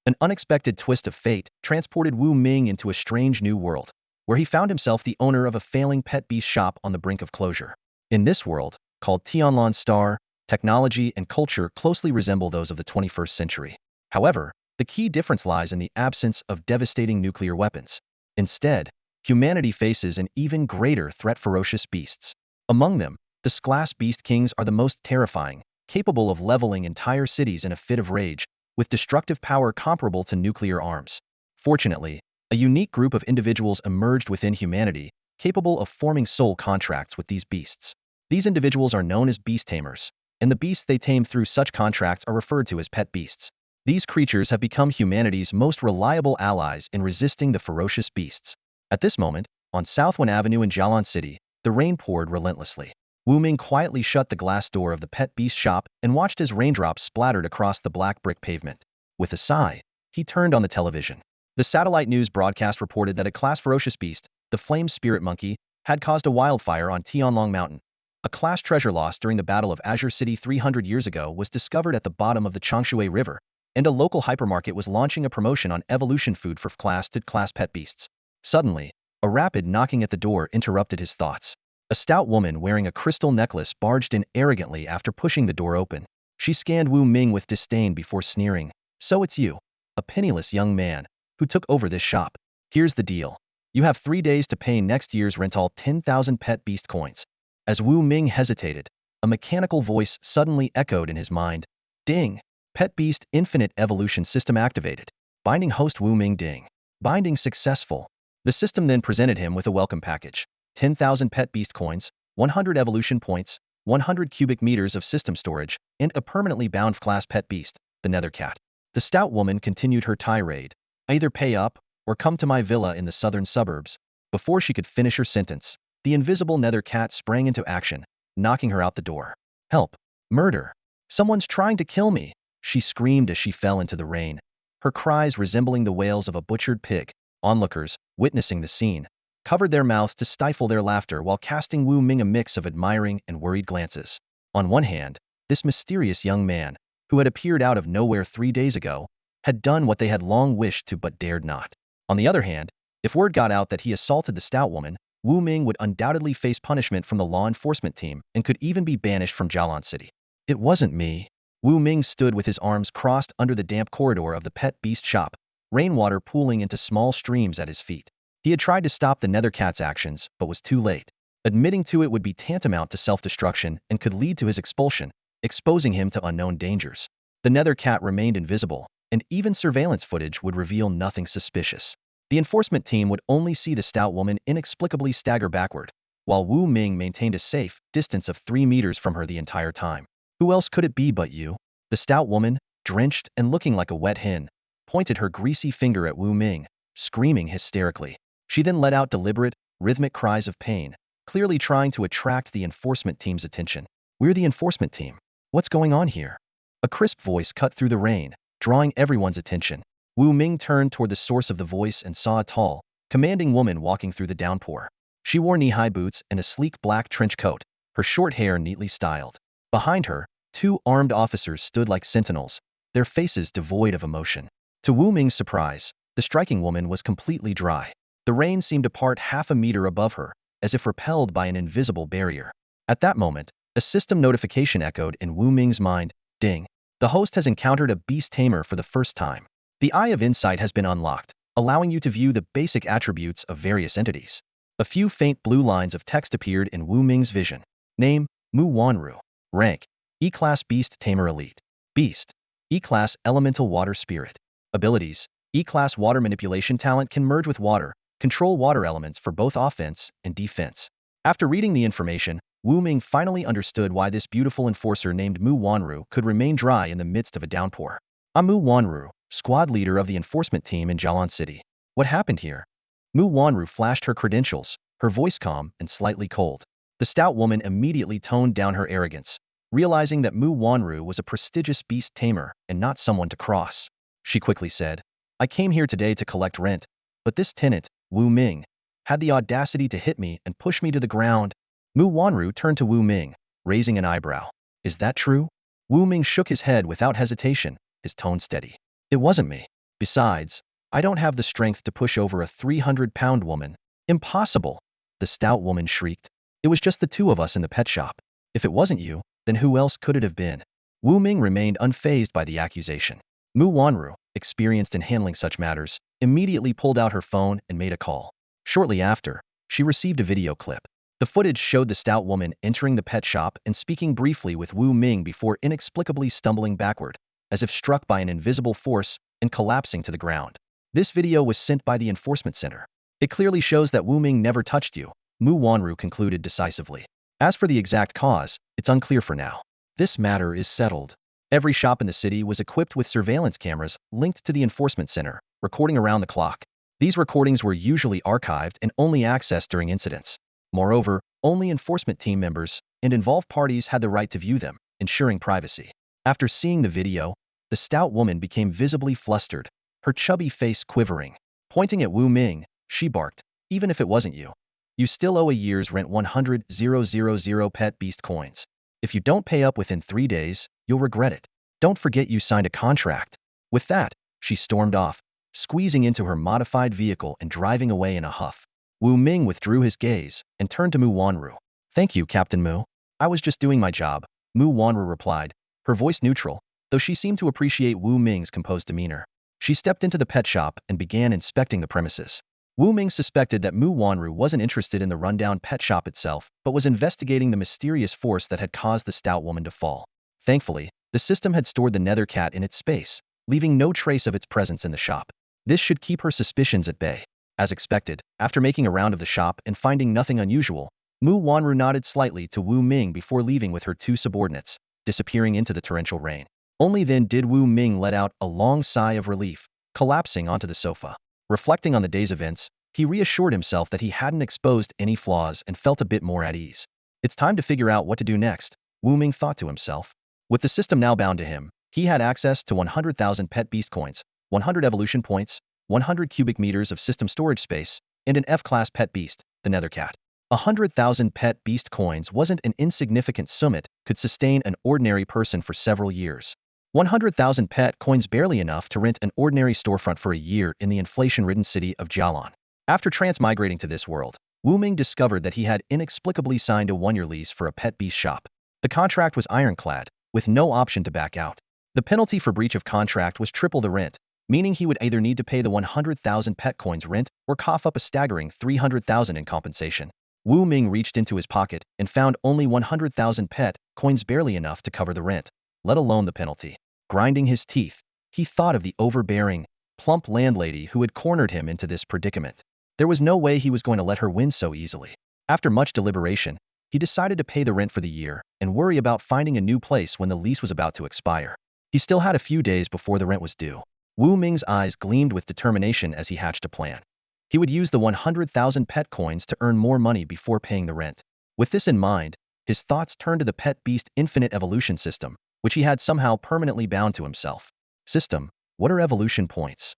An unexpected twist of fate transported Wu Ming into a strange new world, where he found himself the owner of a failing pet beast shop on the brink of closure. In this world, called Jialan Star, technology and culture closely resemble those of the 21st century. However, the key difference lies in the absence of devastating nuclear weapons. Instead, humanity faces an even greater threat: ferocious beasts. Among them, the Glass Beast Kings are the most terrifying, capable of leveling entire cities in a fit of rage, with destructive power comparable to nuclear arms. Fortunately, a unique group of individuals emerged within humanity, capable of forming soul contracts with these beasts. These individuals are known as Beast Tamers, and the beasts they tame through such contracts are referred to as pet beasts. These creatures have become humanity's most reliable allies in resisting the ferocious beasts. At this moment, on South Wenhua Avenue in Jialan City, the rain poured relentlessly. Wu Ming quietly shut the glass door of the pet beast shop and watched as raindrops splattered across the black brick pavement. With a sigh, he turned on the television. The satellite news broadcast reported that a class ferocious beast, the flame spirit monkey, had caused a wildfire on Tianlong Mountain. A class treasure lost during the Battle of Azure City 300 years ago was discovered at the bottom of the Changshui River, and a local hypermarket was launching a promotion on evolution food for class pet beasts. Suddenly, a rapid knocking at the door interrupted his thoughts. A stout woman wearing a crystal necklace barged in arrogantly after pushing the door open. She scanned Wu Ming with disdain before sneering. "So it's you, a penniless young man, who took over this shop. Here's the deal. You have 3 days to pay next year's rent, all 10,000 pet beast coins." As Wu Ming hesitated, a mechanical voice suddenly echoed in his mind. Ding! Pet Beast Infinite Evolution System activated. Binding host Wu Ming ding. Binding successful. The system then presented him with a welcome package. 10,000 pet beast coins, 100 evolution points, 100 cubic meters of system storage, and a permanently bound class pet beast, the nether cat. The stout woman continued her tirade. "Either pay up, or come to my villa in the southern suburbs." Before she could finish her sentence, the invisible nether cat sprang into action, knocking her out the door. "Help! Murder! Someone's trying to kill me!" she screamed as she fell into the rain, her cries resembling the wails of a butchered pig. Onlookers, witnessing the scene, covered their mouths to stifle their laughter while casting Wu Ming a mix of admiring and worried glances. On one hand, this mysterious young man, who had appeared out of nowhere 3 days ago, had done what they had long wished to but dared not. On the other hand, if word got out that he assaulted the stout woman, Wu Ming would undoubtedly face punishment from the law enforcement team and could even be banished from Jialan City. "It wasn't me." Wu Ming stood with his arms crossed under the damp corridor of the pet beast shop, rainwater pooling into small streams at his feet. He had tried to stop the nether cat's actions, but was too late. Admitting to it would be tantamount to self-destruction and could lead to his expulsion, exposing him to unknown dangers. The nether cat remained invisible, and even surveillance footage would reveal nothing suspicious. The enforcement team would only see the stout woman inexplicably stagger backward, while Wu Ming maintained a safe distance of 3 meters from her the entire time. "Who else could it be but you?" The stout woman, drenched and looking like a wet hen, pointed her greasy finger at Wu Ming, screaming hysterically. She then let out deliberate, rhythmic cries of pain, clearly trying to attract the enforcement team's attention. "We're the enforcement team. What's going on here?" A crisp voice cut through the rain, drawing everyone's attention. Wu Ming turned toward the source of the voice and saw a tall, commanding woman walking through the downpour. She wore knee-high boots and a sleek black trench coat, her short hair neatly styled. Behind her, 2 armed officers stood like sentinels, their faces devoid of emotion. To Wu Ming's surprise, the striking woman was completely dry. The rain seemed to part half a meter above her, as if repelled by an invisible barrier. At that moment, a system notification echoed in Wu Ming's mind. Ding! The host has encountered a beast tamer for the first time. The Eye of Insight has been unlocked, allowing you to view the basic attributes of various entities. A few faint blue lines of text appeared in Wu Ming's vision. Name: Mu Wanru. Rank: E-Class Beast Tamer Elite. Beast: E-Class Elemental Water Spirit. Abilities: E-Class Water Manipulation Talent can merge with water, control water elements for both offense and defense. After reading the information, Wu Ming finally understood why this beautiful enforcer named Mu Wanru could remain dry in the midst of a downpour. "I'm Mu Wanru, squad leader of the enforcement team in Jialan City. What happened here?" Mu Wanru flashed her credentials, her voice calm and slightly cold. The stout woman immediately toned down her arrogance, realizing that Mu Wanru was a prestigious beast tamer and not someone to cross. She quickly said, "I came here today to collect rent, but this tenant, Wu Ming, had the audacity to hit me and push me to the ground." Mu Wanru turned to Wu Ming, raising an eyebrow. "Is that true?" Wu Ming shook his head without hesitation, his tone steady. "It wasn't me." Besides, I don't have the strength to push over a 300-pound woman. Impossible! The stout woman shrieked. It was just the two of us in the pet shop. If it wasn't you, then who else could it have been? Wu Ming remained unfazed by the accusation. Mu Wanru, experienced in handling such matters, immediately pulled out her phone and made a call. Shortly after, she received a video clip. The footage showed the stout woman entering the pet shop and speaking briefly with Wu Ming before inexplicably stumbling backward, as if struck by an invisible force and collapsing to the ground. This video was sent by the enforcement center. It clearly shows that Wu Ming never touched you, Mu Wanru concluded decisively. As for the exact cause, it's unclear for now. This matter is settled. Every shop in the city was equipped with surveillance cameras linked to the enforcement center, recording around the clock. These recordings were usually archived and only accessed during incidents. Moreover, only enforcement team members and involved parties had the right to view them, ensuring privacy. After seeing the video, the stout woman became visibly flustered, her chubby face quivering. Pointing at Wu Ming, she barked, "Even if it wasn't you, you still owe a year's rent 100,000 pet beast coins. If you don't pay up within 3 days, you'll regret it. Don't forget you signed a contract." With that, she stormed off, squeezing into her modified vehicle and driving away in a huff. Wu Ming withdrew his gaze and turned to Mu Wanru. "Thank you, Captain Mu. I was just doing my job," Mu Wanru replied, her voice neutral, though she seemed to appreciate Wu Ming's composed demeanor. She stepped into the pet shop and began inspecting the premises. Wu Ming suspected that Mu Wanru wasn't interested in the rundown pet shop itself, but was investigating the mysterious force that had caused the stout woman to fall. Thankfully, the system had stored the nether cat in its space, leaving no trace of its presence in the shop. This should keep her suspicions at bay. As expected, after making a round of the shop and finding nothing unusual, Mu Wanru nodded slightly to Wu Ming before leaving with her two subordinates, disappearing into the torrential rain. Only then did Wu Ming let out a long sigh of relief, collapsing onto the sofa. Reflecting on the day's events, he reassured himself that he hadn't exposed any flaws and felt a bit more at ease. It's time to figure out what to do next, Wu Ming thought to himself. With the system now bound to him, he had access to 100,000 pet beast coins, 100 evolution points, 100 cubic meters of system storage space, and an F-class pet beast, the nether cat. 100,000 pet beast coins wasn't an insignificant sum. It could sustain an ordinary person for several years. 100,000 pet coins barely enough to rent an ordinary storefront for a year in the inflation-ridden city of Jialan. After transmigrating to this world, Wu Ming discovered that he had inexplicably signed a 1-year lease for a pet beast shop. The contract was ironclad, with no option to back out. The penalty for breach of contract was triple the rent, meaning he would either need to pay the 100,000 pet coins rent or cough up a staggering 300,000 in compensation. Wu Ming reached into his pocket and found only 100,000 pet coins, barely enough to cover the rent, let alone the penalty. Grinding his teeth, he thought of the overbearing, plump landlady who had cornered him into this predicament. There was no way he was going to let her win so easily. After much deliberation, he decided to pay the rent for the year and worry about finding a new place when the lease was about to expire. He still had a few days before the rent was due. Wu Ming's eyes gleamed with determination as he hatched a plan. He would use the 100,000 pet coins to earn more money before paying the rent. With this in mind, his thoughts turned to the pet beast infinite evolution system, which he had somehow permanently bound to himself. System, what are evolution points?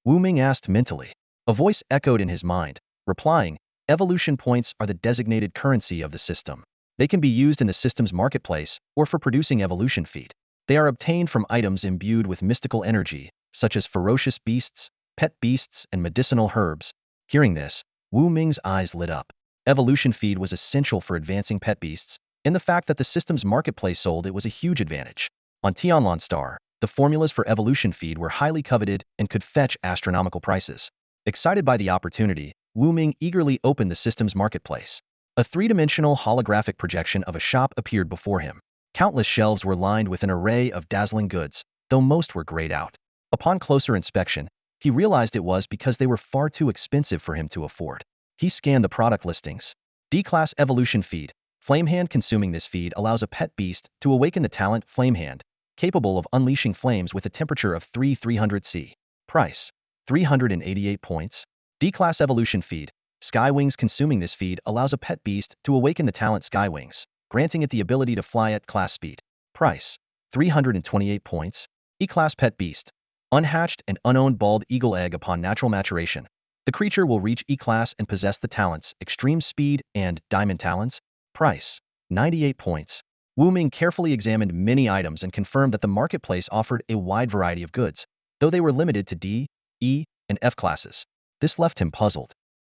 Wu Ming asked mentally. A voice echoed in his mind, replying, evolution points are the designated currency of the system. They can be used in the system's marketplace or for producing evolution feat. They are obtained from items imbued with mystical energy, such as ferocious beasts, pet beasts, and medicinal herbs. Hearing this, Wu Ming's eyes lit up. Evolution feed was essential for advancing pet beasts, and the fact that the system's marketplace sold it was a huge advantage. On Jialan Star, the formulas for evolution feed were highly coveted and could fetch astronomical prices. Excited by the opportunity, Wu Ming eagerly opened the system's marketplace. A three-dimensional holographic projection of a shop appeared before him. Countless shelves were lined with an array of dazzling goods, though most were grayed out. Upon closer inspection, he realized it was because they were far too expensive for him to afford. He scanned the product listings. D-Class Evolution Feed. Flamehand. Consuming this feed allows a pet beast to awaken the talent Flamehand, capable of unleashing flames with a temperature of 300 C. Price: 388 points. D-Class Evolution Feed. Skywings. Consuming this feed allows a pet beast to awaken the talent Skywings, granting it the ability to fly at class speed. Price: 328 points. E-Class Pet Beast. Unhatched and unowned bald eagle egg. Upon natural maturation, the creature will reach E-Class and possess the talents Extreme Speed and Diamond Talents. Price: 98 points. Wu Ming carefully examined many items and confirmed that the marketplace offered a wide variety of goods. though they were limited to D, E, and F classes. This left him puzzled.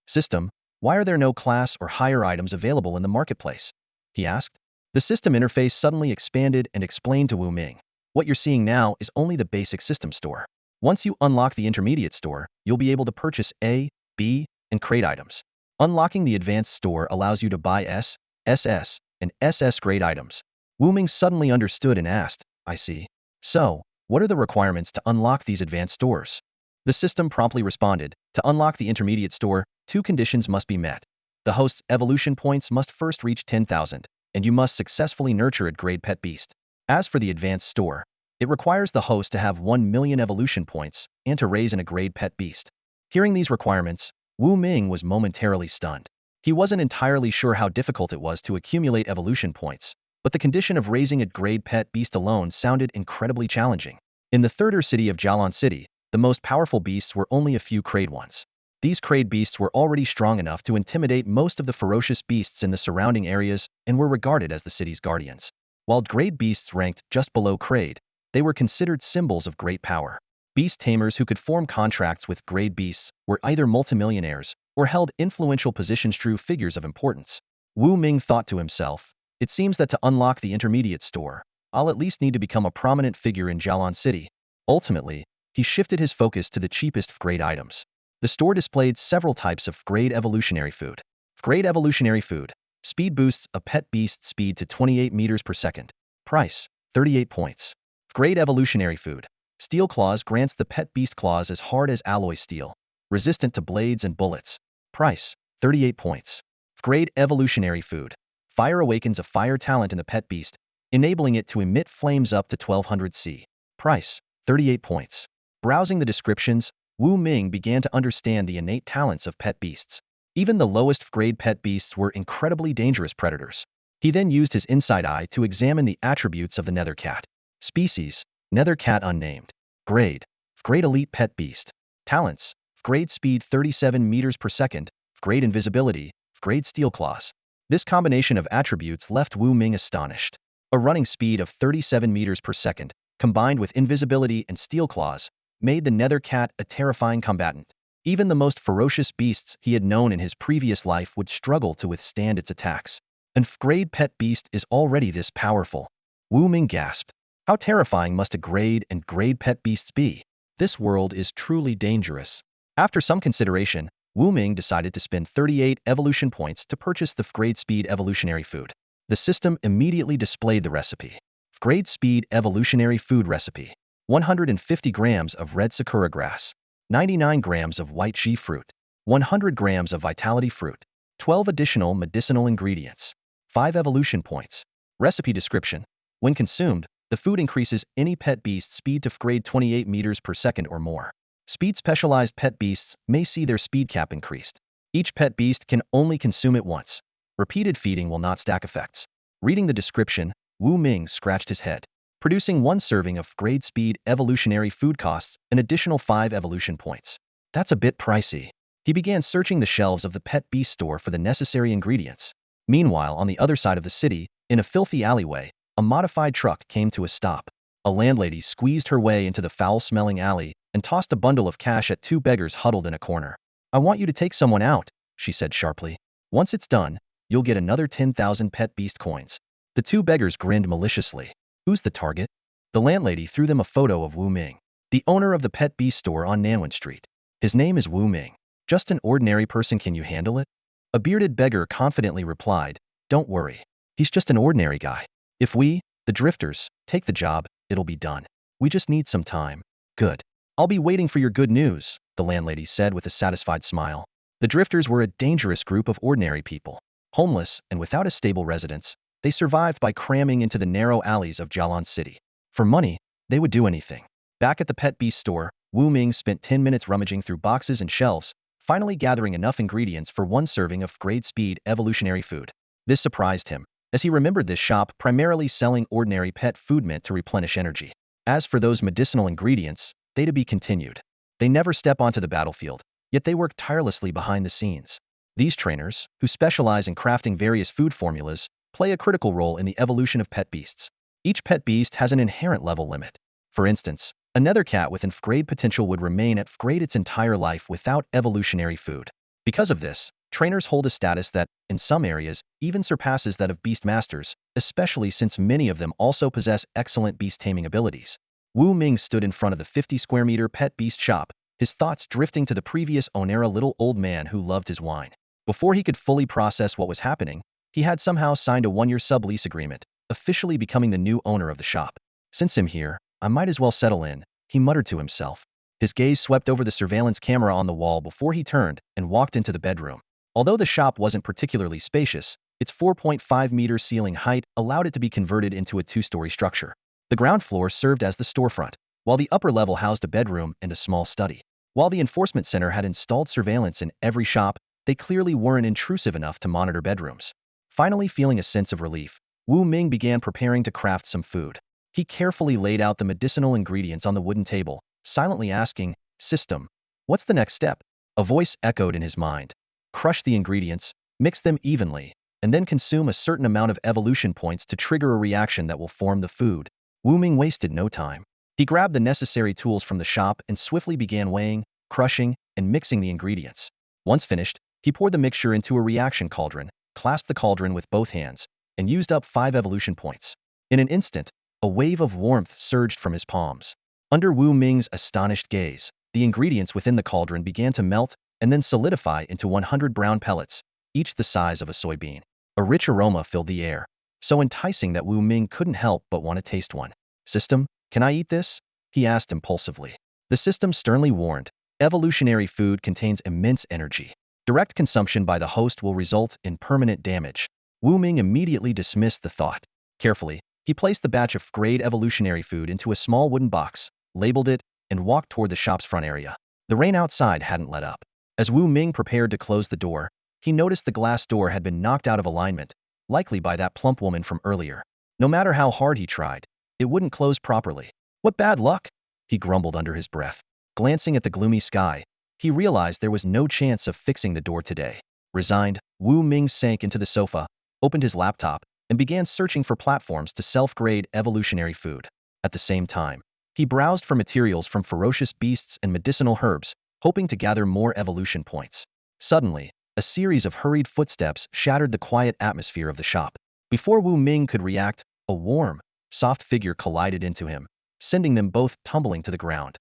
System, why are there no class or higher items available in the marketplace? He asked. The system interface suddenly expanded and explained to Wu Ming. What you're seeing now is only the basic system store. Once you unlock the intermediate store, you'll be able to purchase A, B, and crate items. Unlocking the advanced store allows you to buy S, SS, and SS grade items. Wu Ming suddenly understood and asked, I see. So, what are the requirements to unlock these advanced stores? The system promptly responded, to unlock the intermediate store, 2 conditions must be met. The host's evolution points must first reach 10,000, and you must successfully nurture a grade pet beast. As for the advanced store, it requires the host to have 1 million evolution points and to raise a grade pet beast. Hearing these requirements, Wu Ming was momentarily stunned. He wasn't entirely sure how difficult it was to accumulate evolution points, but the condition of raising a grade pet beast alone sounded incredibly challenging. In the third city of Jialan City, the most powerful beasts were only a few crate ones. These crate beasts were already strong enough to intimidate most of the ferocious beasts in the surrounding areas and were regarded as the city's guardians. While grade beasts ranked just below crate, they were considered symbols of great power. Beast tamers who could form contracts with grade beasts were either multimillionaires or held influential positions, true figures of importance. Wu Ming thought to himself, it seems that to unlock the intermediate store, I'll at least need to become a prominent figure in Jialan City. Ultimately, he shifted his focus to the cheapest grade items. The store displayed several types of grade evolutionary food. Grade evolutionary food. Speed boosts a pet beast speed to 28 meters per second. Price, 38 points. Grade evolutionary food. Steel claws grants the pet beast claws as hard as alloy steel. Resistant to blades and bullets. Price, 38 points. Grade evolutionary food. Fire awakens a fire talent in the pet beast, enabling it to emit flames up to 1200 C. Price, 38 points. Browsing the descriptions, Wu Ming began to understand the innate talents of pet beasts. Even the lowest grade pet beasts were incredibly dangerous predators. He then used his inside eye to examine the attributes of the nether cat. Species, nether cat unnamed. Grade, grade elite pet beast. Talents, grade speed 37 meters per second, grade invisibility, grade steel claws. This combination of attributes left Wu Ming astonished. A running speed of 37 meters per second, combined with invisibility and steel claws, made the nether cat a terrifying combatant. Even the most ferocious beasts he had known in his previous life would struggle to withstand its attacks. An grade pet beast is already this powerful. Wu Ming gasped. How terrifying must a grade and grade pet beasts be? This world is truly dangerous. After some consideration, Wu Ming decided to spend 38 evolution points to purchase the grade speed evolutionary food. The system immediately displayed the recipe. Grade speed evolutionary food recipe. 150 grams of red sakura grass, 99 grams of white chi fruit, 100 grams of vitality fruit, 12 additional medicinal ingredients, 5 evolution points. Recipe description. When consumed, the food increases any pet beast's speed to grade 28 meters per second or more. Speed specialized pet beasts may see their speed cap increased. Each pet beast can only consume it once. Repeated feeding will not stack effects. Reading the description, Wu Ming scratched his head. Producing 1 serving of grade speed evolutionary food costs an additional 5 evolution points. That's a bit pricey. He began searching the shelves of the pet beast store for the necessary ingredients. Meanwhile, on the other side of the city, in a filthy alleyway, a modified truck came to a stop. A landlady squeezed her way into the foul-smelling alley and tossed a bundle of cash at 2 beggars huddled in a corner. I want you to take someone out, she said sharply. Once it's done, you'll get another 10,000 pet beast coins. The 2 beggars grinned maliciously. Who's the target? The landlady threw them a photo of Wu Ming, the owner of the pet beast store on Nanwen Street. His name is Wu Ming. Just an ordinary person, can you handle it? A bearded beggar confidently replied, don't worry. He's just an ordinary guy. If we, the drifters, take the job, it'll be done. We just need some time. Good. I'll be waiting for your good news, the landlady said with a satisfied smile. The drifters were a dangerous group of ordinary people. Homeless and without a stable residence, they survived by cramming into the narrow alleys of Jialan City. For money, they would do anything. Back at the pet beast store, Wu Ming spent 10 minutes rummaging through boxes and shelves, finally gathering enough ingredients for 1 serving of grade speed evolutionary food. This surprised him, as he remembered this shop primarily selling ordinary pet food meant to replenish energy. As for those medicinal ingredients, they to be continued. They never step onto the battlefield, yet they work tirelessly behind the scenes. These trainers, who specialize in crafting various food formulas, play a critical role in the evolution of pet beasts. Each pet beast has an inherent level limit. For instance, Another cat with grade potential would remain at grade its entire life without evolutionary food. Because of this, trainers hold a status that, in some areas, even surpasses that of beast masters, especially since many of them also possess excellent beast taming abilities. Wu Ming stood in front of the 50-square-meter pet beast shop, his thoughts drifting to the previous owner, a little old man who loved his wine. Before he could fully process what was happening, he had somehow signed a 1-year sublease agreement, officially becoming the new owner of the shop. Since I'm here, I might as well settle in, he muttered to himself. His gaze swept over the surveillance camera on the wall before he turned and walked into the bedroom. Although the shop wasn't particularly spacious, its 4.5-meter ceiling height allowed it to be converted into a 2-story structure. The ground floor served as the storefront, while the upper level housed a bedroom and a small study. While the enforcement center had installed surveillance in every shop, they clearly weren't intrusive enough to monitor bedrooms. Finally feeling a sense of relief, Wu Ming began preparing to craft some food. He carefully laid out the medicinal ingredients on the wooden table, silently asking, "System, what's the next step?" A voice echoed in his mind. "Crush the ingredients, mix them evenly, and then consume a certain amount of evolution points to trigger a reaction that will form the food." Wu Ming wasted no time. He grabbed the necessary tools from the shop and swiftly began weighing, crushing, and mixing the ingredients. Once finished, he poured the mixture into a reaction cauldron, clasped the cauldron with both hands, and used up 5 evolution points. In an instant, a wave of warmth surged from his palms. Under Wu Ming's astonished gaze, the ingredients within the cauldron began to melt and then solidify into 100 brown pellets, each the size of a soybean. A rich aroma filled the air, so enticing that Wu Ming couldn't help but want to taste one. "System, can I eat this?" he asked impulsively. The system sternly warned, "Evolutionary food contains immense energy. Direct consumption by the host will result in permanent damage." Wu Ming immediately dismissed the thought. Carefully, he placed the batch of grade evolutionary food into a small wooden box, labeled it, and walked toward the shop's front area. The rain outside hadn't let up. As Wu Ming prepared to close the door, he noticed the glass door had been knocked out of alignment, likely by that plump woman from earlier. No matter how hard he tried, it wouldn't close properly. "What bad luck?" he grumbled under his breath. Glancing at the gloomy sky, he realized there was no chance of fixing the door today. Resigned, Wu Ming sank into the sofa, opened his laptop, and began searching for platforms to self-grade evolutionary food. At the same time, he browsed for materials from ferocious beasts and medicinal herbs, hoping to gather more evolution points. Suddenly, a series of hurried footsteps shattered the quiet atmosphere of the shop. Before Wu Ming could react, a warm, soft figure collided into him, sending them both tumbling to the ground.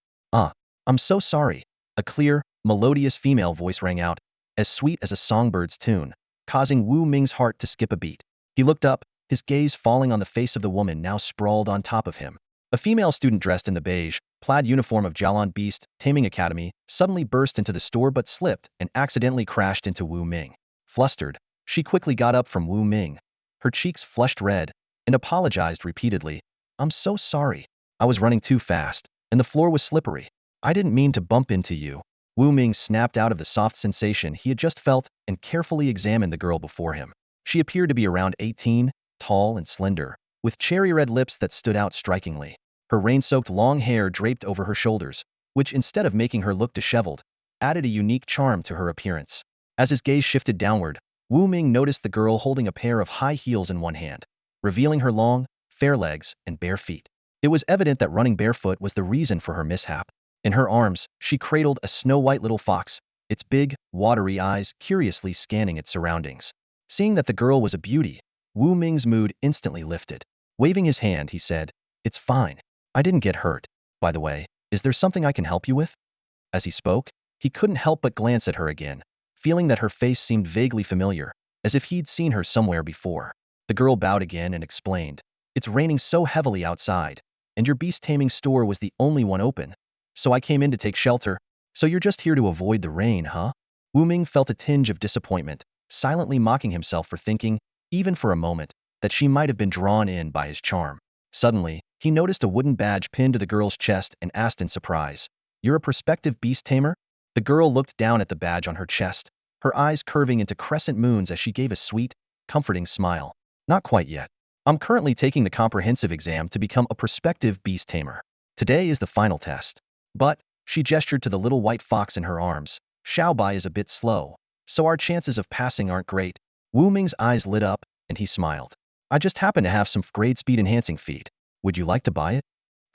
I'm so sorry." A clear, melodious female voice rang out, as sweet as a songbird's tune, causing Wu Ming's heart to skip a beat. He looked up, his gaze falling on the face of the woman now sprawled on top of him. A female student dressed in the beige, plaid uniform of Jialan Beast Taming Academy suddenly burst into the store but slipped and accidentally crashed into Wu Ming. Flustered, she quickly got up from Wu Ming. Her cheeks flushed red, and apologized repeatedly. "I'm so sorry. I was running too fast, and the floor was slippery. I didn't mean to bump into you." Wu Ming snapped out of the soft sensation he had just felt and carefully examined the girl before him. She appeared to be around 18, tall and slender, with cherry-red lips that stood out strikingly. Her rain-soaked long hair draped over her shoulders, which instead of making her look disheveled, added a unique charm to her appearance. As his gaze shifted downward, Wu Ming noticed the girl holding a pair of high heels in one hand, revealing her long, fair legs and bare feet. It was evident that running barefoot was the reason for her mishap. In her arms, she cradled a snow-white little fox, its big, watery eyes curiously scanning its surroundings. Seeing that the girl was a beauty, Wu Ming's mood instantly lifted. Waving his hand, he said, "It's fine. I didn't get hurt. By the way, is there something I can help you with?" As he spoke, he couldn't help but glance at her again, feeling that her face seemed vaguely familiar, as if he'd seen her somewhere before. The girl bowed again and explained, "It's raining so heavily outside, and your beast taming store was the only one open, so I came in to take shelter." "So you're just here to avoid the rain, huh?" Wu Ming felt a tinge of disappointment, silently mocking himself for thinking, even for a moment, that she might have been drawn in by his charm. Suddenly, he noticed a wooden badge pinned to the girl's chest and asked in surprise, "You're a prospective beast tamer?" The girl looked down at the badge on her chest, her eyes curving into crescent moons as she gave a sweet, comforting smile. "Not quite yet. I'm currently taking the comprehensive exam to become a prospective beast tamer. Today is the final test. But," she gestured to the little white fox in her arms, "Xiaobai is a bit slow, so our chances of passing aren't great." Wu Ming's eyes lit up, and he smiled. "I just happen to have some grade speed enhancing feed. Would you like to buy it?"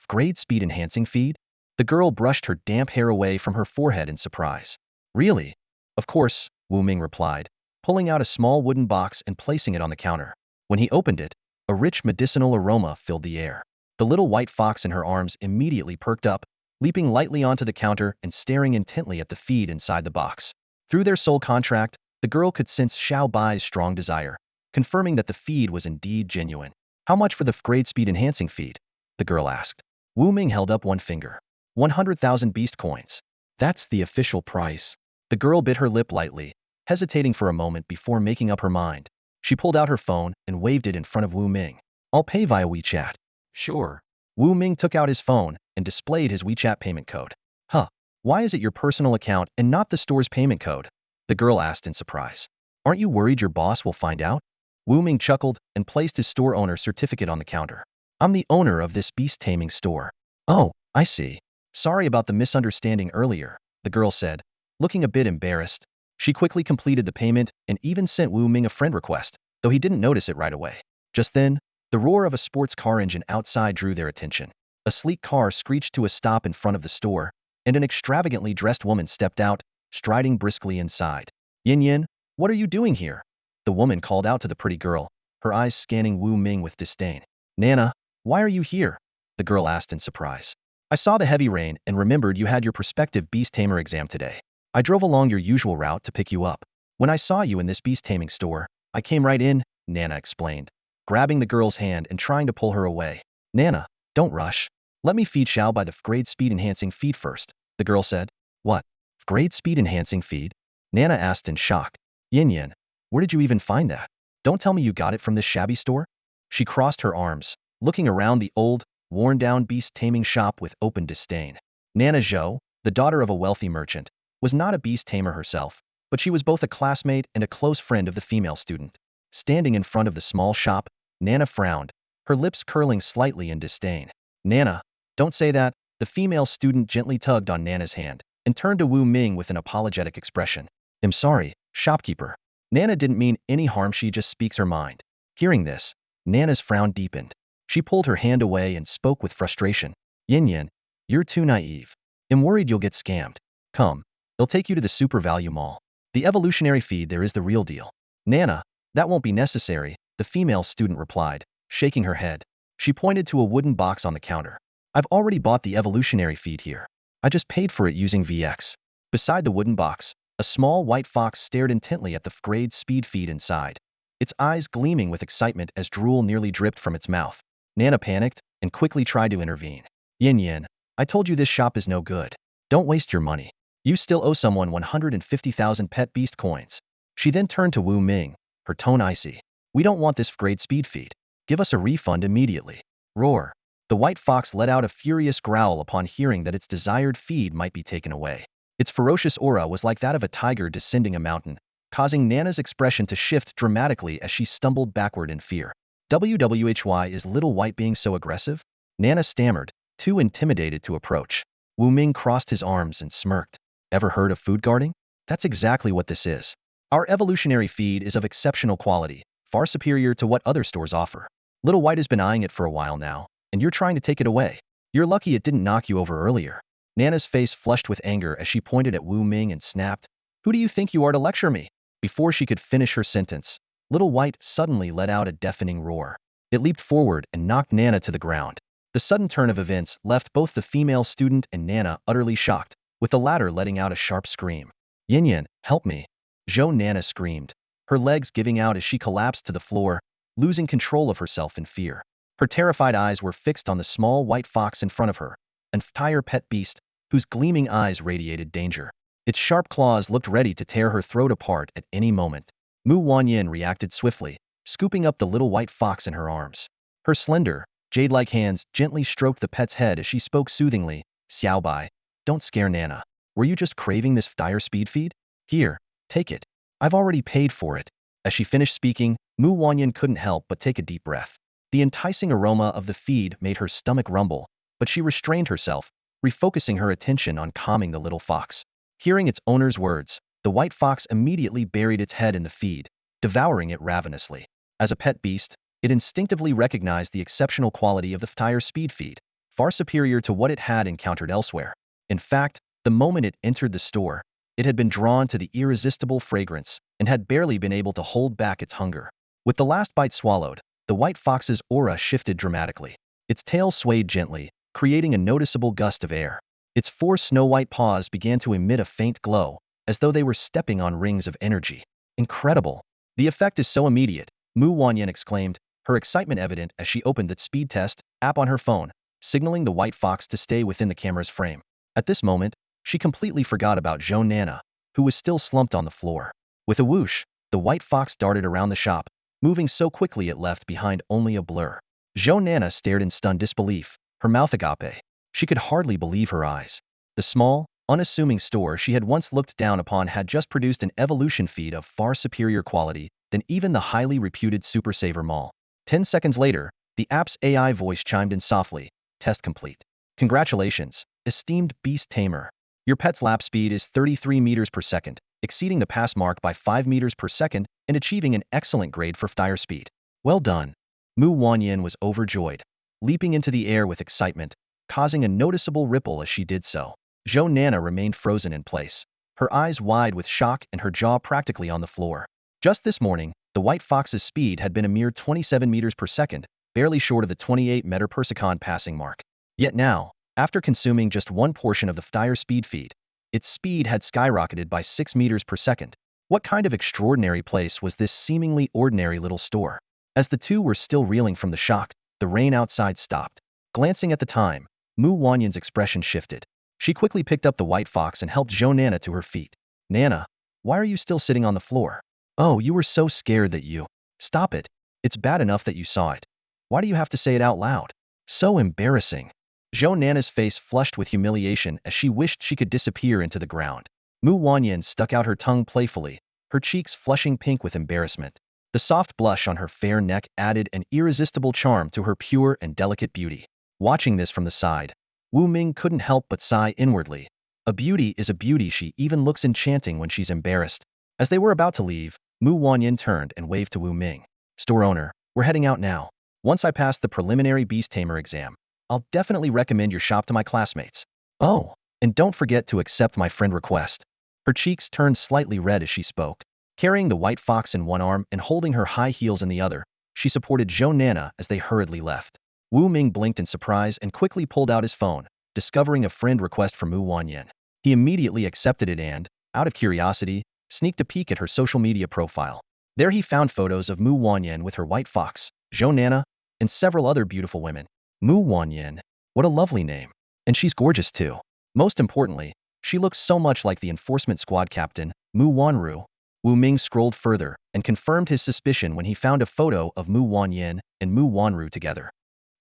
"Grade speed enhancing feed?" The girl brushed her damp hair away from her forehead in surprise. Really? Of course, Wu Ming replied, pulling out a small wooden box and placing it on the counter. When he opened it, a rich medicinal aroma filled the air. The little white fox in her arms immediately perked up, leaping lightly onto the counter and staring intently at the feed inside the box. Through their soul contract, the girl could sense Xiao Bai's strong desire, confirming that the feed was indeed genuine. How much for the grade speed enhancing feed? The girl asked. Wu Ming held up one finger. 100,000 beast coins. That's the official price. The girl bit her lip lightly, hesitating for a moment before making up her mind. She pulled out her phone and waved it in front of Wu Ming. I'll pay via WeChat. Sure. Wu Ming took out his phone and displayed his WeChat payment code. Huh. Why is it your personal account and not the store's payment code? The girl asked in surprise. Aren't you worried your boss will find out? Wu Ming chuckled and placed his store owner certificate on the counter. I'm the owner of this beast taming store. Oh, I see. Sorry about the misunderstanding earlier, the girl said, looking a bit embarrassed. She quickly completed the payment and even sent Wu Ming a friend request, though he didn't notice it right away. Just then, the roar of a sports car engine outside drew their attention. A sleek car screeched to a stop in front of the store, and an extravagantly dressed woman stepped out, striding briskly inside. Yin Yin, what are you doing here? The woman called out to the pretty girl, her eyes scanning Wu Ming with disdain. Nana, why are you here? The girl asked in surprise. I saw the heavy rain and remembered you had your prospective beast tamer exam today. I drove along your usual route to pick you up. When I saw you in this beast taming store, I came right in, Nana explained, grabbing the girl's hand and trying to pull her away. Nana, don't rush. Let me feed Xiao by the grade speed enhancing feed first, the girl said. What? Grade speed enhancing feed? Nana asked in shock. Yin Yin, where did you even find that? Don't tell me you got it from this shabby store? She crossed her arms, looking around the old, worn-down beast taming shop with open disdain. Nana Zhou, the daughter of a wealthy merchant, was not a beast tamer herself, but she was both a classmate and a close friend of the female student. Standing in front of the small shop, Nana frowned, her lips curling slightly in disdain. Nana, don't say that. The female student gently tugged on Nana's hand and turned to Wu Ming with an apologetic expression. I'm sorry, shopkeeper. Nana didn't mean any harm, she just speaks her mind. Hearing this, Nana's frown deepened. She pulled her hand away and spoke with frustration. Yin Yin, you're too naive. I'm worried you'll get scammed. Come, they'll take you to the Super Value Mall. The evolutionary feed there is the real deal. Nana, that won't be necessary, the female student replied, shaking her head. She pointed to a wooden box on the counter. I've already bought the evolutionary feed here. I just paid for it using VX. Beside the wooden box, a small white fox stared intently at the grade speed feed inside, its eyes gleaming with excitement as drool nearly dripped from its mouth. Nana panicked and quickly tried to intervene. Yin Yin, I told you this shop is no good. Don't waste your money. You still owe someone 150,000 pet beast coins. She then turned to Wu Ming, her tone icy. We don't want this grade speed feed. Give us a refund immediately. Roar. The white fox let out a furious growl upon hearing that its desired feed might be taken away. Its ferocious aura was like that of a tiger descending a mountain, causing Nana's expression to shift dramatically as she stumbled backward in fear. WWHY, is Little White being so aggressive? Nana stammered, too intimidated to approach. Wu Ming crossed his arms and smirked. Ever heard of food guarding? That's exactly what this is. Our evolutionary feed is of exceptional quality, far superior to what other stores offer. Little White has been eyeing it for a while now, and you're trying to take it away. You're lucky it didn't knock you over earlier. Nana's face flushed with anger as she pointed at Wu Ming and snapped, Who do you think you are to lecture me? Before she could finish her sentence, Little White suddenly let out a deafening roar. It leaped forward and knocked Nana to the ground. The sudden turn of events left both the female student and Nana utterly shocked, with the latter letting out a sharp scream. Yin Yin, help me. Zhou, Nana screamed, her legs giving out as she collapsed to the floor, losing control of herself in fear. Her terrified eyes were fixed on the small white fox in front of her, an entire pet beast, whose gleaming eyes radiated danger. Its sharp claws looked ready to tear her throat apart at any moment. Mu Wanyin reacted swiftly, scooping up the little white fox in her arms. Her slender, jade-like hands gently stroked the pet's head as she spoke soothingly. Xiao Bai, don't scare Nana. Were you just craving this dire speed feed? Here, take it. I've already paid for it. As she finished speaking, Mu Wanyin couldn't help but take a deep breath. The enticing aroma of the feed made her stomach rumble, but she restrained herself, refocusing her attention on calming the little fox. Hearing its owner's words, the white fox immediately buried its head in the feed, devouring it ravenously. As a pet beast, it instinctively recognized the exceptional quality of the entire speed feed. far superior to what it had encountered elsewhere. In fact, the moment it entered the store, it had been drawn to the irresistible fragrance and had barely been able to hold back its hunger. With the last bite swallowed, the white fox's aura shifted dramatically. Its tail swayed gently, creating a noticeable gust of air. Its four snow-white paws began to emit a faint glow, as though they were stepping on rings of energy. Incredible! The effect is so immediate, Mu Wanyan exclaimed, her excitement evident as she opened the speed test app on her phone, signaling the white fox to stay within the camera's frame. At this moment, she completely forgot about Zhou Nana, who was still slumped on the floor. With a whoosh, the white fox darted around the shop, moving so quickly it left behind only a blur. Zhou Nana stared in stunned disbelief, her mouth agape. She could hardly believe her eyes. The small, unassuming store she had once looked down upon had just produced an evolution feed of far superior quality than even the highly reputed Super Saver Mall. 10 seconds later, the app's AI voice chimed in softly, "Test complete. Congratulations, esteemed Beast Tamer. Your pet's lap speed is 33 meters per second, exceeding the pass mark by 5 meters per second and achieving an excellent grade for tire speed. Well done." Mu Wanyan was overjoyed, leaping into the air with excitement, causing a noticeable ripple as she did so. Zhou Nana remained frozen in place, her eyes wide with shock and her jaw practically on the floor. Just this morning, the white fox's speed had been a mere 27 meters per second, barely short of the 28 meter per second passing mark. Yet now, after consuming just one portion of the tire speed feed, its speed had skyrocketed by 6 meters per second. What kind of extraordinary place was this seemingly ordinary little store? As the two were still reeling from the shock, the rain outside stopped. Glancing at the time, Mu Wanyan's expression shifted. She quickly picked up the white fox and helped Zhou Nana to her feet. "Nana, why are you still sitting on the floor? Oh, you were so scared that you..." "Stop it. It's bad enough that you saw it. Why do you have to say it out loud? So embarrassing." Zhou Nana's face flushed with humiliation as she wished she could disappear into the ground. Mu Wanyan stuck out her tongue playfully, her cheeks flushing pink with embarrassment. The soft blush on her fair neck added an irresistible charm to her pure and delicate beauty. Watching this from the side, Wu Ming couldn't help but sigh inwardly. A beauty is a beauty. She even looks enchanting when she's embarrassed. As they were about to leave, Mu Wanyan turned and waved to Wu Ming. "Store owner, we're heading out now. Once I pass the preliminary Beast Tamer exam, I'll definitely recommend your shop to my classmates. Oh, and don't forget to accept my friend request." Her cheeks turned slightly red as she spoke. Carrying the white fox in one arm and holding her high heels in the other, she supported Zhou Nana as they hurriedly left. Wu Ming blinked in surprise and quickly pulled out his phone, discovering a friend request from Mu Wanyan. He immediately accepted it and, out of curiosity, sneaked a peek at her social media profile. There he found photos of Mu Wanyan with her white fox, Zhou Nana, and several other beautiful women. Mu Wanyan, what a lovely name. And she's gorgeous too. Most importantly, she looks so much like the enforcement squad captain, Mu Wanru. Wu Ming scrolled further and confirmed his suspicion when he found a photo of Mu Wanyan and Mu Wanru together.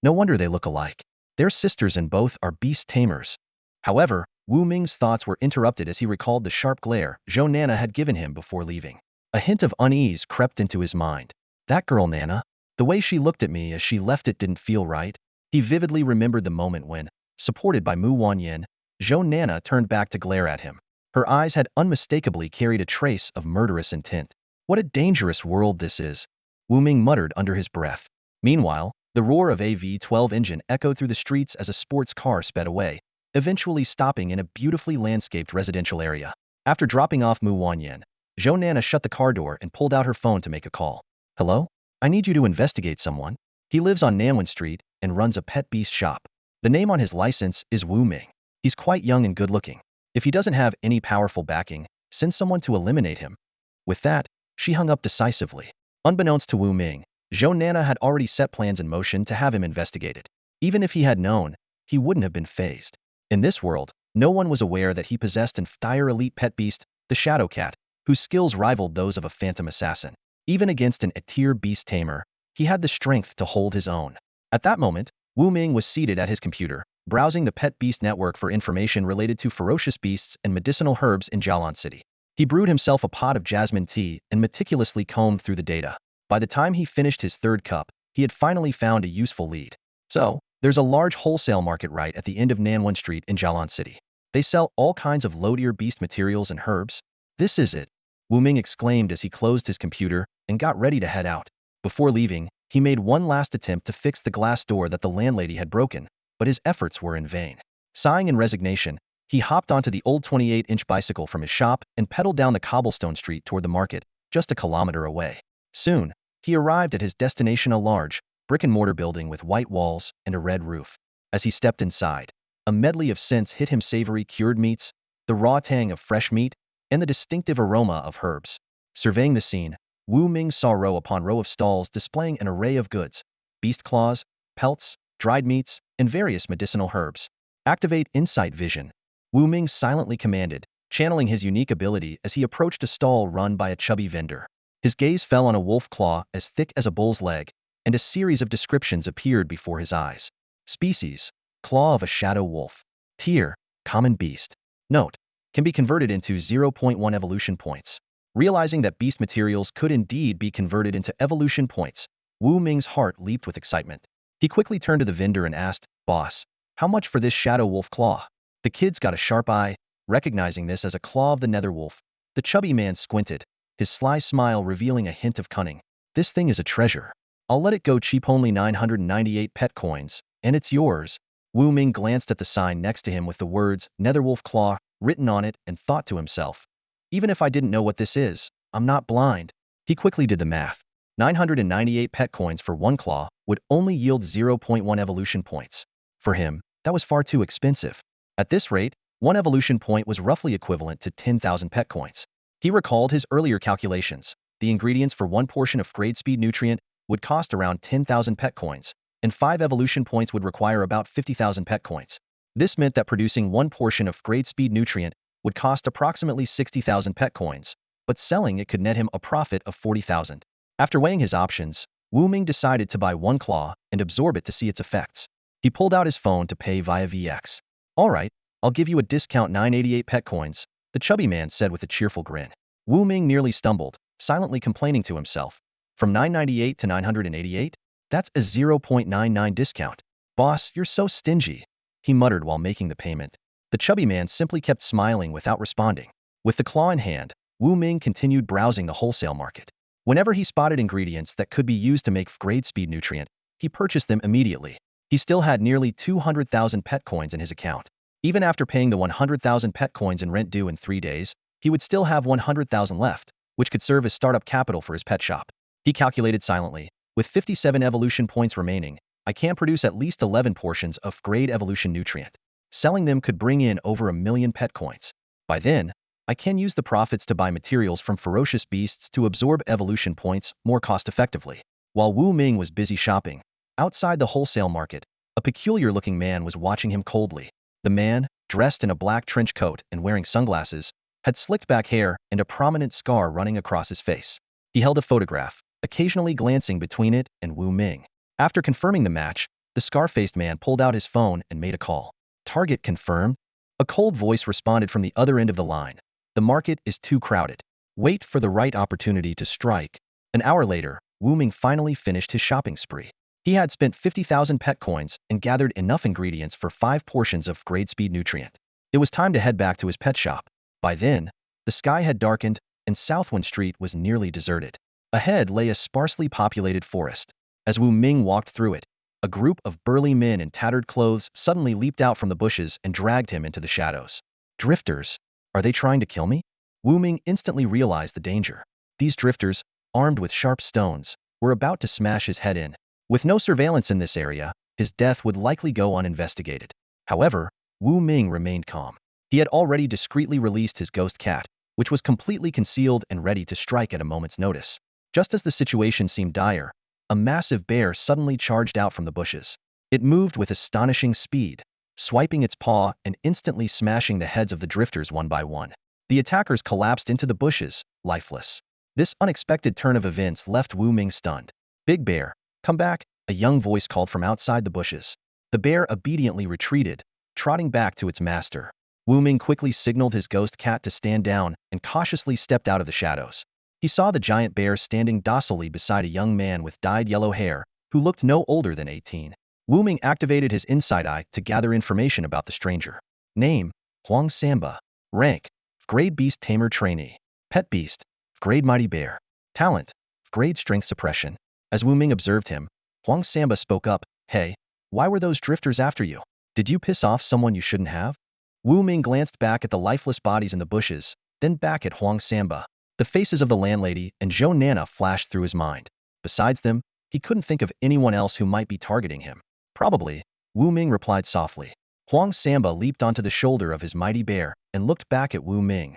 No wonder they look alike. They're sisters and both are beast tamers. However, Wu Ming's thoughts were interrupted as he recalled the sharp glare Zhou Nana had given him before leaving. A hint of unease crept into his mind. That girl Nana, the way she looked at me as she left it didn't feel right. He vividly remembered the moment when, supported by Mu Wanyan, Zhou Nana turned back to glare at him. Her eyes had unmistakably carried a trace of murderous intent. What a dangerous world this is, Wu Ming muttered under his breath. Meanwhile, the roar of a V12 engine echoed through the streets as a sports car sped away, eventually stopping in a beautifully landscaped residential area. After dropping off Mu Wanyan, Zhou Nana shut the car door and pulled out her phone to make a call. "Hello? I need you to investigate someone. He lives on Nanwen Street and runs a pet beast shop. The name on his license is Wu Ming. He's quite young and good-looking. If he doesn't have any powerful backing, send someone to eliminate him." With that, she hung up decisively. Unbeknownst to Wu Ming, Zhou Nana had already set plans in motion to have him investigated. Even if he had known, he wouldn't have been fazed. In this world, no one was aware that he possessed an entire elite pet beast, the Shadow Cat, whose skills rivaled those of a phantom assassin. Even against an A-tier beast tamer, he had the strength to hold his own. At that moment, Wu Ming was seated at his computer, browsing the Pet Beast Network for information related to ferocious beasts and medicinal herbs in Jialan City. He brewed himself a pot of jasmine tea and meticulously combed through the data. By the time he finished his third cup, he had finally found a useful lead. So, there's a large wholesale market right at the end of Nanwen Street in Jialan City. They sell all kinds of low-tier beast materials and herbs. This is it, Wu Ming exclaimed as he closed his computer and got ready to head out. Before leaving, he made one last attempt to fix the glass door that the landlady had broken, but his efforts were in vain. Sighing in resignation, he hopped onto the old 28-inch bicycle from his shop and pedaled down the cobblestone street toward the market, just a kilometer away. Soon, he arrived at his destination, a large, brick-and-mortar building with white walls and a red roof. As he stepped inside, a medley of scents hit him: savory cured meats, the raw tang of fresh meat, and the distinctive aroma of herbs. Surveying the scene, Wu Ming saw row upon row of stalls displaying an array of goods: beast claws, pelts, dried meats, and various medicinal herbs. Activate Insight Vision, Wu Ming silently commanded, channeling his unique ability as he approached a stall run by a chubby vendor. His gaze fell on a wolf claw as thick as a bull's leg, and a series of descriptions appeared before his eyes. Species: claw of a shadow wolf. Tier: common beast. Note: can be converted into 0.1 evolution points. Realizing that beast materials could indeed be converted into evolution points, Wu Ming's heart leaped with excitement. He quickly turned to the vendor and asked, "Boss, how much for this shadow wolf claw?" The kid's got a sharp eye, recognizing this as a claw of the nether wolf. The chubby man squinted, his sly smile revealing a hint of cunning. "This thing is a treasure. I'll let it go cheap, only 998 pet coins, and it's yours." Wu Ming glanced at the sign next to him with the words Netherwolf Claw written on it and thought to himself, "Even if I didn't know what this is, I'm not blind." He quickly did the math. 998 pet coins for one claw would only yield 0.1 evolution points. For him, that was far too expensive. At this rate, one evolution point was roughly equivalent to 10,000 pet coins. He recalled his earlier calculations. The ingredients for one portion of grade speed nutrient would cost around 10,000 pet coins, and 5 evolution points would require about 50,000 pet coins. This meant that producing one portion of grade speed nutrient would cost approximately 60,000 pet coins, but selling it could net him a profit of 40,000. After weighing his options, Wu Ming decided to buy one claw and absorb it to see its effects. He pulled out his phone to pay via VX. "All right, I'll give you a discount, 988 pet coins," the chubby man said with a cheerful grin. Wu Ming nearly stumbled, silently complaining to himself. From 998 to 988? That's a 0.99 discount. "Boss, you're so stingy," he muttered while making the payment. The chubby man simply kept smiling without responding. With the claw in hand, Wu Ming continued browsing the wholesale market. Whenever he spotted ingredients that could be used to make grade speed nutrient, he purchased them immediately. He still had nearly 200,000 pet coins in his account. Even after paying the 100,000 pet coins in rent due in 3 days, he would still have 100,000 left, which could serve as startup capital for his pet shop. He calculated silently. With 57 evolution points remaining, I can produce at least 11 portions of grade evolution nutrient. Selling them could bring in over 1,000,000 pet coins. By then, I can use the profits to buy materials from ferocious beasts to absorb evolution points more cost-effectively. While Wu Ming was busy shopping, outside the wholesale market, a peculiar-looking man was watching him coldly. The man, dressed in a black trench coat and wearing sunglasses, had slicked back hair and a prominent scar running across his face. He held a photograph, occasionally glancing between it and Wu Ming. After confirming the match, the scar-faced man pulled out his phone and made a call. "Target confirmed?" A cold voice responded from the other end of the line. "The market is too crowded. Wait for the right opportunity to strike." An hour later, Wu Ming finally finished his shopping spree. He had spent 50,000 pet coins and gathered enough ingredients for 5 portions of grade speed nutrient. It was time to head back to his pet shop. By then, the sky had darkened and South Wenhua Street was nearly deserted. Ahead lay a sparsely populated forest. As Wu Ming walked through it, a group of burly men in tattered clothes suddenly leaped out from the bushes and dragged him into the shadows. "Drifters? Are they trying to kill me?" Wu Ming instantly realized the danger. These drifters, armed with sharp stones, were about to smash his head in. With no surveillance in this area, his death would likely go uninvestigated. However, Wu Ming remained calm. He had already discreetly released his ghost cat, which was completely concealed and ready to strike at a moment's notice. Just as the situation seemed dire, a massive bear suddenly charged out from the bushes. It moved with astonishing speed, swiping its paw and instantly smashing the heads of the drifters one by one. The attackers collapsed into the bushes, lifeless. This unexpected turn of events left Wu Ming stunned. "Big Bear, come back," a young voice called from outside the bushes. The bear obediently retreated, trotting back to its master. Wu Ming quickly signaled his ghost cat to stand down and cautiously stepped out of the shadows. He saw the giant bear standing docilely beside a young man with dyed yellow hair, who looked no older than 18. Wu Ming activated his inside eye to gather information about the stranger. Name: Huang Samba. Rank: Grade Beast Tamer Trainee. Pet Beast: Grade Mighty Bear. Talent: Grade Strength Suppression. As Wu Ming observed him, Huang Samba spoke up. "Hey, why were those drifters after you?" Did you piss off someone you shouldn't have? Wu Ming glanced back at the lifeless bodies in the bushes, then back at Huang Samba. The faces of the landlady and Zhou Nana flashed through his mind. Besides them, he couldn't think of anyone else who might be targeting him. Probably, Wu Ming replied softly. Huang Samba leaped onto the shoulder of his mighty bear and looked back at Wu Ming.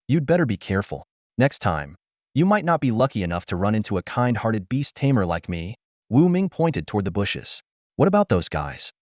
You'd better be careful. Next time, you might not be lucky enough to run into a kind-hearted beast tamer like me. Wu Ming pointed toward the bushes. What about those guys?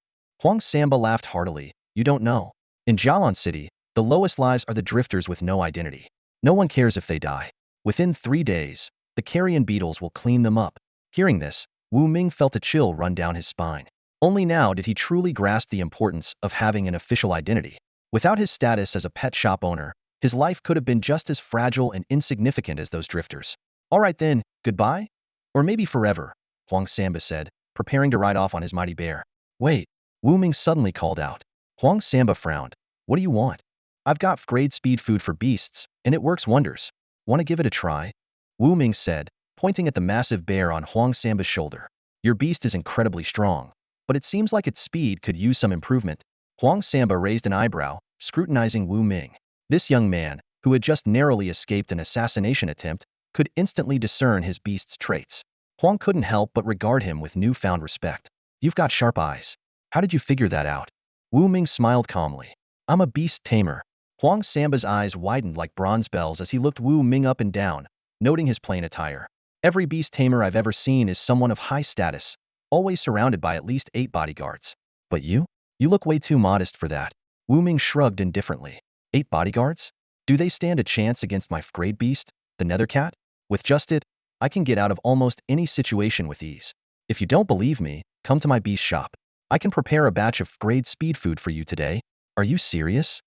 Huang Samba laughed heartily. You don't know. In Jialan City, the lowest lives are the drifters with no identity. No one cares if they die. Within 3 days, the carrion beetles will clean them up. Hearing this, Wu Ming felt a chill run down his spine. Only now did he truly grasp the importance of having an official identity. Without his status as a pet shop owner, his life could have been just as fragile and insignificant as those drifters. All right then, goodbye? Or maybe forever, Huang Samba said, preparing to ride off on his mighty bear. Wait, Wu Ming suddenly called out. Huang Samba frowned. What do you want? I've got grade speed food for beasts, and it works wonders. Want to give it a try? Wu Ming said, pointing at the massive bear on Huang Samba's shoulder. Your beast is incredibly strong, but it seems like its speed could use some improvement. Huang Samba raised an eyebrow, scrutinizing Wu Ming. This young man, who had just narrowly escaped an assassination attempt, could instantly discern his beast's traits. Huang couldn't help but regard him with newfound respect. You've got sharp eyes. How did you figure that out? Wu Ming smiled calmly. I'm a beast tamer. Huang Samba's eyes widened like bronze bells as he looked Wu Ming up and down, noting his plain attire. Every beast tamer I've ever seen is someone of high status, always surrounded by at least 8 bodyguards. But you? You look way too modest for that. Wu Ming shrugged indifferently. 8 bodyguards? Do they stand a chance against my grade beast, the nether cat? With just it, I can get out of almost any situation with ease. If you don't believe me, come to my beast shop. I can prepare a batch of grade speed food for you today. Are you serious?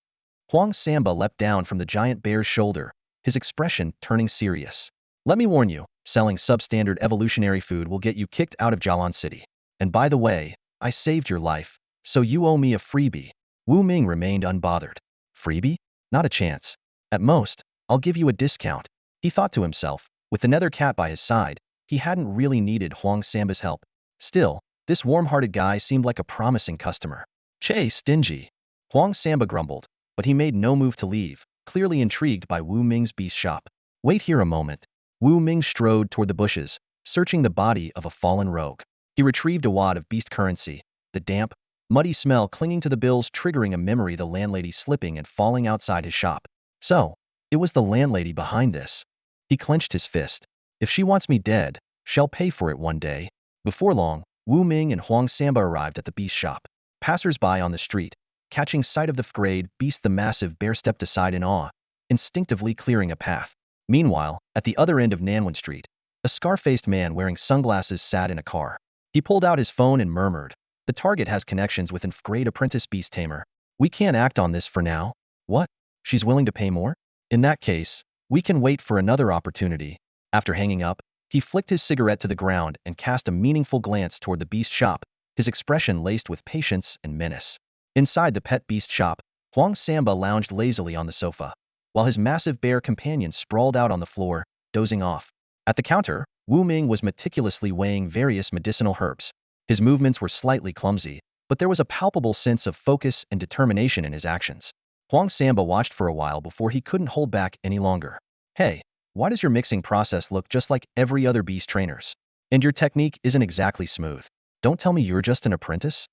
Huang Samba leapt down from the giant bear's shoulder, his expression turning serious. Let me warn you, selling substandard evolutionary food will get you kicked out of Jialan City. And by the way, I saved your life, so you owe me a freebie. Wu Ming remained unbothered. Freebie? Not a chance. At most, I'll give you a discount. He thought to himself. With the nether cat by his side, he hadn't really needed Huang Samba's help. Still, this warm-hearted guy seemed like a promising customer. Che, stingy. Huang Samba grumbled, but he made no move to leave, clearly intrigued by Wu Ming's beast shop. Wait here a moment. Wu Ming strode toward the bushes, searching the body of a fallen rogue. He retrieved a wad of beast currency, the damp, muddy smell clinging to the bills triggering a memory the landlady slipping and falling outside his shop. So, it was the landlady behind this. He clenched his fist. If she wants me dead, she'll pay for it one day. Before long, Wu Ming and Huang Samba arrived at the beast shop. Passers-by on the street, catching sight of the grade beast, the massive bear stepped aside in awe, instinctively clearing a path. Meanwhile, at the other end of Nanwen Street, a scar-faced man wearing sunglasses sat in a car. He pulled out his phone and murmured, the target has connections with an grade apprentice beast tamer. We can't act on this for now. What? She's willing to pay more? In that case, we can wait for another opportunity. After hanging up, he flicked his cigarette to the ground and cast a meaningful glance toward the beast shop, his expression laced with patience and menace. Inside the pet beast shop, Huang Samba lounged lazily on the sofa, while his massive bear companion sprawled out on the floor, dozing off. At the counter, Wu Ming was meticulously weighing various medicinal herbs. His movements were slightly clumsy, but there was a palpable sense of focus and determination in his actions. Huang Samba watched for a while before he couldn't hold back any longer. Hey, why does your mixing process look just like every other beast trainer's? And your technique isn't exactly smooth. Don't tell me you're just an apprentice?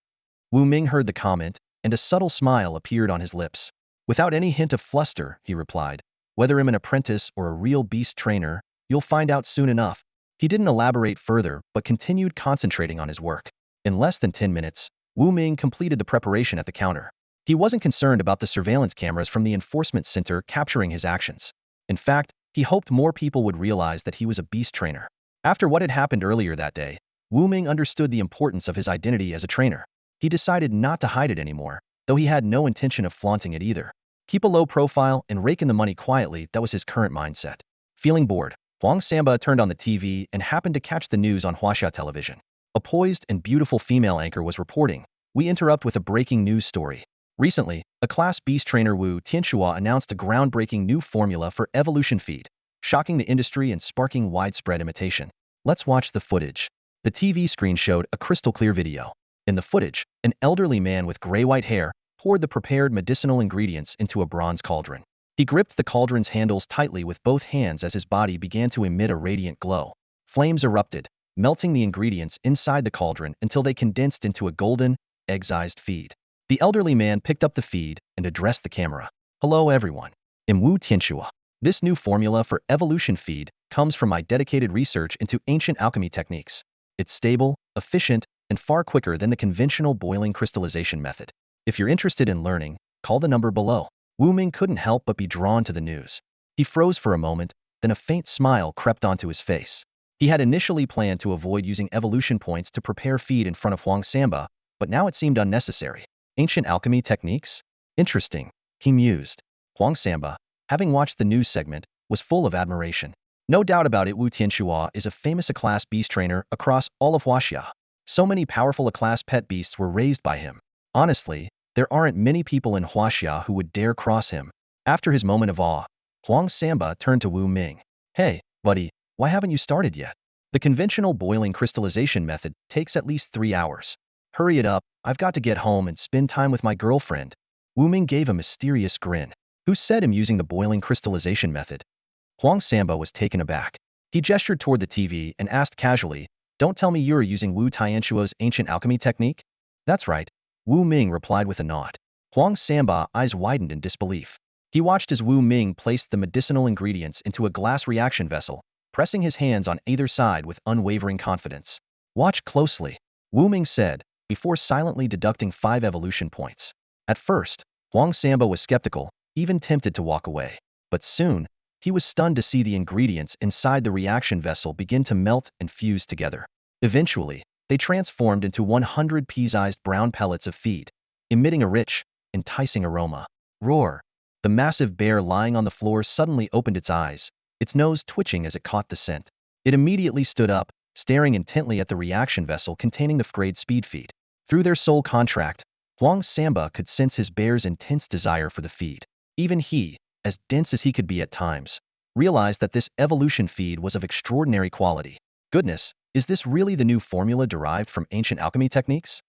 Wu Ming heard the comment, and a subtle smile appeared on his lips. Without any hint of fluster, he replied, whether I'm an apprentice or a real beast trainer, you'll find out soon enough. He didn't elaborate further, but continued concentrating on his work. In less than 10 minutes, Wu Ming completed the preparation at the counter. He wasn't concerned about the surveillance cameras from the enforcement center capturing his actions. In fact, he hoped more people would realize that he was a beast trainer. After what had happened earlier that day, Wu Ming understood the importance of his identity as a trainer. He decided not to hide it anymore, though he had no intention of flaunting it either. Keep a low profile and rake in the money quietly, that was his current mindset. Feeling bored, Huang Samba turned on the TV and happened to catch the news on Huaxia television. A poised and beautiful female anchor was reporting. We interrupt with a breaking news story. Recently, a class beast trainer Wu Tianxua announced a groundbreaking new formula for evolution feed, shocking the industry and sparking widespread imitation. Let's watch the footage. The TV screen showed a crystal-clear video. In the footage, an elderly man with gray-white hair poured the prepared medicinal ingredients into a bronze cauldron. He gripped the cauldron's handles tightly with both hands as his body began to emit a radiant glow. Flames erupted, melting the ingredients inside the cauldron until they condensed into a golden, egg-sized feed. The elderly man picked up the feed and addressed the camera. Hello everyone. I'm Wu Tianxua. This new formula for evolution feed comes from my dedicated research into ancient alchemy techniques. It's stable, efficient, and far quicker than the conventional boiling crystallization method. If you're interested in learning, call the number below. Wu Ming couldn't help but be drawn to the news. He froze for a moment, then a faint smile crept onto his face. He had initially planned to avoid using evolution points to prepare feed in front of Huang Samba, but now it seemed unnecessary. Ancient alchemy techniques? Interesting, he mused. Huang Samba, having watched the news segment, was full of admiration. No doubt about it, Wu Tianxua is a famous A-class beast trainer across all of Huaxia. So many powerful A-class pet beasts were raised by him. Honestly, there aren't many people in Huaxia who would dare cross him. After his moment of awe, Huang Samba turned to Wu Ming. Hey, buddy, why haven't you started yet? The conventional boiling crystallization method takes at least 3 hours. Hurry it up, I've got to get home and spend time with my girlfriend. Wu Ming gave a mysterious grin. Who said him using the boiling crystallization method? Huang Samba was taken aback. He gestured toward the TV and asked casually, Don't tell me you're using Wu Tianxua's ancient alchemy technique? That's right, Wu Ming replied with a nod. Huang Samba's eyes widened in disbelief. He watched as Wu Ming placed the medicinal ingredients into a glass reaction vessel, pressing his hands on either side with unwavering confidence. Watch closely, Wu Ming said, before silently deducting 5 evolution points. At first, Huang Samba was skeptical, even tempted to walk away. But soon, he was stunned to see the ingredients inside the reaction vessel begin to melt and fuse together. Eventually, they transformed into 100 pea-sized brown pellets of feed, emitting a rich, enticing aroma. Roar! The massive bear lying on the floor suddenly opened its eyes, its nose twitching as it caught the scent. It immediately stood up, staring intently at the reaction vessel containing the grade speed feed. Through their soul contract, Huang Samba could sense his bear's intense desire for the feed. Even he, as dense as he could be at times, realized that this evolution feed was of extraordinary quality. Goodness, is this really the new formula derived from ancient alchemy techniques?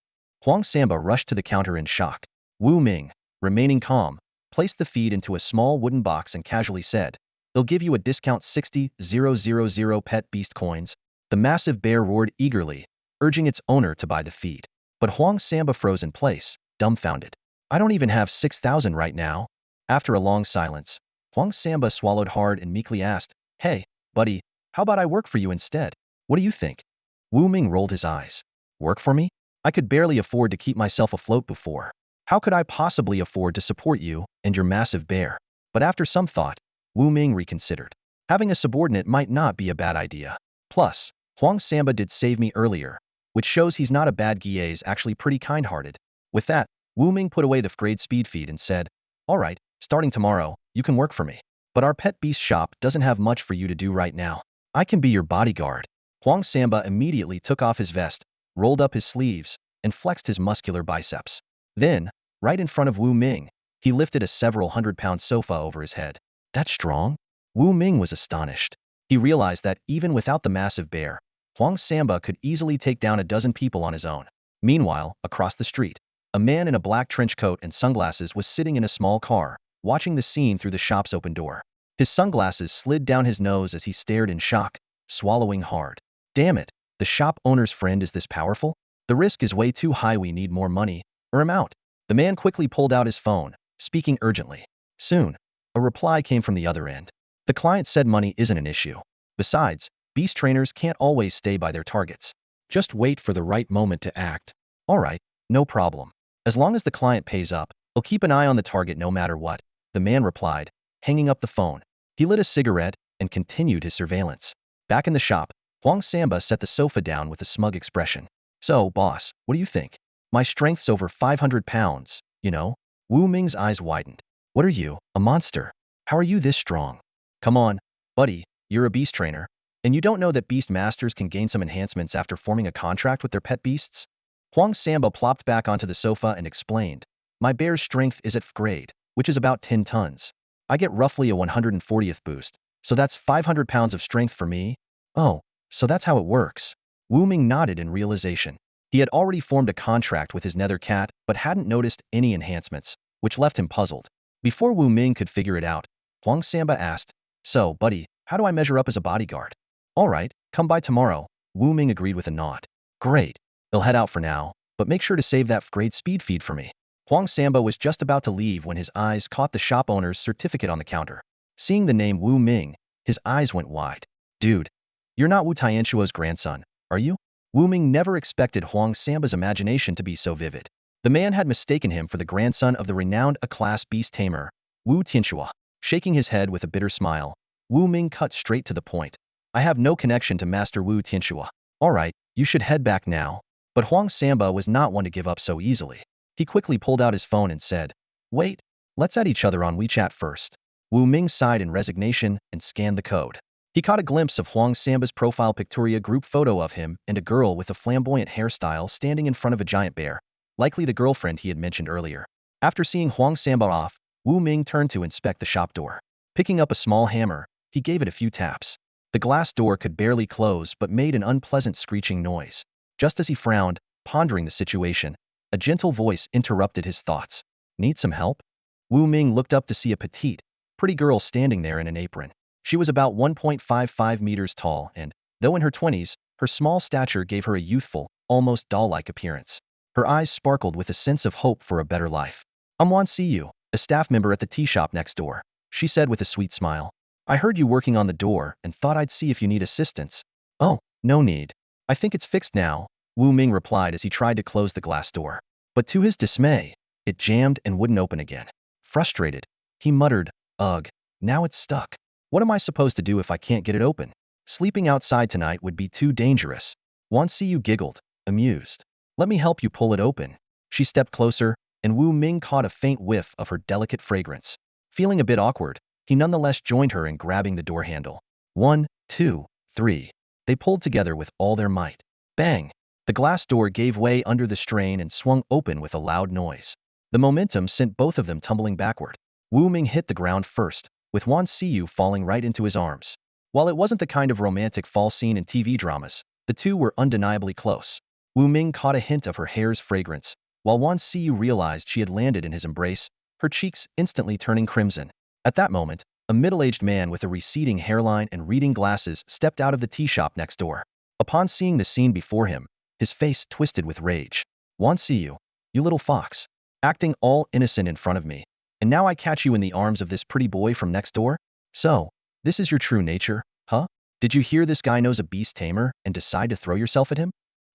Huang Samba rushed to the counter in shock. Wu Ming, remaining calm, placed the feed into a small wooden box and casually said, They'll give you a discount 60,000 pet beast coins. The massive bear roared eagerly, urging its owner to buy the feed. But Huang Samba froze in place, dumbfounded. I don't even have 6,000 right now. After a long silence, Huang Samba swallowed hard and meekly asked, Hey, buddy, how about I work for you instead? What do you think? Wu Ming rolled his eyes. Work for me? I could barely afford to keep myself afloat before. How could I possibly afford to support you and your massive bear? But after some thought, Wu Ming reconsidered. Having a subordinate might not be a bad idea. Plus, Huang Samba did save me earlier, which shows he's not a bad guy, is actually pretty kind-hearted. With that, Wu Ming put away the grade speed feed and said, All right, starting tomorrow, you can work for me. But our pet beast shop doesn't have much for you to do right now. I can be your bodyguard. Huang Samba immediately took off his vest, rolled up his sleeves, and flexed his muscular biceps. Then, right in front of Wu Ming, he lifted a several hundred-pound sofa over his head. That's strong? Wu Ming was astonished. He realized that even without the massive bear, Huang Samba could easily take down a dozen people on his own. Meanwhile, across the street, a man in a black trench coat and sunglasses was sitting in a small car, watching the scene through the shop's open door. His sunglasses slid down his nose as he stared in shock, swallowing hard. Damn it, the shop owner's friend is this powerful? The risk is way too high, we need more money, or I'm out. The man quickly pulled out his phone, speaking urgently. Soon, a reply came from the other end. The client said money isn't an issue. Besides, beast trainers can't always stay by their targets. Just wait for the right moment to act. All right, no problem. As long as the client pays up, he'll keep an eye on the target no matter what, the man replied, hanging up the phone. He lit a cigarette and continued his surveillance. Back in the shop, Huang Samba set the sofa down with a smug expression. So, boss, what do you think? My strength's over 500 pounds, you know? Wu Ming's eyes widened. What are you, a monster? How are you this strong? Come on, buddy, you're a beast trainer. And you don't know that beast masters can gain some enhancements after forming a contract with their pet beasts? Huang Samba plopped back onto the sofa and explained. My bear's strength is at F grade, which is about 10 tons. I get roughly a 140th boost, so that's 500 pounds of strength for me. Oh, so that's how it works. Wu Ming nodded in realization. He had already formed a contract with his nether cat, but hadn't noticed any enhancements, which left him puzzled. Before Wu Ming could figure it out, Huang Samba asked, "So, buddy, how do I measure up as a bodyguard?" "All right, come by tomorrow," Wu Ming agreed with a nod. "Great. He'll head out for now, but make sure to save that grade speed feed for me." Huang Samba was just about to leave when his eyes caught the shop owner's certificate on the counter. Seeing the name Wu Ming, his eyes went wide. "Dude, you're not Wu Tianshuo's grandson, are you?" Wu Ming never expected Huang Samba's imagination to be so vivid. The man had mistaken him for the grandson of the renowned A-class beast tamer, Wu Tianxua. Shaking his head with a bitter smile, Wu Ming cut straight to the point. "I have no connection to Master Wu Tianxua. All right, you should head back now." But Huang Samba was not one to give up so easily. He quickly pulled out his phone and said, "Wait, let's add each other on WeChat first." Wu Ming sighed in resignation and scanned the code. He caught a glimpse of Huang Samba's profile picturia group photo of him and a girl with a flamboyant hairstyle standing in front of a giant bear, likely the girlfriend he had mentioned earlier. After seeing Huang Samba off, Wu Ming turned to inspect the shop door. Picking up a small hammer, he gave it a few taps. The glass door could barely close but made an unpleasant screeching noise. Just as he frowned, pondering the situation, a gentle voice interrupted his thoughts. "Need some help?" Wu Ming looked up to see a petite, pretty girl standing there in an apron. She was about 1.55 meters tall and, though in her 20s, her small stature gave her a youthful, almost doll-like appearance. Her eyes sparkled with a sense of hope for a better life. "I'm Wan Siyu, a staff member at the tea shop next door," she said with a sweet smile. "I heard you working on the door and thought I'd see if you need assistance." "Oh, no need. I think it's fixed now," Wu Ming replied as he tried to close the glass door. But to his dismay, it jammed and wouldn't open again. Frustrated, he muttered, "Ugh, now it's stuck. What am I supposed to do if I can't get it open? Sleeping outside tonight would be too dangerous." Wan Siyu giggled, amused. "Let me help you pull it open." She stepped closer, and Wu Ming caught a faint whiff of her delicate fragrance. Feeling a bit awkward, he nonetheless joined her in grabbing the door handle. 1, 2, 3. They pulled together with all their might. Bang! The glass door gave way under the strain and swung open with a loud noise. The momentum sent both of them tumbling backward. Wu Ming hit the ground first, with Wan Siyu falling right into his arms. While it wasn't the kind of romantic fall scene in TV dramas, the two were undeniably close. Wu Ming caught a hint of her hair's fragrance, while Wan Siyu realized she had landed in his embrace, her cheeks instantly turning crimson. At that moment, a middle-aged man with a receding hairline and reading glasses stepped out of the tea shop next door. Upon seeing the scene before him, his face twisted with rage. "Wan Siyu, you little fox, acting all innocent in front of me, and now I catch you in the arms of this pretty boy from next door? So, this is your true nature, huh? Did you hear this guy knows a beast tamer and decide to throw yourself at him?"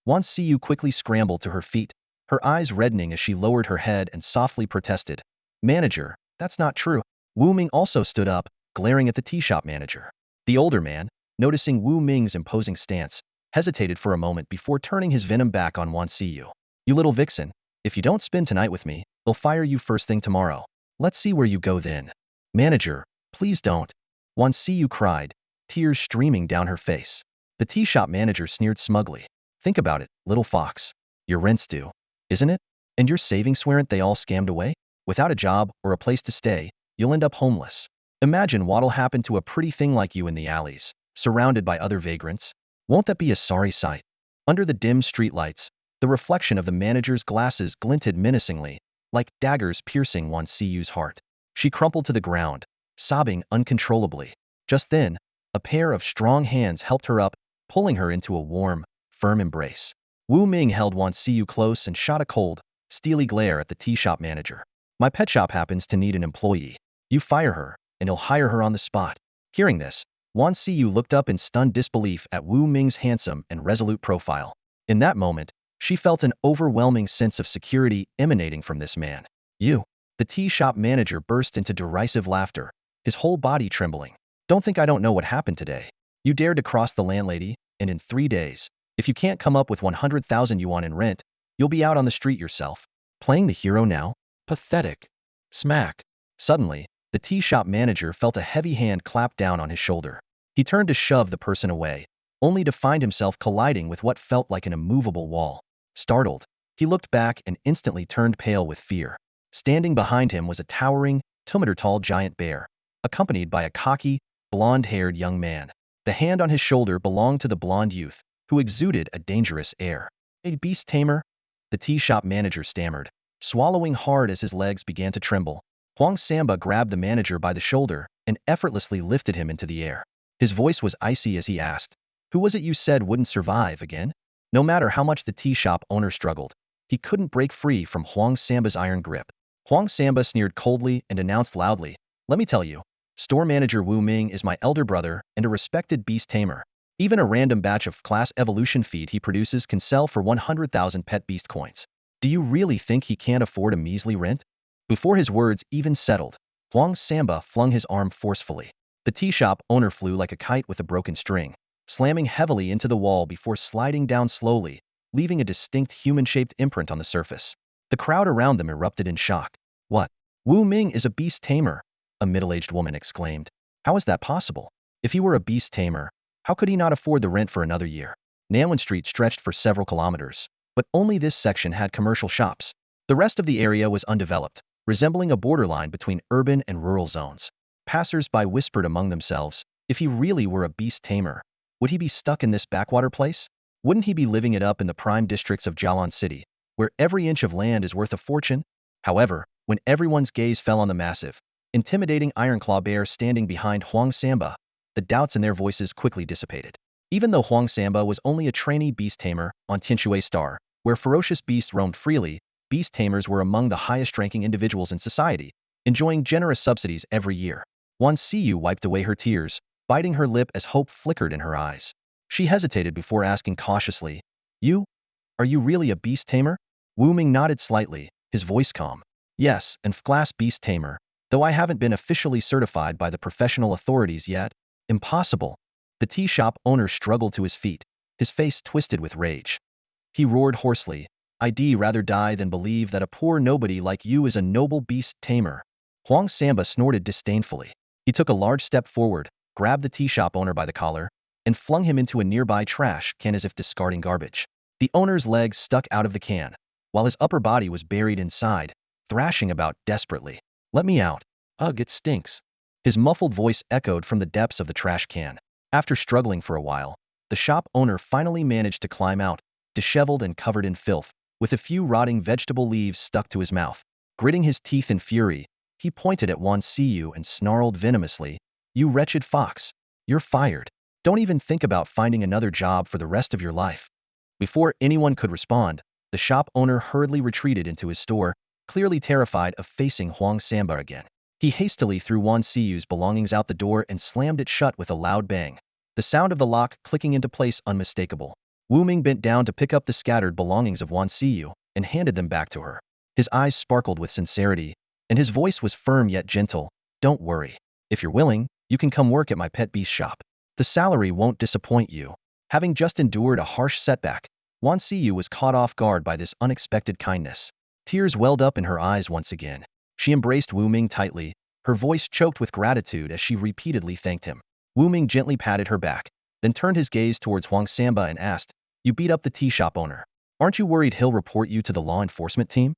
Wan Siyu quickly scrambled to her feet, her eyes reddening as she lowered her head and softly protested. "Manager, that's not true." Wu Ming also stood up, glaring at the tea shop manager. The older man, noticing Wu Ming's imposing stance, hesitated for a moment before turning his venom back on Wan Siyu. "You little vixen, if you don't spend tonight with me, they'll fire you first thing tomorrow. Let's see where you go then." "Manager, please don't," Wan Siyu cried, tears streaming down her face. The tea shop manager sneered smugly. "Think about it, little fox. Your rent's due, isn't it? And your savings weren't they all scammed away? Without a job or a place to stay, you'll end up homeless. Imagine what'll happen to a pretty thing like you in the alleys, surrounded by other vagrants. Won't that be a sorry sight?" Under the dim streetlights, the reflection of the manager's glasses glinted menacingly, like daggers piercing Wan Siyu's heart. She crumpled to the ground, sobbing uncontrollably. Just then, a pair of strong hands helped her up, pulling her into a warm, firm embrace. Wu Ming held Wan Siyu close and shot a cold, steely glare at the tea shop manager. "My pet shop happens to need an employee. You fire her, and he'll hire her on the spot." Hearing this, Wan Siyu looked up in stunned disbelief at Wu Ming's handsome and resolute profile. In that moment, she felt an overwhelming sense of security emanating from this man. "You!" The tea shop manager burst into derisive laughter, his whole body trembling. "Don't think I don't know what happened today. You dared to cross the landlady, and in 3 days, if you can't come up with 100,000 yuan in rent, you'll be out on the street yourself. Playing the hero now? Pathetic." Smack. Suddenly, the tea shop manager felt a heavy hand clap down on his shoulder. He turned to shove the person away, only to find himself colliding with what felt like an immovable wall. Startled, he looked back and instantly turned pale with fear. Standing behind him was a towering, 2-meter-tall giant bear, accompanied by a cocky, blonde-haired young man. The hand on his shoulder belonged to the blonde youth, who exuded a dangerous air. A beast tamer? The tea shop manager stammered, swallowing hard as his legs began to tremble. Huang Samba grabbed the manager by the shoulder and effortlessly lifted him into the air. His voice was icy as he asked, "Who was it you said wouldn't survive again?" No matter how much the tea shop owner struggled, he couldn't break free from Huang Samba's iron grip. Huang Samba sneered coldly and announced loudly, "Let me tell you, store manager Wu Ming is my elder brother and a respected beast tamer. Even a random batch of class evolution feed he produces can sell for 100,000 pet beast coins. Do you really think he can't afford a measly rent?" Before his words even settled, Huang Samba flung his arm forcefully. The tea shop owner flew like a kite with a broken string, slamming heavily into the wall before sliding down slowly, leaving a distinct human-shaped imprint on the surface. The crowd around them erupted in shock. "What? Wu Ming is a beast tamer?" a middle-aged woman exclaimed. "How is that possible? If he were a beast tamer, how could he not afford the rent for another year?" Nanwan Street stretched for several kilometers, but only this section had commercial shops. The rest of the area was undeveloped, resembling a borderline between urban and rural zones. Passers-by whispered among themselves, if he really were a beast tamer, would he be stuck in this backwater place? Wouldn't he be living it up in the prime districts of Jialan City, where every inch of land is worth a fortune? However, when everyone's gaze fell on the massive, intimidating ironclaw bear standing behind Huang Samba, the doubts in their voices quickly dissipated. Even though Huang Samba was only a trainee beast tamer on Azure Star, where ferocious beasts roamed freely, beast tamers were among the highest-ranking individuals in society, enjoying generous subsidies every year. Wan Siyu wiped away her tears, biting her lip as hope flickered in her eyes. She hesitated before asking cautiously, "You? Are you really a beast tamer?" Wu Ming nodded slightly, his voice calm. "Yes, and class beast tamer, though I haven't been officially certified by the professional authorities yet." "Impossible." The tea shop owner struggled to his feet, his face twisted with rage. He roared hoarsely, "I'd rather die than believe that a poor nobody like you is a noble beast tamer." Huang Samba snorted disdainfully. He took a large step forward, grabbed the tea shop owner by the collar, and flung him into a nearby trash can as if discarding garbage. The owner's legs stuck out of the can, while his upper body was buried inside, thrashing about desperately. "Let me out. Ugh, it stinks." His muffled voice echoed from the depths of the trash can. After struggling for a while, the shop owner finally managed to climb out, disheveled and covered in filth, with a few rotting vegetable leaves stuck to his mouth. Gritting his teeth in fury, he pointed at Wan Siyu and snarled venomously, "You wretched fox, you're fired. Don't even think about finding another job for the rest of your life." Before anyone could respond, the shop owner hurriedly retreated into his store, clearly terrified of facing Huang Samba again. He hastily threw Wan Siyu's belongings out the door and slammed it shut with a loud bang, the sound of the lock clicking into place unmistakable. Wu Ming bent down to pick up the scattered belongings of Wan Siyu and handed them back to her. His eyes sparkled with sincerity, and his voice was firm yet gentle. "Don't worry. If you're willing, you can come work at my pet beast shop. The salary won't disappoint you." Having just endured a harsh setback, Wan Siyu was caught off guard by this unexpected kindness. Tears welled up in her eyes once again. She embraced Wu Ming tightly, her voice choked with gratitude as she repeatedly thanked him. Wu Ming gently patted her back, then turned his gaze towards Huang Samba and asked, "You beat up the tea shop owner. Aren't you worried he'll report you to the law enforcement team?"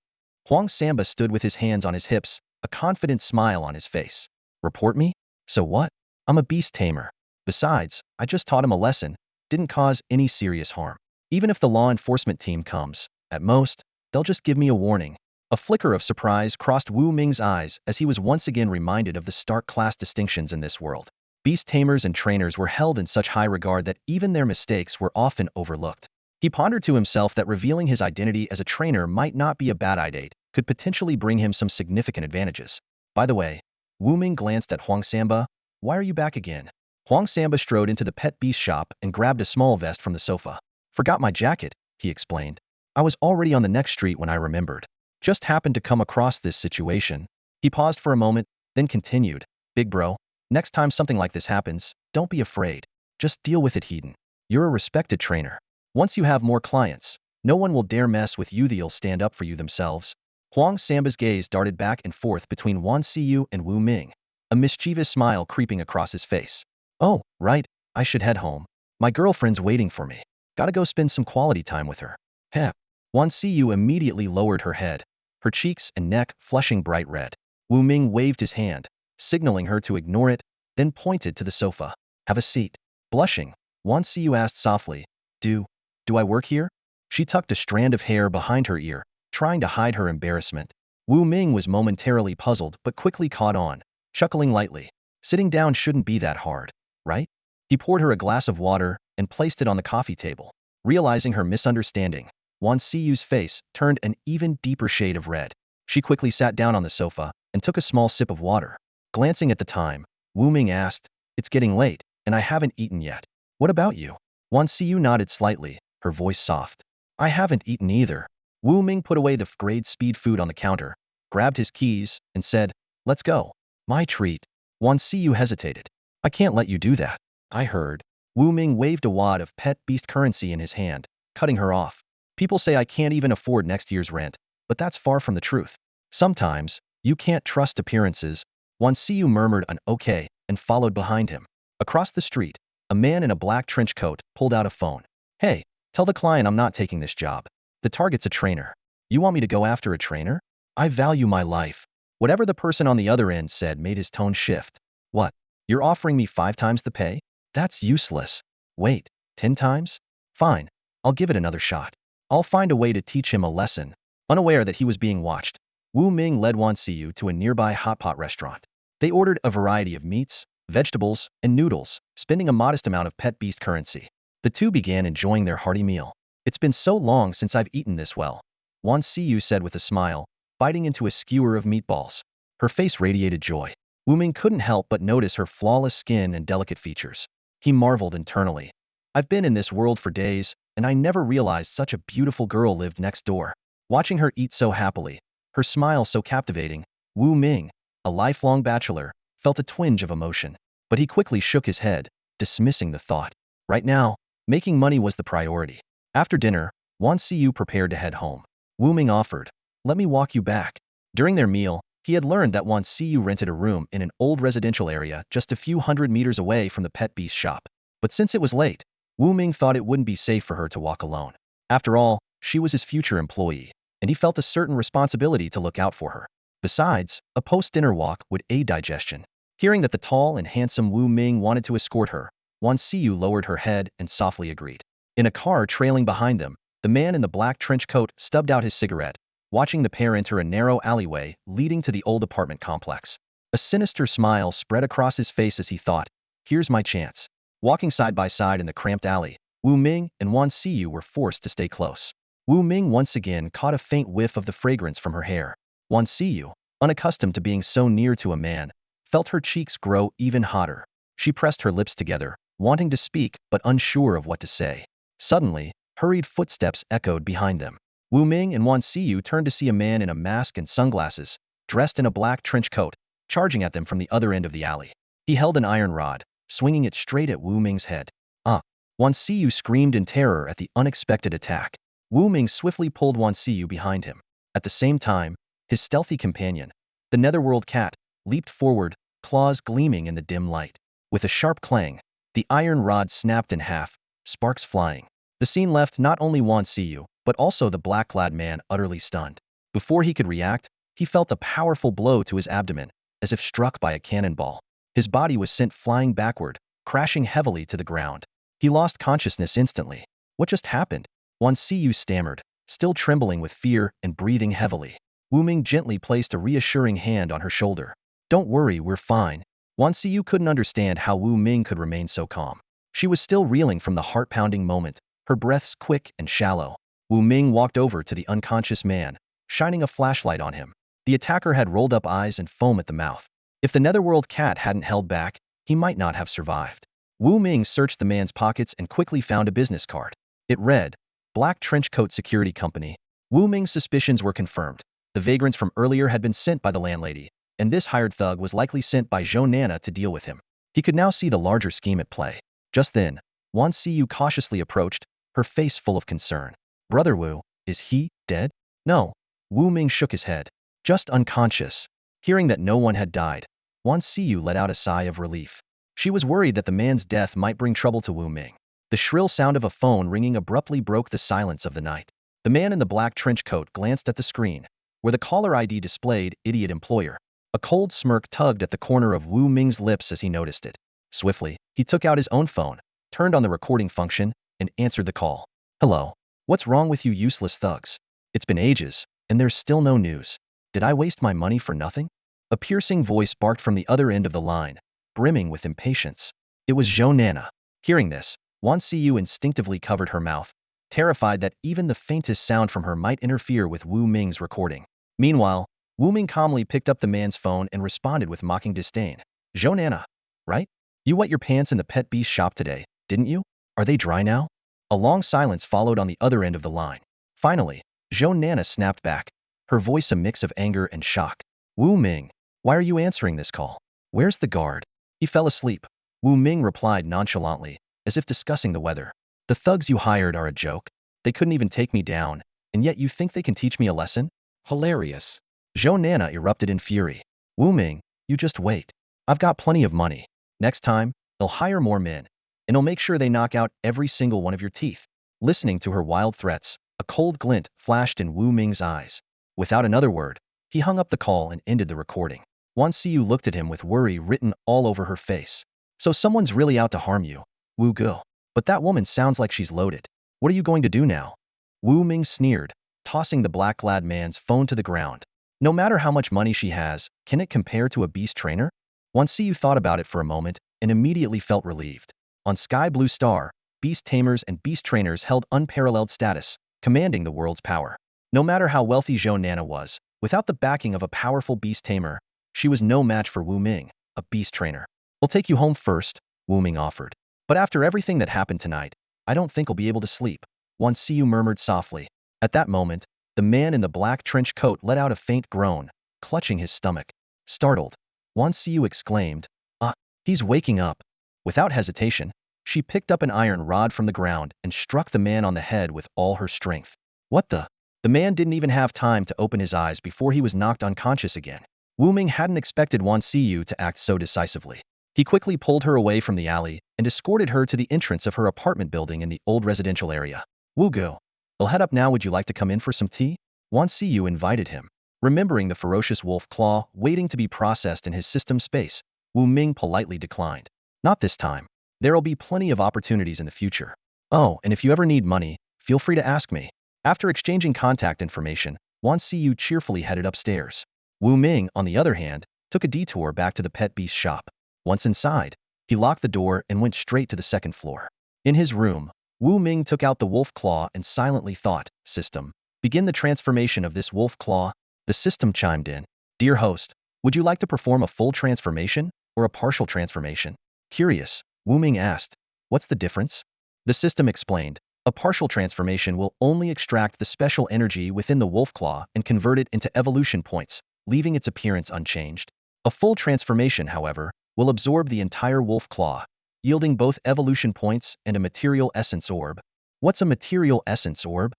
Huang Samba stood with his hands on his hips, a confident smile on his face. "Report me? So what? I'm a beast tamer. Besides, I just taught him a lesson, didn't cause any serious harm. Even if the law enforcement team comes, at most, they'll just give me a warning." A flicker of surprise crossed Wu Ming's eyes as he was once again reminded of the stark class distinctions in this world. Beast tamers and trainers were held in such high regard that even their mistakes were often overlooked. He pondered to himself that revealing his identity as a trainer might not be a bad idea, could potentially bring him some significant advantages. "By the way," Wu Ming glanced at Huang Samba, "why are you back again?" Huang Samba strode into the pet beast shop and grabbed a small vest from the sofa. "Forgot my jacket," he explained. "I was already on the next street when I remembered. Just happened to come across this situation." He paused for a moment, then continued, "Big bro, next time something like this happens, don't be afraid. Just deal with it head-on. You're a respected trainer. Once you have more clients, no one will dare mess with you. They'll stand up for you themselves." Huang Samba's gaze darted back and forth between Wan Siyu and Wu Ming, a mischievous smile creeping across his face. "Oh, right, I should head home. My girlfriend's waiting for me. Gotta go spend some quality time with her." "Heh." Wan Siyu immediately lowered her head, her cheeks and neck flushing bright red. Wu Ming waved his hand, signaling her to ignore it, then pointed to the sofa. "Have a seat." Blushing, Wan Siyu asked softly, Do I work here?" She tucked a strand of hair behind her ear, trying to hide her embarrassment. Wu Ming was momentarily puzzled but quickly caught on, chuckling lightly. Sitting down shouldn't be that hard, right? He poured her a glass of water and placed it on the coffee table. Realizing her misunderstanding, Wan Siyu's face turned an even deeper shade of red. She quickly sat down on the sofa and took a small sip of water. Glancing at the time, Wu Ming asked, "It's getting late, and I haven't eaten yet. What about you?" Wan Siyu nodded slightly, her voice soft. "I haven't eaten either." Wu Ming put away the grade speed food on the counter, grabbed his keys, and said, "Let's go." "My treat." Wan Siyu hesitated. "I can't let you do that. I heard." Wu Ming waved a wad of pet beast currency in his hand, cutting her off. "People say I can't even afford next year's rent, but that's far from the truth. Sometimes, you can't trust appearances." Wan Siyu murmured an okay and followed behind him. Across the street, a man in a black trench coat pulled out a phone. "Hey, tell the client I'm not taking this job. The target's a trainer." "You want me to go after a trainer? I value my life." Whatever the person on the other end said made his tone shift. "What? You're offering me 5 times the pay? That's useless." "Wait, 10 times? Fine, I'll give it another shot. I'll find a way to teach him a lesson." Unaware that he was being watched, Wu Ming led Wan Siyu to a nearby hot pot restaurant. They ordered a variety of meats, vegetables, and noodles, spending a modest amount of pet beast currency. The two began enjoying their hearty meal. "It's been so long since I've eaten this well," Wan Siyu said with a smile, biting into a skewer of meatballs. Her face radiated joy. Wu Ming couldn't help but notice her flawless skin and delicate features. He marveled internally. "I've been in this world for days, and I never realized such a beautiful girl lived next door." Watching her eat so happily, her smile so captivating, Wu Ming, a lifelong bachelor, felt a twinge of emotion. But he quickly shook his head, dismissing the thought. Right now, making money was the priority. After dinner, Wan Siyu prepared to head home. Wu Ming offered, "Let me walk you back." During their meal, he had learned that Wan Siyu rented a room in an old residential area just a few hundred meters away from the pet beast shop. But since it was late, Wu Ming thought it wouldn't be safe for her to walk alone. After all, she was his future employee, and he felt a certain responsibility to look out for her. Besides, a post-dinner walk would aid digestion. Hearing that the tall and handsome Wu Ming wanted to escort her, Wan Siyu lowered her head and softly agreed. In a car trailing behind them, the man in the black trench coat stubbed out his cigarette, watching the pair enter a narrow alleyway leading to the old apartment complex. A sinister smile spread across his face as he thought, "Here's my chance." Walking side by side in the cramped alley, Wu Ming and Wan Siyu were forced to stay close. Wu Ming once again caught a faint whiff of the fragrance from her hair. Wan Siyu, unaccustomed to being so near to a man, felt her cheeks grow even hotter. She pressed her lips together, wanting to speak but unsure of what to say. Suddenly, hurried footsteps echoed behind them. Wu Ming and Wan Siyu turned to see a man in a mask and sunglasses, dressed in a black trench coat, charging at them from the other end of the alley. He held an iron rod, swinging it straight at Wu Ming's head. "Ah!" Wan Siyu screamed in terror at the unexpected attack. Wu Ming swiftly pulled Wan Siyu behind him. At the same time, his stealthy companion, the netherworld cat, leaped forward, claws gleaming in the dim light. With a sharp clang, the iron rod snapped in half, sparks flying. The scene left not only Wan Siyu, but also the black-clad man utterly stunned. Before he could react, he felt a powerful blow to his abdomen, as if struck by a cannonball. His body was sent flying backward, crashing heavily to the ground. He lost consciousness instantly. What just happened? Wan Siyu stammered, still trembling with fear and breathing heavily. Wu Ming gently placed a reassuring hand on her shoulder. "Don't worry, we're fine." Wan Siyu couldn't understand how Wu Ming could remain so calm. She was still reeling from the heart-pounding moment, her breaths quick and shallow. Wu Ming walked over to the unconscious man, shining a flashlight on him. The attacker had rolled up eyes and foam at the mouth. If the netherworld cat hadn't held back, he might not have survived. Wu Ming searched the man's pockets and quickly found a business card. It read, "Black Trenchcoat Security Company." Wu Ming's suspicions were confirmed. The vagrants from earlier had been sent by the landlady, and this hired thug was likely sent by Zhou Nana to deal with him. He could now see the larger scheme at play. Just then, Wan Siyu cautiously approached, her face full of concern. "Brother Wu, is he dead?" "No." Wu Ming shook his head. "Just unconscious." Hearing that no one had died, Wan Siyu let out a sigh of relief. She was worried that the man's death might bring trouble to Wu Ming. The shrill sound of a phone ringing abruptly broke the silence of the night. The man in the black trench coat glanced at the screen, where the caller ID displayed "Idiot Employer." A cold smirk tugged at the corner of Wu Ming's lips as he noticed it. Swiftly, he took out his own phone, turned on the recording function, and answered the call. "Hello. What's wrong with you useless thugs? It's been ages, and there's still no news. Did I waste my money for nothing? A piercing voice barked from the other end of the line, brimming with impatience. It was Zhou Nana. Hearing this, Wan Siyu instinctively covered her mouth, terrified that even the faintest sound from her might interfere with Wu Ming's recording. Meanwhile, Wu Ming calmly picked up the man's phone and responded with mocking disdain. Zhou Nana, right? You wet your pants in the pet beast shop today, didn't you? Are they dry now? A long silence followed on the other end of the line. Finally, Zhou Nana snapped back, her voice a mix of anger and shock. Wu Ming, why are you answering this call? Where's the guard? He fell asleep. Wu Ming replied nonchalantly, as if discussing the weather. The thugs you hired are a joke. They couldn't even take me down, and yet you think they can teach me a lesson? Hilarious. Zhou Nana erupted in fury. Wu Ming, you just wait. I've got plenty of money. Next time, they'll hire more men, and I'll make sure they knock out every single one of your teeth. Listening to her wild threats, a cold glint flashed in Wu Ming's eyes. Without another word, he hung up the call and ended the recording. Wan Siyu looked at him with worry written all over her face. So someone's really out to harm you, Wu Go. But that woman sounds like she's loaded. What are you going to do now? Wu Ming sneered, tossing the black-clad man's phone to the ground. No matter how much money she has, can it compare to a beast trainer? Wan Siyu thought about it for a moment and immediately felt relieved. On Sky Blue Star, beast tamers and beast trainers held unparalleled status, commanding the world's power. No matter how wealthy Zhou Nana was, without the backing of a powerful beast tamer, she was no match for Wu Ming, a beast trainer. I'll take you home first, Wu Ming offered. But after everything that happened tonight, I don't think I'll be able to sleep. Wan Siyu murmured softly. At that moment, the man in the black trench coat let out a faint groan, clutching his stomach. Startled, Wan Siyu exclaimed, "Ah, he's waking up." Without hesitation, she picked up an iron rod from the ground and struck the man on the head with all her strength. What the? The man didn't even have time to open his eyes before he was knocked unconscious again. Wu Ming hadn't expected Wan Siyu to act so decisively. He quickly pulled her away from the alley and escorted her to the entrance of her apartment building in the old residential area. Wu Go, I'll head up now. Would you like to come in for some tea? Wan Siyu invited him. Remembering the ferocious wolf claw waiting to be processed in his system space, Wu Ming politely declined. Not this time. There'll be plenty of opportunities in the future. Oh, and if you ever need money, feel free to ask me. After exchanging contact information, Wan Siyu cheerfully headed upstairs. Wu Ming, on the other hand, took a detour back to the pet beast shop. Once inside, he locked the door and went straight to the second floor. In his room, Wu Ming took out the wolf claw and silently thought, "System, begin the transformation of this wolf claw." The system chimed in. "Dear host, would you like to perform a full transformation or a partial transformation?" Curious, Wu Ming asked, "What's the difference?" The system explained. A partial transformation will only extract the special energy within the wolf claw and convert it into evolution points, leaving its appearance unchanged. A full transformation, however, will absorb the entire wolf claw, yielding both evolution points and a material essence orb. What's a material essence orb?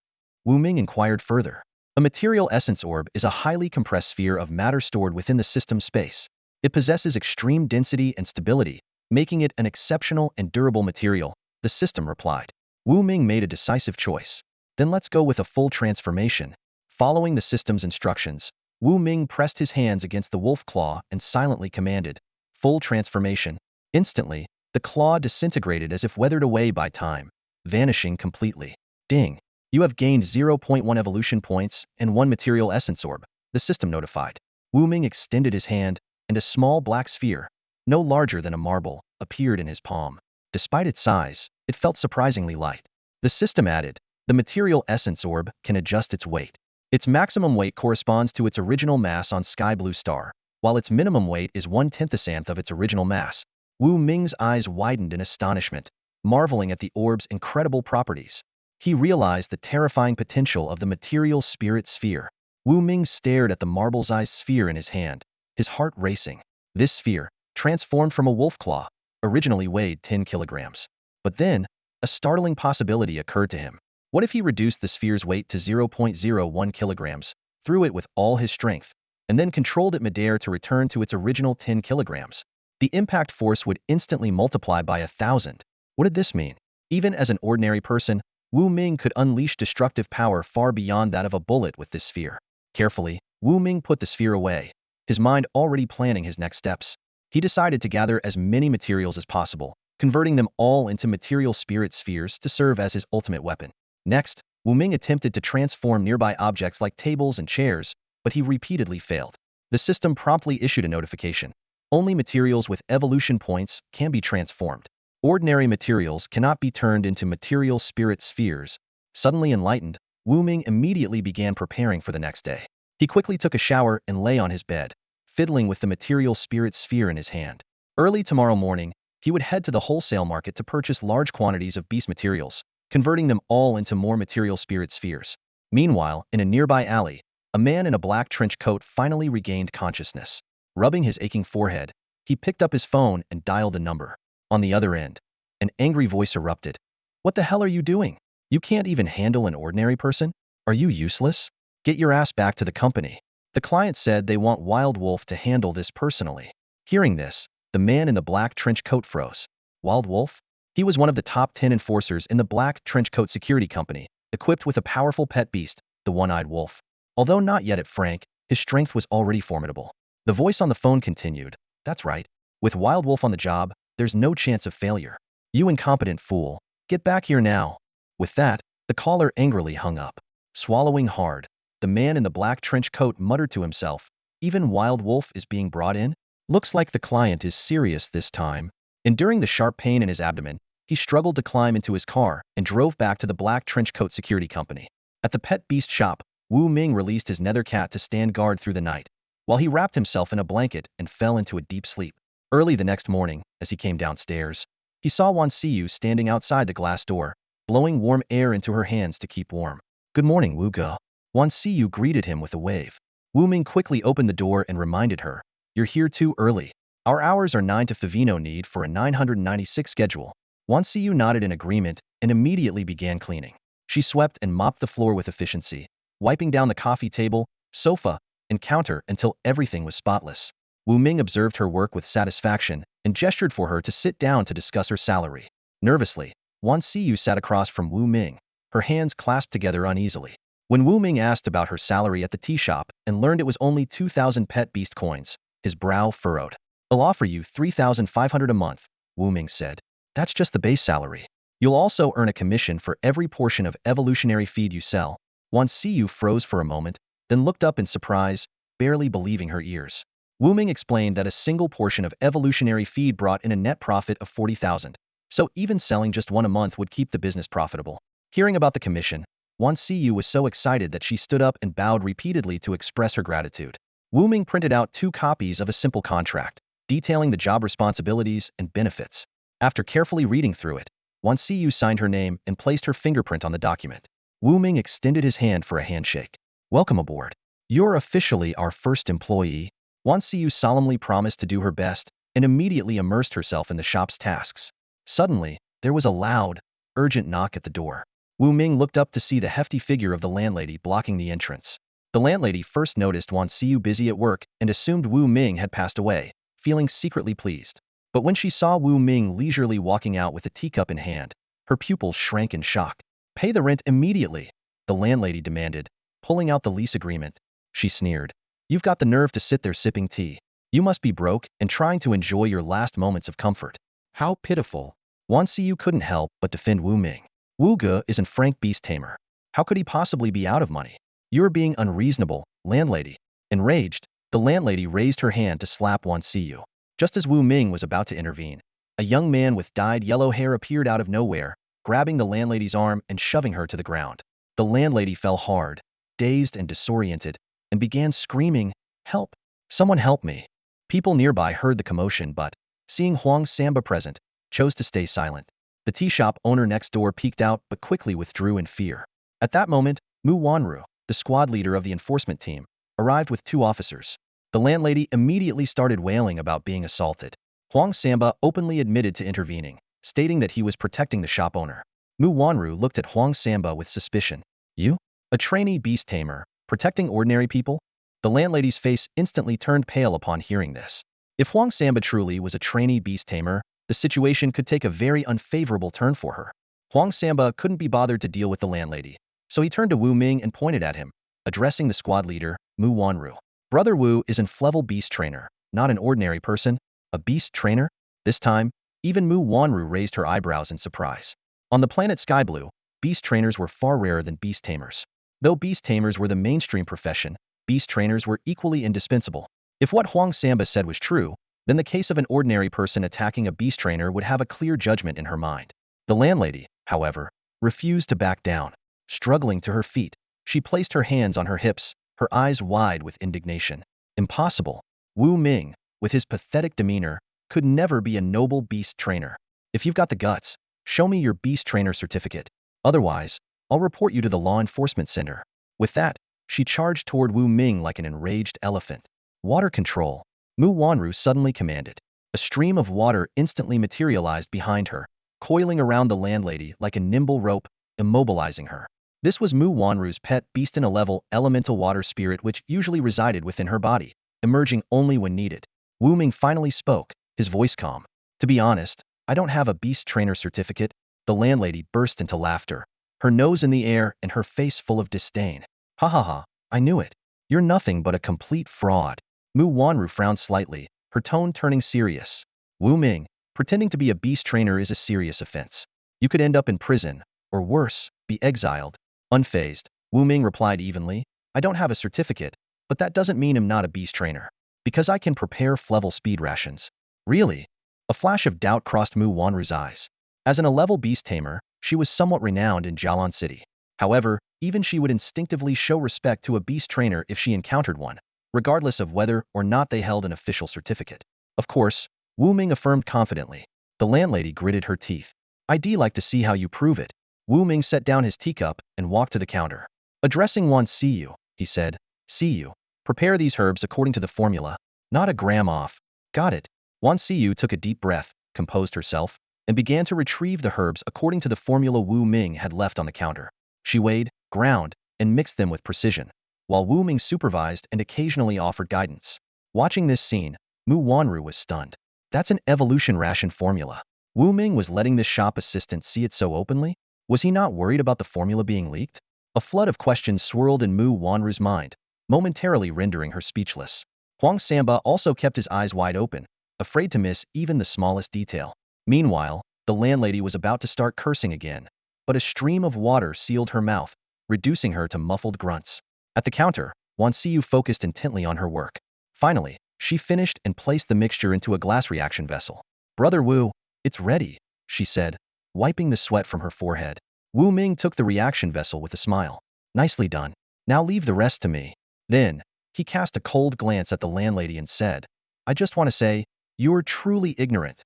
Wu Ming inquired further. A material essence orb is a highly compressed sphere of matter stored within the system space. It possesses extreme density and stability, making it an exceptional and durable material, the system replied. Wu Ming made a decisive choice. Then let's go with a full transformation. Following the system's instructions, Wu Ming pressed his hands against the wolf claw and silently commanded, "Full transformation." Instantly, the claw disintegrated as if weathered away by time, vanishing completely. Ding! You have gained 0.1 evolution points and 1 material essence orb, the system notified. Wu Ming extended his hand, and a small black sphere, no larger than a marble, appeared in his palm. Despite its size, it felt surprisingly light. The system added, "The material essence orb can adjust its weight. Its maximum weight corresponds to its original mass on Sky Blue Star, while its minimum weight is 1/10th of its original mass." Wu Ming's eyes widened in astonishment, marveling at the orb's incredible properties. He realized the terrifying potential of the material spirit sphere. Wu Ming stared at the marble-sized sphere in his hand, his heart racing. This sphere, transformed from a wolf claw, originally weighed 10 kilograms. But then, a startling possibility occurred to him. What if he reduced the sphere's weight to 0.01 kilograms, threw it with all his strength, and then controlled it midair to return to its original 10 kilograms? The impact force would instantly multiply by 1,000. What did this mean? Even as an ordinary person, Wu Ming could unleash destructive power far beyond that of a bullet with this sphere. Carefully, Wu Ming put the sphere away, his mind already planning his next steps. He decided to gather as many materials as possible, converting them all into material spirit spheres to serve as his ultimate weapon. Next, Wu Ming attempted to transform nearby objects like tables and chairs, but he repeatedly failed. The system promptly issued a notification. Only materials with evolution points can be transformed. Ordinary materials cannot be turned into material spirit spheres. Suddenly enlightened, Wu Ming immediately began preparing for the next day. He quickly took a shower and lay on his bed, fiddling with the material spirit sphere in his hand. Early tomorrow morning, he would head to the wholesale market to purchase large quantities of beast materials, converting them all into more material spirit spheres. Meanwhile, in a nearby alley, a man in a black trench coat finally regained consciousness. Rubbing his aching forehead, he picked up his phone and dialed a number. On the other end, an angry voice erupted. "What the hell are you doing? You can't even handle an ordinary person? Are you useless? Get your ass back to the company." The client said they want Wild Wolf to handle this personally. Hearing this, the man in the black trench coat froze. Wild Wolf? He was one of the top 10 enforcers in the black trench coat security company, equipped with a powerful pet beast, the one-eyed wolf. Although not yet at Frank, his strength was already formidable. The voice on the phone continued, "That's right. With Wild Wolf on the job, there's no chance of failure. You incompetent fool. Get back here now." With that, the caller angrily hung up. Swallowing hard, the man in the black trench coat muttered to himself, "Even Wild Wolf is being brought in? Looks like the client is serious this time." Enduring the sharp pain in his abdomen, he struggled to climb into his car and drove back to the black trench coat security company. At the pet beast shop, Wu Ming released his nether cat to stand guard through the night, while he wrapped himself in a blanket and fell into a deep sleep. Early the next morning, as he came downstairs, he saw Wan Siyu standing outside the glass door, blowing warm air into her hands to keep warm. "Good morning, Wu Ge." Wan Siyu greeted him with a wave. Wu Ming quickly opened the door and reminded her, "You're here too early. Our hours are 9 to 5 need for a 996 schedule." Wan Siyu nodded in agreement and immediately began cleaning. She swept and mopped the floor with efficiency, wiping down the coffee table, sofa, and counter until everything was spotless. Wu Ming observed her work with satisfaction and gestured for her to sit down to discuss her salary. Nervously, Wan Siyu sat across from Wu Ming, her hands clasped together uneasily. When Wu Ming asked about her salary at the tea shop and learned it was only 2,000 pet beast coins, his brow furrowed. "I'll offer you 3,500 a month," Wu Ming said. "That's just the base salary. You'll also earn a commission for every portion of evolutionary feed you sell." Wan Siyu froze for a moment, then looked up in surprise, barely believing her ears. Wu Ming explained that a single portion of evolutionary feed brought in a net profit of 40,000, so even selling just one a month would keep the business profitable. Hearing about the commission, Wan Siyu was so excited that she stood up and bowed repeatedly to express her gratitude. Wu Ming printed out 2 copies of a simple contract, detailing the job responsibilities and benefits. After carefully reading through it, Wan Siyu signed her name and placed her fingerprint on the document. Wu Ming extended his hand for a handshake. "Welcome aboard. You're officially our first employee." Wan Siyu solemnly promised to do her best and immediately immersed herself in the shop's tasks. Suddenly, there was a loud, urgent knock at the door. Wu Ming looked up to see the hefty figure of the landlady blocking the entrance. The landlady first noticed Wan Siyu busy at work and assumed Wu Ming had passed away, feeling secretly pleased. But when she saw Wu Ming leisurely walking out with a teacup in hand, her pupils shrank in shock. "Pay the rent immediately," the landlady demanded, pulling out the lease agreement. She sneered. "You've got the nerve to sit there sipping tea. You must be broke and trying to enjoy your last moments of comfort." How pitiful. Wan Siyu couldn't help but defend Wu Ming. Wu Ge isn't Frank Beast Tamer. How could he possibly be out of money? "You're being unreasonable, landlady." Enraged, the landlady raised her hand to slap Wan Siyu. Just as Wu Ming was about to intervene, a young man with dyed yellow hair appeared out of nowhere, grabbing the landlady's arm and shoving her to the ground. The landlady fell hard, dazed and disoriented, and began screaming, "Help! Someone help me!" People nearby heard the commotion but, seeing Huang Samba present, chose to stay silent. The tea shop owner next door peeked out but quickly withdrew in fear. At that moment, Mu Wanru, the squad leader of the enforcement team, arrived with 2 officers. The landlady immediately started wailing about being assaulted. Huang Samba openly admitted to intervening, stating that he was protecting the shop owner. Mu Wanru looked at Huang Samba with suspicion. "You? A trainee beast tamer, protecting ordinary people?" The landlady's face instantly turned pale upon hearing this. If Huang Samba truly was a trainee beast tamer, the situation could take a very unfavorable turn for her. Huang Samba couldn't be bothered to deal with the landlady, so he turned to Wu Ming and pointed at him, addressing the squad leader, Mu Wanru. "Brother Wu is an level beast trainer, not an ordinary person. A beast trainer?" This time, even Mu Wanru raised her eyebrows in surprise. On the planet Sky Blue, beast trainers were far rarer than beast tamers. Though beast tamers were the mainstream profession, beast trainers were equally indispensable. If what Huang Samba said was true, then the case of an ordinary person attacking a beast trainer would have a clear judgment in her mind. The landlady, however, refused to back down. Struggling to her feet, she placed her hands on her hips, her eyes wide with indignation. Impossible. Wu Ming, with his pathetic demeanor, could never be a noble beast trainer. If you've got the guts, show me your beast trainer certificate. Otherwise, I'll report you to the law enforcement center. With that, she charged toward Wu Ming like an enraged elephant. Water control, Mu Wanru suddenly commanded. A stream of water instantly materialized behind her, coiling around the landlady like a nimble rope, immobilizing her. This was Mu Wanru's pet beast, in a level elemental water spirit which usually resided within her body, emerging only when needed. Wu Ming finally spoke, his voice calm. To be honest, I don't have a beast trainer certificate. The landlady burst into laughter, her nose in the air and her face full of disdain. Ha ha ha, I knew it. You're nothing but a complete fraud. Mu Wanru frowned slightly, her tone turning serious. Wu Ming, pretending to be a beast trainer is a serious offense. You could end up in prison, or worse, be exiled. Unfazed, Wu Ming replied evenly, I don't have a certificate, but that doesn't mean I'm not a beast trainer. Because I can prepare level speed rations. Really? A flash of doubt crossed Mu Wanru's eyes. As an A-level beast tamer, she was somewhat renowned in Jialan City. However, even she would instinctively show respect to a beast trainer if she encountered one, regardless of whether or not they held an official certificate. Of course, Wu Ming affirmed confidently. The landlady gritted her teeth. I'd like to see how you prove it. Wu Ming set down his teacup and walked to the counter. Addressing Wan Siyu, he said, Siyu, prepare these herbs according to the formula, not a gram off. Got it. Wan Siyu took a deep breath, composed herself, and began to retrieve the herbs according to the formula Wu Ming had left on the counter. She weighed, ground, and mixed them with precision, while Wu Ming supervised and occasionally offered guidance. Watching this scene, Mu Wanru was stunned. That's an evolution ration formula. Wu Ming was letting this shop assistant see it so openly? Was he not worried about the formula being leaked? A flood of questions swirled in Mu Wanru's mind, momentarily rendering her speechless. Huang Samba also kept his eyes wide open, afraid to miss even the smallest detail. Meanwhile, the landlady was about to start cursing again, but a stream of water sealed her mouth, reducing her to muffled grunts. At the counter, Wan Siyu focused intently on her work. Finally, she finished and placed the mixture into a glass reaction vessel. Brother Wu, it's ready, she said, wiping the sweat from her forehead. Wu Ming took the reaction vessel with a smile. Nicely done. Now leave the rest to me. Then, he cast a cold glance at the landlady and said, I just want to say, you're truly ignorant.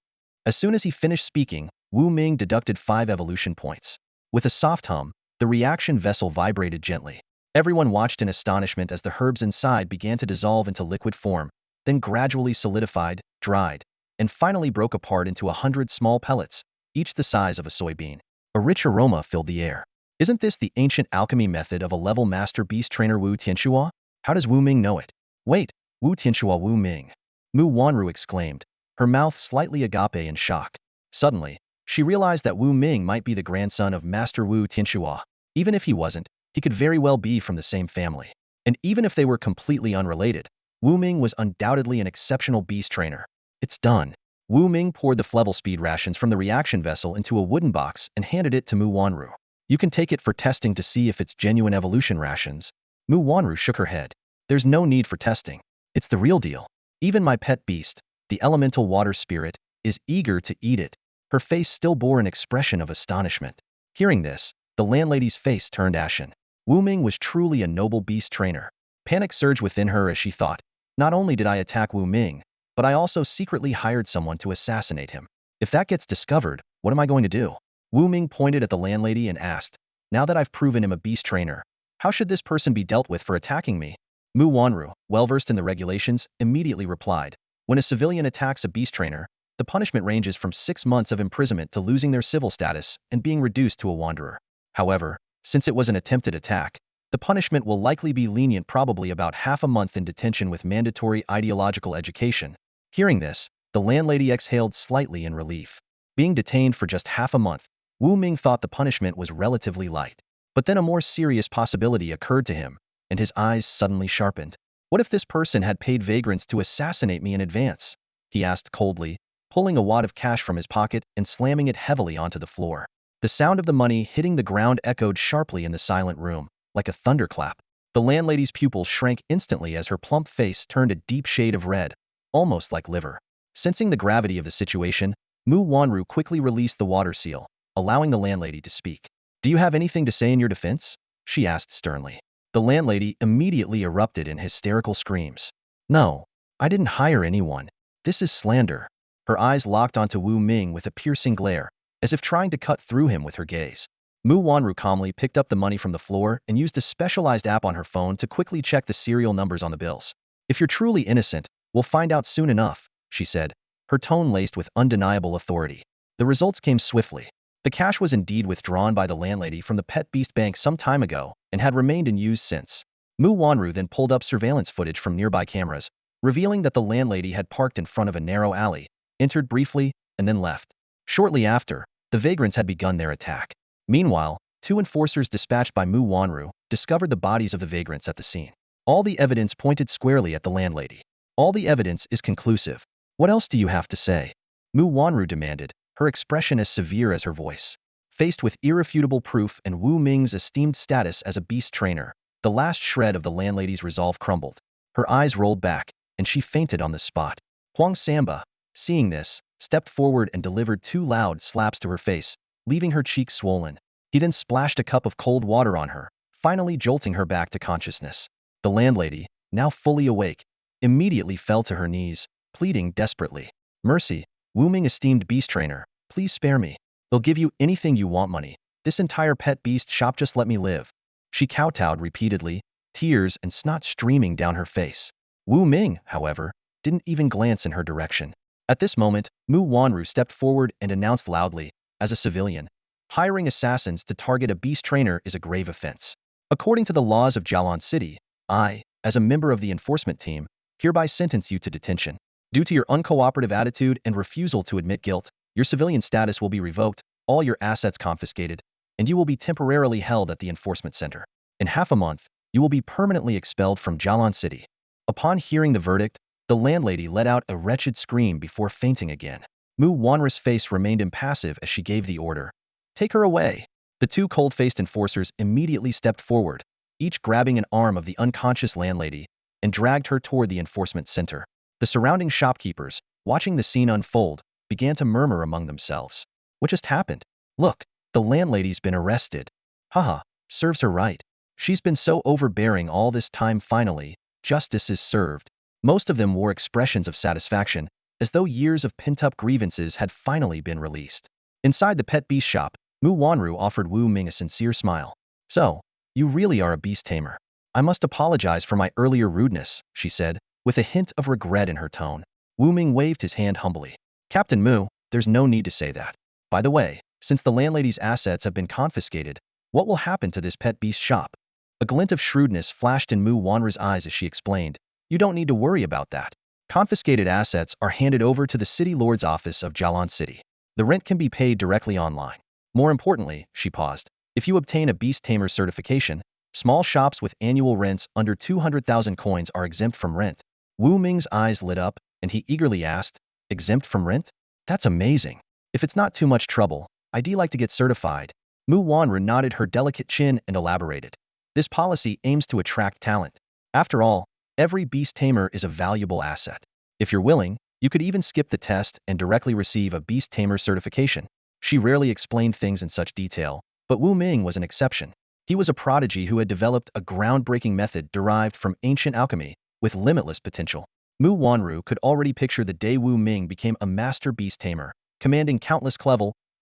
As soon as he finished speaking, Wu Ming deducted 5 evolution points. With a soft hum, the reaction vessel vibrated gently. Everyone watched in astonishment as the herbs inside began to dissolve into liquid form, then gradually solidified, dried, and finally broke apart into 100 small pellets, each the size of a soybean. A rich aroma filled the air. Isn't this the ancient alchemy method of a level master beast trainer Wu Tianxua? How does Wu Ming know it? Wait, Wu Tianxua Wu Ming. Mu Wanru exclaimed, her mouth slightly agape in shock. Suddenly, she realized that Wu Ming might be the grandson of Master Wu Tianxua. Even if he wasn't, he could very well be from the same family. And even if they were completely unrelated, Wu Ming was undoubtedly an exceptional beast trainer. It's done. Wu Ming poured the level speed rations from the reaction vessel into a wooden box and handed it to Mu Wanru. You can take it for testing to see if it's genuine evolution rations. Mu Wanru shook her head. There's no need for testing. It's the real deal. Even my pet beast, the elemental water spirit, is eager to eat it. Her face still bore an expression of astonishment. Hearing this, the landlady's face turned ashen. Wu Ming was truly a noble beast trainer. Panic surged within her as she thought, not only did I attack Wu Ming, but I also secretly hired someone to assassinate him. If that gets discovered, what am I going to do? Wu Ming pointed at the landlady and asked, now that I've proven him a beast trainer, how should this person be dealt with for attacking me? Mu Wanru, well-versed in the regulations, immediately replied, when a civilian attacks a beast trainer, the punishment ranges from 6 months of imprisonment to losing their civil status and being reduced to a wanderer. However, since it was an attempted attack, the punishment will likely be lenient, probably about half a month in detention with mandatory ideological education. Hearing this, the landlady exhaled slightly in relief. Being detained for just half a month, Wu Ming thought the punishment was relatively light. But then a more serious possibility occurred to him, and his eyes suddenly sharpened. What if this person had paid vagrants to assassinate me in advance? He asked coldly, pulling a wad of cash from his pocket and slamming it heavily onto the floor. The sound of the money hitting the ground echoed sharply in the silent room, like a thunderclap. The landlady's pupils shrank instantly as her plump face turned a deep shade of red, almost like liver. Sensing the gravity of the situation, Mu Wanru quickly released the water seal, allowing the landlady to speak. "Do you have anything to say in your defense?" she asked sternly. The landlady immediately erupted in hysterical screams. "No, I didn't hire anyone. This is slander." Her eyes locked onto Wu Ming with a piercing glare, as if trying to cut through him with her gaze. Mu Wanru calmly picked up the money from the floor and used a specialized app on her phone to quickly check the serial numbers on the bills. "If you're truly innocent, we'll find out soon enough," she said, her tone laced with undeniable authority. The results came swiftly. The cash was indeed withdrawn by the landlady from the Pet Beast Bank some time ago and had remained in use since. Mu Wanru then pulled up surveillance footage from nearby cameras, revealing that the landlady had parked in front of a narrow alley, entered briefly, and then left. Shortly after, the vagrants had begun their attack. Meanwhile, 2 enforcers dispatched by Mu Wanru discovered the bodies of the vagrants at the scene. All the evidence pointed squarely at the landlady. "All the evidence is conclusive. What else do you have to say?" Mu Wanru demanded, her expression as severe as her voice. Faced with irrefutable proof and Wu Ming's esteemed status as a beast trainer, the last shred of the landlady's resolve crumbled. Her eyes rolled back, and she fainted on the spot. Huang Samba, seeing this, stepped forward and delivered 2 loud slaps to her face, leaving her cheeks swollen. He then splashed a cup of cold water on her, finally jolting her back to consciousness. The landlady, now fully awake, immediately fell to her knees, pleading desperately. "Mercy, Wu Ming esteemed beast trainer, please spare me. They'll give you anything you want money. This entire pet beast shop, just let me live." She kowtowed repeatedly, tears and snot streaming down her face. Wu Ming, however, didn't even glance in her direction. At this moment, Mu Wanru stepped forward and announced loudly, "As a civilian, hiring assassins to target a beast trainer is a grave offense. According to the laws of Jialan City, I, as a member of the enforcement team, hereby sentence you to detention. Due to your uncooperative attitude and refusal to admit guilt, your civilian status will be revoked, all your assets confiscated, and you will be temporarily held at the enforcement center. In half a month, you will be permanently expelled from Jialan City." Upon hearing the verdict, the landlady let out a wretched scream before fainting again. Mu Wanru's face remained impassive as she gave the order. "Take her away." The 2 cold-faced enforcers immediately stepped forward, each grabbing an arm of the unconscious landlady, and dragged her toward the enforcement center. The surrounding shopkeepers, watching the scene unfold, began to murmur among themselves. "What just happened? Look, the landlady's been arrested. Haha, serves her right. She's been so overbearing all this time. Finally, justice is served." Most of them wore expressions of satisfaction, as though years of pent-up grievances had finally been released. Inside the pet beast shop, Mu Wanru offered Wu Ming a sincere smile. "So, you really are a beast tamer. I must apologize for my earlier rudeness," she said, with a hint of regret in her tone. Wu Ming waved his hand humbly. "Captain Mu, there's no need to say that. By the way, since the landlady's assets have been confiscated, what will happen to this pet beast shop?" A glint of shrewdness flashed in Mu Wanru's eyes as she explained, "You don't need to worry about that. Confiscated assets are handed over to the City Lord's office of Jialan City. The rent can be paid directly online. More importantly," she paused, "if you obtain a Beast Tamer certification, small shops with annual rents under 200,000 coins are exempt from rent." Wu Ming's eyes lit up, and he eagerly asked, "Exempt from rent? That's amazing. If it's not too much trouble, I'd like to get certified." Mu Wanru nodded her delicate chin and elaborated. "This policy aims to attract talent. After all, every beast tamer is a valuable asset. If you're willing, you could even skip the test and directly receive a beast tamer certification." She rarely explained things in such detail, but Wu Ming was an exception. He was a prodigy who had developed a groundbreaking method derived from ancient alchemy with limitless potential. Mu Wanru could already picture the day Wu Ming became a master beast tamer, commanding countless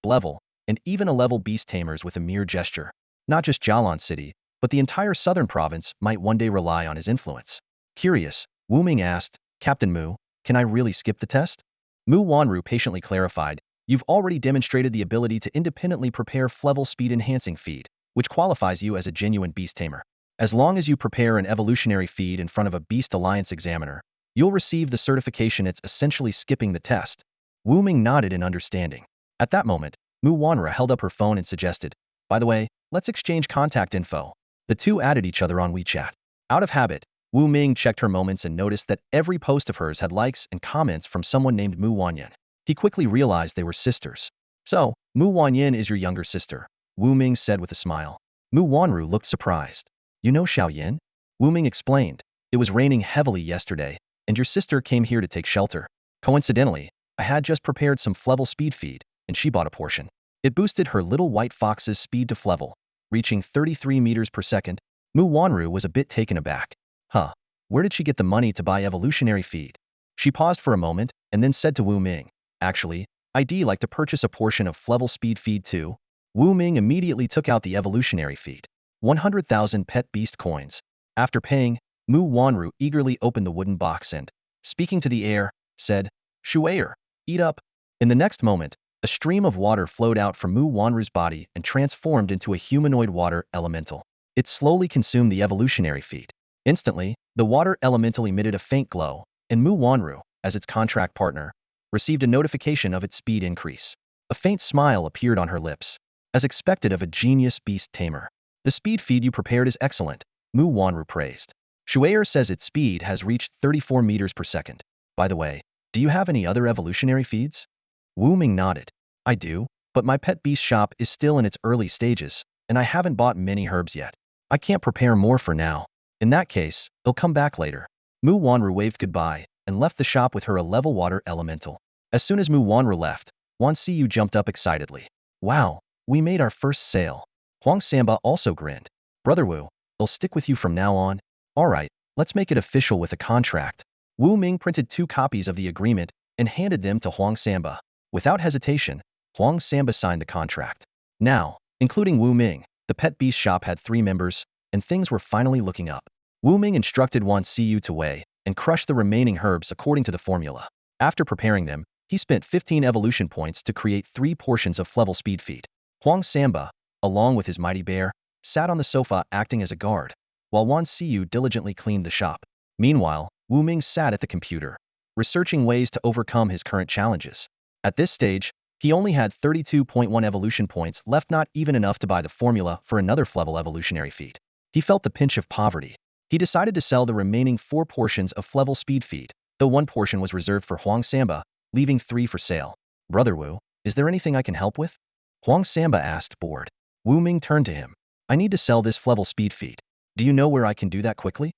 level, and even a level beast tamers with a mere gesture. Not just Jialan City, but the entire southern province might one day rely on his influence. Curious, Wu Ming asked, "Captain Mu, can I really skip the test?" Mu Wanru patiently clarified, "You've already demonstrated the ability to independently prepare level speed enhancing feed, which qualifies you as a genuine beast tamer. As long as you prepare an evolutionary feed in front of a Beast Alliance examiner, you'll receive the certification. It's essentially skipping the test." Wu Ming nodded in understanding. At that moment, Mu Wanru held up her phone and suggested, "By the way, let's exchange contact info." The 2 added each other on WeChat. Out of habit, Wu Ming checked her moments and noticed that every post of hers had likes and comments from someone named Mu Wanyan. He quickly realized they were sisters. So, Mu Wanyin is your younger sister, Wu Ming said with a smile. Mu Wanru looked surprised. You know Xiao Yin? Wu Ming explained. It was raining heavily yesterday, and your sister came here to take shelter. Coincidentally, I had just prepared some Flevel speed feed, and she bought a portion. It boosted her little white fox's speed to Flevel, reaching 33 meters per second. Mu Wanru was a bit taken aback. Huh, where did she get the money to buy evolutionary feed? She paused for a moment, and then said to Wu Ming, actually, I'd like to purchase a portion of Flevel speed feed too. Wu Ming immediately took out the evolutionary feed. 100,000 pet beast coins. After paying, Mu Wanru eagerly opened the wooden box and, speaking to the air, said, Shuayer, eat up. In the next moment, a stream of water flowed out from Mu Wanru's body and transformed into a humanoid water elemental. It slowly consumed the evolutionary feed. Instantly, the water elemental emitted a faint glow, and Mu Wanru, as its contract partner, received a notification of its speed increase. A faint smile appeared on her lips, as expected of a genius beast tamer. The speed feed you prepared is excellent, Mu Wanru praised. Shuayer says its speed has reached 34 meters per second. By the way, do you have any other evolutionary feeds? Wu Ming nodded. I do, but my pet beast shop is still in its early stages, and I haven't bought many herbs yet. I can't prepare more for now. In that case, they'll come back later. Mu Wanru waved goodbye and left the shop with her a level water elemental. As soon as Mu Wanru left, Wan Siyu jumped up excitedly. Wow, we made our first sale. Huang Samba also grinned. Brother Wu, I'll stick with you from now on. Alright, let's make it official with a contract. Wu Ming printed 2 copies of the agreement and handed them to Huang Samba. Without hesitation, Huang Samba signed the contract. Now, including Wu Ming, the pet beast shop had 3 members, and things were finally looking up. Wu Ming instructed Wan Siyu to weigh and crush the remaining herbs according to the formula. After preparing them, he spent 15 evolution points to create 3 portions of Flevel speed feed. Huang Samba, along with his mighty bear, sat on the sofa acting as a guard, while Wan Siyu diligently cleaned the shop. Meanwhile, Wu Ming sat at the computer, researching ways to overcome his current challenges. At this stage, he only had 32.1 evolution points left, not even enough to buy the formula for another Flevel evolutionary feed. He felt the pinch of poverty. He decided to sell the remaining 4 portions of Flevel speed feed, though 1 portion was reserved for Huang Samba, leaving 3 for sale. Brother Wu, is there anything I can help with? Huang Samba asked, bored. Wu Ming turned to him. I need to sell this Flevel speed feed. Do you know where I can do that quickly?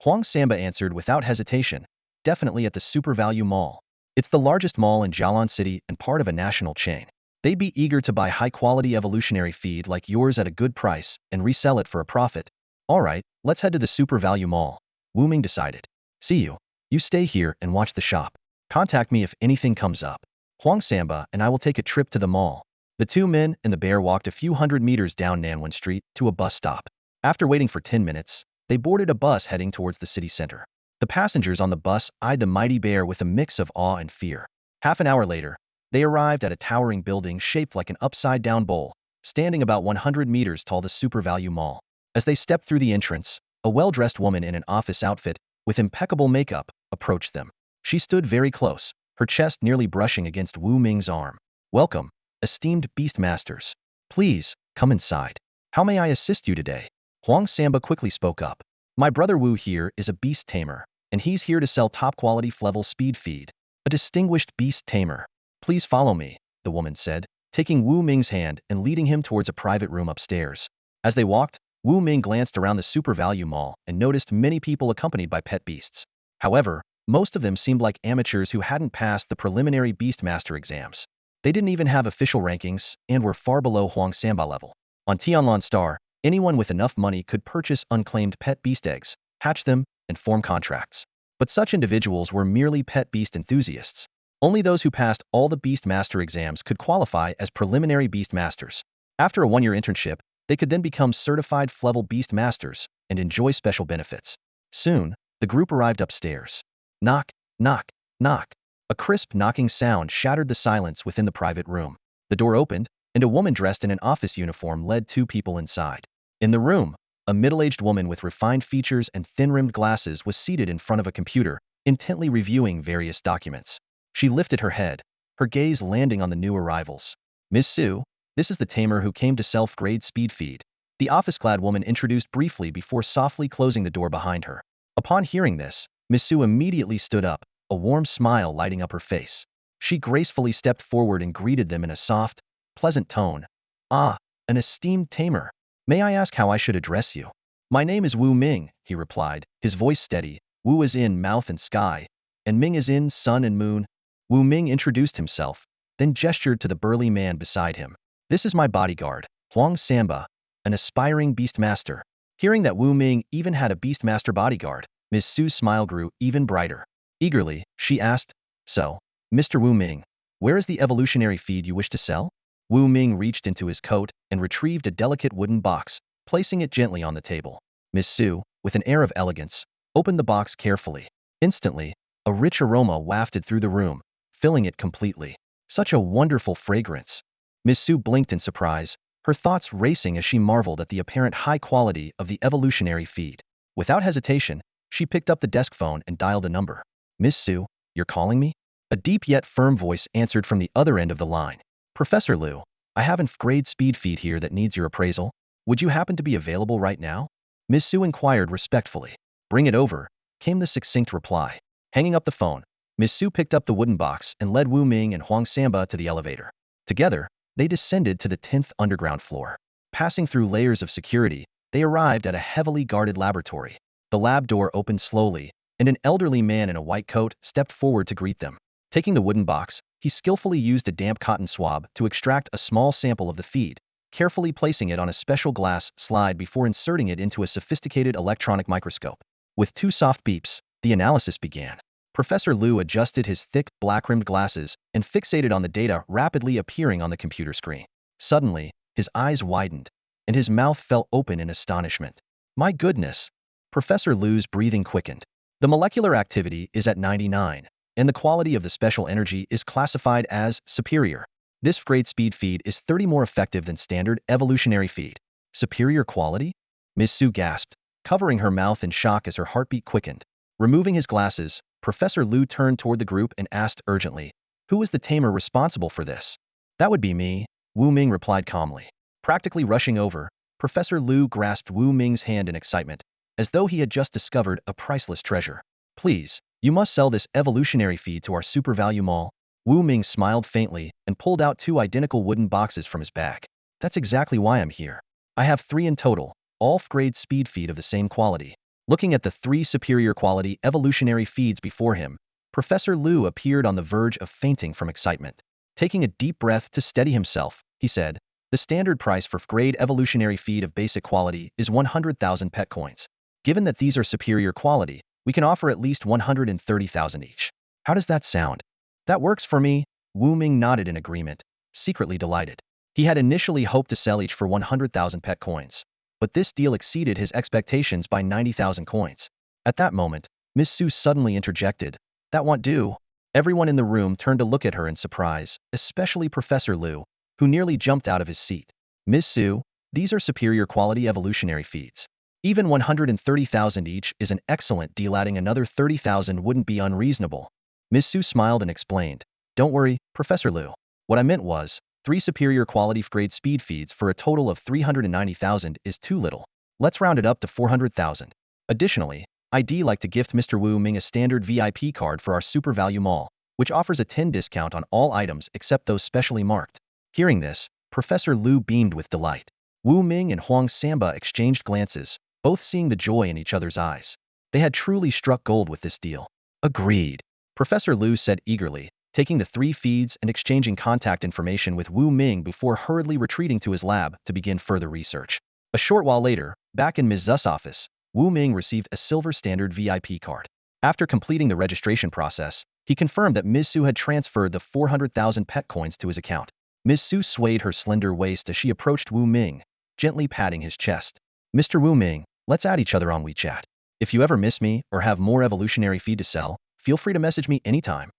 Huang Samba answered without hesitation. Definitely at the Super Value Mall. It's the largest mall in Jialan City and part of a national chain. They'd be eager to buy high-quality evolutionary feed like yours at a good price and resell it for a profit. Alright, let's head to the Super Value Mall. Wu Ming decided. See you. You stay here and watch the shop. Contact me if anything comes up. Huang Samba and I will take a trip to the mall. The 2 men and the bear walked a few hundred meters down Nanwen Street to a bus stop. After waiting for 10 minutes, they boarded a bus heading towards the city center. The passengers on the bus eyed the mighty bear with a mix of awe and fear. Half an hour later, they arrived at a towering building shaped like an upside-down bowl, standing about 100 meters tall, the Super Value Mall. As they stepped through the entrance, a well-dressed woman in an office outfit, with impeccable makeup, approached them. She stood very close, her chest nearly brushing against Wu Ming's arm. Welcome, esteemed Beastmasters. Please, come inside. How may I assist you today? Huang Samba quickly spoke up. My brother Wu here is a beast tamer, and he's here to sell top-quality Flevel speed feed. A distinguished beast tamer. Please follow me, the woman said, taking Wu Ming's hand and leading him towards a private room upstairs. As they walked, Wu Ming glanced around the Super Value Mall and noticed many people accompanied by pet beasts. However, most of them seemed like amateurs who hadn't passed the preliminary Beastmaster exams. They didn't even have official rankings and were far below Huang Samba level. On Jialan Star, anyone with enough money could purchase unclaimed pet beast eggs, hatch them, and form contracts. But such individuals were merely pet beast enthusiasts. Only those who passed all the Beastmaster exams could qualify as preliminary Beastmasters. After a 1-year internship, they could then become certified Flevel Beastmasters and enjoy special benefits. Soon, the group arrived upstairs. Knock, knock, knock. A crisp knocking sound shattered the silence within the private room. The door opened, and a woman dressed in an office uniform led 2 people inside. In the room, a middle-aged woman with refined features and thin-rimmed glasses was seated in front of a computer, intently reviewing various documents. She lifted her head, her gaze landing on the new arrivals. Miss Su, this is the tamer who came to self-grade speed feed. The office-clad woman introduced briefly before softly closing the door behind her. Upon hearing this, Miss Su immediately stood up, a warm smile lighting up her face. She gracefully stepped forward and greeted them in a soft, pleasant tone. Ah, an esteemed tamer. May I ask how I should address you? My name is Wu Ming, he replied, his voice steady. Wu is in mouth and sky, and Ming is in sun and moon. Wu Ming introduced himself, then gestured to the burly man beside him. This is my bodyguard, Huang Samba, an aspiring beastmaster. Hearing that Wu Ming even had a beastmaster bodyguard, Ms. Su's smile grew even brighter. Eagerly, she asked, So, Mr. Wu Ming, where is the evolutionary feed you wish to sell? Wu Ming reached into his coat and retrieved a delicate wooden box, placing it gently on the table. Ms. Su, with an air of elegance, opened the box carefully. Instantly, a rich aroma wafted through the room, filling it completely. Such a wonderful fragrance. Ms. Su blinked in surprise, her thoughts racing as she marveled at the apparent high quality of the evolutionary feed. Without hesitation, she picked up the desk phone and dialed a number. Miss Su, you're calling me? A deep yet firm voice answered from the other end of the line. Professor Liu, I have an grade speed feed here that needs your appraisal. Would you happen to be available right now? Miss Su inquired respectfully. Bring it over, came the succinct reply. Hanging up the phone, Miss Su picked up the wooden box and led Wu Ming and Huang Samba to the elevator. Together, they descended to the 10th underground floor. Passing through layers of security, they arrived at a heavily guarded laboratory. The lab door opened slowly, and an elderly man in a white coat stepped forward to greet them. Taking the wooden box, he skillfully used a damp cotton swab to extract a small sample of the feed, carefully placing it on a special glass slide before inserting it into a sophisticated electronic microscope. With two soft beeps, the analysis began. Professor Liu adjusted his thick, black-rimmed glasses and fixated on the data rapidly appearing on the computer screen. Suddenly, his eyes widened, and his mouth fell open in astonishment. My goodness! Professor Liu's breathing quickened. The molecular activity is at 99, and the quality of the special energy is classified as superior. This grade speed feed is 30 more effective than standard evolutionary feed. Superior quality? Ms. Su gasped, covering her mouth in shock as her heartbeat quickened. Removing his glasses, Professor Liu turned toward the group and asked urgently, Who is the tamer responsible for this? That would be me, Wu Ming replied calmly. Practically rushing over, Professor Liu grasped Wu Ming's hand in excitement, as though he had just discovered a priceless treasure. Please, you must sell this evolutionary feed to our super value mall. Wu Ming smiled faintly and pulled out two identical wooden boxes from his bag. That's exactly why I'm here. I have 3 in total, all grade speed feed of the same quality. Looking at the 3 superior quality evolutionary feeds before him, Professor Liu appeared on the verge of fainting from excitement. Taking a deep breath to steady himself, he said, the standard price for grade evolutionary feed of basic quality is 100,000 pet coins. Given that these are superior quality, we can offer at least 130,000 each. How does that sound? That works for me, Wu Ming nodded in agreement, secretly delighted. He had initially hoped to sell each for 100,000 pet coins, but this deal exceeded his expectations by 90,000 coins. At that moment, Miss Su suddenly interjected, That won't do. Everyone in the room turned to look at her in surprise, especially Professor Liu, who nearly jumped out of his seat. Miss Su, these are superior quality evolutionary feeds. Even 130,000 each is an excellent deal, adding another 30,000 wouldn't be unreasonable. Miss Su smiled and explained, Don't worry, Professor Liu. What I meant was, 3 superior quality grade speed feeds for a total of 390,000 is too little. Let's round it up to 400,000. Additionally, I'd like to gift Mr. Wu Ming a standard VIP card for our Super Value Mall, which offers a 10 discount on all items except those specially marked. Hearing this, Professor Liu beamed with delight. Wu Ming and Huang Samba exchanged glances, both seeing the joy in each other's eyes. They had truly struck gold with this deal. Agreed, Professor Liu said eagerly, taking the 3 feeds and exchanging contact information with Wu Ming before hurriedly retreating to his lab to begin further research. A short while later, back in Ms. Zu's office, Wu Ming received a silver standard VIP card. After completing the registration process, he confirmed that Ms. Su had transferred the 400,000 pet coins to his account. Ms. Su swayed her slender waist as she approached Wu Ming, gently patting his chest. Mr. Wu Ming, let's add each other on WeChat. If you ever miss me or have more evolutionary feed to sell, feel free to message me anytime.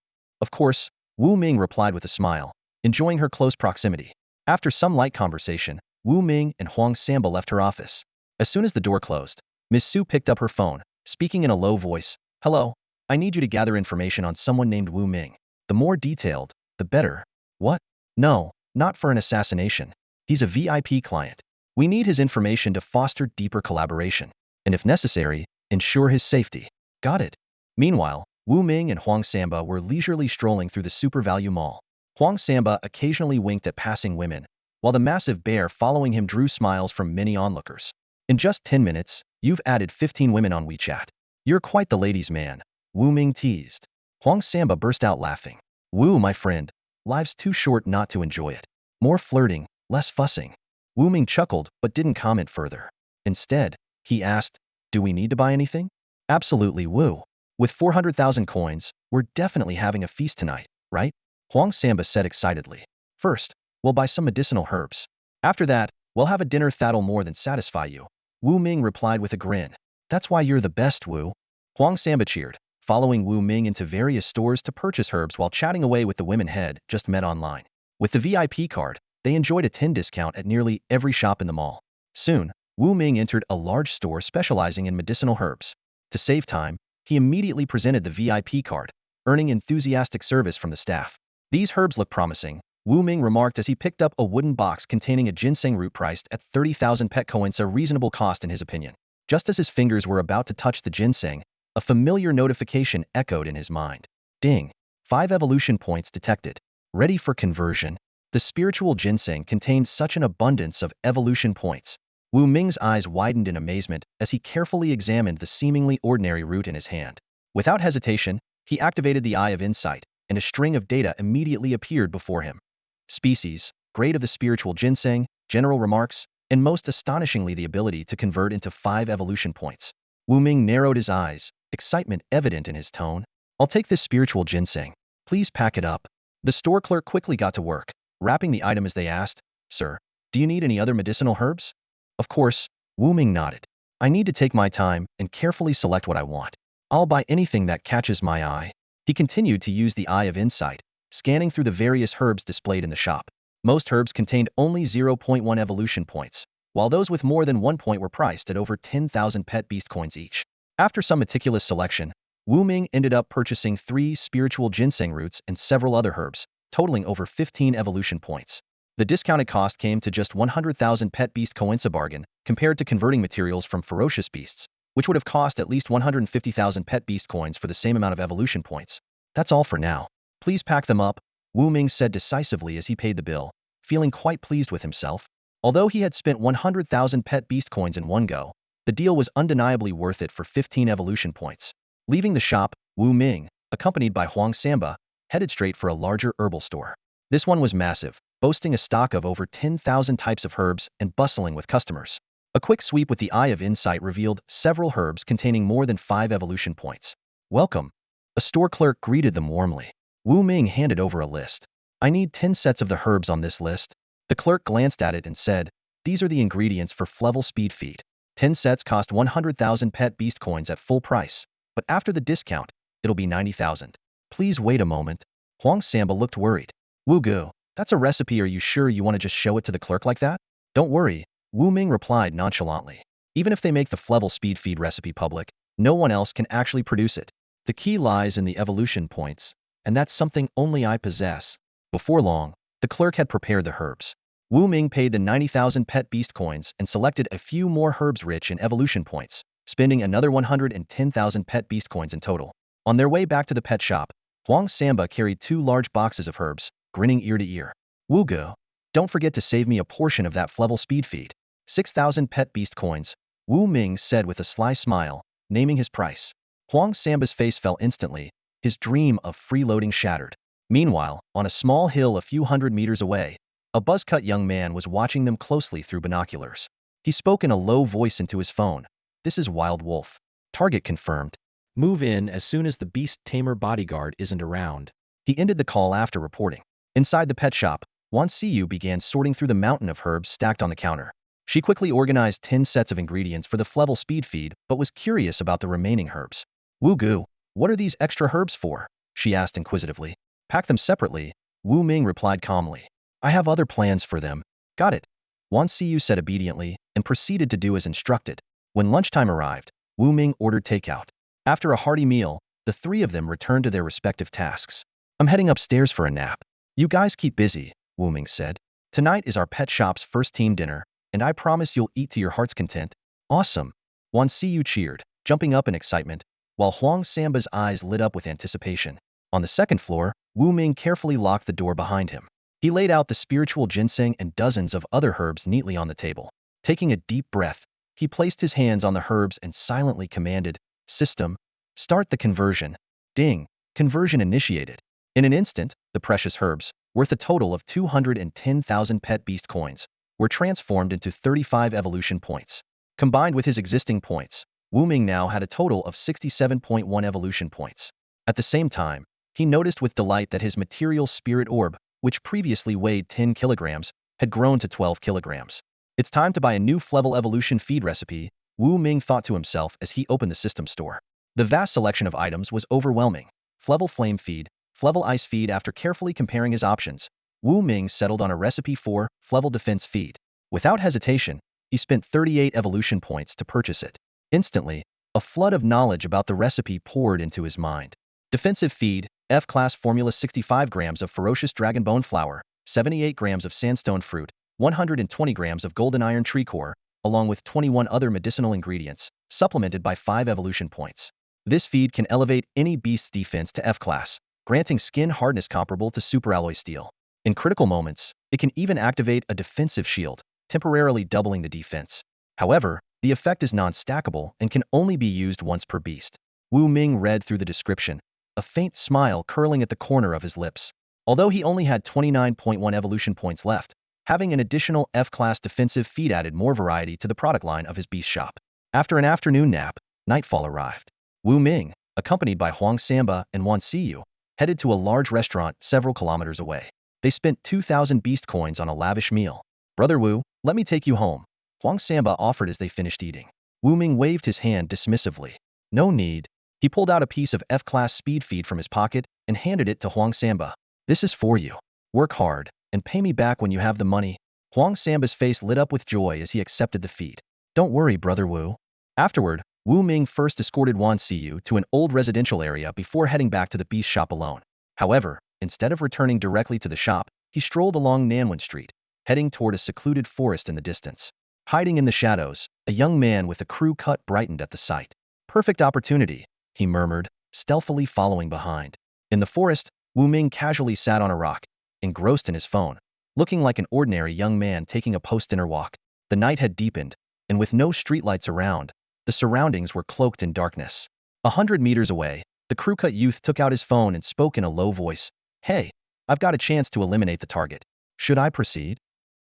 Of course, Wu Ming replied with a smile, enjoying her close proximity. After some light conversation, Wu Ming and Huang Samba left her office. As soon as the door closed, Ms. Su picked up her phone, speaking in a low voice. Hello, I need you to gather information on someone named Wu Ming. The more detailed, the better. What? No, not for an assassination. He's a VIP client. We need his information to foster deeper collaboration, and if necessary, ensure his safety. Got it. Meanwhile, Wu Ming and Huang Samba were leisurely strolling through the Super Value Mall. Huang Samba occasionally winked at passing women, while the massive bear following him drew smiles from many onlookers. In just 10 minutes, you've added 15 women on WeChat. You're quite the ladies' man, Wu Ming teased. Huang Samba burst out laughing. Wu, my friend, life's too short not to enjoy it. More flirting, less fussing. Wu Ming chuckled but didn't comment further. Instead, he asked, do we need to buy anything? Absolutely, Wu. With 400,000 coins, we're definitely having a feast tonight, right? Huang Samba said excitedly. First, we'll buy some medicinal herbs. After that, we'll have a dinner that'll more than satisfy you. Wu Ming replied with a grin. That's why you're the best, Wu. Huang Samba cheered, following Wu Ming into various stores to purchase herbs while chatting away with the women head just met online. With the VIP card, they enjoyed a 10 discount at nearly every shop in the mall. Soon, Wu Ming entered a large store specializing in medicinal herbs. To save time, he immediately presented the VIP card, earning enthusiastic service from the staff. These herbs look promising, Wu Ming remarked as he picked up a wooden box containing a ginseng root priced at 30,000 pet coins, a reasonable cost in his opinion. Just as his fingers were about to touch the ginseng, a familiar notification echoed in his mind. Ding! 5 evolution points detected. Ready for conversion. The spiritual ginseng contained such an abundance of evolution points. Wu Ming's eyes widened in amazement as he carefully examined the seemingly ordinary root in his hand. Without hesitation, he activated the Eye of Insight, and a string of data immediately appeared before him. Species, grade of the spiritual ginseng, general remarks, and most astonishingly the ability to convert into 5 evolution points. Wu Ming narrowed his eyes, excitement evident in his tone. I'll take this spiritual ginseng. Please pack it up. The store clerk quickly got to work, wrapping the item as they asked, Sir, do you need any other medicinal herbs? Of course, Wu Ming nodded. I need to take my time and carefully select what I want. I'll buy anything that catches my eye. He continued to use the Eye of Insight, scanning through the various herbs displayed in the shop. Most herbs contained only 0.1 evolution points, while those with more than 1 point were priced at over 10,000 pet beast coins each. After some meticulous selection, Wu Ming ended up purchasing 3 spiritual ginseng roots and several other herbs, totaling over 15 evolution points. The discounted cost came to just 100,000 pet beast coins, a bargain, compared to converting materials from ferocious beasts, which would have cost at least 150,000 pet beast coins for the same amount of evolution points. That's all for now. Please pack them up, Wu Ming said decisively as he paid the bill, feeling quite pleased with himself. Although he had spent 100,000 pet beast coins in one go, the deal was undeniably worth it for 15 evolution points. Leaving the shop, Wu Ming, accompanied by Huang Samba, headed straight for a larger herbal store. This one was massive, boasting a stock of over 10,000 types of herbs and bustling with customers. A quick sweep with the Eye of Insight revealed several herbs containing more than 5 evolution points. Welcome. A store clerk greeted them warmly. Wu Ming handed over a list. I need 10 sets of the herbs on this list. The clerk glanced at it and said, these are the ingredients for Flevel Speed Feed. 10 sets cost 100,000 pet beast coins at full price, but after the discount, it'll be 90,000. Please wait a moment. Huang Samba looked worried. Wu Gu, that's a recipe. Are you sure you want to just show it to the clerk like that? Don't worry, Wu Ming replied nonchalantly. Even if they make the Flevel Speed Feed recipe public, no one else can actually produce it. The key lies in the evolution points, and that's something only I possess. Before long, the clerk had prepared the herbs. Wu Ming paid the 90,000 pet beast coins and selected a few more herbs rich in evolution points, spending another 110,000 pet beast coins in total. On their way back to the pet shop, Huang Samba carried 2 large boxes of herbs, grinning ear to ear. Wu Gu, don't forget to save me a portion of that Flevel Speed Feed. 6,000 pet beast coins, Wu Ming said with a sly smile, naming his price. Huang Samba's face fell instantly, his dream of freeloading shattered. Meanwhile, on a small hill a few hundred meters away, a buzz-cut young man was watching them closely through binoculars. He spoke in a low voice into his phone. This is Wild Wolf. Target confirmed. Move in as soon as the Beast Tamer bodyguard isn't around. He ended the call after reporting. Inside the pet shop, Wan Siyu began sorting through the mountain of herbs stacked on the counter. She quickly organized 10 sets of ingredients for the Flevel Speed Feed, but was curious about the remaining herbs. Wu Gu, what are these extra herbs for? She asked inquisitively. Pack them separately, Wu Ming replied calmly. I have other plans for them. Got it. Wan Siyu said obediently and proceeded to do as instructed. When lunchtime arrived, Wu Ming ordered takeout. After a hearty meal, the 3 of them returned to their respective tasks. I'm heading upstairs for a nap. You guys keep busy, Wu Ming said. Tonight is our pet shop's first team dinner, and I promise you'll eat to your heart's content. Awesome. Wan Siyu cheered, jumping up in excitement, while Huang Samba's eyes lit up with anticipation. On the second floor, Wu Ming carefully locked the door behind him. He laid out the spiritual ginseng and dozens of other herbs neatly on the table. Taking a deep breath, he placed his hands on the herbs and silently commanded, "System, start the conversion." Ding! Conversion initiated. In an instant, the precious herbs, worth a total of 210,000 pet beast coins, were transformed into 35 evolution points. Combined with his existing points, Wu Ming now had a total of 67.1 evolution points. At the same time, he noticed with delight that his material spirit orb, which previously weighed 10 kilograms, had grown to 12 kilograms. It's time to buy a new Flevel evolution feed recipe, Wu Ming thought to himself as he opened the system store. The vast selection of items was overwhelming. Flevel flame feed, Flevel ice feed. After carefully comparing his options, Wu Ming settled on a recipe for Flevel defense feed. Without hesitation, he spent 38 evolution points to purchase it. Instantly, a flood of knowledge about the recipe poured into his mind. Defensive feed, F-class formula: 65 grams of ferocious dragon bone flour, 78 grams of sandstone fruit, 120 grams of golden iron tree core, along with 21 other medicinal ingredients, supplemented by 5 evolution points. This feed can elevate any beast's defense to F-class, granting skin hardness comparable to superalloy steel. In critical moments, it can even activate a defensive shield, temporarily doubling the defense. However, the effect is non-stackable and can only be used once per beast. Wu Ming read through the description, a faint smile curling at the corner of his lips. Although he only had 29.1 evolution points left, having an additional F-class defensive feed added more variety to the product line of his beast shop. After an afternoon nap, nightfall arrived. Wu Ming, accompanied by Huang Samba and Wan Siyu, headed to a large restaurant several kilometers away. They spent 2,000 beast coins on a lavish meal. "Brother Wu, let me take you home," Huang Samba offered as they finished eating. Wu Ming waved his hand dismissively. "No need." He pulled out a piece of F-class speed feed from his pocket and handed it to Huang Samba. "This is for you. Work hard, and pay me back when you have the money." Huang Samba's face lit up with joy as he accepted the feed. "Don't worry, Brother Wu." Afterward, Wu Ming first escorted Wan Siyu to an old residential area before heading back to the beast shop alone. However, instead of returning directly to the shop, he strolled along Nanwen Street, heading toward a secluded forest in the distance. Hiding in the shadows, a young man with a crew cut brightened at the sight. "Perfect opportunity," he murmured, stealthily following behind. In the forest, Wu Ming casually sat on a rock, engrossed in his phone, looking like an ordinary young man taking a post-dinner walk. The night had deepened, and with no streetlights around, the surroundings were cloaked in darkness. 100 meters away, the crew-cut youth took out his phone and spoke in a low voice. "Hey, I've got a chance to eliminate the target. Should I proceed?"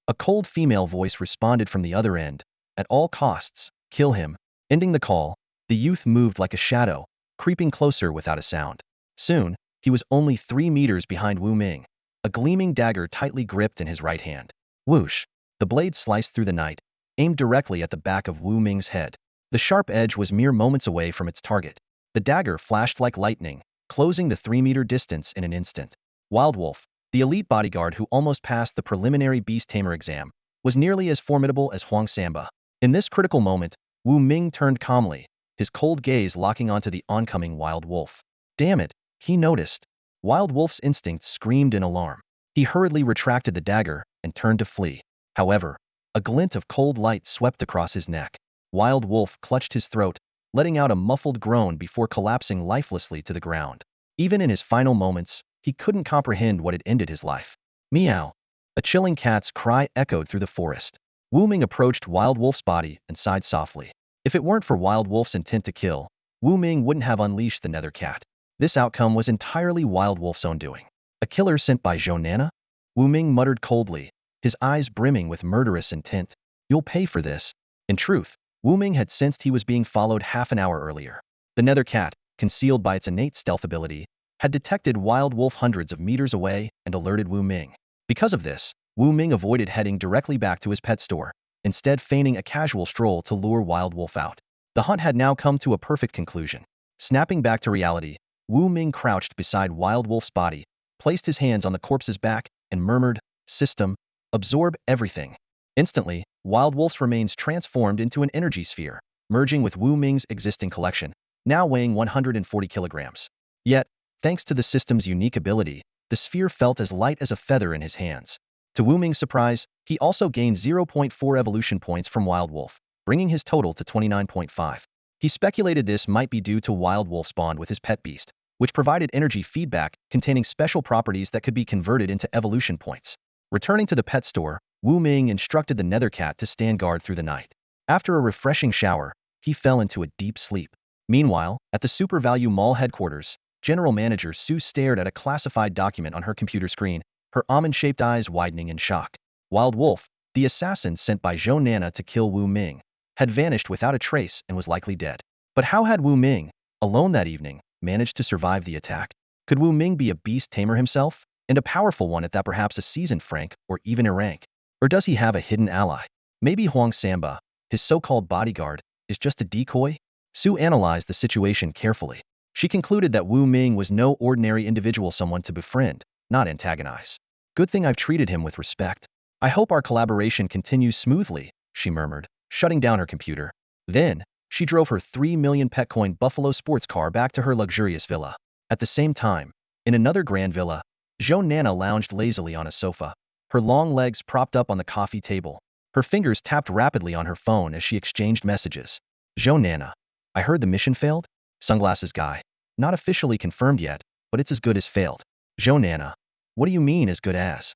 A cold female voice responded from the other end. "At all costs, kill him." Ending the call, the youth moved like a shadow, creeping closer without a sound. Soon, he was only 3 meters behind Wu Ming, a gleaming dagger tightly gripped in his right hand. Whoosh! The blade sliced through the night, aimed directly at the back of Wu Ming's head. The sharp edge was mere moments away from its target. The dagger flashed like lightning, closing the 3-meter distance in an instant. Wild Wolf, the elite bodyguard who almost passed the preliminary Beast Tamer exam, was nearly as formidable as Huang Samba. In this critical moment, Wu Ming turned calmly, his cold gaze locking onto the oncoming Wild Wolf. Damn it, he noticed. Wild Wolf's instincts screamed in alarm. He hurriedly retracted the dagger and turned to flee. However, a glint of cold light swept across his neck. Wild Wolf clutched his throat, letting out a muffled groan before collapsing lifelessly to the ground. Even in his final moments, he couldn't comprehend what had ended his life. Meow! A chilling cat's cry echoed through the forest. Wu Ming approached Wild Wolf's body and sighed softly. If it weren't for Wild Wolf's intent to kill, Wu Ming wouldn't have unleashed the nether cat. This outcome was entirely Wild Wolf's own doing. A killer sent by Zhou Nana? Wu Ming muttered coldly, his eyes brimming with murderous intent. "You'll pay for this." In truth, Wu Ming had sensed he was being followed half an hour earlier. The nether cat, concealed by its innate stealth ability, had detected Wild Wolf hundreds of meters away and alerted Wu Ming. Because of this, Wu Ming avoided heading directly back to his pet store, instead feigning a casual stroll to lure Wild Wolf out. The hunt had now come to a perfect conclusion. Snapping back to reality, Wu Ming crouched beside Wild Wolf's body, placed his hands on the corpse's back, and murmured, "System, absorb everything." Instantly, Wild Wolf's remains transformed into an energy sphere, merging with Wu Ming's existing collection, now weighing 140 kilograms. Yet, thanks to the system's unique ability, the sphere felt as light as a feather in his hands. To Wu Ming's surprise, he also gained 0.4 evolution points from Wild Wolf, bringing his total to 29.5. He speculated this might be due to Wild Wolf's bond with his pet beast, which provided energy feedback containing special properties that could be converted into evolution points. Returning to the pet store, Wu Ming instructed the nether cat to stand guard through the night. After a refreshing shower, he fell into a deep sleep. Meanwhile, at the Super Value Mall headquarters, General Manager Sue stared at a classified document on her computer screen, her almond-shaped eyes widening in shock. Wild Wolf, the assassin sent by Zhou Nana to kill Wu Ming, had vanished without a trace and was likely dead. But how had Wu Ming, alone that evening, managed to survive the attack? Could Wu Ming be a beast tamer himself, and a powerful one at that, perhaps a seasoned Frank or even a rank? Or does he have a hidden ally? Maybe Huang Samba, his so-called bodyguard, is just a decoy? Sue analyzed the situation carefully. She concluded that Wu Ming was no ordinary individual, someone to befriend, not antagonize. Good thing I've treated him with respect. I hope our collaboration continues smoothly, she murmured, shutting down her computer. Then, she drove her 3 million petcoin Buffalo sports car back to her luxurious villa. At the same time, in another grand villa, Zhou Nana lounged lazily on a sofa, her long legs propped up on the coffee table. Her fingers tapped rapidly on her phone as she exchanged messages. Zhou Nana, I heard the mission failed? Sunglasses guy. Not officially confirmed yet, but it's as good as failed. Zhou Nana. What do you mean as good as?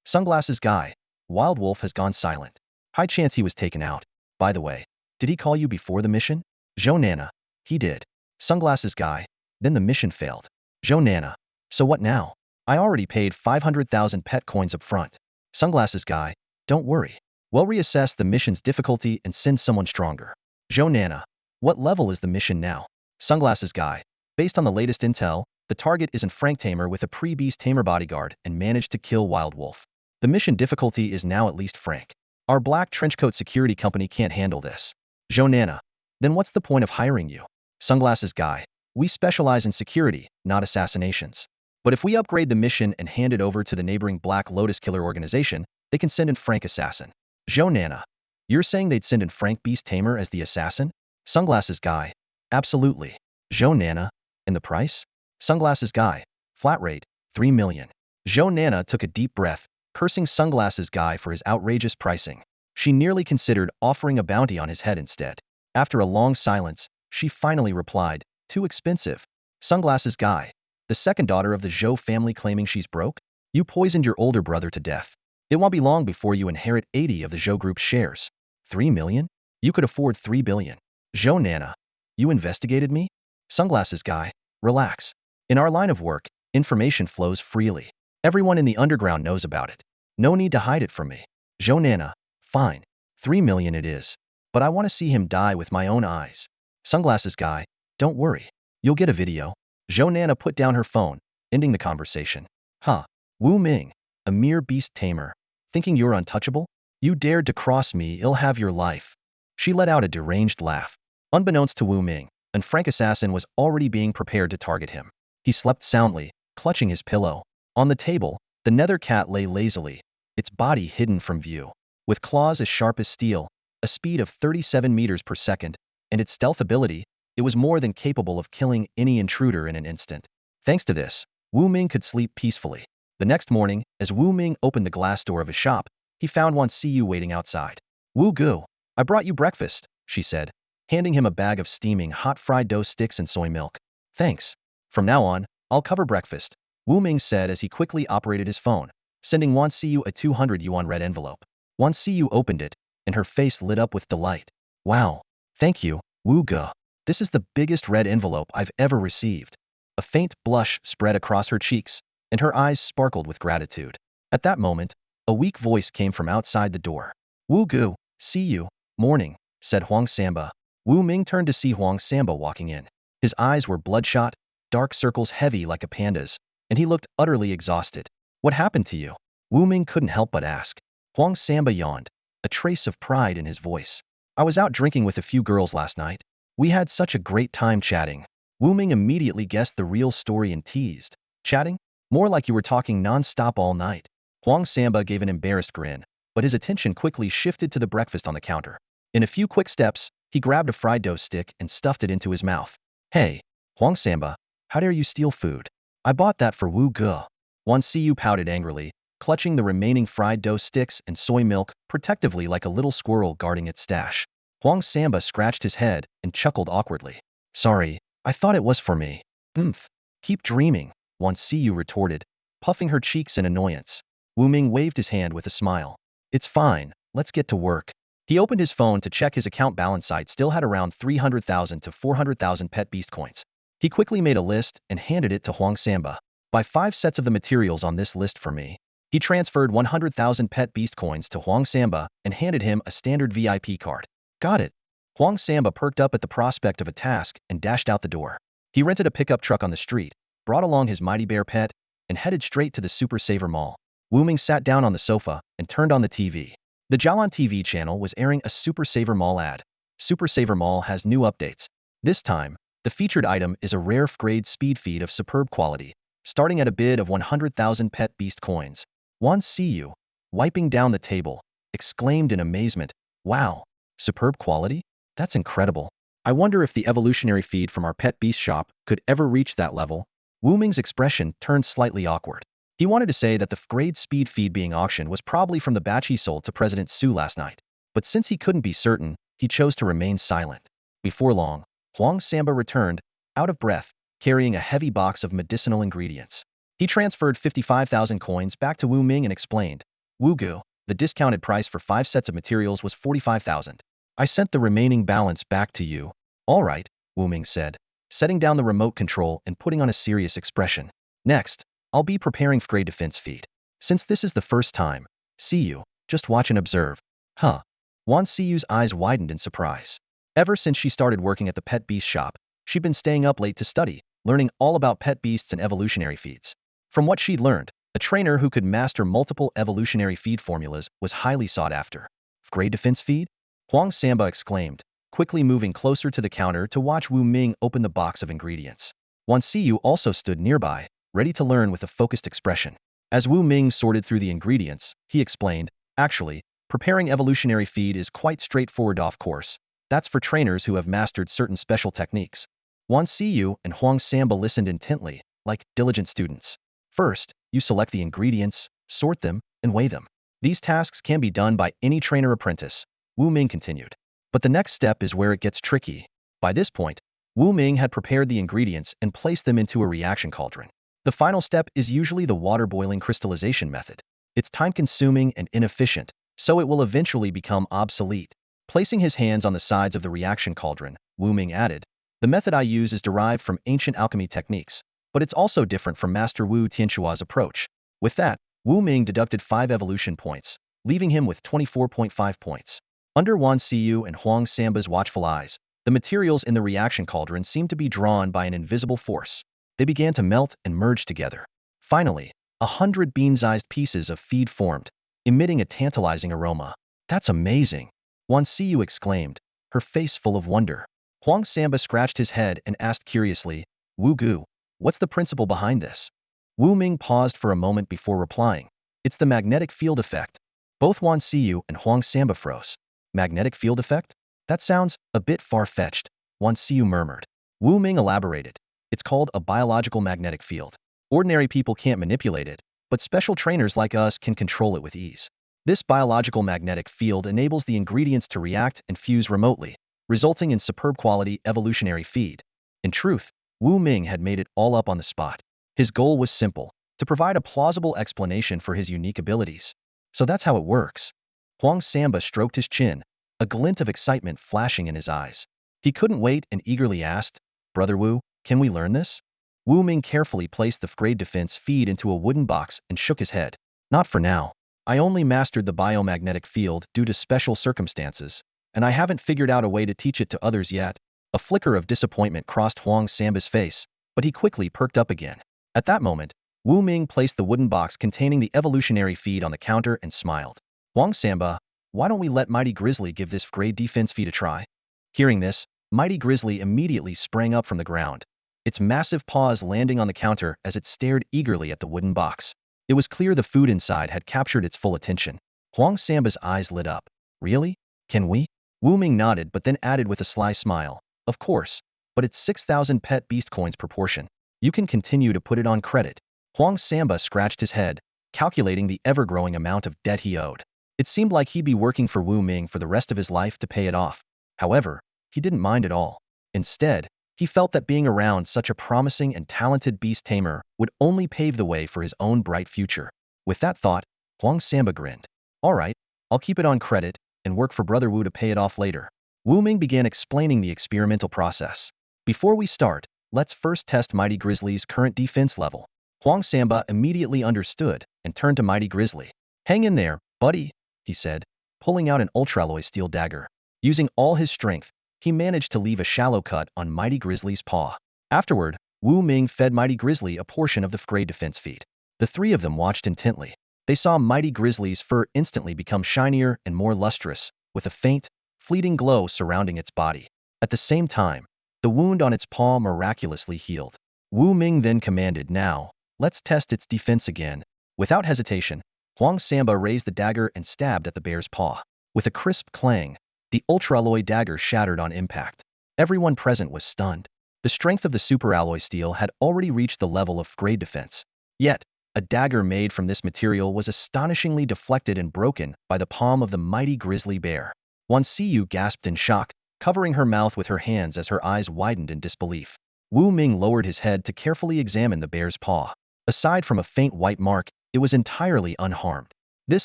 Sunglasses guy. Wild Wolf has gone silent. High chance he was taken out. By the way, did he call you before the mission? Zhou Nana. He did. Sunglasses guy. Then the mission failed. Zhou Nana. So what now? I already paid 500,000 pet coins up front. Sunglasses guy. Don't worry. We'll reassess the mission's difficulty and send someone stronger. Zhou Nana. What level is the mission now? Sunglasses guy. Based on the latest intel, the target is an Frank Tamer with a pre-Beast Tamer bodyguard and managed to kill Wild Wolf. The mission difficulty is now at least Frank. Our black trenchcoat security company can't handle this. Zhou Nana. Then what's the point of hiring you? Sunglasses guy. We specialize in security, not assassinations. But if we upgrade the mission and hand it over to the neighboring Black Lotus killer organization, they can send in Frank Assassin. Zhou Nana. You're saying they'd send in Frank Beast Tamer as the assassin? Sunglasses guy. Absolutely. Zhou Nana. And the price? Sunglasses guy. Flat rate, 3 million. Zhou Nana took a deep breath, cursing Sunglasses guy for his outrageous pricing. She nearly considered offering a bounty on his head instead. After a long silence, she finally replied, too expensive. Sunglasses guy. The second daughter of the Zhou family claiming she's broke? You poisoned your older brother to death. It won't be long before you inherit 80 of the Zhou Group's shares. 3 million? You could afford 3 billion. Zhou Nana. You investigated me? Sunglasses guy. Relax. In our line of work, information flows freely. Everyone in the underground knows about it. No need to hide it from me. Zhou Nana. Fine. 3 million it is. But I want to see him die with my own eyes. Sunglasses guy. Don't worry. You'll get a video. Zhou Nana put down her phone, ending the conversation. Huh. Wu Ming. A mere beast tamer. Thinking you're untouchable? You dared to cross me, you'll have your life. She let out a deranged laugh. Unbeknownst to Wu Ming, an Frank assassin was already being prepared to target him. He slept soundly, clutching his pillow. On the table, the nether cat lay lazily, its body hidden from view. With claws as sharp as steel, a speed of 37 meters per second, and its stealth ability, it was more than capable of killing any intruder in an instant. Thanks to this, Wu Ming could sleep peacefully. The next morning, as Wu Ming opened the glass door of his shop, he found Wan Siyu waiting outside. Wu Gu, I brought you breakfast, she said, handing him a bag of steaming hot fried dough sticks and soy milk. Thanks. From now on, I'll cover breakfast, Wu Ming said as he quickly operated his phone, sending Wan Siyu a 200 yuan red envelope. Wan Siyu opened it, and her face lit up with delight. Wow. Thank you, Wu Gu. This is the biggest red envelope I've ever received. A faint blush spread across her cheeks, and her eyes sparkled with gratitude. At that moment, a weak voice came from outside the door. Wu Gu, see you. Morning, said Huang Samba. Wu Ming turned to see Huang Samba walking in. His eyes were bloodshot, dark circles heavy like a panda's, and he looked utterly exhausted. What happened to you? Wu Ming couldn't help but ask. Huang Samba yawned, a trace of pride in his voice. I was out drinking with a few girls last night. We had such a great time chatting. Wu Ming immediately guessed the real story and teased. Chatting? More like you were talking non-stop all night. Huang Samba gave an embarrassed grin, but his attention quickly shifted to the breakfast on the counter. In a few quick steps, he grabbed a fried dough stick and stuffed it into his mouth. Hey, Huang Samba, how dare you steal food? I bought that for Wu Gu. Wan Siyu pouted angrily, clutching the remaining fried dough sticks and soy milk protectively like a little squirrel guarding its stash. Huang Samba scratched his head and chuckled awkwardly. Sorry, I thought it was for me. Oomph. Keep dreaming, Wan Siyu retorted, puffing her cheeks in annoyance. Wu Ming waved his hand with a smile. It's fine, let's get to work. He opened his phone to check his account balance. Site still had around 300,000 to 400,000 pet beast coins. He quickly made a list and handed it to Huang Samba. Buy 5 sets of the materials on this list for me. He transferred 100,000 pet beast coins to Huang Samba and handed him a standard VIP card. Got it. Huang Samba perked up at the prospect of a task and dashed out the door. He rented a pickup truck on the street, brought along his mighty bear pet, and headed straight to the Super Saver Mall. Wu Ming sat down on the sofa and turned on the TV. The Jialan TV channel was airing a Super Saver Mall ad. Super Saver Mall has new updates. This time, the featured item is a rare grade speed feed of superb quality, starting at a bid of 100,000 pet beast coins. Wan Siyu, wiping down the table, exclaimed in amazement, "Wow, superb quality? That's incredible. I wonder if the evolutionary feed from our pet beast shop could ever reach that level." Wu Ming's expression turned slightly awkward. He wanted to say that the grade speed feed being auctioned was probably from the batch he sold to President Su last night. But since he couldn't be certain, he chose to remain silent. Before long, Huang Samba returned, out of breath, carrying a heavy box of medicinal ingredients. He transferred 55,000 coins back to Wu Ming and explained, "Wu Gu, the discounted price for 5 sets of materials was 45,000. I sent the remaining balance back to you." "All right," Wu Ming said, setting down the remote control and putting on a serious expression. "Next, I'll be preparing grade defense feed. Since this is the first time, Siyu, just watch and observe." Huh. Wan Siyu's eyes widened in surprise. Ever since she started working at the pet beast shop, she'd been staying up late to study, learning all about pet beasts and evolutionary feeds. From what she'd learned, a trainer who could master multiple evolutionary feed formulas was highly sought after. "Grade defense feed?" Huang Samba exclaimed, quickly moving closer to the counter to watch Wu Ming open the box of ingredients. Wan Siyu also stood nearby, ready to learn with a focused expression. As Wu Ming sorted through the ingredients, he explained, "Actually, preparing evolutionary feed is quite straightforward. Of course, that's for trainers who have mastered certain special techniques." Wan Siyu and Huang Samba listened intently, like diligent students. "First, you select the ingredients, sort them, and weigh them. These tasks can be done by any trainer apprentice," Wu Ming continued. But the next step is where it gets tricky. By this point, Wu Ming had prepared the ingredients and placed them into a reaction cauldron. The final step is usually the water boiling crystallization method. It's time-consuming and inefficient, so it will eventually become obsolete. Placing his hands on the sides of the reaction cauldron, Wu Ming added, "The method I use is derived from ancient alchemy techniques, but it's also different from Master Wu Tianxua's approach." With that, Wu Ming deducted 5 evolution points, leaving him with 24.5 points. Under Wan Siyu and Huang Samba's watchful eyes, the materials in the reaction cauldron seemed to be drawn by an invisible force. They began to melt and merge together. Finally, 100 bean-sized pieces of feed formed, emitting a tantalizing aroma. "That's amazing!" Wan Siyu exclaimed, her face full of wonder. Huang Samba scratched his head and asked curiously, "Wu Gu, what's the principle behind this?" Wu Ming paused for a moment before replying, "It's the magnetic field effect." Both Wan Siyu and Huang Samba froze. "Magnetic field effect? That sounds a bit far-fetched," Wan Siyu murmured. Wu Ming elaborated, "It's called a biological magnetic field. Ordinary people can't manipulate it, but special trainers like us can control it with ease. This biological magnetic field enables the ingredients to react and fuse remotely, resulting in superb quality evolutionary feed." In truth, Wu Ming had made it all up on the spot. His goal was simple, to provide a plausible explanation for his unique abilities. "So that's how it works." Huang Samba stroked his chin, a glint of excitement flashing in his eyes. He couldn't wait and eagerly asked, "Brother Wu, can we learn this?" Wu Ming carefully placed the grade defense feed into a wooden box and shook his head. "Not for now. I only mastered the biomagnetic field due to special circumstances, and I haven't figured out a way to teach it to others yet." A flicker of disappointment crossed Huang Samba's face, but he quickly perked up again. At that moment, Wu Ming placed the wooden box containing the evolutionary feed on the counter and smiled. "Huang Samba, why don't we let Mighty Grizzly give this grade defense feed a try?" Hearing this, Mighty Grizzly immediately sprang up from the ground, its massive paws landing on the counter as it stared eagerly at the wooden box. It was clear the food inside had captured its full attention. Huang Samba's eyes lit up. "Really? Can we?" Wu Ming nodded but then added with a sly smile, "Of course, but it's 6,000 pet beast coins per portion. You can continue to put it on credit." Huang Samba scratched his head, calculating the ever-growing amount of debt he owed. It seemed like he'd be working for Wu Ming for the rest of his life to pay it off. However, he didn't mind at all. Instead, He felt that being around such a promising and talented beast tamer would only pave the way for his own bright future. With that thought, Huang Samba grinned. All right, I'll keep it on credit and work for Brother Wu to pay it off later. Wu Ming began explaining the experimental process. Before we start, let's first test Mighty Grizzly's current defense level. Huang Samba immediately understood and turned to Mighty Grizzly. Hang in there, buddy, he said, pulling out an ultralloy steel dagger. Using all his strength, he managed to leave a shallow cut on Mighty Grizzly's paw. Afterward, Wu Ming fed Mighty Grizzly a portion of the Frayed defense feat. The three of them watched intently. They saw Mighty Grizzly's fur instantly become shinier and more lustrous, with a faint, fleeting glow surrounding its body. At the same time, the wound on its paw miraculously healed. Wu Ming then commanded, now, let's test its defense again. Without hesitation, Huang Samba raised the dagger and stabbed at the bear's paw. With a crisp clang, the ultra-alloy dagger shattered on impact. Everyone present was stunned. The strength of the super-alloy steel had already reached the level of grade defense. Yet, a dagger made from this material was astonishingly deflected and broken by the palm of the mighty grizzly bear. Wan Siyu gasped in shock, covering her mouth with her hands as her eyes widened in disbelief. Wu Ming lowered his head to carefully examine the bear's paw. Aside from a faint white mark, it was entirely unharmed. This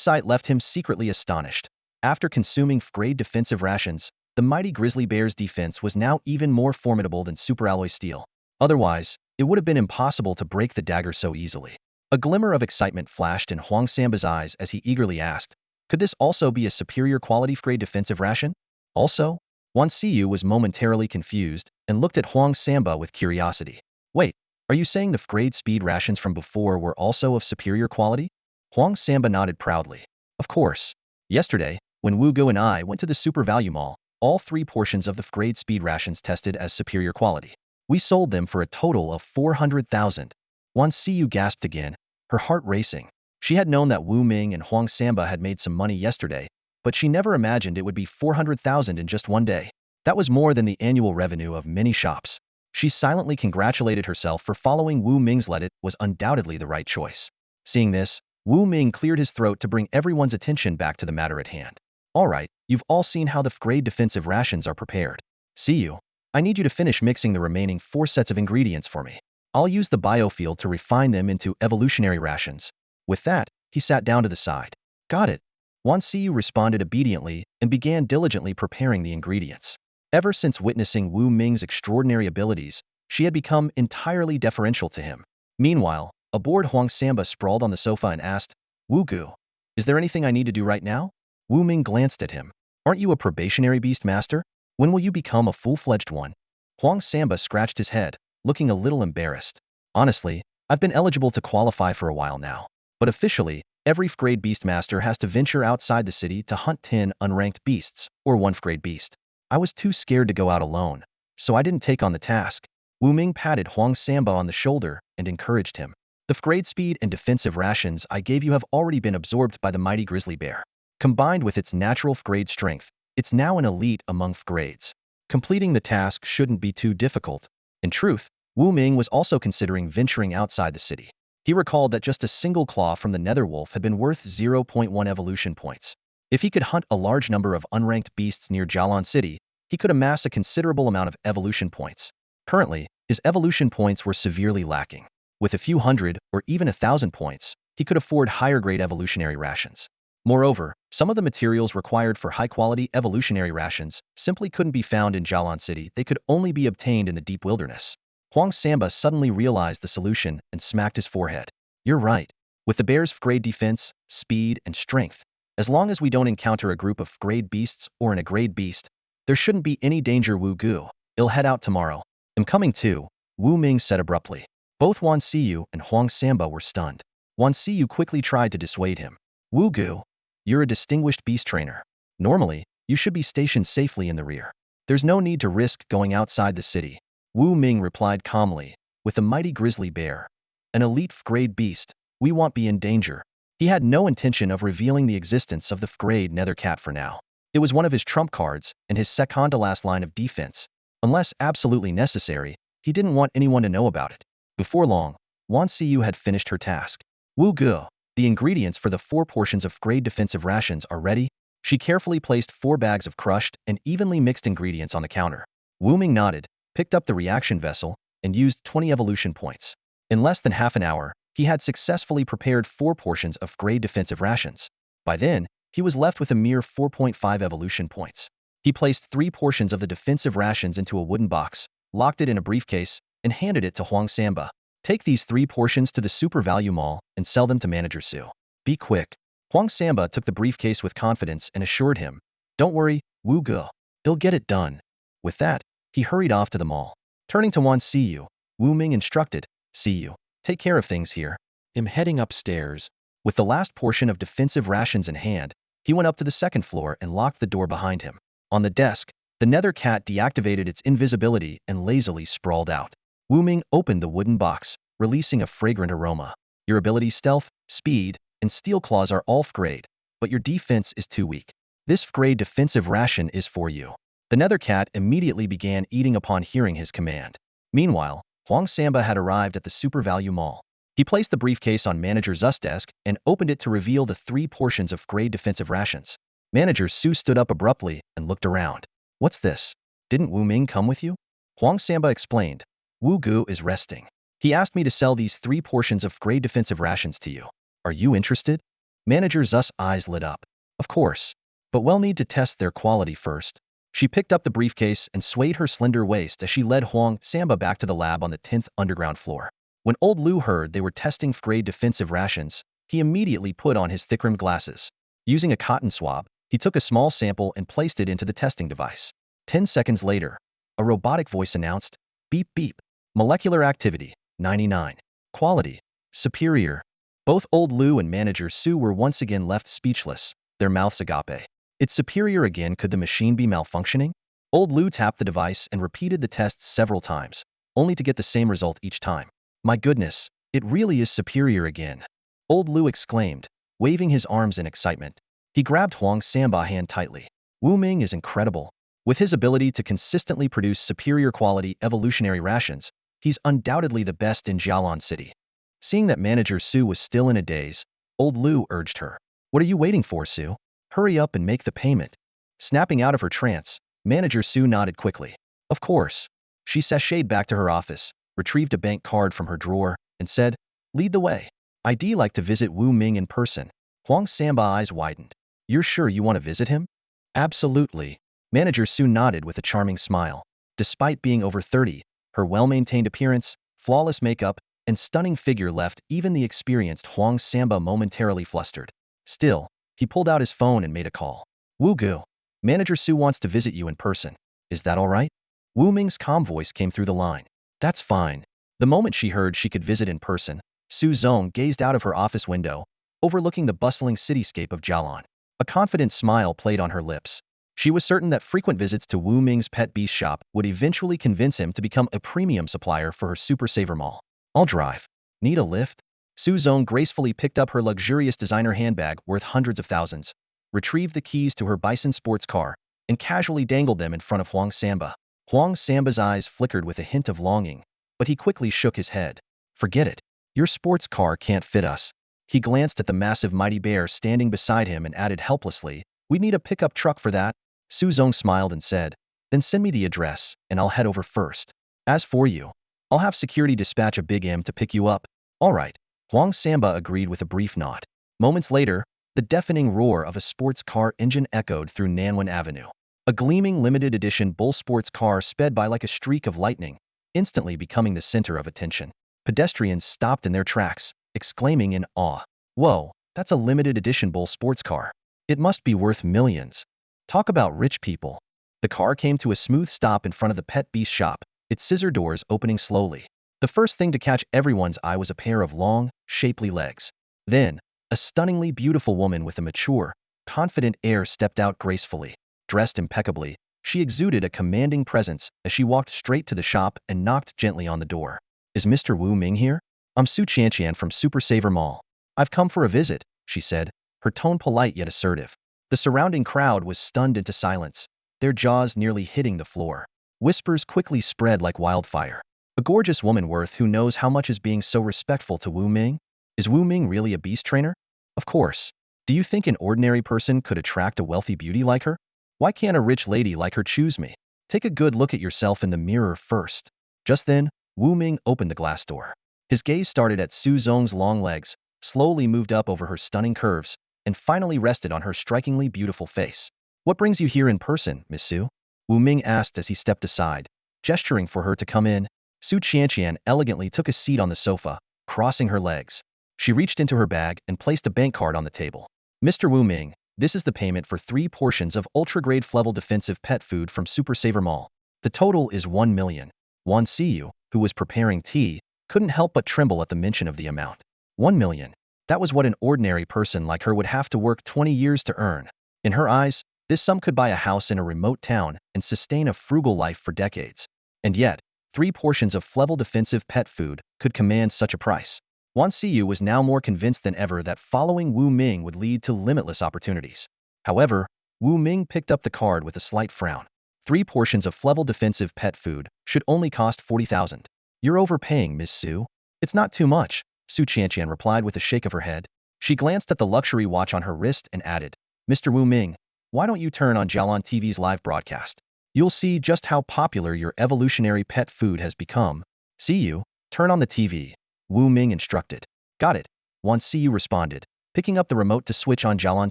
sight left him secretly astonished. After consuming grade defensive rations, the mighty grizzly bear's defense was now even more formidable than superalloy steel. Otherwise, it would have been impossible to break the dagger so easily. A glimmer of excitement flashed in Huang Samba's eyes as he eagerly asked, could this also be a superior quality grade defensive ration? Also, Wan Siyu was momentarily confused and looked at Huang Samba with curiosity. Wait, are you saying the grade speed rations from before were also of superior quality? Huang Samba nodded proudly. Of course. Yesterday, when Wu Gu and I went to the Super Value Mall, all 3 portions of the grade speed rations tested as superior quality. We sold them for a total of 400,000. Wan Siyu gasped again, her heart racing. She had known that Wu Ming and Huang Samba had made some money yesterday, but she never imagined it would be 400,000 in just one day. That was more than the annual revenue of many shops. She silently congratulated herself for following Wu Ming's lead. It was undoubtedly the right choice. Seeing this, Wu Ming cleared his throat to bring everyone's attention back to the matter at hand. All right, you've all seen how the grade defensive rations are prepared. See you. I need you to finish mixing the remaining 4 sets of ingredients for me. I'll use the biofield to refine them into evolutionary rations. With that, he sat down to the side. Got it. Wan Siyu responded obediently and began diligently preparing the ingredients. Ever since witnessing Wu Ming's extraordinary abilities, she had become entirely deferential to him. Meanwhile, aboard Huang Samba sprawled on the sofa and asked, Wu Gu, is there anything I need to do right now? Wu Ming glanced at him. Aren't you a probationary beast master? When will you become a full-fledged one? Huang Samba scratched his head, looking a little embarrassed. Honestly, I've been eligible to qualify for a while now. But officially, every grade beast master has to venture outside the city to hunt 10 unranked beasts, or 1 grade beast. I was too scared to go out alone, so I didn't take on the task. Wu Ming patted Huang Samba on the shoulder and encouraged him. The grade speed and defensive rations I gave you have already been absorbed by the mighty grizzly bear. Combined with its natural grade strength, it's now an elite among grades. Completing the task shouldn't be too difficult. In truth, Wu Ming was also considering venturing outside the city. He recalled that just a single claw from the Netherwolf had been worth 0.1 evolution points. If he could hunt a large number of unranked beasts near Jialan City, he could amass a considerable amount of evolution points. Currently, his evolution points were severely lacking. With a few hundred or even 1,000 points, he could afford higher-grade evolutionary rations. Moreover, some of the materials required for high-quality evolutionary rations simply couldn't be found in Jialan City. They could only be obtained in the deep wilderness. Huang Samba suddenly realized the solution and smacked his forehead. You're right. With the bear's grade defense, speed, and strength, as long as we don't encounter a group of grade beasts or a grade beast, there shouldn't be any danger. Wu Gu, I'll head out tomorrow. I'm coming too, Wu Ming said abruptly. Both Wan Siyu and Huang Samba were stunned. Wan Siyu quickly tried to dissuade him. Wu Gu, you're a distinguished beast trainer. Normally, you should be stationed safely in the rear. There's no need to risk going outside the city. Wu Ming replied calmly, with the mighty grizzly bear, an elite grade beast, we won't be in danger. He had no intention of revealing the existence of the grade nether cat for now. It was one of his trump cards and his second-to-last line of defense. Unless absolutely necessary, he didn't want anyone to know about it. Before long, Wan Siyu had finished her task. Wu Gu, the ingredients for the 4 portions of grade defensive rations are ready. She carefully placed 4 bags of crushed and evenly mixed ingredients on the counter. Wu Ming nodded, picked up the reaction vessel, and used 20 evolution points. In less than half an hour, he had successfully prepared 4 portions of grade defensive rations. By then, he was left with a mere 4.5 evolution points. He placed 3 portions of the defensive rations into a wooden box, locked it in a briefcase, and handed it to Huang Samba. Take these 3 portions to the Super Value Mall and sell them to Manager Su. Be quick. Huang Samba took the briefcase with confidence and assured him, "Don't worry, Wu Ge. He'll get it done." With that, he hurried off to the mall. Turning to Wan Siyu, Wu Ming instructed, "Siyu, take care of things here. I'm heading upstairs." With the last portion of defensive rations in hand, he went up to the second floor and locked the door behind him. On the desk, the nether cat deactivated its invisibility and lazily sprawled out. Wu Ming opened the wooden box, releasing a fragrant aroma. "Your ability stealth, speed, and steel claws are all F-grade, but your defense is too weak. This F-grade defensive ration is for you." The nether cat immediately began eating upon hearing his command. Meanwhile, Huang Samba had arrived at the Super Value Mall. He placed the briefcase on Manager Zu's desk and opened it to reveal the 3 portions of grade defensive rations. Manager Su stood up abruptly and looked around. "What's this? Didn't Wu Ming come with you?" Huang Samba explained. "Wu Ge is resting. He asked me to sell these 3 portions of grade defensive rations to you. Are you interested?" Manager Zu's eyes lit up. "Of course, but we'll need to test their quality first." She picked up the briefcase and swayed her slender waist as she led Huang Samba back to the lab on the 10th underground floor. When old Lu heard they were testing grade defensive rations, he immediately put on his thick-rimmed glasses. Using a cotton swab, he took a small sample and placed it into the testing device. 10 seconds later, a robotic voice announced, "Beep beep. Molecular activity, 99. Quality, superior." Both old Lu and Manager Su were once again left speechless, their mouths agape. "It's superior again. Could the machine be malfunctioning?" Old Lu tapped the device and repeated the tests several times, only to get the same result each time. "My goodness, it really is superior again," old Lu exclaimed, waving his arms in excitement. He grabbed Huang Samba's hand tightly. "Wu Ming is incredible. With his ability to consistently produce superior quality evolutionary rations, he's undoubtedly the best in Jialan City." Seeing that Manager Su was still in a daze, old Lu urged her. "What are you waiting for, Su? Hurry up and make the payment." Snapping out of her trance, Manager Su nodded quickly. "Of course." She sashayed back to her office, retrieved a bank card from her drawer, and said, "Lead the way. I'd like to visit Wu Ming in person." Huang Samba's eyes widened. "You're sure you want to visit him?" "Absolutely." Manager Su nodded with a charming smile. Despite being over 30, her well-maintained appearance, flawless makeup, and stunning figure left even the experienced Huang Samba momentarily flustered. Still, he pulled out his phone and made a call. "Wu Ge, Manager Su wants to visit you in person. Is that all right?" Wu Ming's calm voice came through the line. "That's fine." The moment she heard she could visit in person, Su Zong gazed out of her office window, overlooking the bustling cityscape of Jialan. A confident smile played on her lips. She was certain that frequent visits to Wu Ming's pet beast shop would eventually convince him to become a premium supplier for her Super Saver Mall. "I'll drive. Need a lift?" Su Zong gracefully picked up her luxurious designer handbag worth hundreds of thousands, retrieved the keys to her Bison sports car, and casually dangled them in front of Huang Samba. Huang Samba's eyes flickered with a hint of longing, but he quickly shook his head. "Forget it. Your sports car can't fit us." He glanced at the massive mighty bear standing beside him and added helplessly, "We'd need a pickup truck for that." Su Zong smiled and said, "Then send me the address, and I'll head over first. As for you, I'll have security dispatch a big M to pick you up." "All right." Huang Samba agreed with a brief nod. Moments later, the deafening roar of a sports car engine echoed through Nanwen Avenue. A gleaming limited edition bull sports car sped by like a streak of lightning, instantly becoming the center of attention. Pedestrians stopped in their tracks, exclaiming in awe, "Whoa, that's a limited edition bull sports car. It must be worth millions." Talk about rich people. The car came to a smooth stop in front of the pet beast shop, its scissor doors opening slowly. The first thing to catch everyone's eye was a pair of long, shapely legs. Then, a stunningly beautiful woman with a mature, confident air stepped out gracefully. Dressed impeccably, she exuded a commanding presence as she walked straight to the shop and knocked gently on the door. "Is Mr. Wu Ming here? I'm Su Qianqian from Super Saver Mall. I've come for a visit," she said, her tone polite yet assertive. The surrounding crowd was stunned into silence, their jaws nearly hitting the floor. Whispers quickly spread like wildfire. "A gorgeous woman worth who knows how much is being so respectful to Wu Ming? Is Wu Ming really a beast trainer? Of course. Do you think an ordinary person could attract a wealthy beauty like her? Why can't a rich lady like her choose me?" Take a good look at yourself in the mirror first. Just then, Wu Ming opened the glass door. His gaze started at Su Zong's long legs, slowly moved up over her stunning curves, and finally rested on her strikingly beautiful face. What brings you here in person, Miss Su? Wu Ming asked as he stepped aside, gesturing for her to come in. Su Qianqian elegantly took a seat on the sofa, crossing her legs. She reached into her bag and placed a bank card on the table. Mr. Wu Ming, this is the payment for 3 portions of ultra-grade Flevel defensive pet food from Super Saver Mall. The total is 1 million. Wan Siyu, who was preparing tea, couldn't help but tremble at the mention of the amount. 1 million. That was what an ordinary person like her would have to work 20 years to earn. In her eyes, this sum could buy a house in a remote town and sustain a frugal life for decades. And yet, 3 portions of Flevel defensive pet food could command such a price. Wan Siyu was now more convinced than ever that following Wu Ming would lead to limitless opportunities. However, Wu Ming picked up the card with a slight frown. 3 portions of Flevel defensive pet food should only cost 40,000. You're overpaying, Miss Su. It's not too much, Su Qianqian replied with a shake of her head. She glanced at the luxury watch on her wrist and added, Mr. Wu Ming, why don't you turn on Jialan TV's live broadcast? You'll see just how popular your evolutionary pet food has become. See you, turn on the TV, Wu Ming instructed. Got it, Wan Siyu responded, picking up the remote to switch on Jialan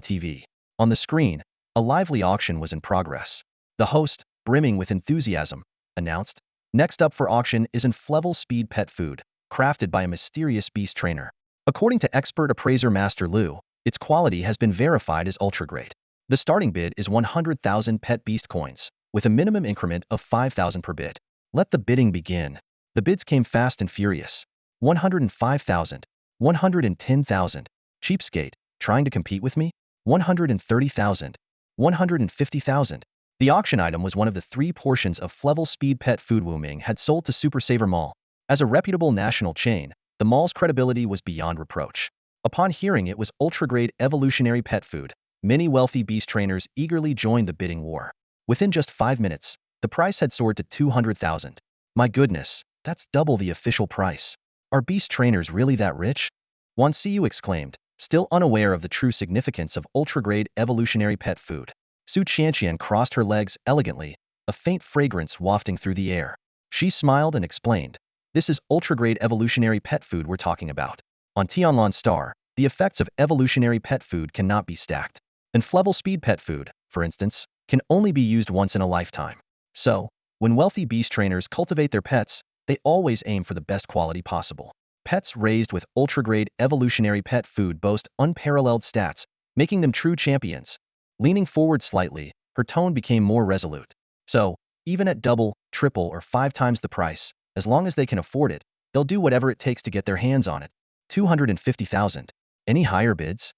TV. On the screen, a lively auction was in progress. The host, brimming with enthusiasm, announced, next up for auction is an Flevel speed pet food, crafted by a mysterious beast trainer. According to expert appraiser Master Liu, its quality has been verified as ultra-grade. The starting bid is 100,000 pet beast coins, with a minimum increment of 5,000 per bid. Let the bidding begin. The bids came fast and furious. 105,000, 110,000, cheapskate, trying to compete with me? 130,000, 150,000. The auction item was one of the 3 portions of Flevel speed pet food Wu Ming had sold to Super Saver Mall. As a reputable national chain, the mall's credibility was beyond reproach. Upon hearing it was ultra-grade evolutionary pet food, many wealthy beast trainers eagerly joined the bidding war. Within just 5 minutes, the price had soared to 200,000. My goodness, that's double the official price. Are beast trainers really that rich? Wan Siyu exclaimed, still unaware of the true significance of ultra-grade evolutionary pet food. Su Qianqian crossed her legs elegantly, a faint fragrance wafting through the air. She smiled and explained, this is ultra-grade evolutionary pet food we're talking about. On Jialan Star, the effects of evolutionary pet food cannot be stacked. And Flevel speed pet food, for instance, can only be used once in a lifetime. So, when wealthy beast trainers cultivate their pets, they always aim for the best quality possible. Pets raised with ultra-grade evolutionary pet food boast unparalleled stats, making them true champions. Leaning forward slightly, her tone became more resolute. So, even at double, triple, or 5 times the price, as long as they can afford it, they'll do whatever it takes to get their hands on it. 250,000. Any higher bids?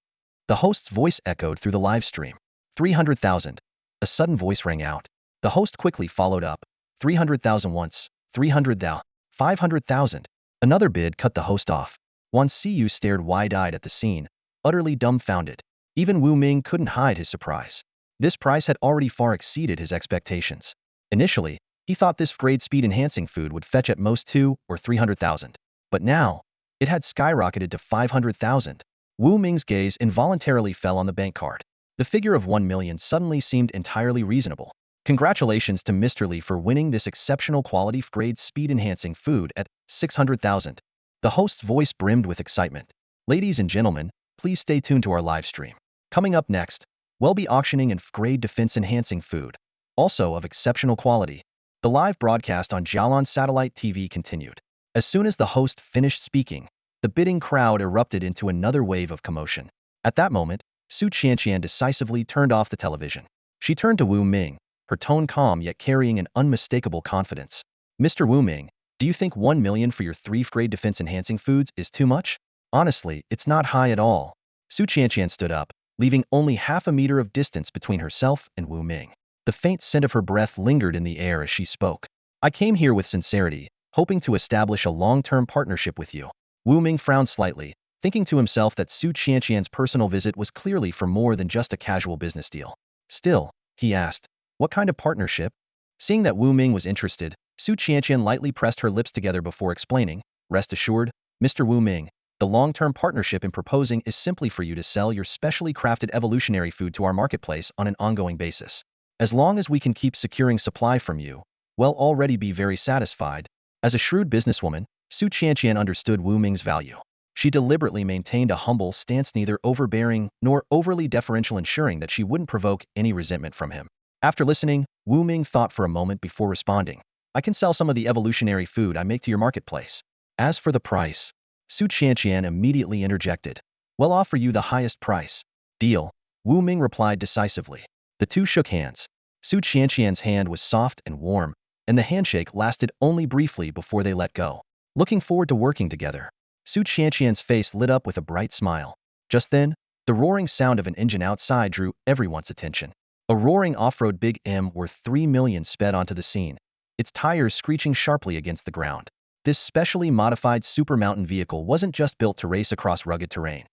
The host's voice echoed through the live stream. 300,000. A sudden voice rang out. The host quickly followed up. 300,000 once, 300,000, 500,000. Another bid cut the host off. Wan Siyu stared wide-eyed at the scene, utterly dumbfounded. Even Wu Ming couldn't hide his surprise. This price had already far exceeded his expectations. Initially, he thought this grade speed-enhancing food would fetch at most 2 or 300,000. But now, it had skyrocketed to 500,000. Wu Ming's gaze involuntarily fell on the bank card. The figure of 1 million suddenly seemed entirely reasonable. Congratulations to Mr. Li for winning this exceptional quality grade speed-enhancing food at 600,000. The host's voice brimmed with excitement. Ladies and gentlemen, please stay tuned to our live stream. Coming up next, we'll be auctioning an grade defense-enhancing food, also of exceptional quality. The live broadcast on Jialan Satellite TV continued. As soon as the host finished speaking, the bidding crowd erupted into another wave of commotion. At that moment, Su Qianqian decisively turned off the television. She turned to Wu Ming, her tone calm yet carrying an unmistakable confidence. Mr. Wu Ming, do you think 1 million for your 3-grade defense-enhancing foods is too much? Honestly, it's not high at all. Su Qianqian stood up, leaving only half a meter of distance between herself and Wu Ming. The faint scent of her breath lingered in the air as she spoke. I came here with sincerity, hoping to establish a long-term partnership with you. Wu Ming frowned slightly, thinking to himself that Su Qianqian's personal visit was clearly for more than just a casual business deal. Still, he asked, what kind of partnership? Seeing that Wu Ming was interested, Su Qianqian lightly pressed her lips together before explaining, rest assured, Mr. Wu Ming, the long-term partnership in proposing is simply for you to sell your specially crafted evolutionary food to our marketplace on an ongoing basis. As long as we can keep securing supply from you, we'll already be very satisfied. As a shrewd businesswoman, Su Qianqian understood Wu Ming's value. She deliberately maintained a humble stance, neither overbearing nor overly deferential, ensuring that she wouldn't provoke any resentment from him. After listening, Wu Ming thought for a moment before responding. I can sell some of the evolutionary food I make to your marketplace. As for the price, Su Qianqian immediately interjected. We'll offer you the highest price. Deal, Wu Ming replied decisively. The two shook hands. Su Qianqian's hand was soft and warm, and the handshake lasted only briefly before they let go. Looking forward to working together. Su Qianqian's face lit up with a bright smile. Just then, the roaring sound of an engine outside drew everyone's attention. A roaring off-road Big M worth 3 million sped onto the scene, its tires screeching sharply against the ground. This specially modified super mountain vehicle wasn't just built to race across rugged terrain.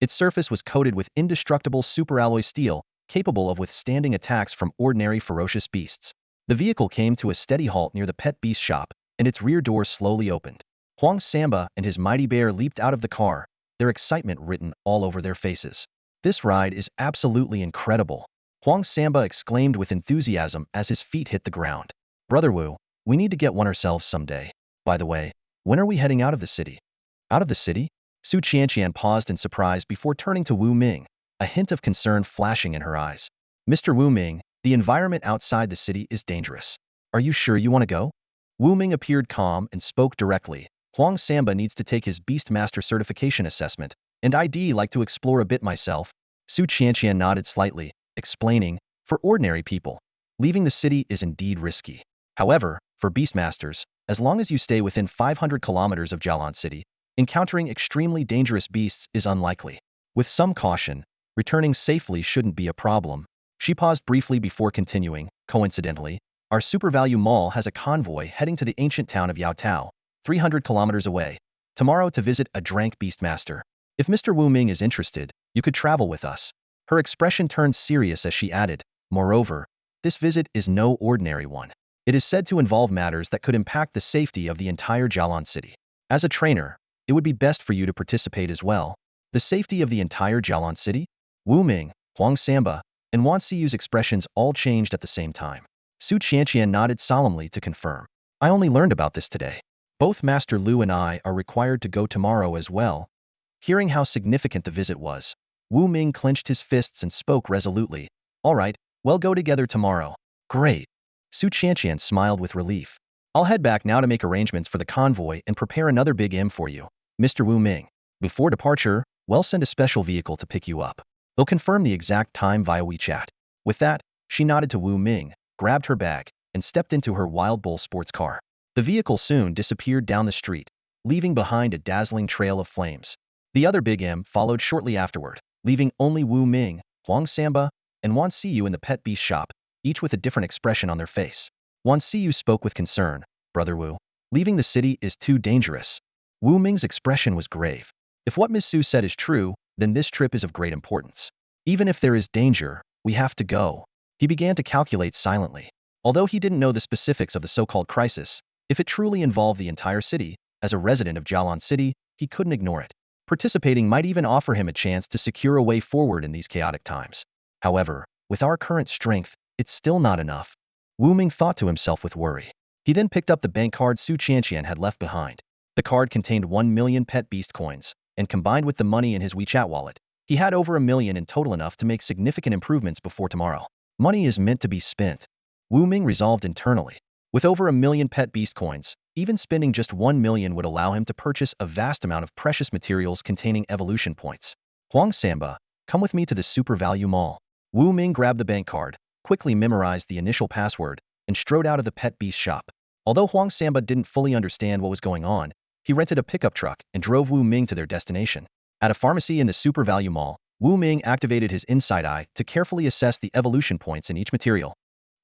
Its surface was coated with indestructible superalloy steel, capable of withstanding attacks from ordinary ferocious beasts. The vehicle came to a steady halt near the pet beast shop, and its rear door slowly opened. Huang Samba and his mighty bear leaped out of the car, their excitement written all over their faces. This ride is absolutely incredible, Huang Samba exclaimed with enthusiasm as his feet hit the ground. Brother Wu, we need to get one ourselves someday. By the way, when are we heading out of the city? Out of the city? Su Qianqian paused in surprise before turning to Wu Ming, a hint of concern flashing in her eyes. Mr. Wu Ming, the environment outside the city is dangerous. Are you sure you want to go? Wu Ming appeared calm and spoke directly. Huang Samba needs to take his Beastmaster certification assessment, and I'd like to explore a bit myself. Su Qianqian nodded slightly, explaining, for ordinary people, leaving the city is indeed risky. However, for Beastmasters, as long as you stay within 500 kilometers of Jialan City, encountering extremely dangerous beasts is unlikely. With some caution, returning safely shouldn't be a problem. She paused briefly before continuing. Coincidentally, our SuperValue Mall has a convoy heading to the ancient town of Yaotao, 300 kilometers away, tomorrow to visit a Drank Beastmaster. If Mr. Wu Ming is interested, you could travel with us. Her expression turned serious as she added, moreover, this visit is no ordinary one. It is said to involve matters that could impact the safety of the entire Jialan City. As a trainer, it would be best for you to participate as well. The safety of the entire Jialan City? Wu Ming, Huang Samba, and Wan Siyu's expressions all changed at the same time. Su Qianqian nodded solemnly to confirm. I only learned about this today. Both Master Lu and I are required to go tomorrow as well. Hearing how significant the visit was, Wu Ming clenched his fists and spoke resolutely. All right, we'll go together tomorrow. Great. Su Qianqian smiled with relief. I'll head back now to make arrangements for the convoy and prepare another Big M for you, Mr. Wu Ming. Before departure, we'll send a special vehicle to pick you up. They'll confirm the exact time via WeChat. With that, she nodded to Wu Ming, grabbed her bag, and stepped into her Wild Bull sports car. The vehicle soon disappeared down the street, leaving behind a dazzling trail of flames. The other Big M followed shortly afterward, leaving only Wu Ming, Huang Samba, and Wan Siyu in the pet beast shop, each with a different expression on their face. Wan Siyu spoke with concern. Brother Wu, leaving the city is too dangerous. Wu Ming's expression was grave. If what Miss Su said is true, then this trip is of great importance. Even if there is danger, we have to go. He began to calculate silently. Although he didn't know the specifics of the so-called crisis, if it truly involved the entire city, as a resident of Jialan City, he couldn't ignore it. Participating might even offer him a chance to secure a way forward in these chaotic times. However, with our current strength, it's still not enough. Wu Ming thought to himself with worry. He then picked up the bank card Su Qianqian had left behind. The card contained 1 million pet beast coins, and combined with the money in his WeChat wallet, he had over 1 million in total, enough to make significant improvements before tomorrow. Money is meant to be spent, Wu Ming resolved internally. With over 1 million pet beast coins, even spending just 1 million would allow him to purchase a vast amount of precious materials containing evolution points. Huang Samba, come with me to the SuperValue Mall. Wu Ming grabbed the bank card, quickly memorized the initial password, and strode out of the pet beast shop. Although Huang Samba didn't fully understand what was going on, he rented a pickup truck and drove Wu Ming to their destination. At a pharmacy in the SuperValue Mall, Wu Ming activated his inside eye to carefully assess the evolution points in each material.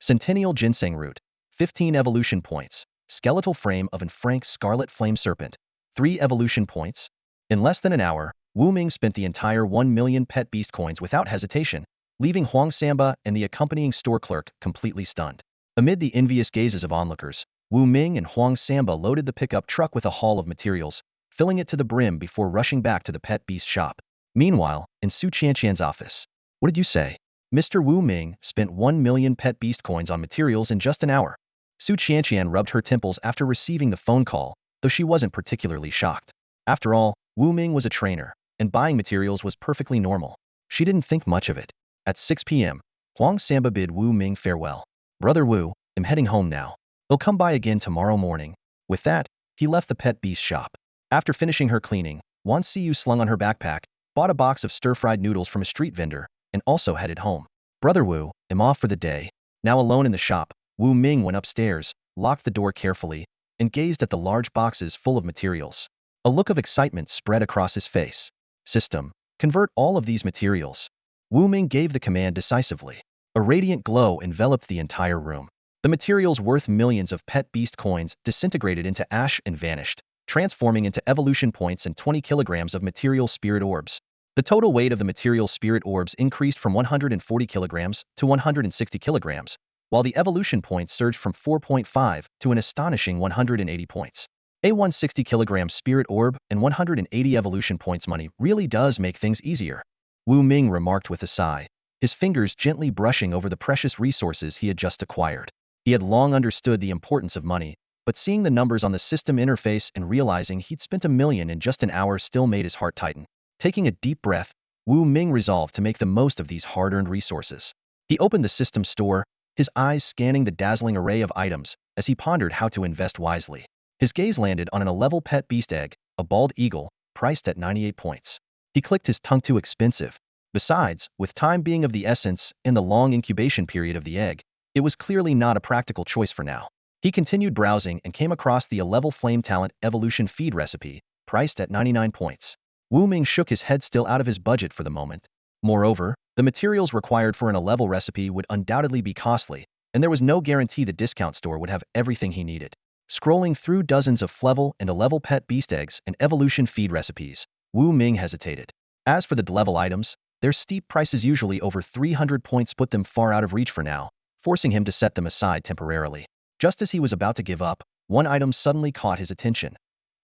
Centennial Ginseng Root, 15 evolution points. Skeletal Frame of an Frank Scarlet Flame Serpent, 3 evolution points. In less than an hour, Wu Ming spent the entire 1 million pet beast coins without hesitation, leaving Huang Samba and the accompanying store clerk completely stunned. Amid the envious gazes of onlookers, Wu Ming and Huang Samba loaded the pickup truck with a haul of materials, filling it to the brim before rushing back to the pet beast shop. Meanwhile, in Su Qianqian's office. What did you say? Mr. Wu Ming spent 1 million pet beast coins on materials in just an hour. Su Qianqian rubbed her temples after receiving the phone call, though she wasn't particularly shocked. After all, Wu Ming was a trainer, and buying materials was perfectly normal. She didn't think much of it. At 6 p.m., Huang Samba bid Wu Ming farewell. Brother Wu, I'm heading home now. They'll come by again tomorrow morning. With that, he left the pet beast shop. After finishing her cleaning, Wan Xiu slung on her backpack, bought a box of stir-fried noodles from a street vendor, and also headed home. Brother Wu, I'm off for the day. Now alone in the shop, Wu Ming went upstairs, locked the door carefully, and gazed at the large boxes full of materials. A look of excitement spread across his face. System, convert all of these materials. Wu Ming gave the command decisively. A radiant glow enveloped the entire room. The materials worth millions of pet beast coins disintegrated into ash and vanished, transforming into evolution points and 20 kilograms of material spirit orbs. The total weight of the material spirit orbs increased from 140 kilograms to 160 kilograms, while the evolution points surged from 4.5 to an astonishing 180 points. A 160 kilogram spirit orb and 180 evolution points money really does make things easier. Wu Ming remarked with a sigh, his fingers gently brushing over the precious resources he had just acquired. He had long understood the importance of money, but seeing the numbers on the system interface and realizing he'd spent 1 million in just an hour still made his heart tighten. Taking a deep breath, Wu Ming resolved to make the most of these hard-earned resources. He opened the system store, his eyes scanning the dazzling array of items as he pondered how to invest wisely. His gaze landed on an 11 pet beast egg, a bald eagle, priced at 98 points. He clicked his tongue, too expensive. Besides, with time being of the essence and the long incubation period of the egg, it was clearly not a practical choice for now. He continued browsing and came across the 11 Flame Talent Evolution Feed recipe, priced at 99 points. Wu Ming shook his head, still out of his budget for the moment. Moreover, the materials required for an 11 recipe would undoubtedly be costly, and there was no guarantee the discount store would have everything he needed. Scrolling through dozens of Flevel and 11 pet beast eggs and evolution feed recipes, Wu Ming hesitated. As for the level items, their steep prices, usually over 300 points, put them far out of reach for now, forcing him to set them aside temporarily. Just as he was about to give up, one item suddenly caught his attention.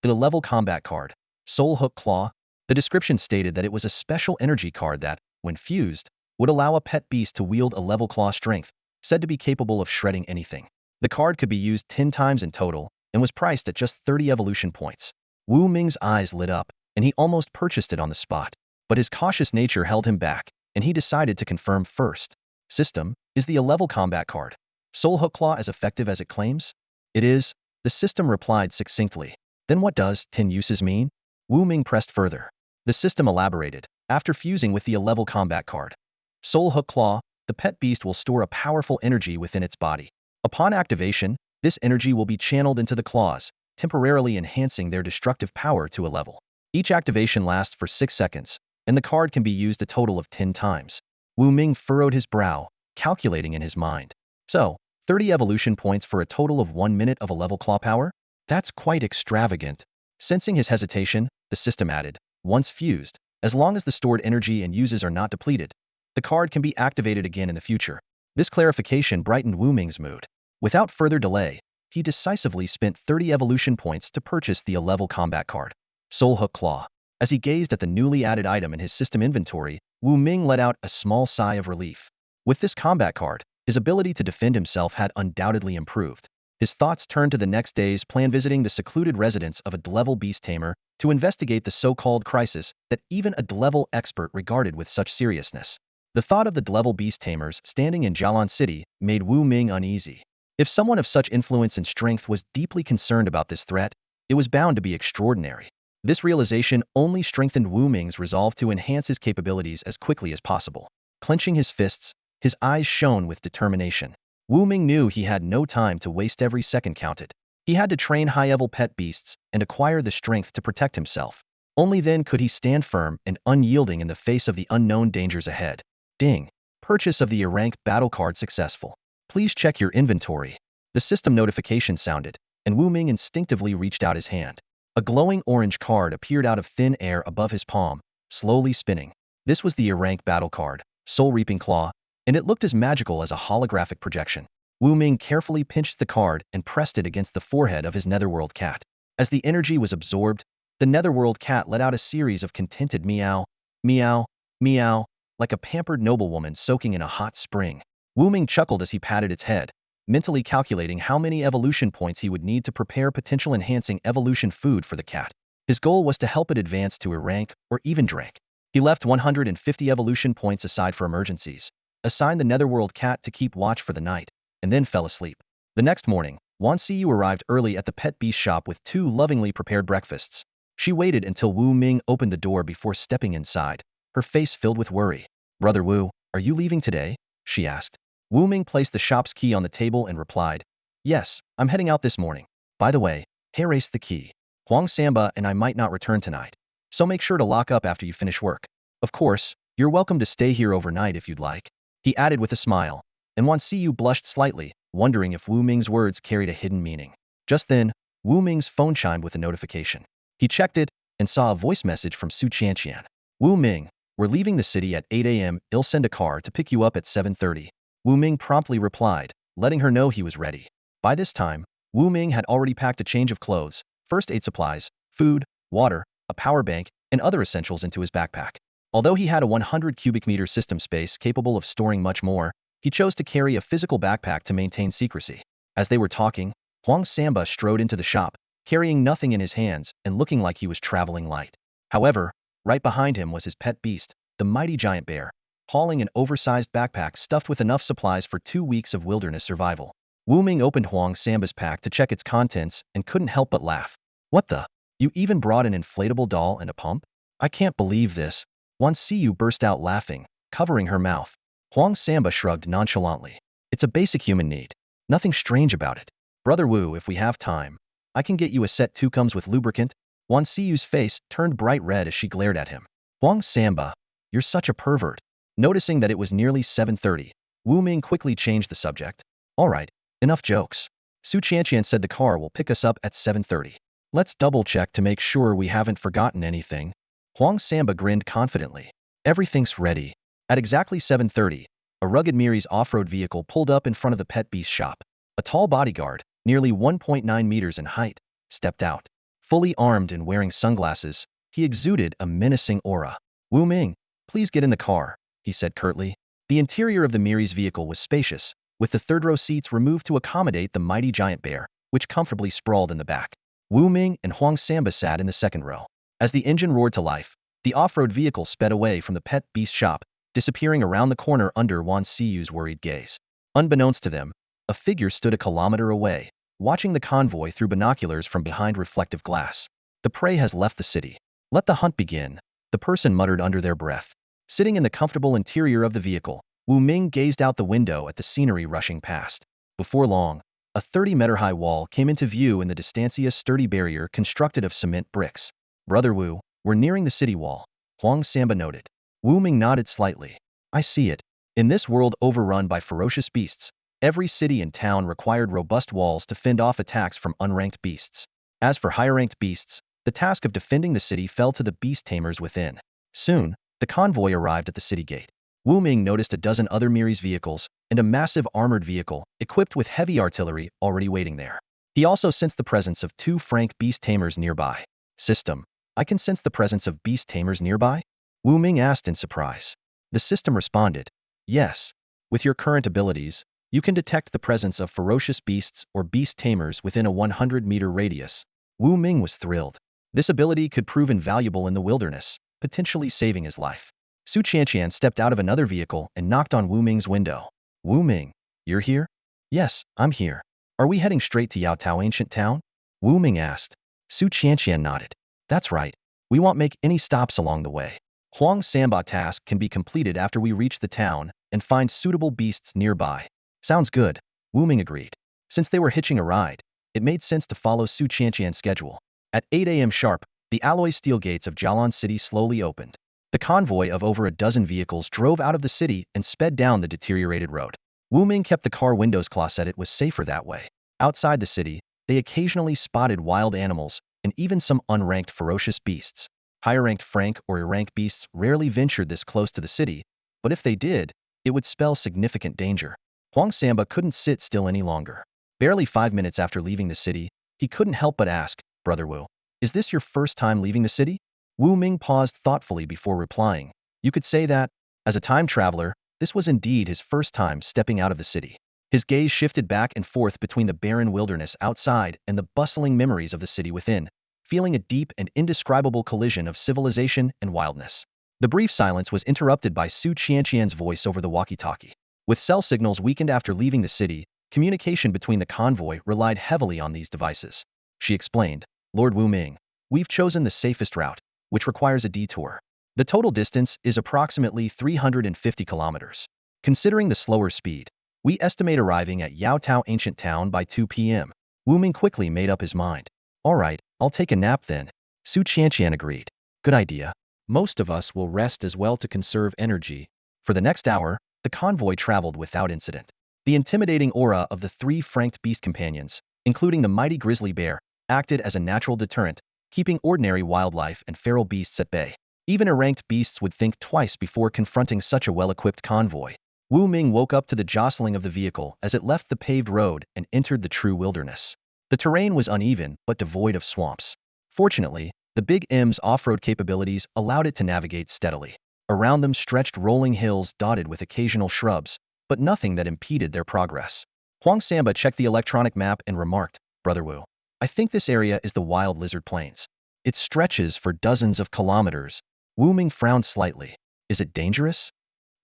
The level combat card, Soul Hook Claw. The description stated that it was a special energy card that, when fused, would allow a pet beast to wield a level claw strength, said to be capable of shredding anything. The card could be used 10 times in total, and was priced at just 30 evolution points. Wu Ming's eyes lit up, and he almost purchased it on the spot. But his cautious nature held him back, and he decided to confirm first. System, is the 11 combat card Soul Hook Claw as effective as it claims? It is, the system replied succinctly. Then what does 10 uses mean? Wu Ming pressed further. The system elaborated. After fusing with the 11 combat card Soul Hook Claw, the pet beast will store a powerful energy within its body. Upon activation, this energy will be channeled into the claws, temporarily enhancing their destructive power to a level. Each activation lasts for 6 seconds, and the card can be used a total of 10 times. Wu Ming furrowed his brow, calculating in his mind. So, 30 evolution points for a total of 1 minute of a level claw power? That's quite extravagant. Sensing his hesitation, the system added, once fused, as long as the stored energy and uses are not depleted, the card can be activated again in the future. This clarification brightened Wu Ming's mood. Without further delay, he decisively spent 30 evolution points to purchase the 11 combat card Soul Hook Claw. As he gazed at the newly added item in his system inventory, Wu Ming let out a small sigh of relief. With this combat card, his ability to defend himself had undoubtedly improved. His thoughts turned to the next day's plan, visiting the secluded residence of a Divine Beast Tamer to investigate the so-called crisis that even a Divine expert regarded with such seriousness. The thought of the Divine Beast Tamers standing in Jialan City made Wu Ming uneasy. If someone of such influence and strength was deeply concerned about this threat, it was bound to be extraordinary. This realization only strengthened Wu Ming's resolve to enhance his capabilities as quickly as possible. Clenching his fists, his eyes shone with determination. Wu Ming knew he had no time to waste. Every second counted. He had to train high-level pet beasts and acquire the strength to protect himself. Only then could he stand firm and unyielding in the face of the unknown dangers ahead. Ding! Purchase of the E-rank battle card successful. Please check your inventory. The system notification sounded, and Wu Ming instinctively reached out his hand. A glowing orange card appeared out of thin air above his palm, slowly spinning. This was the E-rank battle card, Soul Reaping Claw, and it looked as magical as a holographic projection. Wu Ming carefully pinched the card and pressed it against the forehead of his netherworld cat. As the energy was absorbed, the netherworld cat let out a series of contented meow, meow, meow, like a pampered noblewoman soaking in a hot spring. Wu Ming chuckled as he patted its head, mentally calculating how many evolution points he would need to prepare potential enhancing evolution food for the cat. His goal was to help it advance to a rank or even rank. He left 150 evolution points aside for emergencies, assigned the Netherworld cat to keep watch for the night, and then fell asleep. The next morning, Wan Xiyu arrived early at the pet beast shop with 2 lovingly prepared breakfasts. She waited until Wu Ming opened the door before stepping inside, her face filled with worry. "Brother Wu, are you leaving today?" she asked. Wu Ming placed the shop's key on the table and replied, "Yes, I'm heading out this morning. By the way, here is the key. Huang Samba and I might not return tonight, so make sure to lock up after you finish work. Of course, you're welcome to stay here overnight if you'd like," he added with a smile, and Wan Xiyu blushed slightly, wondering if Wu Ming's words carried a hidden meaning. Just then, Wu Ming's phone chimed with a notification. He checked it and saw a voice message from Su Qianqian. "Wu Ming, we're leaving the city at 8 a.m. I'll send a car to pick you up at 7:30. Wu Ming promptly replied, letting her know he was ready. By this time, Wu Ming had already packed a change of clothes, first aid supplies, food, water, a power bank, and other essentials into his backpack. Although he had a 100 cubic meter system space capable of storing much more, he chose to carry a physical backpack to maintain secrecy. As they were talking, Huang Samba strode into the shop, carrying nothing in his hands and looking like he was traveling light. However, right behind him was his pet beast, the mighty giant bear, hauling an oversized backpack stuffed with enough supplies for 2 weeks of wilderness survival. Wu Ming opened Huang Samba's pack to check its contents and couldn't help but laugh. "What the? You even brought an inflatable doll and a pump? I can't believe this." Wan Xiyu burst out laughing, covering her mouth. Huang Samba shrugged nonchalantly. "It's a basic human need. Nothing strange about it. Brother Wu, if we have time, I can get you a set 2 comes with lubricant." Wan Xiyu's face turned bright red as she glared at him. "Huang Samba, you're such a pervert." Noticing that it was nearly 7:30, Wu Ming quickly changed the subject. "All right, enough jokes. Su Qianqian said the car will pick us up at 7:30. Let's double-check to make sure we haven't forgotten anything." Huang Samba grinned confidently. "Everything's ready." At exactly 7:30, a rugged Miri's off-road vehicle pulled up in front of the pet beast shop. A tall bodyguard, nearly 1.9 meters in height, stepped out. Fully armed and wearing sunglasses, he exuded a menacing aura. "Wu Ming, please get in the car," he said curtly. The interior of the Miri's vehicle was spacious, with the third-row seats removed to accommodate the mighty giant bear, which comfortably sprawled in the back. Wu Ming and Huang Samba sat in the second row. As the engine roared to life, the off-road vehicle sped away from the pet beast shop, disappearing around the corner under Wan Xiyu's worried gaze. Unbeknownst to them, a figure stood a kilometer away, watching the convoy through binoculars from behind reflective glass. "The prey has left the city. Let the hunt begin," the person muttered under their breath. Sitting in the comfortable interior of the vehicle, Wu Ming gazed out the window at the scenery rushing past. Before long, a 30-meter-high wall came into view in the distance, a sturdy barrier constructed of cement bricks. "Brother Wu, we're nearing the city wall," Huang Samba noted. Wu Ming nodded slightly. "I see it. In this world overrun by ferocious beasts, every city and town required robust walls to fend off attacks from unranked beasts. As for higher-ranked beasts, the task of defending the city fell to the beast tamers within." Soon, the convoy arrived at the city gate. Wu Ming noticed a dozen other Miri's vehicles and a massive armored vehicle equipped with heavy artillery already waiting there. He also sensed the presence of 2 frank beast tamers nearby. "System, I can sense the presence of beast tamers nearby?" Wu Ming asked in surprise. The system responded, "Yes. With your current abilities, you can detect the presence of ferocious beasts or beast tamers within a 100-meter radius." Wu Ming was thrilled. This ability could prove invaluable in the wilderness, potentially saving his life. Su Qianqian stepped out of another vehicle and knocked on Wu Ming's window. "Wu Ming, you're here?" "Yes, I'm here. Are we heading straight to Yaotao Ancient Town?" Wu Ming asked. Su Qianqian nodded. "That's right. We won't make any stops along the way. Huang Samba task can be completed after we reach the town and find suitable beasts nearby." "Sounds good," Wu Ming agreed. Since they were hitching a ride, it made sense to follow Su Qianqian's schedule. At 8 a.m. sharp, the alloy steel gates of Jialan City slowly opened. The convoy of over a dozen vehicles drove out of the city and sped down the deteriorated road. Wu Ming kept the car windows closed, said it was safer that way. Outside the city, they occasionally spotted wild animals and even some unranked ferocious beasts. Higher-ranked frank or ranked beasts rarely ventured this close to the city, but if they did, it would spell significant danger. Huang Samba couldn't sit still any longer. Barely 5 minutes after leaving the city, he couldn't help but ask, "Brother Wu, is this your first time leaving the city?" Wu Ming paused thoughtfully before replying. "You could say that. As a time traveler, this was indeed his first time stepping out of the city. His gaze shifted back and forth between the barren wilderness outside and the bustling memories of the city within, feeling a deep and indescribable collision of civilization and wildness. The brief silence was interrupted by Su Qianqian's voice over the walkie-talkie. With cell signals weakened after leaving the city, communication between the convoy relied heavily on these devices. She explained, Lord Wu Ming, we've chosen the safest route, which requires a detour. The total distance is approximately 350 kilometers. Considering the slower speed, we estimate arriving at Yaotao Ancient Town by 2 p.m. Wu Ming quickly made up his mind. All right, I'll take a nap then. Su Qianqian agreed. Good idea. Most of us will rest as well to conserve energy. For the next hour, the convoy traveled without incident. The intimidating aura of the three franked beast companions, including the mighty grizzly bear, acted as a natural deterrent, keeping ordinary wildlife and feral beasts at bay. Even ranked beasts would think twice before confronting such a well-equipped convoy. Wu Ming woke up to the jostling of the vehicle as it left the paved road and entered the true wilderness. The terrain was uneven but devoid of swamps. Fortunately, the Big M's off-road capabilities allowed it to navigate steadily. Around them stretched rolling hills dotted with occasional shrubs, but nothing that impeded their progress. Huang Samba checked the electronic map and remarked, Brother Wu, I think this area is the Wild Lizard Plains. It stretches for dozens of kilometers. Wu Ming frowned slightly. Is it dangerous?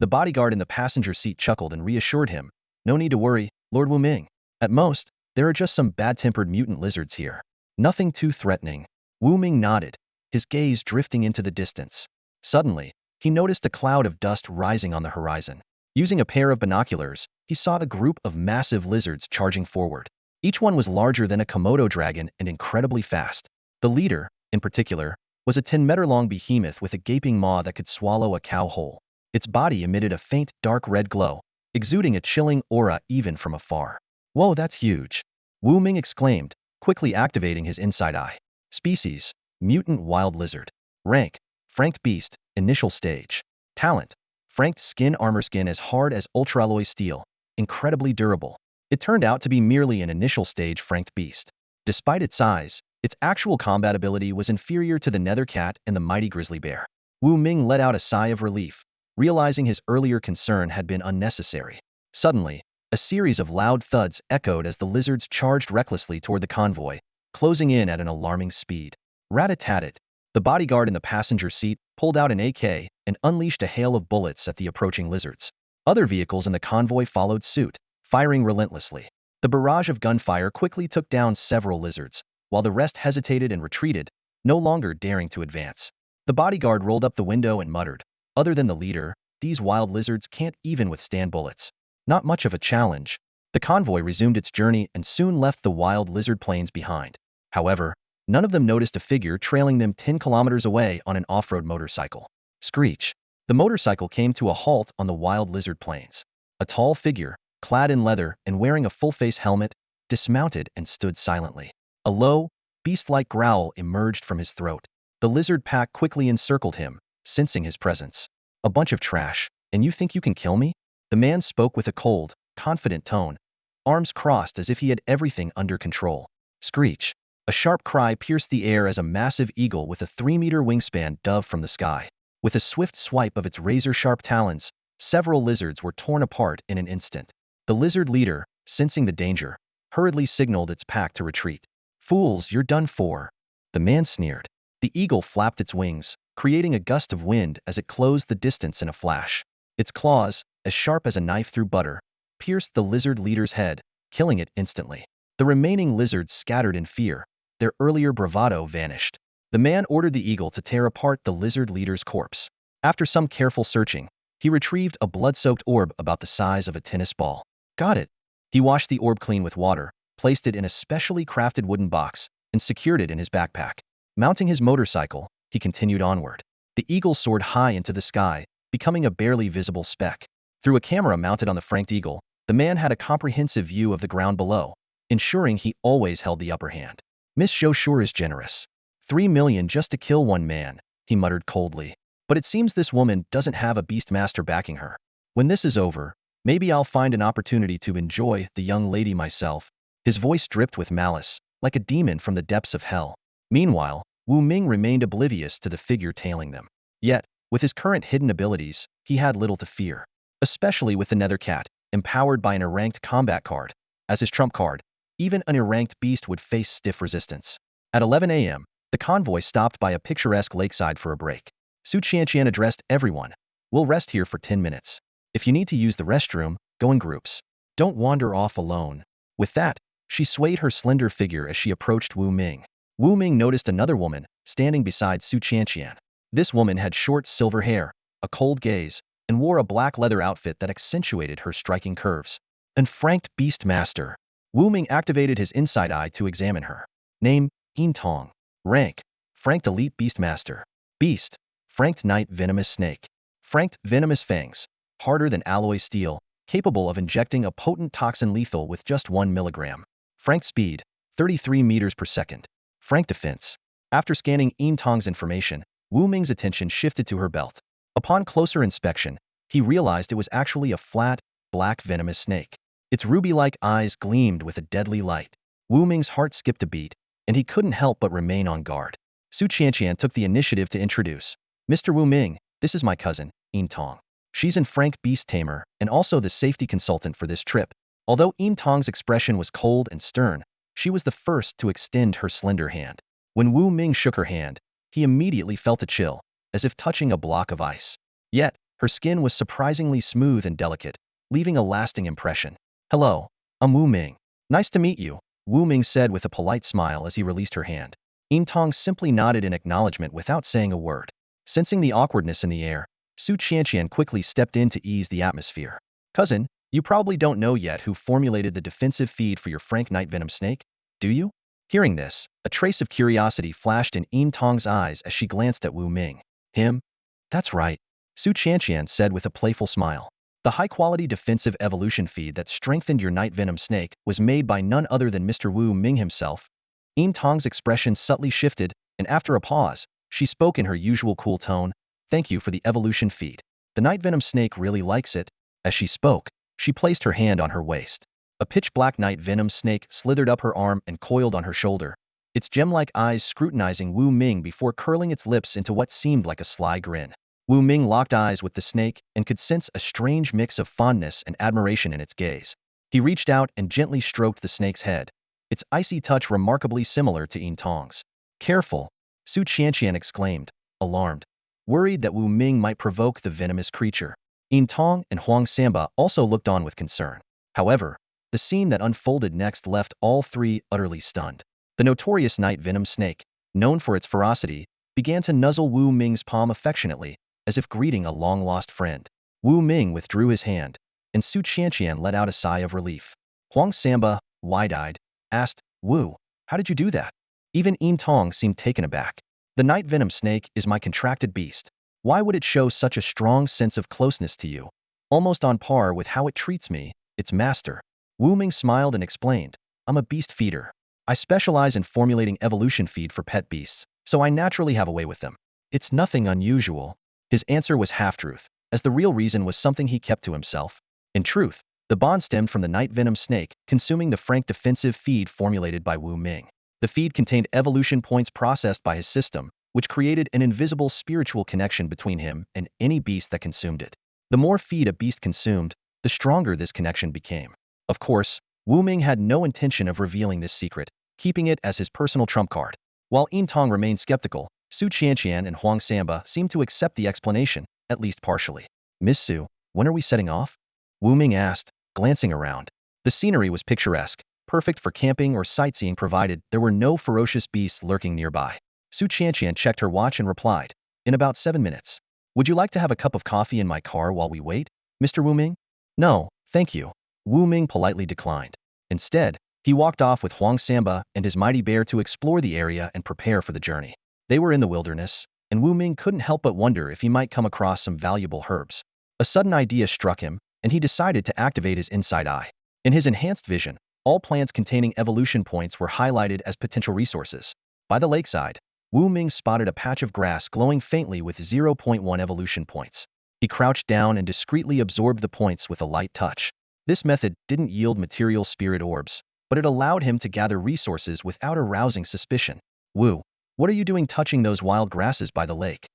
The bodyguard in the passenger seat chuckled and reassured him. No need to worry, Lord Wu Ming. At most, there are just some bad-tempered mutant lizards here. Nothing too threatening. Wu Ming nodded, his gaze drifting into the distance. Suddenly, he noticed a cloud of dust rising on the horizon. Using a pair of binoculars, he saw a group of massive lizards charging forward. Each one was larger than a Komodo dragon and incredibly fast. The leader, in particular, was a 10-meter-long behemoth with a gaping maw that could swallow a cow whole. Its body emitted a faint, dark red glow, exuding a chilling aura even from afar. Whoa, that's huge! Wu Ming exclaimed, quickly activating his inside eye. Species, mutant wild lizard. Rank, franked beast, initial stage. Talent, franked skin armor skin as hard as ultra-alloy steel, incredibly durable. It turned out to be merely an initial stage franked beast. Despite its size, its actual combat ability was inferior to the nether cat and the mighty grizzly bear. Wu Ming let out a sigh of relief, realizing his earlier concern had been unnecessary. Suddenly, a series of loud thuds echoed as the lizards charged recklessly toward the convoy, closing in at an alarming speed. Rat-a-tat-tat. The bodyguard in the passenger seat pulled out an AK and unleashed a hail of bullets at the approaching lizards. Other vehicles in the convoy followed suit, firing relentlessly. The barrage of gunfire quickly took down several lizards, while the rest hesitated and retreated, no longer daring to advance. The bodyguard rolled up the window and muttered, Other than the leader, these wild lizards can't even withstand bullets. Not much of a challenge. The convoy resumed its journey and soon left the wild lizard plains behind. However, none of them noticed a figure trailing them 10 kilometers away on an off-road motorcycle. Screech. The motorcycle came to a halt on the wild lizard plains. A tall figure, clad in leather and wearing a full-face helmet, dismounted and stood silently. A low, beast-like growl emerged from his throat. The lizard pack quickly encircled him, sensing his presence. A bunch of trash, and you think you can kill me? The man spoke with a cold, confident tone, arms crossed as if he had everything under control. Screech. A sharp cry pierced the air as a massive eagle with a 3-meter wingspan dove from the sky. With a swift swipe of its razor-sharp talons, several lizards were torn apart in an instant. The lizard leader, sensing the danger, hurriedly signaled its pack to retreat. Fools, you're done for. The man sneered. The eagle flapped its wings, creating a gust of wind as it closed the distance in a flash. Its claws, as sharp as a knife through butter, pierced the lizard leader's head, killing it instantly. The remaining lizards scattered in fear. Their earlier bravado vanished. The man ordered the eagle to tear apart the lizard leader's corpse. After some careful searching, he retrieved a blood-soaked orb about the size of a tennis ball. Got it. He washed the orb clean with water, placed it in a specially crafted wooden box, and secured it in his backpack. Mounting his motorcycle, he continued onward. The eagle soared high into the sky, becoming a barely visible speck. Through a camera mounted on the franked eagle, the man had a comprehensive view of the ground below, ensuring he always held the upper hand. Miss Zhou sure is generous. 3 million just to kill one man, he muttered coldly. But it seems this woman doesn't have a beastmaster backing her. When this is over, maybe I'll find an opportunity to enjoy the young lady myself. His voice dripped with malice, like a demon from the depths of hell. Meanwhile, Wu Ming remained oblivious to the figure tailing them. Yet, With his current hidden abilities, he had little to fear, especially with the Nether Cat, empowered by an ranked combat card. As his trump card, even an ranked beast would face stiff resistance. At 11 a.m., the convoy stopped by a picturesque lakeside for a break. Su Qianqian addressed everyone. We'll rest here for 10 minutes. If you need to use the restroom, go in groups. Don't wander off alone. With that, she swayed her slender figure as she approached Wu Ming. Wu Ming noticed another woman, standing beside Su Qianqian. This woman had short silver hair, a cold gaze, and wore a black leather outfit that accentuated her striking curves. An franked beast master. Wu Ming activated his inside eye to examine her. Name, Yin Tong. Rank, franked elite beastmaster. Beast, franked night venomous snake. Franked venomous fangs, harder than alloy steel, capable of injecting a potent toxin lethal with just 1 milligram. Franked speed, 33 meters per second. Franked defense. After scanning Yin Tong's information, Wu Ming's attention shifted to her belt. Upon closer inspection, he realized it was actually a flat, black venomous snake. Its ruby-like eyes gleamed with a deadly light. Wu Ming's heart skipped a beat, and he couldn't help but remain on guard. Su Qianqian took the initiative to introduce. Mr. Wu Ming, this is my cousin, Yin Tong. She's an Frank Beast Tamer and also the safety consultant for this trip. Although Yin Tong's expression was cold and stern, she was the first to extend her slender hand. When Wu Ming shook her hand, he immediately felt a chill, as if touching a block of ice. Yet, her skin was surprisingly smooth and delicate, leaving a lasting impression. Hello, I'm Wu Ming. Nice to meet you, Wu Ming said with a polite smile as he released her hand. Yin Tong simply nodded in acknowledgement without saying a word. Sensing the awkwardness in the air, Su Qianqian quickly stepped in to ease the atmosphere. Cousin, you probably don't know yet who formulated the defensive feed for your Frank Night Venom Snake, do you? Hearing this, a trace of curiosity flashed in Yin Tong's eyes as she glanced at Wu Ming. Him? That's right, Su Qianqian said with a playful smile. The high-quality defensive evolution feed that strengthened your Night Venom Snake was made by none other than Mr. Wu Ming himself. Yin Tong's expression subtly shifted, and after a pause, she spoke in her usual cool tone. Thank you for the evolution feed. The Night Venom Snake really likes it. As she spoke, she placed her hand on her waist. A pitch-black Night Venom Snake slithered up her arm and coiled on her shoulder, its gem-like eyes scrutinizing Wu Ming before curling its lips into what seemed like a sly grin. Wu Ming locked eyes with the snake and could sense a strange mix of fondness and admiration in its gaze. He reached out and gently stroked the snake's head, its icy touch remarkably similar to Yin Tong's. Careful, Su Qianqian exclaimed, alarmed, worried that Wu Ming might provoke the venomous creature. Yin Tong and Huang Samba also looked on with concern. However, the scene that unfolded next left all three utterly stunned. The notorious Night Venom Snake, known for its ferocity, began to nuzzle Wu Ming's palm affectionately, as if greeting a long-lost friend. Wu Ming withdrew his hand, and Su Qianqian let out a sigh of relief. Huang Samba, wide-eyed, asked, Wu, how did you do that? Even Yin Tong seemed taken aback. The Night Venom Snake is my contracted beast. Why would it show such a strong sense of closeness to you? Almost on par with how it treats me, its master. Wu Ming smiled and explained, I'm a beast feeder. I specialize in formulating evolution feed for pet beasts, so I naturally have a way with them. It's nothing unusual. His answer was half-truth, as the real reason was something he kept to himself. In truth, the bond stemmed from the Night Venom Snake consuming the frank defensive feed formulated by Wu Ming. The feed contained evolution points processed by his system, which created an invisible spiritual connection between him and any beast that consumed it. The more feed a beast consumed, the stronger this connection became. Of course, Wu Ming had no intention of revealing this secret, keeping it as his personal trump card. While Yin Tong remained skeptical, Su Qianqian and Huang Samba seemed to accept the explanation, at least partially. Miss Su, when are we setting off? Wu Ming asked, glancing around. The scenery was picturesque, perfect for camping or sightseeing provided there were no ferocious beasts lurking nearby. Su Qianqian checked her watch and replied, in about 7 minutes. Would you like to have a cup of coffee in my car while we wait, Mr. Wu Ming? No, thank you. Wu Ming politely declined. Instead, he walked off with Huang Samba and his mighty bear to explore the area and prepare for the journey. They were in the wilderness, and Wu Ming couldn't help but wonder if he might come across some valuable herbs. A sudden idea struck him, and he decided to activate his inside eye. In his enhanced vision, all plants containing evolution points were highlighted as potential resources. By the lakeside, Wu Ming spotted a patch of grass glowing faintly with 0.1 evolution points. He crouched down and discreetly absorbed the points with a light touch. This method didn't yield material spirit orbs, but it allowed him to gather resources without arousing suspicion. Wu, what are you doing touching those wild grasses by the lake?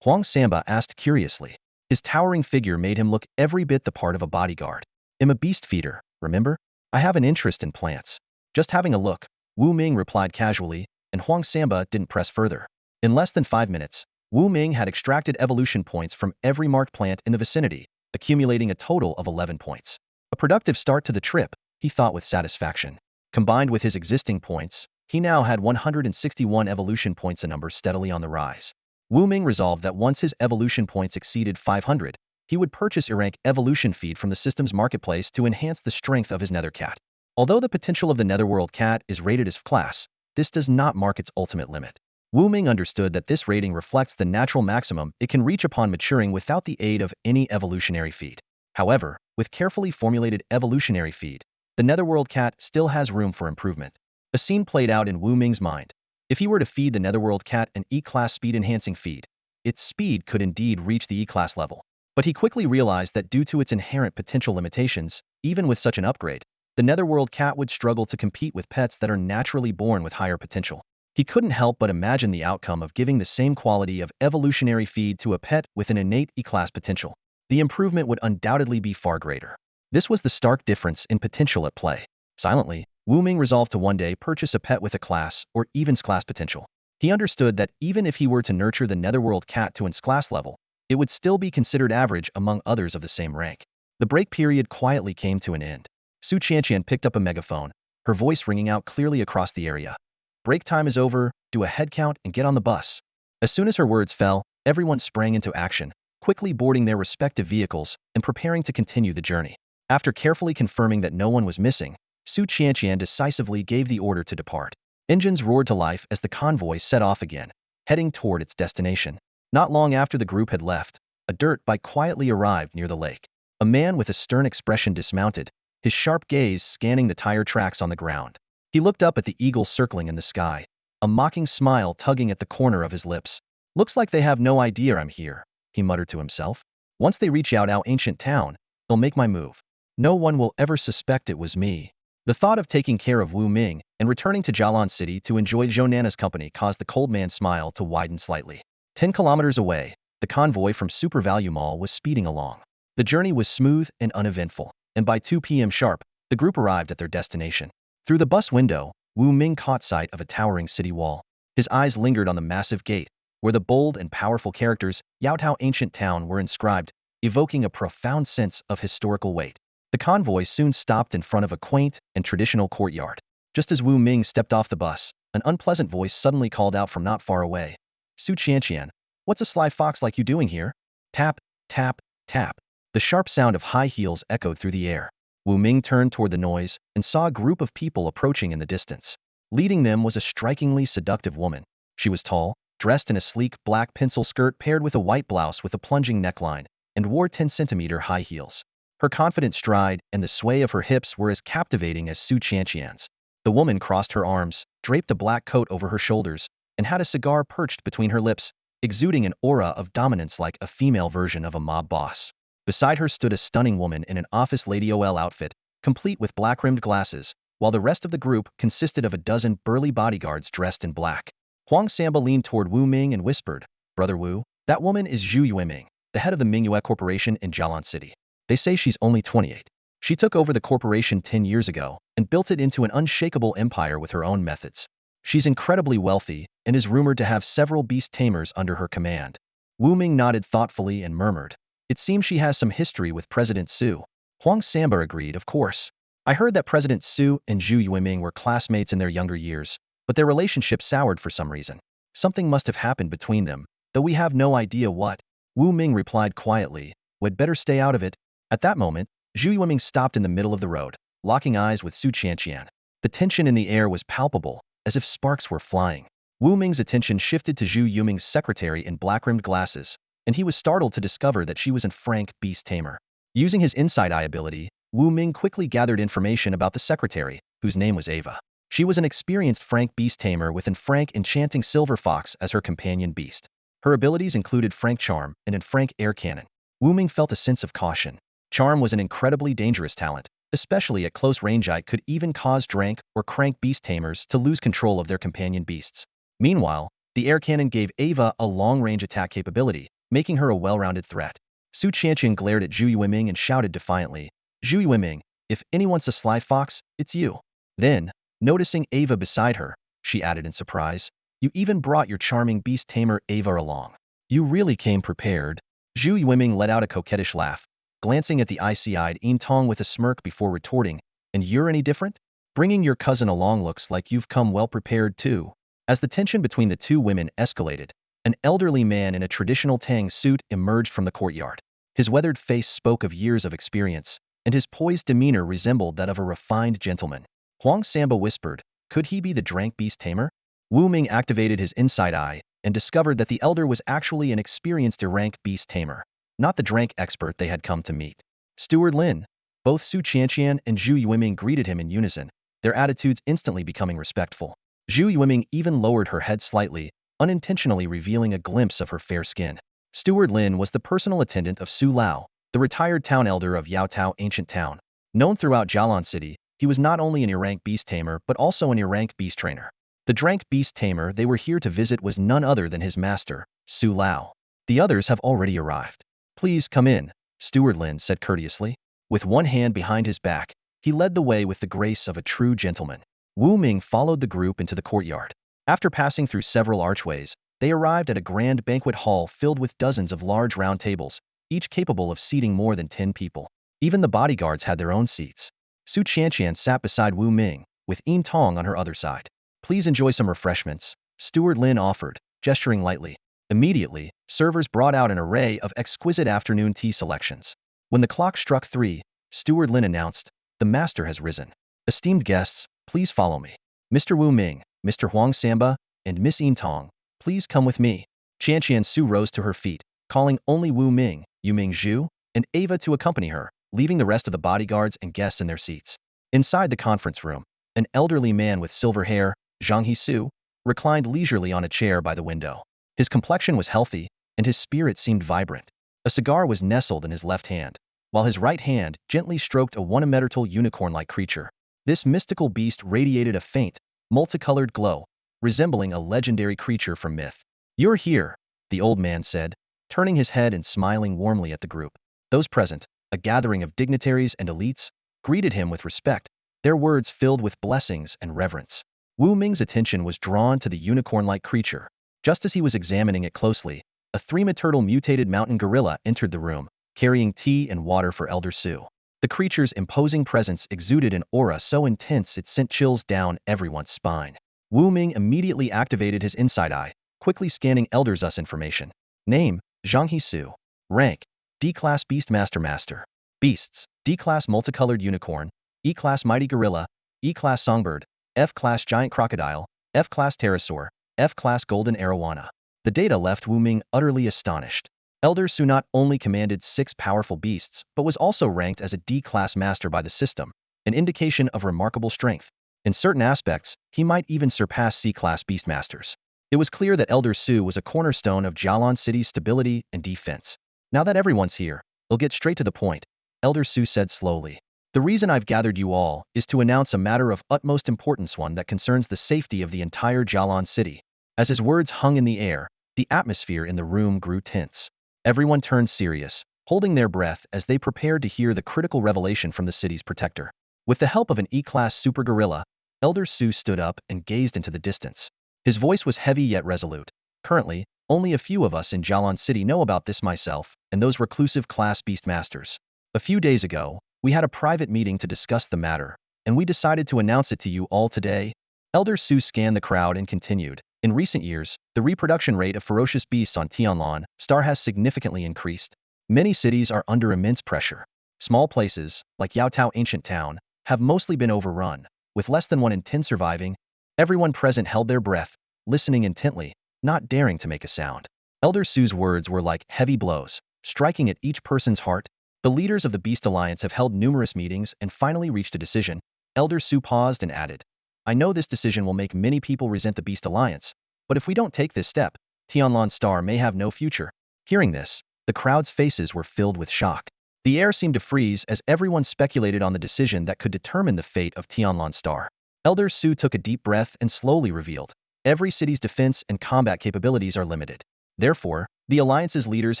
Huang Samba asked curiously. His towering figure made him look every bit the part of a bodyguard. I'm a beast feeder, remember? I have an interest in plants. Just having a look, Wu Ming replied casually, and Huang Samba didn't press further. In less than 5 minutes, Wu Ming had extracted evolution points from every marked plant in the vicinity, accumulating a total of 11 points. A productive start to the trip, he thought with satisfaction. Combined with his existing points, he now had 161 evolution points, a number steadily on the rise. Wu Ming resolved that once his evolution points exceeded 500, he would purchase a rank evolution feed from the system's marketplace to enhance the strength of his nether cat. Although the potential of the netherworld cat is rated as class, this does not mark its ultimate limit. Wu Ming understood that this rating reflects the natural maximum it can reach upon maturing without the aid of any evolutionary feed. However, with carefully formulated evolutionary feed, the netherworld cat still has room for improvement. A scene played out in Wu Ming's mind. If he were to feed the netherworld cat an E-class speed-enhancing feed, its speed could indeed reach the E-class level. But he quickly realized that due to its inherent potential limitations, even with such an upgrade, the netherworld cat would struggle to compete with pets that are naturally born with higher potential. He couldn't help but imagine the outcome of giving the same quality of evolutionary feed to a pet with an innate E-class potential. The improvement would undoubtedly be far greater. This was the stark difference in potential at play. Silently, Wu Ming resolved to one day purchase a pet with a class or even S-class potential. He understood that even if he were to nurture the netherworld cat to its class level, it would still be considered average among others of the same rank. The break period quietly came to an end. Su Qianqian picked up a megaphone, her voice ringing out clearly across the area. Break time is over, do a head count and get on the bus. As soon as her words fell, everyone sprang into action, quickly boarding their respective vehicles and preparing to continue the journey. After carefully confirming that no one was missing, Su Qianqian decisively gave the order to depart. Engines roared to life as the convoy set off again, heading toward its destination. Not long after the group had left, a dirt bike quietly arrived near the lake. A man with a stern expression dismounted, his sharp gaze scanning the tire tracks on the ground. He looked up at the eagle circling in the sky, a mocking smile tugging at the corner of his lips. Looks like they have no idea I'm here, he muttered to himself. Once they reach out our ancient town, they'll make my move. No one will ever suspect it was me. The thought of taking care of Wu Ming and returning to Jialan City to enjoy Zhou Nana's company caused the cold man's smile to widen slightly. 10 kilometers away, the convoy from Super Value Mall was speeding along. The journey was smooth and uneventful, and by 2 p.m. sharp, the group arrived at their destination. Through the bus window, Wu Ming caught sight of a towering city wall. His eyes lingered on the massive gate, where the bold and powerful characters Yaotao Ancient Town were inscribed, evoking a profound sense of historical weight. The convoy soon stopped in front of a quaint and traditional courtyard. Just as Wu Ming stepped off the bus, an unpleasant voice suddenly called out from not far away. Su Qianqian, what's a sly fox like you doing here? Tap, tap, tap. The sharp sound of high heels echoed through the air. Wu Ming turned toward the noise and saw a group of people approaching in the distance. Leading them was a strikingly seductive woman. She was tall, dressed in a sleek black pencil skirt paired with a white blouse with a plunging neckline, and wore 10-centimeter high heels. Her confident stride and the sway of her hips were as captivating as Su Qianqian's. The woman crossed her arms, draped a black coat over her shoulders, and had a cigar perched between her lips, exuding an aura of dominance like a female version of a mob boss. Beside her stood a stunning woman in an office lady OL outfit, complete with black-rimmed glasses, while the rest of the group consisted of a dozen burly bodyguards dressed in black. Huang Samba leaned toward Wu Ming and whispered, Brother Wu, that woman is Zhu Yueming, the head of the Mingyue Corporation in Jialan City. They say she's only 28. She took over the corporation 10 years ago and built it into an unshakable empire with her own methods. She's incredibly wealthy and is rumored to have several beast tamers under her command. Wu Ming nodded thoughtfully and murmured, It seems she has some history with President Su. Huang Samba agreed, Of course. I heard that President Su and Zhu Yueming were classmates in their younger years, but their relationship soured for some reason. Something must have happened between them, though we have no idea what. Wu Ming replied quietly, We'd better stay out of it. At that moment, Zhu Yueming stopped in the middle of the road, locking eyes with Su Qianqian. The tension in the air was palpable, as if sparks were flying. Wu Ming's attention shifted to Zhu Yueming's secretary in black-rimmed glasses, and he was startled to discover that she was a frank beast tamer. Using his inside eye ability, Wu Ming quickly gathered information about the secretary, whose name was Ava. She was an experienced frank beast tamer with an frank enchanting silver fox as her companion beast. Her abilities included frank charm and an frank air cannon. Wu Ming felt a sense of caution. Charm was an incredibly dangerous talent, especially at close range. It could even cause drank or crank beast tamers to lose control of their companion beasts. Meanwhile, The air cannon gave Ava a long-range attack capability, making her a well-rounded threat. Su Qianqian glared at Zhu Yuiming and shouted defiantly, "Zhu Yuiming, if anyone's a sly fox, it's you." Then, noticing Ava beside her, she added in surprise, "You even brought your charming beast tamer Ava along. You really came prepared." Zhu Yuiming let out a coquettish laugh, glancing at the icy-eyed Tong with a smirk before retorting, "And you're any different? Bringing your cousin along looks like you've come well prepared too." As the tension between the two women escalated, an elderly man in a traditional Tang suit emerged from the courtyard. His weathered face spoke of years of experience, and his poised demeanor resembled that of a refined gentleman. Huang Samba whispered, "Could he be the Divine Beast Tamer?" Wu Ming activated his inside eye and discovered that the elder was actually an experienced Divine Beast Tamer, not the drank expert they had come to meet. Steward Lin. Both Su Qianqian and Zhu Yuiming greeted him in unison, their attitudes instantly becoming respectful. Zhu Yuiming even lowered her head slightly, unintentionally revealing a glimpse of her fair skin. Steward Lin was the personal attendant of Su Lao, the retired town elder of Yaotao Ancient Town. Known throughout Jialan City, he was not only an Divine Beast Tamer but also an Divine Beast Trainer. The Divine Beast Tamer they were here to visit was none other than his master, Su Lao. "The others have already arrived. Please come in," Steward Lin said courteously. With one hand behind his back, he led the way with the grace of a true gentleman. Wu Ming followed the group into the courtyard. After passing through several archways, they arrived at a grand banquet hall filled with dozens of large round tables, each capable of seating more than 10 people. Even the bodyguards had their own seats. Su Qianqian sat beside Wu Ming, with Tong on her other side. "Please enjoy some refreshments," Steward Lin offered, gesturing lightly. Immediately, servers brought out an array of exquisite afternoon tea selections. When the clock struck 3, Steward Lin announced, "The master has risen. Esteemed guests, please follow me. Mr. Wu Ming, Mr. Huang Samba, and Miss Tong, please come with me." Qianqian Su rose to her feet, calling only Wu Ming, Yuming Zhu, and Ava to accompany her, leaving the rest of the bodyguards and guests in their seats. Inside the conference room, an elderly man with silver hair, Zhang Hisu, reclined leisurely on a chair by the window. His complexion was healthy, and his spirit seemed vibrant. A cigar was nestled in his left hand, while his right hand gently stroked a one-metal unicorn-like creature. This mystical beast radiated a faint, multicolored glow, resembling a legendary creature from myth. "You're here," the old man said, turning his head and smiling warmly at the group. Those present, a gathering of dignitaries and elites, greeted him with respect, their words filled with blessings and reverence. Wu Ming's attention was drawn to the unicorn-like creature. Just as he was examining it closely, a three-metal mutated mountain gorilla entered the room, carrying tea and water for Elder Su. The creature's imposing presence exuded an aura so intense it sent chills down everyone's spine. Wu Ming immediately activated his inside eye, quickly scanning Elder Su's information. Name, Zhang Hisu. Rank, D-Class Beastmaster Master. Beasts, D-Class Multicolored Unicorn, E-Class Mighty Gorilla, E-Class Songbird, F-Class Giant Crocodile, F-Class Pterosaur, F-Class Golden Arowana. The data left Wu Ming utterly astonished. Elder Su not only commanded 6 powerful beasts, but was also ranked as a D-Class Master by the system, an indication of remarkable strength. In certain aspects, he might even surpass C-Class Beastmasters. It was clear that Elder Su was a cornerstone of Jialan City's stability and defense. "Now that everyone's here, we'll get straight to the point," Elder Su said slowly. "The reason I've gathered you all is to announce a matter of utmost importance, one that concerns the safety of the entire Jialan City." As his words hung in the air, the atmosphere in the room grew tense. Everyone turned serious, holding their breath as they prepared to hear the critical revelation from the city's protector. With the help of an E-Class super gorilla, Elder Su stood up and gazed into the distance. His voice was heavy yet resolute. "Currently, only a few of us in Jialan City know about this, myself and those reclusive class beastmasters. A few days ago, we had a private meeting to discuss the matter, and we decided to announce it to you all today." Elder Su scanned the crowd and continued. "In recent years, the reproduction rate of ferocious beasts on Jialan Star has significantly increased. Many cities are under immense pressure. Small places, like Yaotao Ancient Town, have mostly been overrun, with less than 1 in 10 surviving." Everyone present held their breath, listening intently, not daring to make a sound. Elder Su's words were like heavy blows, striking at each person's heart. "The leaders of the Beast Alliance have held numerous meetings and finally reached a decision." Elder Su paused and added, "I know this decision will make many people resent the Beast Alliance, but if we don't take this step, Jialan Star may have no future." Hearing this, the crowd's faces were filled with shock. The air seemed to freeze as everyone speculated on the decision that could determine the fate of Jialan Star. Elder Su took a deep breath and slowly revealed, Every city's defense and combat capabilities are limited. Therefore, the Alliance's leaders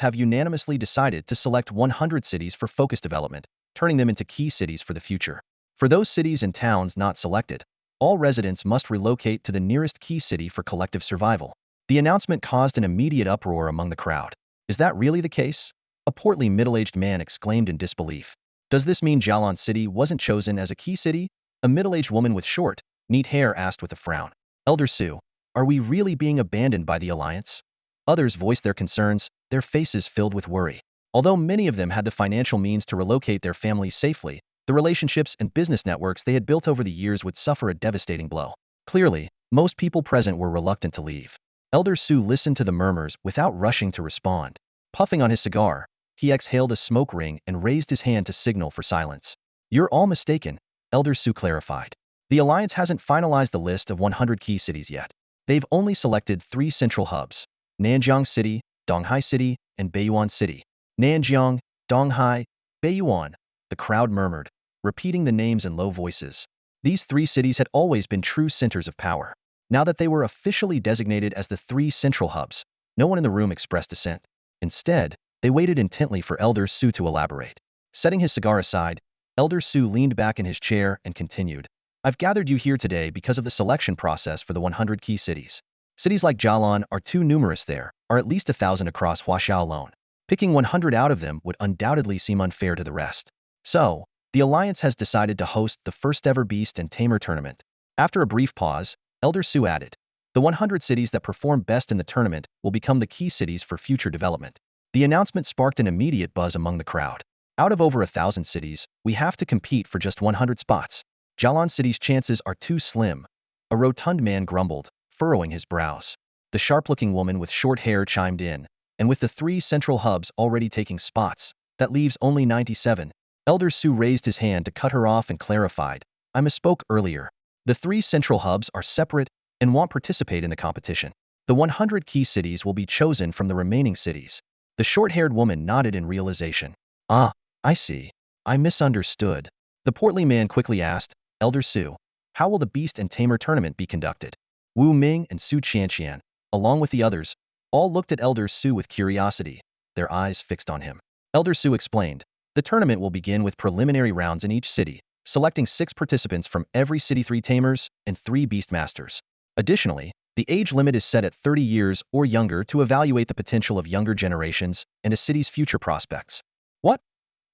have unanimously decided to select 100 cities for focus development, turning them into key cities for the future. For those cities and towns not selected, all residents must relocate to the nearest key city for collective survival. The announcement caused an immediate uproar among the crowd. Is that really the case? A portly middle-aged man exclaimed in disbelief. Does this mean Jialan City wasn't chosen as a key city? A middle-aged woman with short, neat hair asked with a frown. Elder Su, are we really being abandoned by the Alliance? Others voiced their concerns, their faces filled with worry. Although many of them had the financial means to relocate their families safely, the relationships and business networks they had built over the years would suffer a devastating blow. Clearly, most people present were reluctant to leave. Elder Su listened to the murmurs without rushing to respond. Puffing on his cigar, he exhaled a smoke ring and raised his hand to signal for silence. You're all mistaken, Elder Su clarified. The Alliance hasn't finalized the list of 100 key cities yet. They've only selected 3 central hubs: Nanjiang City, Donghai City, and Beiyuan City. Nanjiang, Donghai, Beiyuan, the crowd murmured, repeating the names in low voices. These 3 cities had always been true centers of power. Now that they were officially designated as the 3 central hubs, no one in the room expressed dissent. Instead, they waited intently for Elder Su to elaborate. Setting his cigar aside, Elder Su leaned back in his chair and continued. I've gathered you here today because of the selection process for the 100 key cities. Cities like Jialan are too numerous there, are at least 1,000 across Huaxiao alone. Picking 100 out of them would undoubtedly seem unfair to the rest. So, the Alliance has decided to host the first-ever Beast and Tamer tournament. After a brief pause, Elder Su added, the 100 cities that perform best in the tournament will become the key cities for future development. The announcement sparked an immediate buzz among the crowd. Out of over 1,000 cities, we have to compete for just 100 spots. Jialan City's chances are too slim. A rotund man grumbled, furrowing his brows. The sharp-looking woman with short hair chimed in, and with the 3 central hubs already taking spots, that leaves only 97. Elder Su raised his hand to cut her off and clarified, I misspoke earlier. The 3 central hubs are separate and won't participate in the competition. The 100 key cities will be chosen from the remaining cities. The short-haired woman nodded in realization. Ah, I see. I misunderstood. The portly man quickly asked, Elder Su, how will the Beast and Tamer tournament be conducted? Wu Ming and Su Qianqian, along with the others, all looked at Elder Su with curiosity, their eyes fixed on him. Elder Su explained, the tournament will begin with preliminary rounds in each city, selecting 6 participants from every city, 3 Tamers and 3 Beastmasters. Additionally, the age limit is set at 30 years or younger to evaluate the potential of younger generations and a city's future prospects. What?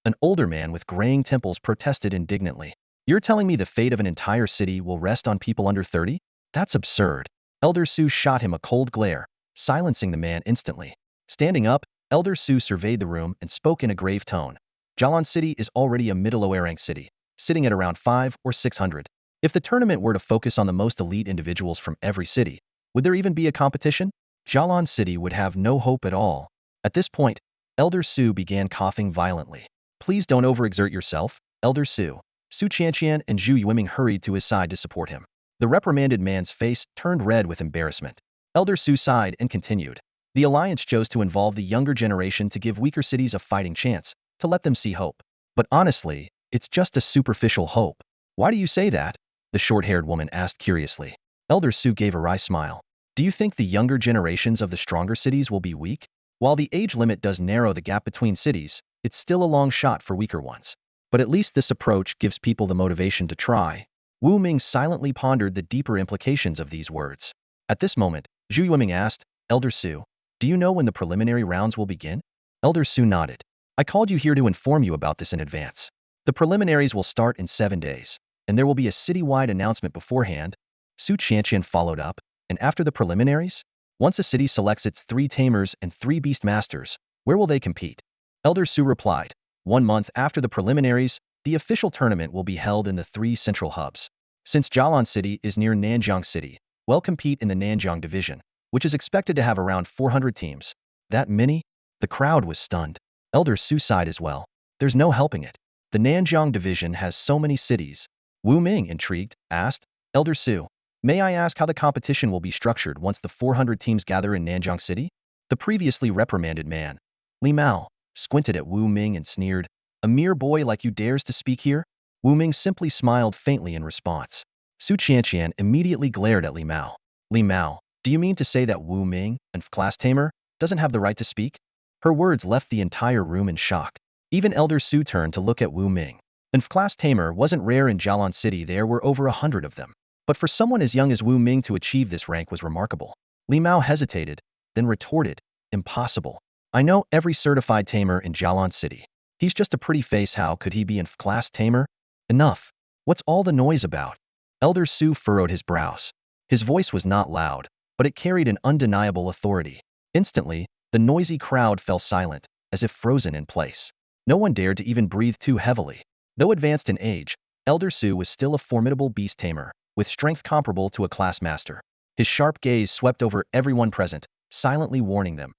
An older man with graying temples protested indignantly. You're telling me the fate of an entire city will rest on people under 30? That's absurd. Elder Su shot him a cold glare, silencing the man instantly. Standing up, Elder Su surveyed the room and spoke in a grave tone. Jialan City is already a middle-lower rank city, sitting at around 500 or 600. If the tournament were to focus on the most elite individuals from every city, would there even be a competition? Jialan City would have no hope at all. At this point, Elder Su began coughing violently. Please don't overexert yourself, Elder Su. Su Qianqian and Zhu Yuiming hurried to his side to support him. The reprimanded man's face turned red with embarrassment. Elder Su sighed and continued. The Alliance chose to involve the younger generation to give weaker cities a fighting chance, to let them see hope. But honestly, it's just a superficial hope. Why do you say that? The short-haired woman asked curiously. Elder Su gave a wry smile. Do you think the younger generations of the stronger cities will be weak? While the age limit does narrow the gap between cities, it's still a long shot for weaker ones. But at least this approach gives people the motivation to try. Wu Ming silently pondered the deeper implications of these words. At this moment, Zhu Yuiming asked, Elder Su, do you know when the preliminary rounds will begin? Elder Su nodded. I called you here to inform you about this in advance. The preliminaries will start in 7 days, and there will be a city-wide announcement beforehand. Su Qianqian followed up, and after the preliminaries? Once a city selects its 3 Tamers and 3 Beastmasters, where will they compete? Elder Su replied, 1 month after the preliminaries, the official tournament will be held in the 3 central hubs. Since Jialan City is near Nanjiang City, we'll compete in the Nanjiang Division, which is expected to have around 400 teams. That many? The crowd was stunned. Elder Su sighed as well. There's no helping it. The Nanjiang Division has so many cities. Wu Ming, intrigued, asked, Elder Su, may I ask how the competition will be structured once the 400 teams gather in Nanjiang City? The previously reprimanded man, Li Mao, squinted at Wu Ming and sneered, a mere boy like you dares to speak here? Wu Ming simply smiled faintly in response. Su Qianqian immediately glared at Li Mao. Li Mao, Do you mean to say that Wu Ming, an class tamer, doesn't have the right to speak? Her words left the entire room in shock. Even Elder Su turned to look at Wu Ming. An class tamer wasn't rare in Jialan City. There were over 100 of them. But for someone as young as Wu Ming to achieve this rank was remarkable. Li Mao hesitated, then retorted, impossible. I know every certified tamer in Jialan City. He's just a pretty face. How could he be an class tamer? Enough. What's all the noise about? Elder Su furrowed his brows. His voice was not loud, but it carried an undeniable authority. Instantly, the noisy crowd fell silent, as if frozen in place. No one dared to even breathe too heavily. Though advanced in age, Elder Su was still a formidable beast tamer, with strength comparable to a class master. His sharp gaze swept over everyone present, silently warning them.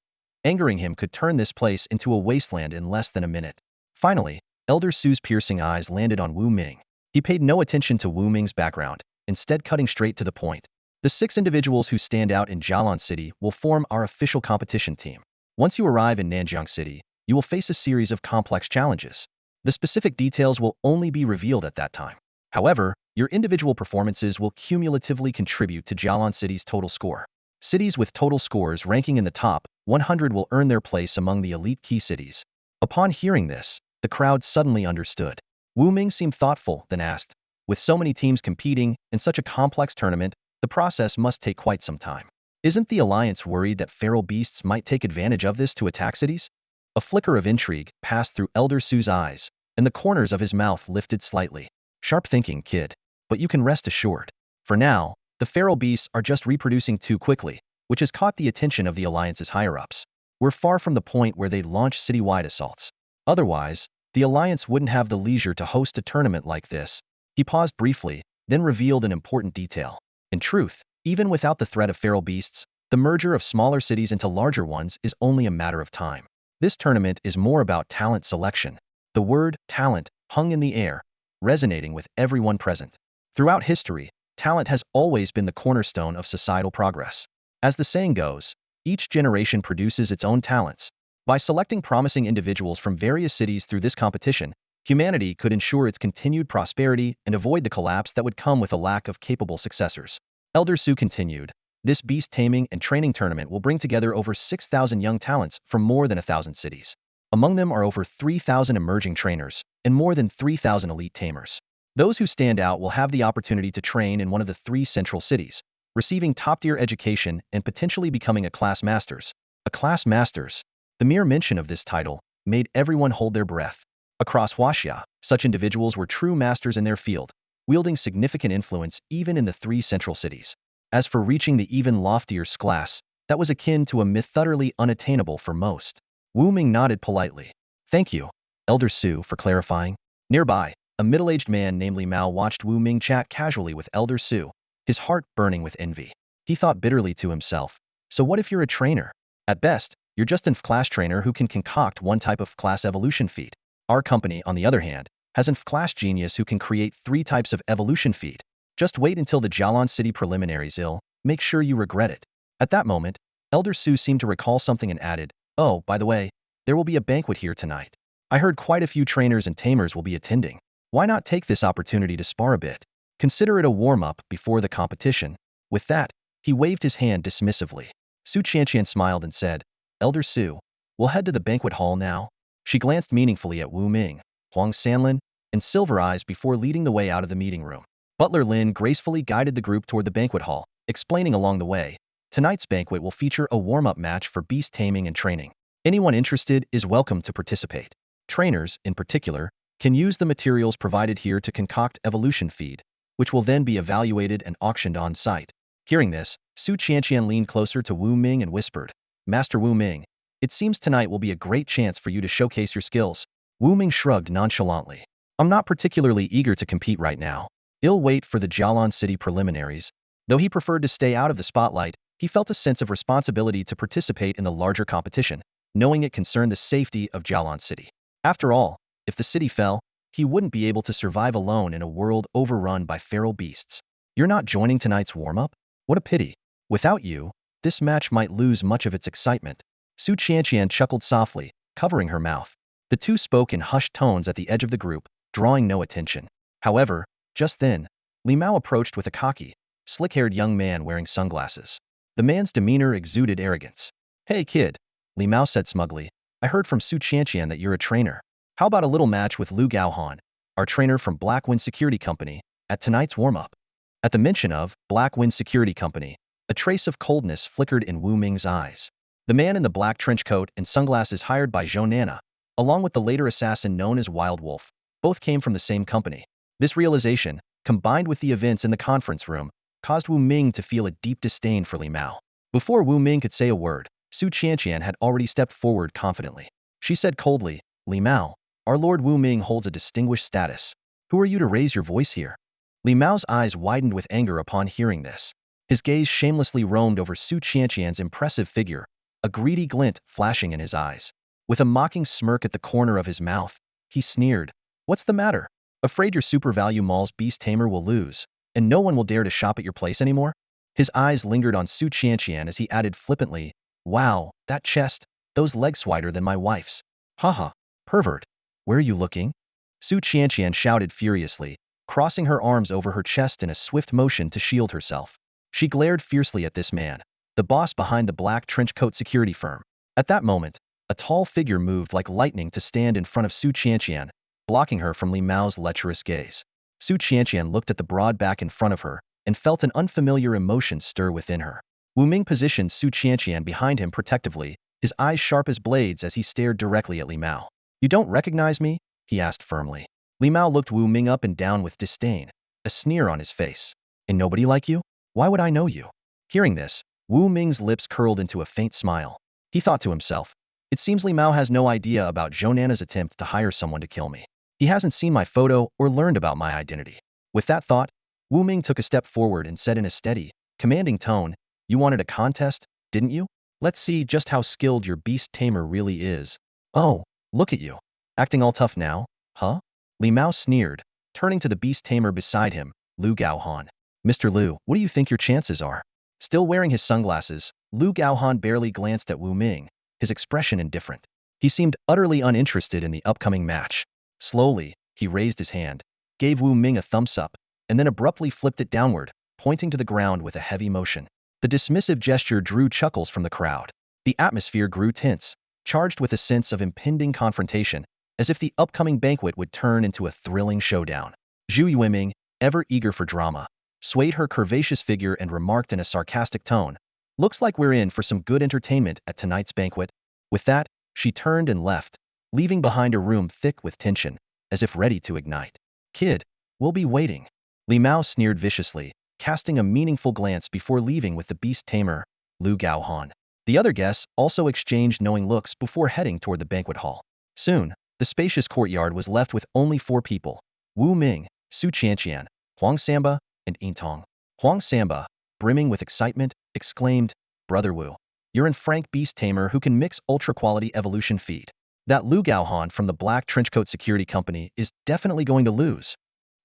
Angering him could turn this place into a wasteland in less than a minute. Finally, Elder Su's piercing eyes landed on Wu Ming. He paid no attention to Wu Ming's background, instead cutting straight to the point. The 6 individuals who stand out in Jialan City will form our official competition team. Once you arrive in Nanjiang City, you will face a series of complex challenges. The specific details will only be revealed at that time. However, your individual performances will cumulatively contribute to Jialan City's total score. Cities with total scores ranking in the top 100 will earn their place among the elite key cities. Upon hearing this, the crowd suddenly understood. Wu Ming seemed thoughtful, then asked, with so many teams competing in such a complex tournament, the process must take quite some time. Isn't the Alliance worried that feral beasts might take advantage of this to attack cities? A flicker of intrigue passed through Elder Su's eyes, and the corners of his mouth lifted slightly. Sharp thinking, kid. But you can rest assured. For now, the feral beasts are just reproducing too quickly, which has caught the attention of the Alliance's higher-ups. We're far from the point where they'd launch citywide assaults. Otherwise, the Alliance wouldn't have the leisure to host a tournament like this. He paused briefly, then revealed an important detail. In truth, even without the threat of feral beasts, the merger of smaller cities into larger ones is only a matter of time. This tournament is more about talent selection. The word talent hung in the air, resonating with everyone present. Throughout history, talent has always been the cornerstone of societal progress. As the saying goes, each generation produces its own talents. By selecting promising individuals from various cities through this competition, humanity could ensure its continued prosperity and avoid the collapse that would come with a lack of capable successors. Elder Su continued, this beast taming and training tournament will bring together over 6,000 young talents from more than 1,000 cities. Among them are over 3,000 emerging trainers and more than 3,000 elite tamers. Those who stand out will have the opportunity to train in one of the 3 central cities, receiving top-tier education and potentially becoming a class masters. A class masters. The mere mention of this title made everyone hold their breath. Across Huaxia, such individuals were true masters in their field, wielding significant influence even in the 3 central cities. As for reaching the even loftier class, that was akin to a myth utterly unattainable for most. Wu Ming nodded politely. Thank you, Elder Su, for clarifying. Nearby, a middle-aged man named Li Mao watched Wu Ming chat casually with Elder Su, his heart burning with envy. He thought bitterly to himself, so what if you're a trainer? At best, you're just an class trainer who can concoct one type of class evolution feat. Our company, on the other hand, has an class genius who can create 3 types of evolution feat. Just wait until the Jialan City preliminaries. Make sure you regret it. At that moment, Elder Su seemed to recall something and added, oh, by the way, there will be a banquet here tonight. I heard quite a few trainers and tamers will be attending. Why not take this opportunity to spar a bit? Consider it a warm-up before the competition. With that, he waved his hand dismissively. Su Qianqian smiled and said, Elder Su, we'll head to the banquet hall now. She glanced meaningfully at Wu Ming, Huang Sanlin, and Silver Eyes before leading the way out of the meeting room. Butler Lin gracefully guided the group toward the banquet hall, explaining along the way, tonight's banquet will feature a warm-up match for beast taming and training. Anyone interested is welcome to participate. Trainers, in particular, can use the materials provided here to concoct evolution feed, which will then be evaluated and auctioned on site. Hearing this, Su Qianqian leaned closer to Wu Ming and whispered, Master Wu Ming, it seems tonight will be a great chance for you to showcase your skills. Wu Ming shrugged nonchalantly. I'm not particularly eager to compete right now. I'll wait for the Jialan City preliminaries. Though he preferred to stay out of the spotlight, he felt a sense of responsibility to participate in the larger competition, knowing it concerned the safety of Jialan City. After all, if the city fell, he wouldn't be able to survive alone in a world overrun by feral beasts. You're not joining tonight's warm-up? What a pity. Without you, this match might lose much of its excitement. Su Qianqian chuckled softly, covering her mouth. The two spoke in hushed tones at the edge of the group, drawing no attention. However, just then, Li Mao approached with a cocky, slick-haired young man wearing sunglasses. The man's demeanor exuded arrogance. Hey kid, Li Mao said smugly, I heard from Su Qianqian that you're a trainer. How about a little match with Lu Gaohan, our trainer from Black Wind Security Company, at tonight's warm-up? At the mention of Black Wind Security Company, a trace of coldness flickered in Wu Ming's eyes. The man in the black trench coat and sunglasses hired by Zhou Nana, along with the later assassin known as Wild Wolf, both came from the same company. This realization, combined with the events in the conference room, caused Wu Ming to feel a deep disdain for Li Mao. Before Wu Ming could say a word, Su Qianqian had already stepped forward confidently. She said coldly, Li Mao, our Lord Wu Ming holds a distinguished status. Who are you to raise your voice here? Li Mao's eyes widened with anger upon hearing this. His gaze shamelessly roamed over Su Qianqian's impressive figure, a greedy glint flashing in his eyes. With a mocking smirk at the corner of his mouth, he sneered, What's the matter? Afraid your super value mall's Beast Tamer will lose, and no one will dare to shop at your place anymore? His eyes lingered on Su Qianqian as he added flippantly, Wow, that chest, those legs wider than my wife's. Haha, pervert. Where are you looking? Su Qianqian shouted furiously, crossing her arms over her chest in a swift motion to shield herself. She glared fiercely at this man, the boss behind the black trench coat security firm. At that moment, a tall figure moved like lightning to stand in front of Su Qianqian, blocking her from Li Mao's lecherous gaze. Su Qianqian looked at the broad back in front of her and felt an unfamiliar emotion stir within her. Wu Ming positioned Su Qianqian behind him protectively, his eyes sharp as blades as he stared directly at Li Mao. You don't recognize me? He asked firmly. Li Mao looked Wu Ming up and down with disdain, a sneer on his face. And nobody like you? Why would I know you? Hearing this, Wu Ming's lips curled into a faint smile. He thought to himself, it seems Li Mao has no idea about Zhou Nana's attempt to hire someone to kill me. He hasn't seen my photo or learned about my identity. With that thought, Wu Ming took a step forward and said in a steady, commanding tone, You wanted a contest, didn't you? Let's see just how skilled your Beast Tamer really is. Oh, look at you. Acting all tough now, huh? Li Mao sneered, turning to the Beast Tamer beside him, Lu Gaohan. Mr. Lu, what do you think your chances are? Still wearing his sunglasses, Lu Gaohan barely glanced at Wu Ming, his expression indifferent. He seemed utterly uninterested in the upcoming match. Slowly, he raised his hand, gave Wu Ming a thumbs up, and then abruptly flipped it downward, pointing to the ground with a heavy motion. The dismissive gesture drew chuckles from the crowd. The atmosphere grew tense, charged with a sense of impending confrontation, as if the upcoming banquet would turn into a thrilling showdown. Zhu Yueming, ever eager for drama, swayed her curvaceous figure and remarked in a sarcastic tone, Looks like we're in for some good entertainment at tonight's banquet. With that, she turned and left, leaving behind a room thick with tension, as if ready to ignite. Kid, we'll be waiting. Li Mao sneered viciously, casting a meaningful glance before leaving with the Beast Tamer, Lu Gaohan. The other guests also exchanged knowing looks before heading toward the banquet hall. Soon, the spacious courtyard was left with only 4 people: Wu Ming, Su Qianqian, Huang Samba, and Yintong. Huang Samba, brimming with excitement, exclaimed, Brother Wu, you're in Frank Beast Tamer who can mix ultra-quality evolution feed. That Lu Gaohan from the Black Trenchcoat Security Company is definitely going to lose.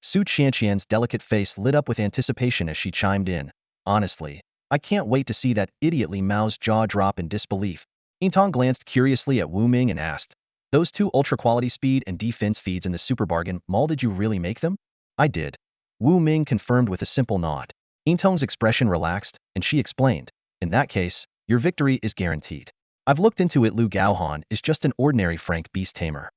Su Qianqian's delicate face lit up with anticipation as she chimed in, Honestly, I can't wait to see that idiot Li Mao's jaw drop in disbelief. Yintong glanced curiously at Wu Ming and asked, Those 2 ultra-quality speed and defense feeds in the Super Bargain Mall, did you really make them? I did. Wu Ming confirmed with a simple nod. Yintong's expression relaxed, and she explained, In that case, your victory is guaranteed. I've looked into it. Lu Gaohan is just an ordinary Frank Beast Tamer.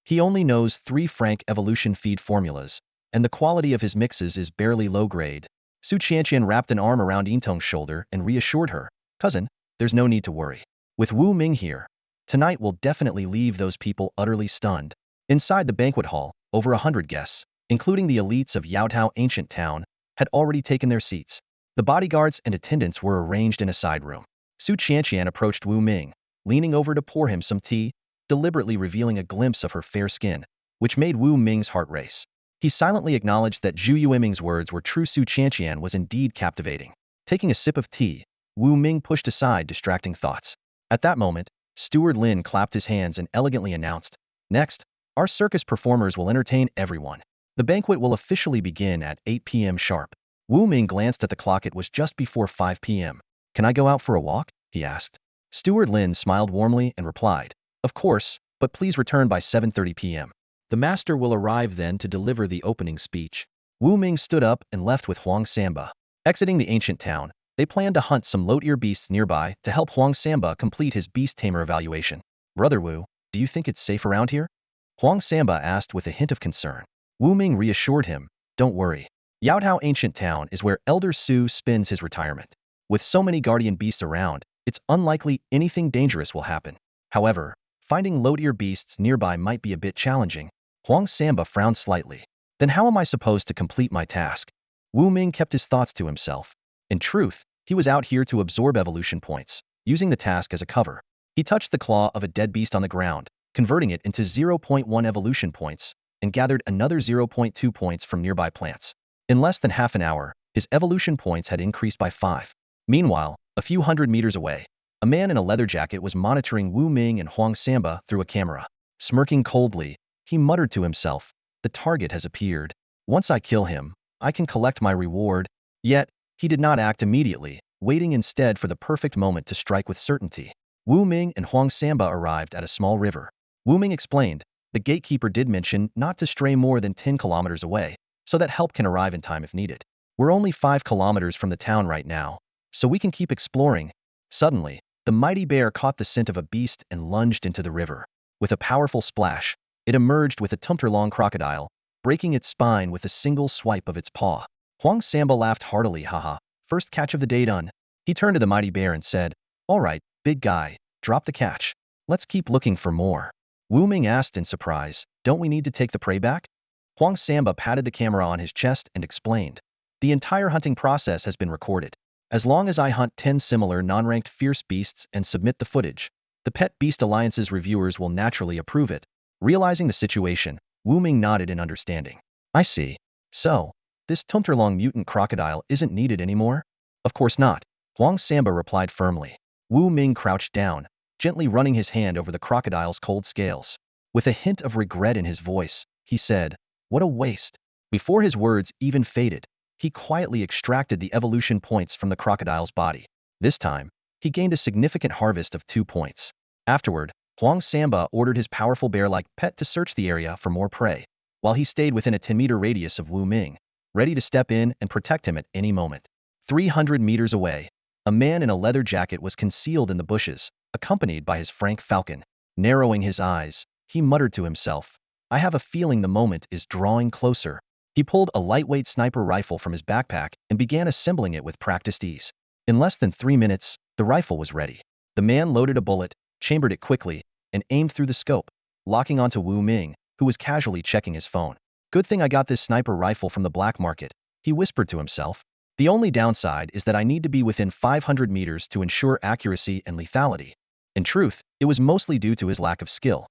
He only knows 3 Frank evolution feed formulas, and the quality of his mixes is barely low grade. Su Qianqian wrapped an arm around Yintong's shoulder and reassured her, Cousin, there's no need to worry. With Wu Ming here, tonight will definitely leave those people utterly stunned. Inside the banquet hall, over 100 guests, including the elites of Yaotao Ancient Town, had already taken their seats. The bodyguards and attendants were arranged in a side room. Su Qianqian approached Wu Ming, leaning over to pour him some tea, deliberately revealing a glimpse of her fair skin, which made Wu Ming's heart race. He silently acknowledged that Zhu Yueming's words were true. Su Qianqian was indeed captivating. Taking a sip of tea, Wu Ming pushed aside distracting thoughts. At that moment, Steward Lin clapped his hands and elegantly announced, Next, our circus performers will entertain everyone. The banquet will officially begin at 8 p.m. sharp. Wu Ming glanced at the clock. It was just before 5 p.m. Can I go out for a walk? He asked. Steward Lin smiled warmly and replied, Of course, but please return by 7:30 p.m. The master will arrive then to deliver the opening speech. Wu Ming stood up and left with Huang Samba. Exiting the ancient town, They planned to hunt some low-tier beasts nearby to help Huang Samba complete his Beast Tamer evaluation. Brother Wu, do you think it's safe around here? Huang Samba asked with a hint of concern. Wu Ming reassured him, don't worry. Yaotao Ancient Town is where Elder Su spends his retirement. With so many guardian beasts around, it's unlikely anything dangerous will happen. However, finding low-tier beasts nearby might be a bit challenging. Huang Samba frowned slightly. Then how am I supposed to complete my task? Wu Ming kept his thoughts to himself. In truth, he was out here to absorb evolution points, using the task as a cover. He touched the claw of a dead beast on the ground, converting it into 0.1 evolution points, and gathered another 0.2 points from nearby plants. In less than half an hour, his evolution points had increased by 5. Meanwhile, a few hundred meters away, a man in a leather jacket was monitoring Wu Ming and Huang Samba through a camera. Smirking coldly, he muttered to himself, the target has appeared. Once I kill him, I can collect my reward. Yet, he did not act immediately, waiting instead for the perfect moment to strike with certainty. Wu Ming and Huang Samba arrived at a small river. Wu Ming explained, the gatekeeper did mention not to stray more than 10 kilometers away, so that help can arrive in time if needed. We're only 5 kilometers from the town right now, so we can keep exploring. Suddenly, the mighty bear caught the scent of a beast and lunged into the river. With a powerful splash, it emerged with a tumter-long crocodile, breaking its spine with a single swipe of its paw. Huang Samba laughed heartily, haha, first catch of the day done. He turned to the mighty bear and said, all right, big guy, drop the catch. Let's keep looking for more. Wu Ming asked in surprise, don't we need to take the prey back? Huang Samba patted the camera on his chest and explained, the entire hunting process has been recorded. As long as I hunt 10 similar non-ranked fierce beasts and submit the footage, the Pet Beast Alliance's reviewers will naturally approve it. Realizing the situation, Wu Ming nodded in understanding. I see. So, this tumter-long mutant crocodile isn't needed anymore? Of course not, Huang Samba replied firmly. Wu Ming crouched down, gently running his hand over the crocodile's cold scales. With a hint of regret in his voice, he said, what a waste. Before his words even faded, he quietly extracted the evolution points from the crocodile's body. This time, he gained a significant harvest of 2 points. Afterward, Huang Samba ordered his powerful bear-like pet to search the area for more prey, while he stayed within a 10-meter radius of Wu Ming, ready to step in and protect him at any moment. 300 meters away, a man in a leather jacket was concealed in the bushes, accompanied by his frank falcon. Narrowing his eyes, he muttered to himself, I have a feeling the moment is drawing closer. He pulled a lightweight sniper rifle from his backpack and began assembling it with practiced ease. In less than 3 minutes, the rifle was ready. The man loaded a bullet, chambered it quickly, and aimed through the scope, locking onto Wu Ming, who was casually checking his phone. Good thing I got this sniper rifle from the black market, he whispered to himself. The only downside is that I need to be within 500 meters to ensure accuracy and lethality. In truth, it was mostly due to his lack of skill.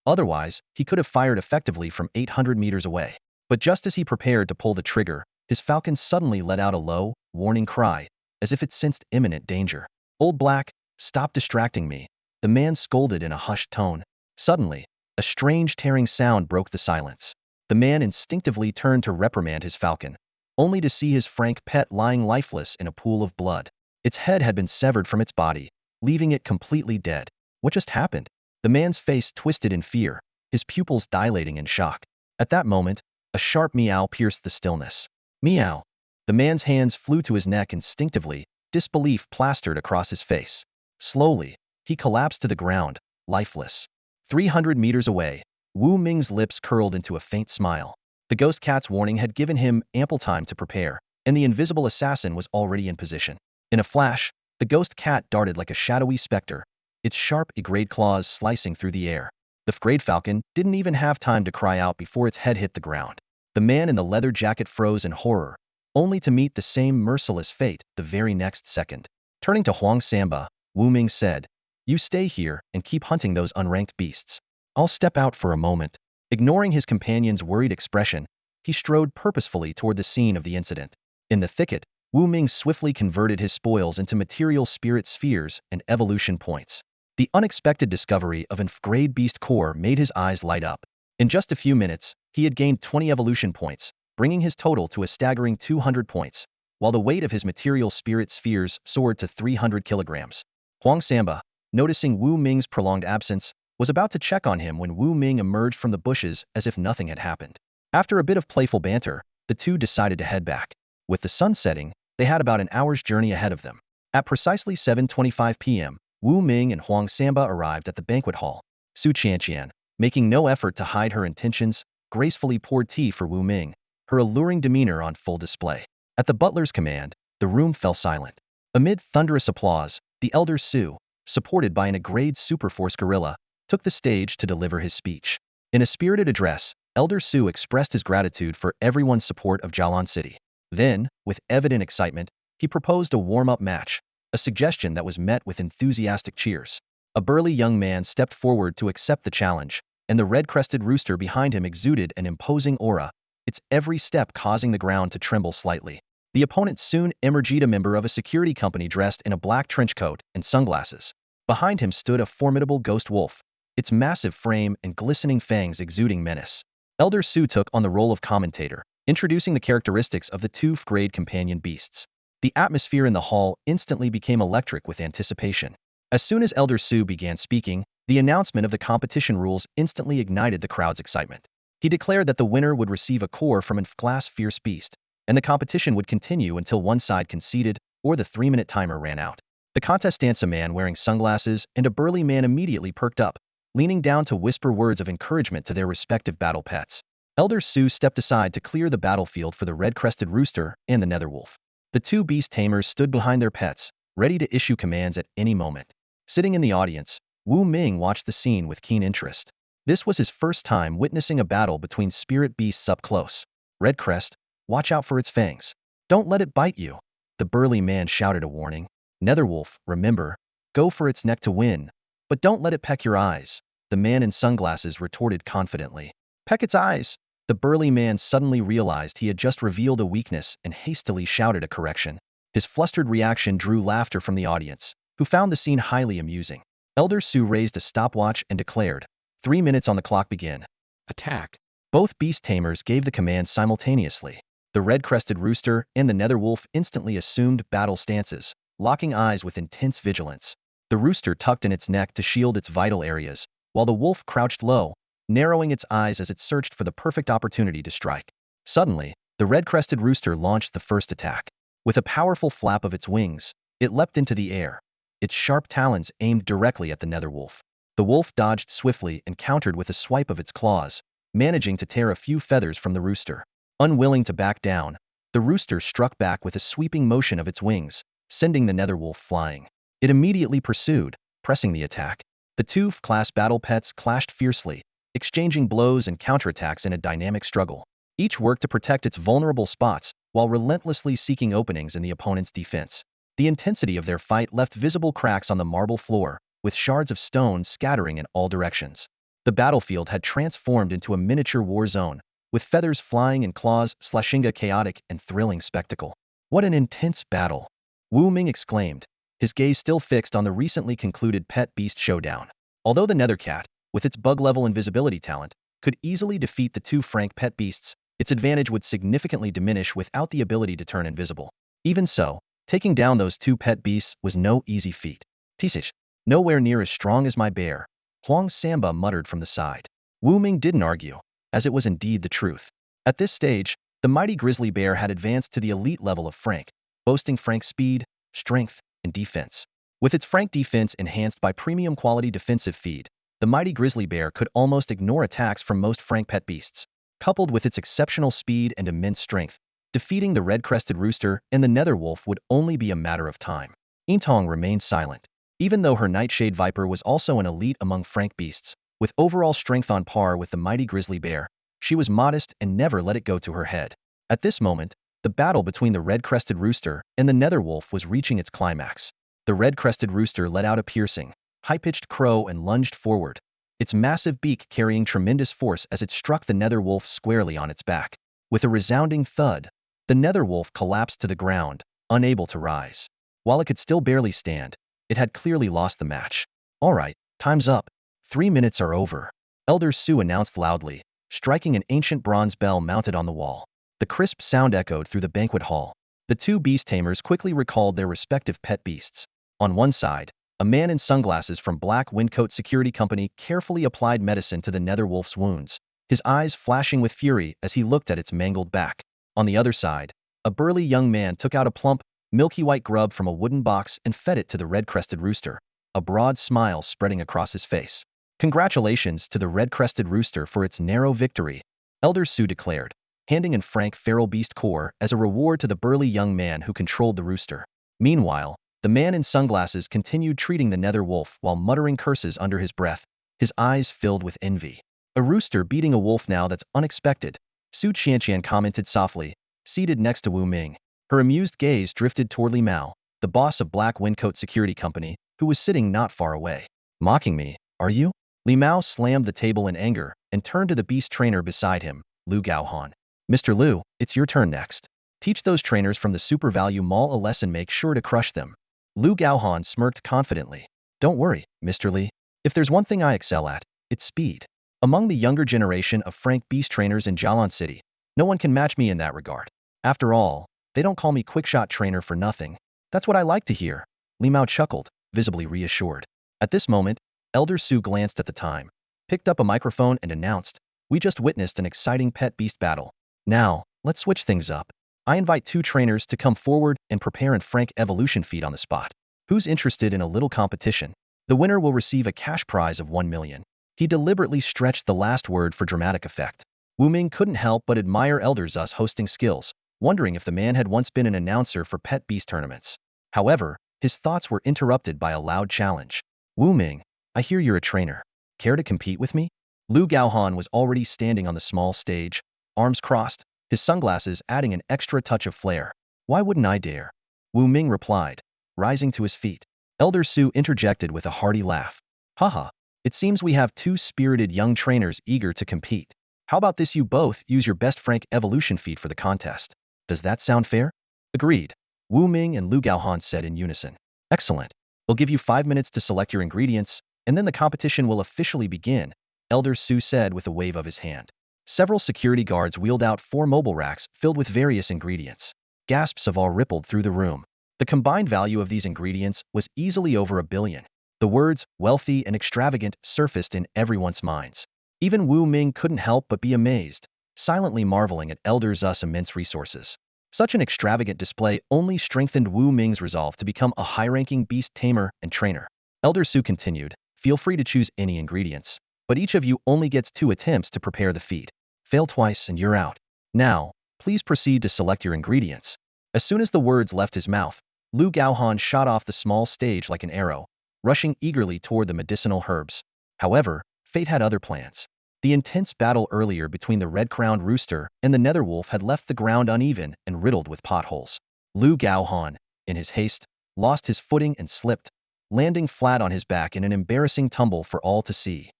Otherwise, he could have fired effectively from 800 meters away. But just as he prepared to pull the trigger, his falcon suddenly let out a low, warning cry, as if it sensed imminent danger. Old Black, stop distracting me, the man scolded in a hushed tone. Suddenly, a strange tearing sound broke the silence. The man instinctively turned to reprimand his falcon, only to see his frank pet lying lifeless in a pool of blood. Its head had been severed from its body, leaving it completely dead. What just happened? The man's face twisted in fear, his pupils dilating in shock. At that moment, a sharp meow pierced the stillness. Meow. The man's hands flew to his neck instinctively, disbelief plastered across his face. Slowly, he collapsed to the ground, lifeless. 300 meters away, Wu Ming's lips curled into a faint smile. The ghost cat's warning had given him ample time to prepare, and the invisible assassin was already in position. In a flash, the ghost cat darted like a shadowy specter, its sharp, grayed claws slicing through the air. The grayed falcon didn't even have time to cry out before its head hit the ground. The man in the leather jacket froze in horror, only to meet the same merciless fate the very next second. Turning to Huang Samba, Wu Ming said, you stay here and keep hunting those unranked beasts. I'll step out for a moment. Ignoring his companion's worried expression, he strode purposefully toward the scene of the incident. In the thicket, Wu Ming swiftly converted his spoils into material spirit spheres and evolution points. The unexpected discovery of an grade beast core made his eyes light up. In just a few minutes, he had gained 20 evolution points, bringing his total to a staggering 200 points, while the weight of his material spirit spheres soared to 300 kilograms. Huang Samba, noticing Wu Ming's prolonged absence, was about to check on him when Wu Ming emerged from the bushes as if nothing had happened. After a bit of playful banter, the two decided to head back. With the sun setting, They had about an hour's journey ahead of them. At precisely 7:25 p.m., Wu Ming and Huang Samba arrived at the banquet hall. Su Qianqian, making no effort to hide her intentions, gracefully poured tea for Wu Ming, her alluring demeanor on full display. At the butler's command, the room fell silent. Amid thunderous applause, the elder Su, supported by an agreed superforce gorilla, took the stage to deliver his speech. In a spirited address, Elder Su expressed his gratitude for everyone's support of Jialan City. Then, with evident excitement, he proposed a warm-up match, a suggestion that was met with enthusiastic cheers. A burly young man stepped forward to accept the challenge, and the red-crested rooster behind him exuded an imposing aura, its every step causing the ground to tremble slightly. The opponent soon emerged, a member of a security company dressed in a black trench coat and sunglasses. Behind him stood a formidable ghost wolf, its massive frame and glistening fangs exuding menace. Elder Su took on the role of commentator, introducing the characteristics of the two grade companion beasts. The atmosphere in the hall instantly became electric with anticipation. As soon as Elder Su began speaking, the announcement of the competition rules instantly ignited the crowd's excitement. He declared that the winner would receive a core from a class fierce beast, and the competition would continue until one side conceded or the 3-minute timer ran out. The contestants, a man wearing sunglasses and a burly man, immediately perked up, leaning down to whisper words of encouragement to their respective battle pets. Elder Su stepped aside to clear the battlefield for the red-crested rooster and the netherwolf. The two beast tamers stood behind their pets, ready to issue commands at any moment. Sitting in the audience, Wu Ming watched the scene with keen interest. This was his first time witnessing a battle between spirit beasts up close. Redcrest, watch out for its fangs. Don't let it bite you, the burly man shouted a warning. Netherwolf, remember, go for its neck to win, but don't let it peck your eyes, the man in sunglasses retorted confidently. Peck its eyes? The burly man suddenly realized he had just revealed a weakness and hastily shouted a correction. His flustered reaction drew laughter from the audience, who found the scene highly amusing. Elder Su raised a stopwatch and declared, 3 minutes on the clock, begin. Attack. Both beast tamers gave the command simultaneously. The red-crested rooster and the netherwolf instantly assumed battle stances, locking eyes with intense vigilance. The rooster tucked in its neck to shield its vital areas, while the wolf crouched low, narrowing its eyes as it searched for the perfect opportunity to strike. Suddenly, the red-crested rooster launched the first attack. With a powerful flap of its wings, it leapt into the air, its sharp talons aimed directly at the netherwolf. The wolf dodged swiftly and countered with a swipe of its claws, managing to tear a few feathers from the rooster. Unwilling to back down, the rooster struck back with a sweeping motion of its wings, sending the netherwolf flying. It immediately pursued, pressing the attack. The two class battle pets clashed fiercely, exchanging blows and counterattacks in a dynamic struggle. Each worked to protect its vulnerable spots while relentlessly seeking openings in the opponent's defense. The intensity of their fight left visible cracks on the marble floor, with shards of stone scattering in all directions. The battlefield had transformed into a miniature war zone, with feathers flying and claws slashing, a chaotic and thrilling spectacle. What an intense battle! Wu Ming exclaimed, his gaze still fixed on the recently concluded pet beast showdown. Although the nethercat, with its bug-level invisibility talent, could easily defeat the two frank pet beasts, its advantage would significantly diminish without the ability to turn invisible. Even so, taking down those two pet beasts was no easy feat. Tisish, nowhere near as strong as my bear, Huang Samba muttered from the side. Wu Ming didn't argue, as it was indeed the truth. At this stage, the mighty grizzly bear had advanced to the elite level of frank, boasting frank speed, strength, and defense. With its frank defense enhanced by premium quality defensive feed, the mighty grizzly bear could almost ignore attacks from most frank pet beasts. Coupled with its exceptional speed and immense strength, defeating the red-crested rooster and the netherwolf would only be a matter of time. Yintong remained silent. Even though her nightshade viper was also an elite among frank beasts, with overall strength on par with the mighty grizzly bear, she was modest and never let it go to her head. At this moment, the battle between the red-crested rooster and the netherwolf was reaching its climax. The red-crested rooster let out a piercing, high-pitched crow and lunged forward, its massive beak carrying tremendous force as it struck the netherwolf squarely on its back. With a resounding thud, the netherwolf collapsed to the ground, unable to rise. While it could still barely stand, it had clearly lost the match. All right, time's up. 3 minutes are over. Elder Su announced loudly, striking an ancient bronze bell mounted on the wall. The crisp sound echoed through the banquet hall. The two beast tamers quickly recalled their respective pet beasts. On one side, a man in sunglasses from Black Windcoat Security Company carefully applied medicine to the netherwolf's wounds, his eyes flashing with fury as he looked at its mangled back. On the other side, a burly young man took out a plump, milky white grub from a wooden box and fed it to the red-crested rooster, a broad smile spreading across his face. Congratulations to the red-crested rooster for its narrow victory, Elder Su declared, handing in Frank feral beast core as a reward to the burly young man who controlled the rooster. Meanwhile, the man in sunglasses continued treating the nether wolf while muttering curses under his breath, his eyes filled with envy. A rooster beating a wolf now, that's unexpected, Su Qianqian commented softly, seated next to Wu Ming. Her amused gaze drifted toward Li Mao, the boss of Black Windcoat Security Company, who was sitting not far away. Mocking me, are you? Li Mao slammed the table in anger and turned to the beast trainer beside him, Lu Gaohan. Mr. Lu, it's your turn next. Teach those trainers from the Super Value Mall a lesson, make sure to crush them. Lu Gaohan smirked confidently. Don't worry, Mr. Li. If there's one thing I excel at, it's speed. Among the younger generation of Frank beast trainers in Jialan City, no one can match me in that regard. After all, they don't call me Quickshot Trainer for nothing. That's what I like to hear. Li Mao chuckled, visibly reassured. At this moment, Elder Su glanced at the time, picked up a microphone and announced, we just witnessed an exciting pet beast battle. Now, let's switch things up. I invite 2 trainers to come forward and prepare an Frank evolution feat on the spot. Who's interested in a little competition? The winner will receive a cash prize of 1 million. He deliberately stretched the last word for dramatic effect. Wu Ming couldn't help but admire Elder Zu's hosting skills, wondering if the man had once been an announcer for pet beast tournaments. However, his thoughts were interrupted by a loud challenge. Wu Ming, I hear you're a trainer. Care to compete with me? Lu Gaohan was already standing on the small stage, arms crossed, his sunglasses adding an extra touch of flair. Why wouldn't I dare? Wu Ming replied, rising to his feet. Elder Su interjected with a hearty laugh. Haha, it seems we have 2 spirited young trainers eager to compete. How about this, you both use your best Frank evolution feat for the contest? Does that sound fair? Agreed, Wu Ming and Lu Gaohan said in unison. Excellent. I'll give you 5 minutes to select your ingredients, and then the competition will officially begin, Elder Su said with a wave of his hand. Several security guards wheeled out 4 mobile racks filled with various ingredients. Gasps of awe rippled through the room. The combined value of these ingredients was easily over 1 billion. The words, wealthy and extravagant, surfaced in everyone's minds. Even Wu Ming couldn't help but be amazed, silently marveling at Elder Zu's immense resources. Such an extravagant display only strengthened Wu Ming's resolve to become a high-ranking beast tamer and trainer. Elder Su continued, feel free to choose any ingredients, but each of you only gets 2 attempts to prepare the feat. Fail twice and you're out. Now, please proceed to select your ingredients. As soon as the words left his mouth, Lu Gaohan shot off the small stage like an arrow, rushing eagerly toward the medicinal herbs. However, fate had other plans. The intense battle earlier between the red-crowned rooster and the nether wolf had left the ground uneven and riddled with potholes. Lu Gaohan, in his haste, lost his footing and slipped, landing flat on his back in an embarrassing tumble for all to see.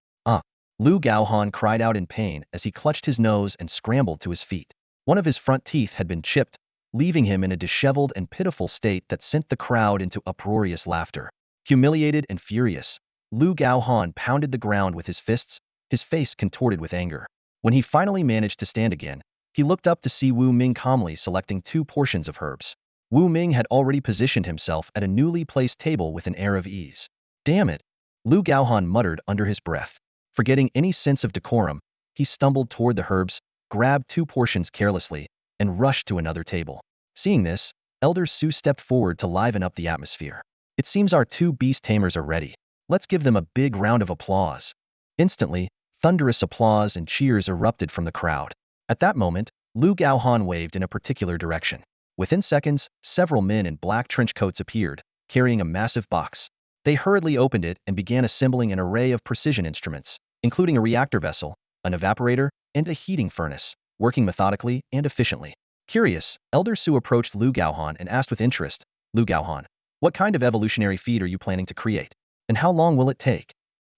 Lu Gaohan cried out in pain as he clutched his nose and scrambled to his feet. One of his front teeth had been chipped, leaving him in a disheveled and pitiful state that sent the crowd into uproarious laughter. Humiliated and furious, Lu Gaohan pounded the ground with his fists, his face contorted with anger. When he finally managed to stand again, he looked up to see Wu Ming calmly selecting 2 portions of herbs. Wu Ming had already positioned himself at a newly placed table with an air of ease. Damn it, Lu Gaohan muttered under his breath. Forgetting any sense of decorum, he stumbled toward the herbs, grabbed 2 portions carelessly, and rushed to another table. Seeing this, Elder Su stepped forward to liven up the atmosphere. It seems our 2 beast tamers are ready. Let's give them a big round of applause. Instantly, thunderous applause and cheers erupted from the crowd. At that moment, Lu Gaohan waved in a particular direction. Within seconds, several men in black trench coats appeared, carrying a massive box. They hurriedly opened it and began assembling an array of precision instruments, including a reactor vessel, an evaporator, and a heating furnace, working methodically and efficiently. Curious, Elder Su approached Lu Gaohan and asked with interest, Lu Gaohan, what kind of evolutionary feat are you planning to create? And how long will it take?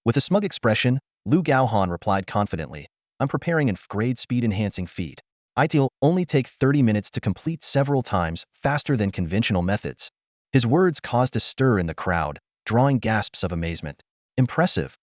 With a smug expression, Lu Gaohan replied confidently, I'm preparing an F-grade speed-enhancing feat. It'll only take 30 minutes to complete, several times faster than conventional methods. His words caused a stir in the crowd, drawing gasps of amazement. Impressive.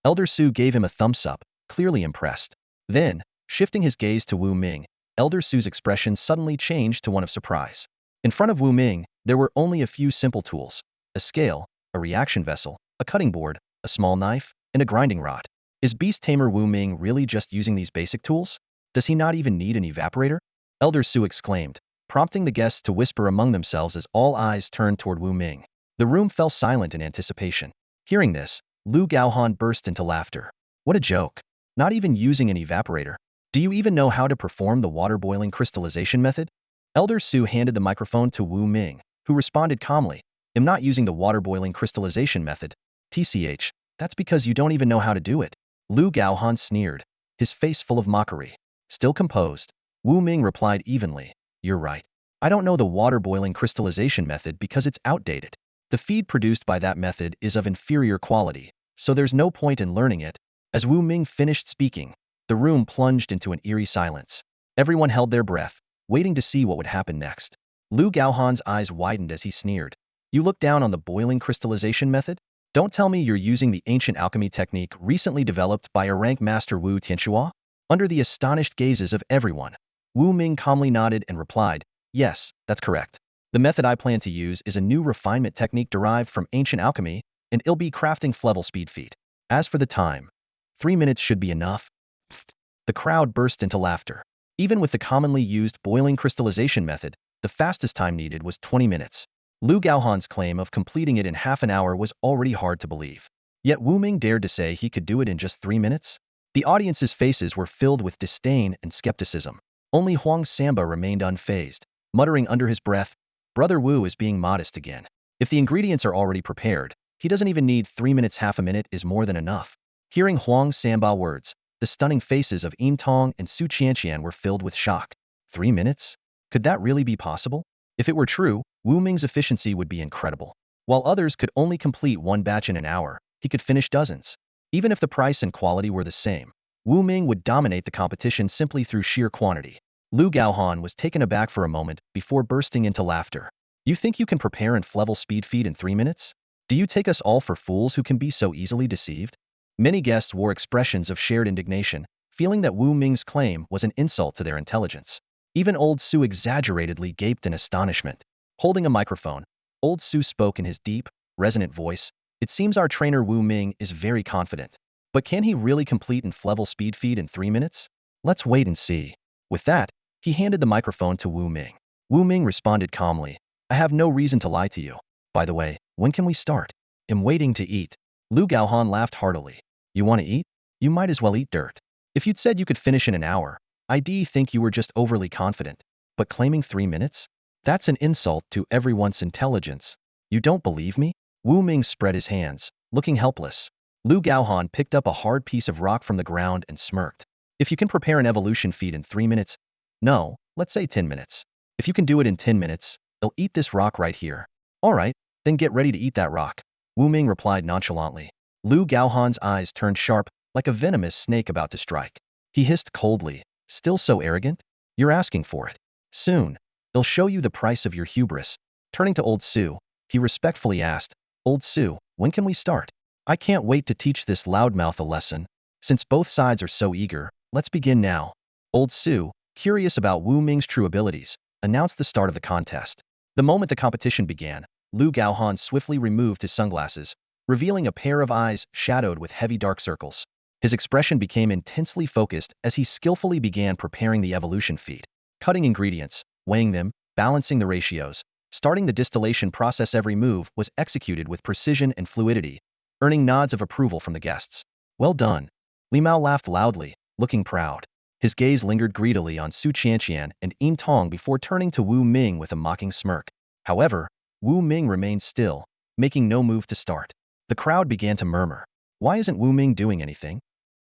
Elder Su gave him a thumbs up, clearly impressed. Then, shifting his gaze to Wu Ming, Elder Su's expression suddenly changed to one of surprise. In front of Wu Ming, there were only a few simple tools: a scale, a reaction vessel, a cutting board, a small knife, and a grinding rod. Is Beast Tamer Wu Ming really just using these basic tools? Does he not even need an evaporator? Elder Su exclaimed, prompting the guests to whisper among themselves as all eyes turned toward Wu Ming. The room fell silent in anticipation. Hearing this, Lu Gaohan burst into laughter. What a joke. Not even using an evaporator. Do you even know how to perform the water boiling crystallization method? Elder Su handed the microphone to Wu Ming, who responded calmly, I'm not using the water boiling crystallization method. TCH, that's because you don't even know how to do it. Lu Gaohan sneered, his face full of mockery. Still composed, Wu Ming replied evenly, you're right. I don't know the water boiling crystallization method because it's outdated. The feed produced by that method is of inferior quality, so there's no point in learning it. As Wu Ming finished speaking, the room plunged into an eerie silence. Everyone held their breath, waiting to see what would happen next. Lu Gaohan's eyes widened as he sneered. You look down on the boiling crystallization method? Don't tell me you're using the ancient alchemy technique recently developed by a rank master Wu Tianxua? Under the astonished gazes of everyone, Wu Ming calmly nodded and replied, yes, that's correct. The method I plan to use is a new refinement technique derived from ancient alchemy, and it'll be crafting level speed feat. As for the time, 3 minutes should be enough. The crowd burst into laughter. Even with the commonly used boiling crystallization method, the fastest time needed was 20 minutes. Lu Gaohan's claim of completing it in half an hour was already hard to believe. Yet Wu Ming dared to say he could do it in just 3 minutes? The audience's faces were filled with disdain and skepticism. Only Huang Samba remained unfazed, muttering under his breath, Brother Wu is being modest again. If the ingredients are already prepared, he doesn't even need 3 minutes. Half a minute is more than enough. Hearing Huang Samba words, the stunning faces of Im Tong and Su Qianqian were filled with shock. 3 minutes? Could that really be possible? If it were true, Wu Ming's efficiency would be incredible. While others could only complete one batch in an hour, he could finish dozens. Even if the price and quality were the same, Wu Ming would dominate the competition simply through sheer quantity. Lu Gaohan was taken aback for a moment before bursting into laughter. You think you can prepare and level speed feed in 3 minutes? Do you take us all for fools who can be so easily deceived? Many guests wore expressions of shared indignation, feeling that Wu Ming's claim was an insult to their intelligence. Even Old Su exaggeratedly gaped in astonishment. Holding a microphone, Old Su spoke in his deep, resonant voice. It seems our trainer Wu Ming is very confident. But can he really complete and level speed feed in 3 minutes? Let's wait and see. With that, he handed the microphone to Wu Ming. Wu Ming responded calmly, I have no reason to lie to you. By the way, when can we start? I'm waiting to eat. Lu Gaohan laughed heartily. You want to eat? You might as well eat dirt. If you'd said you could finish in an hour, I'd think you were just overly confident. But claiming 3 minutes? That's an insult to everyone's intelligence. You don't believe me? Wu Ming spread his hands, looking helpless. Lu Gaohan picked up a hard piece of rock from the ground and smirked. If you can prepare an evolution feed in 3 minutes, no, let's say 10 minutes. If you can do it in 10 minutes, they'll eat this rock right here. All right, then get ready to eat that rock. Wu Ming replied nonchalantly. Lu Gaohan's eyes turned sharp, like a venomous snake about to strike. He hissed coldly, still so arrogant? You're asking for it. Soon, they'll show you the price of your hubris. Turning to Old Su, he respectfully asked, Old Su, when can we start? I can't wait to teach this loudmouth a lesson. Since both sides are so eager, let's begin now. Old Su, curious about Wu Ming's true abilities, announced the start of the contest. The moment the competition began, Lu Gaohan swiftly removed his sunglasses, revealing a pair of eyes shadowed with heavy dark circles. His expression became intensely focused as he skillfully began preparing the evolution feed. Cutting ingredients, weighing them, balancing the ratios, starting the distillation process. Every move was executed with precision and fluidity, earning nods of approval from the guests. Well done. Li Mao laughed loudly, looking proud. His gaze lingered greedily on Su Qianqian and Im Tong before turning to Wu Ming with a mocking smirk. However, Wu Ming remained still, making no move to start. The crowd began to murmur. Why isn't Wu Ming doing anything?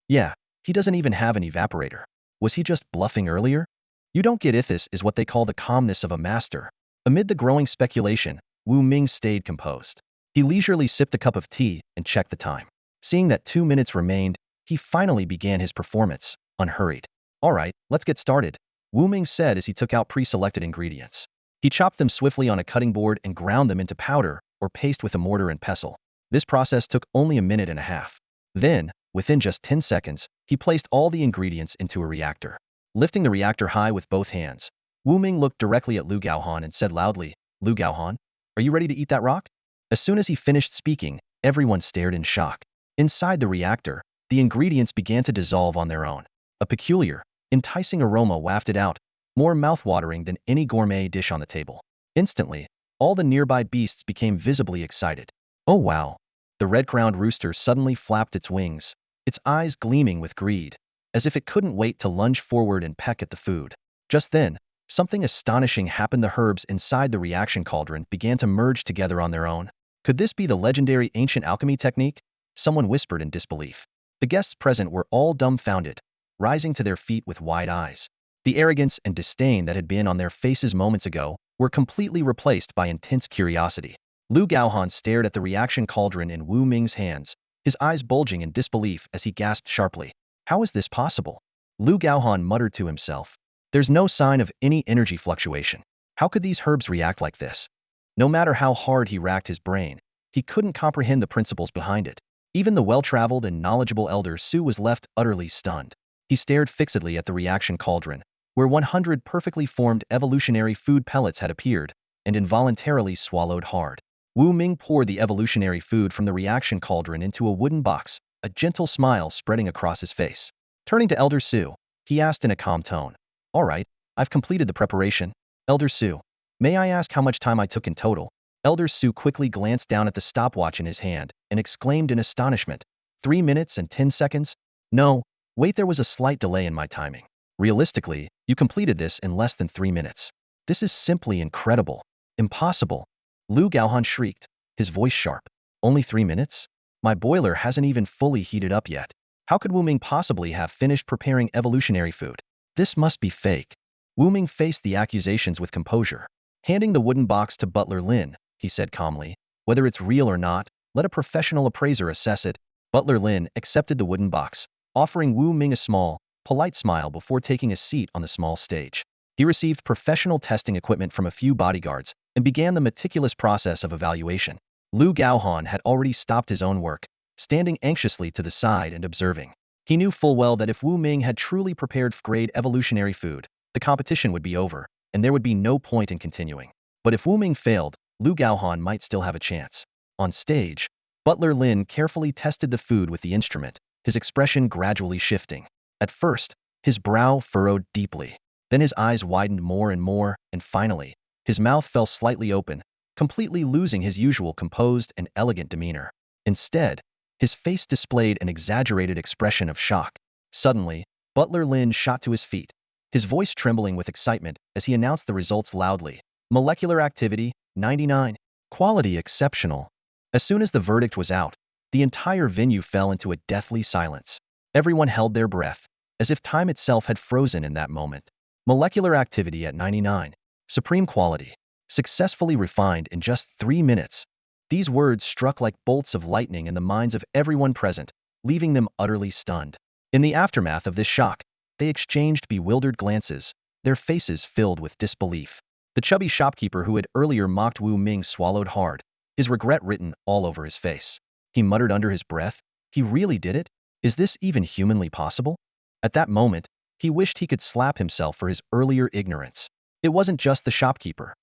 Yeah, he doesn't even have an evaporator. Was he just bluffing earlier? You don't get it. This is what they call the calmness of a master. Amid the growing speculation, Wu Ming stayed composed. He leisurely sipped a cup of tea and checked the time. Seeing that 2 minutes remained, he finally began his performance, unhurried. All right, let's get started, Wu Ming said as he took out pre-selected ingredients. He chopped them swiftly on a cutting board and ground them into powder or paste with a mortar and pestle. This process took only a minute and a half. Then, within just 10 seconds, he placed all the ingredients into a reactor. Lifting the reactor high with both hands, Wu Ming looked directly at Lu Gaohan and said loudly, Lu Gaohan, are you ready to eat that rock? As soon as he finished speaking, everyone stared in shock. Inside the reactor, the ingredients began to dissolve on their own. A peculiar, enticing aroma wafted out, more mouth-watering than any gourmet dish on the table. Instantly, all the nearby beasts became visibly excited. Oh wow! The red-crowned rooster suddenly flapped its wings, its eyes gleaming with greed, as if it couldn't wait to lunge forward and peck at the food. Just then, something astonishing happened. The herbs inside the reaction cauldron began to merge together on their own. Could this be the legendary ancient alchemy technique? Someone whispered in disbelief. The guests present were all dumbfounded, rising to their feet with wide eyes. The arrogance and disdain that had been on their faces moments ago were completely replaced by intense curiosity. Lu Gaohan stared at the reaction cauldron in Wu Ming's hands, his eyes bulging in disbelief as he gasped sharply. How is this possible? Lu Gaohan muttered to himself. There's no sign of any energy fluctuation. How could these herbs react like this? No matter how hard he racked his brain, he couldn't comprehend the principles behind it. Even the well-traveled and knowledgeable Elder Su was left utterly stunned. He stared fixedly at the reaction cauldron, where 100 perfectly formed evolutionary food pellets had appeared, and involuntarily swallowed hard. Wu Ming poured the evolutionary food from the reaction cauldron into a wooden box, a gentle smile spreading across his face. Turning to Elder Su, he asked in a calm tone, "All right, I've completed the preparation. Elder Su, may I ask how much time I took in total?" Elder Su quickly glanced down at the stopwatch in his hand and exclaimed in astonishment, 3 minutes and 10 seconds? No, wait, there was a slight delay in my timing. Realistically, you completed this in less than 3 minutes. This is simply incredible. Impossible. Lu Gaohan shrieked, his voice sharp. Only 3 minutes? My boiler hasn't even fully heated up yet. How could Wu Ming possibly have finished preparing evolutionary food? This must be fake. Wu Ming faced the accusations with composure. Handing the wooden box to Butler Lin, he said calmly, "Whether it's real or not, let a professional appraiser assess it." Butler Lin accepted the wooden box, offering Wu Ming a small, polite smile before taking a seat on the small stage. He received professional testing equipment from a few bodyguards and began the meticulous process of evaluation. Lu Gaohan had already stopped his own work, standing anxiously to the side and observing. He knew full well that if Wu Ming had truly prepared grade evolutionary food, the competition would be over, and there would be no point in continuing. But if Wu Ming failed, Lu Gaohan might still have a chance. On stage, Butler Lin carefully tested the food with the instrument, his expression gradually shifting. At first, his brow furrowed deeply. Then his eyes widened more and more, and finally, his mouth fell slightly open, completely losing his usual composed and elegant demeanor. Instead, his face displayed an exaggerated expression of shock. Suddenly, Butler Lin shot to his feet, his voice trembling with excitement as he announced the results loudly. Molecular activity, 99. Quality exceptional. As soon as the verdict was out, the entire venue fell into a deathly silence. Everyone held their breath, as if time itself had frozen in that moment. Molecular activity at 99. Supreme quality. Successfully refined in just 3 minutes. These words struck like bolts of lightning in the minds of everyone present, leaving them utterly stunned. In the aftermath of this shock, they exchanged bewildered glances, their faces filled with disbelief. The chubby shopkeeper who had earlier mocked Wu Ming swallowed hard, his regret written all over his face. He muttered under his breath, "He really did it? Is this even humanly possible?" At that moment, he wished he could slap himself for his earlier ignorance. It wasn't just the shopkeeper.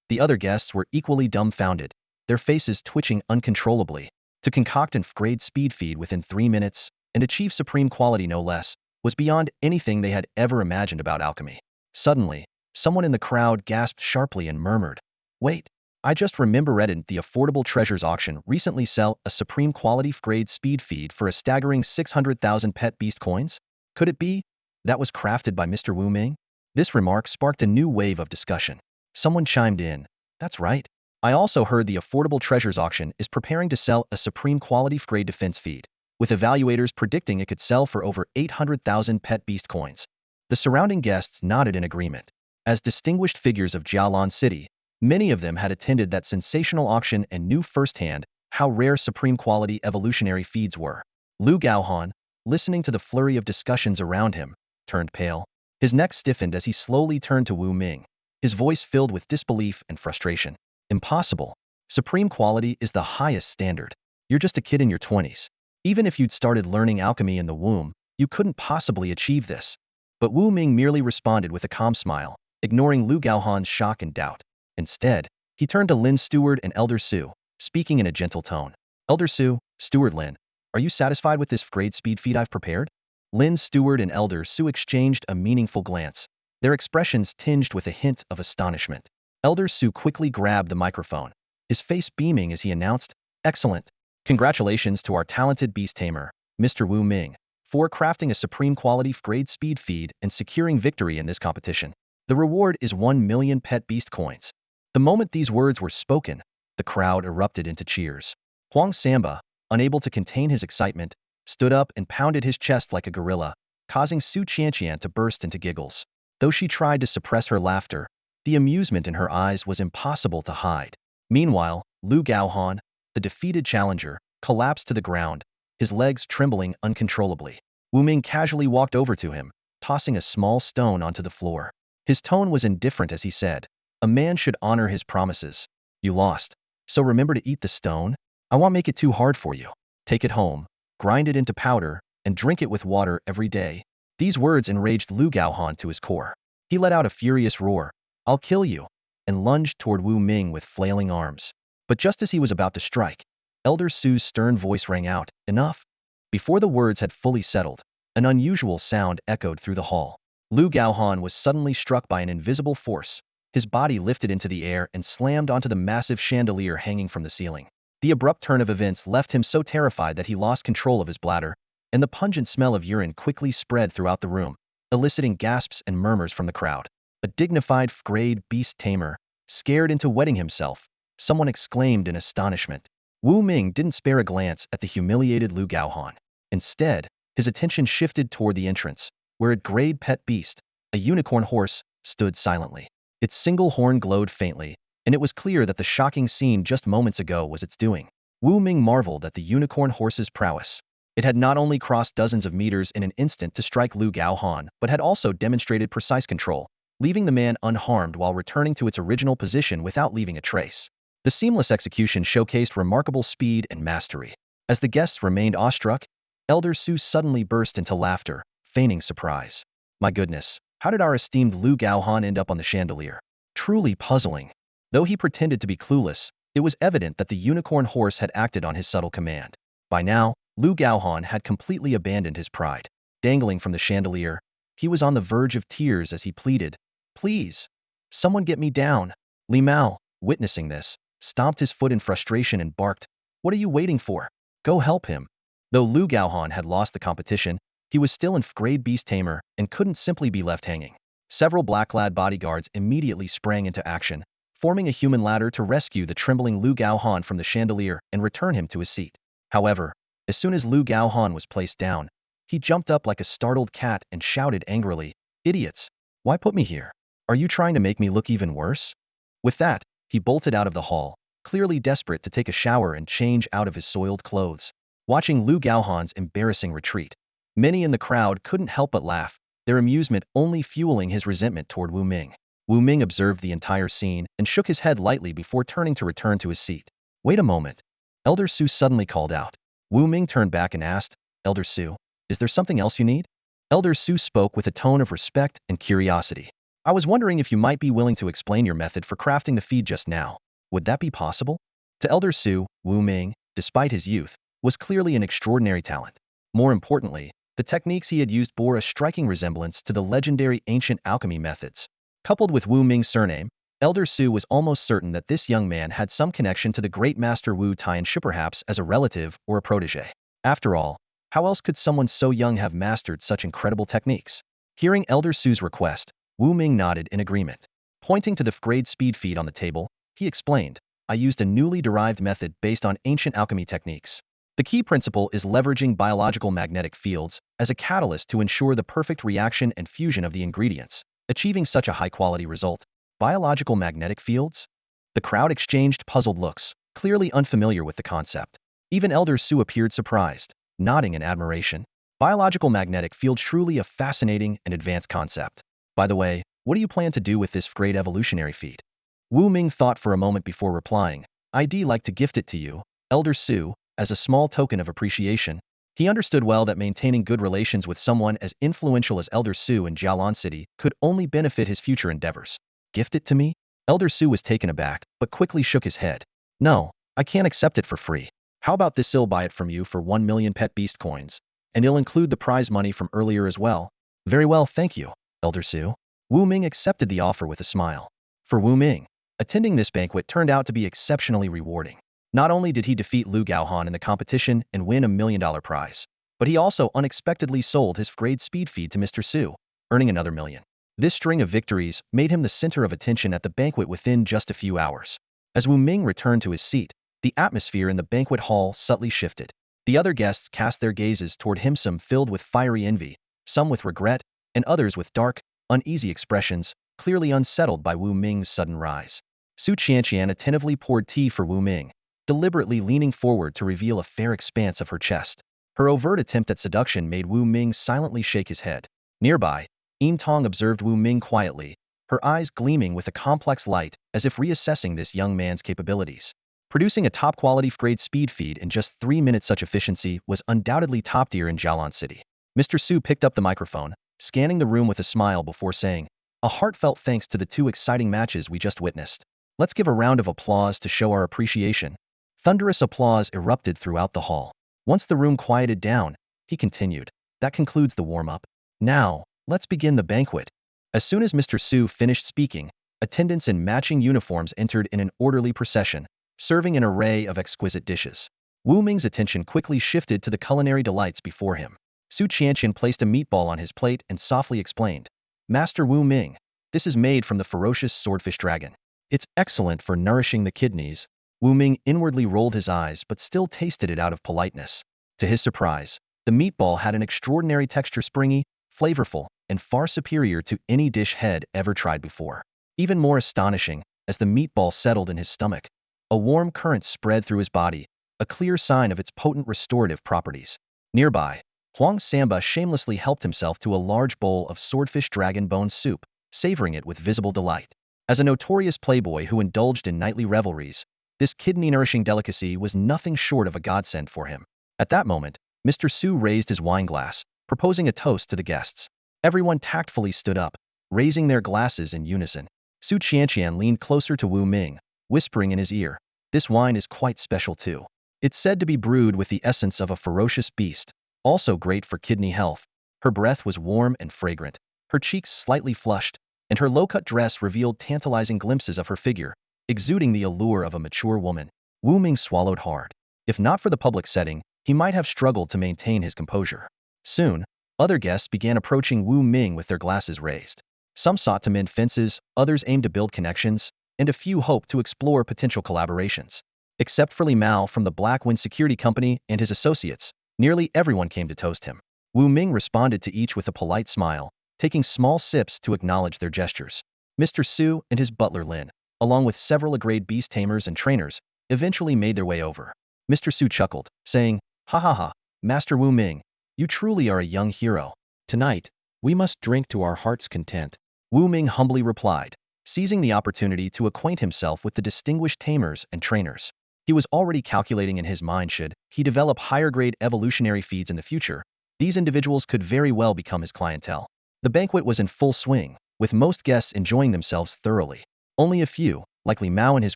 The other guests were equally dumbfounded, their faces twitching uncontrollably. To concoct an grade speed feed within 3 minutes, and achieve supreme quality no less, was beyond anything they had ever imagined about alchemy. Suddenly, someone in the crowd gasped sharply and murmured, "Wait, I just remembered the Affordable Treasures auction recently sell a supreme quality grade speed feed for a staggering 600,000 pet beast coins? Could it be that was crafted by Mr. Wu Ming?" This remark sparked a new wave of discussion. Someone chimed in, "That's right. I also heard the Affordable Treasures auction is preparing to sell a supreme quality grade defense feed, with evaluators predicting it could sell for over 800,000 pet beast coins." The surrounding guests nodded in agreement. As distinguished figures of Jialan City, many of them had attended that sensational auction and knew firsthand how rare supreme quality evolutionary feeds were. Lu Gaohan, listening to the flurry of discussions around him, turned pale. His neck stiffened as he slowly turned to Wu Ming, his voice filled with disbelief and frustration. "Impossible. Supreme quality is the highest standard. You're just a kid in your 20s. Even if you'd started learning alchemy in the womb, you couldn't possibly achieve this." But Wu Ming merely responded with a calm smile, ignoring Lu Gaohan's shock and doubt. Instead, he turned to Lin Steward and Elder Su, speaking in a gentle tone. "Elder Su, Steward Lin, are you satisfied with this grade speed feed I've prepared?" Lin Steward and Elder Su exchanged a meaningful glance, their expressions tinged with a hint of astonishment. Elder Su quickly grabbed the microphone, his face beaming as he announced, "Excellent! Congratulations to our talented beast tamer, Mr. Wu Ming, for crafting a supreme quality grade speed feed and securing victory in this competition. The reward is 1 million pet beast coins." The moment these words were spoken, the crowd erupted into cheers. Huang Samba, unable to contain his excitement, stood up and pounded his chest like a gorilla, causing Su Qianqian to burst into giggles. Though she tried to suppress her laughter, the amusement in her eyes was impossible to hide. Meanwhile, Lu Gaohan, the defeated challenger, collapsed to the ground, his legs trembling uncontrollably. Wu Ming casually walked over to him, tossing a small stone onto the floor. His tone was indifferent as he said, "A man should honor his promises. You lost, so remember to eat the stone. I won't make it too hard for you. Take it home, grind it into powder, and drink it with water every day." These words enraged Lu Gaohan to his core. He let out a furious roar, "I'll kill you," and lunged toward Wu Ming with flailing arms. But just as he was about to strike, Elder Su's stern voice rang out, "Enough!" Before the words had fully settled, an unusual sound echoed through the hall. Lu Gaohan was suddenly struck by an invisible force. His body lifted into the air and slammed onto the massive chandelier hanging from the ceiling. The abrupt turn of events left him so terrified that he lost control of his bladder, and the pungent smell of urine quickly spread throughout the room, eliciting gasps and murmurs from the crowd. "A dignified grade beast tamer, scared into wetting himself," someone exclaimed in astonishment. Wu Ming didn't spare a glance at the humiliated Lu Gaohan. Instead, his attention shifted toward the entrance, where a grade pet beast, a unicorn horse, stood silently. Its single horn glowed faintly, and it was clear that the shocking scene just moments ago was its doing. Wu Ming marveled at the unicorn horse's prowess. It had not only crossed dozens of meters in an instant to strike Lu Gaohan, but had also demonstrated precise control, leaving the man unharmed while returning to its original position without leaving a trace. The seamless execution showcased remarkable speed and mastery. As the guests remained awestruck, Elder Su suddenly burst into laughter, feigning surprise. "My goodness, how did our esteemed Lu Gaohan end up on the chandelier? Truly puzzling." Though he pretended to be clueless, it was evident that the unicorn horse had acted on his subtle command. By now, Lu Gaohan had completely abandoned his pride. Dangling from the chandelier, he was on the verge of tears as he pleaded, "Please, someone get me down." Li Mao, witnessing this, stomped his foot in frustration and barked, "What are you waiting for? Go help him." Though Lu Gaohan had lost the competition, he was still an grade beast tamer and couldn't simply be left hanging. Several black-clad bodyguards immediately sprang into action, forming a human ladder to rescue the trembling Lu Gaohan from the chandelier and return him to his seat. However, as soon as Lu Gaohan was placed down, he jumped up like a startled cat and shouted angrily, "Idiots! Why put me here? Are you trying to make me look even worse?" With that, he bolted out of the hall, clearly desperate to take a shower and change out of his soiled clothes. Watching Lu Gaohan's embarrassing retreat, many in the crowd couldn't help but laugh, their amusement only fueling his resentment toward Wu Ming. Wu Ming observed the entire scene and shook his head lightly before turning to return to his seat. "Wait a moment," Elder Su suddenly called out. Wu Ming turned back and asked, "Elder Su, is there something else you need?" Elder Su spoke with a tone of respect and curiosity. "I was wondering if you might be willing to explain your method for crafting the feed just now. Would that be possible?" To Elder Su, Wu Ming, despite his youth, was clearly an extraordinary talent. More importantly, the techniques he had used bore a striking resemblance to the legendary ancient alchemy methods. Coupled with Wu Ming's surname, Elder Su was almost certain that this young man had some connection to the great master Wu Tianshi, perhaps as a relative or a protege. After all, how else could someone so young have mastered such incredible techniques? Hearing Elder Su's request, Wu Ming nodded in agreement. Pointing to the grade speed feed on the table, he explained, "I used a newly derived method based on ancient alchemy techniques. The key principle is leveraging biological magnetic fields as a catalyst to ensure the perfect reaction and fusion of the ingredients, achieving such a high-quality result." Biological magnetic fields? The crowd exchanged puzzled looks, clearly unfamiliar with the concept. Even Elder Su appeared surprised, nodding in admiration. Biological magnetic field, truly a fascinating and advanced concept. By the way, what do you plan to do with this great evolutionary feat? Wu Ming thought for a moment before replying, "I'd like to gift it to you, Elder Su, as a small token of appreciation." He understood well that maintaining good relations with someone as influential as Elder Su in Jialan City could only benefit his future endeavors. "Gift it to me?" Elder Su was taken aback, but quickly shook his head. "No, I can't accept it for free. How about this? I'll buy it from you for 1 million pet beast coins, and it'll include the prize money from earlier as well." "Very well, thank you, Elder Su." Wu Ming accepted the offer with a smile. For Wu Ming, attending this banquet turned out to be exceptionally rewarding. Not only did he defeat Lu Gaohan in the competition and win $1 million prize, but he also unexpectedly sold his grade speed feed to Mr. Su, earning another million. This string of victories made him the center of attention at the banquet within just a few hours. As Wu Ming returned to his seat, the atmosphere in the banquet hall subtly shifted. The other guests cast their gazes toward him, some filled with fiery envy, some with regret, and others with dark, uneasy expressions, clearly unsettled by Wu Ming's sudden rise. Su Qianqian attentively poured tea for Wu Ming, deliberately leaning forward to reveal a fair expanse of her chest. Her overt attempt at seduction made Wu Ming silently shake his head. Nearby, Yin Tong observed Wu Ming quietly, her eyes gleaming with a complex light as if reassessing this young man's capabilities. Producing a top-quality grade speed feed in just 3 minutes, such efficiency was undoubtedly top-tier in Jialan City. Mr. Su picked up the microphone, scanning the room with a smile before saying, "A heartfelt thanks to the 2 exciting matches we just witnessed. Let's give a round of applause to show our appreciation." Thunderous applause erupted throughout the hall. Once the room quieted down, he continued, "That concludes the warm-up. Now, let's begin the banquet." As soon as Mr. Su finished speaking, attendants in matching uniforms entered in an orderly procession, serving an array of exquisite dishes. Wu Ming's attention quickly shifted to the culinary delights before him. Su Qianqian placed a meatball on his plate and softly explained, "Master Wu Ming, this is made from the ferocious swordfish dragon. It's excellent for nourishing the kidneys." Wu Ming inwardly rolled his eyes but still tasted it out of politeness. To his surprise, the meatball had an extraordinary texture, springy, flavorful, and far superior to any dish head ever tried before. Even more astonishing, as the meatball settled in his stomach, a warm current spread through his body, a clear sign of its potent restorative properties. Nearby, Huang Samba shamelessly helped himself to a large bowl of swordfish dragon bone soup, savoring it with visible delight. As a notorious playboy who indulged in nightly revelries, this kidney-nourishing delicacy was nothing short of a godsend for him. At that moment, Mr. Su raised his wine glass, proposing a toast to the guests. Everyone tactfully stood up, raising their glasses in unison. Su Qianqian leaned closer to Wu Ming, whispering in his ear, "This wine is quite special too. It's said to be brewed with the essence of a ferocious beast, also great for kidney health." Her breath was warm and fragrant, her cheeks slightly flushed, and her low-cut dress revealed tantalizing glimpses of her figure, exuding the allure of a mature woman. Wu Ming swallowed hard. If not for the public setting, he might have struggled to maintain his composure. Soon, other guests began approaching Wu Ming with their glasses raised. Some sought to mend fences, others aimed to build connections, and a few hoped to explore potential collaborations. Except for Li Mao from the Black Wind Security Company and his associates, nearly everyone came to toast him. Wu Ming responded to each with a polite smile, taking small sips to acknowledge their gestures. Mr. Su and his butler Lin, along with several Azure Beast Tamers and trainers, eventually made their way over. Mr. Su chuckled, saying, "Ha ha ha, Master Wu Ming, you truly are a young hero. Tonight, we must drink to our heart's content." Wu Ming humbly replied, seizing the opportunity to acquaint himself with the distinguished tamers and trainers. He was already calculating in his mind, should he develop higher-grade evolutionary feeds in the future, these individuals could very well become his clientele. The banquet was in full swing, with most guests enjoying themselves thoroughly. Only a few, like Li Mao and his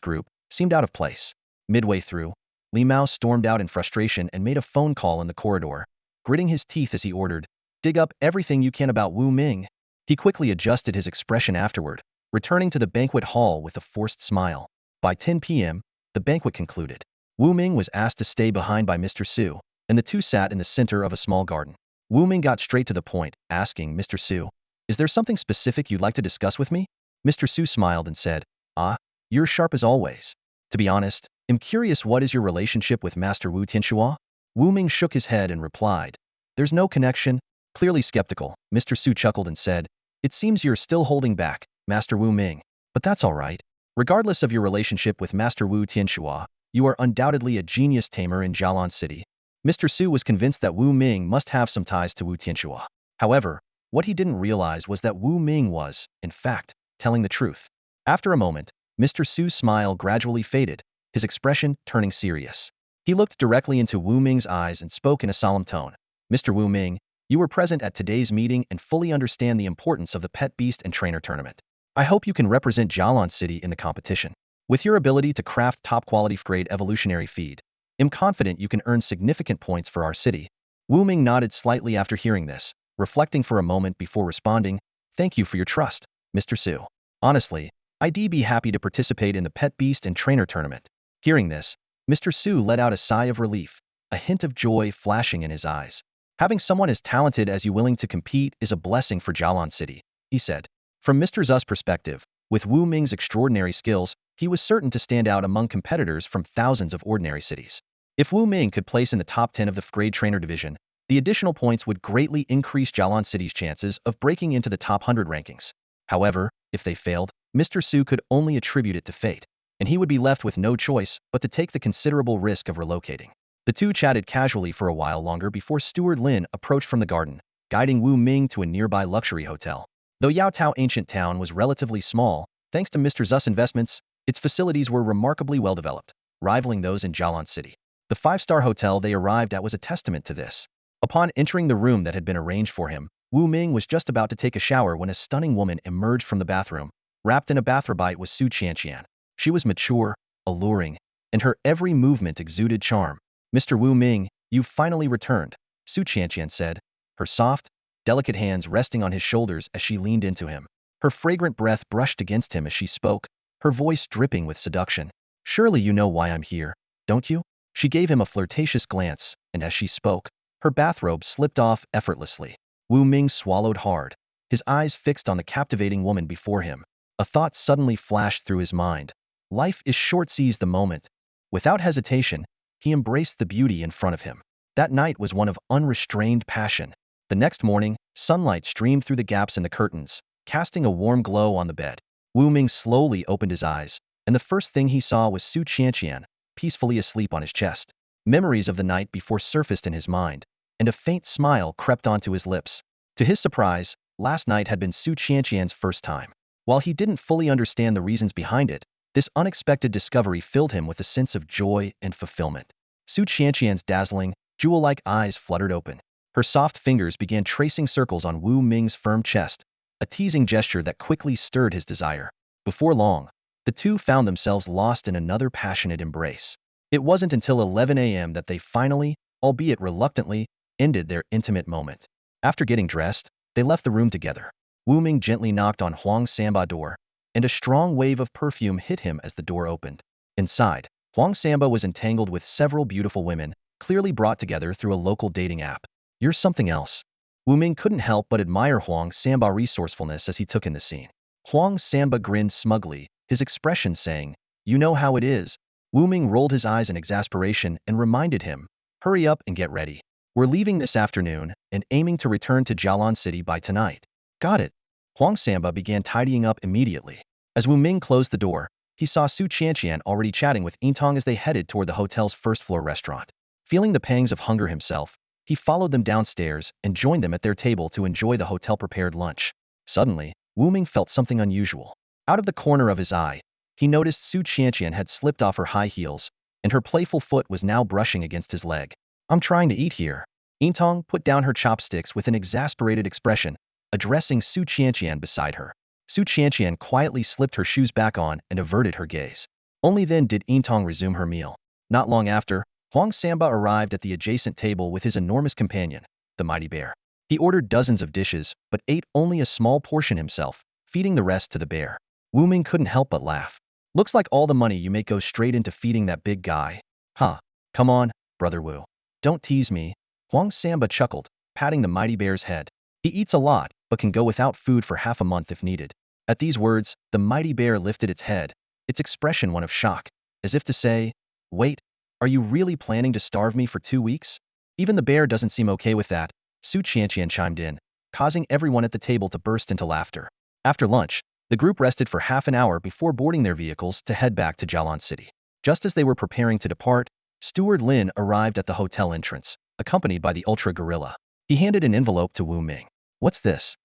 group, seemed out of place. Midway through, Li Mao stormed out in frustration and made a phone call in the corridor, gritting his teeth as he ordered, "Dig up everything you can about Wu Ming." He quickly adjusted his expression afterward, returning to the banquet hall with a forced smile. By 10 p.m., the banquet concluded. Wu Ming was asked to stay behind by Mr. Su, and the two sat in the center of a small garden. Wu Ming got straight to the point, asking Mr. Su, "Is there something specific you'd like to discuss with me?" Mr. Su smiled and said, "Ah, you're sharp as always. To be honest, I'm curious, what is your relationship with Master Wu Tianxua?" Wu Ming shook his head and replied, "There's no connection." Clearly skeptical, Mr. Su chuckled and said, "It seems you're still holding back, Master Wu Ming. But that's all right. Regardless of your relationship with Master Wu Tianxua, you are undoubtedly a genius tamer in Jialan City." Mr. Su was convinced that Wu Ming must have some ties to Wu Tianxua. However, what he didn't realize was that Wu Ming was, in fact, telling the truth. After a moment, Mr. Su's smile gradually faded, his expression turning serious. He looked directly into Wu Ming's eyes and spoke in a solemn tone. "Mr. Wu Ming, you were present at today's meeting and fully understand the importance of the Pet Beast and Trainer tournament. I hope you can represent Jialan City in the competition. With your ability to craft top-quality grade evolutionary feed, I'm confident you can earn significant points for our city." Wu Ming nodded slightly after hearing this, reflecting for a moment before responding, "Thank you for your trust. Mr. Su. Honestly, I'd be happy to participate in the Pet Beast and Trainer tournament. Hearing this, Mr. Su let out a sigh of relief, a hint of joy flashing in his eyes. Having someone as talented as you willing to compete is a blessing for Jialan City, he said. From Mr. Zu's perspective, with Wu Ming's extraordinary skills, he was certain to stand out among competitors from thousands of ordinary cities. If Wu Ming could place in the top 10 of the grade trainer division, the additional points would greatly increase Jialan City's chances of breaking into the top 100 rankings. However, if they failed, Mr. Su could only attribute it to fate, and he would be left with no choice but to take the considerable risk of relocating. The two chatted casually for a while longer before Steward Lin approached from the garden, guiding Wu Ming to a nearby luxury hotel. Though Yaotao Ancient Town was relatively small, thanks to Mr. Zu's investments, its facilities were remarkably well developed, rivaling those in Jialan City. The five-star hotel they arrived at was a testament to this. Upon entering the room that had been arranged for him, Wu Ming was just about to take a shower when a stunning woman emerged from the bathroom. Wrapped in a bathrobite was Su Qianqian. She was mature, alluring, and her every movement exuded charm. Mr. Wu Ming, you've finally returned, Su Qianqian said, her soft, delicate hands resting on his shoulders as she leaned into him. Her fragrant breath brushed against him as she spoke, her voice dripping with seduction. Surely you know why I'm here, don't you? She gave him a flirtatious glance, and as she spoke, her bathrobe slipped off effortlessly. Wu Ming swallowed hard, his eyes fixed on the captivating woman before him. A thought suddenly flashed through his mind. Life is short, seize the moment. Without hesitation, he embraced the beauty in front of him. That night was one of unrestrained passion. The next morning, sunlight streamed through the gaps in the curtains, casting a warm glow on the bed. Wu Ming slowly opened his eyes, and the first thing he saw was Su Qianqian, peacefully asleep on his chest. Memories of the night before surfaced in his mind, and a faint smile crept onto his lips. To his surprise, last night had been Su Qianqian's first time. While he didn't fully understand the reasons behind it, this unexpected discovery filled him with a sense of joy and fulfillment. Su Qianqian's dazzling, jewel-like eyes fluttered open. Her soft fingers began tracing circles on Wu Ming's firm chest, a teasing gesture that quickly stirred his desire. Before long, the two found themselves lost in another passionate embrace. It wasn't until 11 a.m. that they finally, albeit reluctantly, ended their intimate moment. After getting dressed, they left the room together. Wu Ming gently knocked on Huang Sanba's door, and a strong wave of perfume hit him as the door opened. Inside, Huang Sanba was entangled with several beautiful women, clearly brought together through a local dating app. You're something else. Wu Ming couldn't help but admire Huang Sanba's resourcefulness as he took in the scene. Huang Sanba grinned smugly, his expression saying, you know how it is. Wu Ming rolled his eyes in exasperation and reminded him, hurry up and get ready. We're leaving this afternoon and aiming to return to Jialan City by tonight. Got it. Huang Sanba began tidying up immediately. As Wu Ming closed the door, he saw Su Qianqian already chatting with Yintong as they headed toward the hotel's first-floor restaurant. Feeling the pangs of hunger himself, he followed them downstairs and joined them at their table to enjoy the hotel-prepared lunch. Suddenly, Wu Ming felt something unusual. Out of the corner of his eye, he noticed Su Qianqian had slipped off her high heels, and her playful foot was now brushing against his leg. I'm trying to eat here. Yintong put down her chopsticks with an exasperated expression, addressing Su Qianqian beside her. Su Qianqian quietly slipped her shoes back on and averted her gaze. Only then did Yintong resume her meal. Not long after, Huang Sanba arrived at the adjacent table with his enormous companion, the mighty bear. He ordered dozens of dishes, but ate only a small portion himself, feeding the rest to the bear. Wu Ming couldn't help but laugh. Looks like all the money you make goes straight into feeding that big guy. Huh. Come on, brother Wu. Don't tease me. Huang Sanba chuckled, patting the mighty bear's head. He eats a lot, but can go without food for half a month if needed. At these words, the mighty bear lifted its head, its expression one of shock, as if to say, wait, are you really planning to starve me for 2 weeks? Even the bear doesn't seem okay with that, Su Qianqian chimed in, causing everyone at the table to burst into laughter. After lunch, the group rested for half an hour before boarding their vehicles to head back to Jialan City. Just as they were preparing to depart, Steward Lin arrived at the hotel entrance, accompanied by the Ultra Gorilla. He handed an envelope to Wu Ming. What's this?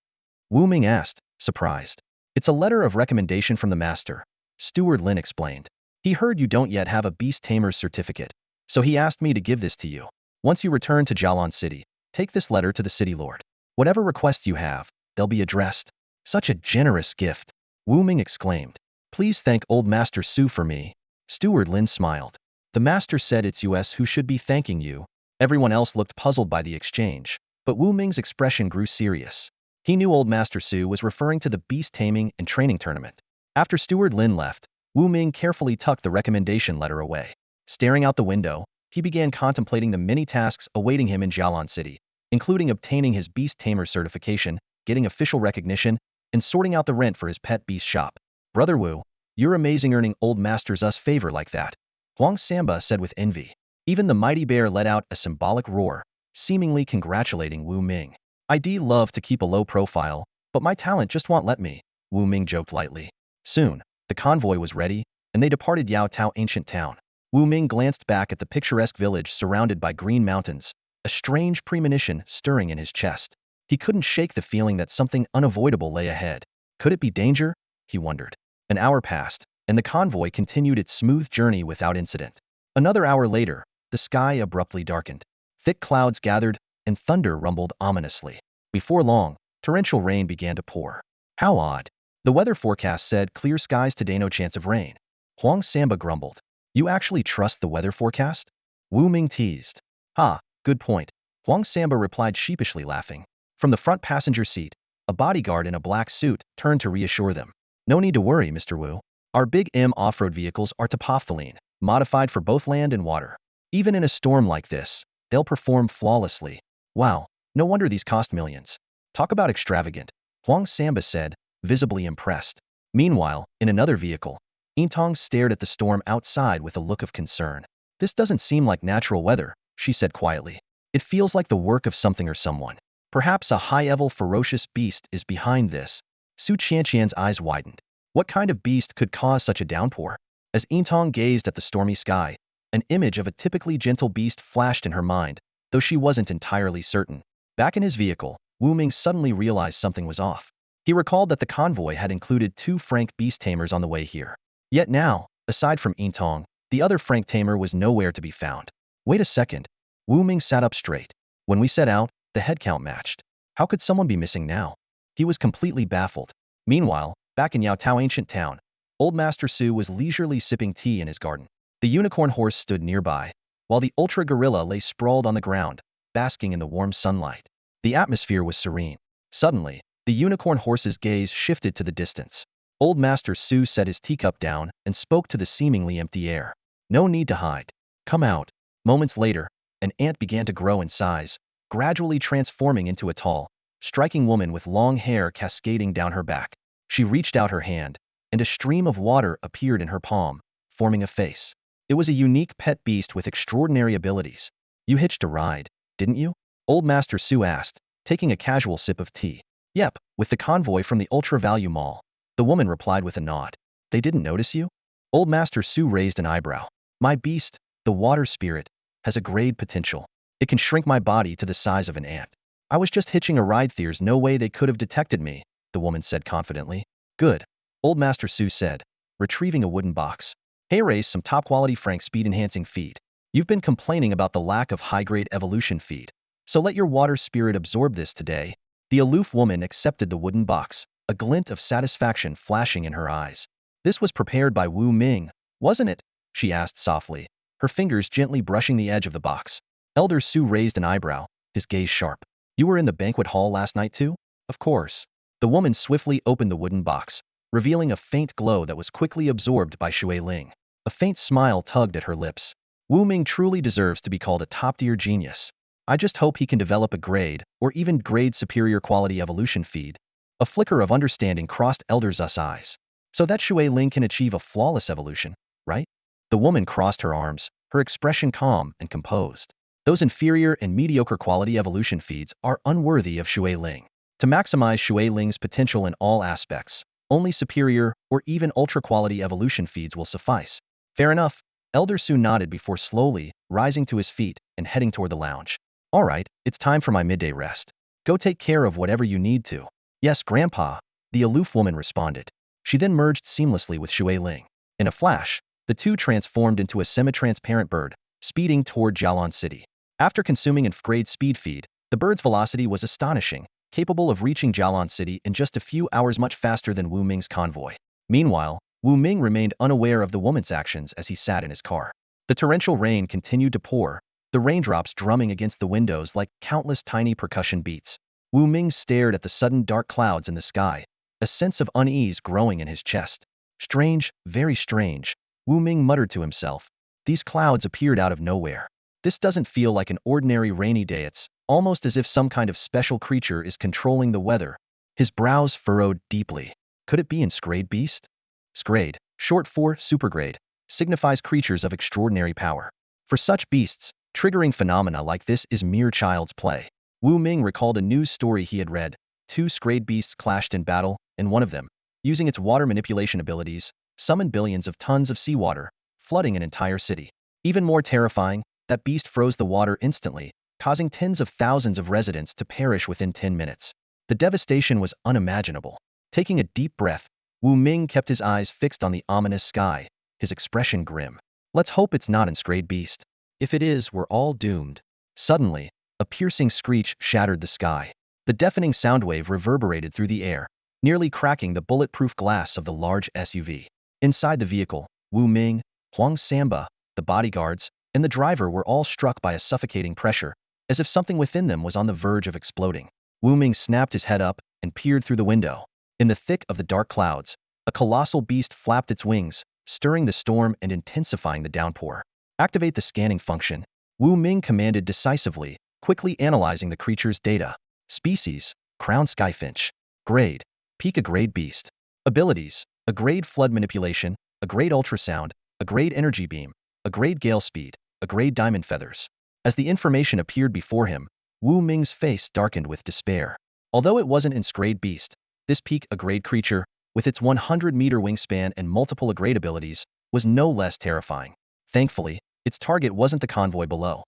Wu Ming asked, surprised. It's a letter of recommendation from the master, Steward Lin explained. He heard you don't yet have a Beast Tamer's certificate, so he asked me to give this to you. Once you return to Jialan City, take this letter to the city lord. Whatever requests you have, they'll be addressed. Such a generous gift, Wu Ming exclaimed. Please thank old Master Su for me. Steward Lin smiled. The master said it's us who should be thanking you. Everyone else looked puzzled by the exchange, but Wu Ming's expression grew serious. He knew old Master Su was referring to the beast taming and training tournament. After Steward Lin left, Wu Ming carefully tucked the recommendation letter away. Staring out the window, he began contemplating the many tasks awaiting him in Jialan City, including obtaining his Beast Tamer certification, getting official recognition, and sorting out the rent for his pet beast shop. Brother Wu, you're amazing earning old master's us favor like that, Huang Samba said with envy. Even the mighty bear let out a symbolic roar, seemingly congratulating Wu Ming. I'd love to keep a low profile, but my talent just won't let me, Wu Ming joked lightly. Soon, the convoy was ready, and they departed Yao Tao ancient town. Wu Ming glanced back at the picturesque village surrounded by green mountains, a strange premonition stirring in his chest. He couldn't shake the feeling that something unavoidable lay ahead. Could it be danger? He wondered. An hour passed, and the convoy continued its smooth journey without incident. Another hour later, the sky abruptly darkened. Thick clouds gathered, and thunder rumbled ominously. Before long, torrential rain began to pour. How odd. The weather forecast said clear skies today, no chance of rain. Huang Samba grumbled. You actually trust the weather forecast? Wu Ming teased. Ha, good point. Huang Samba replied sheepishly laughing. From the front passenger seat, a bodyguard in a black suit turned to reassure them. No need to worry, Mr. Wu. Our Big M off-road vehicles are topophthalene, modified for both land and water. Even in a storm like this, they'll perform flawlessly. Wow, no wonder these cost millions. Talk about extravagant, Huang Samba said, visibly impressed. Meanwhile, in another vehicle, Intong stared at the storm outside with a look of concern. This doesn't seem like natural weather, she said quietly. It feels like the work of something or someone. Perhaps a high-level ferocious beast is behind this. Su Qianqian's eyes widened. What kind of beast could cause such a downpour? As Intong gazed at the stormy sky, an image of a typically gentle beast flashed in her mind, though she wasn't entirely certain. Back in his vehicle, Wu Ming suddenly realized something was off. He recalled that the convoy had included 2 Frank Beast Tamers on the way here. Yet now, aside from Intong, the other Frank Tamer was nowhere to be found. Wait a second. Wu Ming sat up straight. When we set out, the head count matched. How could someone be missing now? He was completely baffled. Meanwhile, back in Yao Tao ancient town, old Master Su was leisurely sipping tea in his garden. The unicorn horse stood nearby, while the ultra gorilla lay sprawled on the ground, basking in the warm sunlight. The atmosphere was serene. Suddenly, the unicorn horse's gaze shifted to the distance. Old Master Su set his teacup down and spoke to the seemingly empty air. No need to hide. Come out. Moments later, an ant began to grow in size, gradually transforming into a tall, striking woman with long hair cascading down her back. She reached out her hand, and a stream of water appeared in her palm, forming a face. It was a unique pet beast with extraordinary abilities. You hitched a ride, didn't you? Old Master Su asked, taking a casual sip of tea. Yep, with the convoy from the Ultra Value Mall. The woman replied with a nod. They didn't notice you? Old Master Su raised an eyebrow. My beast, the water spirit, has a great potential. It can shrink my body to the size of an ant. I was just hitching a ride. There's no way they could have detected me, the woman said confidently. Good, Old Master Su said, retrieving a wooden box. Hey, raise some top-quality Frank speed-enhancing feed. You've been complaining about the lack of high-grade evolution feed. So let your water spirit absorb this today. The aloof woman accepted the wooden box, a glint of satisfaction flashing in her eyes. This was prepared by Wu Ming, wasn't it? She asked softly, her fingers gently brushing the edge of the box. Elder Su raised an eyebrow, his gaze sharp. You were in the banquet hall last night too? Of course. The woman swiftly opened the wooden box, revealing a faint glow that was quickly absorbed by Shui Ling. A faint smile tugged at her lips. Wu Ming truly deserves to be called a top-tier genius. I just hope he can develop a grade, or even grade superior quality evolution feed. A flicker of understanding crossed Elder Zu's eyes. So that Shui Ling can achieve a flawless evolution, right? The woman crossed her arms, her expression calm and composed. Those inferior and mediocre quality evolution feeds are unworthy of Shui Ling. To maximize Shui Ling's potential in all aspects, only superior or even ultra-quality evolution feeds will suffice. Fair enough. Elder Su nodded before slowly rising to his feet and heading toward the lounge. All right, it's time for my midday rest. Go take care of whatever you need to. Yes, Grandpa, the aloof woman responded. She then merged seamlessly with Shui Ling. In a flash, the two transformed into a semi-transparent bird, speeding toward Jialan City. After consuming an F-grade speed feed, the bird's velocity was astonishing, capable of reaching Jialan City in just a few hours, much faster than Wu Ming's convoy. Meanwhile, Wu Ming remained unaware of the woman's actions as he sat in his car. The torrential rain continued to pour, the raindrops drumming against the windows like countless tiny percussion beats. Wu Ming stared at the sudden dark clouds in the sky, a sense of unease growing in his chest. Strange, very strange, Wu Ming muttered to himself. These clouds appeared out of nowhere. This doesn't feel like an ordinary rainy day, it's almost as if some kind of special creature is controlling the weather. His brows furrowed deeply. Could it be Inscrade Beast? Scrade, short for supergrade, signifies creatures of extraordinary power. For such beasts, triggering phenomena like this is mere child's play. Wu Ming recalled a news story he had read. Two Scrade beasts clashed in battle, and one of them, using its water manipulation abilities, summoned billions of tons of seawater, flooding an entire city. Even more terrifying, that beast froze the water instantly, causing tens of thousands of residents to perish within 10 minutes. The devastation was unimaginable. Taking a deep breath, Wu Ming kept his eyes fixed on the ominous sky, his expression grim. Let's hope it's not Inscrade Beast. If it is, we're all doomed. Suddenly, a piercing screech shattered the sky. The deafening sound wave reverberated through the air, nearly cracking the bulletproof glass of the large SUV. Inside the vehicle, Wu Ming, Huang Samba, the bodyguards, and the driver were all struck by a suffocating pressure, as if something within them was on the verge of exploding. Wu Ming snapped his head up and peered through the window. In the thick of the dark clouds, a colossal beast flapped its wings, stirring the storm and intensifying the downpour. Activate the scanning function, Wu Ming commanded decisively, quickly analyzing the creature's data. Species, Crown Skyfinch. Grade, Pika Grade Beast. Abilities, a grade flood manipulation, a grade ultrasound, a grade energy beam, a grade gale speed, a grade diamond feathers. As the information appeared before him, Wu Ming's face darkened with despair. Although it wasn't Inscrade Beast, this Pika Grade creature, with its 100-meter wingspan and multiple grade abilities, was no less terrifying. Thankfully, its target wasn't the convoy below.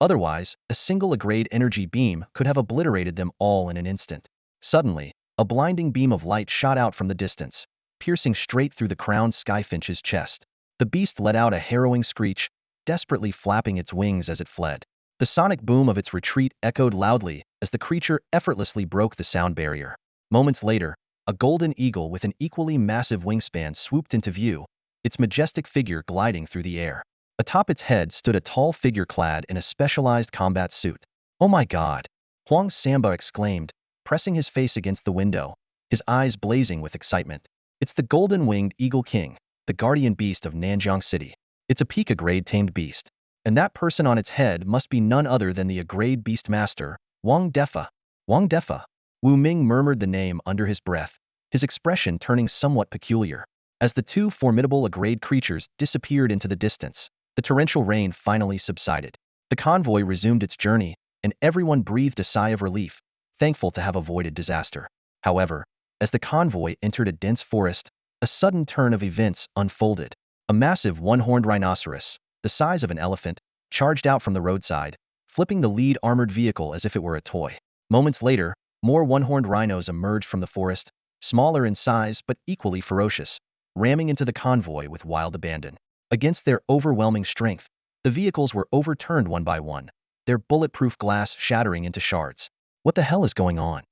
Otherwise, a single grade energy beam could have obliterated them all in an instant. Suddenly, a blinding beam of light shot out from the distance, piercing straight through the crowned skyfinch's chest. The beast let out a harrowing screech, desperately flapping its wings as it fled. The sonic boom of its retreat echoed loudly as the creature effortlessly broke the sound barrier. Moments later, a golden eagle with an equally massive wingspan swooped into view, its majestic figure gliding through the air. Atop its head stood a tall figure clad in a specialized combat suit. "Oh my God!" Huang Samba exclaimed, pressing his face against the window, his eyes blazing with excitement. "It's the golden-winged Eagle King, the guardian beast of Nanjiang City. It's a Pika Grade tamed beast. And that person on its head must be none other than the A-Grade Beast Master, Wang Defa." Wang Defa. Wu Ming murmured the name under his breath, his expression turning somewhat peculiar. As the two formidable A-Grade creatures disappeared into the distance, the torrential rain finally subsided. The convoy resumed its journey, and everyone breathed a sigh of relief, thankful to have avoided disaster. However, as the convoy entered a dense forest, a sudden turn of events unfolded. A massive one-horned rhinoceros, the size of an elephant, charged out from the roadside, flipping the lead armored vehicle as if it were a toy. Moments later, more one-horned rhinos emerged from the forest, smaller in size but equally ferocious, ramming into the convoy with wild abandon. Against their overwhelming strength, the vehicles were overturned one by one, their bulletproof glass shattering into shards. What the hell is going on?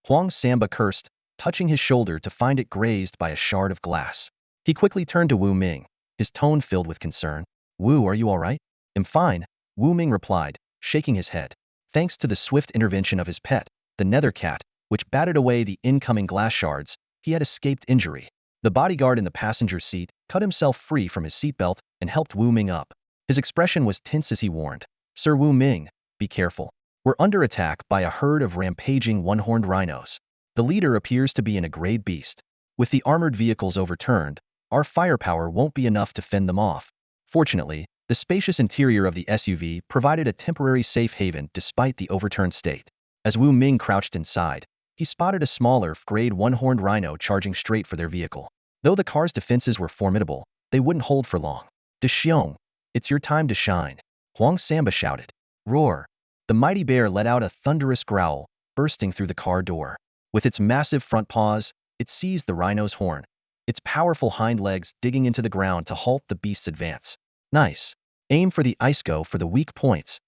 Huang Samba cursed, touching his shoulder to find it grazed by a shard of glass. He quickly turned to Wu Ming, his tone filled with concern. "Wu, are you all right?" "I'm fine," Wu Ming replied, shaking his head. Thanks to the swift intervention of his pet, the nether cat, which batted away the incoming glass shards, he had escaped injury. The bodyguard in the passenger seat cut himself free from his seatbelt and helped Wu Ming up. His expression was tense as he warned, "Sir Wu Ming, be careful. We're under attack by a herd of rampaging one-horned rhinos. The leader appears to be an A-Grade beast. With the armored vehicles overturned, our firepower won't be enough to fend them off." Fortunately, the spacious interior of the SUV provided a temporary safe haven despite the overturned state. As Wu Ming crouched inside, he spotted a smaller, grade one-horned rhino charging straight for their vehicle. Though the car's defenses were formidable, they wouldn't hold for long. "De Xiong, it's your time to shine," Huang Samba shouted. Roar! The mighty bear let out a thunderous growl, bursting through the car door. With its massive front paws, it seized the rhino's horn, its powerful hind legs digging into the ground to halt the beast's advance. "Nice. Aim for the ISCO for the weak points,"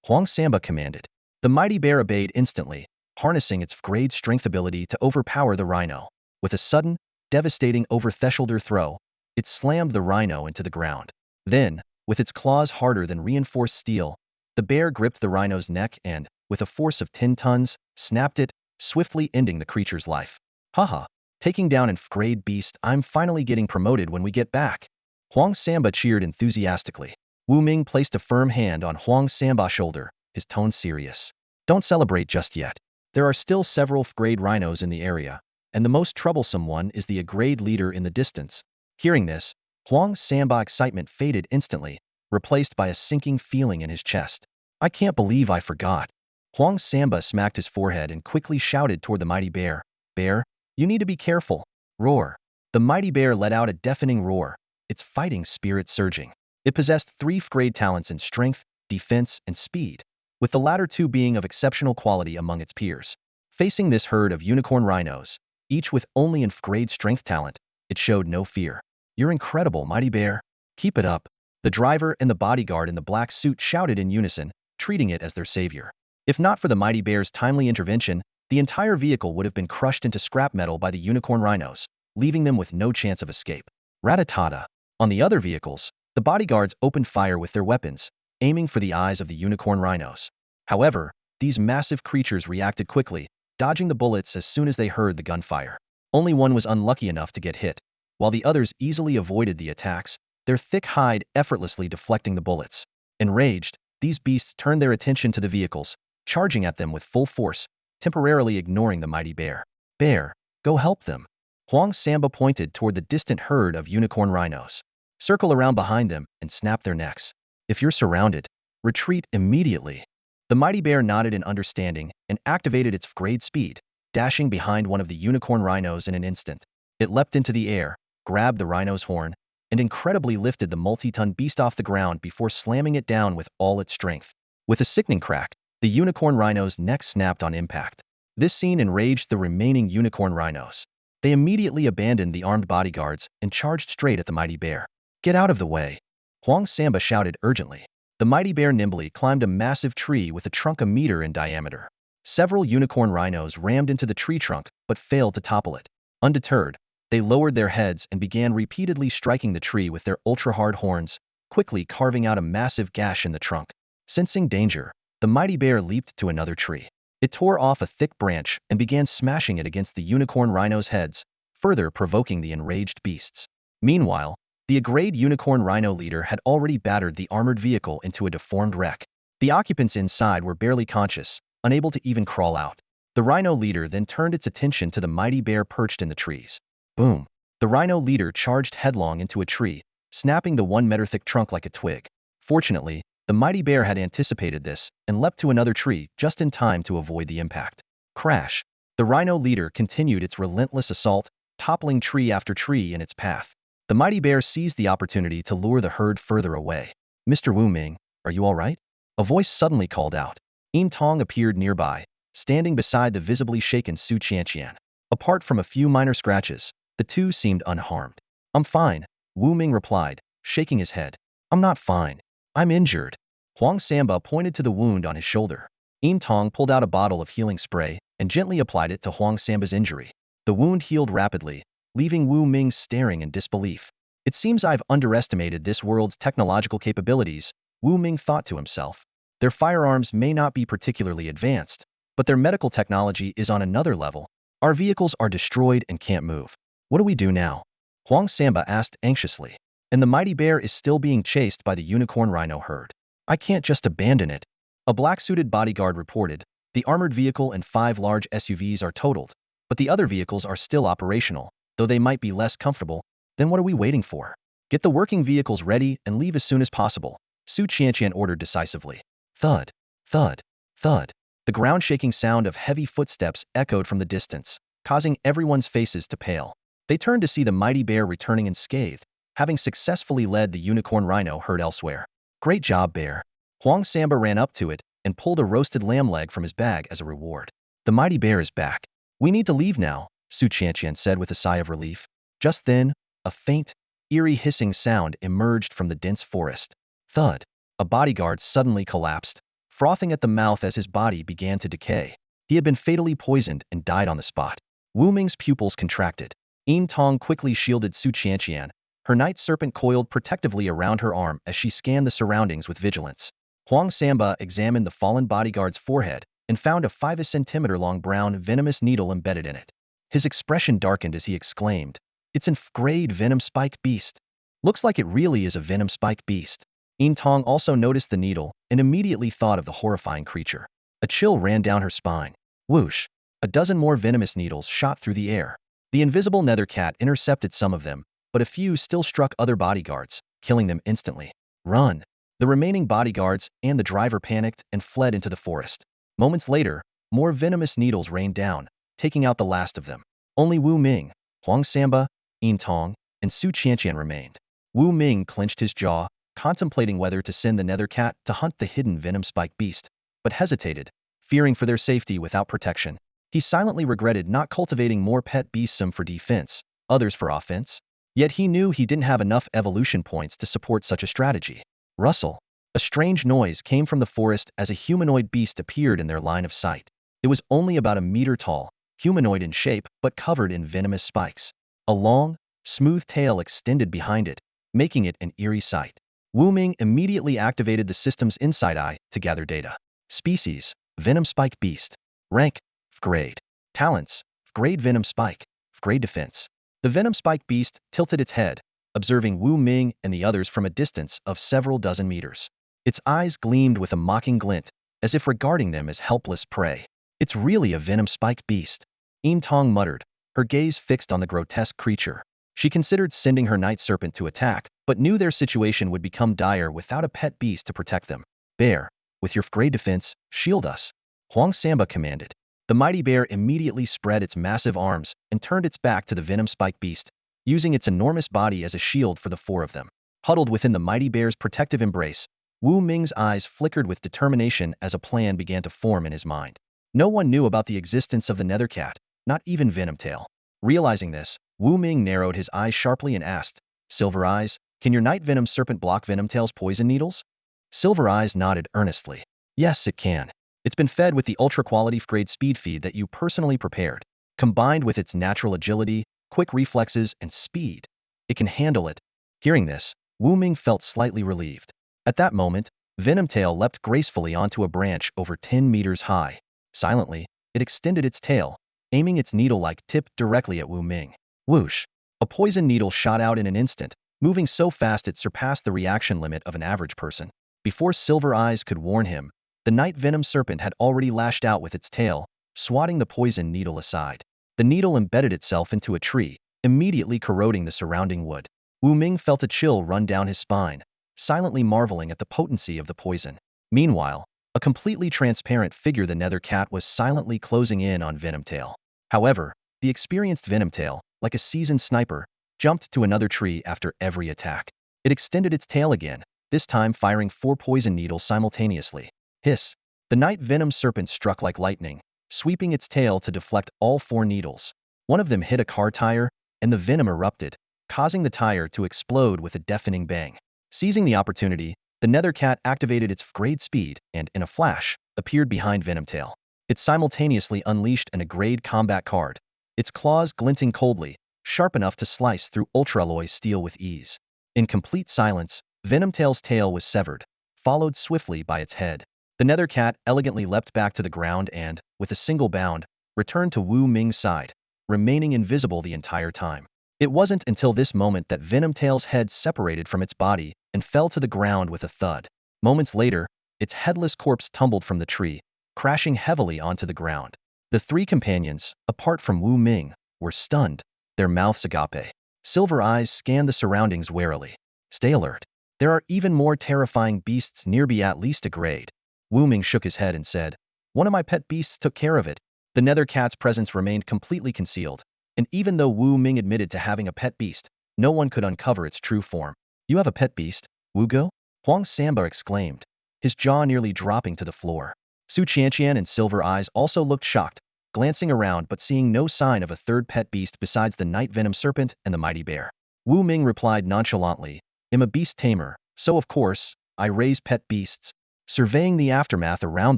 Huang Samba commanded. The mighty bear obeyed instantly, harnessing its grade strength ability to overpower the rhino. With a sudden, devastating over-thresholder throw, it slammed the rhino into the ground. Then, with its claws harder than reinforced steel, the bear gripped the rhino's neck and, with a force of 10 tons, snapped it, swiftly ending the creature's life. Haha, taking down an F-grade beast, I'm finally getting promoted when we get back. Huang Samba cheered enthusiastically. Wu Ming placed a firm hand on Huang Samba's shoulder, his tone serious. Don't celebrate just yet. There are still several F-grade rhinos in the area, and the most troublesome one is the A-grade leader in the distance. Hearing this, Huang Samba's excitement faded instantly, replaced by a sinking feeling in his chest. I can't believe I forgot. Huang Samba smacked his forehead and quickly shouted toward the mighty bear. Bear, you need to be careful. Roar. The mighty bear let out a deafening roar, its fighting spirit surging. It possessed 3 F-grade talents in strength, defense, and speed, with the latter 2 being of exceptional quality among its peers. Facing this herd of unicorn rhinos, each with only an F-grade strength talent, it showed no fear. You're incredible, mighty bear. Keep it up. The driver and the bodyguard in the black suit shouted in unison, treating it as their savior. If not for the mighty bear's timely intervention, the entire vehicle would have been crushed into scrap metal by the unicorn rhinos, leaving them with no chance of escape. Rat-a-ta-ta. On the other vehicles, the bodyguards opened fire with their weapons, aiming for the eyes of the unicorn rhinos. However, these massive creatures reacted quickly, dodging the bullets as soon as they heard the gunfire. Only one was unlucky enough to get hit, while the others easily avoided the attacks, their thick hide effortlessly deflecting the bullets. Enraged, these beasts turned their attention to the vehicles, charging at them with full force, temporarily ignoring the mighty bear. Bear, go help them. Huang Samba pointed toward the distant herd of unicorn rhinos. Circle around behind them and snap their necks. If you're surrounded, retreat immediately. The mighty bear nodded in understanding and activated its F-grade speed, dashing behind one of the unicorn rhinos in an instant. It leapt into the air, grabbed the rhino's horn, and incredibly lifted the multi-ton beast off the ground before slamming it down with all its strength. With a sickening crack, the unicorn rhino's neck snapped on impact. This scene enraged the remaining unicorn rhinos. They immediately abandoned the armed bodyguards and charged straight at the mighty bear. Get out of the way. Huang Samba shouted urgently. The mighty bear nimbly climbed a massive tree with a trunk a meter in diameter. Several unicorn rhinos rammed into the tree trunk but failed to topple it. Undeterred, they lowered their heads and began repeatedly striking the tree with their ultra-hard horns, quickly carving out a massive gash in the trunk. Sensing danger, the mighty bear leaped to another tree. It tore off a thick branch and began smashing it against the unicorn rhinos' heads, further provoking the enraged beasts. Meanwhile, the A-grade unicorn rhino leader had already battered the armored vehicle into a deformed wreck. The occupants inside were barely conscious, unable to even crawl out. The rhino leader then turned its attention to the mighty bear perched in the trees. Boom! The rhino leader charged headlong into a tree, snapping the 1-meter-thick trunk like a twig. Fortunately, the mighty bear had anticipated this and leapt to another tree just in time to avoid the impact. Crash! The rhino leader continued its relentless assault, toppling tree after tree in its path. The mighty bear seized the opportunity to lure the herd further away. Mr. Wu Ming, are you all right? A voice suddenly called out. Yin Tong appeared nearby, standing beside the visibly shaken Su Qianqian. Apart from a few minor scratches, the two seemed unharmed. I'm fine, Wu Ming replied, shaking his head. I'm not fine. I'm injured. Huang Samba pointed to the wound on his shoulder. Yin Tong pulled out a bottle of healing spray and gently applied it to Huang Samba's injury. The wound healed rapidly, leaving Wu Ming staring in disbelief. It seems I've underestimated this world's technological capabilities, Wu Ming thought to himself. Their firearms may not be particularly advanced, but their medical technology is on another level. Our vehicles are destroyed and can't move. What do we do now? Huang Samba asked anxiously. And the mighty bear is still being chased by the unicorn rhino herd. I can't just abandon it. A black-suited bodyguard reported. The armored vehicle and 5 large SUVs are totaled, but the other vehicles are still operational, though they might be less comfortable. Then what are we waiting for? Get the working vehicles ready and leave as soon as possible, Su Qianqian ordered decisively. Thud, thud, thud. The ground-shaking sound of heavy footsteps echoed from the distance, causing everyone's faces to pale. They turned to see the mighty bear returning unscathed, having successfully led the unicorn rhino herd elsewhere. Great job, bear. Huang Samba ran up to it and pulled a roasted lamb leg from his bag as a reward. The mighty bear is back. We need to leave now, Su Qianqian said with a sigh of relief. Just then, a faint, eerie hissing sound emerged from the dense forest. Thud. A bodyguard suddenly collapsed, frothing at the mouth as his body began to decay. He had been fatally poisoned and died on the spot. Wu Ming's pupils contracted. Yin Tong quickly shielded Su Qianqian, her night serpent coiled protectively around her arm as she scanned the surroundings with vigilance. Huang Samba examined the fallen bodyguard's forehead and found a 5 centimeter long brown venomous needle embedded in it. His expression darkened as he exclaimed, "It's an F-grade venom spike beast. Looks like it really is a venom spike beast." Yin Tong also noticed the needle and immediately thought of the horrifying creature. A chill ran down her spine. Whoosh! A dozen more venomous needles shot through the air. The invisible nether cat intercepted some of them, but a few still struck other bodyguards, killing them instantly. Run! The remaining bodyguards and the driver panicked and fled into the forest. Moments later, more venomous needles rained down, taking out the last of them. Only Wu Ming, Huang Samba, Yin Tong, and Su Qianqian remained. Wu Ming clenched his jaw, contemplating whether to send the nether cat to hunt the hidden venom spike beast, but hesitated, fearing for their safety without protection. He silently regretted not cultivating more pet beasts, some for defense, others for offense. Yet he knew he didn't have enough evolution points to support such a strategy. Rustle. A strange noise came from the forest as a humanoid beast appeared in their line of sight. It was only about a meter tall, humanoid in shape but covered in venomous spikes. A long, smooth tail extended behind it, making it an eerie sight. Wu Ming immediately activated the system's inside eye to gather data. Species: Venom Spike Beast. Rank: F-grade. Talents: F-grade Venom Spike, F-grade Defense. The Venom Spike Beast tilted its head, observing Wu Ming and the others from a distance of several dozen meters. Its eyes gleamed with a mocking glint, as if regarding them as helpless prey. "It's really a Venom Spike Beast," Yin Tong muttered, her gaze fixed on the grotesque creature. She considered sending her night serpent to attack, but knew their situation would become dire without a pet beast to protect them. "Bear, with your F-grade defense, shield us," Huang Samba commanded. The mighty bear immediately spread its massive arms and turned its back to the venom spike beast, using its enormous body as a shield for the four of them. Huddled within the mighty bear's protective embrace, Wu Ming's eyes flickered with determination as a plan began to form in his mind. No one knew about the existence of the nether cat, not even Venomtail. Realizing this, Wu Ming narrowed his eyes sharply and asked, "Silver Eyes, can your night venom serpent block Venomtail's poison needles?" Silver Eyes nodded earnestly. "Yes, it can. It's been fed with the ultra-quality F-grade speed feed that you personally prepared. Combined with its natural agility, quick reflexes, and speed, it can handle it." Hearing this, Wu Ming felt slightly relieved. At that moment, Venomtail leapt gracefully onto a branch over 10 meters high. Silently, it extended its tail, aiming its needle-like tip directly at Wu Ming. Whoosh! A poison needle shot out in an instant, moving so fast it surpassed the reaction limit of an average person. Before Silver Eyes could warn him, the night venom serpent had already lashed out with its tail, swatting the poison needle aside. The needle embedded itself into a tree, immediately corroding the surrounding wood. Wu Ming felt a chill run down his spine, silently marveling at the potency of the poison. Meanwhile, a completely transparent figure, the nether cat, was silently closing in on Venomtail. However, the experienced Venomtail, like a seasoned sniper, jumped to another tree after every attack. It extended its tail again, this time firing 4 poison needles simultaneously. Hiss! The night venom serpent struck like lightning, sweeping its tail to deflect all 4 needles. One of them hit a car tire, and the venom erupted, causing the tire to explode with a deafening bang. Seizing the opportunity, the nether cat activated its F-grade speed and, in a flash, appeared behind Venomtail. It simultaneously unleashed an A-grade combat card, its claws glinting coldly, sharp enough to slice through ultra-alloy steel with ease. In complete silence, Venomtail's tail was severed, followed swiftly by its head. The nether cat elegantly leapt back to the ground and, with a single bound, returned to Wu Ming's side, remaining invisible the entire time. It wasn't until this moment that Venomtail's head separated from its body and fell to the ground with a thud. Moments later, its headless corpse tumbled from the tree, crashing heavily onto the ground. The 3 companions, apart from Wu Ming, were stunned, their mouths agape. Silver Eyes scanned the surroundings warily. "Stay alert. There are even more terrifying beasts nearby, at least a grade." Wu Ming shook his head and said, "One of my pet beasts took care of it." The nether cat's presence remained completely concealed, and even though Wu Ming admitted to having a pet beast, no one could uncover its true form. "You have a pet beast, Wu Go?" Huang Samba exclaimed, his jaw nearly dropping to the floor. Su Qianqian and Silver Eyes also looked shocked, glancing around but seeing no sign of a third pet beast besides the night venom serpent and the mighty bear. Wu Ming replied nonchalantly, "I'm a beast tamer, so of course, I raise pet beasts." Surveying the aftermath around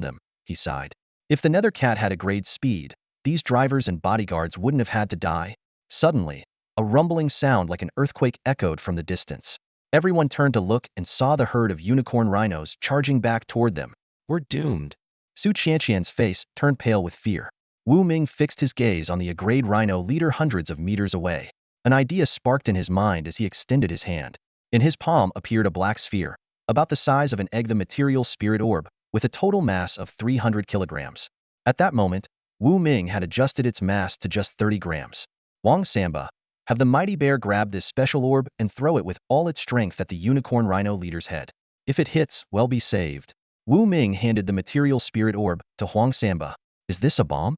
them, he sighed. If the nether cat had a grade speed, these drivers and bodyguards wouldn't have had to die. Suddenly, a rumbling sound like an earthquake echoed from the distance. Everyone turned to look and saw the herd of unicorn rhinos charging back toward them. "We're doomed," Su Qianqian's face turned pale with fear. Wu Ming fixed his gaze on the Agrade Rhino leader hundreds of meters away. An idea sparked in his mind as he extended his hand. In his palm appeared a black sphere, about the size of an egg, the material spirit orb, with a total mass of 300 kilograms. At that moment, Wu Ming had adjusted its mass to just 30 grams. Huang Samba, have the mighty bear grab this special orb and throw it with all its strength at the unicorn rhino leader's head. If it hits, well, be saved. Wu Ming handed the material spirit orb to Huang Samba. Is this a bomb?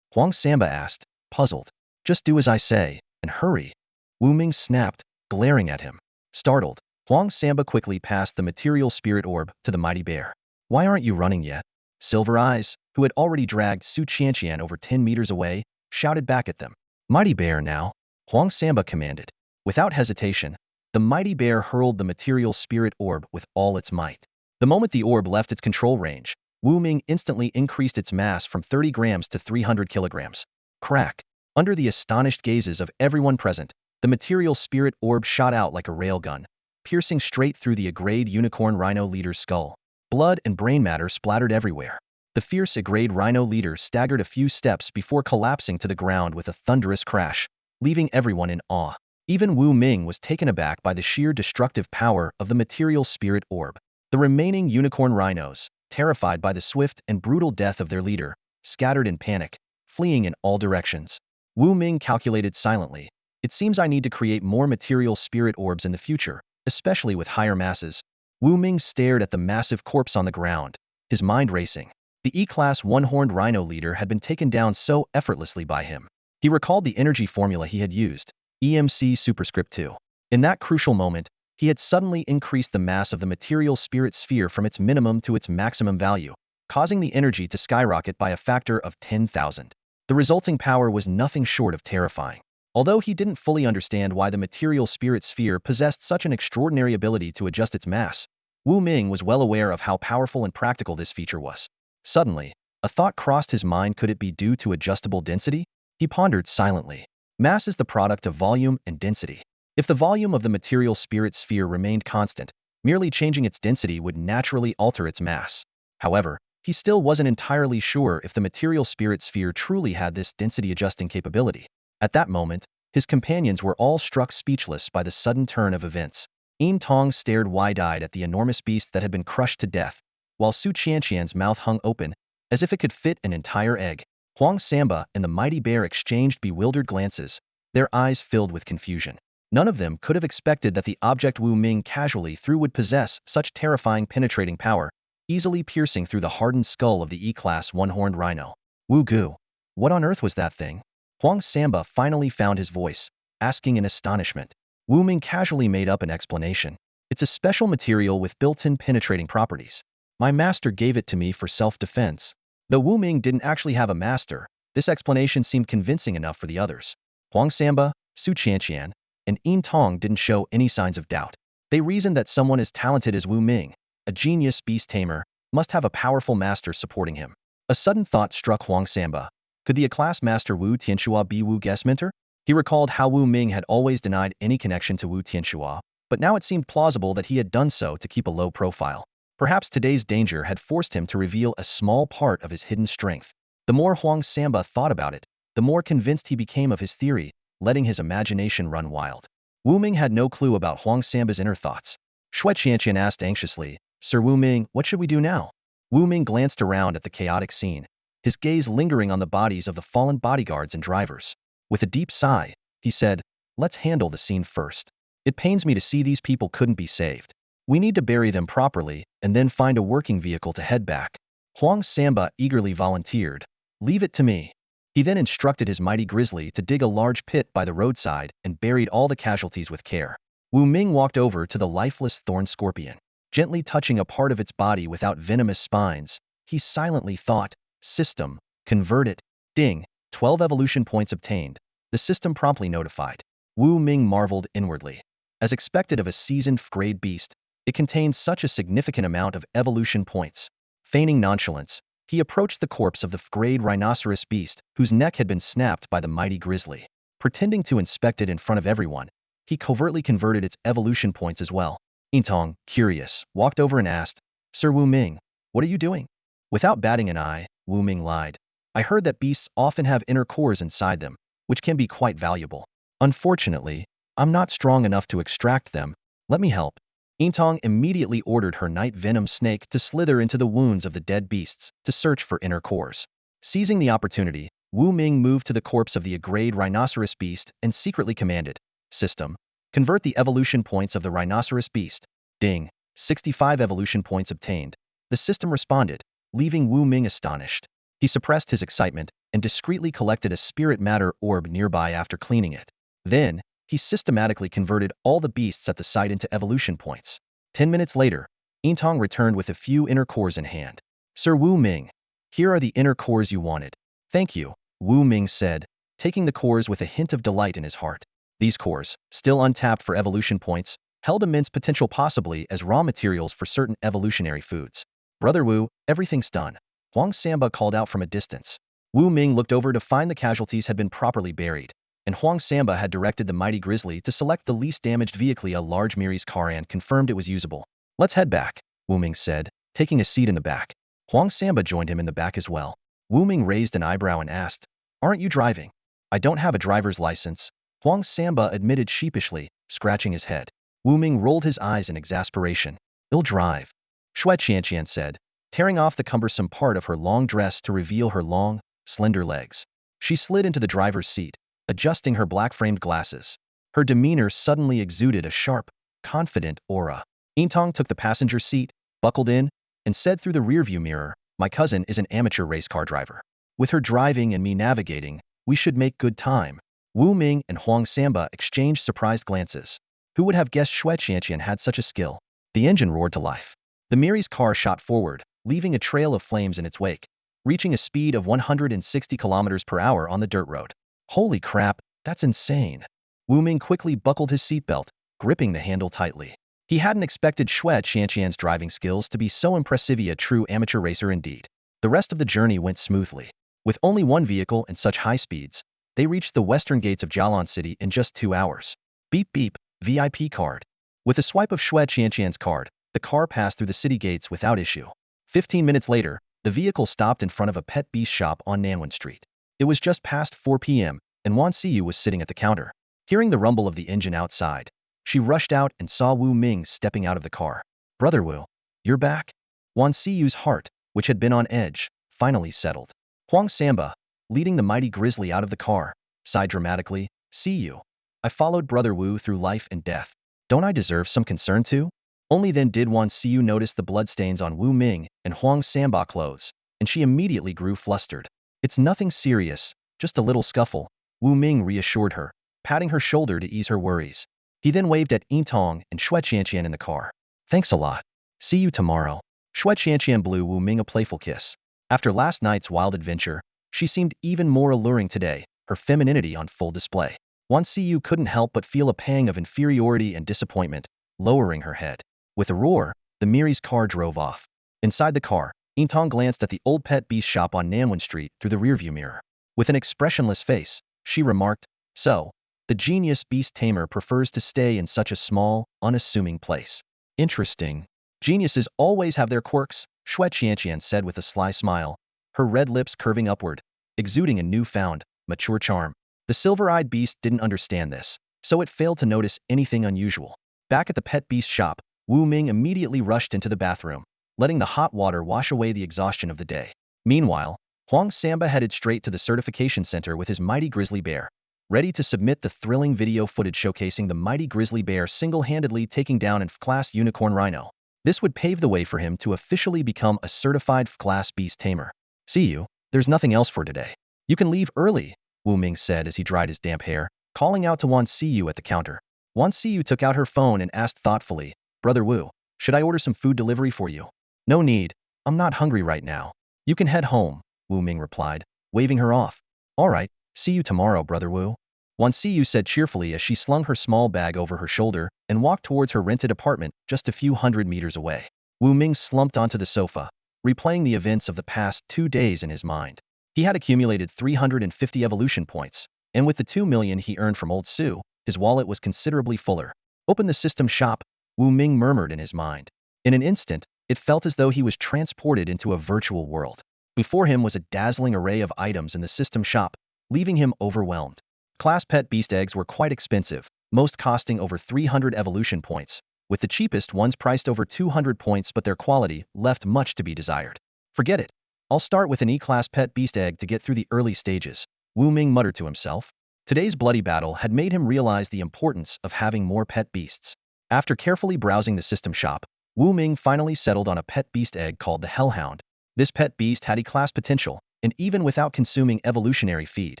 Huang Samba asked, puzzled. Just do as I say, and hurry. Wu Ming snapped, glaring at him. Startled, Huang Samba quickly passed the material spirit orb to the mighty bear. Why aren't you running yet? Silver Eyes, who had already dragged Su Qianqian over 10 meters away, shouted back at them. Mighty bear now, Huang Samba commanded. Without hesitation, the mighty bear hurled the material spirit orb with all its might. The moment the orb left its control range, Wu Ming instantly increased its mass from 30 grams to 300 kilograms. Crack! Under the astonished gazes of everyone present, the material spirit orb shot out like a railgun, piercing straight through the Agrade unicorn rhino leader's skull. Blood and brain matter splattered everywhere. The fierce Agrade rhino leader staggered a few steps before collapsing to the ground with a thunderous crash, leaving everyone in awe. Even Wu Ming was taken aback by the sheer destructive power of the material spirit orb. The remaining unicorn rhinos, terrified by the swift and brutal death of their leader, scattered in panic, fleeing in all directions. Wu Ming calculated silently. It seems I need to create more material spirit orbs in the future, especially with higher masses. Wu Ming stared at the massive corpse on the ground, his mind racing. The E-Class one-horned rhino leader had been taken down so effortlessly by him. He recalled the energy formula he had used, EMC superscript 2. In that crucial moment, he had suddenly increased the mass of the material spirit sphere from its minimum to its maximum value, causing the energy to skyrocket by a factor of 10,000. The resulting power was nothing short of terrifying. Although he didn't fully understand why the material spirit sphere possessed such an extraordinary ability to adjust its mass, Wu Ming was well aware of how powerful and practical this feature was. Suddenly, a thought crossed his mind. Could it be due to adjustable density? He pondered silently. Mass is the product of volume and density. If the volume of the material spirit sphere remained constant, merely changing its density would naturally alter its mass. However, he still wasn't entirely sure if the material spirit sphere truly had this density-adjusting capability. At that moment, his companions were all struck speechless by the sudden turn of events. Yin Tong stared wide-eyed at the enormous beast that had been crushed to death, while Su Qianqian's mouth hung open, as if it could fit an entire egg. Huang Samba and the mighty bear exchanged bewildered glances, their eyes filled with confusion. None of them could have expected that the object Wu Ming casually threw would possess such terrifying penetrating power, easily piercing through the hardened skull of the E-Class one-horned rhino. Wu Gu, what on earth was that thing? Huang Samba finally found his voice, asking in astonishment. Wu Ming casually made up an explanation. It's a special material with built-in penetrating properties. My master gave it to me for self-defense. Though Wu Ming didn't actually have a master, this explanation seemed convincing enough for the others. Huang Samba, Su Qianqian, and Yin Tong didn't show any signs of doubt. They reasoned that someone as talented as Wu Ming, a genius beast tamer, must have a powerful master supporting him. A sudden thought struck Huang Samba. Could the A-Class master Wu Tianxua be Wu Guest mentor? He recalled how Wu Ming had always denied any connection to Wu Tianxua, but now it seemed plausible that he had done so to keep a low profile. Perhaps today's danger had forced him to reveal a small part of his hidden strength. The more Huang Samba thought about it, the more convinced he became of his theory, letting his imagination run wild. Wu Ming had no clue about Huang Samba's inner thoughts. Shui Qianqian asked anxiously, Sir Wu Ming, what should we do now? Wu Ming glanced around at the chaotic scene, his gaze lingering on the bodies of the fallen bodyguards and drivers. With a deep sigh, he said, let's handle the scene first. It pains me to see these people couldn't be saved. We need to bury them properly and then find a working vehicle to head back. Huang Samba eagerly volunteered. Leave it to me. He then instructed his mighty grizzly to dig a large pit by the roadside and buried all the casualties with care. Wu Ming walked over to the lifeless thorn scorpion. Gently touching a part of its body without venomous spines, he silently thought, System, convert it. Ding, 12 evolution points obtained. The system promptly notified. Wu Ming marveled inwardly. As expected of a seasoned grade beast, it contained such a significant amount of evolution points. Feigning nonchalance, he approached the corpse of the grade rhinoceros beast, whose neck had been snapped by the mighty grizzly. Pretending to inspect it in front of everyone, he covertly converted its evolution points as well. Yintong, curious, walked over and asked, Sir Wu Ming, what are you doing? Without batting an eye, Wu Ming lied. I heard that beasts often have inner cores inside them, which can be quite valuable. Unfortunately, I'm not strong enough to extract them. Let me help. Yintong immediately ordered her night venom snake to slither into the wounds of the dead beasts to search for inner cores. Seizing the opportunity, Wu Ming moved to the corpse of the aggrayed rhinoceros beast and secretly commanded, "System, convert the evolution points of the rhinoceros beast." Ding, 65 evolution points obtained. The system responded, leaving Wu Ming astonished. He suppressed his excitement and discreetly collected a spirit matter orb nearby after cleaning it. Then, he systematically converted all the beasts at the site into evolution points. 10 minutes later, Yintong returned with a few inner cores in hand. "Sir Wu Ming, here are the inner cores you wanted." "Thank you," Wu Ming said, taking the cores with a hint of delight in his heart. These cores, still untapped for evolution points, held immense potential, possibly as raw materials for certain evolutionary foods. "Brother Wu, everything's done," Huang Samba called out from a distance. Wu Ming looked over to find the casualties had been properly buried, and Huang Samba had directed the mighty grizzly to select the least damaged vehicle, a large Miri's car, and confirmed it was usable. "Let's head back," Wu Ming said, taking a seat in the back. Huang Samba joined him in the back as well. Wu Ming raised an eyebrow and asked, "Aren't you driving?" "I don't have a driver's license," Huang Samba admitted sheepishly, scratching his head. Wu Ming rolled his eyes in exasperation. "I'll drive," Shui Qianqian said, tearing off the cumbersome part of her long dress to reveal her long, slender legs. She slid into the driver's seat, adjusting her black-framed glasses. Her demeanor suddenly exuded a sharp, confident aura. Yintong took the passenger seat, buckled in, and said through the rearview mirror, "My cousin is an amateur race car driver. With her driving and me navigating, we should make good time." Wu Ming and Huang Samba exchanged surprised glances. Who would have guessed Shui Qianqian had such a skill? The engine roared to life. The Miri's car shot forward, leaving a trail of flames in its wake, reaching a speed of 160 kilometers per hour on the dirt road. "Holy crap, that's insane." Wu Ming quickly buckled his seatbelt, gripping the handle tightly. He hadn't expected Shui Qianqian's driving skills to be so impressive, a true amateur racer indeed. The rest of the journey went smoothly. With only one vehicle and such high speeds, they reached the western gates of Jialan City in just 2 hours. Beep beep, VIP card. With a swipe of Shui Qianqian's card, the car passed through the city gates without issue. 15 minutes later, the vehicle stopped in front of a pet beast shop on Nanwen Street. It was just past 4 p.m., and Wan Siyu was sitting at the counter. Hearing the rumble of the engine outside, she rushed out and saw Wu Ming stepping out of the car. "Brother Wu, you're back?" Wan Siyu's heart, which had been on edge, finally settled. Huang Samba, leading the mighty grizzly out of the car, sighed dramatically, "See you. I followed Brother Wu through life and death. Don't I deserve some concern too?" Only then did Wan Siyu notice the bloodstains on Wu Ming and Huang Samba clothes, and she immediately grew flustered. "It's nothing serious, just a little scuffle," Wu Ming reassured her, patting her shoulder to ease her worries. He then waved at Yintong and Shui Qianqian in the car. "Thanks a lot. See you tomorrow." Shui Qianqian blew Wu Ming a playful kiss. After last night's wild adventure, she seemed even more alluring today, her femininity on full display. Wan Siyu couldn't help but feel a pang of inferiority and disappointment, lowering her head. With a roar, the Miri's car drove off. Inside the car, Yintong glanced at the old pet beast shop on Nanwen Street through the rearview mirror. With an expressionless face, she remarked, "So, the genius Beast Tamer prefers to stay in such a small, unassuming place. Interesting. Geniuses always have their quirks," Shui Qianqian said with a sly smile, her red lips curving upward, exuding a newfound, mature charm. The silver-eyed beast didn't understand this, so it failed to notice anything unusual. Back at the pet beast shop, Wu Ming immediately rushed into the bathroom, letting the hot water wash away the exhaustion of the day. Meanwhile, Huang Samba headed straight to the certification center with his mighty grizzly bear, ready to submit the thrilling video footage showcasing the mighty grizzly bear single-handedly taking down an F-class unicorn rhino. This would pave the way for him to officially become a certified F-class beast tamer. "See you, there's nothing else for today. You can leave early," Wu Ming said as he dried his damp hair, calling out to Wan Siyu at the counter. Wan Siyu took out her phone and asked thoughtfully, "Brother Wu, should I order some food delivery for you?" "No need, I'm not hungry right now. You can head home," Wu Ming replied, waving her off. "All right, see you tomorrow, Brother Wu," Wan Siyu said cheerfully as she slung her small bag over her shoulder and walked towards her rented apartment just a few hundred meters away. Wu Ming slumped onto the sofa, replaying the events of the past 2 days in his mind. He had accumulated 350 evolution points, and with the 2 million he earned from Old Su, his wallet was considerably fuller. "Open the system shop," Wu Ming murmured in his mind. In an instant, It felt as though he was transported into a virtual world. Before him was a dazzling array of items in the system shop, leaving him overwhelmed. Class pet beast eggs were quite expensive, most costing over 300 evolution points, with the cheapest ones priced over 200 points, but their quality left much to be desired. Forget it. I'll start with an E-class pet beast egg to get through the early stages, Wu Ming muttered to himself. Today's bloody battle had made him realize the importance of having more pet beasts. After carefully browsing the system shop, Wu Ming finally settled on a pet beast egg called the Hellhound. This pet beast had E-class potential, and even without consuming evolutionary feed,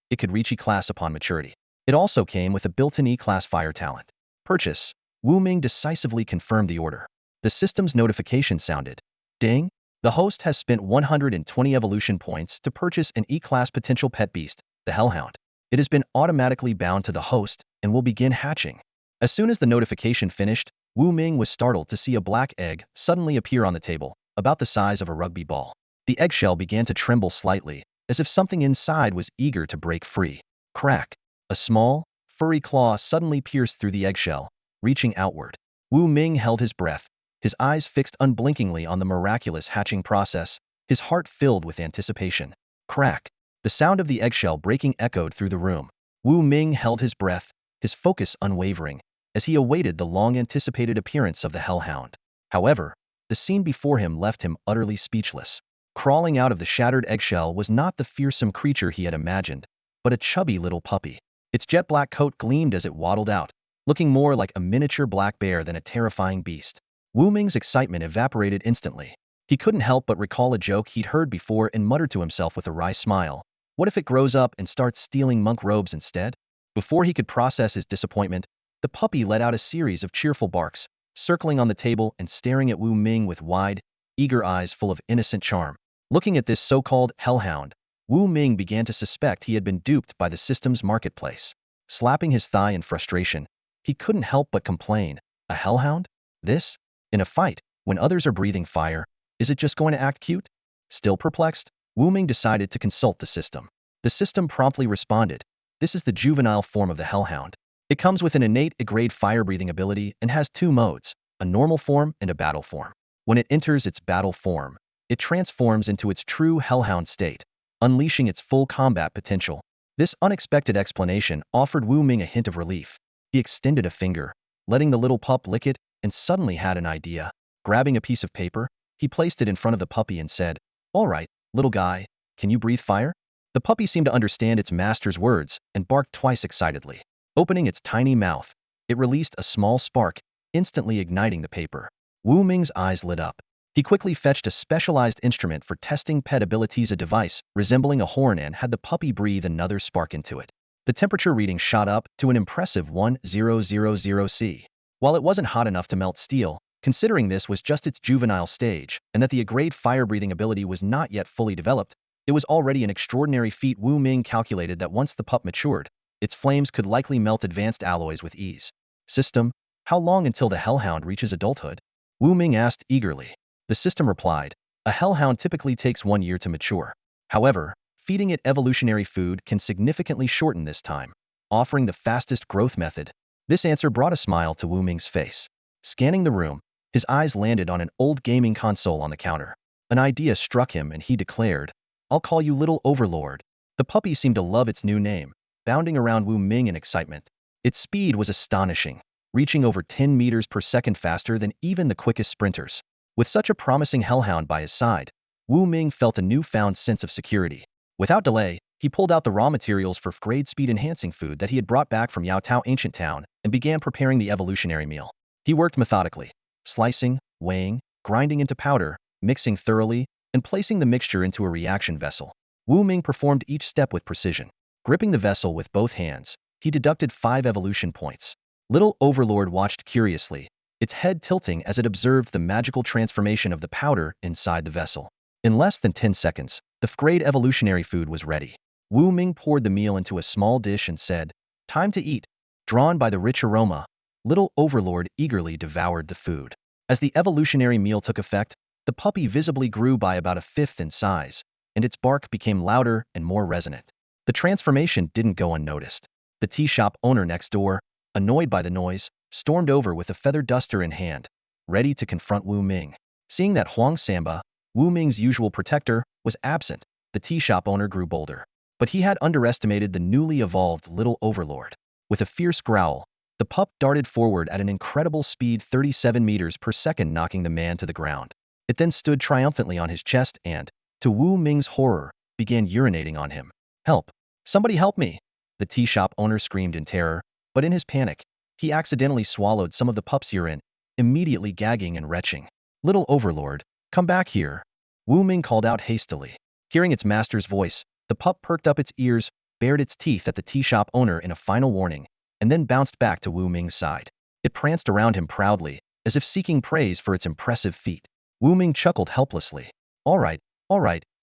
it could reach E-class upon maturity. It also came with a built-in E-class fire talent. Purchase. Wu Ming decisively confirmed the order. The system's notification sounded. Ding! The host has spent 120 evolution points to purchase an E-class potential pet beast, the Hellhound. It has been automatically bound to the host and will begin hatching. As soon as the notification finished, Wu Ming was startled to see a black egg suddenly appear on the table, about the size of a rugby ball. The eggshell began to tremble slightly, as if something inside was eager to break free. Crack! A small, furry claw suddenly pierced through the eggshell, reaching outward. Wu Ming held his breath, his eyes fixed unblinkingly on the miraculous hatching process, his heart filled with anticipation. Crack! The sound of the eggshell breaking echoed through the room. Wu Ming held his breath, his focus unwavering, as he awaited the long-anticipated appearance of the Hellhound. However, the scene before him left him utterly speechless. Crawling out of the shattered eggshell was not the fearsome creature he had imagined, but a chubby little puppy. Its jet-black coat gleamed as it waddled out, looking more like a miniature black bear than a terrifying beast. Wu Ming's excitement evaporated instantly. He couldn't help but recall a joke he'd heard before and muttered to himself with a wry smile. What if it grows up and starts stealing monk robes instead? Before he could process his disappointment, the puppy let out a series of cheerful barks, circling on the table and staring at Wu Ming with wide, eager eyes full of innocent charm. Looking at this so-called hellhound, Wu Ming began to suspect he had been duped by the system's marketplace. Slapping his thigh in frustration, he couldn't help but complain. A hellhound? This? In a fight, when others are breathing fire, is it just going to act cute? Still perplexed, Wu Ming decided to consult the system. The system promptly responded. This is the juvenile form of the hellhound. It comes with an innate grade fire-breathing ability and has two modes, a normal form and a battle form. When it enters its battle form, it transforms into its true hellhound state, unleashing its full combat potential. This unexpected explanation offered Wu Ming a hint of relief. He extended a finger, letting the little pup lick it, and suddenly had an idea. Grabbing a piece of paper, he placed it in front of the puppy and said, "All right, little guy, can you breathe fire?" The puppy seemed to understand its master's words and barked twice excitedly. Opening its tiny mouth, it released a small spark, instantly igniting the paper. Wu Ming's eyes lit up. He quickly fetched a specialized instrument for testing pet abilities, a device resembling a horn, and had the puppy breathe another spark into it. The temperature reading shot up to an impressive 1000 C. While it wasn't hot enough to melt steel, considering this was just its juvenile stage and that the grade fire-breathing ability was not yet fully developed, it was already an extraordinary feat. Wu Ming calculated that once the pup matured, its flames could likely melt advanced alloys with ease. System, how long until the hellhound reaches adulthood? Wu Ming asked eagerly. The system replied, a hellhound typically takes 1 year to mature. However, feeding it evolutionary food can significantly shorten this time, offering the fastest growth method. This answer brought a smile to Wu Ming's face. Scanning the room, his eyes landed on an old gaming console on the counter. An idea struck him and he declared, "I'll call you Little Overlord." The puppy seemed to love its new name, bounding around Wu Ming in excitement. Its speed was astonishing, reaching over 10 meters per second faster than even the quickest sprinters. With such a promising hellhound by his side, Wu Ming felt a newfound sense of security. Without delay, he pulled out the raw materials for grade speed-enhancing food that he had brought back from Yaotao Ancient Town and began preparing the evolutionary meal. He worked methodically, slicing, weighing, grinding into powder, mixing thoroughly, and placing the mixture into a reaction vessel. Wu Ming performed each step with precision. Gripping the vessel with both hands, he deducted 5 evolution points. Little Overlord watched curiously, its head tilting as it observed the magical transformation of the powder inside the vessel. In less than 10 seconds, the grade evolutionary food was ready. Wu Ming poured the meal into a small dish and said, "Time to eat." Drawn by the rich aroma, Little Overlord eagerly devoured the food. As the evolutionary meal took effect, the puppy visibly grew by about a fifth in size, and its bark became louder and more resonant. The transformation didn't go unnoticed. The tea shop owner next door, annoyed by the noise, stormed over with a feather duster in hand, ready to confront Wu Ming. Seeing that Huang Samba, Wu Ming's usual protector, was absent, the tea shop owner grew bolder. But he had underestimated the newly evolved little overlord. With a fierce growl, the pup darted forward at an incredible speed, 37 meters per second, knocking the man to the ground. It then stood triumphantly on his chest and, to Wu Ming's horror, began urinating on him. "Help! Somebody help me!" The tea shop owner screamed in terror, but in his panic, he accidentally swallowed some of the pup's urine, immediately gagging and retching. "Little overlord, come back here!" Wu Ming called out hastily. Hearing its master's voice, the pup perked up its ears, bared its teeth at the tea shop owner in a final warning, and then bounced back to Wu Ming's side. It pranced around him proudly, as if seeking praise for its impressive feat. Wu Ming chuckled helplessly. All right,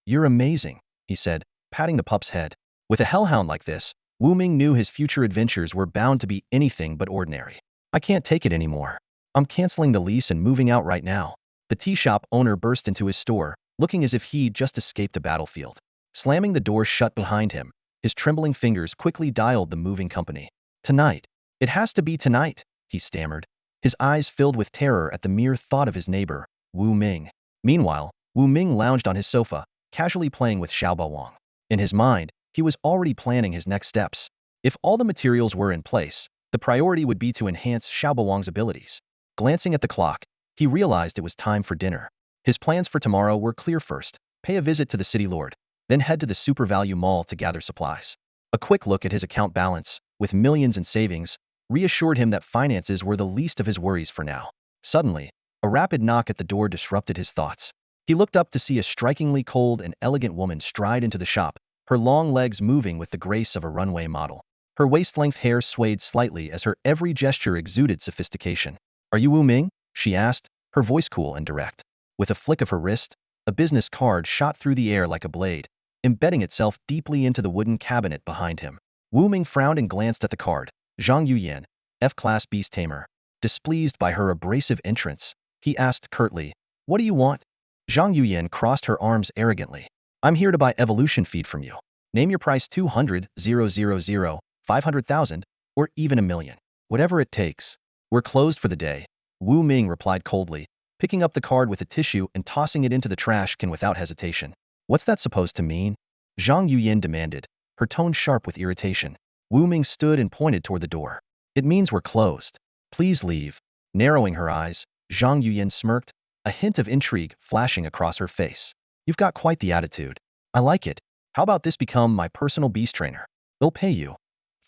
you're amazing," he said, patting the pup's head. With a hellhound like this, Wu Ming knew his future adventures were bound to be anything but ordinary. "I can't take it anymore. I'm canceling the lease and moving out right now." The tea shop owner burst into his store, looking as if he'd just escaped a battlefield. Slamming the door shut behind him, his trembling fingers quickly dialed the moving company. "Tonight. It has to be tonight," he stammered, his eyes filled with terror at the mere thought of his neighbor, Wu Ming. Meanwhile, Wu Ming lounged on his sofa, casually playing with Xiaobo Wang. In his mind, he was already planning his next steps. If all the materials were in place, the priority would be to enhance Xiaobo Wang's abilities. Glancing at the clock, he realized it was time for dinner. His plans for tomorrow were clear. First, pay a visit to the city lord, then head to the Super Value Mall to gather supplies. A quick look at his account balance, with millions in savings, reassured him that finances were the least of his worries for now. Suddenly, a rapid knock at the door disrupted his thoughts. He looked up to see a strikingly cold and elegant woman stride into the shop, her long legs moving with the grace of a runway model. Her waist-length hair swayed slightly as her every gesture exuded sophistication. "Are you Wu Ming?" she asked, her voice cool and direct. With a flick of her wrist, a business card shot through the air like a blade, embedding itself deeply into the wooden cabinet behind him. Wu Ming frowned and glanced at the card. Zhang Yuyan, F-Class Beast Tamer. Displeased by her abrasive entrance, he asked curtly, "What do you want?" Zhang Yuyan crossed her arms arrogantly. "I'm here to buy evolution feed from you. Name your price, 200,000, 500,000, or even 1,000,000. Whatever it takes. We're closed for the day," Wu Ming replied coldly, picking up the card with a tissue and tossing it into the trash can without hesitation. "What's that supposed to mean?" Zhang Yuyan demanded, her tone sharp with irritation. Wu Ming stood and pointed toward the door. "It means we're closed. Please leave." Narrowing her eyes, Zhang Yuyan smirked, a hint of intrigue flashing across her face. "You've got quite the attitude. I like it. How about this become my personal beast trainer? They'll pay you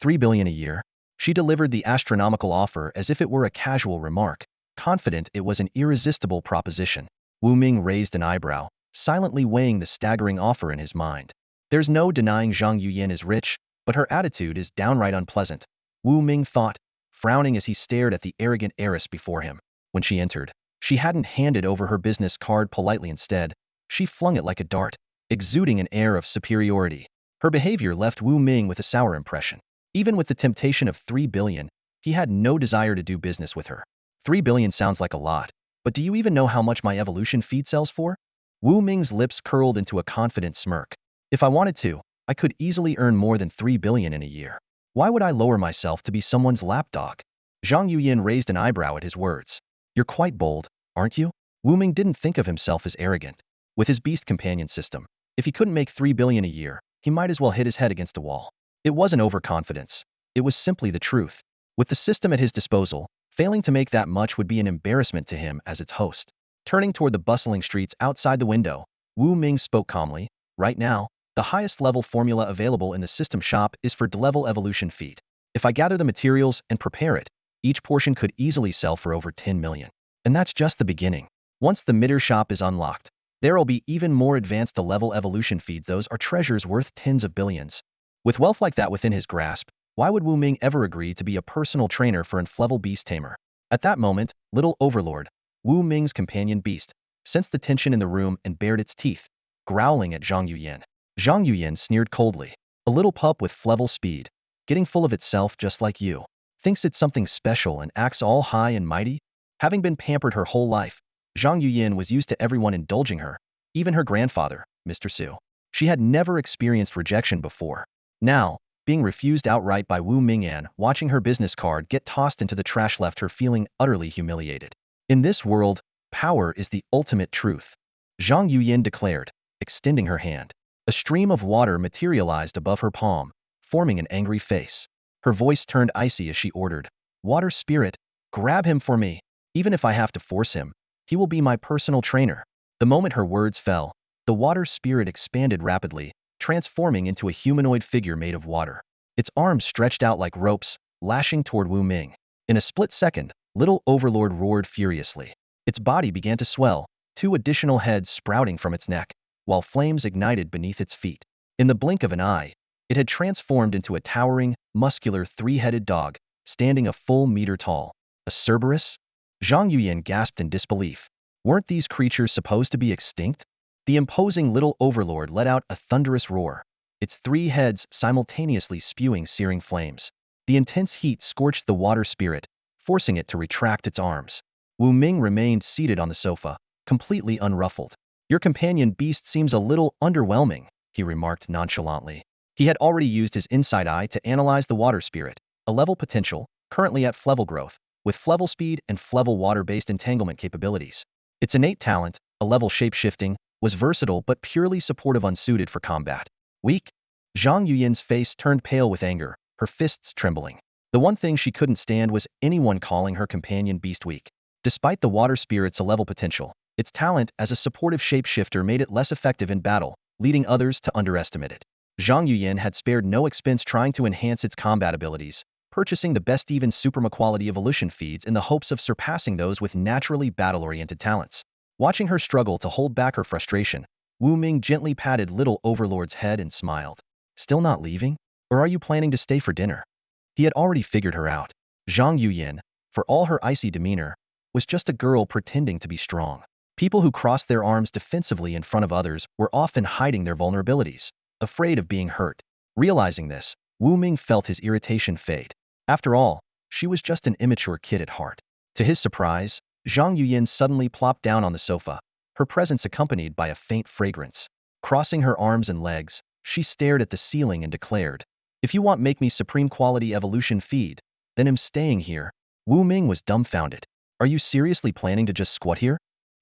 3 billion a year." She delivered the astronomical offer as if it were a casual remark, confident it was an irresistible proposition. Wu Ming raised an eyebrow, silently weighing the staggering offer in his mind. There's no denying Zhang Yuyan is rich, but her attitude is downright unpleasant, Wu Ming thought, frowning as he stared at the arrogant heiress before him. When she entered, she hadn't handed over her business card politely. Instead, she flung it like a dart, exuding an air of superiority. Her behavior left Wu Ming with a sour impression. Even with the temptation of 3 billion, he had no desire to do business with her. 3 billion sounds like a lot, but do you even know how much my evolution feed sells for? Wu Ming's lips curled into a confident smirk. If I wanted to, I could easily earn more than 3 billion in a year. Why would I lower myself to be someone's lapdog? Zhang Yuyan raised an eyebrow at his words. You're quite bold, aren't you? Wu Ming didn't think of himself as arrogant. With his beast companion system, if he couldn't make 3 billion a year, he might as well hit his head against a wall. It wasn't overconfidence. It was simply the truth. With the system at his disposal, failing to make that much would be an embarrassment to him as its host. Turning toward the bustling streets outside the window, Wu Ming spoke calmly. Right now, the highest level formula available in the system shop is for D-level evolution feed. If I gather the materials and prepare it, each portion could easily sell for over 10 million. And that's just the beginning. Once the midder shop is unlocked, there'll be even more advanced D-level evolution feeds. Those are treasures worth tens of billions. With wealth like that within his grasp, why would Wu Ming ever agree to be a personal trainer for an F-level beast tamer? At that moment, little overlord, Wu Ming's companion beast, sensed the tension in the room and bared its teeth, growling at Zhang Yuyan. Zhang Yuyan sneered coldly. A little pup with F-level speed, getting full of itself just like you, thinks it's something special and acts all high and mighty? Having been pampered her whole life, Zhang Yuyan was used to everyone indulging her, even her grandfather, Mr. Su. She had never experienced rejection before. Now, being refused outright by Wu Mingyan, watching her business card get tossed into the trash left her feeling utterly humiliated. In this world, Power is the ultimate truth, Zhang Yuyin declared, extending her hand. A stream of water materialized above her palm, forming an angry face. Her voice turned icy as she ordered, "Water spirit, grab him for me. Even if I have to force him, he will be my personal trainer." The moment her words fell, the water spirit expanded rapidly, transforming into a humanoid figure made of water. Its arms stretched out like ropes, lashing toward Wu Ming. In a split second, Little Overlord roared furiously. Its body began to swell, 2 additional heads sprouting from its neck, while flames ignited beneath its feet. In the blink of an eye, it had transformed into a towering, muscular 3-headed dog, standing a full meter tall. A Cerberus? Zhang Yuyin gasped in disbelief. Weren't these creatures supposed to be extinct? The imposing Little Overlord let out a thunderous roar, its 3 heads simultaneously spewing searing flames. The intense heat scorched the water spirit, forcing it to retract its arms. Wu Ming remained seated on the sofa, completely unruffled. "Your companion beast seems a little underwhelming," he remarked nonchalantly. He had already used his insight eye to analyze the water spirit, a level potential, currently at Flevel growth, with Flevel speed and Flevel water-based entanglement capabilities. Its innate talent, a level shape-shifting, was versatile but purely supportive, unsuited for combat. Weak? Zhang Yuyin's face turned pale with anger, her fists trembling. The one thing she couldn't stand was anyone calling her companion beast weak. Despite the water spirit's level potential, its talent as a supportive shapeshifter made it less effective in battle, leading others to underestimate it. Zhang Yuyin had spared no expense trying to enhance its combat abilities, purchasing the best even Suprema quality evolution feeds in the hopes of surpassing those with naturally battle-oriented talents. Watching her struggle to hold back her frustration, Wu Ming gently patted Little Overlord's head and smiled. "Still not leaving? Or are you planning to stay for dinner?" He had already figured her out. Zhang Yuyin, for all her icy demeanor, was just a girl pretending to be strong. People who crossed their arms defensively in front of others were often hiding their vulnerabilities, afraid of being hurt. Realizing this, Wu Ming felt his irritation fade. After all, she was just an immature kid at heart. To his surprise, Zhang Yuyin suddenly plopped down on the sofa, her presence accompanied by a faint fragrance. Crossing her arms and legs, she stared at the ceiling and declared, "If you want make me supreme quality evolution feed, then I'm staying here." Wu Ming was dumbfounded. "Are you seriously planning to just squat here?"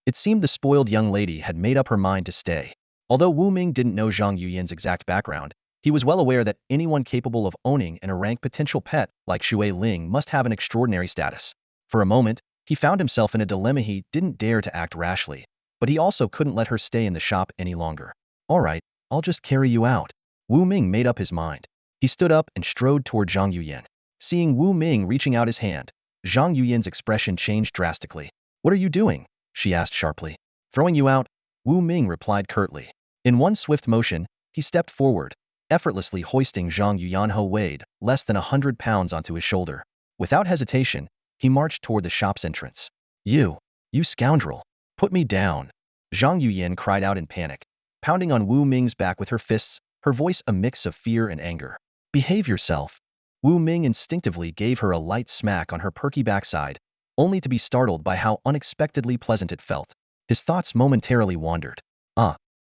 It seemed the spoiled young lady had made up her mind to stay. Although Wu Ming didn't know Zhang Yuyin's exact background, he was well aware that anyone capable of owning an rank potential pet like Shui Ling must have an extraordinary status. For a moment, he found himself in a dilemma. He didn't dare to act rashly, but he also couldn't let her stay in the shop any longer. "All right, I'll just carry you out." Wu Ming made up his mind. He stood up and strode toward Zhang Yuyin. Seeing Wu Ming reaching out his hand, Zhang Yuyin's expression changed drastically. "What are you doing?" she asked sharply. "Throwing you out," Wu Ming replied curtly. In one swift motion, he stepped forward, effortlessly hoisting Zhang Yuyan, who weighed less than 100 pounds, onto his shoulder. Without hesitation, he marched toward the shop's entrance. You scoundrel! Put me down!" Zhang Yuyin cried out in panic, pounding on Wu Ming's back with her fists, her voice a mix of fear and anger. "Behave yourself!" Wu Ming instinctively gave her a light smack on her perky backside, only to be startled by how unexpectedly pleasant it felt. His thoughts momentarily wandered.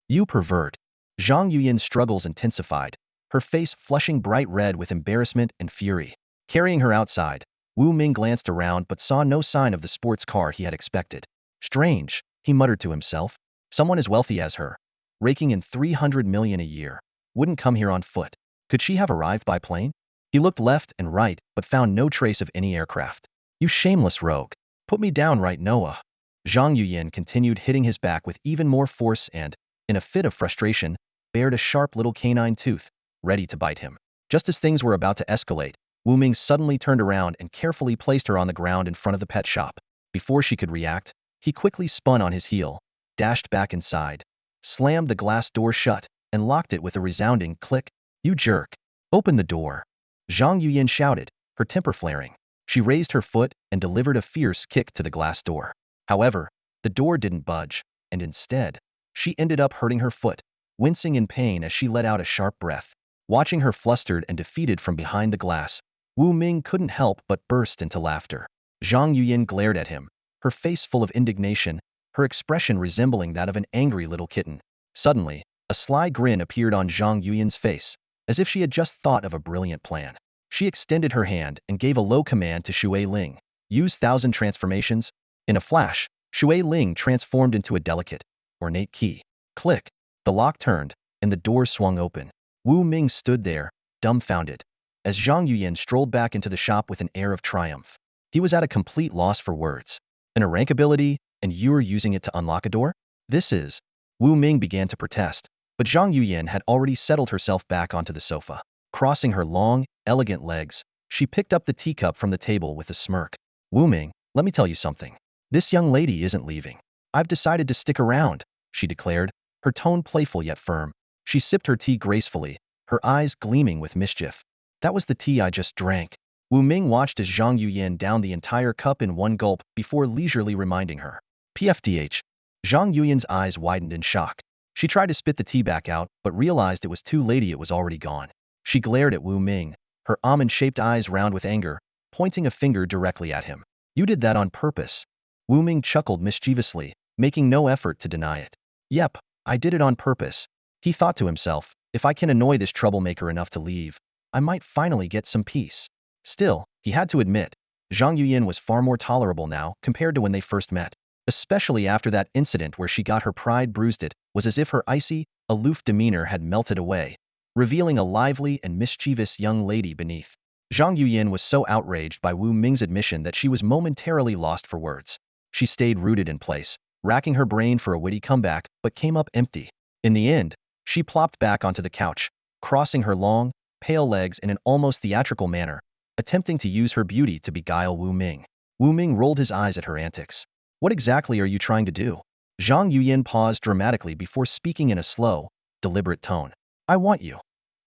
You pervert." Zhang Yuyin's struggles intensified, her face flushing bright red with embarrassment and fury. Carrying her outside, Wu Ming glanced around but saw no sign of the sports car he had expected. "Strange," he muttered to himself. "Someone as wealthy as her, raking in 300 million a year, wouldn't come here on foot. Could she have arrived by plane?" He looked left and right but found no trace of any aircraft. "You shameless rogue! Put me down right Noah." Zhang Yuyin continued hitting his back with even more force and, in a fit of frustration, bared a sharp little canine tooth, ready to bite him. Just as things were about to escalate, Wu Ming suddenly turned around and carefully placed her on the ground in front of the pet shop. Before she could react, he quickly spun on his heel, dashed back inside, slammed the glass door shut, and locked it with a resounding click. "You jerk! Open the door!" Zhang Yuyin shouted, her temper flaring. She raised her foot and delivered a fierce kick to the glass door. However, the door didn't budge, and instead, she ended up hurting her foot, wincing in pain as she let out a sharp breath. Watching her flustered and defeated from behind the glass, Wu Ming couldn't help but burst into laughter. Zhang Yuyin glared at him, her face full of indignation, her expression resembling that of an angry little kitten. Suddenly, a sly grin appeared on Zhang Yuyin's face, as if she had just thought of a brilliant plan. She extended her hand and gave a low command to Shui Ling. "Use 1,000 transformations." In a flash, Shui Ling transformed into a delicate, ornate key. Click. The lock turned, and the door swung open. Wu Ming stood there, dumbfounded, as Zhang Yuyan strolled back into the shop with an air of triumph. He was at a complete loss for words. A rank ability, and you're using it to unlock a door? This is... Wu Ming began to protest, but Zhang Yuyan had already settled herself back onto the sofa. Crossing her long, elegant legs, she picked up the teacup from the table with a smirk. Wu Ming, let me tell you something. This young lady isn't leaving. I've decided to stick around, she declared, her tone playful yet firm. She sipped her tea gracefully, her eyes gleaming with mischief. That was the tea I just drank. Wu Ming watched as Zhang Yuyan downed the entire cup in one gulp before leisurely reminding her. PFDH. Zhang Yuyan's eyes widened in shock. She tried to spit the tea back out, but realized it was too late. It was already gone. She glared at Wu Ming, her almond-shaped eyes round with anger, pointing a finger directly at him. You did that on purpose. Wu Ming chuckled mischievously, making no effort to deny it. Yep, I did it on purpose. He thought to himself, if I can annoy this troublemaker enough to leave, I might finally get some peace. Still, he had to admit, Zhang Yuyan was far more tolerable now compared to when they first met. Especially after that incident where she got her pride bruised. It was as if her icy, aloof demeanor had melted away, revealing a lively and mischievous young lady beneath. Zhang Yuyan was so outraged by Wu Ming's admission that she was momentarily lost for words. She stayed rooted in place, racking her brain for a witty comeback, but came up empty. In the end, she plopped back onto the couch, crossing her long, pale legs in an almost theatrical manner, attempting to use her beauty to beguile Wu Ming. Wu Ming rolled his eyes at her antics. What exactly are you trying to do? Zhang Yuyan paused dramatically before speaking in a slow, deliberate tone. I want you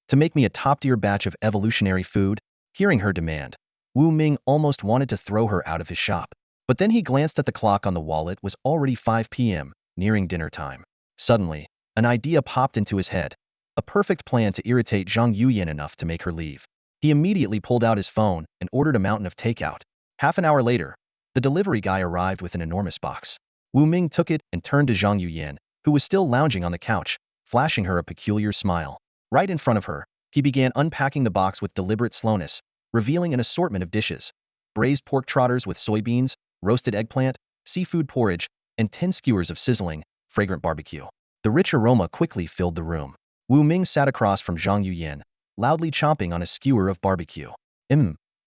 to make me a top-tier batch of evolutionary food. Hearing her demand, Wu Ming almost wanted to throw her out of his shop. But then he glanced at the clock on the wall. It was already 5 p.m., nearing dinner time. Suddenly, an idea popped into his head. A perfect plan to irritate Zhang Yuyan enough to make her leave. He immediately pulled out his phone and ordered a mountain of takeout. Half an hour later, the delivery guy arrived with an enormous box. Wu Ming took it and turned to Zhang Yuyan, who was still lounging on the couch, flashing her a peculiar smile. Right in front of her, he began unpacking the box with deliberate slowness, revealing an assortment of dishes. Braised pork trotters with soybeans, roasted eggplant, seafood porridge, and 10 skewers of sizzling, fragrant barbecue. The rich aroma quickly filled the room. Wu Ming sat across from Zhang Yuyan, loudly chomping on a skewer of barbecue.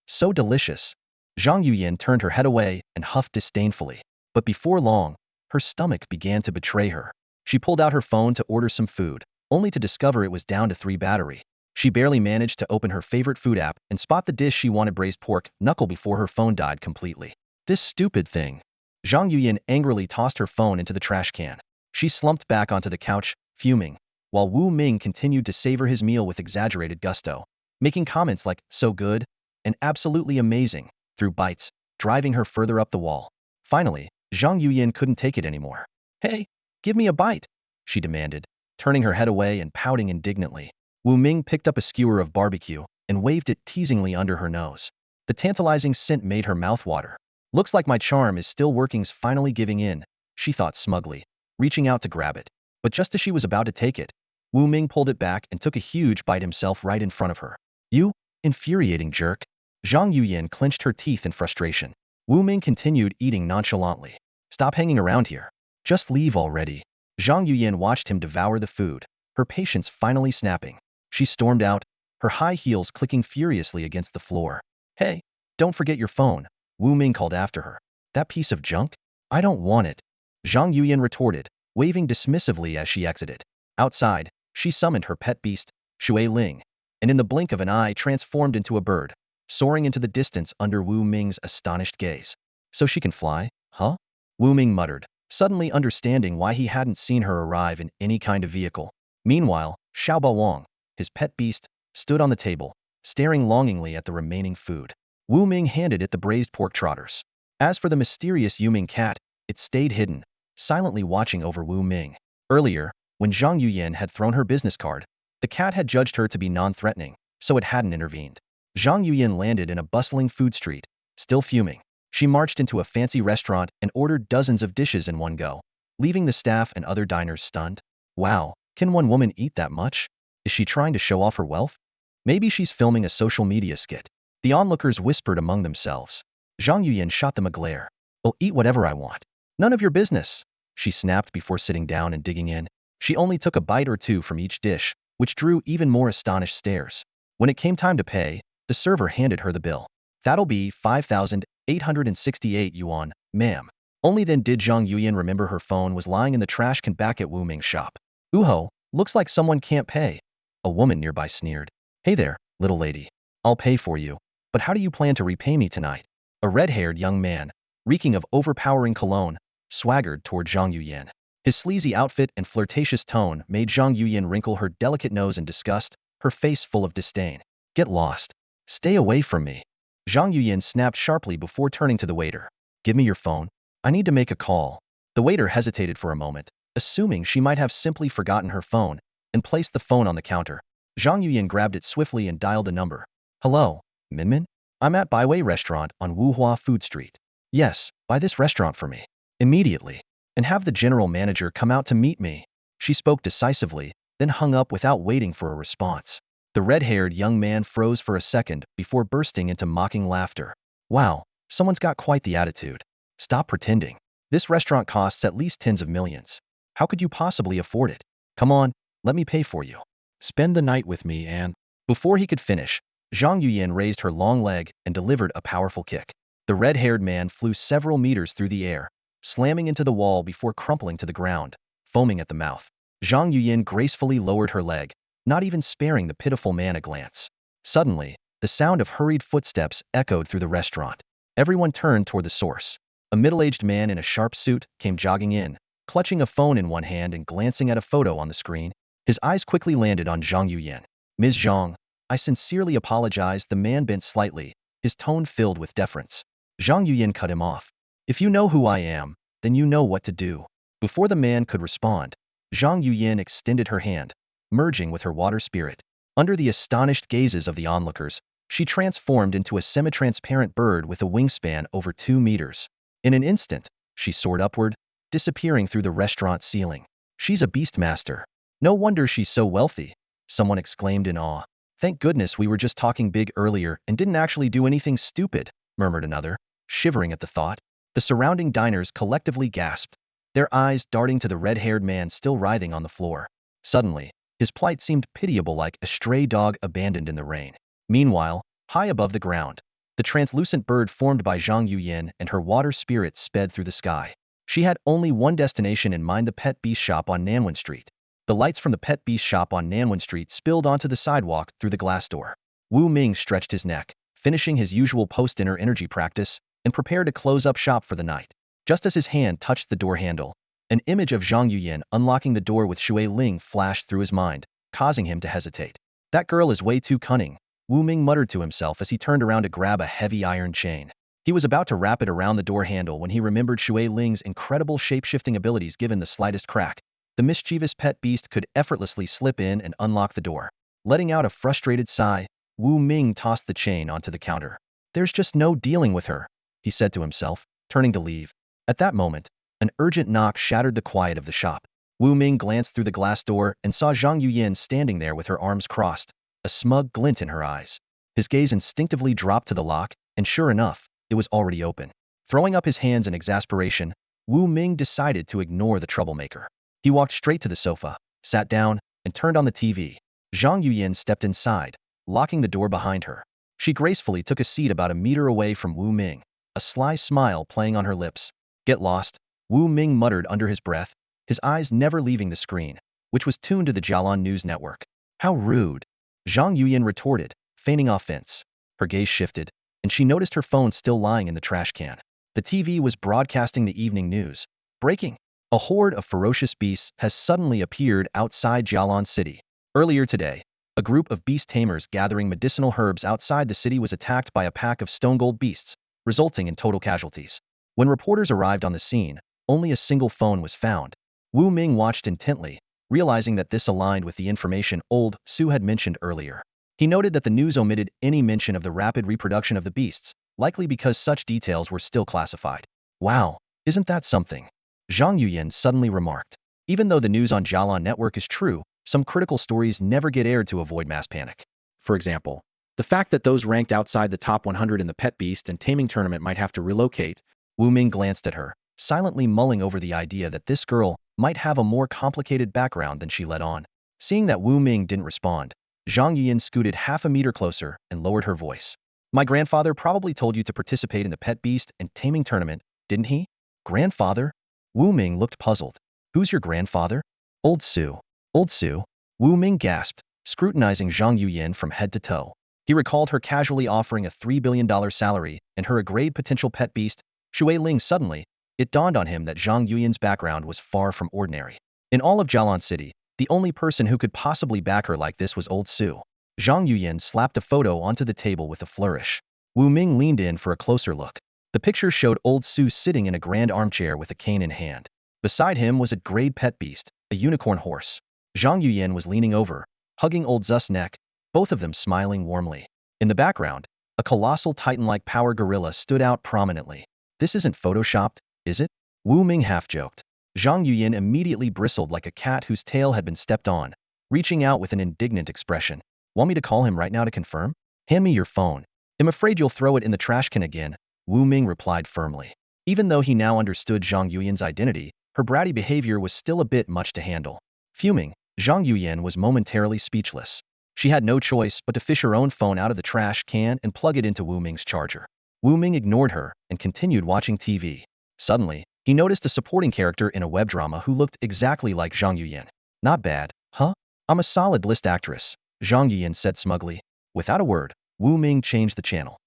So delicious. Zhang Yuyan turned her head away and huffed disdainfully. But before long, her stomach began to betray her. She pulled out her phone to order some food, only to discover it was down to 3 battery. She barely managed to open her favorite food app and spot the dish she wanted, braised pork knuckle, before her phone died completely. This stupid thing. Zhang Yuyan angrily tossed her phone into the trash can. She slumped back onto the couch, fuming, while Wu Ming continued to savor his meal with exaggerated gusto, making comments like, so good, and absolutely amazing, through bites, driving her further up the wall. Finally, Zhang Yuyan couldn't take it anymore. Hey, give me a bite, she demanded, turning her head away and pouting indignantly. Wu Ming picked up a skewer of barbecue and waved it teasingly under her nose. The tantalizing scent made her mouth water. Looks like my charm is still working's finally giving in, she thought smugly, reaching out to grab it. But just as she was about to take it, Wu Ming pulled it back and took a huge bite himself right in front of her. You infuriating jerk. Zhang Yuyan clenched her teeth in frustration. Wu Ming continued eating nonchalantly. Stop hanging around here. Just leave already. Zhang Yuyan watched him devour the food, her patience finally snapping. She stormed out, her high heels clicking furiously against the floor. Hey, don't forget your phone, Wu Ming called after her. That piece of junk? I don't want it. Zhang Yuyan retorted, waving dismissively as she exited. Outside, she summoned her pet beast, Shui Ling, and in the blink of an eye transformed into a bird, soaring into the distance under Wu Ming's astonished gaze. So she can fly, huh? Wu Ming muttered, suddenly understanding why he hadn't seen her arrive in any kind of vehicle. Meanwhile, Xiaobo Wang, his pet beast, stood on the table, staring longingly at the remaining food. Wu Ming handed it the braised pork trotters. As for the mysterious Yuming cat, it stayed hidden, silently watching over Wu Ming. Earlier, when Zhang Yuyan had thrown her business card, the cat had judged her to be non-threatening, so it hadn't intervened. Zhang Yuyan landed in a bustling food street, still fuming. She marched into a fancy restaurant and ordered dozens of dishes in one go, leaving the staff and other diners stunned. Wow, can one woman eat that much? Is she trying to show off her wealth? Maybe she's filming a social media skit. The onlookers whispered among themselves. Zhang Yuyan shot them a glare. I'll eat whatever I want. None of your business, she snapped before sitting down and digging in. She only took a bite or two from each dish, which drew even more astonished stares. When it came time to pay, the server handed her the bill. That'll be 5,868 yuan, ma'am. Only then did Zhang Yuyan remember her phone was lying in the trash can back at Wu Ming's shop. Uho, looks like someone can't pay. A woman nearby sneered. Hey there, little lady. I'll pay for you. But how do you plan to repay me tonight? A red-haired young man, reeking of overpowering cologne, swaggered toward Zhang Yuyan. His sleazy outfit and flirtatious tone made Zhang Yuyan wrinkle her delicate nose in disgust, her face full of disdain. Get lost. Stay away from me. Zhang Yuyan snapped sharply before turning to the waiter. Give me your phone. I need to make a call. The waiter hesitated for a moment, assuming she might have simply forgotten her phone, and placed the phone on the counter. Zhang Yuyan grabbed it swiftly and dialed a number. Hello, Minmin? I'm at Baiwei Restaurant on Wuhua Food Street. Yes, buy this restaurant for me. Immediately. And have the general manager come out to meet me. She spoke decisively, then hung up without waiting for a response. The red-haired young man froze for a second before bursting into mocking laughter. Wow, someone's got quite the attitude. Stop pretending. This restaurant costs at least tens of millions. How could you possibly afford it? Come on, let me pay for you. Spend the night with me and… Before he could finish, Zhang Yuyan raised her long leg and delivered a powerful kick. The red-haired man flew several meters through the air, slamming into the wall before crumpling to the ground, foaming at the mouth. Zhang Yuyan gracefully lowered her leg, not even sparing the pitiful man a glance. Suddenly, the sound of hurried footsteps echoed through the restaurant. Everyone turned toward the source. A middle-aged man in a sharp suit came jogging in, clutching a phone in one hand and glancing at a photo on the screen. His eyes quickly landed on Zhang Yuyan. Ms. Zhang, I sincerely apologize. The man bent slightly, his tone filled with deference. Zhang Yuyan cut him off. If you know who I am, then you know what to do. Before the man could respond, Zhang Yuyan extended her hand, merging with her water spirit. Under the astonished gazes of the onlookers, she transformed into a semi-transparent bird with a wingspan over 2 meters. In an instant, she soared upward, disappearing through the restaurant ceiling. She's a beastmaster. No wonder she's so wealthy, someone exclaimed in awe. Thank goodness we were just talking big earlier and didn't actually do anything stupid, murmured another, shivering at the thought. The surrounding diners collectively gasped, their eyes darting to the red-haired man still writhing on the floor. Suddenly, his plight seemed pitiable, like a stray dog abandoned in the rain. Meanwhile, high above the ground, the translucent bird formed by Zhang Yuyan and her water spirit sped through the sky. She had only one destination in mind: the pet beast shop on Nanwen Street. The lights from the pet beast shop on Nanwen Street spilled onto the sidewalk through the glass door. Wu Ming stretched his neck, finishing his usual post-dinner energy practice, and prepared to close up shop for the night. Just as his hand touched the door handle, an image of Zhang Yuyan unlocking the door with Shui Ling flashed through his mind, causing him to hesitate. That girl is way too cunning, Wu Ming muttered to himself as he turned around to grab a heavy iron chain. He was about to wrap it around the door handle when he remembered Shui Ling's incredible shape-shifting abilities. Given the slightest crack, the mischievous pet beast could effortlessly slip in and unlock the door. Letting out a frustrated sigh, Wu Ming tossed the chain onto the counter. There's just no dealing with her, he said to himself, turning to leave. At that moment, an urgent knock shattered the quiet of the shop. Wu Ming glanced through the glass door and saw Zhang Yuyan standing there with her arms crossed, a smug glint in her eyes. His gaze instinctively dropped to the lock, and sure enough, it was already open. Throwing up his hands in exasperation, Wu Ming decided to ignore the troublemaker. He walked straight to the sofa, sat down, and turned on the TV. Zhang Yuyan stepped inside, locking the door behind her. She gracefully took a seat about a meter away from Wu Ming, a sly smile playing on her lips. Get lost, Wu Ming muttered under his breath, his eyes never leaving the screen, which was tuned to the Jialan News Network. How rude, Zhang Yuyan retorted, feigning offense. Her gaze shifted, and she noticed her phone still lying in the trash can. The TV was broadcasting the evening news. Breaking! A horde of ferocious beasts has suddenly appeared outside Jialan City. Earlier today, a group of beast tamers gathering medicinal herbs outside the city was attacked by a pack of stone-gold beasts, resulting in total casualties. When reporters arrived on the scene, only a single phone was found. Wu Ming watched intently, realizing that this aligned with the information old Su had mentioned earlier. He noted that the news omitted any mention of the rapid reproduction of the beasts, likely because such details were still classified. Wow, isn't that something? Zhang Yuyan suddenly remarked. Even though the news on Jialan Network is true, some critical stories never get aired to avoid mass panic. For example, the fact that those ranked outside the top 100 in the pet beast and taming tournament might have to relocate. Wu Ming glanced at her, silently mulling over the idea that this girl might have a more complicated background than she let on. Seeing that Wu Ming didn't respond, Zhang Yuyin scooted half a meter closer and lowered her voice. My grandfather probably told you to participate in the pet beast and taming tournament, didn't he? Grandfather? Wu Ming looked puzzled. Who's your grandfather? Old Su. Old Su? Wu Ming gasped, scrutinizing Zhang Yuyin from head to toe. He recalled her casually offering a $3 billion salary and her a grade potential pet beast, Shui Ling. Suddenly, it dawned on him that Zhang Yuyin's background was far from ordinary. In all of Jialan City, the only person who could possibly back her like this was Old Su. Zhang Yuyin slapped a photo onto the table with a flourish. Wu Ming leaned in for a closer look. The picture showed Old Su sitting in a grand armchair with a cane in hand. Beside him was a grade pet beast, a unicorn horse. Zhang Yuyin was leaning over, hugging Old Zu's neck, both of them smiling warmly. In the background, a colossal titan-like power gorilla stood out prominently. This isn't photoshopped, is it? Wu Ming half-joked. Zhang Yuyin immediately bristled like a cat whose tail had been stepped on, reaching out with an indignant expression. Want me to call him right now to confirm? Hand me your phone. I'm afraid you'll throw it in the trash can again, Wu Ming replied firmly. Even though he now understood Zhang Yuyin's identity, her bratty behavior was still a bit much to handle. Fuming, Zhang Yuyin was momentarily speechless. She had no choice but to fish her own phone out of the trash can and plug it into Wu Ming's charger. Wu Ming ignored her and continued watching TV. Suddenly, he noticed a supporting character in a web drama who looked exactly like Zhang Yuyin. Not bad, huh? I'm a solid list actress, Zhang Yuyin said smugly. Without a word, Wu Ming changed the channel.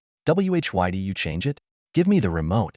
Why do you change it? Give me the remote,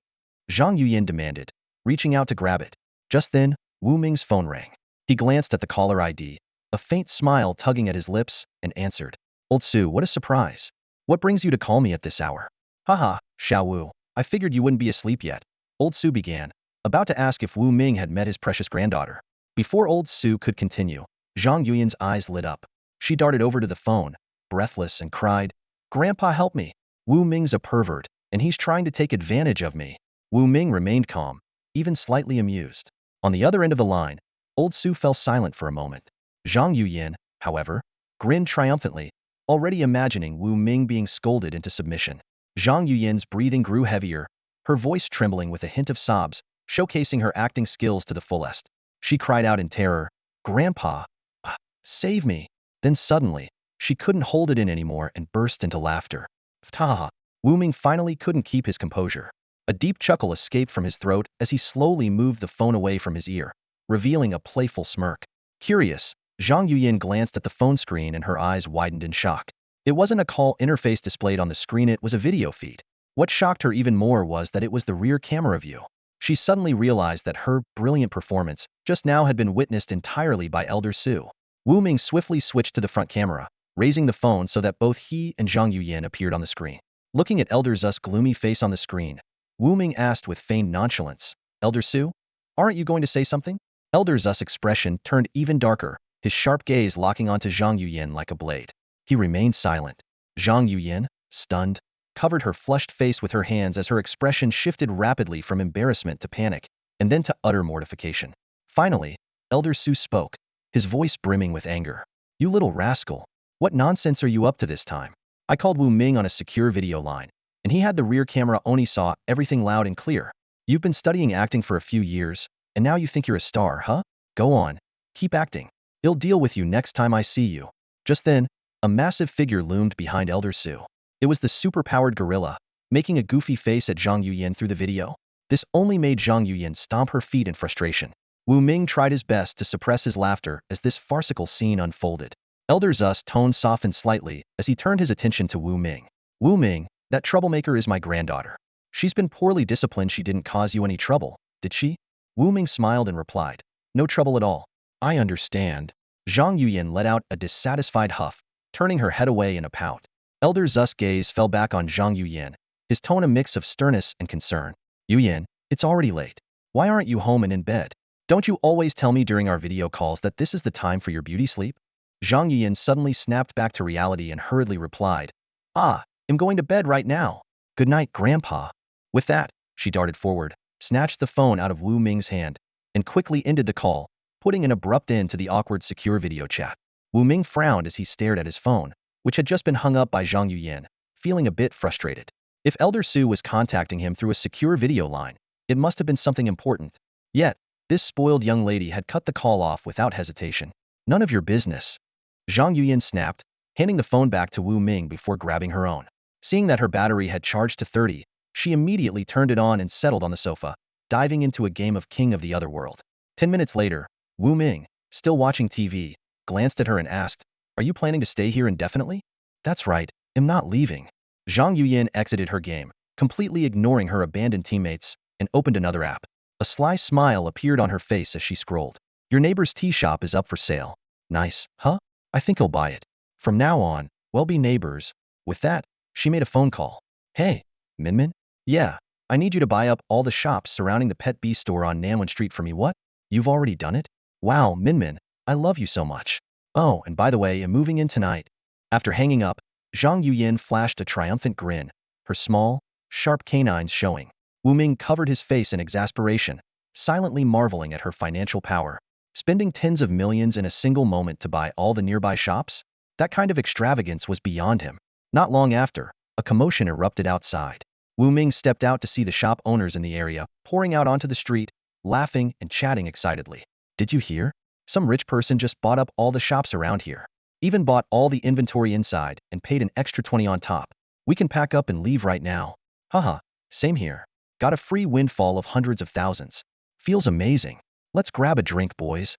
Zhang Yuyin demanded, reaching out to grab it. Just then, Wu Ming's phone rang. He glanced at the caller ID, a faint smile tugging at his lips, and answered. Old Su, what a surprise. What brings you to call me at this hour? Haha, Xiao Wu, I figured you wouldn't be asleep yet. Old Su began, about to ask if Wu Ming had met his precious granddaughter. Before Old Su could continue, Zhang Yuyin's eyes lit up. She darted over to the phone, breathless, and cried, Grandpa, help me. Wu Ming's a pervert, and he's trying to take advantage of me. Wu Ming remained calm, even slightly amused. On the other end of the line, Old Su fell silent for a moment. Zhang Yuyin, however, grinned triumphantly, already imagining Wu Ming being scolded into submission. Zhang Yuyin's breathing grew heavier, her voice trembling with a hint of sobs, showcasing her acting skills to the fullest. She cried out in terror, Grandpa, save me. Then suddenly, she couldn't hold it in anymore and burst into laughter. Phtah! Wu Ming finally couldn't keep his composure. A deep chuckle escaped from his throat as he slowly moved the phone away from his ear, revealing a playful smirk. Curious, Zhang Yuyin glanced at the phone screen and her eyes widened in shock. It wasn't a call interface displayed on the screen, it was a video feed. What shocked her even more was that it was the rear camera view. She suddenly realized that her brilliant performance just now had been witnessed entirely by Elder Su. Wu Ming swiftly switched to the front camera, raising the phone so that both he and Zhang Yuyin appeared on the screen. Looking at Elder Zu's gloomy face on the screen, Wu Ming asked with feigned nonchalance, Elder Su? Aren't you going to say something? Elder Zu's expression turned even darker, his sharp gaze locking onto Zhang Yuyin like a blade. He remained silent. Zhang Yuyin, stunned, covered her flushed face with her hands as her expression shifted rapidly from embarrassment to panic, and then to utter mortification. Finally, Elder Su spoke, his voice brimming with anger. You little rascal. What nonsense are you up to this time? I called Wu Ming on a secure video line, and he had the rear camera on. He saw everything loud and clear. You've been studying acting for a few years, and now you think you're a star, huh? Go on. Keep acting. He'll deal with you next time I see you. Just then, a massive figure loomed behind Elder Su. It was the super-powered gorilla, making a goofy face at Zhang Yuyin through the video. This only made Zhang Yuyin stomp her feet in frustration. Wu Ming tried his best to suppress his laughter as this farcical scene unfolded. Elder Zu's tone softened slightly as he turned his attention to Wu Ming. Wu Ming, that troublemaker is my granddaughter. She's been poorly disciplined. She didn't cause you any trouble, did she? Wu Ming smiled and replied, no trouble at all. I understand. Zhang Yuyin let out a dissatisfied huff, turning her head away in a pout. Elder Zu's gaze fell back on Zhang Yuyin, his tone a mix of sternness and concern. Yuyin, it's already late. Why aren't you home and in bed? Don't you always tell me during our video calls that this is the time for your beauty sleep? Zhang Yuyin suddenly snapped back to reality and hurriedly replied, I'm going to bed right now. Good night, Grandpa. With that, she darted forward, snatched the phone out of Wu Ming's hand, and quickly ended the call, putting an abrupt end to the awkward secure video chat. Wu Ming frowned as he stared at his phone, which had just been hung up by Zhang Yuyin, feeling a bit frustrated. If Elder Su was contacting him through a secure video line, It must have been something important. Yet, this spoiled young lady had cut the call off without hesitation. None of your business. Zhang Yuyin snapped, handing the phone back to Wu Ming before grabbing her own. Seeing that her battery had charged to 30, she immediately turned it on and settled on the sofa, diving into a game of King of the Other World. 10 minutes later, Wu Ming, still watching TV, glanced at her and asked, "Are you planning to stay here indefinitely?" "That's right, I'm not leaving." Zhang Yuyin exited her game, completely ignoring her abandoned teammates, and opened another app. A sly smile appeared on her face as she scrolled. "Your neighbor's tea shop is up for sale." "Nice, huh? I think I'll buy it. From now on, we'll be neighbors." With that, she made a phone call. "Hey, Minmin? Yeah, I need you to buy up all the shops surrounding the Pet Beast store on Nanwen Street for me." "What? You've already done it? Wow, Minmin, I love you so much. Oh, and by the way, I'm moving in tonight." After hanging up, Zhang Yuyin flashed a triumphant grin, her small, sharp canines showing. Wu Ming covered his face in exasperation, silently marveling at her financial power. Spending tens of millions in a single moment to buy all the nearby shops? That kind of extravagance was beyond him. Not long after, a commotion erupted outside. Wu Ming stepped out to see the shop owners in the area pouring out onto the street, laughing and chatting excitedly. "Did you hear? Some rich person just bought up all the shops around here. Even bought all the inventory inside and paid an extra 20 on top. We can pack up and leave right now." "Haha, same here. Got a free windfall of hundreds of thousands. Feels amazing. Let's grab a drink, boys."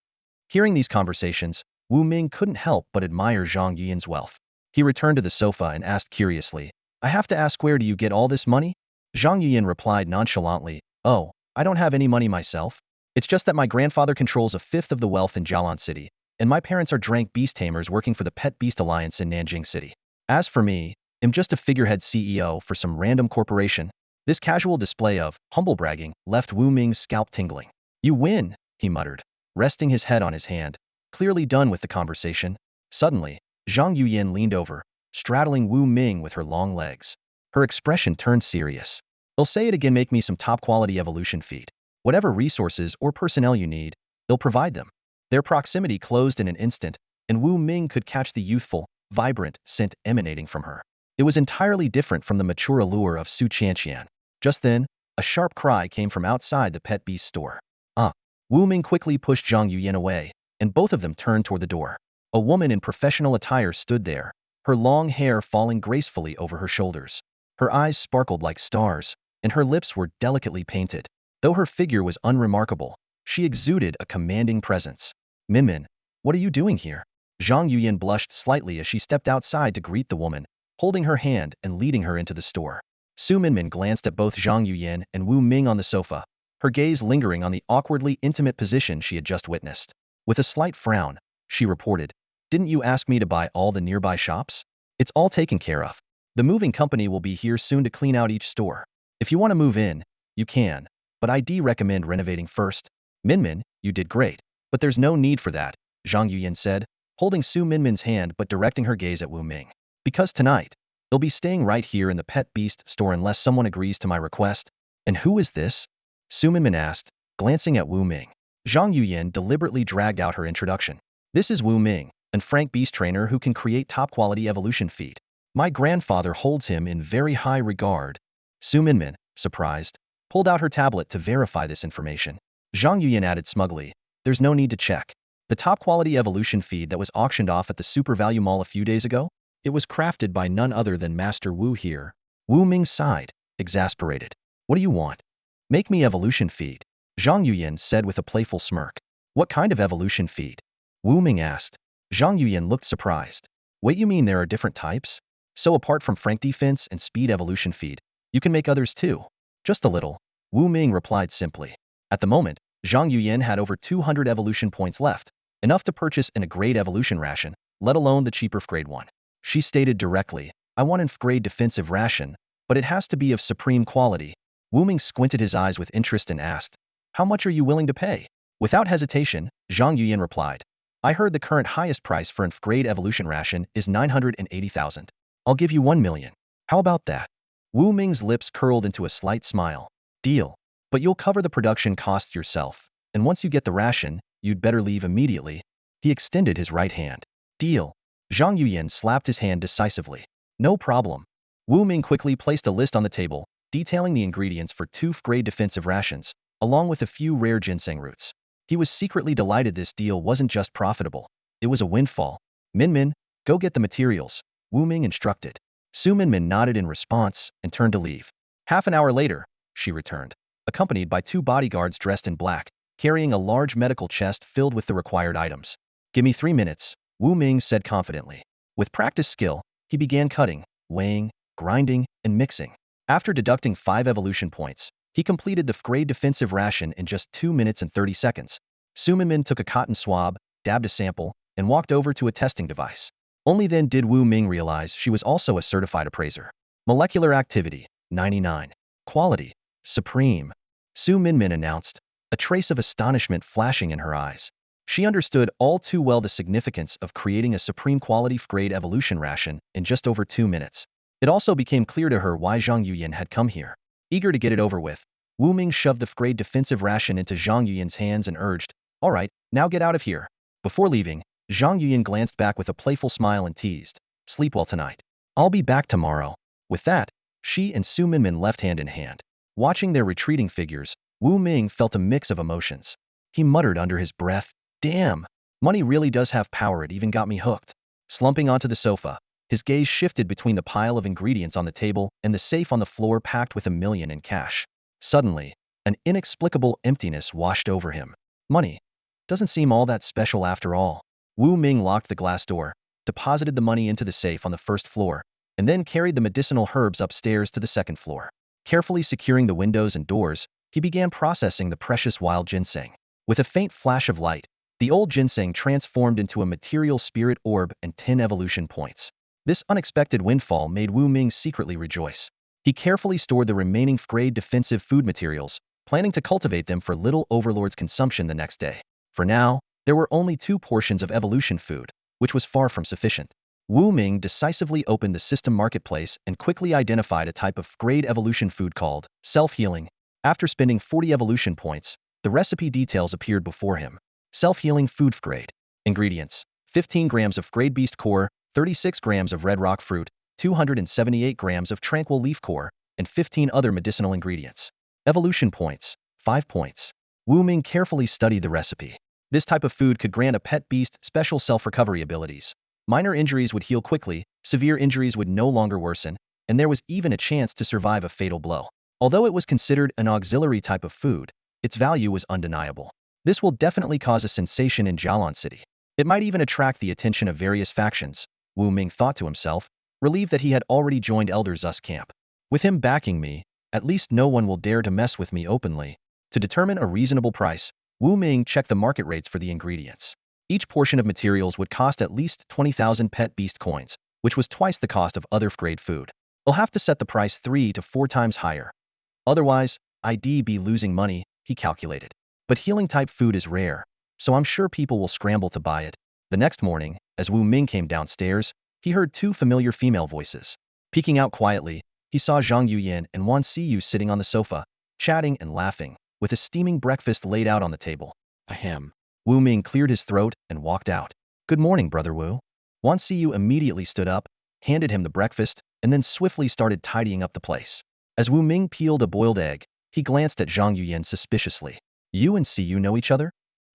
Hearing these conversations, Wu Ming couldn't help but admire Zhang Yuyin's wealth. He returned to the sofa and asked curiously, "I have to ask, where do you get all this money?" Zhang Yuyin replied nonchalantly, "Oh, I don't have any money myself. It's just that my grandfather controls a fifth of the wealth in Jialan City, and my parents are Divine Beast Tamers working for the Pet Beast Alliance in Nanjing City. As for me, I'm just a figurehead CEO for some random corporation." This casual display of humble bragging left Wu Ming's scalp tingling. "You win," he muttered, resting his head on his hand, clearly done with the conversation. Suddenly, Zhang Yuyin leaned over, straddling Wu Ming with her long legs. Her expression turned serious. "They'll say it again, make me some top-quality evolution feed. Whatever resources or personnel you need, they'll provide them." Their proximity closed in an instant, and Wu Ming could catch the youthful, vibrant scent emanating from her. It was entirely different from the mature allure of Su Qianqian. Just then, a sharp cry came from outside the Pet Beast store. "Ah!" Wu Ming quickly pushed Zhang Yuyin away, and both of them turned toward the door. A woman in professional attire stood there, her long hair falling gracefully over her shoulders. Her eyes sparkled like stars, and her lips were delicately painted. Though her figure was unremarkable, she exuded a commanding presence. "Minmin, what are you doing here?" Zhang Yuyin blushed slightly as she stepped outside to greet the woman, holding her hand and leading her into the store. Su Minmin glanced at both Zhang Yuyin and Wu Ming on the sofa, her gaze lingering on the awkwardly intimate position she had just witnessed. With a slight frown, she reported, "Didn't you ask me to buy all the nearby shops? It's all taken care of. The moving company will be here soon to clean out each store. If you want to move in, you can, but I'd recommend renovating first." "Minmin, you did great, but there's no need for that," Zhang Yuyin said, holding Su Minmin's hand but directing her gaze at Wu Ming. "Because tonight, they'll be staying right here in the Pet Beast store unless someone agrees to my request." "And who is this?" Su Minmin asked, glancing at Wu Ming. Zhang Yuyin deliberately dragged out her introduction. "This is Wu Ming, a Frank Beast Trainer who can create top-quality evolution feed. My grandfather holds him in very high regard." Su Minmin, surprised, pulled out her tablet to verify this information. Zhang Yuyin added smugly, "There's no need to check. The top-quality evolution feed that was auctioned off at the Super Value Mall a few days ago? It was crafted by none other than Master Wu here." Wu Ming sighed, exasperated. "What do you want?" "Make me evolution feed," Zhang Yuyin said with a playful smirk. "What kind of evolution feed?" Wu Ming asked. Zhang Yuyin looked surprised. "Wait, you mean there are different types? So apart from Frank Defense and Speed evolution feed, you can make others too?" "Just a little," Wu Ming replied simply. At the moment, Zhang Yuyin had over 200 evolution points left, enough to purchase an grade evolution ration, let alone the cheaper grade one. She stated directly, "I want an grade defensive ration, but it has to be of supreme quality." Wu Ming squinted his eyes with interest and asked, "How much are you willing to pay?" Without hesitation, Zhang Yuyin replied, "I heard the current highest price for an grade evolution ration is 980,000. I'll give you 1 million. How about that?" Wu Ming's lips curled into a slight smile. "Deal. But you'll cover the production costs yourself, and once you get the ration, you'd better leave immediately." He extended his right hand. "Deal." Zhang Yuyin slapped his hand decisively. "No problem." Wu Ming quickly placed a list on the table, detailing the ingredients for 2th-grade defensive rations, along with a few rare ginseng roots. He was secretly delighted this deal wasn't just profitable, it was a windfall. Min, go get the materials, Wu Ming instructed. Su Min nodded in response and turned to leave. Half an hour later, she returned, accompanied by 2 bodyguards dressed in black, carrying a large medical chest filled with the required items. Give me 3 minutes, Wu Ming said confidently. With practiced skill, he began cutting, weighing, grinding, and mixing. After deducting 5 evolution points, he completed the 5th-grade defensive ration in just 2 minutes and 30 seconds. Su Min took a cotton swab, dabbed a sample, and walked over to a testing device. Only then did Wu Ming realize she was also a certified appraiser. Molecular activity, 99. Quality, supreme. Su Min announced, a trace of astonishment flashing in her eyes. She understood all too well the significance of creating a supreme quality 5th-grade evolution ration in just over 2 minutes. It also became clear to her why Zhang Yuyan had come here. Eager to get it over with, Wu Ming shoved the 5th-grade defensive ration into Zhang Yuyan's hands and urged, all right, now get out of here. Before leaving, Zhang Yuyan glanced back with a playful smile and teased, sleep well tonight. I'll be back tomorrow. With that, she and Su Min left hand in hand. Watching their retreating figures, Wu Ming felt a mix of emotions. He muttered under his breath, damn, money really does have power, it even got me hooked. Slumping onto the sofa, his gaze shifted between the pile of ingredients on the table and the safe on the floor packed with $1 million in cash. Suddenly, an inexplicable emptiness washed over him. Money doesn't seem all that special after all. Wu Ming locked the glass door, deposited the money into the safe on the 1st floor, and then carried the medicinal herbs upstairs to the 2nd floor. Carefully securing the windows and doors, he began processing the precious wild ginseng. With a faint flash of light, the old ginseng transformed into a material spirit orb and 10 evolution points. This unexpected windfall made Wu Ming secretly rejoice. He carefully stored the remaining 5th-grade defensive food materials, planning to cultivate them for Little Overlord's consumption the next day. For now, there were only 2 portions of evolution food, which was far from sufficient. Wu Ming decisively opened the system marketplace and quickly identified a type of 5th-grade evolution food called self-healing. After spending 40 evolution points, the recipe details appeared before him. Self-healing food 5th-grade. Ingredients: 15 grams of 5th-grade beast core, 36 grams of red rock fruit, 278 grams of tranquil leaf core, and 15 other medicinal ingredients. Evolution points, 5 points. Wu Ming carefully studied the recipe. This type of food could grant a pet beast special self-recovery abilities. Minor injuries would heal quickly, severe injuries would no longer worsen, and there was even a chance to survive a fatal blow. Although it was considered an auxiliary type of food, its value was undeniable. This will definitely cause a sensation in Jialan City. It might even attract the attention of various factions, Wu Ming thought to himself, relieved that he had already joined Elder Zu's camp. With him backing me, at least no one will dare to mess with me openly. To determine a reasonable price, Wu Ming checked the market rates for the ingredients. Each portion of materials would cost at least 20,000 pet beast coins, which was twice the cost of other 5th-grade food. I'll have to set the price 3 to 4 times higher. Otherwise, I'd be losing money, he calculated. But healing-type food is rare, so I'm sure people will scramble to buy it. The next morning, as Wu Ming came downstairs, he heard 2 familiar female voices. Peeking out quietly, he saw Zhang Yuyan and Wan Siyu sitting on the sofa, chatting and laughing, with a steaming breakfast laid out on the table. Ahem. Wu Ming cleared his throat and walked out. Good morning, Brother Wu. Wan Siyu immediately stood up, handed him the breakfast, and then swiftly started tidying up the place. As Wu Ming peeled a boiled egg, he glanced at Zhang Yuyan suspiciously. You and Siyu know each other?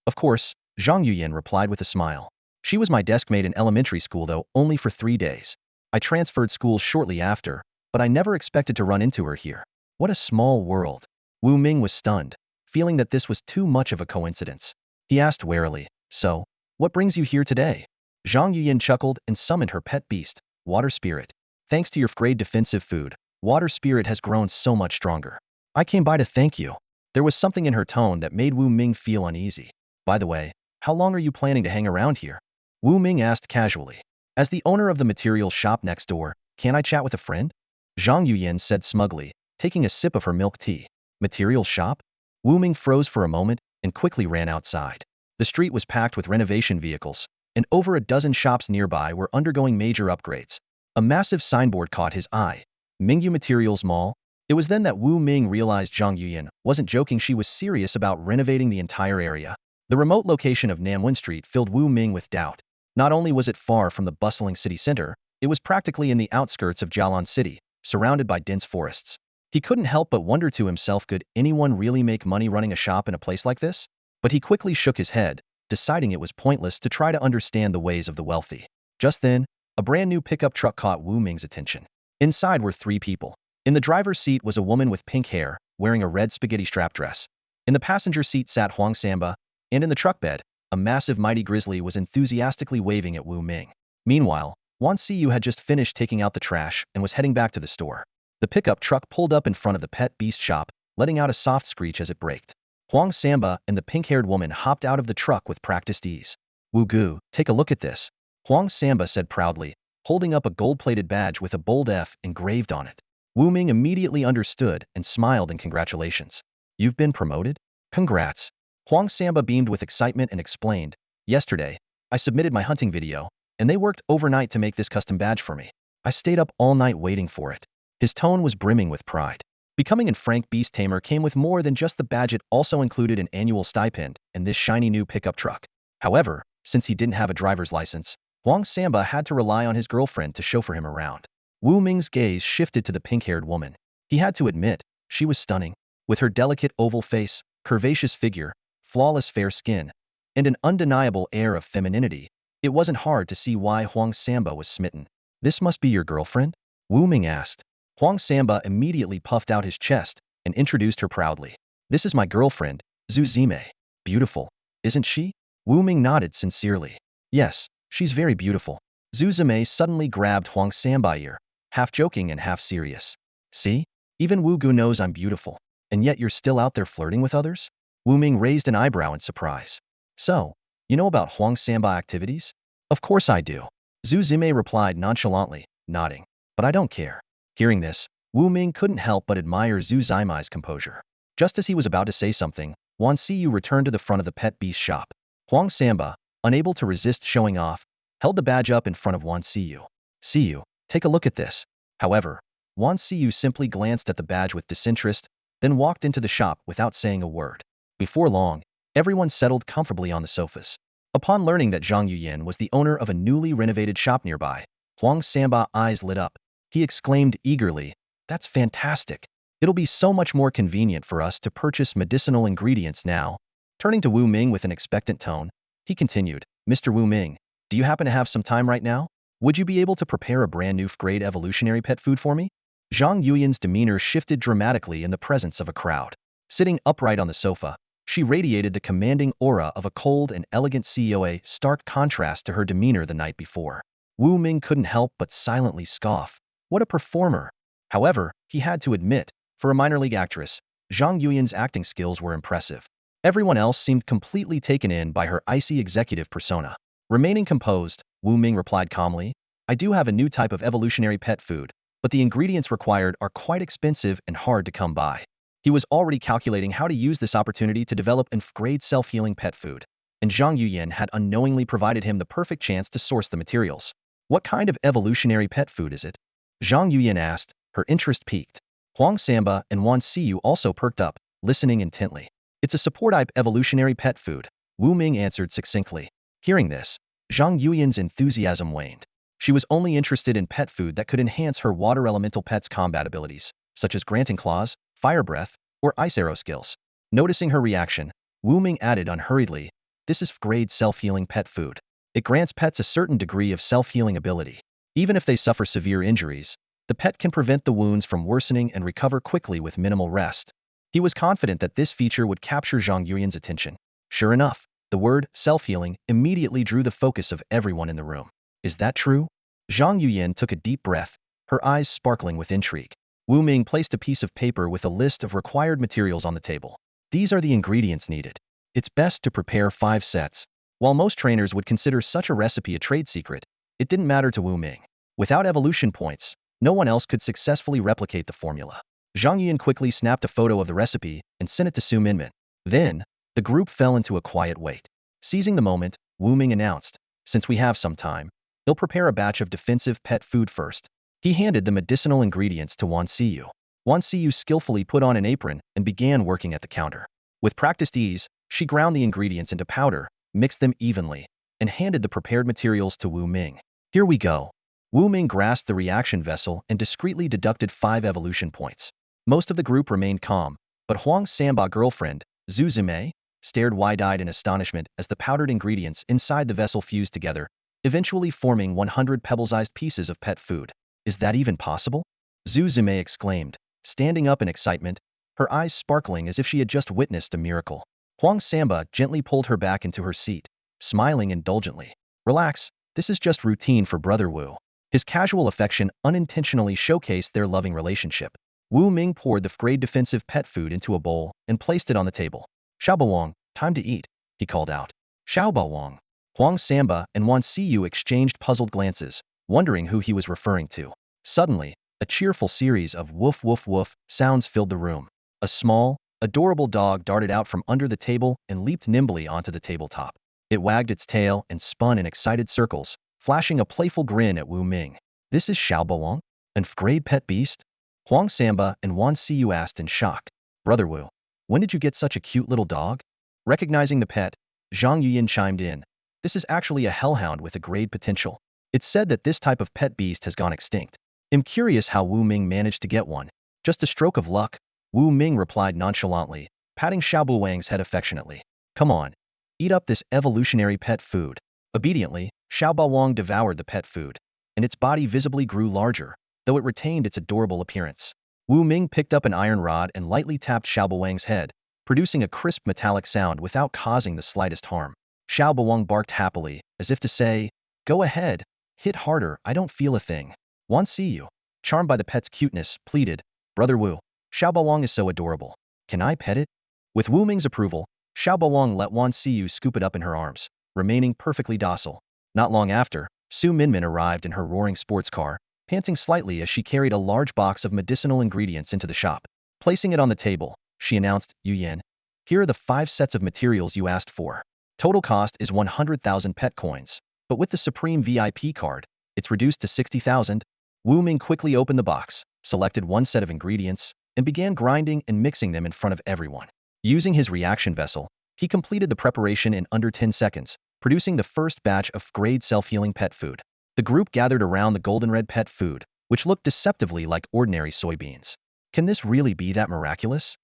Of course, Zhang Yuyan replied with a smile. She was my deskmate in elementary school, though only for 3 days. I transferred schools shortly after, but I never expected to run into her here. What a small world. Wu Ming was stunned, feeling that this was too much of a coincidence. He asked warily, so, what brings you here today? Zhang Yuyan chuckled and summoned her pet beast, Water Spirit. Thanks to your 5th-grade defensive food, Water Spirit has grown so much stronger. I came by to thank you. There was something in her tone that made Wu Ming feel uneasy. By the way, how long are you planning to hang around here? Wu Ming asked casually. As the owner of the material shop next door, can I chat with a friend? Zhang Yuyan said smugly, taking a sip of her milk tea. Material shop? Wu Ming froze for a moment and quickly ran outside. The street was packed with renovation vehicles, and over a dozen shops nearby were undergoing major upgrades. A massive signboard caught his eye. Mingyu Materials Mall. It was then that Wu Ming realized Zhang Yuyan wasn't joking, she was serious about renovating the entire area. The remote location of Nanwen Street filled Wu Ming with doubt. Not only was it far from the bustling city center, it was practically in the outskirts of Jialan City, surrounded by dense forests. He couldn't help but wonder to himself, could anyone really make money running a shop in a place like this? But he quickly shook his head, deciding it was pointless to try to understand the ways of the wealthy. Just then, a brand new pickup truck caught Wu Ming's attention. Inside were three people. In the driver's seat was a woman with pink hair, wearing a red spaghetti strap dress. In the passenger seat sat Huang Samba, and in the truck bed, a massive mighty grizzly was enthusiastically waving at Wu Ming. Meanwhile, Wan Siyu had just finished taking out the trash and was heading back to the store. The pickup truck pulled up in front of the pet beast shop, letting out a soft screech as it braked. Huang Samba and the pink-haired woman hopped out of the truck with practiced ease. "Wu Gu, take a look at this," Huang Samba said proudly, holding up a gold-plated badge with a bold F engraved on it. Wu Ming immediately understood and smiled in congratulations. "You've been promoted? Congrats." Huang Samba beamed with excitement and explained, "Yesterday, I submitted my hunting video, and they worked overnight to make this custom badge for me. I stayed up all night waiting for it." His tone was brimming with pride. Becoming an Frank Beast Tamer came with more than just the badge. It also included an annual stipend and this shiny new pickup truck. However, since he didn't have a driver's license, Huang Samba had to rely on his girlfriend to chauffeur him around. Wu Ming's gaze shifted to the pink-haired woman. He had to admit, she was stunning. With her delicate oval face, curvaceous figure, flawless fair skin, and an undeniable air of femininity, it wasn't hard to see why Huang Samba was smitten. "This must be your girlfriend?" Wu Ming asked. Huang Samba immediately puffed out his chest and introduced her proudly. "This is my girlfriend, Zhu Zime. Beautiful, isn't she?" Wu Ming nodded sincerely. "Yes, she's very beautiful." Zhu Zime suddenly grabbed Huang Samba's ear, half joking and half serious. "See? Even Wu Gu knows I'm beautiful, and yet you're still out there flirting with others?" Wu Ming raised an eyebrow in surprise. "So, you know about Huang Samba activities?" "Of course I do," Zhu Zime replied nonchalantly, nodding. "But I don't care." Hearing this, Wu Ming couldn't help but admire Zhu Zime's composure. Just as he was about to say something, Wan Siyu returned to the front of the pet beast shop. Huang Samba, unable to resist showing off, held the badge up in front of Wan Siyu. "Siyu, take a look at this." However, Wan Siyu simply glanced at the badge with disinterest, then walked into the shop without saying a word. Before long, everyone settled comfortably on the sofas. Upon learning that Zhang Yuyan was the owner of a newly renovated shop nearby, Huang Samba's eyes lit up. He exclaimed eagerly, "That's fantastic. It'll be so much more convenient for us to purchase medicinal ingredients now." Turning to Wu Ming with an expectant tone, he continued, "Mr. Wu Ming, do you happen to have some time right now? Would you be able to prepare a brand new grade evolutionary pet food for me?" Zhang Yuyan's demeanor shifted dramatically in the presence of a crowd. Sitting upright on the sofa, she radiated the commanding aura of a cold and elegant CEO, a stark contrast to her demeanor the night before. Wu Ming couldn't help but silently scoff. What a performer! However, he had to admit, for a minor league actress, Zhang Yuyan's acting skills were impressive. Everyone else seemed completely taken in by her icy executive persona. Remaining composed, Wu Ming replied calmly, "I do have a new type of evolutionary pet food, but the ingredients required are quite expensive and hard to come by." He was already calculating how to use this opportunity to develop an grade self-healing pet food, and Zhang Yuyan had unknowingly provided him the perfect chance to source the materials. "What kind of evolutionary pet food is it?" Zhang Yuyan asked, her interest piqued. Huang Samba and Wan Siyu also perked up, listening intently. "It's a support-type evolutionary pet food," Wu Ming answered succinctly. Hearing this, Zhang Yuyan's enthusiasm waned. She was only interested in pet food that could enhance her water elemental pet's combat abilities, such as granting claws, fire breath, or ice arrow skills. Noticing her reaction, Wu Ming added unhurriedly, "This is grade self-healing pet food. It grants pets a certain degree of self-healing ability. Even if they suffer severe injuries, the pet can prevent the wounds from worsening and recover quickly with minimal rest." He was confident that this feature would capture Zhang Yuyan's attention. Sure enough, the word self-healing immediately drew the focus of everyone in the room. "Is that true?" Zhang Yuyan took a deep breath, her eyes sparkling with intrigue. Wu Ming placed a piece of paper with a list of required materials on the table. "These are the ingredients needed. It's best to prepare 5 sets." While most trainers would consider such a recipe a trade secret, it didn't matter to Wu Ming. Without evolution points, no one else could successfully replicate the formula. Zhang Yuan quickly snapped a photo of the recipe and sent it to Su Minmin. Then, the group fell into a quiet wait. Seizing the moment, Wu Ming announced, "Since we have some time, they'll prepare a batch of defensive pet food first." He handed the medicinal ingredients to Wan Siyu. Wan Siyu skillfully put on an apron and began working at the counter. With practiced ease, she ground the ingredients into powder, mixed them evenly, and handed the prepared materials to Wu Ming. "Here we go." Wu Ming grasped the reaction vessel and discreetly deducted 5 evolution points. Most of the group remained calm, but Huang Sanba's girlfriend, Zhu Zimei, stared wide-eyed in astonishment as the powdered ingredients inside the vessel fused together, eventually forming 100 pebble-sized pieces of pet food. Is that even possible? Zhu Zimei exclaimed, standing up in excitement, her eyes sparkling as if she had just witnessed a miracle. Huang Sanba gently pulled her back into her seat, smiling indulgently. Relax, this is just routine for Brother Wu. His casual affection unintentionally showcased their loving relationship. Wu Ming poured the frayed defensive pet food into a bowl and placed it on the table. Xiaobao, time to eat, he called out. Xiaobao. Huang Sanba and Wan Siyu exchanged puzzled glances, wondering who he was referring to. Suddenly, a cheerful series of woof woof woof sounds filled the room. A small, adorable dog darted out from under the table and leaped nimbly onto the tabletop. It wagged its tail and spun in excited circles, flashing a playful grin at Wu Ming. This is Xiaobao, an frayed pet beast? Huang Sanba and Wan Siyu asked in shock. Brother Wu, when did you get such a cute little dog? Recognizing the pet, Zhang Yuyin chimed in. This is actually a hellhound with a great potential. It's said that this type of pet beast has gone extinct. I'm curious how Wu Ming managed to get one. Just a stroke of luck, Wu Ming replied nonchalantly, patting Xiaobo Wang's head affectionately. Come on, eat up this evolutionary pet food. Obediently, Xiaobo Wang devoured the pet food, and its body visibly grew larger, though it retained its adorable appearance. Wu Ming picked up an iron rod and lightly tapped Xiaobo Wang's head, producing a crisp metallic sound without causing the slightest harm. Xiaobo Wang barked happily, as if to say, go ahead, hit harder, I don't feel a thing. Wan Siyu, charmed by the pet's cuteness, pleaded, Brother Wu, Xiaobo Wang is so adorable. Can I pet it? With Wu Ming's approval, Xiaobo Wang let Wan Siyu scoop it up in her arms, remaining perfectly docile. Not long after, Su Minmin arrived in her roaring sports car, panting slightly as she carried a large box of medicinal ingredients into the shop. Placing it on the table, she announced, Yu Yan, here are the 5 sets of materials you asked for. Total cost is 100,000 pet coins, but with the Supreme VIP card, it's reduced to 60,000. Wu Ming quickly opened the box, selected one set of ingredients, and began grinding and mixing them in front of everyone. Using his reaction vessel, he completed the preparation in under 10 seconds, producing the first batch of grade self-healing pet food. The group gathered around the golden red pet food, which looked deceptively like ordinary soybeans. Can this really be that miraculous?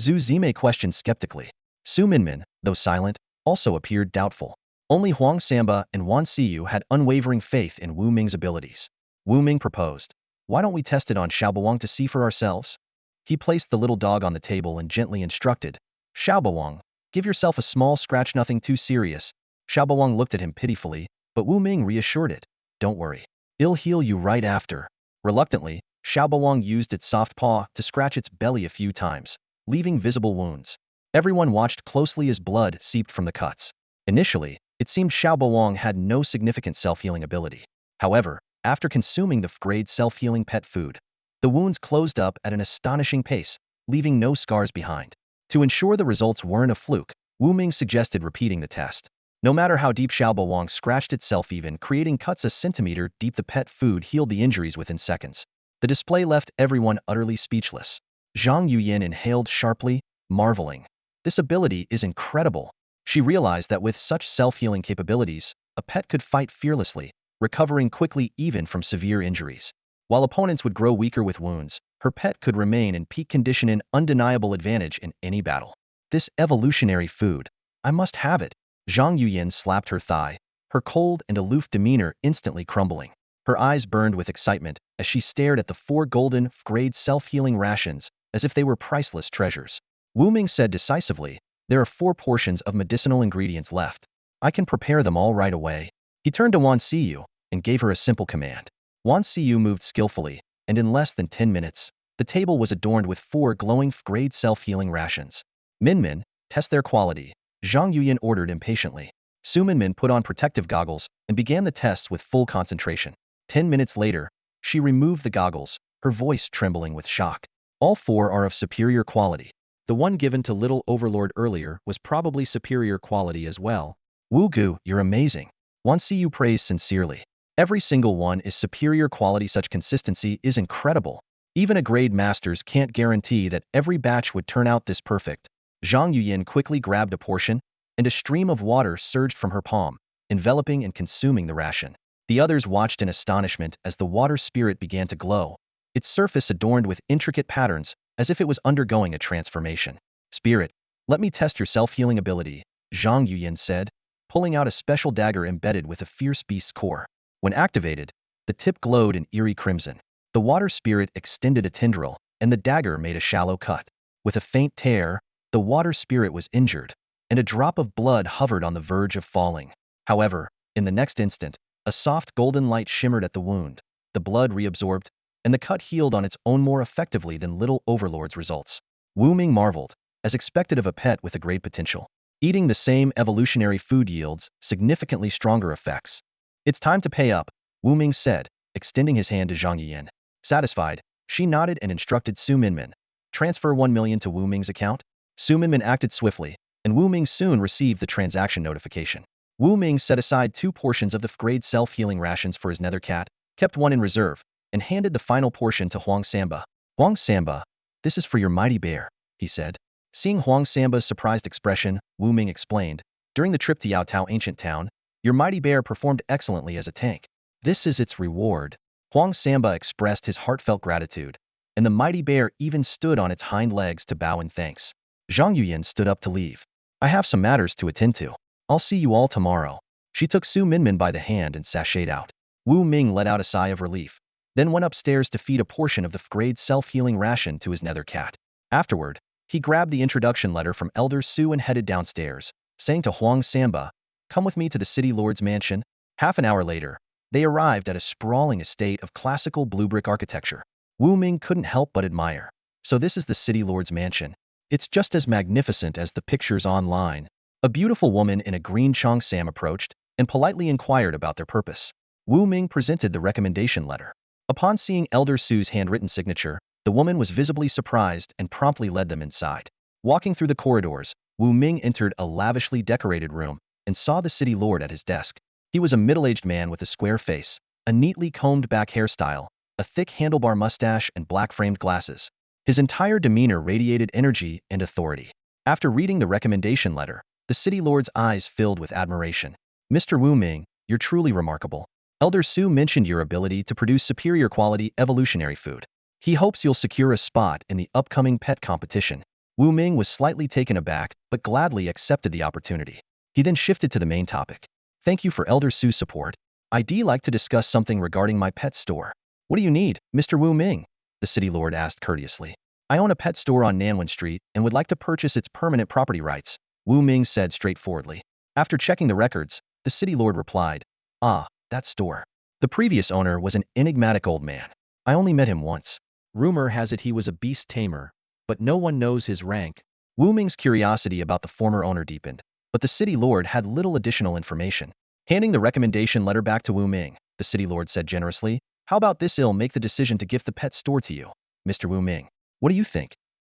Zhu Zimei questioned skeptically. Su Minmin, though silent, also appeared doubtful. Only Huang Sanba and Wan Siyu had unwavering faith in Wu Ming's abilities. Wu Ming proposed, why don't we test it on Xiaobo Wang to see for ourselves? He placed the little dog on the table and gently instructed, Xiaobo Wang, give yourself a small scratch, nothing too serious. Xiaobo Wang looked at him pitifully, but Wu Ming reassured it. Don't worry. It'll heal you right after. Reluctantly, Xiaobo Wang used its soft paw to scratch its belly a few times, leaving visible wounds. Everyone watched closely as blood seeped from the cuts. Initially, it seemed Xiaobo Wang had no significant self-healing ability. However, after consuming the grade self-healing pet food, the wounds closed up at an astonishing pace, leaving no scars behind. To ensure the results weren't a fluke, Wu Ming suggested repeating the test. No matter how deep Xiaobo Wang scratched itself, even creating cuts a centimeter deep, the pet food healed the injuries within seconds. The display left everyone utterly speechless. Zhang Yuyin inhaled sharply, marveling. This ability is incredible. She realized that with such self-healing capabilities, a pet could fight fearlessly, recovering quickly even from severe injuries. While opponents would grow weaker with wounds, her pet could remain in peak condition, an undeniable advantage in any battle. This evolutionary food, I must have it. Zhang Yuyin slapped her thigh, her cold and aloof demeanor instantly crumbling. Her eyes burned with excitement as she stared at the 4 golden, grade self-healing rations as if they were priceless treasures. Wu Ming said decisively, there are 4 portions of medicinal ingredients left. I can prepare them all right away. He turned to Wan Siyu and gave her a simple command. Wan Siyu moved skillfully, and in less than 10 minutes, the table was adorned with 4 glowing grade self-healing rations. Minmin, test their quality, Zhang Yuyin ordered impatiently. Su Minmin put on protective goggles and began the tests with full concentration. 10 minutes later, she removed the goggles, her voice trembling with shock. All 4 are of superior quality. The one given to Little Overlord earlier was probably superior quality as well. Wu Gu, you're amazing. Wan Siyu praised sincerely. Every single one is superior quality. Such consistency is incredible. Even a grade masters can't guarantee that every batch would turn out this perfect. Zhang Yuyin quickly grabbed a portion, and a stream of water surged from her palm, enveloping and consuming the ration. The others watched in astonishment as the water spirit began to glow, its surface adorned with intricate patterns as if it was undergoing a transformation. Spirit, let me test your self-healing ability, Zhang Yuyan said, pulling out a special dagger embedded with a fierce beast's core. When activated, the tip glowed in eerie crimson. The water spirit extended a tendril, and the dagger made a shallow cut. With a faint tear, the water spirit was injured, and a drop of blood hovered on the verge of falling. However, in the next instant, a soft golden light shimmered at the wound. The blood reabsorbed, and the cut healed on its own more effectively than Little Overlord's results. Wu Ming marveled, as expected of a pet with a great potential. Eating the same evolutionary food yields significantly stronger effects. It's time to pay up, Wu Ming said, extending his hand to Zhang Yiyan. Satisfied, she nodded and instructed Su Minmin. Transfer 1 million to Wu Ming's account. Su Minmin acted swiftly, and Wu Ming soon received the transaction notification. Wu Ming set aside 2 portions of the grade self-healing rations for his nether cat, kept one in reserve, and handed the final portion to Huang Samba. Huang Samba, this is for your mighty bear, he said. Seeing Huang Samba's surprised expression, Wu Ming explained, during the trip to Yaotao Ancient Town, your mighty bear performed excellently as a tank. This is its reward. Huang Samba expressed his heartfelt gratitude, and the mighty bear even stood on its hind legs to bow in thanks. Zhang Yuyan stood up to leave. I have some matters to attend to. I'll see you all tomorrow. She took Su Minmin by the hand and sashayed out. Wu Ming let out a sigh of relief, then went upstairs to feed a portion of the grade self-healing ration to his nether cat. Afterward, he grabbed the introduction letter from Elder Su and headed downstairs, saying to Huang Samba, come with me to the city lord's mansion. Half an hour later, they arrived at a sprawling estate of classical blue brick architecture. Wu Ming couldn't help but admire. So this is the city lord's mansion. It's just as magnificent as the pictures online. A beautiful woman in a green cheongsam approached and politely inquired about their purpose. Wu Ming presented the recommendation letter. Upon seeing Elder Su's handwritten signature, the woman was visibly surprised and promptly led them inside. Walking through the corridors, Wu Ming entered a lavishly decorated room and saw the city lord at his desk. He was a middle-aged man with a square face, a neatly combed-back hairstyle, a thick handlebar mustache and black-framed glasses. His entire demeanor radiated energy and authority. After reading the recommendation letter, the city lord's eyes filled with admiration. Mr. Wu Ming, you're truly remarkable. Elder Su mentioned your ability to produce superior quality evolutionary food. He hopes you'll secure a spot in the upcoming pet competition. Wu Ming was slightly taken aback, but gladly accepted the opportunity. He then shifted to the main topic. Thank you for Elder Su's support. I'd like to discuss something regarding my pet store. What do you need, Mr. Wu Ming? The city lord asked courteously. I own a pet store on Nanwen Street and would like to purchase its permanent property rights, Wu Ming said straightforwardly. After checking the records, the city lord replied, ah, that store. The previous owner was an enigmatic old man. I only met him once. Rumor has it he was a beast tamer, but no one knows his rank. Wu Ming's curiosity about the former owner deepened, but the city lord had little additional information. Handing the recommendation letter back to Wu Ming, the city lord said generously, how about this? I'll make the decision to gift the pet store to you, Mr. Wu Ming. What do you think?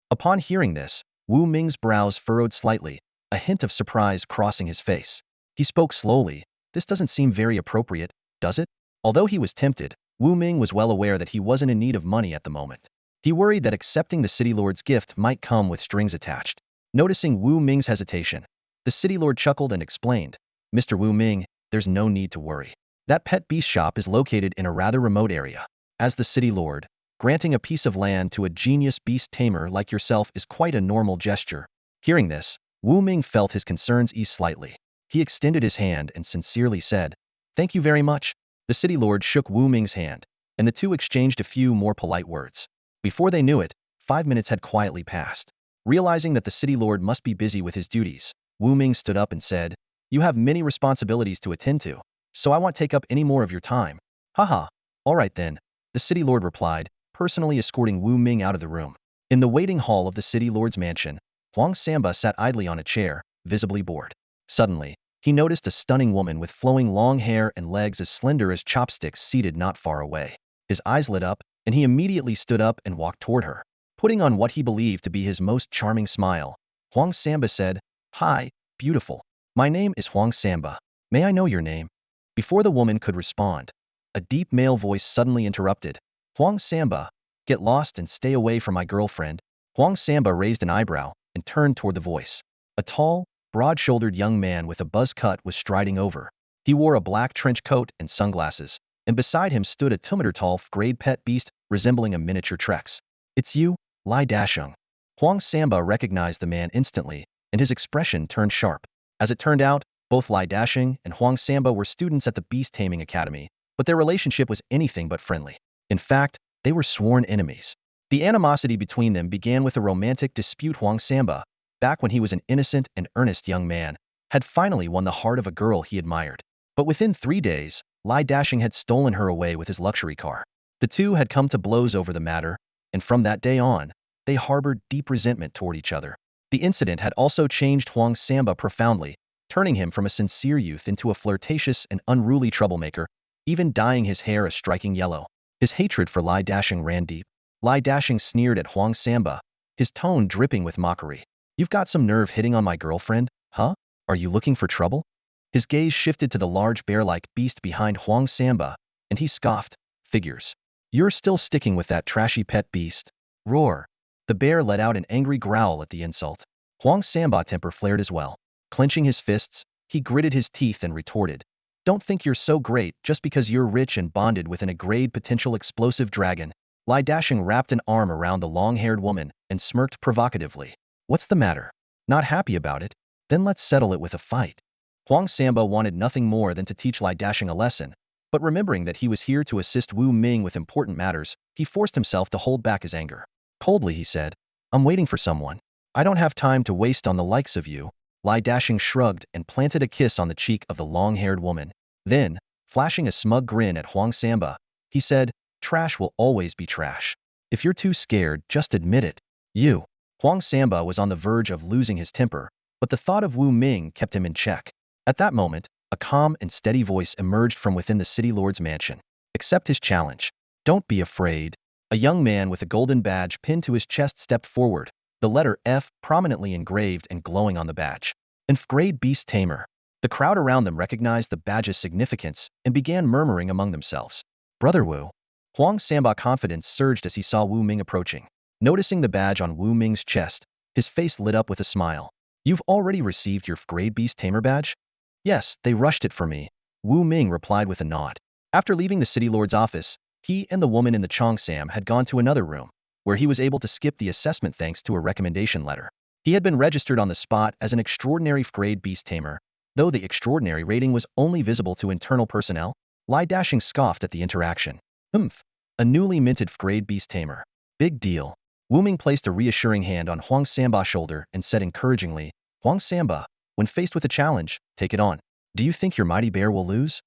Upon hearing this, Wu Ming's brows furrowed slightly, a hint of surprise crossing his face. He spoke slowly. This doesn't seem very appropriate, does it? Although he was tempted, Wu Ming was well aware that he wasn't in need of money at the moment. He worried that accepting the city lord's gift might come with strings attached. Noticing Wu Ming's hesitation, the city lord chuckled and explained, Mr. Wu Ming, there's no need to worry. That pet beast shop is located in a rather remote area. As the city lord, granting a piece of land to a genius beast tamer like yourself is quite a normal gesture. Hearing this, Wu Ming felt his concerns ease slightly. He extended his hand and sincerely said, thank you very much. The city lord shook Wu Ming's hand, and the two exchanged a few more polite words. Before they knew it, 5 minutes had quietly passed. Realizing that the city lord must be busy with his duties, Wu Ming stood up and said, you have many responsibilities to attend to, so I won't take up any more of your time. Haha, all right then, the city lord replied, personally escorting Wu Ming out of the room. In the waiting hall of the city lord's mansion, Huang Samba sat idly on a chair, visibly bored. Suddenly, he noticed a stunning woman with flowing long hair and legs as slender as chopsticks seated not far away. His eyes lit up, and he immediately stood up and walked toward her. Putting on what he believed to be his most charming smile, Huang Samba said, hi, beautiful. My name is Huang Samba. May I know your name? Before the woman could respond, a deep male voice suddenly interrupted. Huang Samba, get lost and stay away from my girlfriend. Huang Samba raised an eyebrow and turned toward the voice. A tall, broad-shouldered young man with a buzz cut was striding over. He wore a black trench coat and sunglasses, and beside him stood a 2-meter-tall grade pet beast resembling a miniature Trex. It's you? Lai Dasheng. Huang Samba recognized the man instantly, and his expression turned sharp. As it turned out, both Lai Dasheng and Huang Samba were students at the Beast Taming Academy, but their relationship was anything but friendly. In fact, they were sworn enemies. The animosity between them began with a romantic dispute. Huang Samba, back when he was an innocent and earnest young man, had finally won the heart of a girl he admired. But within 3 days, Lai Dasheng had stolen her away with his luxury car. The two had come to blows over the matter, and from that day on, they harbored deep resentment toward each other. The incident had also changed Huang Samba profoundly, turning him from a sincere youth into a flirtatious and unruly troublemaker, even dyeing his hair a striking yellow. His hatred for Lai Dasheng ran deep. Lai Dasheng sneered at Huang Samba, his tone dripping with mockery. "You've got some nerve hitting on my girlfriend, huh? Are you looking for trouble?" His gaze shifted to the large bear-like beast behind Huang Samba, and he scoffed. "Figures. You're still sticking with that trashy pet beast." Roar. The bear let out an angry growl at the insult. Huang Samba's temper flared as well. Clenching his fists, he gritted his teeth and retorted, "Don't think you're so great just because you're rich and bonded with an aggrade potential explosive dragon." Lai Dasheng wrapped an arm around the long-haired woman and smirked provocatively. "What's the matter? Not happy about it? Then let's settle it with a fight." Huang Samba wanted nothing more than to teach Lai Dasheng a lesson, but remembering that he was here to assist Wu Ming with important matters, he forced himself to hold back his anger. Coldly he said, "I'm waiting for someone. I don't have time to waste on the likes of you." Lai Dasheng shrugged and planted a kiss on the cheek of the long-haired woman. Then, flashing a smug grin at Huang Samba, he said, "Trash will always be trash. If you're too scared, just admit it." You. Huang Samba was on the verge of losing his temper, but the thought of Wu Ming kept him in check. At that moment, a calm and steady voice emerged from within the city lord's mansion. "Accept his challenge. Don't be afraid." A young man with a golden badge pinned to his chest stepped forward, the letter F prominently engraved and glowing on the badge. Divine Beast Tamer. The crowd around them recognized the badge's significance and began murmuring among themselves. "Brother Wu." Huang Samba's confidence surged as he saw Wu Ming approaching. Noticing the badge on Wu Ming's chest, his face lit up with a smile. "You've already received your Divine Beast Tamer badge?" "Yes, they rushed it for me," Wu Ming replied with a nod. After leaving the city lord's office, he and the woman in the Cheongsam had gone to another room, where he was able to skip the assessment thanks to a recommendation letter. He had been registered on the spot as an extraordinary Divine Beast Tamer, though the extraordinary rating was only visible to internal personnel. Lai Dasheng scoffed at the interaction. "Humph. A newly minted Divine Beast Tamer. Big deal." Wu Ming placed a reassuring hand on Huang Samba's shoulder and said encouragingly, "Huang Samba, when faced with a challenge, take it on. Do you think your mighty bear will lose?"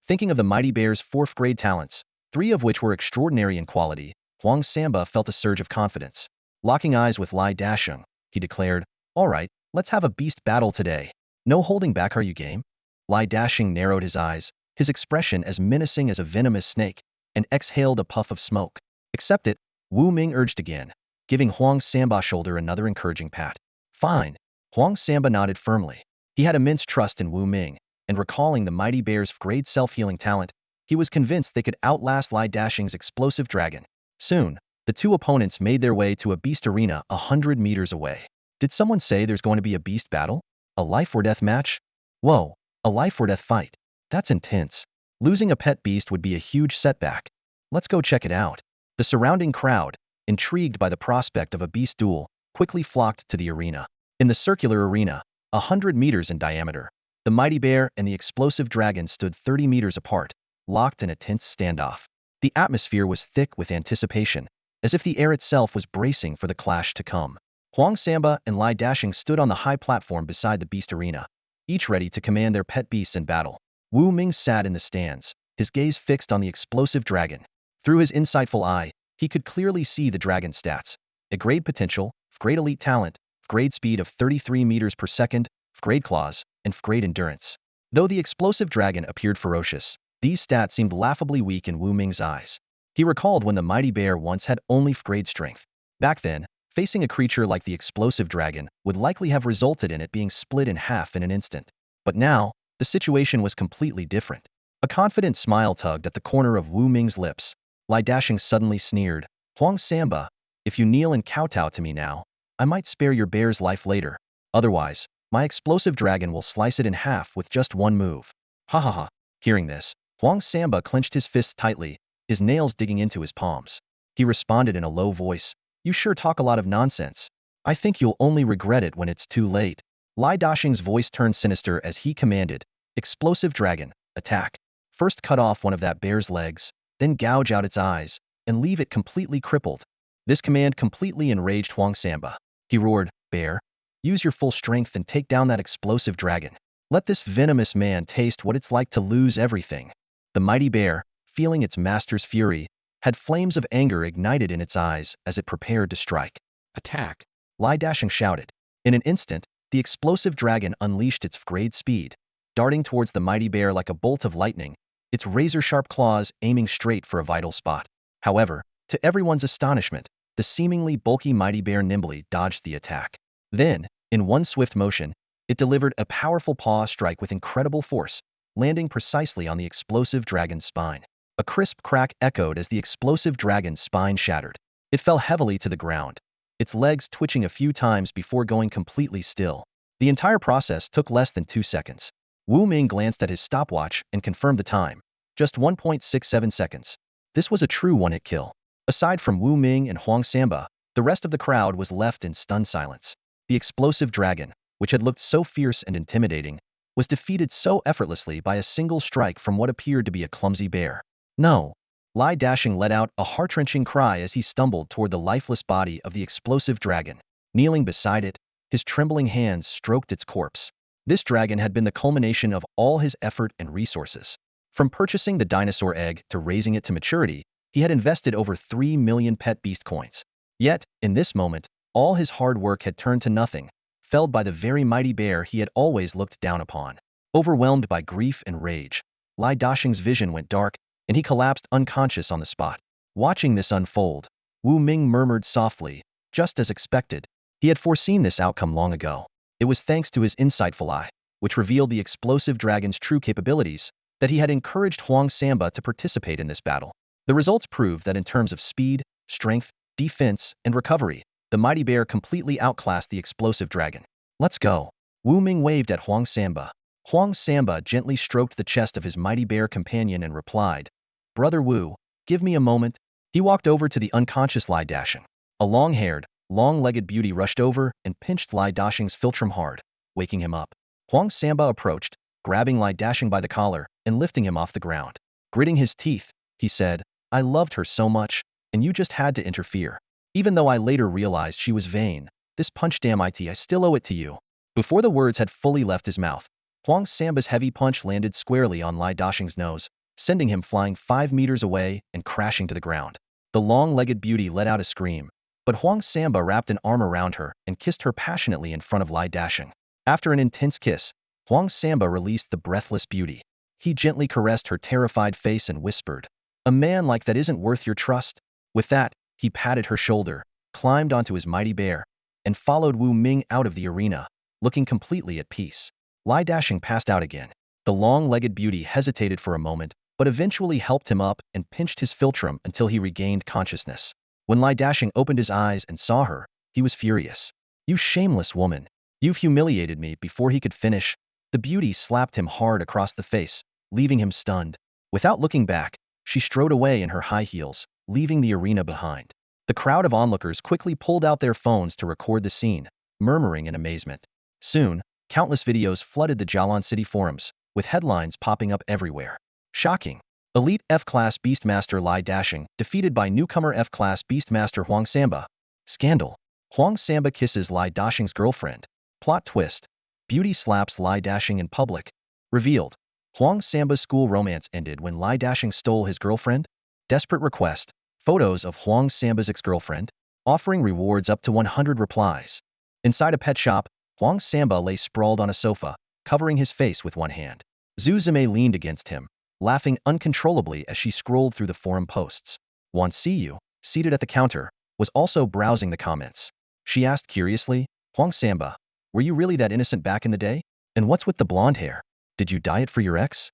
Thinking of the mighty bear's 4th grade talents, 3 of which were extraordinary in quality, Huang Samba felt a surge of confidence. Locking eyes with Lai Dasheng, he declared, "All right, let's have a beast battle today. No holding back, are you game?" Lai Dasheng narrowed his eyes, his expression as menacing as a venomous snake, and exhaled a puff of smoke. "Accept it," Wu Ming urged again, giving Huang Samba's shoulder another encouraging pat. "Fine." Huang Samba nodded firmly. He had immense trust in Wu Ming, and recalling the mighty bear's great self-healing talent, he was convinced they could outlast Lai Dasheng's explosive dragon. Soon, the two opponents made their way to a beast arena 100 meters away. Did someone say there's going to be a beast battle? A life-or-death match? Whoa, a life-or-death fight. That's intense. Losing a pet beast would be a huge setback. Let's go check it out. The surrounding crowd, intrigued by the prospect of a beast duel, quickly flocked to the arena. In the circular arena, 100 meters in diameter, the mighty bear and the explosive dragon stood 30 meters apart, locked in a tense standoff. The atmosphere was thick with anticipation, as if the air itself was bracing for the clash to come. Huang Samba and Lai Dasheng stood on the high platform beside the beast arena, each ready to command their pet beasts in battle. Wu Ming sat in the stands, his gaze fixed on the explosive dragon. Through his insightful eye, he could clearly see the dragon's stats: a grade potential, grade elite talent, grade speed of 33 meters per second, grade claws, and grade endurance. Though the explosive dragon appeared ferocious, these stats seemed laughably weak in Wu Ming's eyes. He recalled when the mighty bear once had only grade strength. Back then, facing a creature like the explosive dragon would likely have resulted in it being split in half in an instant. But now, the situation was completely different. A confident smile tugged at the corner of Wu Ming's lips. Lai Dasheng suddenly sneered, "Huang Samba, if you kneel and kowtow to me now, I might spare your bear's life later. Otherwise, my explosive dragon will slice it in half with just one move." Ha ha ha. Hearing this, Huang Samba clenched his fists tightly, his nails digging into his palms. He responded in a low voice, You sure talk a lot of nonsense. I think you'll only regret it when it's too late. Lai Dashing's voice turned sinister as he commanded, Explosive Dragon, attack. First cut off one of that bear's legs, then gouge out its eyes, and leave it completely crippled. This command completely enraged Huang Samba. He roared, Bear, use your full strength and take down that explosive dragon. Let this venomous man taste what it's like to lose everything. The mighty bear, feeling its master's fury, had flames of anger ignited in its eyes as it prepared to strike. Attack! Lai Dashing shouted. In an instant, the explosive dragon unleashed its great speed, darting towards the mighty bear like a bolt of lightning, its razor-sharp claws aiming straight for a vital spot. However, to everyone's astonishment, the seemingly bulky mighty bear nimbly dodged the attack. Then, in one swift motion, it delivered a powerful paw strike with incredible force, landing precisely on the explosive dragon's spine. A crisp crack echoed as the explosive dragon's spine shattered. It fell heavily to the ground, its legs twitching a few times before going completely still. The entire process took less than 2 seconds. Wu Ming glanced at his stopwatch and confirmed the time. Just 1.67 seconds. This was a true one-hit kill. Aside from Wu Ming and Huang Samba, the rest of the crowd was left in stunned silence. The explosive dragon, which had looked so fierce and intimidating, was defeated so effortlessly by a single strike from what appeared to be a clumsy bear. No. Lai Dashing let out a heart-wrenching cry as he stumbled toward the lifeless body of the explosive dragon. Kneeling beside it, his trembling hands stroked its corpse. This dragon had been the culmination of all his effort and resources. From purchasing the dinosaur egg to raising it to maturity, he had invested over 3 million pet beast coins. Yet, in this moment, all his hard work had turned to nothing, felled by the very mighty bear he had always looked down upon. Overwhelmed by grief and rage, Lai Dashing's vision went dark, and he collapsed unconscious on the spot. Watching this unfold, Wu Ming murmured softly, just as expected. He had foreseen this outcome long ago. It was thanks to his insightful eye, which revealed the explosive dragon's true capabilities, that he had encouraged Huang Samba to participate in this battle. The results proved that in terms of speed, strength, defense, and recovery, the mighty bear completely outclassed the explosive dragon. Let's go. Wu Ming waved at Huang Samba. Huang Samba gently stroked the chest of his mighty bear companion and replied, Brother Wu, give me a moment. He walked over to the unconscious Lai Dashing. A long-haired, long-legged beauty rushed over and pinched Lai Dashing's philtrum hard, waking him up. Huang Samba approached, grabbing Lai Dashing by the collar and lifting him off the ground. Gritting his teeth, he said, I loved her so much, and you just had to interfere. Even though I later realized she was vain, this punch, damn it, I still owe it to you. Before the words had fully left his mouth, Huang Samba's heavy punch landed squarely on Lai Dashing's nose, sending him flying 5 meters away and crashing to the ground. The long-legged beauty let out a scream, but Huang Samba wrapped an arm around her and kissed her passionately in front of Lai Dashing. After an intense kiss, Huang Samba released the breathless beauty. He gently caressed her terrified face and whispered, A man like that isn't worth your trust. With that, he patted her shoulder, climbed onto his mighty bear, and followed Wu Ming out of the arena, looking completely at peace. Lai Dashing passed out again. The long-legged beauty hesitated for a moment, but eventually helped him up and pinched his philtrum until he regained consciousness. When Lai Dashing opened his eyes and saw her, he was furious. You shameless woman! You've humiliated me. Before he could finish, the beauty slapped him hard across the face, leaving him stunned. Without looking back, she strode away in her high heels, leaving the arena behind. The crowd of onlookers quickly pulled out their phones to record the scene, murmuring in amazement. Soon, countless videos flooded the Jialan City forums, with headlines popping up everywhere. Shocking! Elite F-Class Beastmaster Lai Dashing defeated by newcomer F-Class Beastmaster Huang Samba. Scandal! Huang Samba kisses Lai Dashing's girlfriend. Plot twist. Beauty slaps Lai Dashing in public. Revealed. Huang Samba's school romance ended when Lai Dashing stole his girlfriend. Desperate request. Photos of Huang Samba's ex-girlfriend, offering rewards up to 100 replies. Inside a pet shop, Huang Samba lay sprawled on a sofa, covering his face with one hand. Zhu Zimei leaned against him, laughing uncontrollably as she scrolled through the forum posts. Wan Siyu, seated at the counter, was also browsing the comments. She asked curiously, Huang Samba, were you really that innocent back in the day? And what's with the blonde hair? Did you dye it for your ex?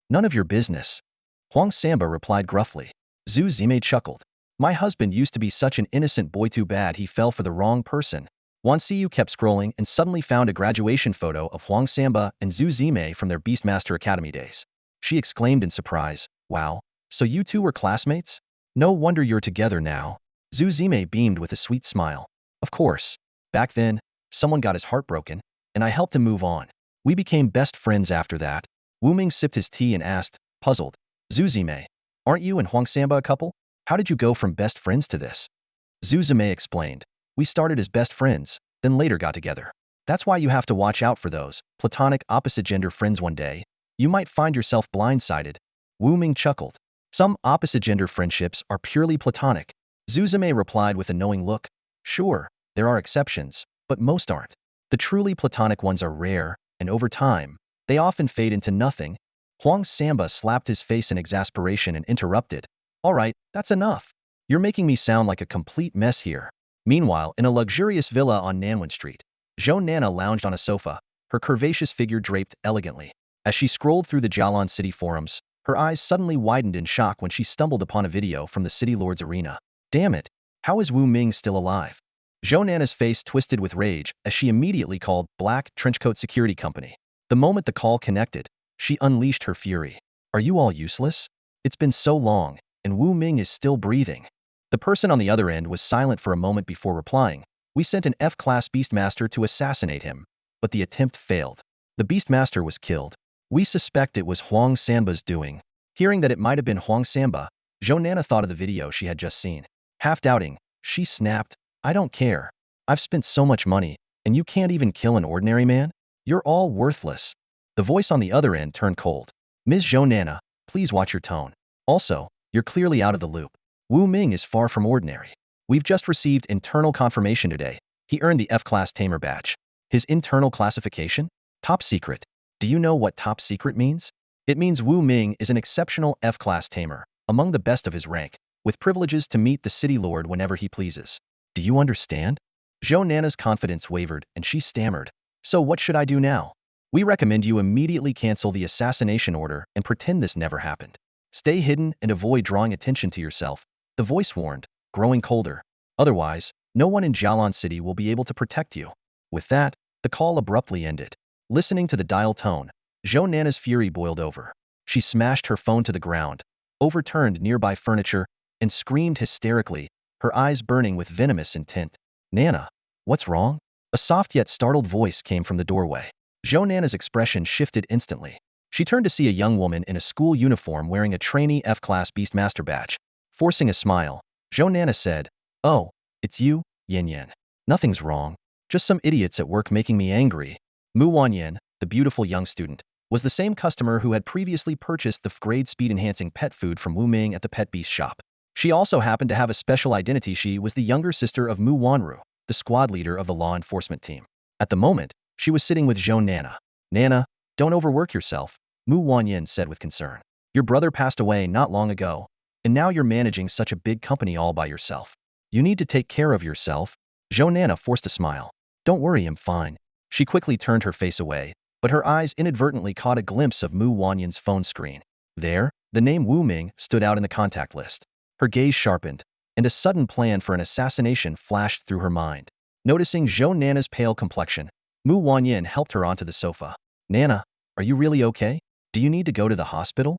None of your business. Huang Samba replied gruffly. Zhu Zimei chuckled. My husband used to be such an innocent boy, too bad he fell for the wrong person. Wan Siyu kept scrolling and suddenly found a graduation photo of Huang Samba and Zhu Zimei from their Beastmaster Academy days. She exclaimed in surprise, Wow, so you two were classmates? No wonder you're together now. Zhu Zime beamed with a sweet smile. Of course. Back then, someone got his heart broken, and I helped him move on. We became best friends after that. Wu Ming sipped his tea and asked, puzzled, Zhu Zime, aren't you and Huang Samba a couple? How did you go from best friends to this? Zhu Zime explained. We started as best friends, then later got together. That's why you have to watch out for those platonic opposite-gender friends one day. You might find yourself blindsided. Wu Ming chuckled. Some opposite-gender friendships are purely platonic. Zhu Zime replied with a knowing look. Sure, there are exceptions, but most aren't. The truly platonic ones are rare, and over time, they often fade into nothing. Huang Samba slapped his face in exasperation and interrupted. All right, that's enough. You're making me sound like a complete mess here. Meanwhile, in a luxurious villa on Nanwen Street, Zhou Nana lounged on a sofa, her curvaceous figure draped elegantly. As she scrolled through the Jialan City forums, her eyes suddenly widened in shock when she stumbled upon a video from the City Lord's arena. Damn it, how is Wu Ming still alive? Zhou Nana's face twisted with rage as she immediately called Black Trenchcoat Security Company. The moment the call connected, she unleashed her fury. Are you all useless? It's been so long, and Wu Ming is still breathing. The person on the other end was silent for a moment before replying. We sent an F-class Beastmaster to assassinate him, but the attempt failed. The Beastmaster was killed. We suspect it was Huang Samba's doing. Hearing that it might have been Huang Samba, Zhou Nana thought of the video she had just seen. Half doubting, she snapped, I don't care. I've spent so much money, and you can't even kill an ordinary man? You're all worthless. The voice on the other end turned cold. Ms. Zhou Nana, please watch your tone. Also, you're clearly out of the loop. Wu Ming is far from ordinary. We've just received internal confirmation today. He earned the F-class Tamer badge. His internal classification? Top secret. Do you know what top secret means? It means Wu Ming is an exceptional F-class Tamer, among the best of his rank, with privileges to meet the City Lord whenever he pleases. Do you understand? Zhou Nana's confidence wavered, and she stammered. So what should I do now? We recommend you immediately cancel the assassination order and pretend this never happened. Stay hidden and avoid drawing attention to yourself, the voice warned, growing colder. Otherwise, no one in Jialan City will be able to protect you. With that, the call abruptly ended. Listening to the dial tone, Zhou Nana's fury boiled over. She smashed her phone to the ground, overturned nearby furniture, and screamed hysterically, her eyes burning with venomous intent. Nana, what's wrong? A soft yet startled voice came from the doorway. Zhou Nana's expression shifted instantly. She turned to see a young woman in a school uniform wearing a trainee F-class Beastmaster badge. Forcing a smile, Zhou Nana said, Oh, it's you, Yan Yan. Nothing's wrong. Just some idiots at work making me angry. Mu Wanyan, the beautiful young student, was the same customer who had previously purchased the grade speed-enhancing pet food from Wu Ming at the pet beast shop. She also happened to have a special identity. She was the younger sister of Mu Wanru, the squad leader of the law enforcement team. At the moment, she was sitting with Zhou Nana. Nana, don't overwork yourself, Mu Wanyan said with concern. Your brother passed away not long ago, and now you're managing such a big company all by yourself. You need to take care of yourself. Zhou Nana forced a smile. Don't worry, I'm fine. She quickly turned her face away, but her eyes inadvertently caught a glimpse of Mu Wanyan's phone screen. There, the name Wu Ming stood out in the contact list. Her gaze sharpened, and a sudden plan for an assassination flashed through her mind. Noticing Zhou Nana's pale complexion, Mu Wanyan helped her onto the sofa. Nana, are you really okay? Do you need to go to the hospital?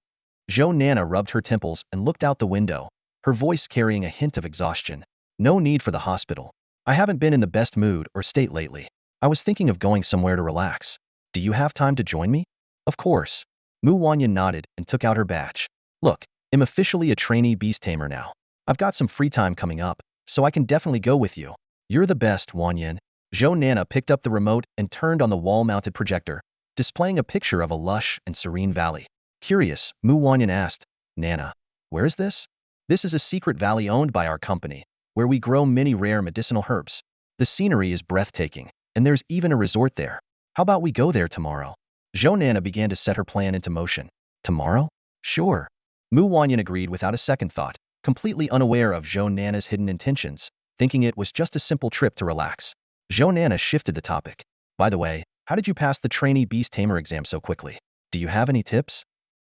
Zhou Nana rubbed her temples and looked out the window, her voice carrying a hint of exhaustion. No need for the hospital. I haven't been in the best mood or state lately. I was thinking of going somewhere to relax. Do you have time to join me? Of course. Mu Wanyan nodded and took out her badge. Look, I'm officially a trainee beast tamer now. I've got some free time coming up, so I can definitely go with you. You're the best, Wanyan. Zhou Nana picked up the remote and turned on the wall-mounted projector, displaying a picture of a lush and serene valley. Curious, Mu Wanyan asked, Nana, where is this? This is a secret valley owned by our company, where we grow many rare medicinal herbs. The scenery is breathtaking, and there's even a resort there. How about we go there tomorrow? Zhou Nana began to set her plan into motion. Tomorrow? Sure. Mu Wanyan agreed without a second thought, completely unaware of Zhou Nana's hidden intentions, thinking it was just a simple trip to relax. Zhou Nana shifted the topic. By the way, how did you pass the trainee beast tamer exam so quickly? Do you have any tips?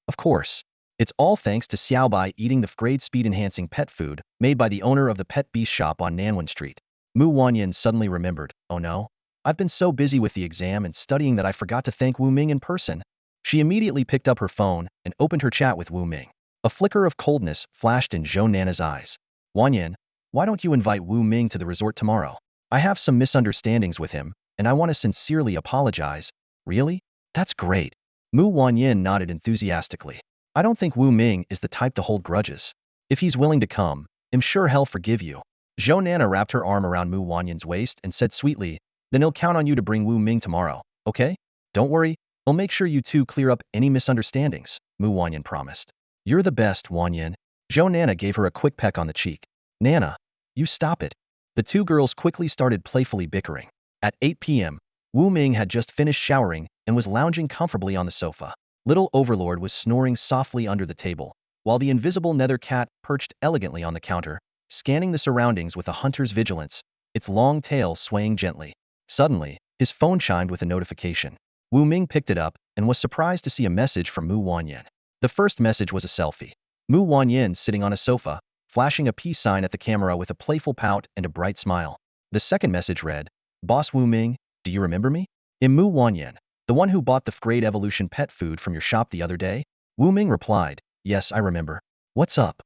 Of course. It's all thanks to Xiaobai eating the grade speed-enhancing pet food made by the owner of the pet beast shop on Nanwen Street. Mu Wanyan suddenly remembered, oh no, I've been so busy with the exam and studying that I forgot to thank Wu Ming in person. She immediately picked up her phone and opened her chat with Wu Ming. A flicker of coldness flashed in Zhou Nana's eyes. Wanyan, why don't you invite Wu Ming to the resort tomorrow? I have some misunderstandings with him, and I want to sincerely apologize. Really? That's great. Mu Wanyin nodded enthusiastically. I don't think Wu Ming is the type to hold grudges. If he's willing to come, I'm sure he'll forgive you. Zhou Nana wrapped her arm around Mu Wanyin's waist and said sweetly, then he'll count on you to bring Wu Ming tomorrow, okay? Don't worry, I'll make sure you two clear up any misunderstandings, Mu Wanyin promised. You're the best, Wanyin. Zhou Nana gave her a quick peck on the cheek. Nana, you stop it. The two girls quickly started playfully bickering. At 8 p.m., Wu Ming had just finished showering and was lounging comfortably on the sofa. Little Overlord was snoring softly under the table, while the invisible nether cat perched elegantly on the counter, scanning the surroundings with a hunter's vigilance, its long tail swaying gently. Suddenly, his phone chimed with a notification. Wu Ming picked it up and was surprised to see a message from Mu Wanyin. The first message was a selfie. Mu Wanyin sitting on a sofa, flashing a peace sign at the camera with a playful pout and a bright smile. The second message read, Boss Wu Ming, do you remember me? I'm Mu Wanyin, the one who bought the Grade Evolution pet food from your shop the other day? Wu Ming replied, yes, I remember. What's up?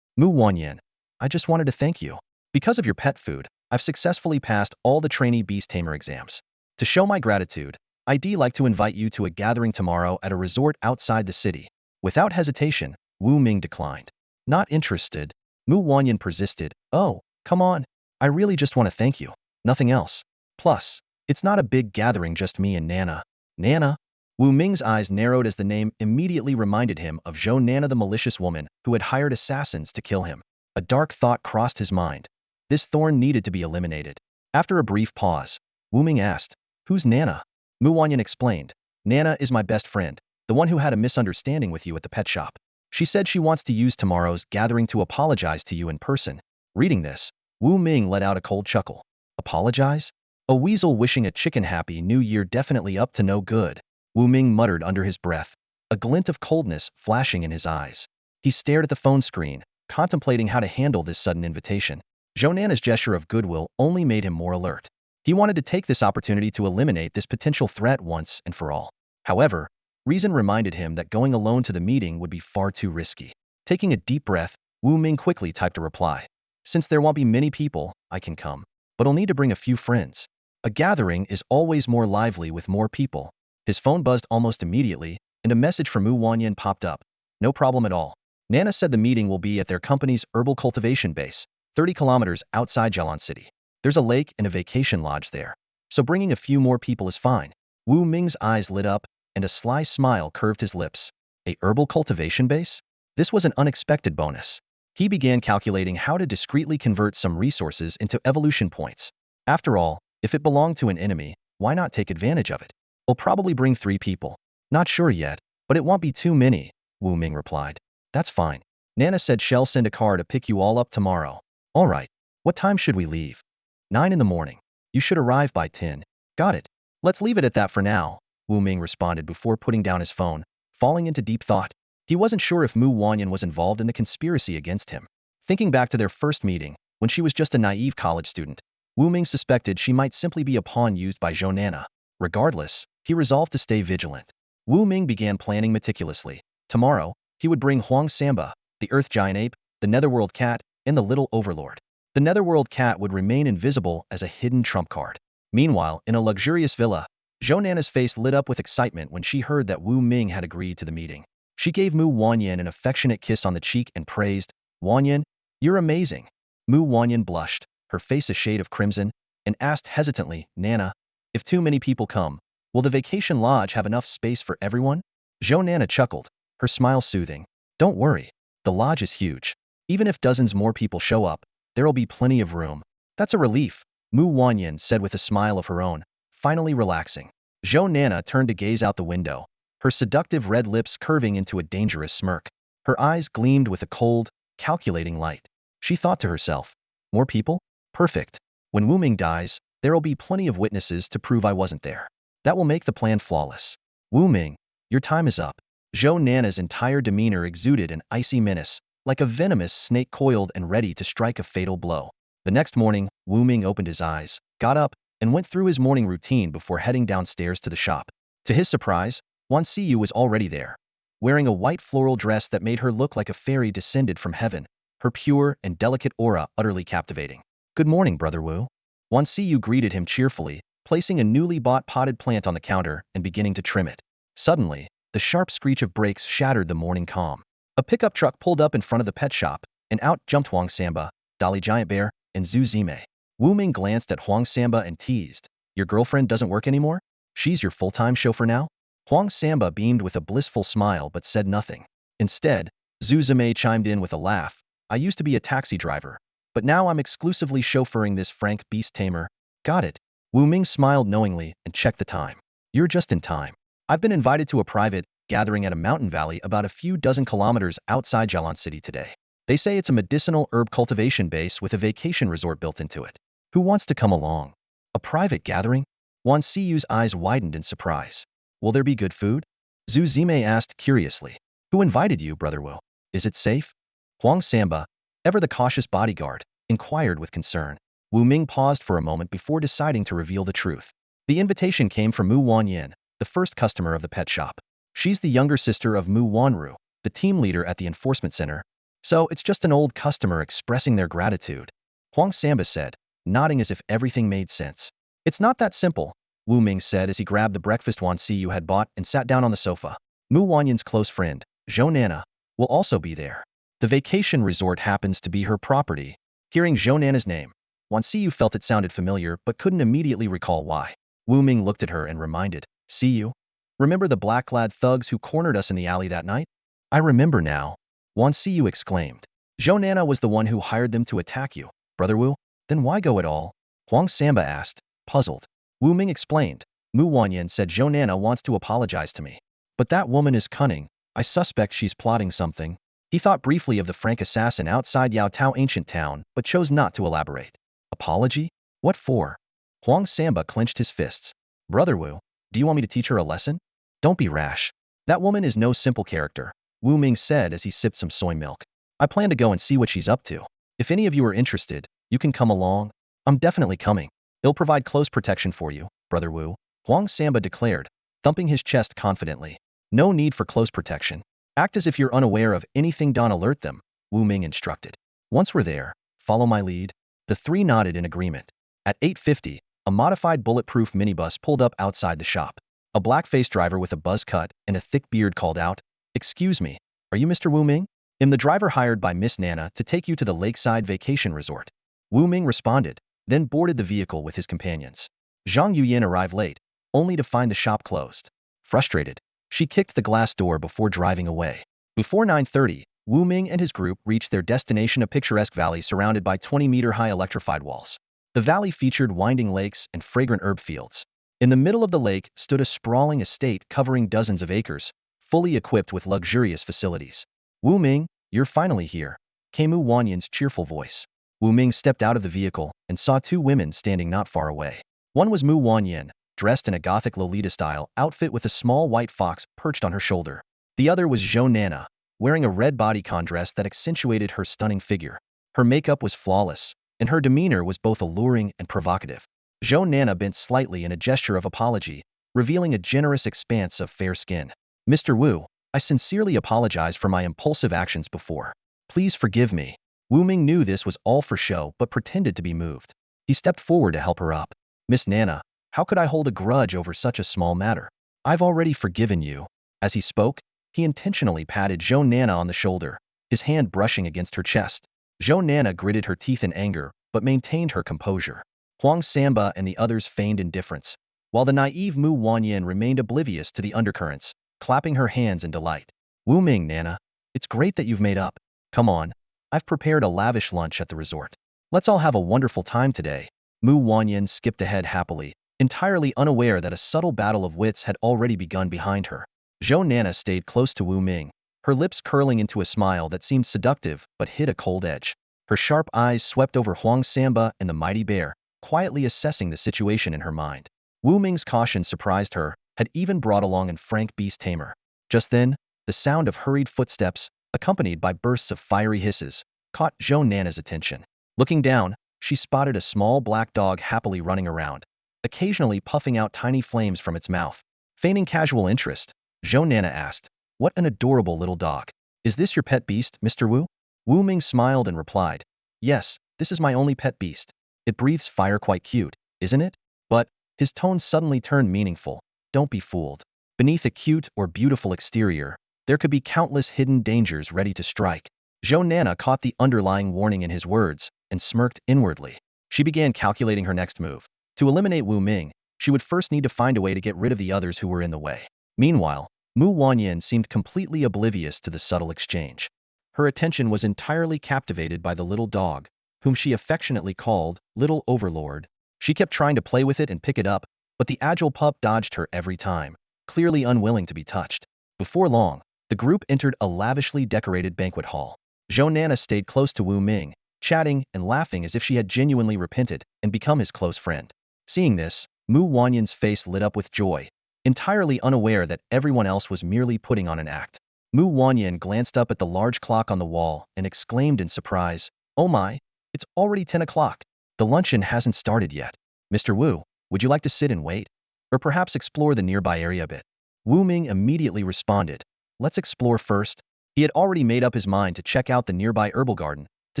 Mu Wanyin, I just wanted to thank you. Because of your pet food, I've successfully passed all the trainee Beast Tamer exams. To show my gratitude, I'd like to invite you to a gathering tomorrow at a resort outside the city. Without hesitation, Wu Ming declined. Not interested, Mu Wanyin persisted. Oh, come on. I really just want to thank you. Nothing else. Plus, it's not a big gathering, just me and Nana. Nana? Wu Ming's eyes narrowed as the name immediately reminded him of Zhou Nana, the malicious woman who had hired assassins to kill him. A dark thought crossed his mind. This thorn needed to be eliminated. After a brief pause, Wu Ming asked, who's Nana? Mu Wanyin explained, Nana is my best friend, the one who had a misunderstanding with you at the pet shop. She said she wants to use tomorrow's gathering to apologize to you in person. Reading this, Wu Ming let out a cold chuckle. Apologize? A weasel wishing a chicken happy new year, definitely up to no good, Wu Ming muttered under his breath, a glint of coldness flashing in his eyes. He stared at the phone screen, contemplating how to handle this sudden invitation. Zhou Nana's gesture of goodwill only made him more alert. He wanted to take this opportunity to eliminate this potential threat once and for all. However, reason reminded him that going alone to the meeting would be far too risky. Taking a deep breath, Wu Ming quickly typed a reply. Since there won't be many people, I can come. But I'll need to bring a few friends. A gathering is always more lively with more people. His phone buzzed almost immediately, and a message from Mu Wanyin popped up. No problem at all. Nana said the meeting will be at their company's herbal cultivation base, 30 kilometers outside Jialan City. There's a lake and a vacation lodge there. So bringing a few more people is fine. Wu Ming's eyes lit up, and a sly smile curved his lips. A herbal cultivation base? This was an unexpected bonus. He began calculating how to discreetly convert some resources into evolution points. After all, if it belonged to an enemy, why not take advantage of it? We'll probably bring 3 people. Not sure yet, but it won't be too many, Wu Ming replied. That's fine. Nana said she'll send a car to pick you all up tomorrow. All right. What time should we leave? 9 in the morning. You should arrive by 10. Got it. Let's leave it at that for now, Wu Ming responded before putting down his phone, falling into deep thought. He wasn't sure if Mu Wanyin was involved in the conspiracy against him. Thinking back to their first meeting, when she was just a naive college student, Wu Ming suspected she might simply be a pawn used by Zhou Nana. Regardless, he resolved to stay vigilant. Wu Ming began planning meticulously. Tomorrow, he would bring Huang Samba, the Earth Giant Ape, the Netherworld Cat, and the Little Overlord. The Netherworld Cat would remain invisible as a hidden trump card. Meanwhile, in a luxurious villa, Zhou Nana's face lit up with excitement when she heard that Wu Ming had agreed to the meeting. She gave Mu Wanyin an affectionate kiss on the cheek and praised, Wanyin, you're amazing. Mu Wanyin blushed, her face a shade of crimson, and asked hesitantly, Nana, if too many people come, will the vacation lodge have enough space for everyone? Zhou Nana chuckled, her smile soothing. Don't worry, the lodge is huge. Even if dozens more people show up, there'll be plenty of room. That's a relief, Mu Wanyin said with a smile of her own, finally relaxing. Zhou Nana turned to gaze out the window, her seductive red lips curving into a dangerous smirk. Her eyes gleamed with a cold, calculating light. She thought to herself, more people? Perfect. When Wu Ming dies, there'll be plenty of witnesses to prove I wasn't there. That will make the plan flawless. Wu Ming, your time is up. Zhou Nana's entire demeanor exuded an icy menace, like a venomous snake coiled and ready to strike a fatal blow. The next morning, Wu Ming opened his eyes, got up, and went through his morning routine before heading downstairs to the shop. To his surprise, Wan Siyu was already there, wearing a white floral dress that made her look like a fairy descended from heaven. her pure and delicate aura utterly captivating. Good morning, Brother Wu. Wan Siyu greeted him cheerfully, placing a newly bought potted plant on the counter and beginning to trim it. Suddenly, the sharp screech of brakes shattered the morning calm. A pickup truck pulled up in front of the pet shop, and out jumped Huang Samba, Dolly Giant Bear, and Zhu Zime. Wu Ming glanced at Huang Samba and teased, "Your girlfriend doesn't work anymore? She's your full-time chauffeur now?" Huang Samba beamed with a blissful smile but said nothing. Instead, Zhu Zime chimed in with a laugh, "I used to be a taxi driver, but now I'm exclusively chauffeuring this Frank Beast Tamer." Got it. Wu Ming smiled knowingly and checked the time. "You're just in time. I've been invited to a private gathering at a mountain valley about a few dozen kilometers outside Jialan City today. They say it's a medicinal herb cultivation base with a vacation resort built into it. Who wants to come along?" "A private gathering?" Wan Siyu's eyes widened in surprise. "Will there be good food?" Zhu Zime asked curiously. "Who invited you, Brother Wu? Is it safe?" Huang Samba, ever the cautious bodyguard, inquired with concern. Wu Ming paused for a moment before deciding to reveal the truth. The invitation came from Mu Wanyan, the first customer of the pet shop. She's the younger sister of Mu Wanru, the team leader at the enforcement center. So it's just an old customer expressing their gratitude. Huang Samba said, nodding as if everything made sense. "It's not that simple," Wu Ming said as he grabbed the breakfast Wan Siyu had bought and sat down on the sofa. "Mu Wanyan's close friend, Zhou Nana, will also be there. The vacation resort happens to be her property." Hearing Zhou Nana's name, Wan Siyu felt it sounded familiar but couldn't immediately recall why. Wu Ming looked at her and reminded, "Siyu? Remember the black-clad thugs who cornered us in the alley that night?" "I remember now," Wan Siyu exclaimed. "Zhou Nana was the one who hired them to attack you, Brother Wu? Then why go at all?" Huang Samba asked, puzzled. Wu Ming explained, "Mu Wanyan said Zhou Nana wants to apologize to me. But that woman is cunning. I suspect she's plotting something." He thought briefly of the Frank assassin outside Yao Tao ancient town, but chose not to elaborate. "Apology? What for?" Huang Samba clenched his fists. "Brother Wu, do you want me to teach her a lesson?" "Don't be rash. That woman is no simple character," Wu Ming said as he sipped some soy milk. "I plan to go and see what she's up to. If any of you are interested, you can come along." "I'm definitely coming. It'll provide close protection for you, Brother Wu," Huang Samba declared, thumping his chest confidently. "No need for close protection. Act as if you're unaware of anything. Don't alert them," Wu Ming instructed. "Once we're there, follow my lead." The three nodded in agreement. At 8:50, a modified bulletproof minibus pulled up outside the shop. A black-faced driver with a buzz cut and a thick beard called out, "Excuse me, are you Mr. Wu Ming?" "I'm the driver hired by Miss Nana to take you to the lakeside vacation resort," Wu Ming responded, then boarded the vehicle with his companions. Zhang Yuyin arrived late, only to find the shop closed. Frustrated, she kicked the glass door before driving away. Before 9:30, Wu Ming and his group reached their destination, a picturesque valley surrounded by 20-meter-high electrified walls. The valley featured winding lakes and fragrant herb fields. In the middle of the lake stood a sprawling estate covering dozens of acres, fully equipped with luxurious facilities. "Wu Ming, you're finally here," came Mu Wanyan's cheerful voice. Wu Ming stepped out of the vehicle and saw two women standing not far away. One was Mu Wanyan, dressed in a Gothic Lolita-style outfit with a small white fox perched on her shoulder. The other was Zhou Nana, wearing a red bodycon dress that accentuated her stunning figure. Her makeup was flawless, and her demeanor was both alluring and provocative. Zhou Nana bent slightly in a gesture of apology, revealing a generous expanse of fair skin. "Mr. Wu, I sincerely apologize for my impulsive actions before. Please forgive me." Wu Ming knew this was all for show but pretended to be moved. He stepped forward to help her up. "Miss Nana, how could I hold a grudge over such a small matter? I've already forgiven you." As he spoke, he intentionally patted Zhou Nana on the shoulder, his hand brushing against her chest. Zhou Nana gritted her teeth in anger but maintained her composure. Huang Samba and the others feigned indifference, while the naive Mu Wanyan remained oblivious to the undercurrents, clapping her hands in delight. "Wu Ming, Nana, it's great that you've made up. Come on. I've prepared a lavish lunch at the resort. Let's all have a wonderful time today." Mu Wanyan skipped ahead happily, entirely unaware that a subtle battle of wits had already begun behind her. Zhou Nana stayed close to Wu Ming, her lips curling into a smile that seemed seductive but hid a cold edge. Her sharp eyes swept over Huang Samba and the mighty bear, quietly assessing the situation in her mind. Wu Ming's caution surprised her, had even brought along a Frank Beast Tamer. Just then, the sound of hurried footsteps, accompanied by bursts of fiery hisses, caught Zhou Nana's attention. Looking down, she spotted a small black dog happily running around, occasionally puffing out tiny flames from its mouth. Feigning casual interest, Zhou Nana asked, "What an adorable little dog. Is this your pet beast, Mr. Wu?" Wu Ming smiled and replied, "Yes, this is my only pet beast. It breathes fire, quite cute, isn't it?" But his tone suddenly turned meaningful. "Don't be fooled. Beneath a cute or beautiful exterior, there could be countless hidden dangers ready to strike." Zhou Nana caught the underlying warning in his words and smirked inwardly. She began calculating her next move. To eliminate Wu Ming, she would first need to find a way to get rid of the others who were in the way. Meanwhile, Mu Wanyan seemed completely oblivious to the subtle exchange. Her attention was entirely captivated by the little dog, whom she affectionately called Little Overlord. She kept trying to play with it and pick it up, but the agile pup dodged her every time, clearly unwilling to be touched. Before long, the group entered a lavishly decorated banquet hall. Zhou Nana stayed close to Wu Ming, chatting and laughing as if she had genuinely repented and become his close friend. Seeing this, Mu Wanyan's face lit up with joy, entirely unaware that everyone else was merely putting on an act. Mu Wanyan glanced up at the large clock on the wall and exclaimed in surprise, "Oh my, it's already 10 o'clock. The luncheon hasn't started yet. Mr. Wu, would you like to sit and wait? Or perhaps explore the nearby area a bit?" Wu Ming immediately responded, "Let's explore first." He had already made up his mind to check out the nearby herbal garden to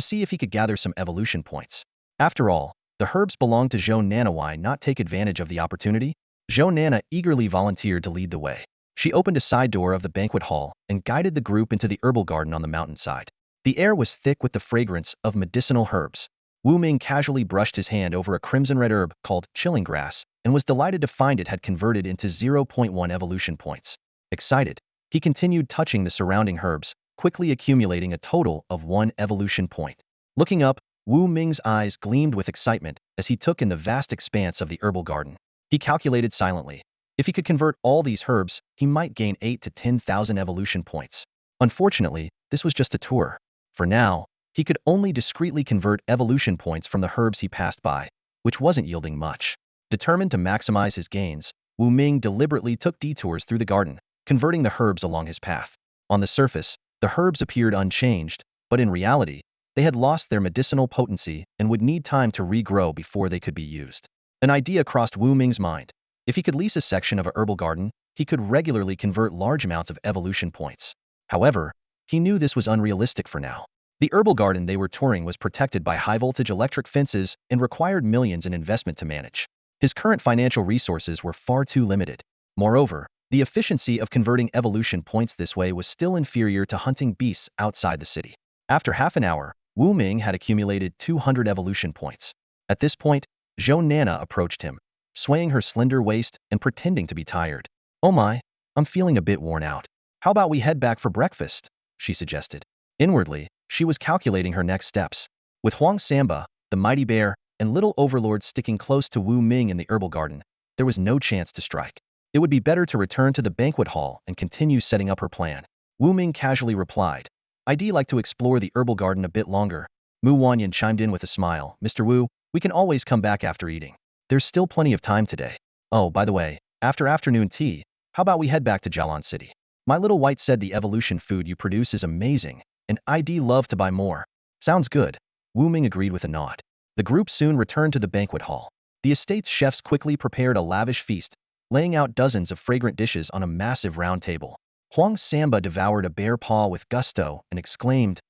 see if he could gather some evolution points. After all, the herbs belonged to Zhou Nana. Why not take advantage of the opportunity? Zhou Nana eagerly volunteered to lead the way. She opened a side door of the banquet hall and guided the group into the herbal garden on the mountainside. The air was thick with the fragrance of medicinal herbs. Wu Ming casually brushed his hand over a crimson-red herb called chilling grass and was delighted to find it had converted into 0.1 evolution points. Excited, he continued touching the surrounding herbs, quickly accumulating a total of 1 evolution point. Looking up, Wu Ming's eyes gleamed with excitement as he took in the vast expanse of the herbal garden. He calculated silently. If he could convert all these herbs, he might gain 8 to 10,000 evolution points. Unfortunately, this was just a tour. For now, he could only discreetly convert evolution points from the herbs he passed by, which wasn't yielding much. Determined to maximize his gains, Wu Ming deliberately took detours through the garden, converting the herbs along his path. On the surface, the herbs appeared unchanged, but in reality, they had lost their medicinal potency and would need time to regrow before they could be used. An idea crossed Wu Ming's mind. If he could lease a section of a herbal garden, he could regularly convert large amounts of evolution points. However, he knew this was unrealistic for now. The herbal garden they were touring was protected by high-voltage electric fences and required millions in investment to manage. His current financial resources were far too limited. Moreover, the efficiency of converting evolution points this way was still inferior to hunting beasts outside the city. After half an hour, Wu Ming had accumulated 200 evolution points. At this point, Zhou Nana approached him, swaying her slender waist and pretending to be tired. "Oh my, I'm feeling a bit worn out. How about we head back for breakfast?" she suggested. Inwardly, she was calculating her next steps. With Huang Samba, the mighty bear, and Little Overlord sticking close to Wu Ming in the herbal garden, there was no chance to strike. It would be better to return to the banquet hall and continue setting up her plan. Wu Ming casually replied, "I'd like to explore the herbal garden a bit longer." Mu Wanyan chimed in with a smile, "Mr. Wu, we can always come back after eating. There's still plenty of time today. Oh, by the way, after afternoon tea, how about we head back to Jialan City? My little white said the evolution food you produce is amazing, and I'd love to buy more." "Sounds good," Wu Ming agreed with a nod. The group soon returned to the banquet hall. The estate's chefs quickly prepared a lavish feast, laying out dozens of fragrant dishes on a massive round table. Huang Samba devoured a bear paw with gusto and exclaimed,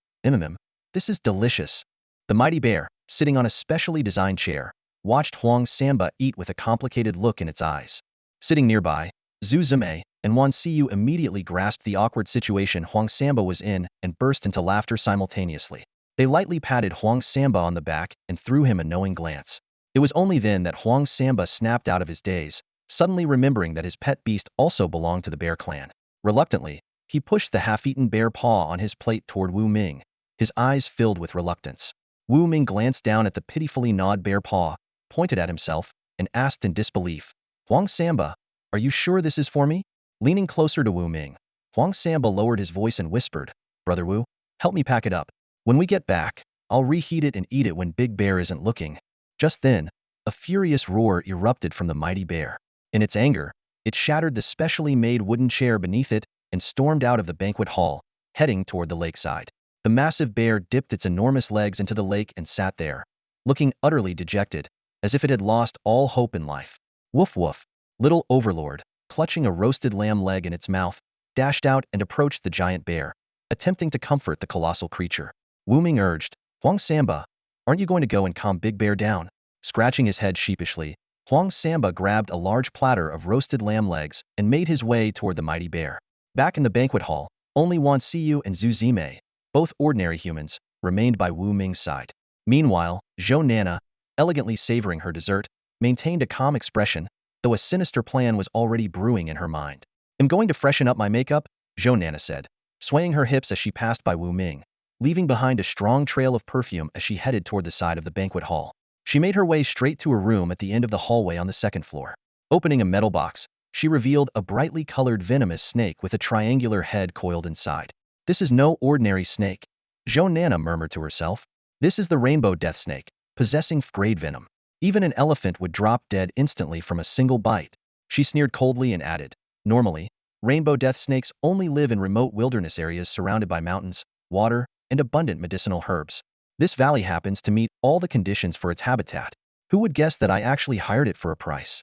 this is delicious." The mighty bear, sitting on a specially designed chair, watched Huang Samba eat with a complicated look in its eyes. Sitting nearby, Zhu Zimei and Wan Siyu immediately grasped the awkward situation Huang Samba was in and burst into laughter simultaneously. They lightly patted Huang Samba on the back and threw him a knowing glance. It was only then that Huang Samba snapped out of his daze, suddenly remembering that his pet beast also belonged to the bear clan. Reluctantly, he pushed the half-eaten bear paw on his plate toward Wu Ming, his eyes filled with reluctance. Wu Ming glanced down at the pitifully gnawed bear paw, pointed at himself, and asked in disbelief, "Huang Samba, are you sure this is for me?" Leaning closer to Wu Ming, Huang Samba lowered his voice and whispered, "Brother Wu, help me pack it up. When we get back, I'll reheat it and eat it when Big Bear isn't looking." Just then, a furious roar erupted from the mighty bear. In its anger, it shattered the specially made wooden chair beneath it and stormed out of the banquet hall, heading toward the lakeside. The massive bear dipped its enormous legs into the lake and sat there, looking utterly dejected, as if it had lost all hope in life. Woof woof, Little Overlord, clutching a roasted lamb leg in its mouth, dashed out and approached the giant bear, attempting to comfort the colossal creature. Wu Ming urged. Huang Samba, aren't you going to go and calm Big Bear down? Scratching his head sheepishly, Huang Samba grabbed a large platter of roasted lamb legs and made his way toward the mighty bear. Back in the banquet hall, only Wan Siyu and Zhu Zimei, both ordinary humans, remained by Wu Ming's side. Meanwhile, Zhou Nana, elegantly savoring her dessert, maintained a calm expression, though a sinister plan was already brewing in her mind. I'm going to freshen up my makeup, Zhou Nana said, swaying her hips as she passed by Wu Ming, leaving behind a strong trail of perfume as she headed toward the side of the banquet hall. She made her way straight to a room at the end of the hallway on the second floor. Opening a metal box, she revealed a brightly colored venomous snake with a triangular head coiled inside. This is no ordinary snake, Zhou Nana murmured to herself. This is the rainbow death snake, possessing grade venom. Even an elephant would drop dead instantly from a single bite. She sneered coldly and added, normally, rainbow death snakes only live in remote wilderness areas surrounded by mountains, water, and abundant medicinal herbs. This valley happens to meet all the conditions for its habitat. Who would guess that I actually hired it for a price?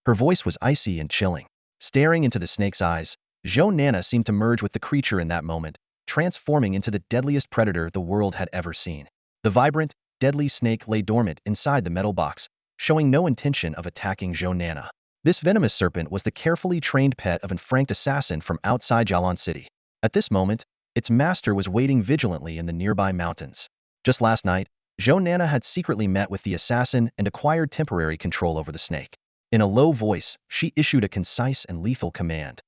Her voice was icy and chilling. Staring into the snake's eyes, Zhou Nana seemed to merge with the creature in that moment, transforming into the deadliest predator the world had ever seen. The vibrant, deadly snake lay dormant inside the metal box, showing no intention of attacking Zhou Nana. This venomous serpent was the carefully trained pet of an franked assassin from outside Jialan City. At this moment, its master was waiting vigilantly in the nearby mountains. Just last night, Zhou Nana had secretly met with the assassin and acquired temporary control over the snake. In a low voice, she issued a concise and lethal command.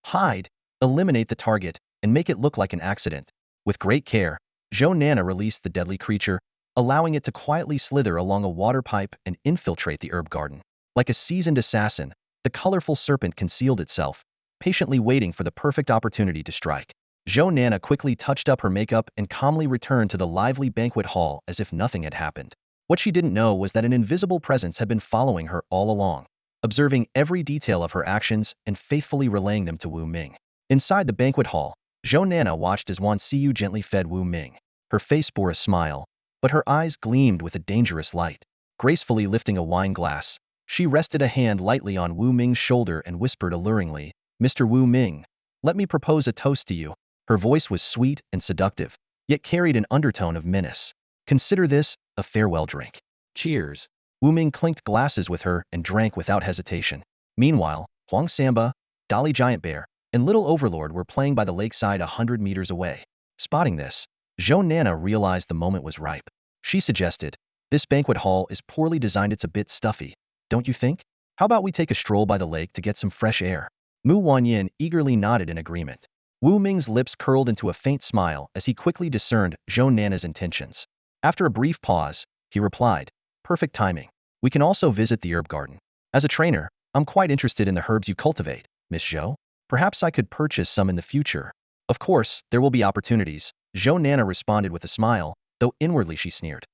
Hide, eliminate the target, and make it look like an accident. With great care, Zhou Nana released the deadly creature, allowing it to quietly slither along a water pipe and infiltrate the herb garden. Like a seasoned assassin, the colorful serpent concealed itself, patiently waiting for the perfect opportunity to strike. Zhou Nana quickly touched up her makeup and calmly returned to the lively banquet hall as if nothing had happened. What she didn't know was that an invisible presence had been following her all along, observing every detail of her actions and faithfully relaying them to Wu Ming. Inside the banquet hall, Zhou Nana watched as Wan Siyu gently fed Wu Ming. Her face bore a smile, but her eyes gleamed with a dangerous light. Gracefully lifting a wine glass, she rested a hand lightly on Wu Ming's shoulder and whispered alluringly, Mr. Wu Ming, let me propose a toast to you. Her voice was sweet and seductive, yet carried an undertone of menace. Consider this a farewell drink. Cheers. Wu Ming clinked glasses with her and drank without hesitation. Meanwhile, Huang Samba, Dolly Giant Bear, and Little Overlord were playing by the lakeside 100 meters away. Spotting this, Zhou Nana realized the moment was ripe. She suggested, this banquet hall is poorly designed, it's a bit stuffy, don't you think? How about we take a stroll by the lake to get some fresh air? Mu Wanyin eagerly nodded in agreement. Wu Ming's lips curled into a faint smile as he quickly discerned Zhou Nana's intentions. After a brief pause, he replied, perfect timing. We can also visit the herb garden. As a trainer, I'm quite interested in the herbs you cultivate, Miss Zhou. Perhaps I could purchase some in the future. Of course, there will be opportunities, Zhou Nana responded with a smile, though inwardly she sneered.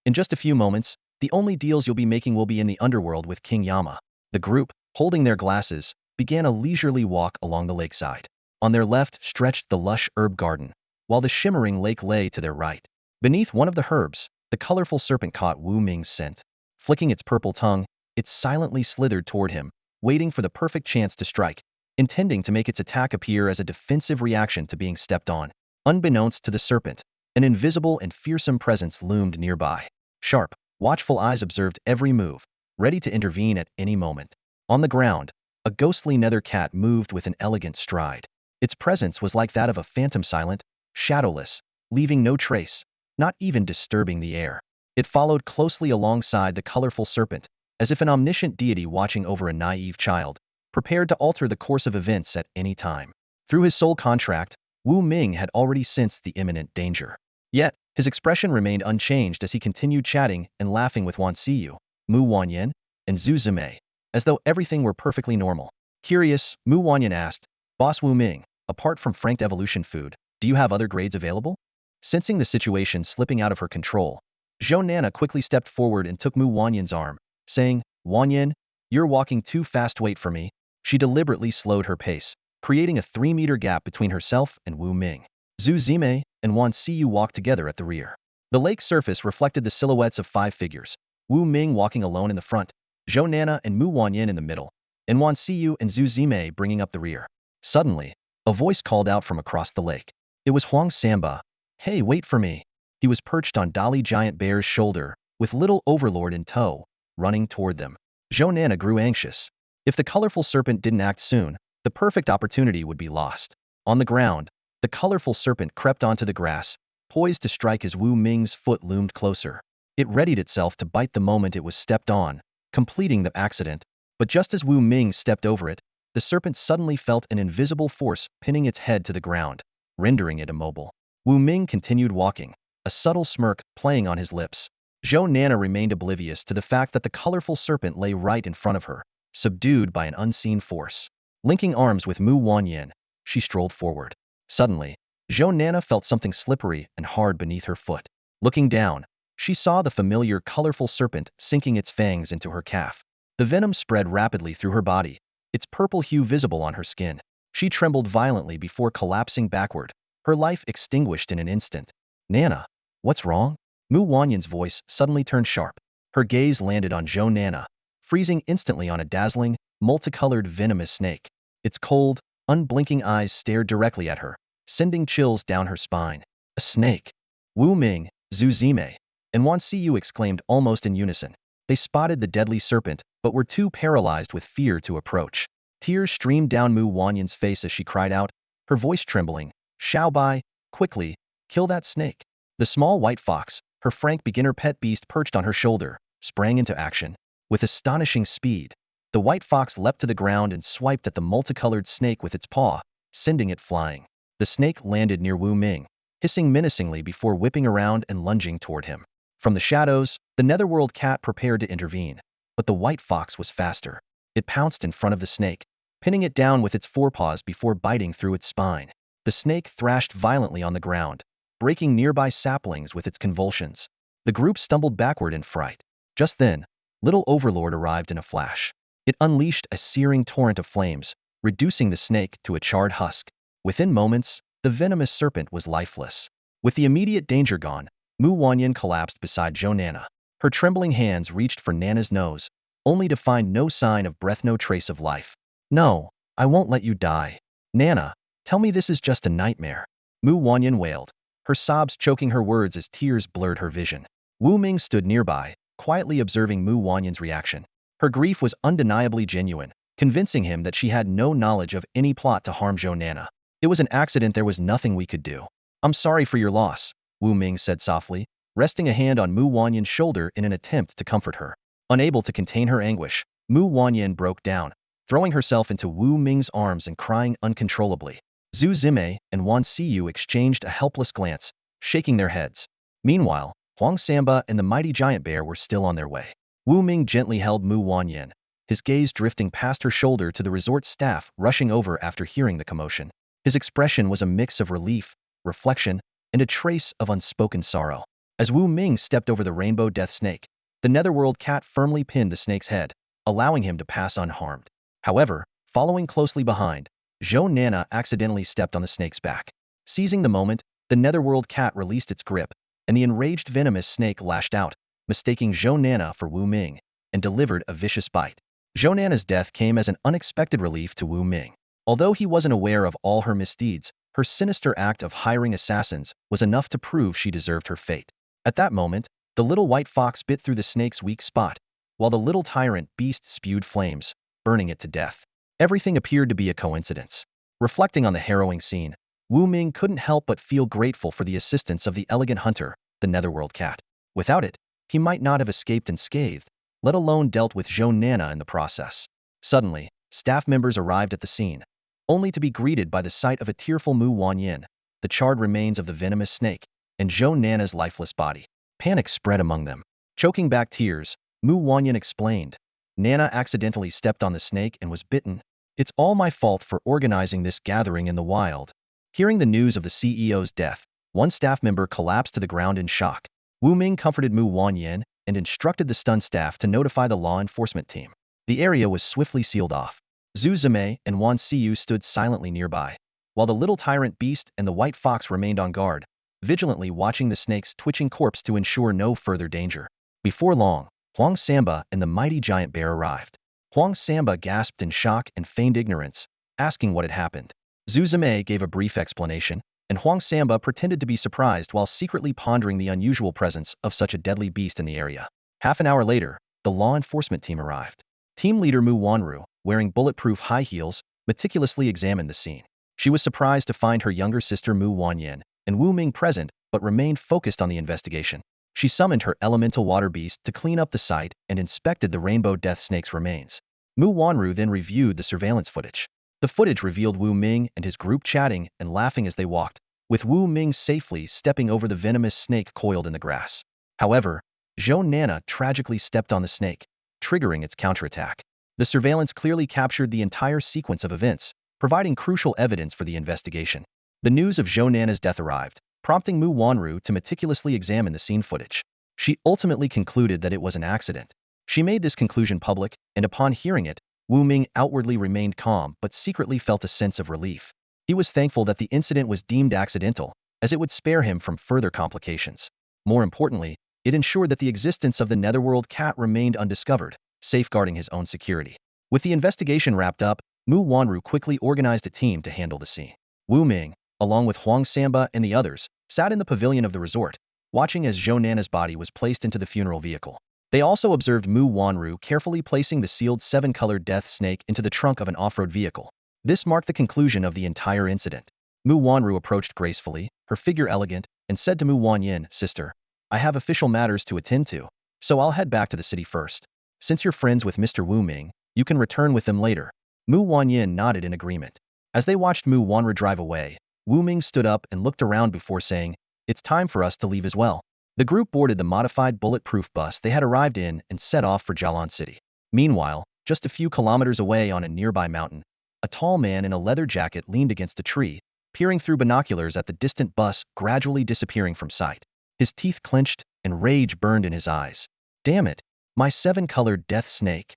In just a few moments, the only deals you'll be making will be in the underworld with King Yama. The group, holding their glasses, began a leisurely walk along the lakeside. On their left stretched the lush herb garden, while the shimmering lake lay to their right. Beneath one of the herbs, the colorful serpent caught Wu Ming's scent. Flicking its purple tongue, it silently slithered toward him, waiting for the perfect chance to strike, intending to make its attack appear as a defensive reaction to being stepped on. Unbeknownst to the serpent, an invisible and fearsome presence loomed nearby. Sharp, watchful eyes observed every move, ready to intervene at any moment. On the ground, a ghostly nether cat moved with an elegant stride. Its presence was like that of a phantom, silent, shadowless, leaving no trace, not even disturbing the air. It followed closely alongside the colorful serpent, as if an omniscient deity watching over a naive child, prepared to alter the course of events at any time. Through his soul contract, Wu Ming had already sensed the imminent danger. Yet, his expression remained unchanged as he continued chatting and laughing with Wan Siyu, Mu Wanyin, and Zhu Zimei, as though everything were perfectly normal. Curious, Mu Wanyin asked, Boss Wu Ming, apart from franked evolution food, do you have other grades available? Sensing the situation slipping out of her control, Zhou Nana quickly stepped forward and took Mu Wanyin's arm, saying, Wanyin, you're walking too fast, wait for me. She deliberately slowed her pace, creating a 3-meter gap between herself and Wu Ming. Zhu Zimei and Wan Siyu walked together at the rear. The lake surface reflected the silhouettes of 5 figures, Wu Ming walking alone in the front, Zhou Nana and Mu Wanyin in the middle, and Wan Siyu and Zhu Zimei bringing up the rear. Suddenly, a voice called out from across the lake. It was Huang Samba. Hey, wait for me. He was perched on Dolly Giant Bear's shoulder, with little Overlord in tow, running toward them. Zhou Nana grew anxious. If the colorful serpent didn't act soon, the perfect opportunity would be lost. On the ground, the colorful serpent crept onto the grass, poised to strike as Wu Ming's foot loomed closer. It readied itself to bite the moment it was stepped on, completing the accident. But just as Wu Ming stepped over it, the serpent suddenly felt an invisible force pinning its head to the ground, rendering it immobile. Wu Ming continued walking, a subtle smirk playing on his lips. Zhou Nana remained oblivious to the fact that the colorful serpent lay right in front of her, subdued by an unseen force. Linking arms with Mu Wanyan, she strolled forward. Suddenly, Zhou Nana felt something slippery and hard beneath her foot. Looking down, she saw the familiar colorful serpent sinking its fangs into her calf. The venom spread rapidly through her body, its purple hue visible on her skin. She trembled violently before collapsing backward, her life extinguished in an instant. Nana, what's wrong? Mu Wanyan's voice suddenly turned sharp. Her gaze landed on Zhou Nana, freezing instantly on a dazzling, multicolored venomous snake. Its cold, unblinking eyes stared directly at her, sending chills down her spine. A snake! Wu Ming, Zhu Zime, and Wan Siyu exclaimed almost in unison. They spotted the deadly serpent, but were too paralyzed with fear to approach. Tears streamed down Mu Wanyan's face as she cried out, her voice trembling, "Xiao Bai, quickly, kill that snake." The small white fox, her frank beginner pet beast perched on her shoulder, sprang into action. With astonishing speed, the white fox leapt to the ground and swiped at the multicolored snake with its paw, sending it flying. The snake landed near Wu Ming, hissing menacingly before whipping around and lunging toward him. From the shadows, the netherworld cat prepared to intervene, but the white fox was faster. It pounced in front of the snake, pinning it down with its forepaws before biting through its spine. The snake thrashed violently on the ground, breaking nearby saplings with its convulsions. The group stumbled backward in fright. Just then, little Overlord arrived in a flash. It unleashed a searing torrent of flames, reducing the snake to a charred husk. Within moments, the venomous serpent was lifeless. With the immediate danger gone, Mu Wanyan collapsed beside Zhou Nana. Her trembling hands reached for Nana's nose, only to find no sign of breath, no trace of life. "No, I won't let you die. Nana, tell me this is just a nightmare." Mu Wanyan wailed, her sobs choking her words as tears blurred her vision. Wu Ming stood nearby, quietly observing Mu Wanyan's reaction. Her grief was undeniably genuine, convincing him that she had no knowledge of any plot to harm Zhou Nana. "It was an accident, there was nothing we could do." "I'm sorry for your loss," Wu Ming said softly, resting a hand on Mu Wanyan's shoulder in an attempt to comfort her. Unable to contain her anguish, Mu Wanyan broke down, throwing herself into Wu Ming's arms and crying uncontrollably. Zhu Zime and Wan Siyu exchanged a helpless glance, shaking their heads. Meanwhile, Huang Samba and the mighty giant bear were still on their way. Wu Ming gently held Mu Wanyan, his gaze drifting past her shoulder to the resort staff rushing over after hearing the commotion. His expression was a mix of relief, reflection, and a trace of unspoken sorrow. As Wu Ming stepped over the rainbow death snake, the netherworld cat firmly pinned the snake's head, allowing him to pass unharmed. However, following closely behind, Zhou Nana accidentally stepped on the snake's back. Seizing the moment, the netherworld cat released its grip, and the enraged venomous snake lashed out, mistaking Zhou Nana for Wu Ming, and delivered a vicious bite. Zhou Nana's death came as an unexpected relief to Wu Ming. Although he wasn't aware of all her misdeeds, her sinister act of hiring assassins was enough to prove she deserved her fate. At that moment, the little white fox bit through the snake's weak spot, while the little tyrant beast spewed flames, burning it to death. Everything appeared to be a coincidence. Reflecting on the harrowing scene, Wu Ming couldn't help but feel grateful for the assistance of the elegant hunter, the netherworld cat. Without it, he might not have escaped unscathed, let alone dealt with Zhou Nana in the process. Suddenly, staff members arrived at the scene, only to be greeted by the sight of a tearful Mu Wanyan, the charred remains of the venomous snake, and Zhou Nana's lifeless body. Panic spread among them. Choking back tears, Mu Wanyan explained, "Nana accidentally stepped on the snake and was bitten. It's all my fault for organizing this gathering in the wild." Hearing the news of the CEO's death, one staff member collapsed to the ground in shock. Wu Ming comforted Mu Wanyan and instructed the stunned staff to notify the law enforcement team. The area was swiftly sealed off. Zhu Zime and Wan Siyu stood silently nearby, while the little tyrant beast and the white fox remained on guard, vigilantly watching the snake's twitching corpse to ensure no further danger. Before long, Huang Samba and the mighty giant bear arrived. Huang Samba gasped in shock and feigned ignorance, asking what had happened. Zhu Zime gave a brief explanation, and Huang Samba pretended to be surprised while secretly pondering the unusual presence of such a deadly beast in the area. Half an hour later, the law enforcement team arrived. Team leader Mu Wanru, wearing bulletproof high heels, meticulously examined the scene. She was surprised to find her younger sister Mu Wanyin and Wu Ming present, but remained focused on the investigation. She summoned her elemental water beast to clean up the site and inspected the rainbow death snake's remains. Mu Wanru then reviewed the surveillance footage. The footage revealed Wu Ming and his group chatting and laughing as they walked, with Wu Ming safely stepping over the venomous snake coiled in the grass. However, Zhou Nana tragically stepped on the snake, triggering its counterattack. The surveillance clearly captured the entire sequence of events, providing crucial evidence for the investigation. The news of Zhou Nana's death arrived, prompting Mu Wanru to meticulously examine the scene footage. She ultimately concluded that it was an accident. She made this conclusion public, and upon hearing it, Wu Ming outwardly remained calm but secretly felt a sense of relief. He was thankful that the incident was deemed accidental, as it would spare him from further complications. More importantly, it ensured that the existence of the Netherworld cat remained undiscovered, safeguarding his own security. With the investigation wrapped up, Mu Wanru quickly organized a team to handle the scene. Wu Ming, along with Huang Samba and the others, sat in the pavilion of the resort, watching as Zhou Nana's body was placed into the funeral vehicle. They also observed Mu Wanru carefully placing the sealed seven-colored death snake into the trunk of an off-road vehicle. This marked the conclusion of the entire incident. Mu Wanru approached gracefully, her figure elegant, and said to Mu Wanyin, "Sister, I have official matters to attend to, so I'll head back to the city first. Since you're friends with Mr. Wu Ming, you can return with them later." Mu Wanyin nodded in agreement. As they watched Mu Wanru drive away, Wu Ming stood up and looked around before saying, "It's time for us to leave as well." The group boarded the modified bulletproof bus they had arrived in and set off for Jialan City. Meanwhile, just a few kilometers away on a nearby mountain, a tall man in a leather jacket leaned against a tree, peering through binoculars at the distant bus gradually disappearing from sight. His teeth clenched and rage burned in his eyes. "Damn it, my seven-colored death snake."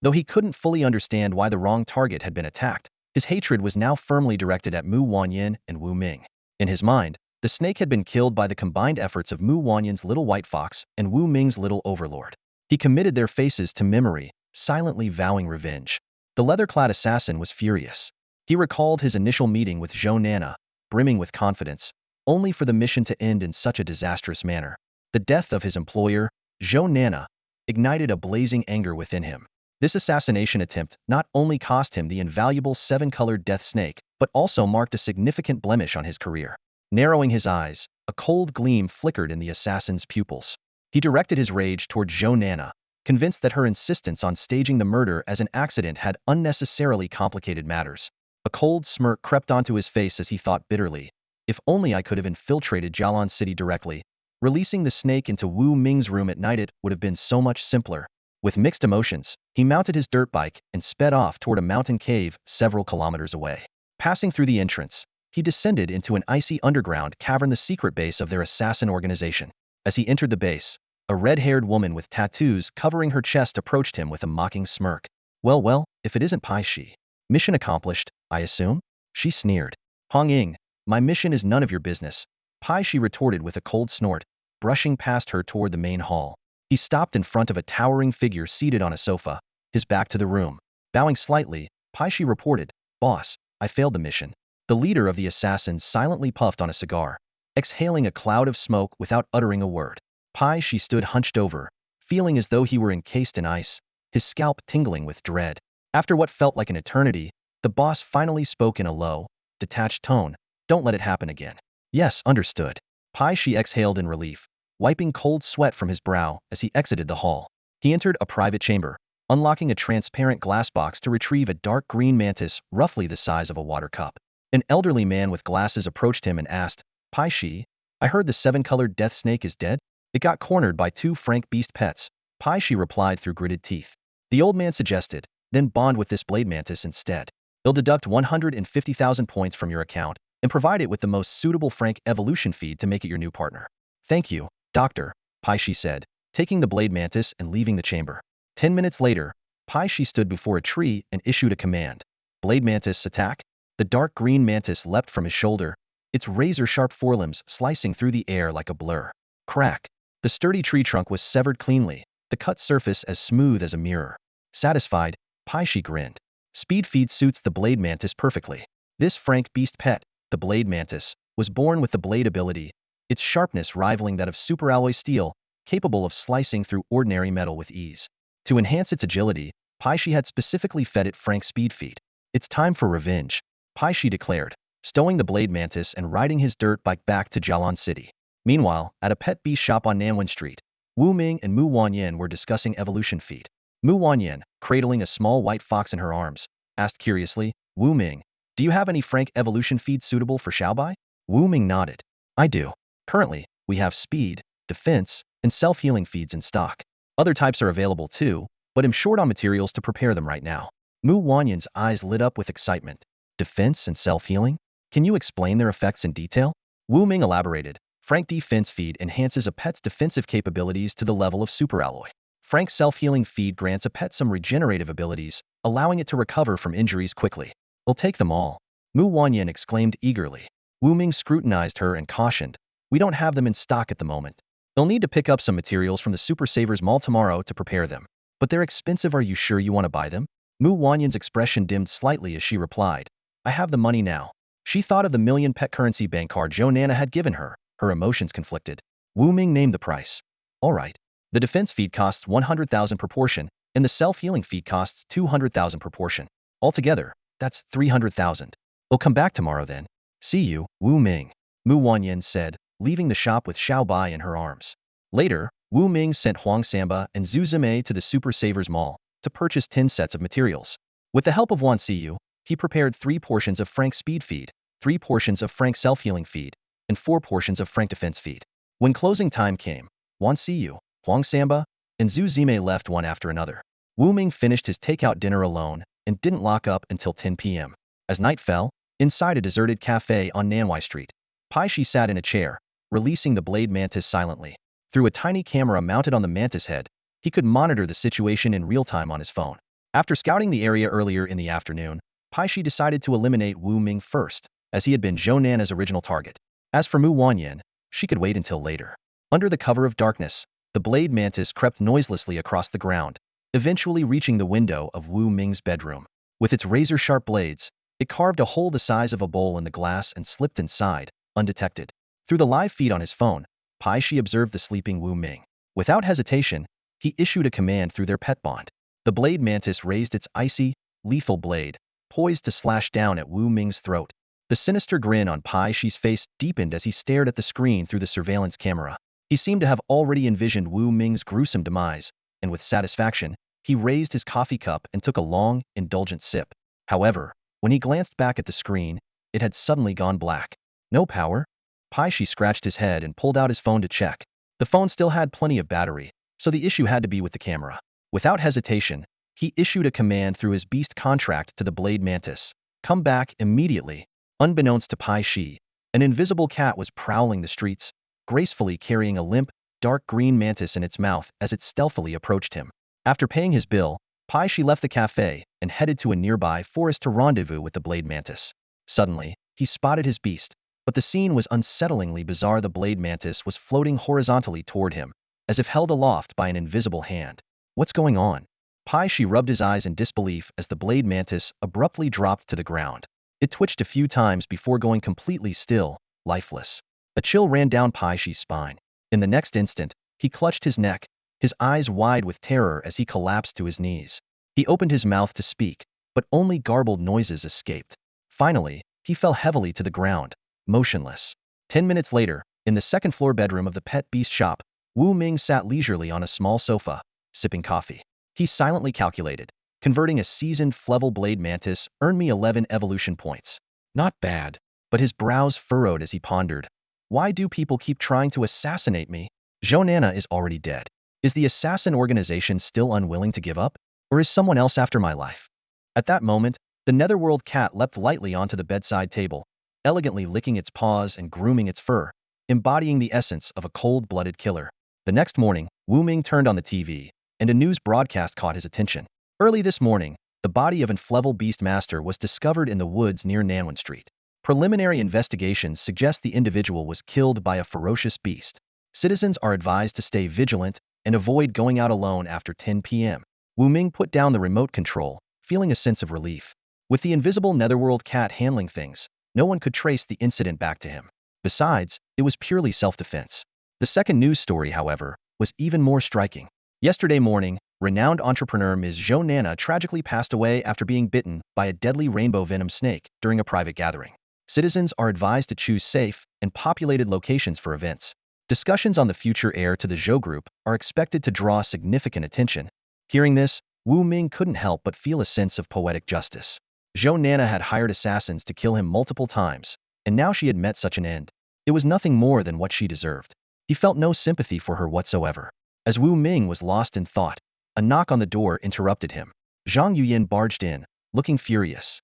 Though he couldn't fully understand why the wrong target had been attacked, his hatred was now firmly directed at Mu Wanyin and Wu Ming. In his mind, the snake had been killed by the combined efforts of Mu Wanyin's little white fox and Wu Ming's little overlord. He committed their faces to memory, silently vowing revenge. The leather-clad assassin was furious. He recalled his initial meeting with Zhou Nana, brimming with confidence, only for the mission to end in such a disastrous manner. The death of his employer, Zhou Nana, ignited a blazing anger within him. This assassination attempt not only cost him the invaluable seven-colored death snake, but also marked a significant blemish on his career. Narrowing his eyes, a cold gleam flickered in the assassin's pupils. He directed his rage toward Zhou Nana, convinced that her insistence on staging the murder as an accident had unnecessarily complicated matters. A cold smirk crept onto his face as he thought bitterly, "If only I could have infiltrated Jialan City directly. Releasing the snake into Wu Ming's room at night, it would have been so much simpler." With mixed emotions, he mounted his dirt bike and sped off toward a mountain cave several kilometers away. Passing through the entrance, he descended into an icy underground cavern, the secret base of their assassin organization. As he entered the base, a red-haired woman with tattoos covering her chest approached him with a mocking smirk. Well, if it isn't Pai Shi. Mission accomplished, I assume?" She sneered. "Hong Ying, my mission is none of your business," Pai Shi retorted with a cold snort, brushing past her toward the main hall. He stopped in front of a towering figure seated on a sofa, his back to the room. Bowing slightly, Pai Shi reported, "Boss, I failed the mission." The leader of the assassins silently puffed on a cigar, exhaling a cloud of smoke without uttering a word. Pai Shi stood hunched over, feeling as though he were encased in ice, his scalp tingling with dread. After what felt like an eternity, the boss finally spoke in a low, detached tone, "Don't let it happen again." "Yes, understood." Pai Shi exhaled in relief, wiping cold sweat from his brow as he exited the hall. He entered a private chamber, unlocking a transparent glass box to retrieve a dark green mantis roughly the size of a water cup. An elderly man with glasses approached him and asked, "Pai Shi, I heard the seven-colored death snake is dead?" "It got cornered by two frank beast pets," Pai Shi replied through gritted teeth. The old man suggested, "Then bond with this blade mantis instead. They'll deduct 150,000 points from your account and provide it with the most suitable frank evolution feed to make it your new partner." "Thank you, Doctor," Pai Shi said, taking the blade mantis and leaving the chamber. 10 minutes later, Pai Shi stood before a tree and issued a command. "Blade mantis, attack!" The dark green mantis leapt from his shoulder, its razor-sharp forelimbs slicing through the air like a blur. Crack! The sturdy tree trunk was severed cleanly, the cut surface as smooth as a mirror. Satisfied, Pai Shi grinned. Speed feed suits the blade mantis perfectly. This frank beast pet, the blade mantis, was born with the blade ability, its sharpness rivaling that of superalloy steel, capable of slicing through ordinary metal with ease. To enhance its agility, Paishi had specifically fed it frank speed feed. It's time for revenge, Paishi declared, stowing the blade mantis and riding his dirt bike back to Jialan City. Meanwhile, at a pet beast shop on Nanwen Street, Wu Ming and Mu Wanyan were discussing evolution feed. Mu Wanyan, cradling a small white fox in her arms, asked curiously, Wu Ming, do you have any frank evolution feeds suitable for Xiaobai? Wu Ming nodded. I do. Currently, we have speed, defense, and self-healing feeds in stock. Other types are available too, but I'm short on materials to prepare them right now. Mu Wanyan's eyes lit up with excitement. Defense and self-healing? Can you explain their effects in detail? Wu Ming elaborated. Frank Defense Feed enhances a pet's defensive capabilities to the level of superalloy. Frank Self-Healing Feed grants a pet some regenerative abilities, allowing it to recover from injuries quickly. We'll take them all. Mu Wanyan exclaimed eagerly. Wu Ming scrutinized her and cautioned. We don't have them in stock at the moment. They'll need to pick up some materials from the Super Savers Mall tomorrow to prepare them. But they're expensive. Are you sure you want to buy them? Mu Wanyan's expression dimmed slightly as she replied. I have the money now. She thought of the million pet currency bank card Zhou Nana had given her. Her emotions conflicted. Wu Ming named the price. All right. The defense feed costs 100,000 per portion, and the self-healing feed costs 200,000 per portion. Altogether, that's 300,000. We'll come back tomorrow then. See you, Wu Ming, Mu Wanyan said, leaving the shop with Xiao Bai in her arms. Later, Wu Ming sent Huang Samba and Zhu Zimei to the Super Savers Mall to purchase 10 sets of materials. With the help of Wan Siyu, he prepared 3 portions of Frank Speed Feed, 3 portions of Frank Self-Healing Feed, and 4 portions of Frank Defense Feed. When closing time came, Wan Siyu, Huang Samba, and Zhu Zimei left one after another. Wu Ming finished his takeout dinner alone and didn't lock up until 10 p.m. As night fell, inside a deserted cafe on Nanwai Street, Paishi sat in a chair, releasing the blade mantis silently. Through a tiny camera mounted on the mantis head, he could monitor the situation in real time on his phone. After scouting the area earlier in the afternoon, Paishi decided to eliminate Wu Ming first, as he had been Zhou Nana's original target. As for Mu Wanyan, she could wait until later. Under the cover of darkness, the blade mantis crept noiselessly across the ground, eventually reaching the window of Wu Ming's bedroom. With its razor-sharp blades, it carved a hole the size of a bowl in the glass and slipped inside, undetected. Through the live feed on his phone, Paishi observed the sleeping Wu Ming. Without hesitation, he issued a command through their pet bond. The blade mantis raised its icy, lethal blade, poised to slash down at Wu Ming's throat. The sinister grin on Paishi's face deepened as he stared at the screen through the surveillance camera. He seemed to have already envisioned Wu Ming's gruesome demise, and with satisfaction, he raised his coffee cup and took a long, indulgent sip. However, when he glanced back at the screen, it had suddenly gone black. No power? Paishi scratched his head and pulled out his phone to check. The phone still had plenty of battery, so the issue had to be with the camera. Without hesitation, he issued a command through his beast contract to the blade mantis. Come back immediately. Unbeknownst to Paishi, an invisible cat was prowling the streets, gracefully carrying a limp, dark green mantis in its mouth as it stealthily approached him. After paying his bill, Paishi left the cafe and headed to a nearby forest to rendezvous with the blade mantis. Suddenly, he spotted his beast, but the scene was unsettlingly bizarre. The blade mantis was floating horizontally toward him, as if held aloft by an invisible hand. What's going on? Paishi rubbed his eyes in disbelief as the blade mantis abruptly dropped to the ground. It twitched a few times before going completely still, lifeless. A chill ran down Paishi's spine. In the next instant, he clutched his neck, his eyes wide with terror as he collapsed to his knees. He opened his mouth to speak, but only garbled noises escaped. Finally, he fell heavily to the ground, motionless. 10 minutes later, in the second-floor bedroom of the pet beast shop, Wu Ming sat leisurely on a small sofa, sipping coffee. He silently calculated. Converting a seasoned Flevel blade mantis earned me 11 evolution points. Not bad, but his brows furrowed as he pondered. Why do people keep trying to assassinate me? Zhou Nana is already dead. Is the assassin organization still unwilling to give up? Or is someone else after my life? At that moment, the netherworld cat leapt lightly onto the bedside table, elegantly licking its paws and grooming its fur, embodying the essence of a cold-blooded killer. The next morning, Wu Ming turned on the TV, and a news broadcast caught his attention. Early this morning, the body of an Flevel beast master was discovered in the woods near Nanwen Street. Preliminary investigations suggest the individual was killed by a ferocious beast. Citizens are advised to stay vigilant and avoid going out alone after 10 p.m. Wu Ming put down the remote control, feeling a sense of relief. With the invisible netherworld cat handling things, no one could trace the incident back to him. Besides, it was purely self-defense. The second news story, however, was even more striking. Yesterday morning, renowned entrepreneur Ms. Zhou Nana tragically passed away after being bitten by a deadly rainbow venom snake during a private gathering. Citizens are advised to choose safe and populated locations for events. Discussions on the future heir to the Zhou group are expected to draw significant attention. Hearing this, Wu Ming couldn't help but feel a sense of poetic justice. Zhou Nana had hired assassins to kill him multiple times, and now she had met such an end. It was nothing more than what she deserved. He felt no sympathy for her whatsoever. As Wu Ming was lost in thought, a knock on the door interrupted him. Zhang Yuyan barged in, looking furious.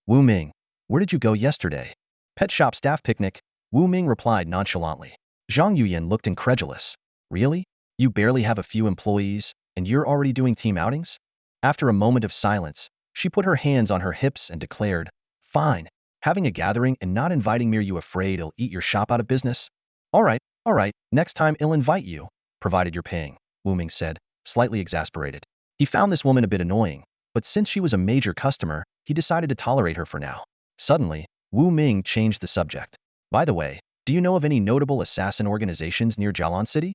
Wu Ming, where did you go yesterday? Pet shop staff picnic, Wu Ming replied nonchalantly. Zhang Yuyan looked incredulous. Really? You barely have a few employees, and you're already doing team outings? After a moment of silence, she put her hands on her hips and declared, Fine. Having a gathering and not inviting me, are you afraid it'll eat your shop out of business? All right, next time I'll invite you, provided you're paying, Wu Ming said, slightly exasperated. He found this woman a bit annoying, but since she was a major customer, he decided to tolerate her for now. Suddenly, Wu Ming changed the subject. By the way, do you know of any notable assassin organizations near Jialan City?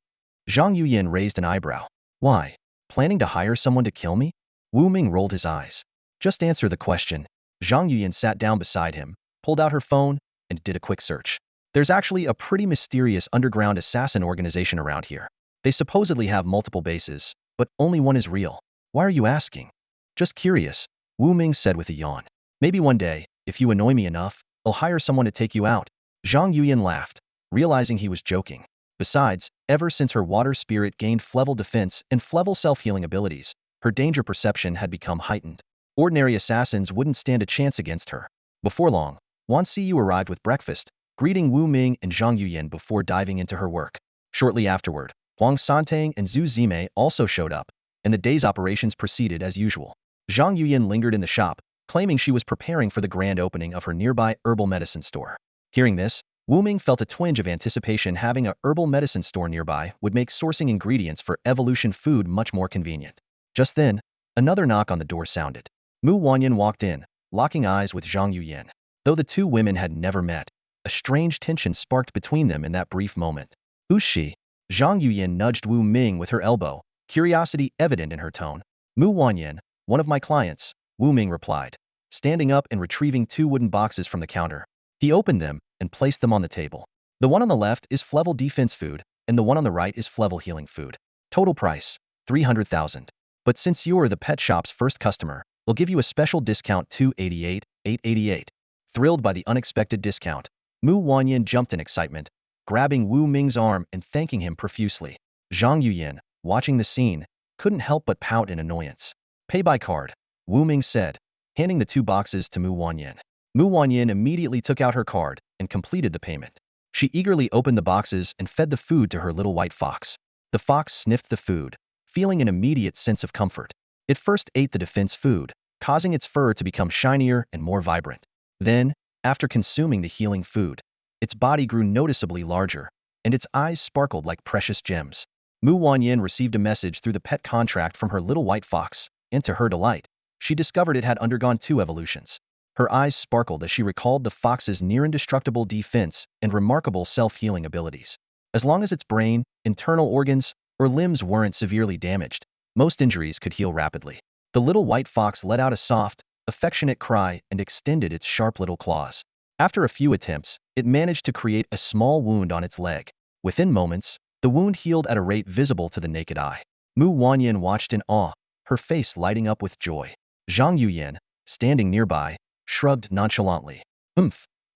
Zhang Yuyan raised an eyebrow. Why? Planning to hire someone to kill me? Wu Ming rolled his eyes. Just answer the question. Zhang Yuyan sat down beside him, pulled out her phone, and did a quick search. There's actually a pretty mysterious underground assassin organization around here. They supposedly have multiple bases, but only one is real. Why are you asking? Just curious, Wu Ming said with a yawn. Maybe one day, if you annoy me enough, I'll hire someone to take you out. Zhang Yuyan laughed, realizing he was joking. Besides, ever since her water spirit gained Flevel defense and Flevel self-healing abilities, her danger perception had become heightened. Ordinary assassins wouldn't stand a chance against her. Before long, Wan Xiyu arrived with breakfast, greeting Wu Ming and Zhang Yuyan before diving into her work. Shortly afterward, Huang Santang and Zhu Zimei also showed up, and the day's operations proceeded as usual. Zhang Yuyan lingered in the shop, claiming she was preparing for the grand opening of her nearby herbal medicine store. Hearing this, Wu Ming felt a twinge of anticipation. Having a herbal medicine store nearby would make sourcing ingredients for evolution food much more convenient. Just then, another knock on the door sounded. Mu Wanyan walked in, locking eyes with Zhang Yuyan. Though the two women had never met, a strange tension sparked between them in that brief moment. Who's she? Zhang Yuyan nudged Wu Ming with her elbow, curiosity evident in her tone. Mu Wanyan, one of my clients, Wu Ming replied, standing up and retrieving two wooden boxes from the counter. He opened them and placed them on the table. The one on the left is Flevel defense food, and the one on the right is Flevel healing food. Total price, 300,000. But since you're the pet shop's first customer, we'll give you a special discount, 888. Thrilled by the unexpected discount, Mu Wanyan jumped in excitement, grabbing Wu Ming's arm and thanking him profusely. Zhang Yuyan, watching the scene, couldn't help but pout in annoyance. Pay by card, Wu Ming said, handing the two boxes to Mu Wanyan. Mu Wanyan immediately took out her card and completed the payment. She eagerly opened the boxes and fed the food to her little white fox. The fox sniffed the food, feeling an immediate sense of comfort. It first ate the defense food, causing its fur to become shinier and more vibrant. Then, after consuming the healing food, its body grew noticeably larger, and its eyes sparkled like precious gems. Mu Wanyan received a message through the pet contract from her little white fox, and to her delight, she discovered it had undergone 2 evolutions. Her eyes sparkled as she recalled the fox's near-indestructible defense and remarkable self-healing abilities. As long as its brain, internal organs, or limbs weren't severely damaged, most injuries could heal rapidly. The little white fox let out a soft, affectionate cry and extended its sharp little claws. After a few attempts, it managed to create a small wound on its leg. Within moments, the wound healed at a rate visible to the naked eye. Mu Wanyan watched in awe, her face lighting up with joy. Zhang Yuyan, standing nearby, shrugged nonchalantly.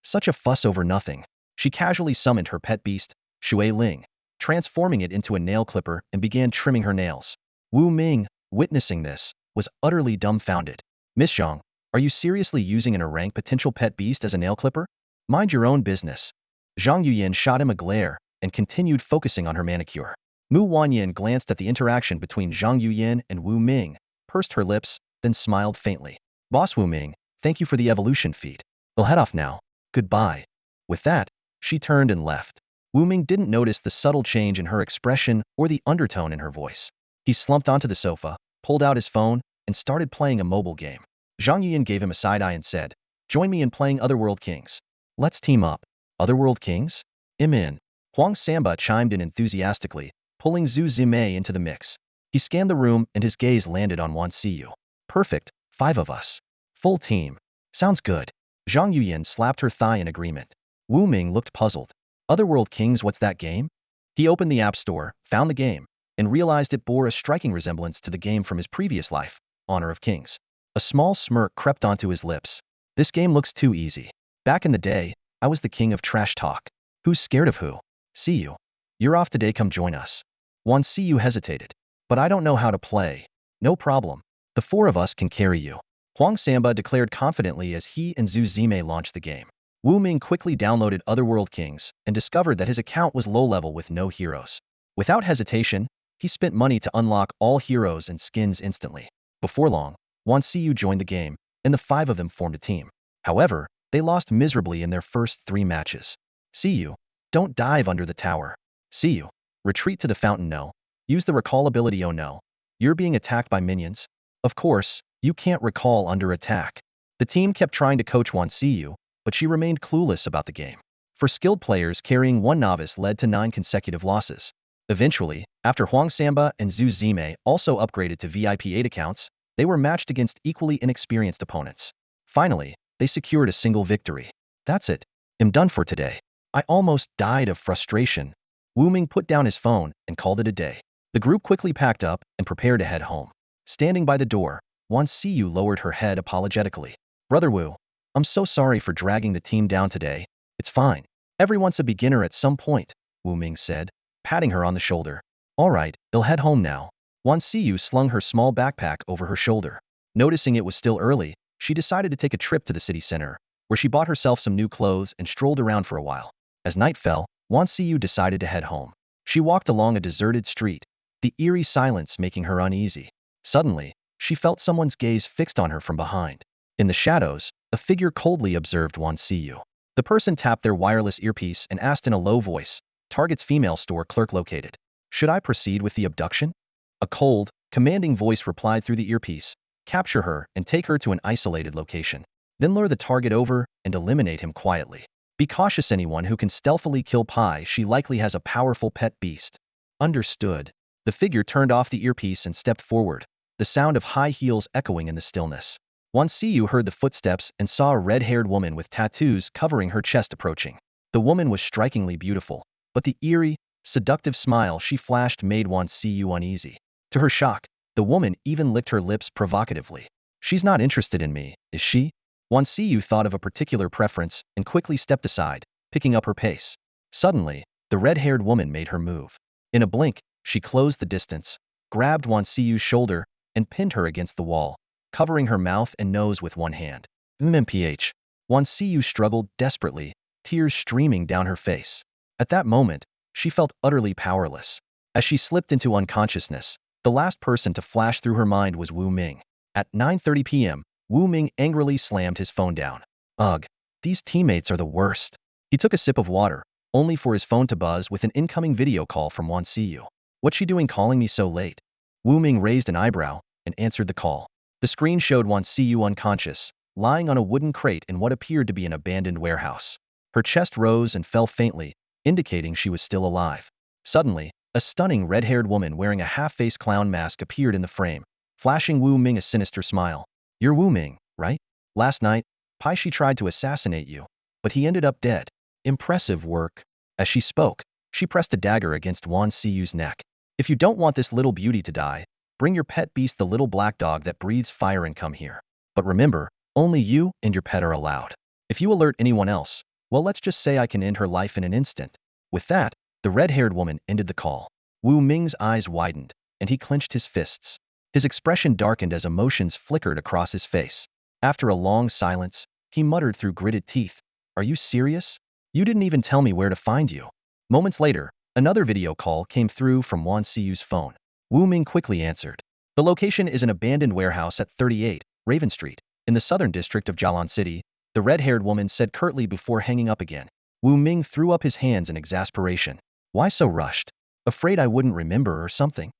Such a fuss over nothing. She casually summoned her pet beast, Shui Ling, transforming it into a nail clipper and began trimming her nails. Wu Ming, witnessing this, was utterly dumbfounded. Miss Zhang, are you seriously using an rank potential pet beast as a nail clipper? Mind your own business. Zhang Yuyan shot him a glare and continued focusing on her manicure. Mu Wanyan glanced at the interaction between Zhang Yuyan and Wu Ming, pursed her lips, then smiled faintly. Boss Wu Ming, thank you for the evolution feat. I'll head off now. Goodbye. With that, she turned and left. Wu Ming didn't notice the subtle change in her expression or the undertone in her voice. He slumped onto the sofa, pulled out his phone, and started playing a mobile game. Zhang Yuyan gave him a side eye and said, "Join me in playing Otherworld Kings. Let's team up." Otherworld Kings? I'm in. Huang Samba chimed in enthusiastically, pulling Zhu Zimei into the mix. He scanned the room and his gaze landed on Wan Siyu. Perfect, 5 of us. Full team. Sounds good. Zhang Yuyan slapped her thigh in agreement. Wu Ming looked puzzled. Otherworld Kings, what's that game? He opened the App Store, found the game, and realized it bore a striking resemblance to the game from his previous life, Honor of Kings. A small smirk crept onto his lips. This game looks too easy. Back in the day, I was the king of trash talk. Who's scared of who? See you. You're off today, come join us. Wan Siyu hesitated. But I don't know how to play. No problem. The 4 of us can carry you. Huang Samba declared confidently as he and Zhu Zimei launched the game. Wu Ming quickly downloaded Otherworld Kings and discovered that his account was low-level with no heroes. Without hesitation, he spent money to unlock all heroes and skins instantly. Before long, Wan Siyu joined the game, and the 5 of them formed a team. However, they lost miserably in their first 3 matches. See you. Don't dive under the tower. See you. Retreat to the fountain, no. Use the recall ability, oh no. You're being attacked by minions. Of course, you can't recall under attack. The team kept trying to coach Wan Siyu, but she remained clueless about the game. For skilled players, carrying 1 novice led to 9 consecutive losses. Eventually, after Huang Samba and Zhu Zimei also upgraded to VIP 8 accounts, they were matched against equally inexperienced opponents. Finally, they secured a single victory. That's it. I'm done for today. I almost died of frustration. Wu Ming put down his phone and called it a day. The group quickly packed up and prepared to head home. Standing by the door, Wan Siyu lowered her head apologetically. Brother Wu, I'm so sorry for dragging the team down today. It's fine. Everyone's a beginner at some point, Wu Ming said, patting her on the shoulder. All right, they'll head home now. Wan Siyu slung her small backpack over her shoulder. Noticing it was still early, she decided to take a trip to the city center, where she bought herself some new clothes and strolled around for a while. As night fell, Wan Siyu decided to head home. She walked along a deserted street, the eerie silence making her uneasy. Suddenly, she felt someone's gaze fixed on her from behind. In the shadows, a figure coldly observed Wan Siyu. The person tapped their wireless earpiece and asked in a low voice, "Target's female store clerk located. Should I proceed with the abduction?" A cold, commanding voice replied through the earpiece, "Capture her and take her to an isolated location. Then lure the target over and eliminate him quietly. Be cautious, anyone who can stealthily kill Pi, she likely has a powerful pet beast." Understood. The figure turned off the earpiece and stepped forward, the sound of high heels echoing in the stillness. Wan Siyu heard the footsteps and saw a red-haired woman with tattoos covering her chest approaching. The woman was strikingly beautiful, but the eerie, seductive smile she flashed made Wan Siyu uneasy. To her shock, the woman even licked her lips provocatively. "She's not interested in me, is she?" Wan Siyu thought of a particular preference and quickly stepped aside, picking up her pace. Suddenly, the red-haired woman made her move. In a blink, she closed the distance, grabbed Wan Siyu's shoulder, and pinned her against the wall, covering her mouth and nose with one hand. MMPH. Wan Siyu struggled desperately, tears streaming down her face. At that moment, she felt utterly powerless. As she slipped into unconsciousness, the last person to flash through her mind was Wu Ming. At 9:30 p.m., Wu Ming angrily slammed his phone down. Ugh, these teammates are the worst. He took a sip of water, only for his phone to buzz with an incoming video call from Wan Siyu. "What's she doing calling me so late?" Wu Ming raised an eyebrow and answered the call. The screen showed Wan Siyu unconscious, lying on a wooden crate in what appeared to be an abandoned warehouse. Her chest rose and fell faintly, indicating she was still alive. Suddenly, a stunning red-haired woman wearing a half-face clown mask appeared in the frame, flashing Wu Ming a sinister smile. "You're Wu Ming, right? Last night, Pai Shi tried to assassinate you, but he ended up dead. Impressive work." As she spoke, she pressed a dagger against Wan Siyu's neck. "If you don't want this little beauty to die, bring your pet beast, the little black dog that breathes fire, and come here. But remember, only you and your pet are allowed. If you alert anyone else, well, let's just say I can end her life in an instant." With that, the red-haired woman ended the call. Wu Ming's eyes widened, and he clenched his fists. His expression darkened as emotions flickered across his face. After a long silence, he muttered through gritted teeth, "Are you serious? You didn't even tell me where to find you." Moments later, another video call came through from Wan Siyu's phone. Wu Ming quickly answered. The location is an abandoned warehouse at 38 Raven Street, in the southern district of Jialan City, the red-haired woman said curtly before hanging up again. Wu Ming threw up his hands in exasperation. Why so rushed? Afraid I wouldn't remember or something?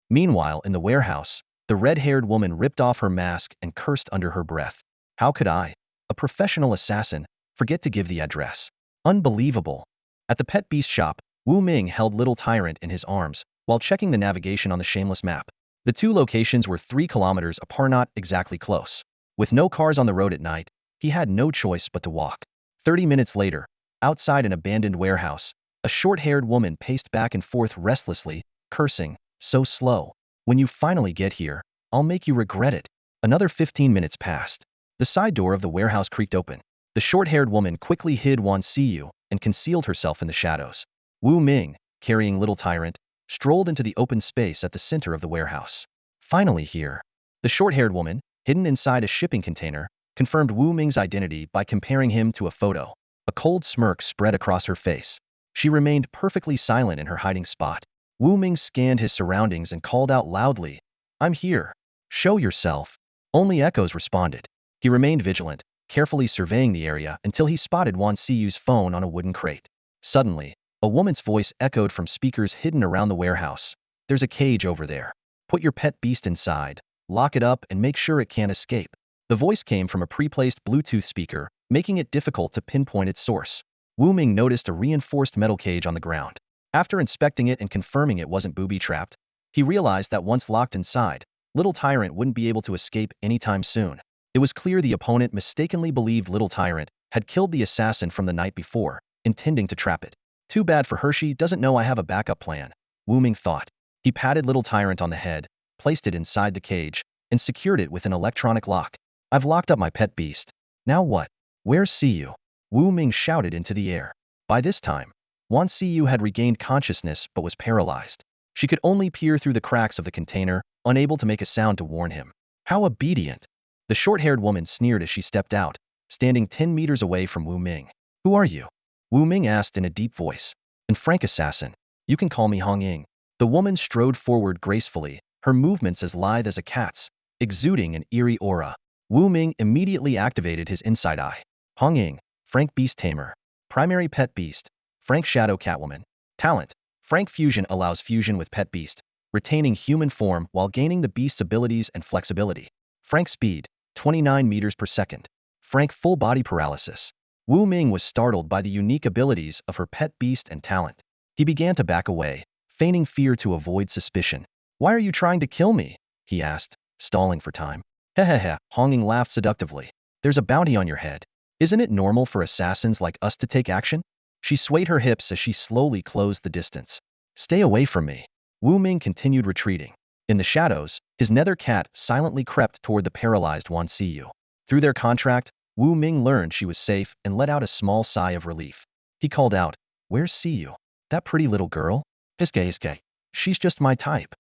Meanwhile, in the warehouse, the red-haired woman ripped off her mask and cursed under her breath. How could I, a professional assassin, forget to give the address? Unbelievable. At the pet beast shop, Wu Ming held Little Tyrant in his arms while checking the navigation on the shameless map. The two locations were 3 kilometers apart, not exactly close. With no cars on the road at night, he had no choice but to walk. 30 minutes later, outside an abandoned warehouse, a short-haired woman paced back and forth restlessly, cursing, "So slow. When you finally get here, I'll make you regret it." Another 15 minutes passed. The side door of the warehouse creaked open. The short-haired woman quickly hid Wan Siyu and concealed herself in the shadows. Wu Ming, carrying Little Tyrant, strolled into the open space at the center of the warehouse. Finally here. The short-haired woman, hidden inside a shipping container, confirmed Wu Ming's identity by comparing him to a photo. A cold smirk spread across her face. She remained perfectly silent in her hiding spot. Wu Ming scanned his surroundings and called out loudly, "I'm here. Show yourself." Only echoes responded. He remained vigilant, carefully surveying the area until he spotted Wan Siyu's phone on a wooden crate. Suddenly, a woman's voice echoed from speakers hidden around the warehouse. "There's a cage over there. Put your pet beast inside, lock it up, and make sure it can't escape." The voice came from a pre-placed Bluetooth speaker, making it difficult to pinpoint its source. Wu Ming noticed a reinforced metal cage on the ground. After inspecting it and confirming it wasn't booby-trapped, he realized that once locked inside, Little Tyrant wouldn't be able to escape anytime soon. It was clear the opponent mistakenly believed Little Tyrant had killed the assassin from the night before, intending to trap it. "Too bad for Hershey doesn't know I have a backup plan," Wu Ming thought. He patted Little Tyrant on the head, placed it inside the cage, and secured it with an electronic lock. "I've locked up my pet beast. Now what? Where's Siyu?" Wu Ming shouted into the air. By this time, Wan Siyu had regained consciousness but was paralyzed. She could only peer through the cracks of the container, unable to make a sound to warn him. "How obedient!" The short-haired woman sneered as she stepped out, standing 10 meters away from Wu Ming. "Who are you?" Wu Ming asked in a deep voice. "An frank assassin. You can call me Hong Ying." The woman strode forward gracefully, her movements as lithe as a cat's, exuding an eerie aura. Wu Ming immediately activated his inside eye. "Hong Ying, Frank Beast Tamer. Primary pet beast, Frank Shadow Catwoman. Talent, Frank Fusion allows fusion with pet beast, retaining human form while gaining the beast's abilities and flexibility. Frank Speed, 29 meters per second. Frank Full Body Paralysis." Wu Ming was startled by the unique abilities of her pet beast and talent. He began to back away, feigning fear to avoid suspicion. "Why are you trying to kill me?" he asked, stalling for time. "Hehehe," Hong Ying laughed seductively. "There's a bounty on your head. Isn't it normal for assassins like us to take action?" She swayed her hips as she slowly closed the distance. "Stay away from me." Wu Ming continued retreating. In the shadows, his nether cat silently crept toward the paralyzed Wan Siyu. Through their contract, Wu Ming learned she was safe and let out a small sigh of relief. He called out, "Where's Siyu? That pretty little girl? Hiske. She's just my type."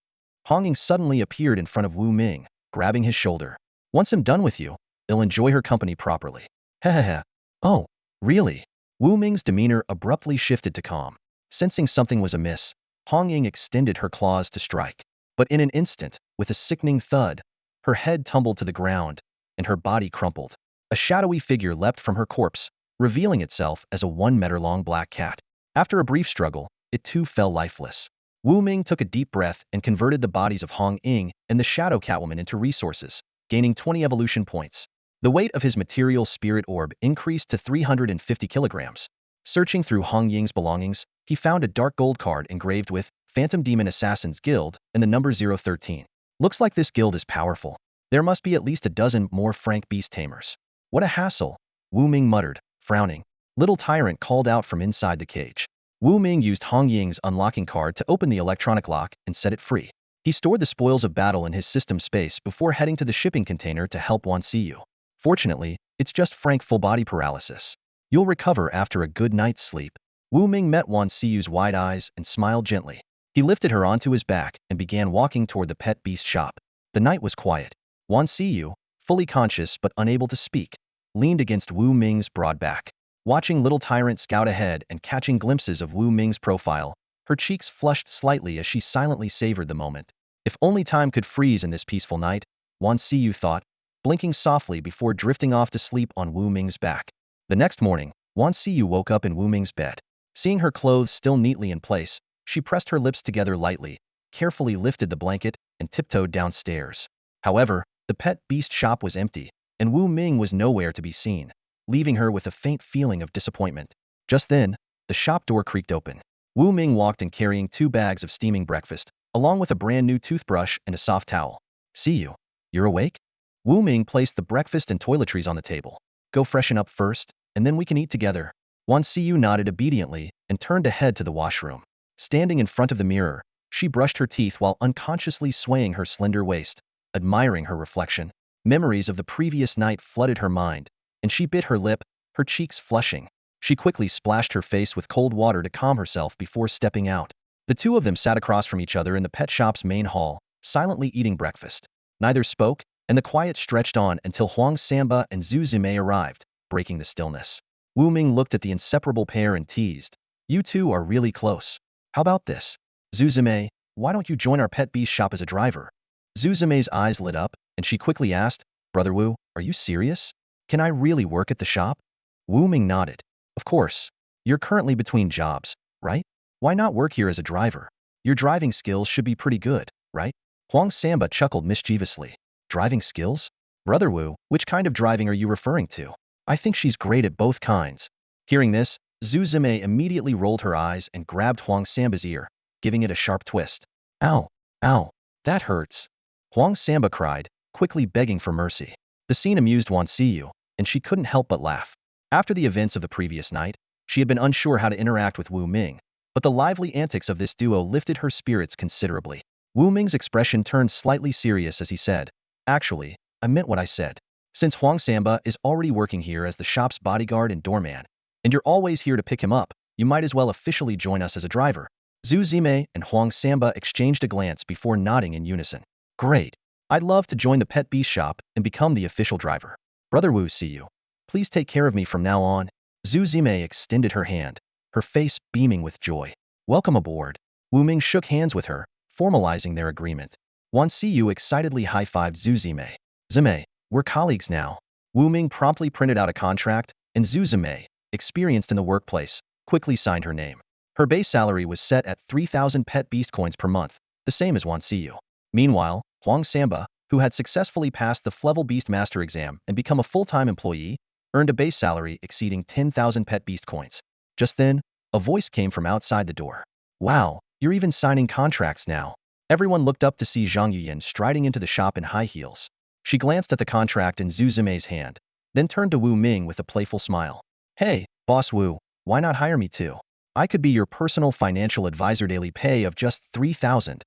Hong Ying suddenly appeared in front of Wu Ming, grabbing his shoulder. "Once I'm done with you, I'll enjoy her company properly." Hehehe. "Oh, really?" Wu Ming's demeanor abruptly shifted to calm. Sensing something was amiss, Hong Ying extended her claws to strike. But in an instant, with a sickening thud, her head tumbled to the ground, and her body crumpled. A shadowy figure leapt from her corpse, revealing itself as a 1-meter-long black cat. After a brief struggle, it too fell lifeless. Wu Ming took a deep breath and converted the bodies of Hong Ying and the Shadow Catwoman into resources, gaining 20 evolution points. The weight of his material spirit orb increased to 350 kilograms. Searching through Hong Ying's belongings, he found a dark gold card engraved with Phantom Demon Assassins Guild and the number 013. "Looks like this guild is powerful. There must be at least a dozen more Frank Beast Tamers." "What a hassle," Wu Ming muttered, frowning. Little Tyrant called out from inside the cage. Wu Ming used Hong Ying's unlocking card to open the electronic lock and set it free. He stored the spoils of battle in his system space before heading to the shipping container to help Wan Siyu. "Fortunately, it's just Frank Full Body Paralysis. You'll recover after a good night's sleep." Wu Ming met Wan Siyu's wide eyes and smiled gently. He lifted her onto his back and began walking toward the pet beast shop. The night was quiet. Wan Siyu, fully conscious but unable to speak, leaned against Wu Ming's broad back. Watching Little Tyrant scout ahead and catching glimpses of Wu Ming's profile, her cheeks flushed slightly as she silently savored the moment. If only time could freeze in this peaceful night, Wan Siyu thought, blinking softly before drifting off to sleep on Wu Ming's back. The next morning, Wan Siyu woke up in Wu Ming's bed. Seeing her clothes still neatly in place, she pressed her lips together lightly, carefully lifted the blanket, and tiptoed downstairs. However, the pet beast shop was empty, and Wu Ming was nowhere to be seen, leaving her with a faint feeling of disappointment. Just then, the shop door creaked open. Wu Ming walked in carrying 2 bags of steaming breakfast, along with a brand new toothbrush and a soft towel. See you. You're awake? Wu Ming placed the breakfast and toiletries on the table. Go freshen up first, and then we can eat together. Wan Siyu nodded obediently and turned to head to the washroom. Standing in front of the mirror, she brushed her teeth while unconsciously swaying her slender waist. Admiring her reflection, memories of the previous night flooded her mind, and she bit her lip, her cheeks flushing. She quickly splashed her face with cold water to calm herself before stepping out. The two of them sat across from each other in the pet shop's main hall, silently eating breakfast. Neither spoke, and the quiet stretched on until Huang Samba and Zhu Zimei arrived, breaking the stillness. Wu Ming looked at the inseparable pair and teased. You two are really close. How about this? Zhu Zimei, why don't you join our pet beast shop as a driver? Zhu Zimei's eyes lit up, and she quickly asked, Brother Wu, are you serious? Can I really work at the shop? Wu Ming nodded. Of course. You're currently between jobs, right? Why not work here as a driver? Your driving skills should be pretty good, right? Huang Samba chuckled mischievously. Driving skills? Brother Wu, which kind of driving are you referring to? I think she's great at both kinds. Hearing this, Zhu Zimei immediately rolled her eyes and grabbed Huang Samba's ear, giving it a sharp twist. Ow, ow, that hurts. Huang Samba cried, quickly begging for mercy. The scene amused Wan Siyu, and she couldn't help but laugh. After the events of the previous night, she had been unsure how to interact with Wu Ming, but the lively antics of this duo lifted her spirits considerably. Wu Ming's expression turned slightly serious as he said, Actually, I meant what I said. Since Huang Samba is already working here as the shop's bodyguard and doorman, and you're always here to pick him up, you might as well officially join us as a driver. Zhu Zimei and Huang Samba exchanged a glance before nodding in unison. Great. I'd love to join the pet beast shop and become the official driver. Brother Wu, see you. Please take care of me from now on. Zhu Zimei extended her hand, her face beaming with joy. Welcome aboard. Wu Ming shook hands with her, formalizing their agreement. Wan Siyu excitedly high-fived Zhu Zimei. Zimei, we're colleagues now. Wu Ming promptly printed out a contract, and Zhu Zimei, experienced in the workplace, quickly signed her name. Her base salary was set at 3,000 pet beast coins per month, the same as Wan Siyu. Meanwhile, Huang Samba, who had successfully passed the Flevel Beast Master exam and become a full-time employee, earned a base salary exceeding 10,000 pet beast coins. Just then, a voice came from outside the door. Wow, you're even signing contracts now. Everyone looked up to see Zhang Yuyan striding into the shop in high heels. She glanced at the contract in Zhu Zimei's hand, then turned to Wu Ming with a playful smile. Hey, Boss Wu, why not hire me too? I could be your personal financial advisor. Daily pay of just 3,000.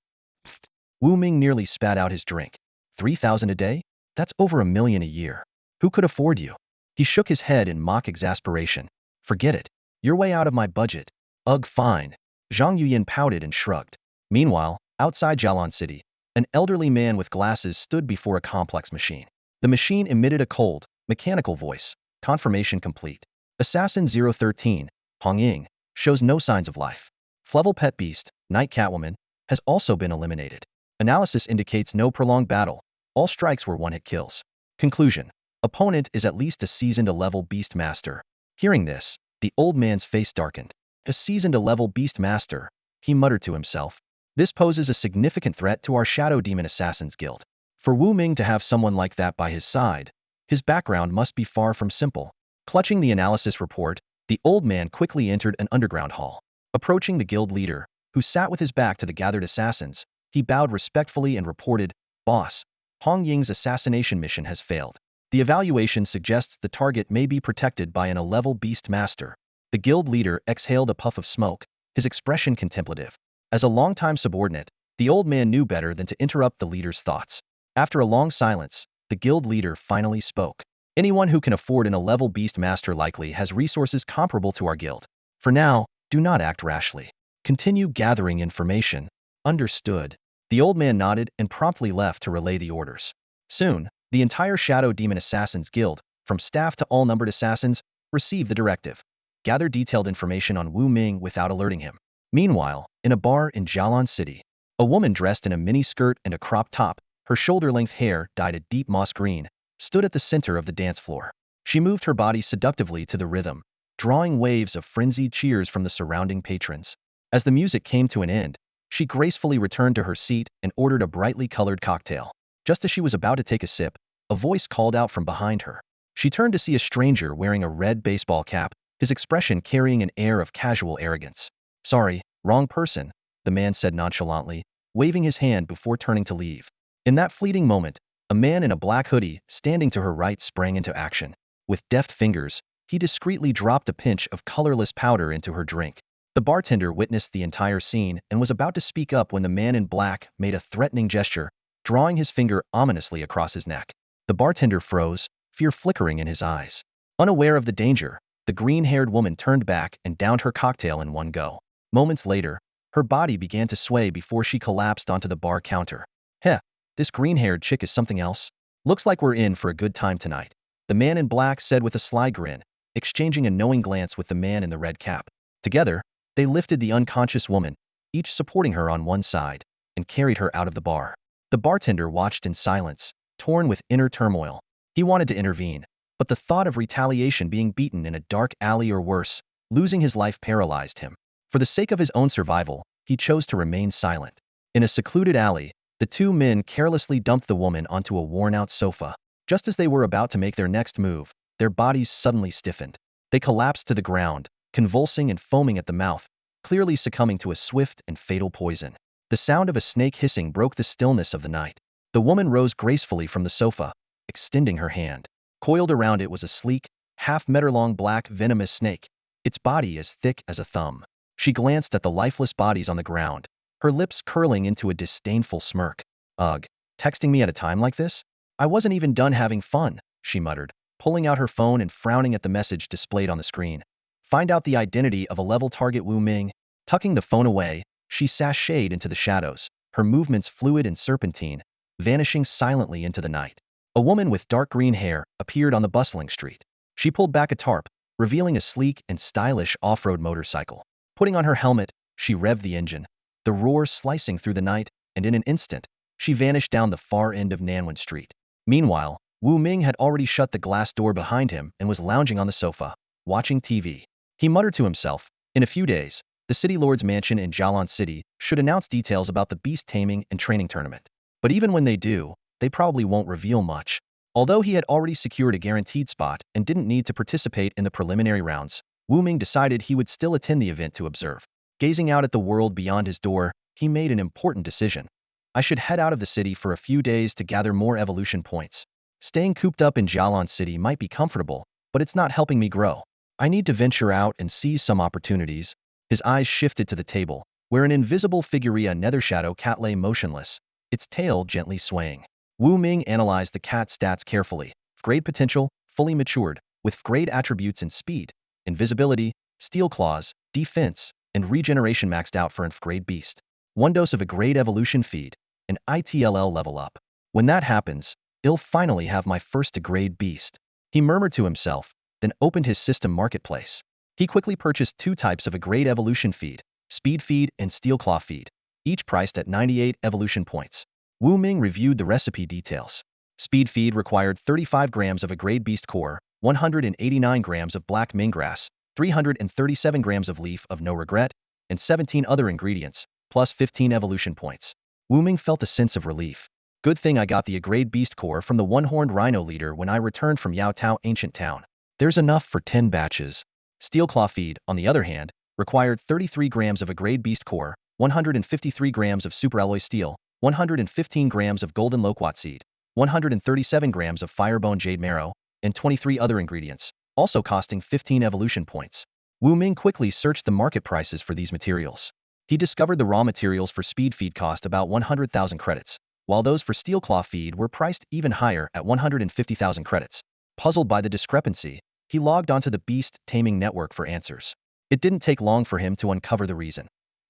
Wu Ming nearly spat out his drink. 3,000 a day? That's over $1 million a year. Who could afford you? He shook his head in mock exasperation. Forget it. You're way out of my budget. Ugh, fine. Zhang Yuyan pouted and shrugged. Meanwhile, outside Jialan City, an elderly man with glasses stood before a complex machine. The machine emitted a cold, mechanical voice. Confirmation complete. Assassin 013, Hong Ying, shows no signs of life. Flevel Pet Beast, Night Catwoman, has also been eliminated. Analysis indicates no prolonged battle. All strikes were one-hit kills. Conclusion. Opponent is at least a seasoned level beast master. Hearing this, the old man's face darkened. A seasoned level beast master, he muttered to himself. This poses a significant threat to our Shadow Demon Assassins Guild. For Wu Ming to have someone like that by his side, his background must be far from simple. Clutching the analysis report, the old man quickly entered an underground hall. Approaching the guild leader, who sat with his back to the gathered assassins, he bowed respectfully and reported, Boss, Hong Ying's assassination mission has failed. The evaluation suggests the target may be protected by an A-level beast master. The guild leader exhaled a puff of smoke, his expression contemplative. As a longtime subordinate, the old man knew better than to interrupt the leader's thoughts. After a long silence, the guild leader finally spoke. Anyone who can afford an A-level beast master likely has resources comparable to our guild. For now, do not act rashly. Continue gathering information. Understood. The old man nodded and promptly left to relay the orders. Soon, the entire Shadow Demon Assassins Guild, from staff to all numbered assassins, received the directive. Gather detailed information on Wu Ming without alerting him. Meanwhile, in a bar in Jialan City, a woman dressed in a mini skirt and a crop top, her shoulder-length hair dyed a deep moss green, stood at the center of the dance floor. She moved her body seductively to the rhythm, drawing waves of frenzied cheers from the surrounding patrons. As the music came to an end, she gracefully returned to her seat and ordered a brightly colored cocktail. Just as she was about to take a sip, a voice called out from behind her. She turned to see a stranger wearing a red baseball cap, his expression carrying an air of casual arrogance. "Sorry, wrong person," the man said nonchalantly, waving his hand before turning to leave. In that fleeting moment, a man in a black hoodie, standing to her right, sprang into action. With deft fingers, he discreetly dropped a pinch of colorless powder into her drink. The bartender witnessed the entire scene and was about to speak up when the man in black made a threatening gesture, drawing his finger ominously across his neck. The bartender froze, fear flickering in his eyes. Unaware of the danger, the green-haired woman turned back and downed her cocktail in one go. Moments later, her body began to sway before she collapsed onto the bar counter. "Heh, this green-haired chick is something else. Looks like we're in for a good time tonight," the man in black said with a sly grin, exchanging a knowing glance with the man in the red cap. Together, they lifted the unconscious woman, each supporting her on one side, and carried her out of the bar. The bartender watched in silence, torn with inner turmoil. He wanted to intervene, but the thought of retaliation, being beaten in a dark alley or worse, losing his life, paralyzed him. For the sake of his own survival, he chose to remain silent. In a secluded alley, the two men carelessly dumped the woman onto a worn-out sofa. Just as they were about to make their next move, their bodies suddenly stiffened. They collapsed to the ground, convulsing and foaming at the mouth, clearly succumbing to a swift and fatal poison. The sound of a snake hissing broke the stillness of the night. The woman rose gracefully from the sofa, extending her hand. Coiled around it was a sleek, half-meter-long black venomous snake, its body as thick as a thumb. She glanced at the lifeless bodies on the ground, her lips curling into a disdainful smirk. "Ugh, texting me at a time like this? I wasn't even done having fun," she muttered, pulling out her phone and frowning at the message displayed on the screen. "Find out the identity of a level target, Wu Ming." Tucking the phone away, she sashayed into the shadows, her movements fluid and serpentine, vanishing silently into the night. A woman with dark green hair appeared on the bustling street. She pulled back a tarp, revealing a sleek and stylish off-road motorcycle. Putting on her helmet, she revved the engine, the roar slicing through the night, and in an instant, she vanished down the far end of Nanwen Street. Meanwhile, Wu Ming had already shut the glass door behind him and was lounging on the sofa, watching TV. He muttered to himself, in a few days, the City Lord's mansion in Jialan City should announce details about the beast taming and training tournament. But even when they do, they probably won't reveal much. Although he had already secured a guaranteed spot and didn't need to participate in the preliminary rounds, Wu Ming decided he would still attend the event to observe. Gazing out at the world beyond his door, he made an important decision. "I should head out of the city for a few days to gather more evolution points. Staying cooped up in Jialan City might be comfortable, but it's not helping me grow. I need to venture out and seize some opportunities." His eyes shifted to the table, where an invisible figuria Nethershadow cat lay motionless, its tail gently swaying. Wu Ming analyzed the cat's stats carefully. Grade potential, fully matured, with grade attributes in speed, invisibility, steel claws, defense, and regeneration maxed out for an grade beast. One dose of a grade evolution feed, an ITLL level up. When that happens, I'll finally have my first grade beast. He murmured to himself, then opened his system marketplace. He quickly purchased two types of a grade evolution feed, speed feed and steel claw feed, each priced at 98 evolution points. Wu Ming reviewed the recipe details. Speed feed required 35 grams of a grade beast core, 189 grams of black minggrass, 337 grams of leaf of no regret, and 17 other ingredients, plus 15 evolution points. Wu Ming felt a sense of relief. Good thing I got the grade beast core from the one-horned rhino leader when I returned from Yao Tao Ancient Town. There's enough for 10 batches. Steel claw feed, on the other hand, required 33 grams of a grade beast core, 153 grams of superalloy steel, 115 grams of golden loquat seed, 137 grams of firebone jade marrow, and 23 other ingredients, also costing 15 evolution points. Wu Ming quickly searched the market prices for these materials. He discovered the raw materials for speed feed cost about 100,000 credits, while those for steel claw feed were priced even higher at 150,000 credits. Puzzled by the discrepancy, he logged onto the Beast Taming Network for answers. It didn't take long for him to uncover the reason.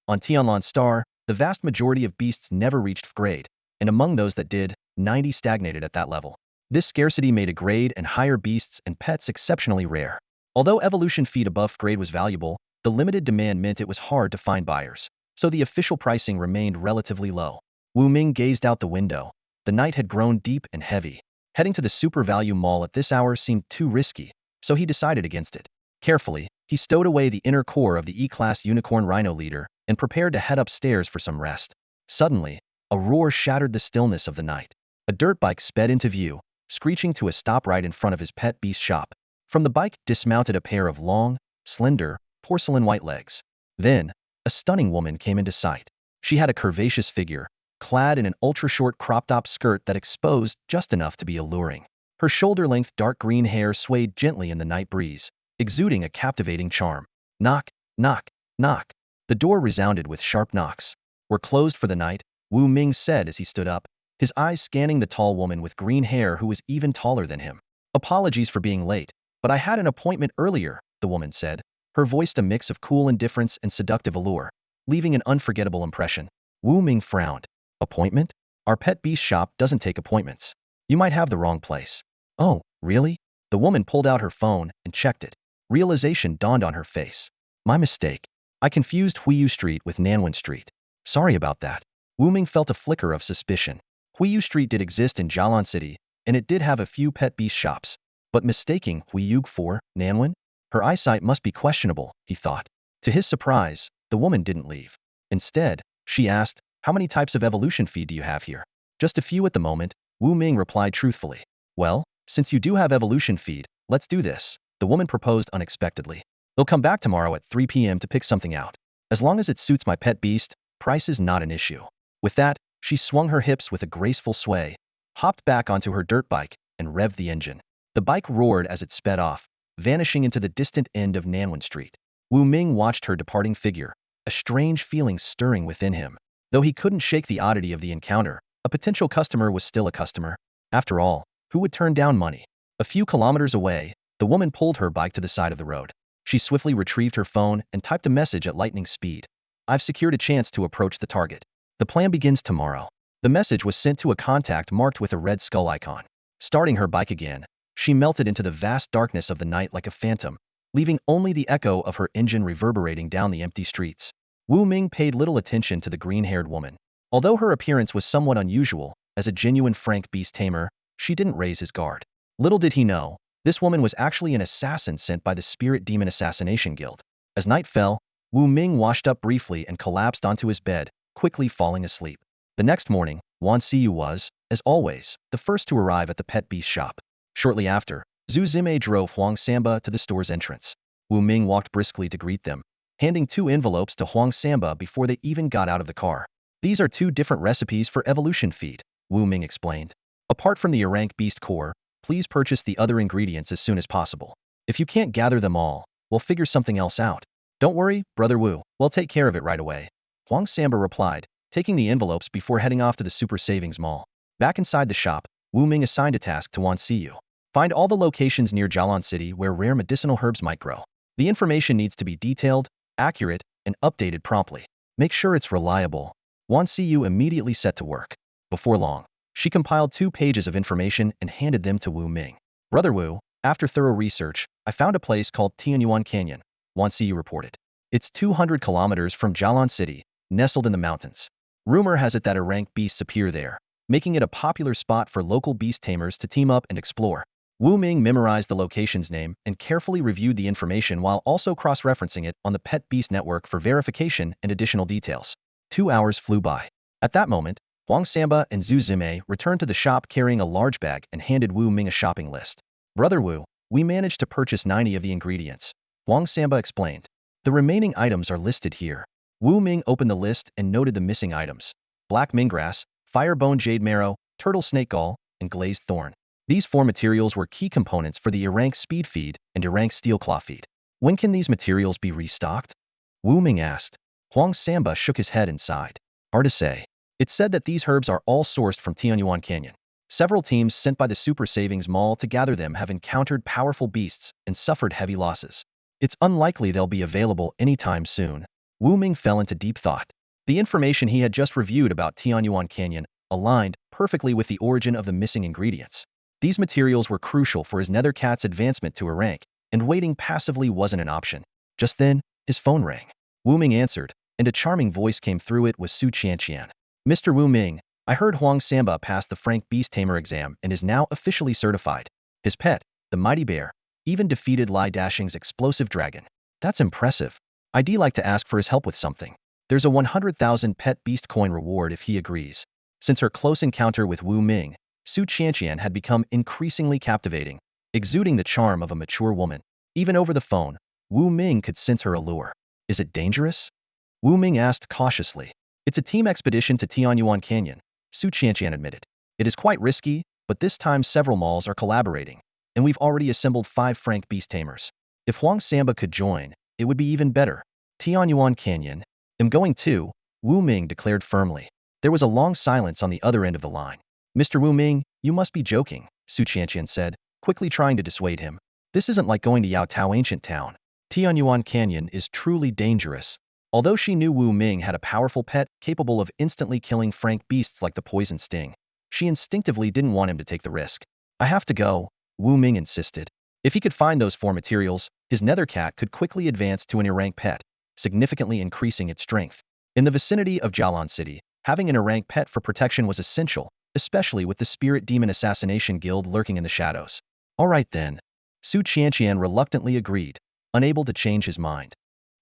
On Jialan Star, the vast majority of beasts never reached grade, and among those that did, 90 stagnated at that level. This scarcity made a grade and higher beasts and pets exceptionally rare. Although evolution feed above grade was valuable, the limited demand meant it was hard to find buyers, so the official pricing remained relatively low. Wu Ming gazed out the window. The night had grown deep and heavy. Heading to the Super Value Mall at this hour seemed too risky, so he decided against it. Carefully, he stowed away the inner core of the E-Class Unicorn Rhino leader and prepared to head upstairs for some rest. Suddenly, a roar shattered the stillness of the night. A dirt bike sped into view, screeching to a stop right in front of his pet beast shop. From the bike dismounted a pair of long, slender, porcelain white legs. Then, a stunning woman came into sight. She had a curvaceous figure, clad in an ultra-short crop-top skirt that exposed just enough to be alluring. Her shoulder-length dark green hair swayed gently in the night breeze, exuding a captivating charm. Knock, knock, knock. The door resounded with sharp knocks. We're closed for the night, Wu Ming said as he stood up, his eyes scanning the tall woman with green hair who was even taller than him. Apologies for being late, but I had an appointment earlier, the woman said, her voice a mix of cool indifference and seductive allure, leaving an unforgettable impression. Wu Ming frowned. Appointment? Our pet beast shop doesn't take appointments. You might have the wrong place. Oh, really? The woman pulled out her phone and checked it. Realization dawned on her face. My mistake. I confused Huiyu Street with Nanwen Street. Sorry about that. Wu Ming felt a flicker of suspicion. Huiyu Street did exist in Jialan City, and it did have a few pet beast shops. But mistaking Huiyu for Nanwen? Her eyesight must be questionable, he thought. To his surprise, the woman didn't leave. Instead, she asked, how many types of evolution feed do you have here? Just a few at the moment, Wu Ming replied truthfully. Well, since you do have evolution feed, let's do this, the woman proposed unexpectedly. They'll come back tomorrow at 3 p.m. to pick something out. As long as it suits my pet beast, price is not an issue. With that, she swung her hips with a graceful sway, hopped back onto her dirt bike, and revved the engine. The bike roared as it sped off, vanishing into the distant end of Nanwen Street. Wu Ming watched her departing figure, a strange feeling stirring within him. Though he couldn't shake the oddity of the encounter, a potential customer was still a customer. After all, who would turn down money? A few kilometers away, the woman pulled her bike to the side of the road. She swiftly retrieved her phone and typed a message at lightning speed. I've secured a chance to approach the target. The plan begins tomorrow. The message was sent to a contact marked with a red skull icon. Starting her bike again, she melted into the vast darkness of the night like a phantom, leaving only the echo of her engine reverberating down the empty streets. Wu Ming paid little attention to the green-haired woman. Although her appearance was somewhat unusual, as a genuine Frank Beast Tamer, she didn't raise his guard. Little did he know, this woman was actually an assassin sent by the Spirit Demon Assassination Guild. As night fell, Wu Ming washed up briefly and collapsed onto his bed, quickly falling asleep. The next morning, Wan Xiyu was, as always, the first to arrive at the pet beast shop. Shortly after, Zhu Zime drove Huang Samba to the store's entrance. Wu Ming walked briskly to greet them, handing 2 envelopes to Huang Samba before they even got out of the car. These are 2 different recipes for evolution feed, Wu Ming explained. Apart from the Divine Beast core, please purchase the other ingredients as soon as possible. If you can't gather them all, we'll figure something else out. Don't worry, Brother Wu, we'll take care of it right away. Huang Samba replied, taking the envelopes before heading off to the Super Savings Mall. Back inside the shop, Wu Ming assigned a task to Wan Xiyu. Find all the locations near Jialan City where rare medicinal herbs might grow. The information needs to be detailed, accurate, and updated promptly. Make sure it's reliable. Wan Xiyu immediately set to work. Before long, she compiled 2 pages of information and handed them to Wu Ming. Brother Wu, after thorough research, I found a place called Tianyuan Canyon, Wan Xiyu reported. It's 200 kilometers from Jialan City, nestled in the mountains. Rumor has it that erranked beasts appear there, making it a popular spot for local beast tamers to team up and explore. Wu Ming memorized the location's name and carefully reviewed the information while also cross-referencing it on the Pet Beast Network for verification and additional details. 2 hours flew by. At that moment, Huang Samba and Zhu Zime returned to the shop carrying a large bag and handed Wu Ming a shopping list. Brother Wu, we managed to purchase 90 of the ingredients, Huang Samba explained. The remaining items are listed here. Wu Ming opened the list and noted the missing items. Black minggrass, firebone jade marrow, turtle snake gall, and glazed thorn. These 4 materials were key components for the Irank speed feed and Irank steel claw feed. When can these materials be restocked? Wu Ming asked. Huang Samba shook his head and sighed. Hard to say. It's said that these herbs are all sourced from Tianyuan Canyon. Several teams sent by the Super Savings Mall to gather them have encountered powerful beasts and suffered heavy losses. It's unlikely they'll be available anytime soon. Wu Ming fell into deep thought. The information he had just reviewed about Tianyuan Canyon aligned perfectly with the origin of the missing ingredients. These materials were crucial for his nether cat's advancement to a rank, and waiting passively wasn't an option. Just then, his phone rang. Wu Ming answered, and a charming voice came through it with Su Qianqian. Mr. Wu Ming, I heard Huang Samba passed the Frank Beast Tamer exam and is now officially certified. His pet, the mighty bear, even defeated Lai Dashing's explosive dragon. That's impressive. I'd like to ask for his help with something. There's a 100,000 pet beast coin reward if he agrees. Since her close encounter with Wu Ming, Su Qianqian had become increasingly captivating, exuding the charm of a mature woman. Even over the phone, Wu Ming could sense her allure. Is it dangerous? Wu Ming asked cautiously. It's a team expedition to Tianyuan Canyon, Su Qianqian admitted. It is quite risky, but this time several malls are collaborating, and we've already assembled 5 Frank Beast Tamers. If Huang Samba could join, it would be even better. Tianyuan Canyon. I'm going too, Wu Ming declared firmly. There was a long silence on the other end of the line. Mr. Wu Ming, you must be joking, Su Qianqian said, quickly trying to dissuade him. This isn't like going to Yao Tao Ancient Town. Tianyuan Canyon is truly dangerous. Although she knew Wu Ming had a powerful pet capable of instantly killing frank beasts like the poison sting, she instinctively didn't want him to take the risk. I have to go, Wu Ming insisted. If he could find those 4 materials, his nether cat could quickly advance to an E-rank pet, significantly increasing its strength. In the vicinity of Jialan City, having an E-rank pet for protection was essential, especially with the Spirit Demon Assassination Guild lurking in the shadows. All right then. Su Qianqian reluctantly agreed, unable to change his mind.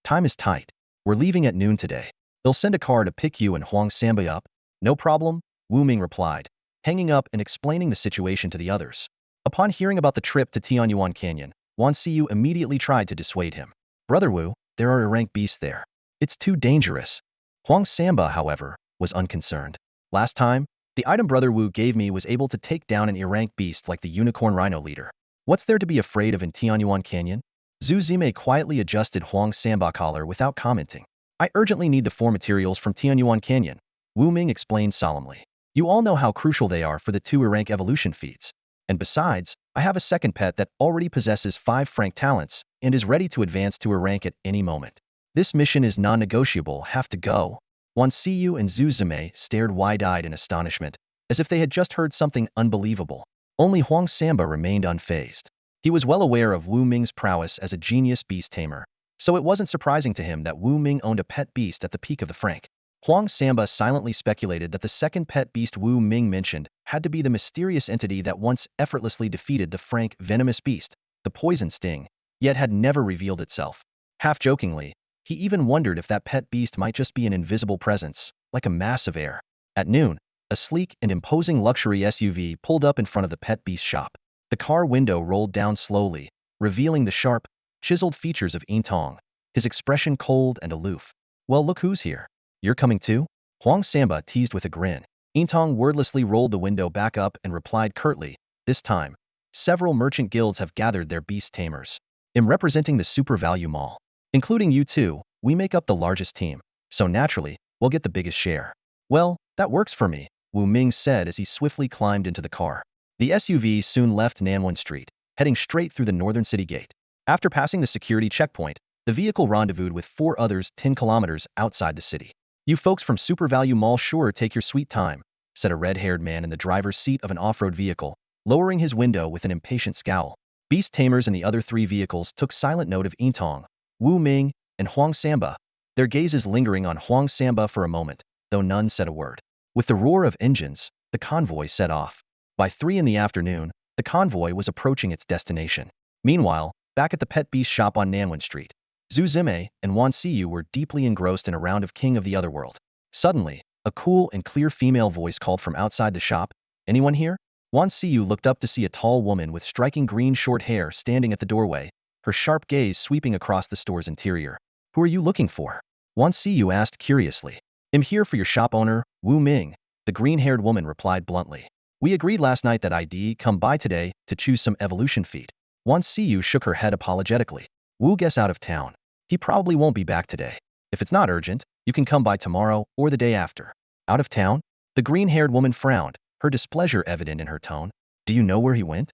Time is tight. We're leaving at noon today. They'll send a car to pick you and Huang Samba up. No problem, Wu Ming replied, hanging up and explaining the situation to the others. Upon hearing about the trip to Tianyuan Canyon, Wan Xiyu immediately tried to dissuade him. Brother Wu, there are E-rank beasts there. It's too dangerous. Huang Samba, however, was unconcerned. Last time, the item Brother Wu gave me was able to take down an E-rank beast like the Unicorn Rhino leader. What's there to be afraid of in Tianyuan Canyon? Zhu Zime quietly adjusted Huang Samba's collar without commenting. I urgently need the 4 materials from Tianyuan Canyon, Wu Ming explained solemnly. You all know how crucial they are for the 2 E-rank evolution feats. And besides, I have a second pet that already possesses 5 frank talents and is ready to advance to E-rank at any moment. This mission is non-negotiable, have to go. Wan Xiyu and Zhu Zime stared wide-eyed in astonishment, as if they had just heard something unbelievable. Only Huang Samba remained unfazed. He was well aware of Wu Ming's prowess as a genius beast tamer, so it wasn't surprising to him that Wu Ming owned a pet beast at the peak of the frank. Huang Samba silently speculated that the second pet beast Wu Ming mentioned had to be the mysterious entity that once effortlessly defeated the frank venomous beast, the poison sting, yet had never revealed itself. Half-jokingly, he even wondered if that pet beast might just be an invisible presence, like a mass of air. At noon, a sleek and imposing luxury SUV pulled up in front of the pet beast shop. The car window rolled down slowly, revealing the sharp, chiseled features of Yintong, his expression cold and aloof. Well, look who's here. You're coming too? Huang Samba teased with a grin. Yintong wordlessly rolled the window back up and replied curtly, this time, several merchant guilds have gathered their beast tamers. I'm representing the super value mall. Including you two, we make up the largest team, so naturally, we'll get the biggest share. Well, that works for me, Wu Ming said as he swiftly climbed into the car. The SUV soon left Nanwan Street, heading straight through the northern city gate. After passing the security checkpoint, the vehicle rendezvoused with 4 others 10 kilometers outside the city. You folks from Super Value Mall sure take your sweet time, said a red-haired man in the driver's seat of an off-road vehicle, lowering his window with an impatient scowl. Beast Tamers and the other 3 vehicles took silent note of Yintong, Wu Ming, and Huang Samba, their gazes lingering on Huang Samba for a moment, though none said a word. With the roar of engines, the convoy set off. By 3 in the afternoon, the convoy was approaching its destination. Meanwhile, back at the pet beast shop on Nanwan Street, Zhu Zime and Wan Xiyu were deeply engrossed in a round of King of the Otherworld. Suddenly, a cool and clear female voice called from outside the shop, "Anyone here?" Wan Xiyu looked up to see a tall woman with striking green short hair standing at the doorway, her sharp gaze sweeping across the store's interior. "Who are you looking for?" Wan Xiyu asked curiously. "I'm here for your shop owner, Wu Ming," the green-haired woman replied bluntly. "We agreed last night that I'd come by today to choose some evolution feat." Wan Xiyu shook her head apologetically. "Wu guess out of town. He probably won't be back today. If it's not urgent, you can come by tomorrow or the day after." "Out of town?" The green-haired woman frowned, her displeasure evident in her tone. "Do you know where he went?"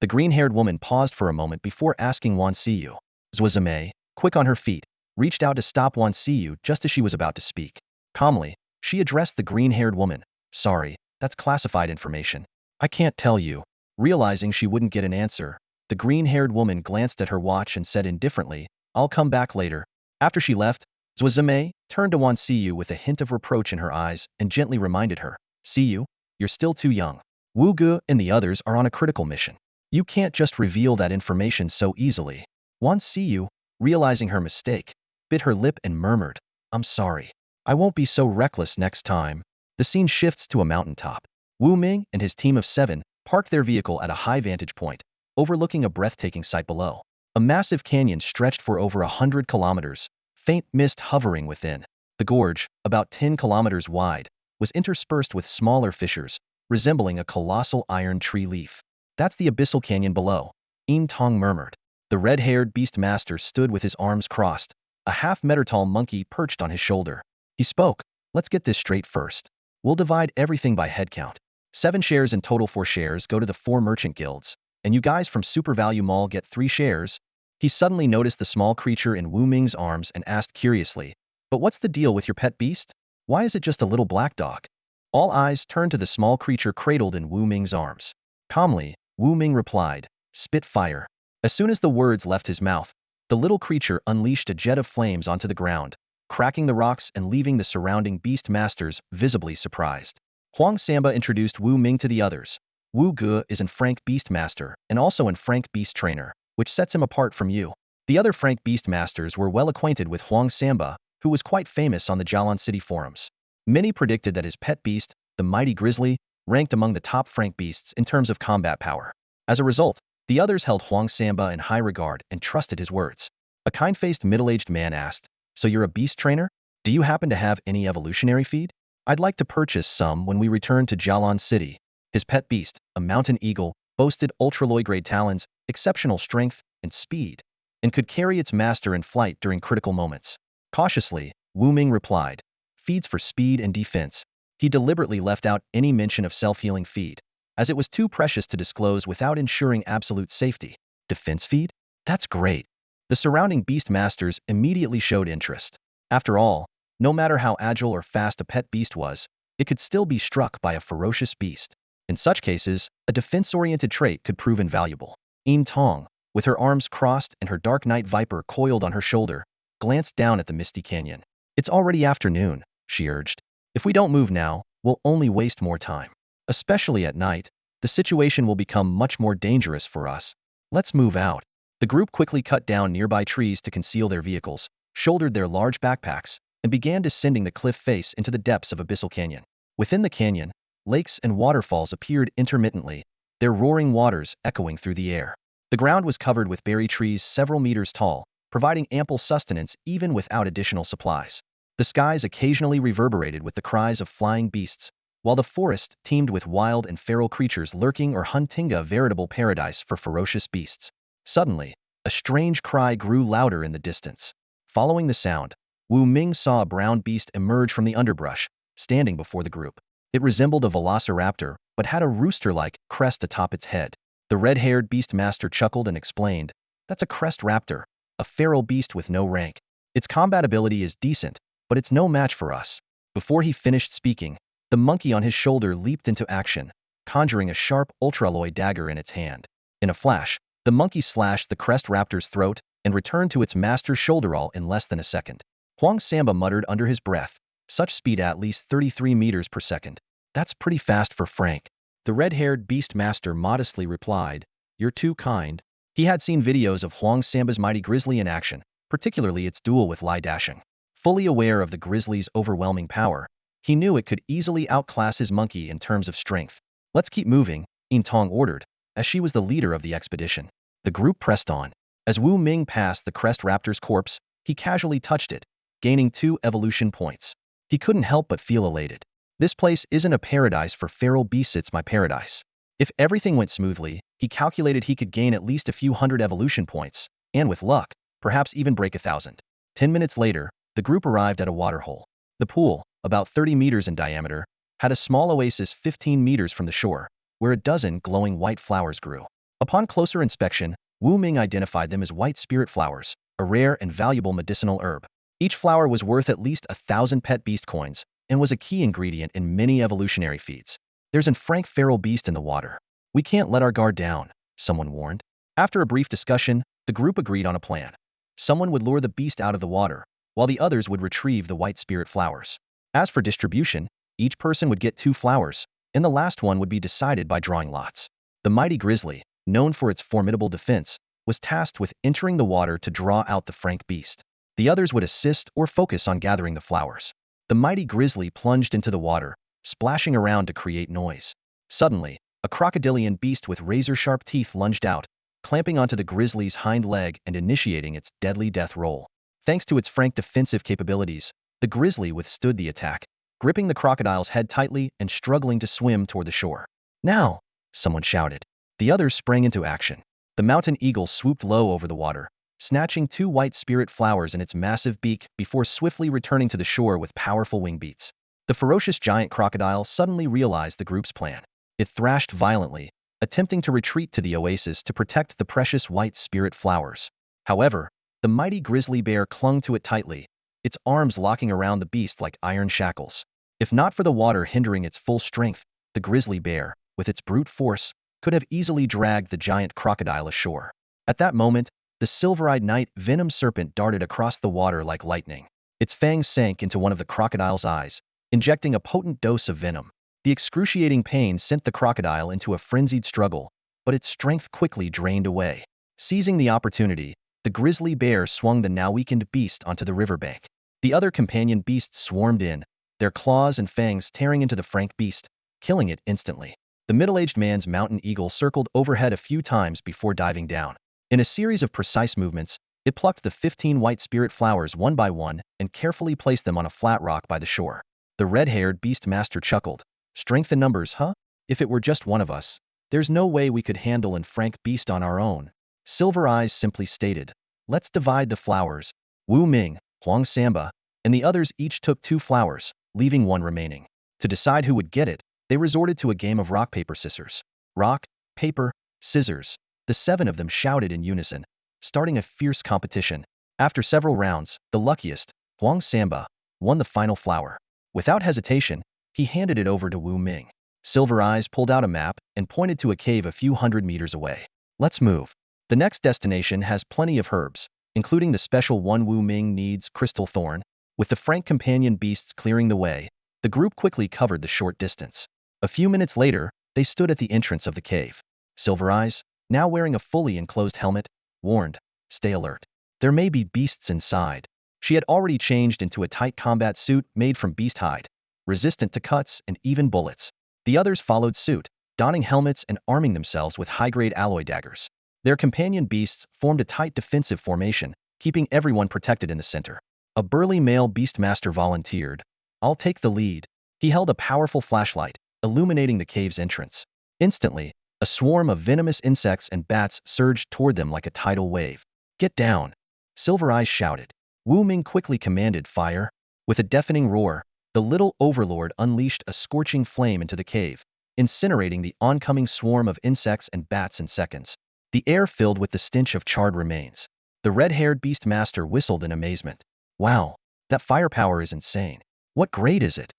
The green-haired woman paused for a moment before asking Wan Xiyu. Zhu Zime, quick on her feet, reached out to stop Wan Xiyu just as she was about to speak. Calmly, she addressed the green-haired woman. "Sorry, that's classified information. I can't tell you." Realizing she wouldn't get an answer, the green-haired woman glanced at her watch and said indifferently, "I'll come back later." After she left, Zhu Zime turned to Wan Xiyu with a hint of reproach in her eyes and gently reminded her, "Xiyu, you're still too young. Wu Ge and the others are on a critical mission. You can't just reveal that information so easily." Wan Xiyu, realizing her mistake, bit her lip and murmured, "I'm sorry. I won't be so reckless next time." The scene shifts to a mountaintop. Wu Ming and his team of 7 parked their vehicle at a high vantage point, overlooking a breathtaking sight below. A massive canyon stretched for over 100 kilometers, faint mist hovering within. The gorge, about 10 kilometers wide, was interspersed with smaller fissures, resembling a colossal iron tree leaf. That's the abyssal canyon below, Im Tong murmured. The red-haired beast master stood with his arms crossed, a half-meter-tall monkey perched on his shoulder. He spoke, "Let's get this straight first. We'll divide everything by head count. 7 shares in total. 4 shares go to the 4 merchant guilds, and you guys from Super Value Mall get 3 shares. He suddenly noticed the small creature in Wu Ming's arms and asked curiously, "But what's the deal with your pet beast? Why is it just a little black dog?" All eyes turned to the small creature cradled in Wu Ming's arms. Calmly, Wu Ming replied, "Spit fire." As soon as the words left his mouth, the little creature unleashed a jet of flames onto the ground, cracking the rocks and leaving the surrounding beast masters visibly surprised. Huang Samba introduced Wu Ming to the others. Wu Ge is an Frank Beast Master and also an Frank Beast Trainer, which sets him apart from you. The other Frank Beast Masters were well acquainted with Huang Samba, who was quite famous on the Jialan City forums. Many predicted that his pet beast, the mighty grizzly, ranked among the top Frank beasts in terms of combat power. As a result, the others held Huang Samba in high regard and trusted his words. A kind-faced middle-aged man asked, "So you're a beast trainer? Do you happen to have any evolutionary feed? I'd like to purchase some when we return to Jialan City." His pet beast, a mountain eagle, boasted ultra-low-grade talons, exceptional strength, and speed, and could carry its master in flight during critical moments. Cautiously, Wu Ming replied, "Feeds for speed and defense." He deliberately left out any mention of self-healing feed, as it was too precious to disclose without ensuring absolute safety. Defense feed? That's great. The surrounding beast masters immediately showed interest. After all, no matter how agile or fast a pet beast was, it could still be struck by a ferocious beast. In such cases, a defense-oriented trait could prove invaluable. Im Tong, with her arms crossed and her dark night viper coiled on her shoulder, glanced down at the misty canyon. "It's already afternoon," she urged. "If we don't move now, we'll only waste more time. Especially at night, the situation will become much more dangerous for us. Let's move out." The group quickly cut down nearby trees to conceal their vehicles, shouldered their large backpacks, and began descending the cliff face into the depths of Abyssal Canyon. Within the canyon, lakes and waterfalls appeared intermittently, their roaring waters echoing through the air. The ground was covered with berry trees several meters tall, providing ample sustenance even without additional supplies. The skies occasionally reverberated with the cries of flying beasts, while the forest teemed with wild and feral creatures lurking or hunting, a veritable paradise for ferocious beasts. Suddenly, a strange cry grew louder in the distance. Following the sound, Wu Ming saw a brown beast emerge from the underbrush, standing before the group. It resembled a velociraptor, but had a rooster-like crest atop its head. The red-haired beast master chuckled and explained, "That's a crest raptor, a feral beast with no rank. Its combat ability is decent, but it's no match for us." Before he finished speaking, the monkey on his shoulder leaped into action, conjuring a sharp ultralloy dagger in its hand. In a flash, the monkey slashed the crest raptor's throat and returned to its master's shoulderall in less than a second. Huang Samba muttered under his breath, "Such speed, at least 33 meters per second. That's pretty fast for Frank." The red-haired beast master modestly replied, "You're too kind." He had seen videos of Huang Samba's mighty grizzly in action, particularly its duel with Lai Dashing. Fully aware of the grizzly's overwhelming power, he knew it could easily outclass his monkey in terms of strength. "Let's keep moving," Im Tong ordered, as she was the leader of the expedition. The group pressed on. As Wu Ming passed the crest raptor's corpse, he casually touched it, gaining 2 evolution points. He couldn't help but feel elated. This place isn't a paradise for feral beasts, it's my paradise. If everything went smoothly, he calculated he could gain at least a few hundred evolution points, and with luck, perhaps even break 1,000. 10 minutes later, the group arrived at a waterhole. The pool, about 30 meters in diameter, had a small oasis 15 meters from the shore, where a dozen glowing white flowers grew. Upon closer inspection, Wu Ming identified them as white spirit flowers, a rare and valuable medicinal herb. Each flower was worth at least 1,000 pet beast coins, and was a key ingredient in many evolutionary feeds. "There's an Frank feral beast in the water. We can't let our guard down," someone warned. After a brief discussion, the group agreed on a plan. Someone would lure the beast out of the water, while the others would retrieve the white spirit flowers. As for distribution, each person would get 2 flowers, and the last one would be decided by drawing lots. The mighty grizzly, known for its formidable defense, was tasked with entering the water to draw out the Frank beast. The others would assist or focus on gathering the flowers. The mighty grizzly plunged into the water, splashing around to create noise. Suddenly, a crocodilian beast with razor-sharp teeth lunged out, clamping onto the grizzly's hind leg and initiating its deadly death roll. Thanks to its frank defensive capabilities, the grizzly withstood the attack, gripping the crocodile's head tightly and struggling to swim toward the shore. Now, someone shouted. The others sprang into action. The mountain eagle swooped low over the water, snatching 2 white spirit flowers in its massive beak before swiftly returning to the shore with powerful wing beats. The ferocious giant crocodile suddenly realized the group's plan. It thrashed violently, attempting to retreat to the oasis to protect the precious white spirit flowers. However, the mighty grizzly bear clung to it tightly, its arms locking around the beast like iron shackles. If not for the water hindering its full strength, the grizzly bear, with its brute force, could have easily dragged the giant crocodile ashore. At that moment, the silver-eyed night venom serpent darted across the water like lightning. Its fangs sank into one of the crocodile's eyes, injecting a potent dose of venom. The excruciating pain sent the crocodile into a frenzied struggle, but its strength quickly drained away. Seizing the opportunity, the grizzly bear swung the now-weakened beast onto the riverbank. The other companion beasts swarmed in, their claws and fangs tearing into the frank beast, killing it instantly. The middle-aged man's mountain eagle circled overhead a few times before diving down. In a series of precise movements, it plucked the 15 white spirit flowers one by one and carefully placed them on a flat rock by the shore. The red-haired beast master chuckled. Strength in numbers, huh? If it were just one of us, there's no way we could handle an frank beast on our own. Silver Eyes simply stated, let's divide the flowers. Wu Ming, Huang Samba, and the others each took 2 flowers, leaving 1 remaining. To decide who would get it, they resorted to a game of rock, paper, scissors. Rock, paper, scissors. The 7 of them shouted in unison, starting a fierce competition. After several rounds, the luckiest, Huang Samba, won the final flower. Without hesitation, he handed it over to Wu Ming. Silver Eyes pulled out a map and pointed to a cave a few hundred meters away. Let's move. The next destination has plenty of herbs, including the special one Wu Ming needs, Crystal Thorn. With the frank companion beasts clearing the way, the group quickly covered the short distance. A few minutes later, they stood at the entrance of the cave. Silver Eyes, now wearing a fully enclosed helmet, warned, stay alert. There may be beasts inside. She had already changed into a tight combat suit made from beast hide, resistant to cuts and even bullets. The others followed suit, donning helmets and arming themselves with high-grade alloy daggers. Their companion beasts formed a tight defensive formation, keeping everyone protected in the center. A burly male beastmaster volunteered. I'll take the lead. He held a powerful flashlight, illuminating the cave's entrance. Instantly, a swarm of venomous insects and bats surged toward them like a tidal wave. Get down! Silver Eyes shouted. Wu Ming quickly commanded fire. With a deafening roar, the little overlord unleashed a scorching flame into the cave, incinerating the oncoming swarm of insects and bats in seconds. The air filled with the stench of charred remains. The red-haired beastmaster whistled in amazement. Wow, that firepower is insane. What grade is it?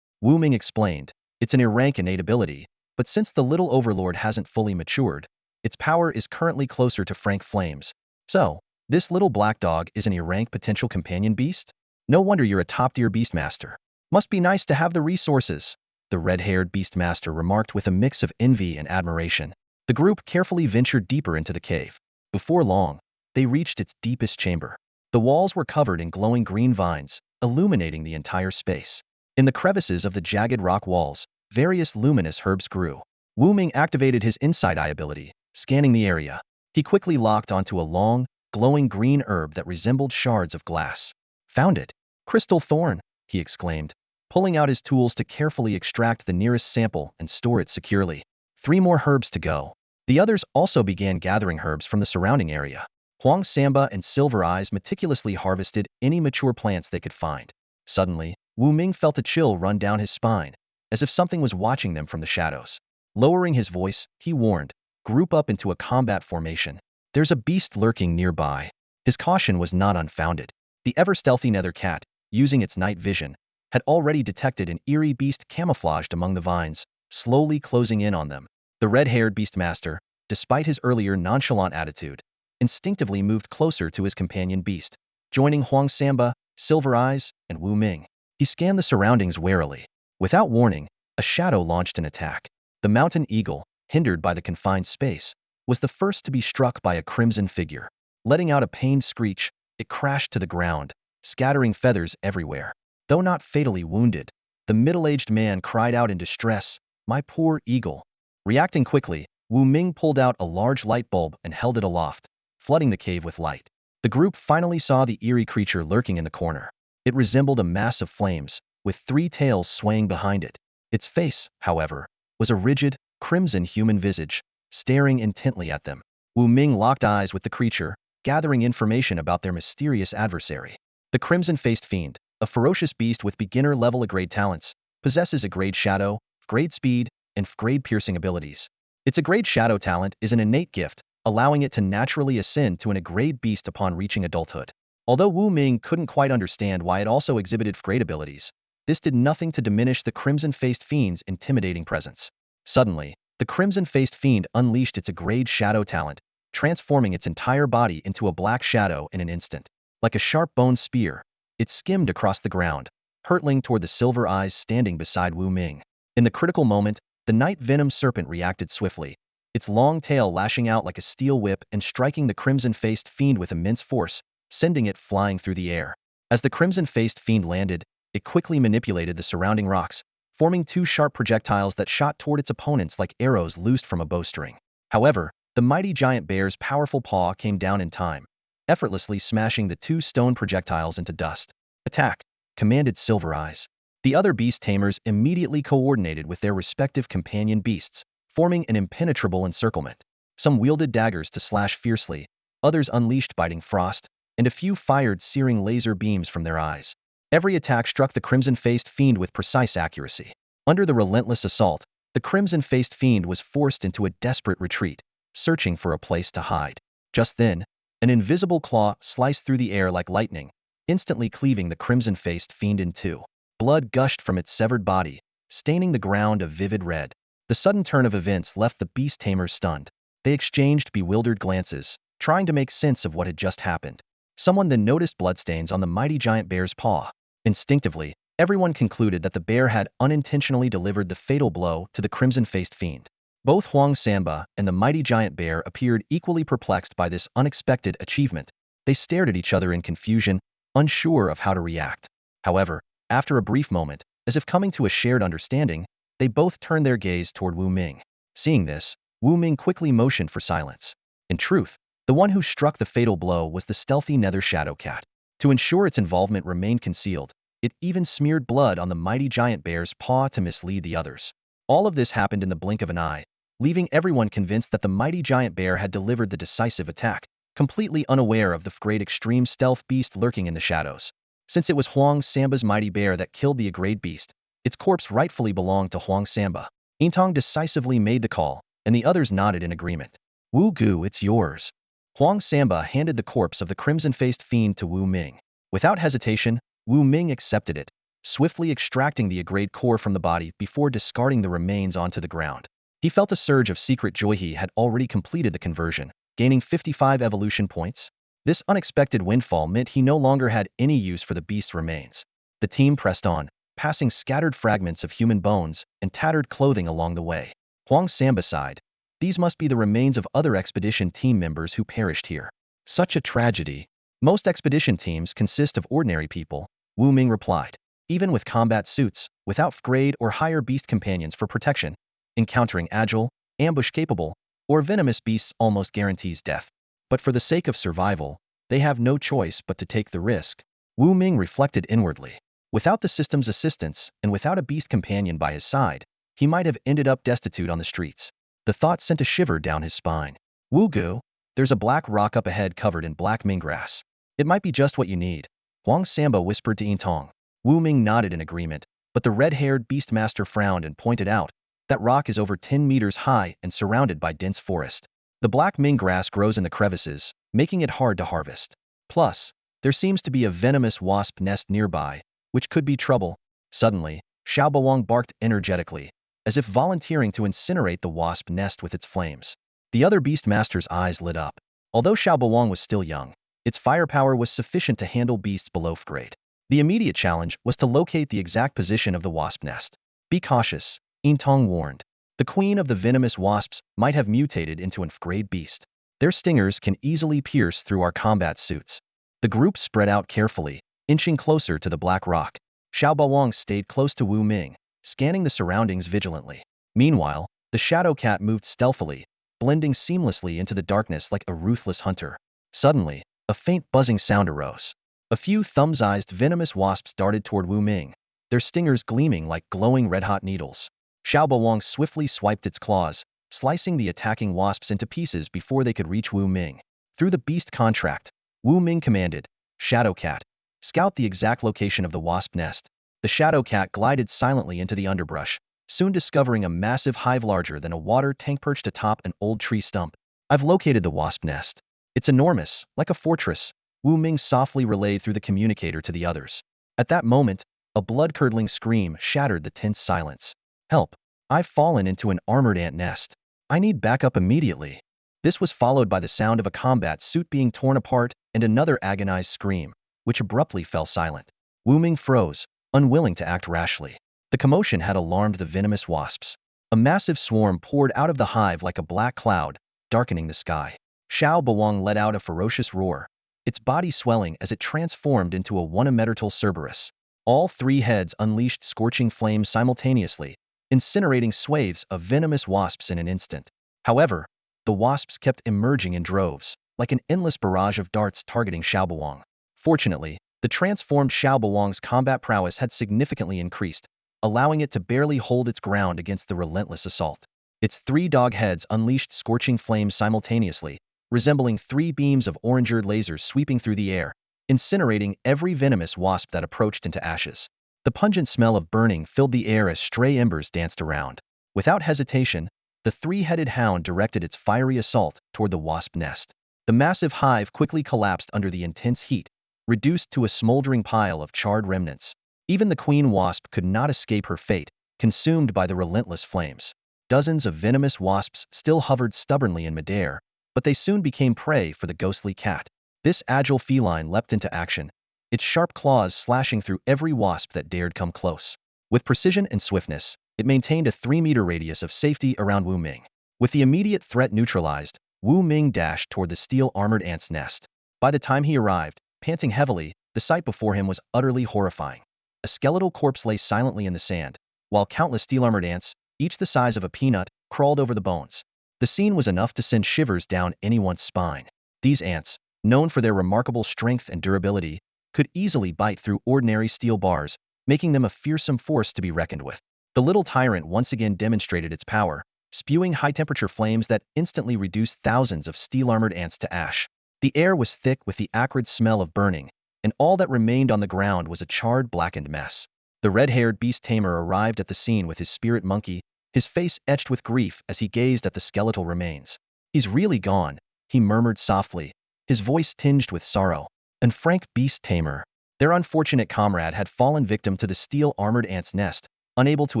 Wu Ming explained. It's an rank innate ability, but since the little overlord hasn't fully matured, its power is currently closer to frank flames. So, this little black dog is an rank potential companion beast? No wonder you're a top-tier beastmaster. Must be nice to have the resources, the red-haired beastmaster remarked with a mix of envy and admiration. The group carefully ventured deeper into the cave. Before long, they reached its deepest chamber. The walls were covered in glowing green vines, illuminating the entire space. In the crevices of the jagged rock walls, various luminous herbs grew. Wu Ming activated his Inside Eye ability, scanning the area. He quickly locked onto a long, glowing green herb that resembled shards of glass. Found it! Crystal Thorn! He exclaimed, pulling out his tools to carefully extract the nearest sample and store it securely. 3 more herbs to go. The others also began gathering herbs from the surrounding area. Huang Samba and Silver Eyes meticulously harvested any mature plants they could find. Suddenly, Wu Ming felt a chill run down his spine, as if something was watching them from the shadows. Lowering his voice, he warned, group up into a combat formation. There's a beast lurking nearby. His caution was not unfounded. The ever-stealthy nether cat, using its night vision, had already detected an eerie beast camouflaged among the vines, slowly closing in on them. The red-haired beastmaster, despite his earlier nonchalant attitude, instinctively moved closer to his companion beast, joining Huang Samba, Silver Eyes, and Wu Ming. He scanned the surroundings warily. Without warning, a shadow launched an attack. The mountain eagle, hindered by the confined space, was the first to be struck by a crimson figure. Letting out a pained screech, it crashed to the ground, scattering feathers everywhere. Though not fatally wounded, the middle-aged man cried out in distress, "My poor eagle." Reacting quickly, Wu Ming pulled out a large light bulb and held it aloft, flooding the cave with light. The group finally saw the eerie creature lurking in the corner. It resembled a mass of flames, with 3 tails swaying behind it. Its face, however, was a rigid, crimson human visage, staring intently at them. Wu Ming locked eyes with the creature, gathering information about their mysterious adversary. The crimson-faced fiend, a ferocious beast with beginner-level grade talents, possesses a grade shadow, grade speed, and grade piercing abilities. Its grade shadow talent is an innate gift, allowing it to naturally ascend to an grade beast upon reaching adulthood. Although Wu Ming couldn't quite understand why it also exhibited grade abilities, this did nothing to diminish the crimson-faced fiend's intimidating presence. Suddenly, the crimson-faced fiend unleashed its grade shadow talent, transforming its entire body into a black shadow in an instant. Like a sharp-boned spear, it skimmed across the ground, hurtling toward the silver eyes standing beside Wu Ming. In the critical moment, the night venom serpent reacted swiftly, its long tail lashing out like a steel whip and striking the crimson-faced fiend with immense force, sending it flying through the air. As the crimson-faced fiend landed, it quickly manipulated the surrounding rocks, forming 2 sharp projectiles that shot toward its opponents like arrows loosed from a bowstring. However, the mighty giant bear's powerful paw came down in time, effortlessly smashing the 2 stone projectiles into dust. "Attack!" commanded Silver Eyes. The other beast tamers immediately coordinated with their respective companion beasts, forming an impenetrable encirclement. Some wielded daggers to slash fiercely, others unleashed biting frost, and a few fired searing laser beams from their eyes. Every attack struck the crimson-faced fiend with precise accuracy. Under the relentless assault, the crimson-faced fiend was forced into a desperate retreat, searching for a place to hide. Just then, an invisible claw sliced through the air like lightning, instantly cleaving the crimson-faced fiend in 2. Blood gushed from its severed body, staining the ground a vivid red. The sudden turn of events left the beast tamers stunned. They exchanged bewildered glances, trying to make sense of what had just happened. Someone then noticed bloodstains on the mighty giant bear's paw. Instinctively, everyone concluded that the bear had unintentionally delivered the fatal blow to the crimson-faced fiend. Both Huang Samba and the mighty giant bear appeared equally perplexed by this unexpected achievement. They stared at each other in confusion, unsure of how to react. However, after a brief moment, as if coming to a shared understanding, they both turned their gaze toward Wu Ming. Seeing this, Wu Ming quickly motioned for silence. In truth, the one who struck the fatal blow was the stealthy nether shadow cat. To ensure its involvement remained concealed, it even smeared blood on the mighty giant bear's paw to mislead the others. All of this happened in the blink of an eye, leaving everyone convinced that the mighty giant bear had delivered the decisive attack, completely unaware of the great extreme stealth beast lurking in the shadows. Since it was Huang Samba's mighty bear that killed the great beast, its corpse rightfully belonged to Huang Samba. Yintong decisively made the call, and the others nodded in agreement. "Wu Gu, it's yours." Huang Samba handed the corpse of the crimson-faced fiend to Wu Ming. Without hesitation, Wu Ming accepted it, swiftly extracting the great core from the body before discarding the remains onto the ground. He felt a surge of secret joy. He had already completed the conversion, gaining 55 evolution points. This unexpected windfall meant he no longer had any use for the beast's remains. The team pressed on, passing scattered fragments of human bones and tattered clothing along the way. Huang Samba sighed. These must be the remains of other expedition team members who perished here. Such a tragedy. Most expedition teams consist of ordinary people, Wu Ming replied. Even with combat suits, without grade or higher beast companions for protection, encountering agile, ambush-capable, or venomous beasts almost guarantees death. But for the sake of survival, they have no choice but to take the risk. Wu Ming reflected inwardly. Without the system's assistance and without a beast companion by his side, he might have ended up destitute on the streets. The thought sent a shiver down his spine. "Wu Gu, there's a black rock up ahead covered in black ming grass. It might be just what you need," Huang Samba whispered to Yintong. Wu Ming nodded in agreement, but the red-haired beastmaster frowned and pointed out, "That rock is over 10 meters high and surrounded by dense forest. The black ming grass grows in the crevices, making it hard to harvest. Plus, there seems to be a venomous wasp nest nearby, which could be trouble." Suddenly, Xiao Bawang barked energetically, as if volunteering to incinerate the wasp nest with its flames. The other beastmaster's eyes lit up. Although Xiao Bawang was still young, its firepower was sufficient to handle beasts below grade. The immediate challenge was to locate the exact position of the wasp nest. "Be cautious," Yintong warned. "The queen of the venomous wasps might have mutated into an grade beast. Their stingers can easily pierce through our combat suits." The group spread out carefully, inching closer to the black rock. Xiao Bawang stayed close to Wu Ming, scanning the surroundings vigilantly. Meanwhile, the shadow cat moved stealthily, blending seamlessly into the darkness like a ruthless hunter. Suddenly, a faint buzzing sound arose. A few thumb-sized venomous wasps darted toward Wu Ming, their stingers gleaming like glowing red-hot needles. Xiao Bawang swiftly swiped its claws, slicing the attacking wasps into pieces before they could reach Wu Ming. Through the beast contract, Wu Ming commanded, "Shadow Cat, scout the exact location of the wasp nest." The Shadow Cat glided silently into the underbrush, soon discovering a massive hive larger than a water tank perched atop an old tree stump. "I've located the wasp nest. It's enormous, like a fortress," Wu Ming softly relayed through the communicator to the others. At that moment, a blood-curdling scream shattered the tense silence. "Help! I've fallen into an armored ant nest. I need backup immediately." This was followed by the sound of a combat suit being torn apart and another agonized scream, which abruptly fell silent. Wu Ming froze, unwilling to act rashly. The commotion had alarmed the venomous wasps. A massive swarm poured out of the hive like a black cloud, darkening the sky. Xiao Bawang let out a ferocious roar, its body swelling as it transformed into a one-metal Cerberus. All three heads unleashed scorching flames simultaneously, incinerating swathes of venomous wasps in an instant. However, the wasps kept emerging in droves, like an endless barrage of darts targeting Xiao Bawang. Fortunately, the transformed Xiao Bawang's combat prowess had significantly increased, allowing it to barely hold its ground against the relentless assault. Its three dog heads unleashed scorching flames simultaneously, resembling three beams of orange-red lasers sweeping through the air, incinerating every venomous wasp that approached into ashes. The pungent smell of burning filled the air as stray embers danced around. Without hesitation, the three-headed hound directed its fiery assault toward the wasp nest. The massive hive quickly collapsed under the intense heat, reduced to a smoldering pile of charred remnants. Even the queen wasp could not escape her fate, consumed by the relentless flames. Dozens of venomous wasps still hovered stubbornly in midair, but they soon became prey for the ghostly cat. This agile feline leapt into action, its sharp claws slashing through every wasp that dared come close. With precision and swiftness, it maintained a 3-meter radius of safety around Wu Ming. With the immediate threat neutralized, Wu Ming dashed toward the steel-armored ant's nest. By the time he arrived, panting heavily, the sight before him was utterly horrifying. A skeletal corpse lay silently in the sand, while countless steel-armored ants, each the size of a peanut, crawled over the bones. The scene was enough to send shivers down anyone's spine. These ants, known for their remarkable strength and durability, could easily bite through ordinary steel bars, making them a fearsome force to be reckoned with. The little tyrant once again demonstrated its power, spewing high-temperature flames that instantly reduced thousands of steel-armored ants to ash. The air was thick with the acrid smell of burning, and all that remained on the ground was a charred, blackened mess. The red-haired beast tamer arrived at the scene with his spirit monkey, his face etched with grief as he gazed at the skeletal remains. "He's really gone," he murmured softly, his voice tinged with sorrow. And Frank Beast Tamer, their unfortunate comrade, had fallen victim to the steel-armored ant's nest, unable to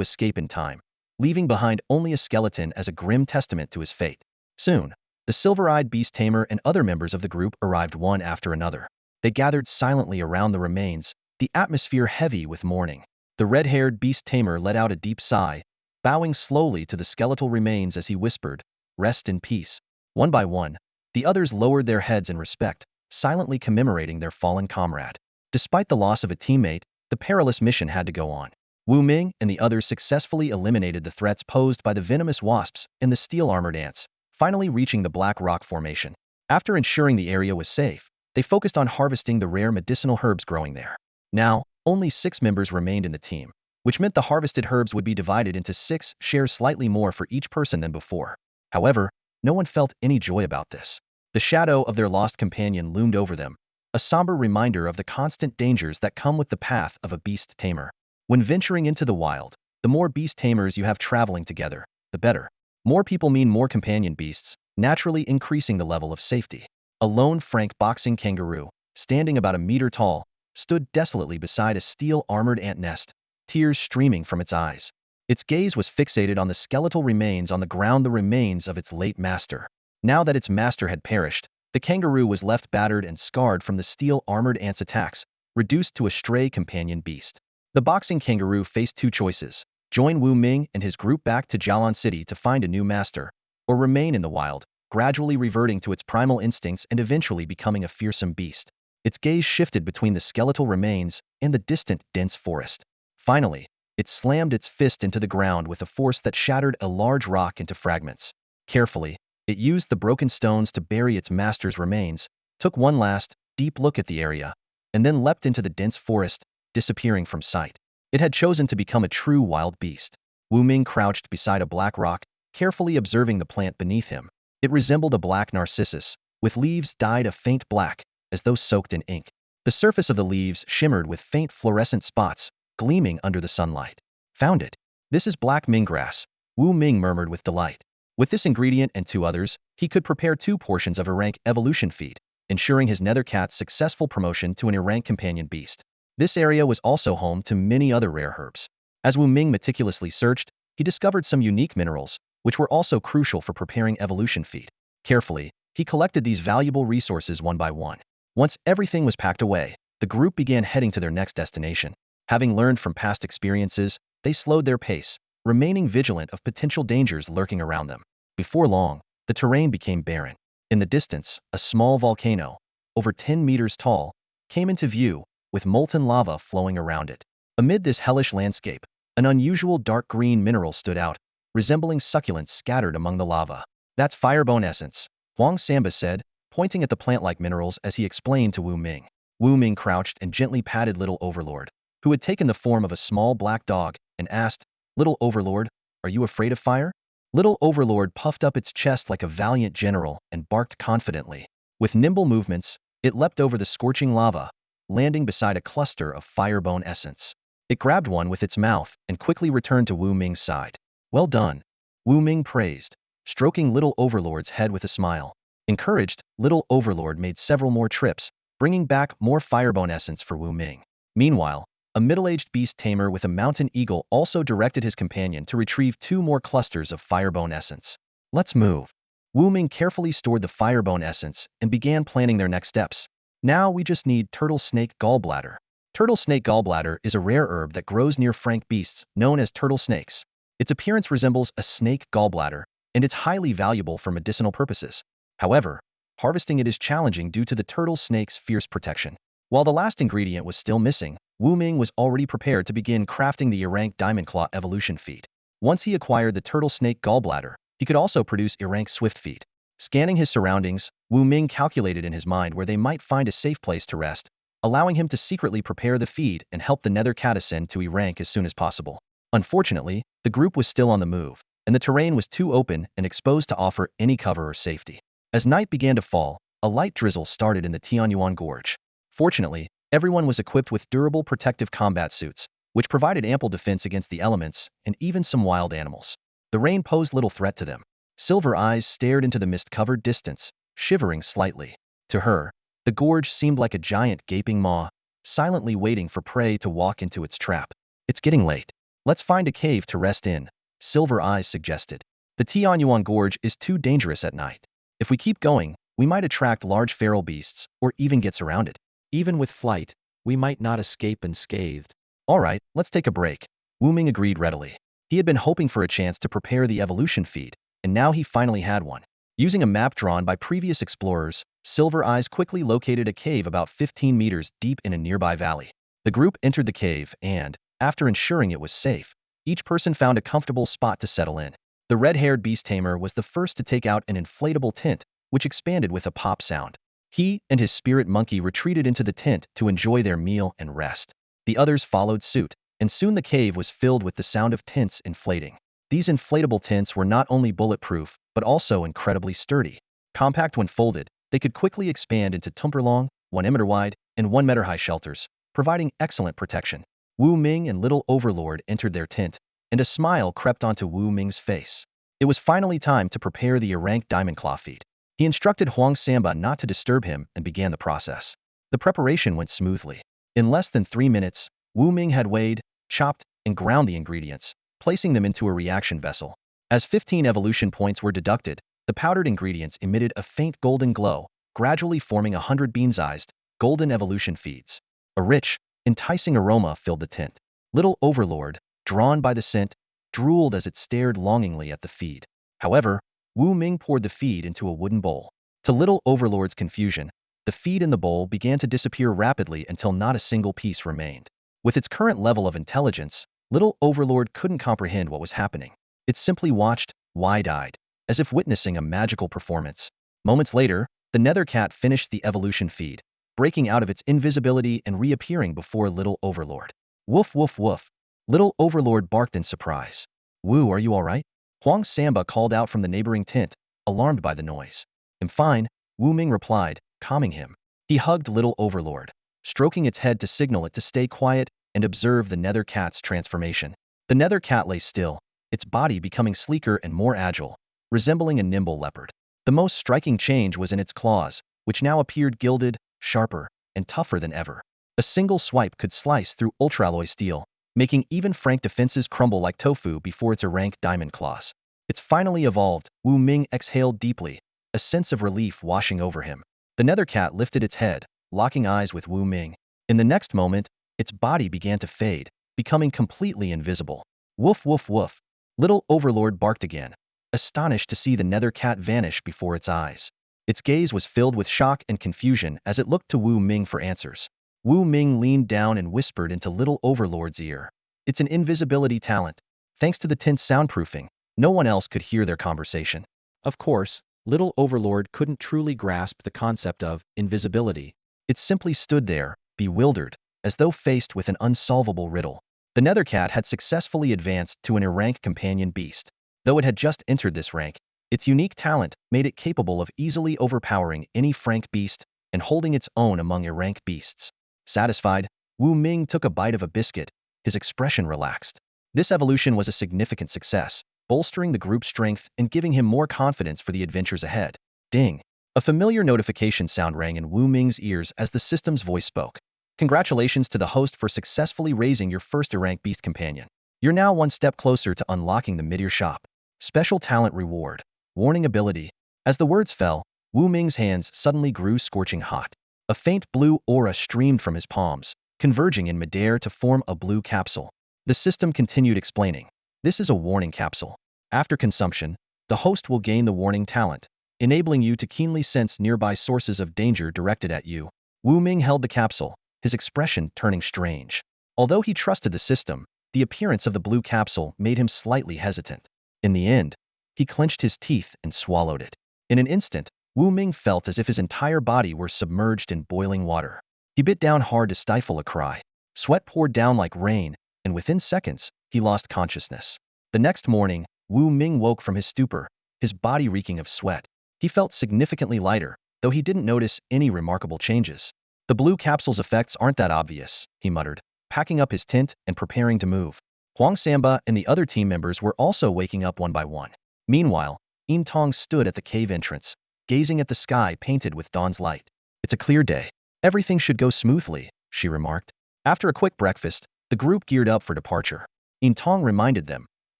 escape in time, leaving behind only a skeleton as a grim testament to his fate. Soon, the silver-eyed beast tamer and other members of the group arrived one after another. They gathered silently around the remains, the atmosphere heavy with mourning. The red-haired beast tamer let out a deep sigh, bowing slowly to the skeletal remains as he whispered, "Rest in peace." One by one, the others lowered their heads in respect, silently commemorating their fallen comrade. Despite the loss of a teammate, the perilous mission had to go on. Wu Ming and the others successfully eliminated the threats posed by the venomous wasps and the steel-armored ants, finally reaching the Black Rock Formation. After ensuring the area was safe, they focused on harvesting the rare medicinal herbs growing there. Now, only 6 members remained in the team, which meant the harvested herbs would be divided into 6 shares, slightly more for each person than before. However, no one felt any joy about this. The shadow of their lost companion loomed over them, a somber reminder of the constant dangers that come with the path of a beast tamer. When venturing into the wild, the more beast tamers you have traveling together, the better. More people mean more companion beasts, naturally increasing the level of safety. A lone Frank boxing kangaroo, standing about a meter tall, stood desolately beside a steel-armored ant nest, tears streaming from its eyes. Its gaze was fixated on the skeletal remains on the ground, the remains of its late master. Now that its master had perished, the kangaroo was left battered and scarred from the steel-armored ant's attacks, reduced to a stray companion beast. The boxing kangaroo faced 2 choices: join Wu Ming and his group back to Jialan City to find a new master, or remain in the wild, gradually reverting to its primal instincts and eventually becoming a fearsome beast. Its gaze shifted between the skeletal remains and the distant, dense forest. Finally, it slammed its fist into the ground with a force that shattered a large rock into fragments. Carefully, It used the broken stones to bury its master's remains, took one last, deep look at the area, and then leapt into the dense forest, disappearing from sight. It had chosen to become a true wild beast. Wu Ming crouched beside a black rock, carefully observing the plant beneath him. It resembled a black narcissus, with leaves dyed a faint black, as though soaked in ink. The surface of the leaves shimmered with faint fluorescent spots, gleaming under the sunlight. Found it. This is black Ming grass, Wu Ming murmured with delight. With this ingredient and 2 others, he could prepare 2 portions of a rank evolution feed, ensuring his nether cat's successful promotion to an rank companion beast. This area was also home to many other rare herbs. As Wu Ming meticulously searched, he discovered some unique minerals, which were also crucial for preparing evolution feed. Carefully, he collected these valuable resources one by one. Once everything was packed away, the group began heading to their next destination. Having learned from past experiences, they slowed their pace, remaining vigilant of potential dangers lurking around them. Before long, the terrain became barren. In the distance, a small volcano, over 10 meters tall, came into view, with molten lava flowing around it. Amid this hellish landscape, an unusual dark green mineral stood out, resembling succulents scattered among the lava. That's firebone essence, Huang Samba said, pointing at the plant-like minerals as he explained to Wu Ming. Wu Ming crouched and gently patted Little Overlord, who had taken the form of a small black dog, and asked, "Little Overlord, are you afraid of fire?" Little Overlord puffed up its chest like a valiant general and barked confidently. With nimble movements, it leapt over the scorching lava, landing beside a cluster of firebone essence. It grabbed one with its mouth and quickly returned to Wu Ming's side. "Well done," Wu Ming praised, stroking Little Overlord's head with a smile. Encouraged, Little Overlord made several more trips, bringing back more firebone essence for Wu Ming. Meanwhile, a middle-aged beast tamer with a mountain eagle also directed his companion to retrieve 2 more clusters of firebone essence. "Let's move." Wu Ming carefully stored the firebone essence and began planning their next steps. "Now we just need turtle snake gallbladder." Turtle snake gallbladder is a rare herb that grows near frank beasts, known as turtle snakes. Its appearance resembles a snake gallbladder, and it's highly valuable for medicinal purposes. However, harvesting it is challenging due to the turtle snake's fierce protection. While the last ingredient was still missing, Wu Ming was already prepared to begin crafting the Erank Diamond Claw evolution feed. Once he acquired the turtle snake gallbladder, he could also produce Erank Swift feed. Scanning his surroundings, Wu Ming calculated in his mind where they might find a safe place to rest, allowing him to secretly prepare the feed and help the nether cat ascend to Erank as soon as possible. Unfortunately, the group was still on the move, and the terrain was too open and exposed to offer any cover or safety. As night began to fall, a light drizzle started in the Tianyuan Gorge. Fortunately, everyone was equipped with durable protective combat suits, which provided ample defense against the elements and even some wild animals. The rain posed little threat to them. Silver Eyes stared into the mist-covered distance, shivering slightly. To her, the gorge seemed like a giant gaping maw, silently waiting for prey to walk into its trap. "It's getting late. Let's find a cave to rest in," Silver Eyes suggested. "The Tianyuan Gorge is too dangerous at night. If we keep going, we might attract large feral beasts or even get surrounded. Even with flight, we might not escape unscathed." "All right, let's take a break," Wu Ming agreed readily. He had been hoping for a chance to prepare the evolution feed, and now he finally had one. Using a map drawn by previous explorers, Silver Eyes quickly located a cave about 15 meters deep in a nearby valley. The group entered the cave and, after ensuring it was safe, each person found a comfortable spot to settle in. The red-haired beast tamer was the first to take out an inflatable tent, which expanded with a pop sound. He and his spirit monkey retreated into the tent to enjoy their meal and rest. The others followed suit, and soon the cave was filled with the sound of tents inflating. These inflatable tents were not only bulletproof, but also incredibly sturdy. Compact when folded, they could quickly expand into 2-meter-long, 1-meter wide, and 1-meter-high shelters, providing excellent protection. Wu Ming and Little Overlord entered their tent, and a smile crept onto Wu Ming's face. It was finally time to prepare the Erank Diamond Claw feed. He instructed Huang Samba not to disturb him and began the process. The preparation went smoothly. In less than 3 minutes, Wu Ming had weighed, chopped, and ground the ingredients, placing them into a reaction vessel. As 15 evolution points were deducted, the powdered ingredients emitted a faint golden glow, gradually forming 100 bean-sized, golden evolution feeds. A rich, enticing aroma filled the tent. Little Overlord, drawn by the scent, drooled as it stared longingly at the feed. However, Wu Ming poured the feed into a wooden bowl. To Little Overlord's confusion, the feed in the bowl began to disappear rapidly until not a single piece remained. With its current level of intelligence, Little Overlord couldn't comprehend what was happening. It simply watched, wide-eyed. as if witnessing a magical performance. Moments later, the nether cat finished the evolution feed, breaking out of its invisibility and reappearing before Little Overlord. Woof woof woof. Little Overlord barked in surprise. Wu, are you alright? Huang Samba called out from the neighboring tent, alarmed by the noise. I'm fine, Wu Ming replied, calming him. He hugged Little Overlord, stroking its head to signal it to stay quiet and observe the nether cat's transformation. The nether cat lay still, its body becoming sleeker and more agile, resembling a nimble leopard. The most striking change was in its claws, which now appeared gilded, sharper, and tougher than ever. A single swipe could slice through ultralloy steel, making even frank defenses crumble like tofu before its rank diamond claws. It's finally evolved, Wu Ming exhaled deeply, a sense of relief washing over him. The nether cat lifted its head, locking eyes with Wu Ming. In the next moment, its body began to fade, becoming completely invisible. Woof woof woof. Little Overlord barked again, astonished to see the nether cat vanish before its eyes. Its gaze was filled with shock and confusion as it looked to Wu Ming for answers. Wu Ming leaned down and whispered into Little Overlord's ear. It's an invisibility talent. Thanks to the tent's soundproofing, no one else could hear their conversation. Of course, Little Overlord couldn't truly grasp the concept of invisibility. It simply stood there, bewildered, as though faced with an unsolvable riddle. The nether cat had successfully advanced to an rank companion beast. Though it had just entered this rank, its unique talent made it capable of easily overpowering any frank beast and holding its own among rank beasts. Satisfied, Wu Ming took a bite of a biscuit, his expression relaxed. This evolution was a significant success, bolstering the group's strength and giving him more confidence for the adventures ahead. Ding! A familiar notification sound rang in Wu Ming's ears as the system's voice spoke. Congratulations to the host for successfully raising your first rank beast companion. You're now one step closer to unlocking the mid-tier shop. Special talent reward. Warning ability. As the words fell, Wu Ming's hands suddenly grew scorching hot. A faint blue aura streamed from his palms, converging in midair to form a blue capsule. The system continued explaining. This is a warning capsule. After consumption, the host will gain the warning talent, enabling you to keenly sense nearby sources of danger directed at you. Wu Ming held the capsule, his expression turning strange. Although he trusted the system, the appearance of the blue capsule made him slightly hesitant. In the end, he clenched his teeth and swallowed it. In an instant, Wu Ming felt as if his entire body were submerged in boiling water. He bit down hard to stifle a cry. Sweat poured down like rain, and within seconds, he lost consciousness. The next morning, Wu Ming woke from his stupor, his body reeking of sweat. He felt significantly lighter, though he didn't notice any remarkable changes. The blue capsule's effects aren't that obvious, he muttered, packing up his tent and preparing to move. Huang Samba and the other team members were also waking up one by one. Meanwhile, Yin Tong stood at the cave entrance, gazing at the sky painted with dawn's light. It's a clear day. Everything should go smoothly, she remarked. After a quick breakfast, the group geared up for departure. Yin Tong reminded them,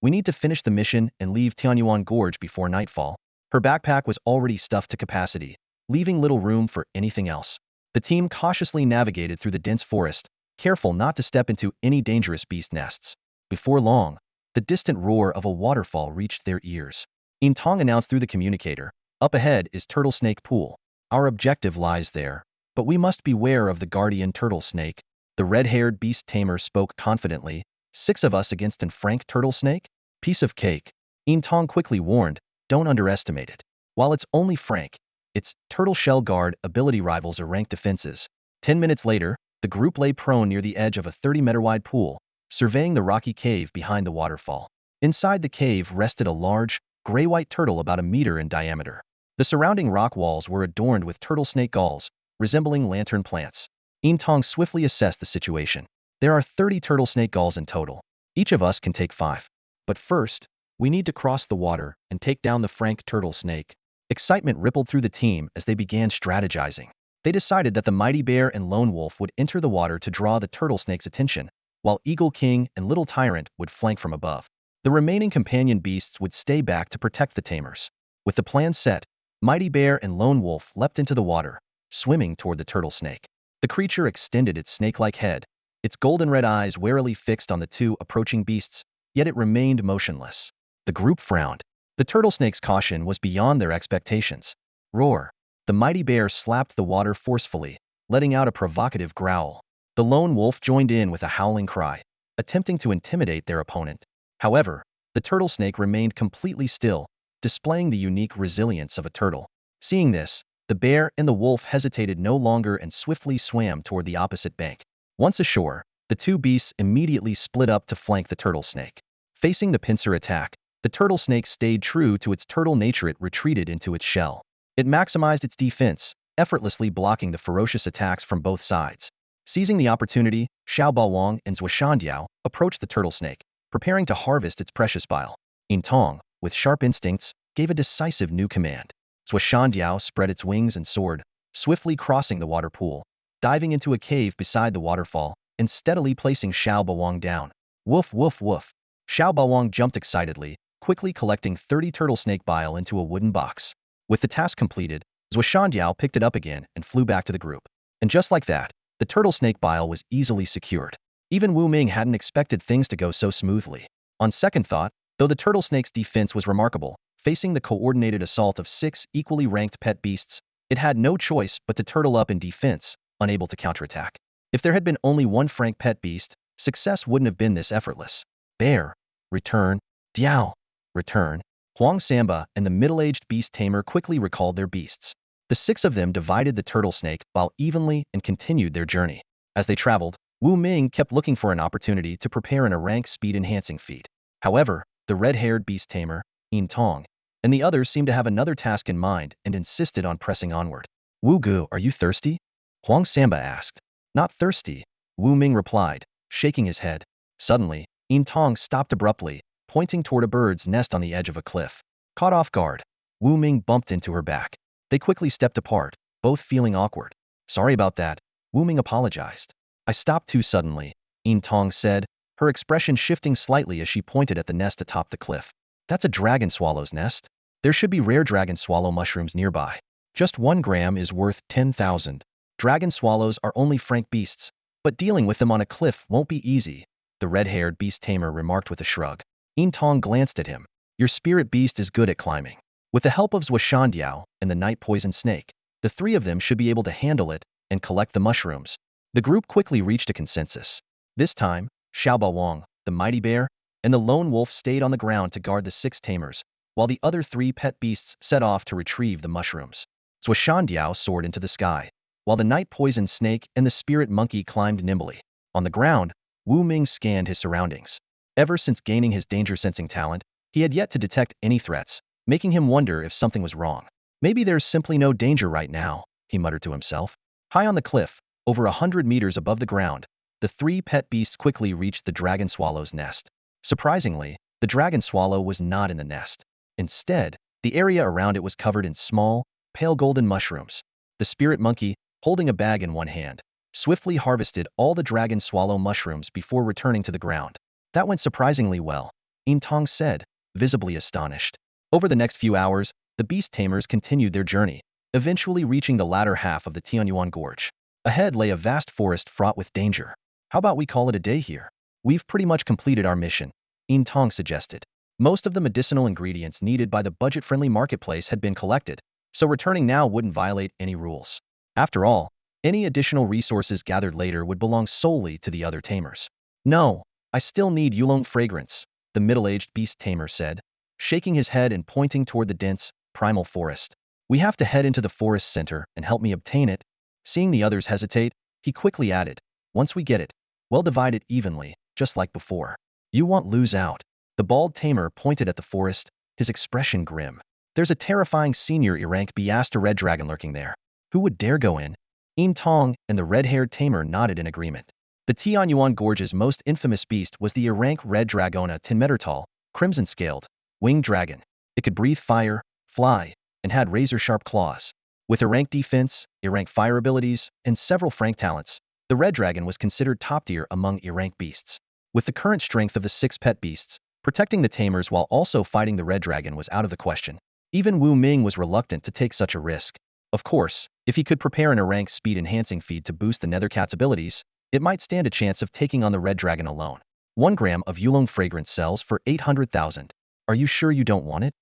we need to finish the mission and leave Tianyuan Gorge before nightfall. Her backpack was already stuffed to capacity, leaving little room for anything else. The team cautiously navigated through the dense forest, careful not to step into any dangerous beast nests. Before long, the distant roar of a waterfall reached their ears. Yin Tong announced through the communicator, up ahead is Turtle Snake Pool. Our objective lies there, but we must beware of the guardian turtle snake. The red-haired beast tamer spoke confidently. 6 of us against an frank turtle snake? Piece of cake. Yin Tong quickly warned, don't underestimate it. While it's only frank, its turtle shell guard ability rivals are ranked defenses. 10 minutes later, the group lay prone near the edge of a 30-meter-wide pool, surveying the rocky cave behind the waterfall. Inside the cave rested a large, gray-white turtle about a meter in diameter. The surrounding rock walls were adorned with turtle snake galls, resembling lantern plants. Yin Tong swiftly assessed the situation. There are 30 turtle snake galls in total. Each of us can take 5. But first, we need to cross the water and take down the frank turtle snake. Excitement rippled through the team as they began strategizing. They decided that the Mighty Bear and Lone Wolf would enter the water to draw the turtle snake's attention, while Eagle King and Little Tyrant would flank from above. The remaining companion beasts would stay back to protect the tamers. With the plan set, Mighty Bear and Lone Wolf leapt into the water, swimming toward the turtle snake. The creature extended its snake-like head, its golden red eyes warily fixed on the 2 approaching beasts, yet it remained motionless. The group frowned. The turtle snake's caution was beyond their expectations. Roar! The mighty bear slapped the water forcefully, letting out a provocative growl. The lone wolf joined in with a howling cry, attempting to intimidate their opponent. However, the turtle snake remained completely still, displaying the unique resilience of a turtle. Seeing this, the bear and the wolf hesitated no longer and swiftly swam toward the opposite bank. Once ashore, the two beasts immediately split up to flank the turtle snake. Facing the pincer attack, the turtle snake stayed true to its turtle nature. It retreated into its shell. It maximized its defense, effortlessly blocking the ferocious attacks from both sides. Seizing the opportunity, Xiao Baowang and Zhuoshandiao approached the turtle snake, preparing to harvest its precious bile. Yin Tong, with sharp instincts, gave a decisive new command. Zhuoshandiao spread its wings and soared, swiftly crossing the water pool, diving into a cave beside the waterfall, and steadily placing Xiao Baowang down. Woof, woof, woof. Xiao Baowang jumped excitedly, quickly collecting 30 turtle snake bile into a wooden box. With the task completed, Zhuoshandiao picked it up again and flew back to the group. And just like that, the turtle snake bile was easily secured. Even Wu Ming hadn't expected things to go so smoothly. On second thought, though the turtle snake's defense was remarkable, facing the coordinated assault of 6 equally ranked pet beasts, it had no choice but to turtle up in defense, unable to counterattack. If there had been only one frank pet beast, success wouldn't have been this effortless. Bear, return. Diao, return. Huang Samba and the middle-aged beast tamer quickly recalled their beasts. The 6 of them divided the turtle snake while evenly and continued their journey. As they traveled, Wu Ming kept looking for an opportunity to prepare a rank speed-enhancing feat. However, the red-haired beast tamer, Yin Tong, and the others seemed to have another task in mind and insisted on pressing onward. Wu Gu, are you thirsty? Huang Samba asked. Not thirsty, Wu Ming replied, shaking his head. Suddenly, Yin Tong stopped abruptly, pointing toward a bird's nest on the edge of a cliff. Caught off guard, Wu Ming bumped into her back. They quickly stepped apart, both feeling awkward. Sorry about that, Wu Ming apologized. I stopped too suddenly, Yin Tong said, her expression shifting slightly as she pointed at the nest atop the cliff. That's a dragon swallow's nest. There should be rare dragon swallow mushrooms nearby. Just 1 gram is worth 10,000. Dragon swallows are only frank beasts, but dealing with them on a cliff won't be easy, the red-haired beast tamer remarked with a shrug. Yin Tong glanced at him. Your spirit beast is good at climbing. With the help of Zhuoshandiao and the night poison snake, the 3 of them should be able to handle it and collect the mushrooms. The group quickly reached a consensus. This time, Xiao Baowang, the mighty bear, and the lone wolf stayed on the ground to guard the 6 tamers, while the other 3 pet beasts set off to retrieve the mushrooms. Zhuoshandiao soared into the sky, while the night poison snake and the spirit monkey climbed nimbly. On the ground, Wu Ming scanned his surroundings. Ever since gaining his danger-sensing talent, he had yet to detect any threats, making him wonder if something was wrong. Maybe there's simply no danger right now, he muttered to himself. High on the cliff, over 100 meters above the ground, the 3 pet beasts quickly reached the dragon swallow's nest. Surprisingly, the dragon swallow was not in the nest. Instead, the area around it was covered in small, pale golden mushrooms. The spirit monkey, holding a bag in one hand, swiftly harvested all the dragon swallow mushrooms before returning to the ground. That went surprisingly well, Yin Tong said, visibly astonished. Over the next few hours, the beast tamers continued their journey, eventually reaching the latter half of the Tianyuan Gorge. Ahead lay a vast forest fraught with danger. How about we call it a day here? We've pretty much completed our mission, Yin Tong suggested. Most of the medicinal ingredients needed by the budget-friendly marketplace had been collected, so returning now wouldn't violate any rules. After all, any additional resources gathered later would belong solely to the other tamers. No, I still need Yulong fragrance, the middle-aged beast tamer said, shaking his head and pointing toward the dense, primal forest. We have to head into the forest center and help me obtain it. Seeing the others hesitate, he quickly added, once we get it, we'll divide it evenly, just like before. You won't lose out. The bald tamer pointed at the forest, his expression grim. There's a terrifying senior E-rank Biasta red dragon lurking there. Who would dare go in? Yin Tong and the red-haired tamer nodded in agreement. The Tianyuan Gorge's most infamous beast was the E-rank red dragona Tinmetertal, crimson-scaled, winged dragon. It could breathe fire, fly, and had razor-sharp claws. With E-rank defense, E-rank fire abilities, and several frank talents, the red dragon was considered top-tier among E-rank beasts. With the current strength of the 6 pet beasts, protecting the tamers while also fighting the red dragon was out of the question. Even Wu Ming was reluctant to take such a risk. Of course, if he could prepare an E-rank speed-enhancing feed to boost the Nethercat's abilities, it might stand a chance of taking on the red dragon alone. 1 gram of Yulong fragrance sells for 800,000. Are you sure you don't want it?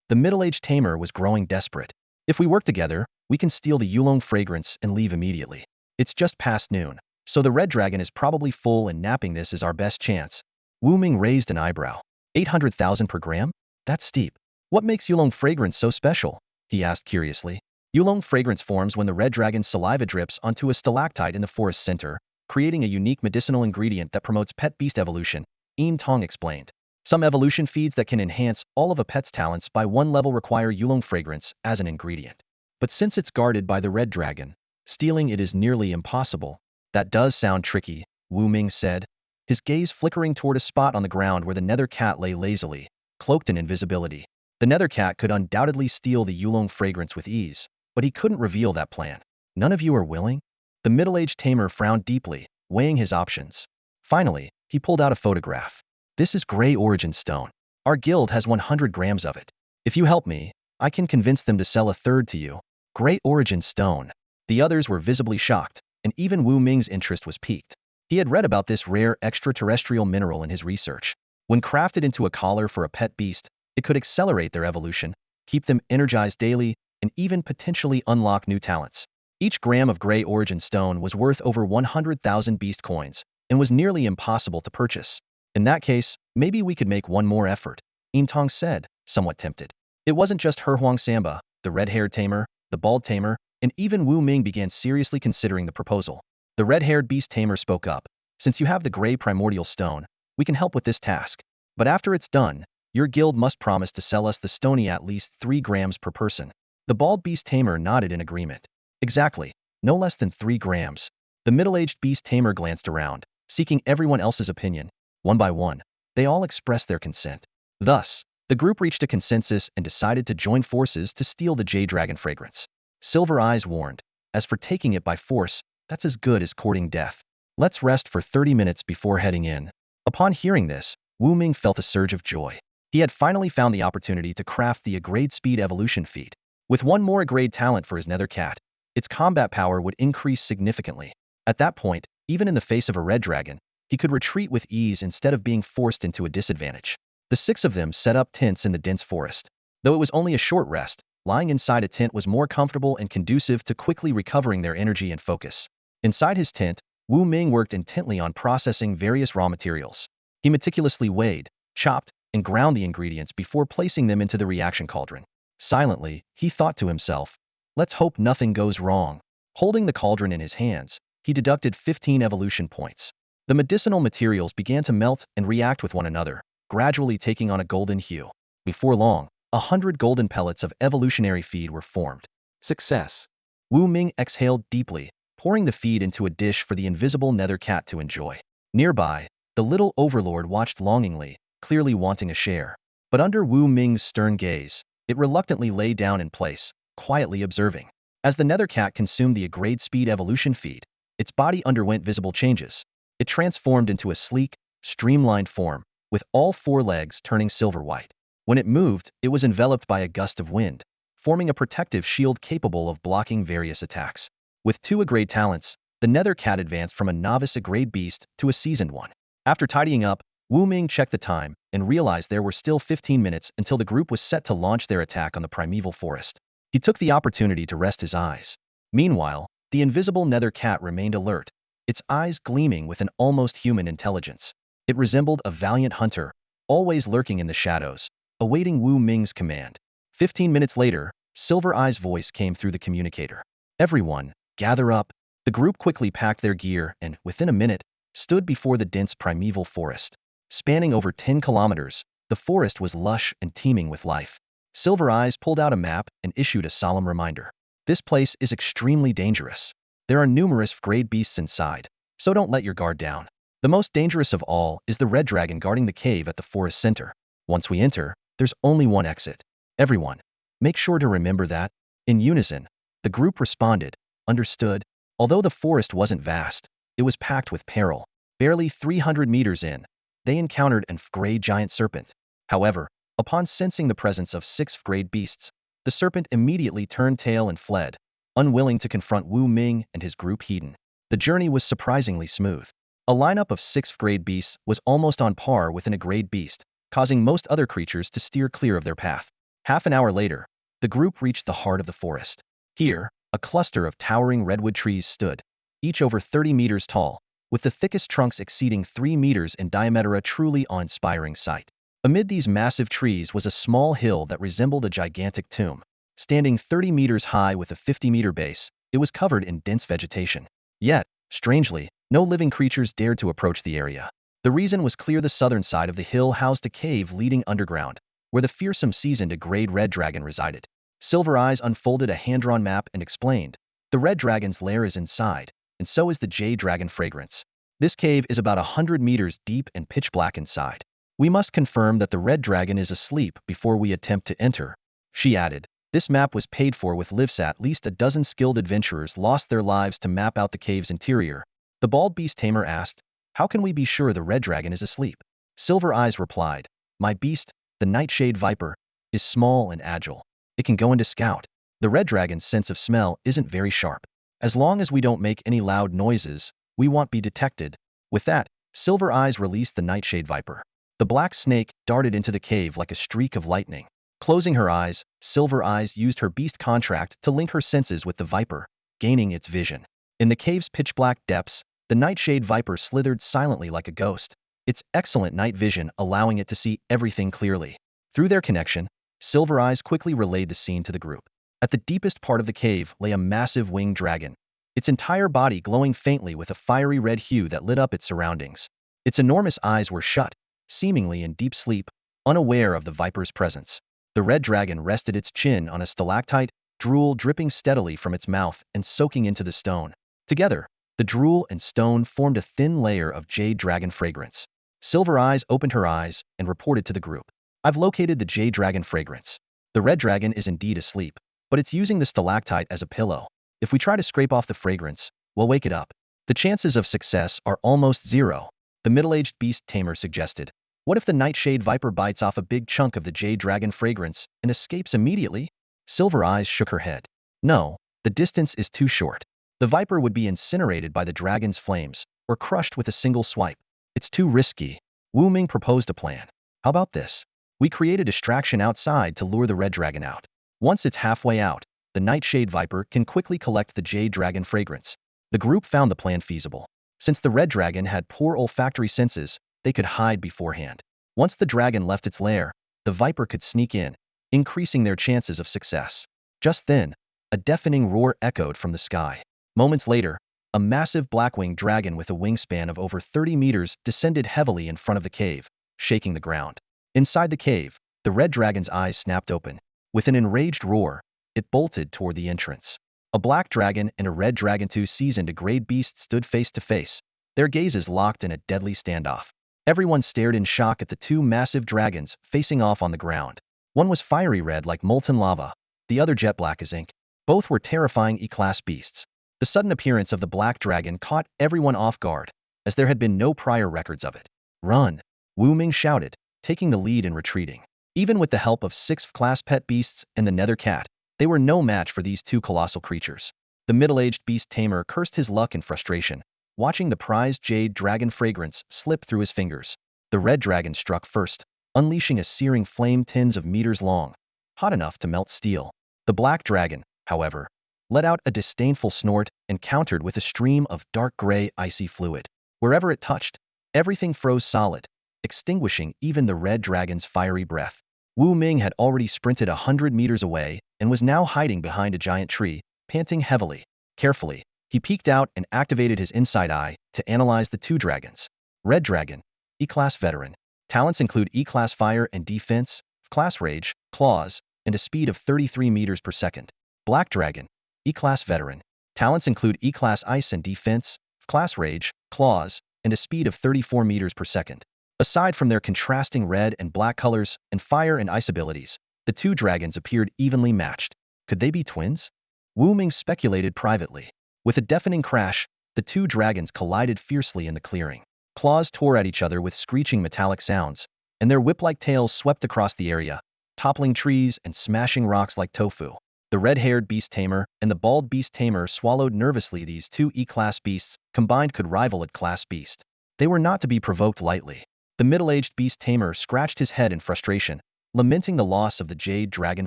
The middle-aged tamer was growing desperate. If we work together, we can steal the Yulong fragrance and leave immediately. It's just past noon, so the red dragon is probably full and napping. This is our best chance. Wu Ming raised an eyebrow. 800,000 per gram? That's steep. What makes Yulong fragrance so special? He asked curiously. Yulong fragrance forms when the red dragon's saliva drips onto a stalactite in the forest center, creating a unique medicinal ingredient that promotes pet beast evolution, Yin Tong explained. Some evolution feeds that can enhance all of a pet's talents by one level require Yulong fragrance as an ingredient. But since it's guarded by the red dragon, stealing it is nearly impossible. That does sound tricky, Wu Ming said, his gaze flickering toward a spot on the ground where the nether cat lay lazily, cloaked in invisibility. The nether cat could undoubtedly steal the Yulong fragrance with ease, but he couldn't reveal that plan. None of you are willing? The middle-aged tamer frowned deeply, weighing his options. Finally, he pulled out a photograph. This is gray origin stone. Our guild has 100 grams of it. If you help me, I can convince them to sell a third to you. Gray origin stone. The others were visibly shocked, and even Wu Ming's interest was piqued. He had read about this rare extraterrestrial mineral in his research. When crafted into a collar for a pet beast, it could accelerate their evolution, keep them energized daily, and even potentially unlock new talents. Each gram of gray origin stone was worth over 100,000 beast coins, and was nearly impossible to purchase. In that case, maybe we could make one more effort, Yin Tong said, somewhat tempted. It wasn't just He Huang Samba, the red-haired tamer, the bald tamer, and even Wu Ming began seriously considering the proposal. The red-haired beast tamer spoke up. Since you have the gray primordial stone, we can help with this task. But after it's done, your guild must promise to sell us the stony at least 3 grams per person. The bald beast tamer nodded in agreement. Exactly, no less than 3 grams. The middle-aged beast tamer glanced around, seeking everyone else's opinion. One by one, they all expressed their consent. Thus, the group reached a consensus and decided to join forces to steal the Jade Dragon fragrance. Silver Eyes warned, as for taking it by force, that's as good as courting death. Let's rest for 30 minutes before heading in. Upon hearing this, Wu Ming felt a surge of joy. He had finally found the opportunity to craft the Agrade Speed Evolution feat. With one more Agrade talent for his nether cat, its combat power would increase significantly. At that point, even in the face of a red dragon, he could retreat with ease instead of being forced into a disadvantage. The 6 of them set up tents in the dense forest. Though it was only a short rest, lying inside a tent was more comfortable and conducive to quickly recovering their energy and focus. Inside his tent, Wu Ming worked intently on processing various raw materials. He meticulously weighed, chopped, and ground the ingredients before placing them into the reaction cauldron. Silently, he thought to himself, let's hope nothing goes wrong. Holding the cauldron in his hands, he deducted 15 evolution points. The medicinal materials began to melt and react with one another, gradually taking on a golden hue. Before long, 100 golden pellets of evolutionary feed were formed. Success. Wu Ming exhaled deeply, pouring the feed into a dish for the invisible nether cat to enjoy. Nearby, the little overlord watched longingly, clearly wanting a share. But under Wu Ming's stern gaze, it reluctantly lay down in place, quietly observing. As the nether cat consumed the Agrade Speed Evolution feed, its body underwent visible changes. It transformed into a sleek, streamlined form, with all 4 legs turning silver white. When it moved, it was enveloped by a gust of wind, forming a protective shield capable of blocking various attacks. With 2 Agrade talents, the nether cat advanced from a novice Agrade beast to a seasoned one. After tidying up, Wu Ming checked the time and realized there were still 15 minutes until the group was set to launch their attack on the primeval forest. He took the opportunity to rest his eyes. Meanwhile, the invisible nether cat remained alert, its eyes gleaming with an almost human intelligence. It resembled a valiant hunter, always lurking in the shadows, awaiting Wu Ming's command. 15 minutes later, Silver Eye's voice came through the communicator. Everyone, gather up. The group quickly packed their gear and, within a minute, stood before the dense primeval forest. Spanning over 10 kilometers, the forest was lush and teeming with life. Silver Eyes pulled out a map and issued a solemn reminder. This place is extremely dangerous. There are numerous great beasts inside, so don't let your guard down. The most dangerous of all is the red dragon guarding the cave at the forest center. Once we enter, there's only one exit. Everyone, make sure to remember that. In unison, the group responded, understood. Although the forest wasn't vast, it was packed with peril. Barely 300 meters in, they encountered an gray giant serpent. However, upon sensing the presence of 6 grade beasts, the serpent immediately turned tail and fled, unwilling to confront Wu Ming and his group Hedon. The journey was surprisingly smooth. A lineup of 6th grade beasts was almost on par with an A-grade beast, causing most other creatures to steer clear of their path. Half an hour later, the group reached the heart of the forest. Here, a cluster of towering redwood trees stood, each over 30 meters tall, with the thickest trunks exceeding 3 meters in diameter, a truly awe-inspiring sight. Amid these massive trees was a small hill that resembled a gigantic tomb. Standing 30 meters high with a 50-meter base, it was covered in dense vegetation. Yet, strangely, no living creatures dared to approach the area. The reason was clear: the southern side of the hill housed a cave leading underground, where the fearsome seasoned-grade red dragon resided. Silver Eyes unfolded a hand-drawn map and explained, "The red dragon's lair is inside, and so is the jade dragon fragrance. This cave is about 100 meters deep and pitch black inside. We must confirm that the red dragon is asleep before we attempt to enter." She added, "This map was paid for with livs. At least a dozen skilled adventurers lost their lives to map out the cave's interior." The bald beast tamer asked, "How can we be sure the red dragon is asleep?" Silver Eyes replied, "My beast, the nightshade viper, is small and agile. It can go into scout. The red dragon's sense of smell isn't very sharp. As long as we don't make any loud noises, we won't be detected." With that, Silver Eyes released the nightshade viper. The black snake darted into the cave like a streak of lightning. Closing her eyes, Silver Eyes used her beast contract to link her senses with the viper, gaining its vision. In the cave's pitch-black depths, the nightshade viper slithered silently like a ghost, its excellent night vision allowing it to see everything clearly. Through their connection, Silver Eyes quickly relayed the scene to the group. At the deepest part of the cave lay a massive winged dragon, its entire body glowing faintly with a fiery red hue that lit up its surroundings. Its enormous eyes were shut, seemingly in deep sleep, unaware of the viper's presence. The red dragon rested its chin on a stalactite, drool dripping steadily from its mouth and soaking into the stone. Together, the drool and stone formed a thin layer of jade dragon fragrance. Silver Eyes opened her eyes and reported to the group, "I've located the jade dragon fragrance. The red dragon is indeed asleep, but it's using the stalactite as a pillow. If we try to scrape off the fragrance, we'll wake it up. The chances of success are almost zero." The middle-aged beast tamer suggested, "What if the nightshade viper bites off a big chunk of the jade dragon fragrance and escapes immediately?" Silver Eyes shook her head. "No, the distance is too short. The viper would be incinerated by the dragon's flames, or crushed with a single swipe. It's too risky." Wu Ming proposed a plan. "How about this? We create a distraction outside to lure the red dragon out. Once it's halfway out, the nightshade viper can quickly collect the jade dragon fragrance." The group found the plan feasible. Since the red dragon had poor olfactory senses, they could hide beforehand. Once the dragon left its lair, the viper could sneak in, increasing their chances of success. Just then, a deafening roar echoed from the sky. Moments later, a massive black-winged dragon with a wingspan of over 30 meters descended heavily in front of the cave, shaking the ground. Inside the cave, the red dragon's eyes snapped open. With an enraged roar, it bolted toward the entrance. A black dragon and a red dragon, two seasoned-grade beasts, stood face to face, their gazes locked in a deadly standoff. Everyone stared in shock at the two massive dragons facing off on the ground. One was fiery red like molten lava, the other jet black as ink. Both were terrifying E-class beasts. The sudden appearance of the black dragon caught everyone off guard, as there had been no prior records of it. "Run!" Wu Ming shouted, taking the lead and retreating. Even with the help of 6th-class pet beasts and the nether cat, they were no match for these two colossal creatures. The middle-aged beast tamer cursed his luck in frustration, watching the prized jade dragon fragrance slip through his fingers. The red dragon struck first, unleashing a searing flame tens of meters long, hot enough to melt steel. The black dragon, however, let out a disdainful snort and countered with a stream of dark gray icy fluid. Wherever it touched, everything froze solid, extinguishing even the red dragon's fiery breath. Wu Ming had already sprinted 100 meters away and was now hiding behind a giant tree, panting heavily. Carefully, he peeked out and activated his inside eye to analyze the two dragons. Red dragon, E-class veteran. Talents include E-class fire and defense, class rage, claws, and a speed of 33 meters per second. Black dragon, E-class veteran. Talents include E-class ice and defense, class rage, claws, and a speed of 34 meters per second. Aside from their contrasting red and black colors and fire and ice abilities, the two dragons appeared evenly matched. Could they be twins? Wu Ming speculated privately. With a deafening crash, the two dragons collided fiercely in the clearing. Claws tore at each other with screeching metallic sounds, and their whip-like tails swept across the area, toppling trees and smashing rocks like tofu. The red-haired beast tamer and the bald beast tamer swallowed nervously. These two E-class beasts combined could rival a class beast. They were not to be provoked lightly. The middle-aged beast tamer scratched his head in frustration, lamenting the loss of the jade dragon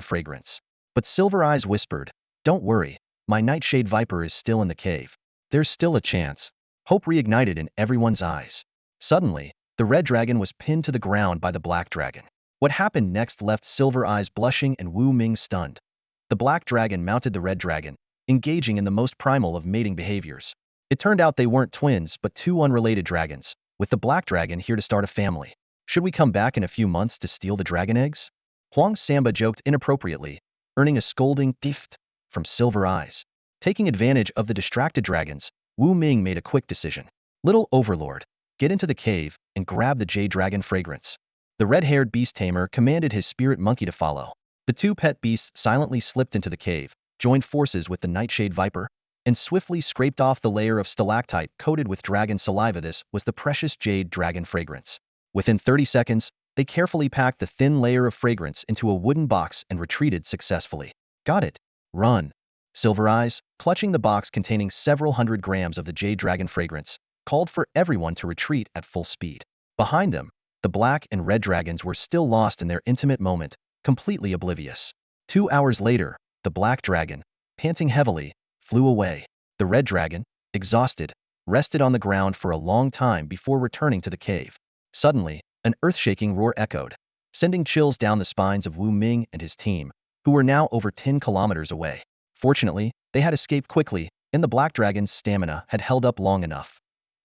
fragrance. But Silver Eyes whispered, "Don't worry, my nightshade viper is still in the cave. There's still a chance." Hope reignited in everyone's eyes. Suddenly, the red dragon was pinned to the ground by the black dragon. What happened next left Silver Eyes blushing and Wu Ming stunned. The black dragon mounted the red dragon, engaging in the most primal of mating behaviors. It turned out they weren't twins, but two unrelated dragons, with the black dragon here to start a family. Should we come back in a few months to steal the dragon eggs? Huang Samba joked inappropriately, earning a scolding gift from Silver Eyes. Taking advantage of the distracted dragons, Wu Ming made a quick decision. Little Overlord, get into the cave and grab the Jade Dragon fragrance. The red-haired beast tamer commanded his spirit monkey to follow. The two pet beasts silently slipped into the cave, joined forces with the nightshade viper, and swiftly scraped off the layer of stalactite coated with dragon saliva. This was the precious Jade Dragon fragrance. Within 30 seconds, they carefully packed the thin layer of fragrance into a wooden box and retreated successfully. Got it. Run. Silver Eyes, clutching the box containing several hundred grams of the Jade Dragon fragrance, called for everyone to retreat at full speed. Behind them, the black and red dragons were still lost in their intimate moment, completely oblivious. 2 hours later, the black dragon, panting heavily, flew away. The red dragon, exhausted, rested on the ground for a long time before returning to the cave. Suddenly, an earth-shaking roar echoed, sending chills down the spines of Wu Ming and his team, who were now over 10 kilometers away. Fortunately, they had escaped quickly, and the black dragon's stamina had held up long enough.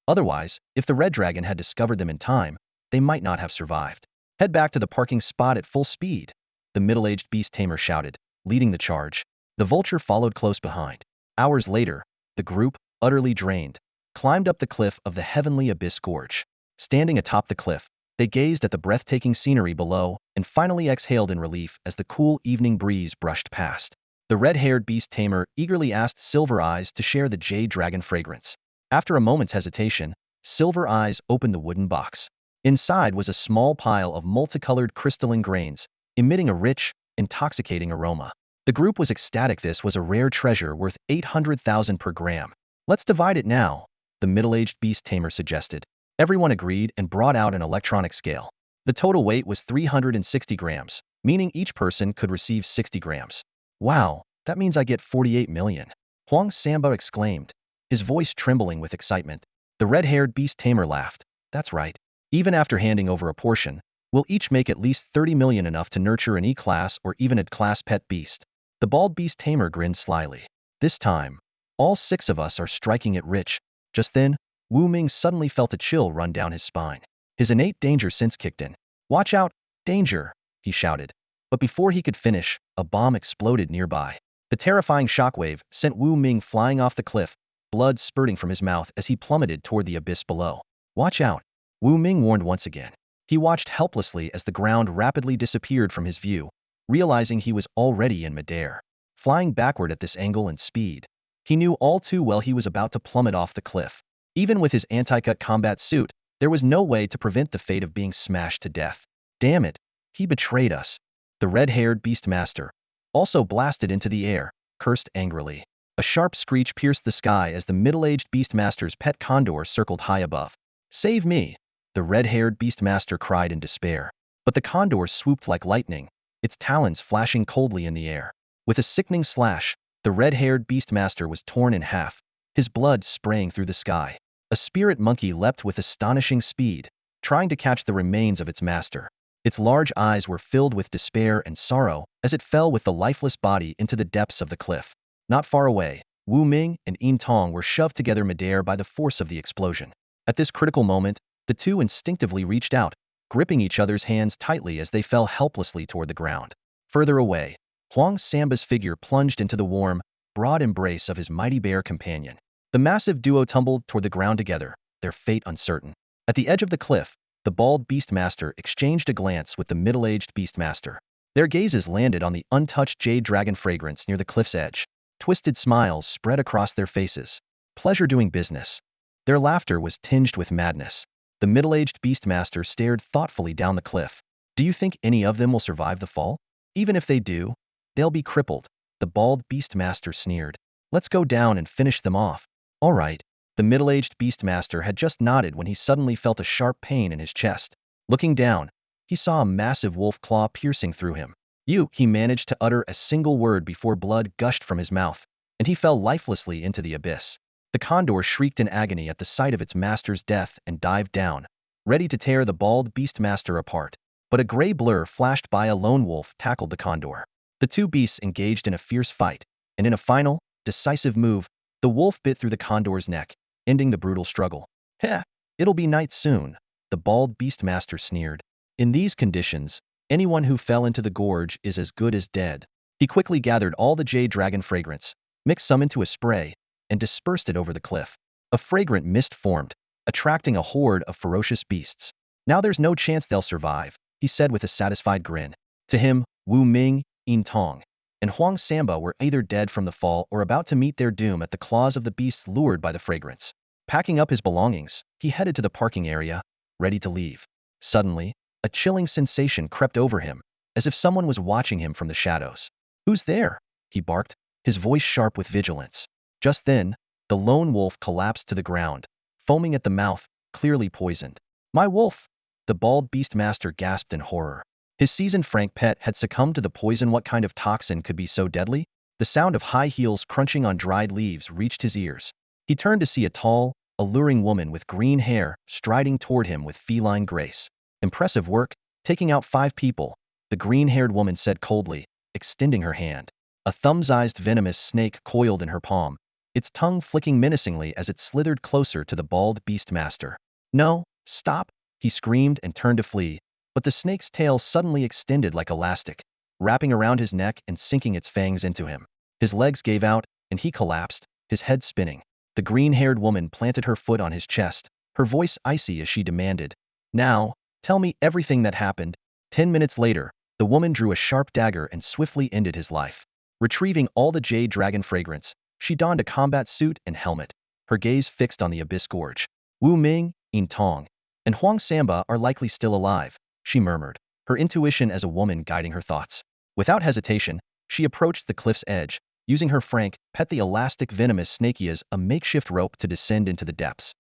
Otherwise, if the red dragon had discovered them in time, they might not have survived. Head back to the parking spot at full speed, the middle-aged beast tamer shouted, leading the charge. The vulture followed close behind. Hours later, the group, utterly drained, climbed up the cliff of the heavenly abyss gorge. Standing atop the cliff, they gazed at the breathtaking scenery below and finally exhaled in relief as the cool evening breeze brushed past. The red-haired beast tamer eagerly asked Silver Eyes to share the Jade Dragon fragrance. After a moment's hesitation, Silver Eyes opened the wooden box. Inside was a small pile of multicolored crystalline grains, emitting a rich, intoxicating aroma. The group was ecstatic. This was a rare treasure worth 800,000 per gram. Let's divide it now, the middle-aged beast tamer suggested. Everyone agreed and brought out an electronic scale. The total weight was 360 grams, meaning each person could receive 60 grams. Wow, that means I get 48 million. Huang Samba exclaimed, his voice trembling with excitement. The red-haired beast tamer laughed. That's right. Even after handing over a portion, we'll each make at least 30 million, enough to nurture an E-class or even a class pet beast. The bald beast tamer grinned slyly. This time, all 6 of us are striking it rich. Just then, Wu Ming suddenly felt a chill run down his spine. His innate danger sense kicked in. Watch out, danger, he shouted. But before he could finish, a bomb exploded nearby. The terrifying shockwave sent Wu Ming flying off the cliff, blood spurting from his mouth as he plummeted toward the abyss below. Watch out, Wu Ming warned once again. He watched helplessly as the ground rapidly disappeared from his view, realizing he was already in midair, flying backward at this angle and speed. He knew all too well he was about to plummet off the cliff. Even with his anti-cut combat suit, there was no way to prevent the fate of being smashed to death. Damn it, he betrayed us. The red-haired beastmaster, also blasted into the air, cursed angrily. A sharp screech pierced the sky as the middle-aged beastmaster's pet condor circled high above. Save me, the red-haired beastmaster cried in despair. But the condor swooped like lightning, its talons flashing coldly in the air. With a sickening slash, the red-haired beastmaster was torn in half, his blood spraying through the sky. A spirit monkey leapt with astonishing speed, trying to catch the remains of its master. Its large eyes were filled with despair and sorrow as it fell with the lifeless body into the depths of the cliff. Not far away, Wu Ming and Yin Tong were shoved together midair by the force of the explosion. At this critical moment, the two instinctively reached out, gripping each other's hands tightly as they fell helplessly toward the ground. Further away, Huang Samba's figure plunged into the warm, broad embrace of his mighty bear companion. The massive duo tumbled toward the ground together, their fate uncertain. At the edge of the cliff, the bald beastmaster exchanged a glance with the middle-aged beastmaster. Their gazes landed on the untouched jade dragon fragrance near the cliff's edge. Twisted smiles spread across their faces. Pleasure doing business. Their laughter was tinged with madness. The middle-aged beastmaster stared thoughtfully down the cliff. Do you think any of them will survive the fall? Even if they do, they'll be crippled, the bald beastmaster sneered. Let's go down and finish them off. All right. The middle-aged beastmaster had just nodded when he suddenly felt a sharp pain in his chest. Looking down, he saw a massive wolf claw piercing through him. He managed to utter a single word before blood gushed from his mouth, and he fell lifelessly into the abyss. The condor shrieked in agony at the sight of its master's death and dived down, ready to tear the bald beastmaster apart. but a gray blur flashed by. A lone wolf tackled the condor. The two beasts engaged in a fierce fight, and in a final, decisive move, the wolf bit through the condor's neck, ending the brutal struggle. Heh, it'll be night soon, the bald beastmaster sneered. In these conditions, anyone who fell into the gorge is as good as dead. He quickly gathered all the jade dragon fragrance, mixed some into a spray, and dispersed it over the cliff. A fragrant mist formed, attracting a horde of ferocious beasts. Now there's no chance they'll survive, he said with a satisfied grin. To him, Wu Ming, Yin Tong, and Huang Samba were either dead from the fall or about to meet their doom at the claws of the beasts lured by the fragrance. Packing up his belongings, he headed to the parking area, ready to leave. Suddenly, a chilling sensation crept over him, as if someone was watching him from the shadows. Who's there? He barked, his voice sharp with vigilance. Just then, the lone wolf collapsed to the ground, foaming at the mouth, clearly poisoned. My wolf! The bald beastmaster gasped in horror. His seasoned Frank pet had succumbed to the poison. What kind of toxin could be so deadly? The sound of high heels crunching on dried leaves reached his ears. He turned to see a tall, alluring woman with green hair striding toward him with feline grace. Impressive work, taking out 5 people, the green-haired woman said coldly, extending her hand. A thumb-sized venomous snake coiled in her palm, its tongue flicking menacingly as it slithered closer to the bald beastmaster. No, stop, he screamed and turned to flee, but the snake's tail suddenly extended like elastic, wrapping around his neck and sinking its fangs into him. His legs gave out, and he collapsed, his head spinning. The green-haired woman planted her foot on his chest, her voice icy as she demanded, "Now, tell me everything that happened." 10 minutes later, the woman drew a sharp dagger and swiftly ended his life. Retrieving all the jade dragon fragrance, she donned a combat suit and helmet, her gaze fixed on the abyss gorge. Wu Ming, Yin Tong, and Huang Samba are likely still alive, she murmured, her intuition as a woman guiding her thoughts. Without hesitation, she approached the cliff's edge, using her frank pet the elastic venomous snake as a makeshift rope to descend into the depths.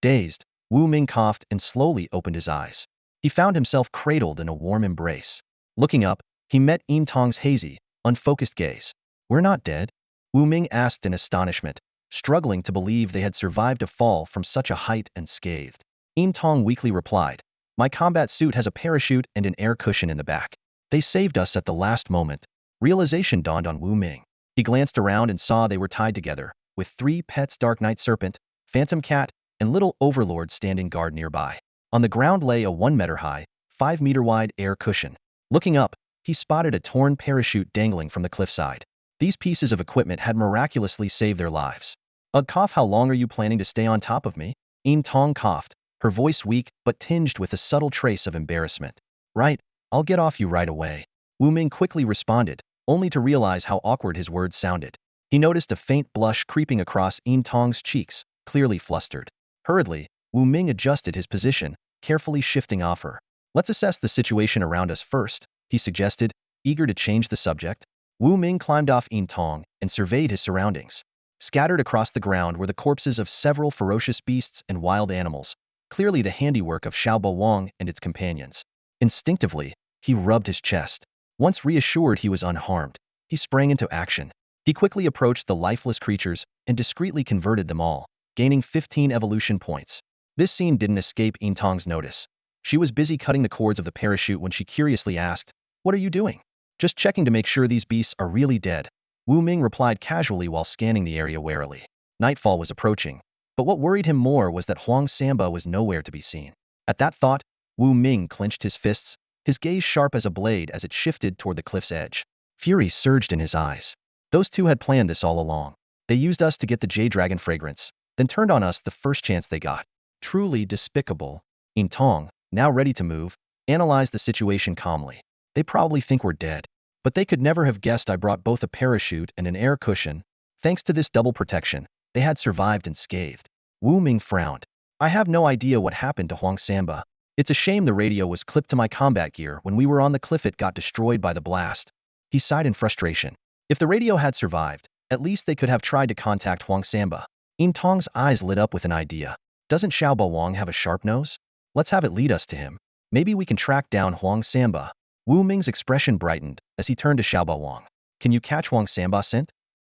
Dazed, Wu Ming coughed and slowly opened his eyes. He found himself cradled in a warm embrace. Looking up, he met Yin Tong's hazy, unfocused gaze. We're not dead? Wu Ming asked in astonishment, struggling to believe they had survived a fall from such a height unscathed. Yin Tong weakly replied, my combat suit has a parachute and an air cushion in the back. They saved us at the last moment. Realization dawned on Wu Ming. He glanced around and saw they were tied together, with 3 pets: Dark Night Serpent, Phantom Cat, and Little Overlord standing guard nearby. On the ground lay a 1-meter-high, 5-meter-wide air cushion. Looking up, he spotted a torn parachute dangling from the cliffside. These pieces of equipment had miraculously saved their lives. Ugh, cough, how long are you planning to stay on top of me? Yin Tong coughed, her voice weak but tinged with a subtle trace of embarrassment. Right, I'll get off you right away. Wu Ming quickly responded, only to realize how awkward his words sounded. He noticed a faint blush creeping across Yin Tong's cheeks, clearly flustered. Hurriedly, Wu Ming adjusted his position, carefully shifting off her. Let's assess the situation around us first, he suggested, eager to change the subject. Wu Ming climbed off Yin Tong and surveyed his surroundings. Scattered across the ground were the corpses of several ferocious beasts and wild animals, clearly the handiwork of Xiaobo Wang and its companions. Instinctively, he rubbed his chest. Once reassured he was unharmed, he sprang into action. He quickly approached the lifeless creatures and discreetly converted them all, gaining 15 evolution points. This scene didn't escape Yin Tong's notice. She was busy cutting the cords of the parachute when she curiously asked, "What are you doing?" "Just checking to make sure these beasts are really dead," Wu Ming replied casually while scanning the area warily. Nightfall was approaching, but what worried him more was that Huang Samba was nowhere to be seen. At that thought, Wu Ming clenched his fists, his gaze sharp as a blade as it shifted toward the cliff's edge. Fury surged in his eyes. Those two had planned this all along. They used us to get the Jade Dragon fragrance, then turned on us the first chance they got. Truly despicable. Yin Tong, now ready to move, analyzed the situation calmly. They probably think we're dead, but they could never have guessed I brought both a parachute and an air cushion. Thanks to this double protection, they had survived unscathed. Wu Ming frowned. I have no idea what happened to Huang Samba. It's a shame the radio was clipped to my combat gear when we were on the cliff. It got destroyed by the blast. He sighed in frustration. If the radio had survived, at least they could have tried to contact Huang Samba. Yin Tong's eyes lit up with an idea. Doesn't Xiaobo Wang have a sharp nose? Let's have it lead us to him. Maybe we can track down Huang Samba. Wu Ming's expression brightened as he turned to Xiaobo Wang. Can you catch Huang Samba's scent?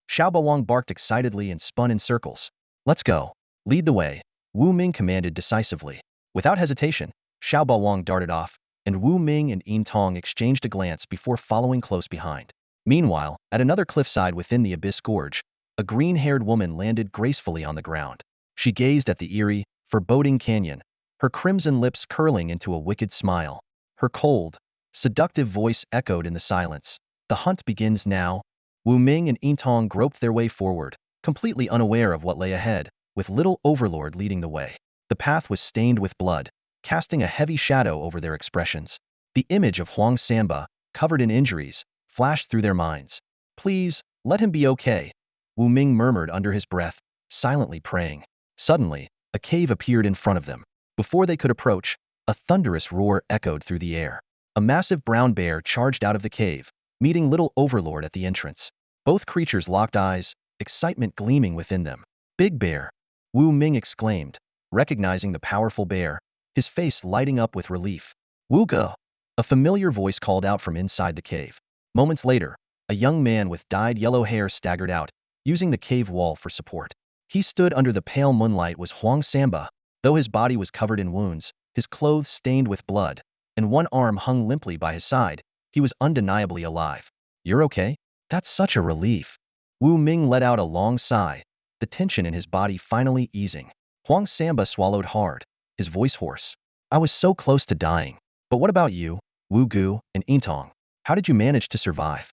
Xiaobo Wang barked excitedly and spun in circles. Let's go. Lead the way, Wu Ming commanded decisively. Without hesitation, Xiaobo Wang darted off, and Wu Ming and Yin Tong exchanged a glance before following close behind. Meanwhile, at another cliffside within the Abyss Gorge, a green-haired woman landed gracefully on the ground. She gazed at the eerie, foreboding canyon, her crimson lips curling into a wicked smile. Her cold, seductive voice echoed in the silence. The hunt begins now. Wu Ming and Yin Tong groped their way forward, completely unaware of what lay ahead, with little Overlord leading the way. The path was stained with blood, casting a heavy shadow over their expressions. The image of Huang Samba, covered in injuries, flashed through their minds. Please, let him be okay, Wu Ming murmured under his breath, silently praying. Suddenly, a cave appeared in front of them. Before they could approach, a thunderous roar echoed through the air. A massive brown bear charged out of the cave, meeting little Overlord at the entrance. Both creatures locked eyes, excitement gleaming within them. Big Bear, Wu Ming exclaimed, recognizing the powerful bear, his face lighting up with relief. Wu Ge, a familiar voice called out from inside the cave. Moments later, a young man with dyed yellow hair staggered out, using the cave wall for support. He stood under the pale moonlight was Huang Samba, though his body was covered in wounds, his clothes stained with blood, and one arm hung limply by his side. He was undeniably alive. You're okay? That's such a relief. Wu Ming let out a long sigh, the tension in his body finally easing. Huang Samba swallowed hard, his voice hoarse. I was so close to dying. But what about you, Wu Gu and Yin Tong? How did you manage to survive?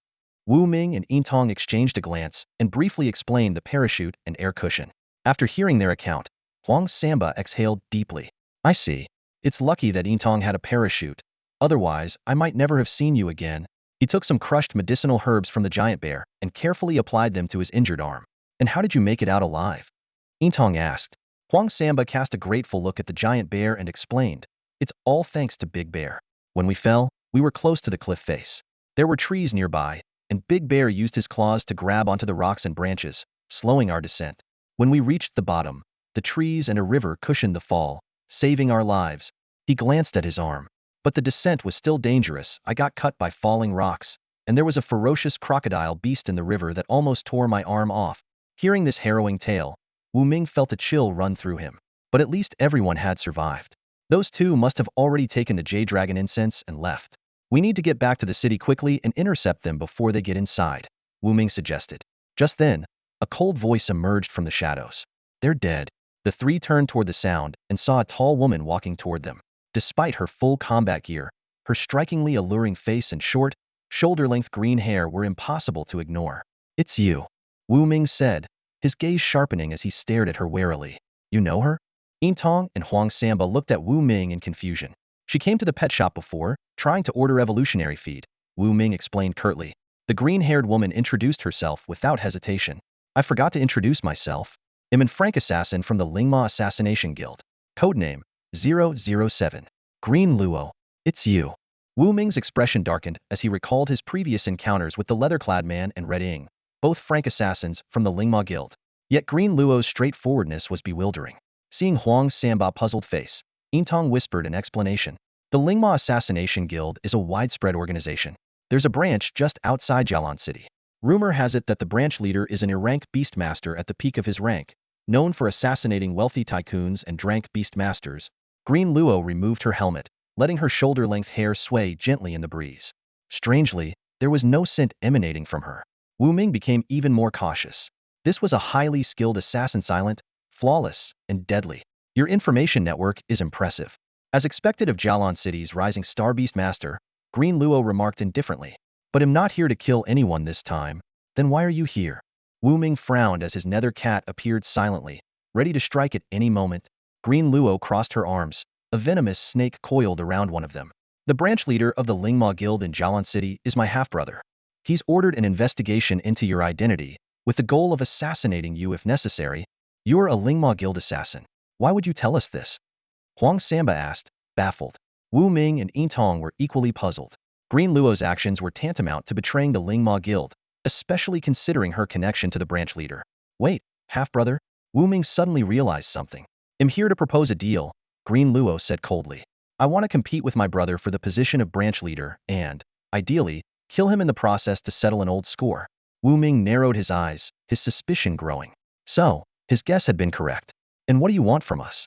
Wu Ming and Yin Tong exchanged a glance and briefly explained the parachute and air cushion. After hearing their account, Huang Samba exhaled deeply. I see. It's lucky that Yin Tong had a parachute. Otherwise, I might never have seen you again. He took some crushed medicinal herbs from the giant bear and carefully applied them to his injured arm. And how did you make it out alive? Yin Tong asked. Huang Samba cast a grateful look at the giant bear and explained. It's all thanks to Big Bear. When we fell, we were close to the cliff face. There were trees nearby, and Big Bear used his claws to grab onto the rocks and branches, slowing our descent. When we reached the bottom, the trees and a river cushioned the fall, saving our lives. He glanced at his arm. But the descent was still dangerous. I got cut by falling rocks, and there was a ferocious crocodile beast in the river that almost tore my arm off. Hearing this harrowing tale, Wu Ming felt a chill run through him. But at least everyone had survived. Those two must have already taken the Jade Dragon incense and left. We need to get back to the city quickly and intercept them before they get inside, Wu Ming suggested. Just then, a cold voice emerged from the shadows. They're dead. The three turned toward the sound and saw a tall woman walking toward them. Despite her full combat gear, her strikingly alluring face and short, shoulder-length green hair were impossible to ignore. It's you, Wu Ming said, his gaze sharpening as he stared at her warily. You know her? Yin Tong and Huang Samba looked at Wu Ming in confusion. She came to the pet shop before, trying to order evolutionary feed, Wu Ming explained curtly. The green-haired woman introduced herself without hesitation. I forgot to introduce myself. I'm an Frank assassin from the Lingma Assassination Guild. Codename 007. Green Luo. It's you. Wu Ming's expression darkened as he recalled his previous encounters with the leather-clad man and Red Ying, both Frank assassins from the Lingma Guild. Yet Green Luo's straightforwardness was bewildering. Seeing Huang Samba's puzzled face, Yin Tong whispered an explanation. The Lingma Assassination Guild is a widespread organization. There's a branch just outside Jialan City. Rumor has it that the branch leader is an Irank beastmaster at the peak of his rank, known for assassinating wealthy tycoons and drank beastmasters. Green Luo removed her helmet, letting her shoulder-length hair sway gently in the breeze. Strangely, there was no scent emanating from her. Wu Ming became even more cautious. This was a highly skilled assassin, silent, flawless, and deadly. Your information network is impressive. As expected of Jialan City's rising star beastmaster, Green Luo remarked indifferently. But I'm not here to kill anyone this time. Then why are you here? Wu Ming frowned as his nether cat appeared silently, ready to strike at any moment. Green Luo crossed her arms. A venomous snake coiled around one of them. The branch leader of the Lingma Guild in Jialan City is my half-brother. He's ordered an investigation into your identity, with the goal of assassinating you if necessary. You're a Lingma Guild assassin. Why would you tell us this? Huang Samba asked, baffled. Wu Ming and Yin Tong were equally puzzled. Green Luo's actions were tantamount to betraying the Lingma Guild, especially considering her connection to the branch leader. Wait, half-brother? Wu Ming suddenly realized something. I'm here to propose a deal, Green Luo said coldly. I want to compete with my brother for the position of branch leader and, ideally, kill him in the process to settle an old score. Wu Ming narrowed his eyes, his suspicion growing. So, his guess had been correct. And what do you want from us?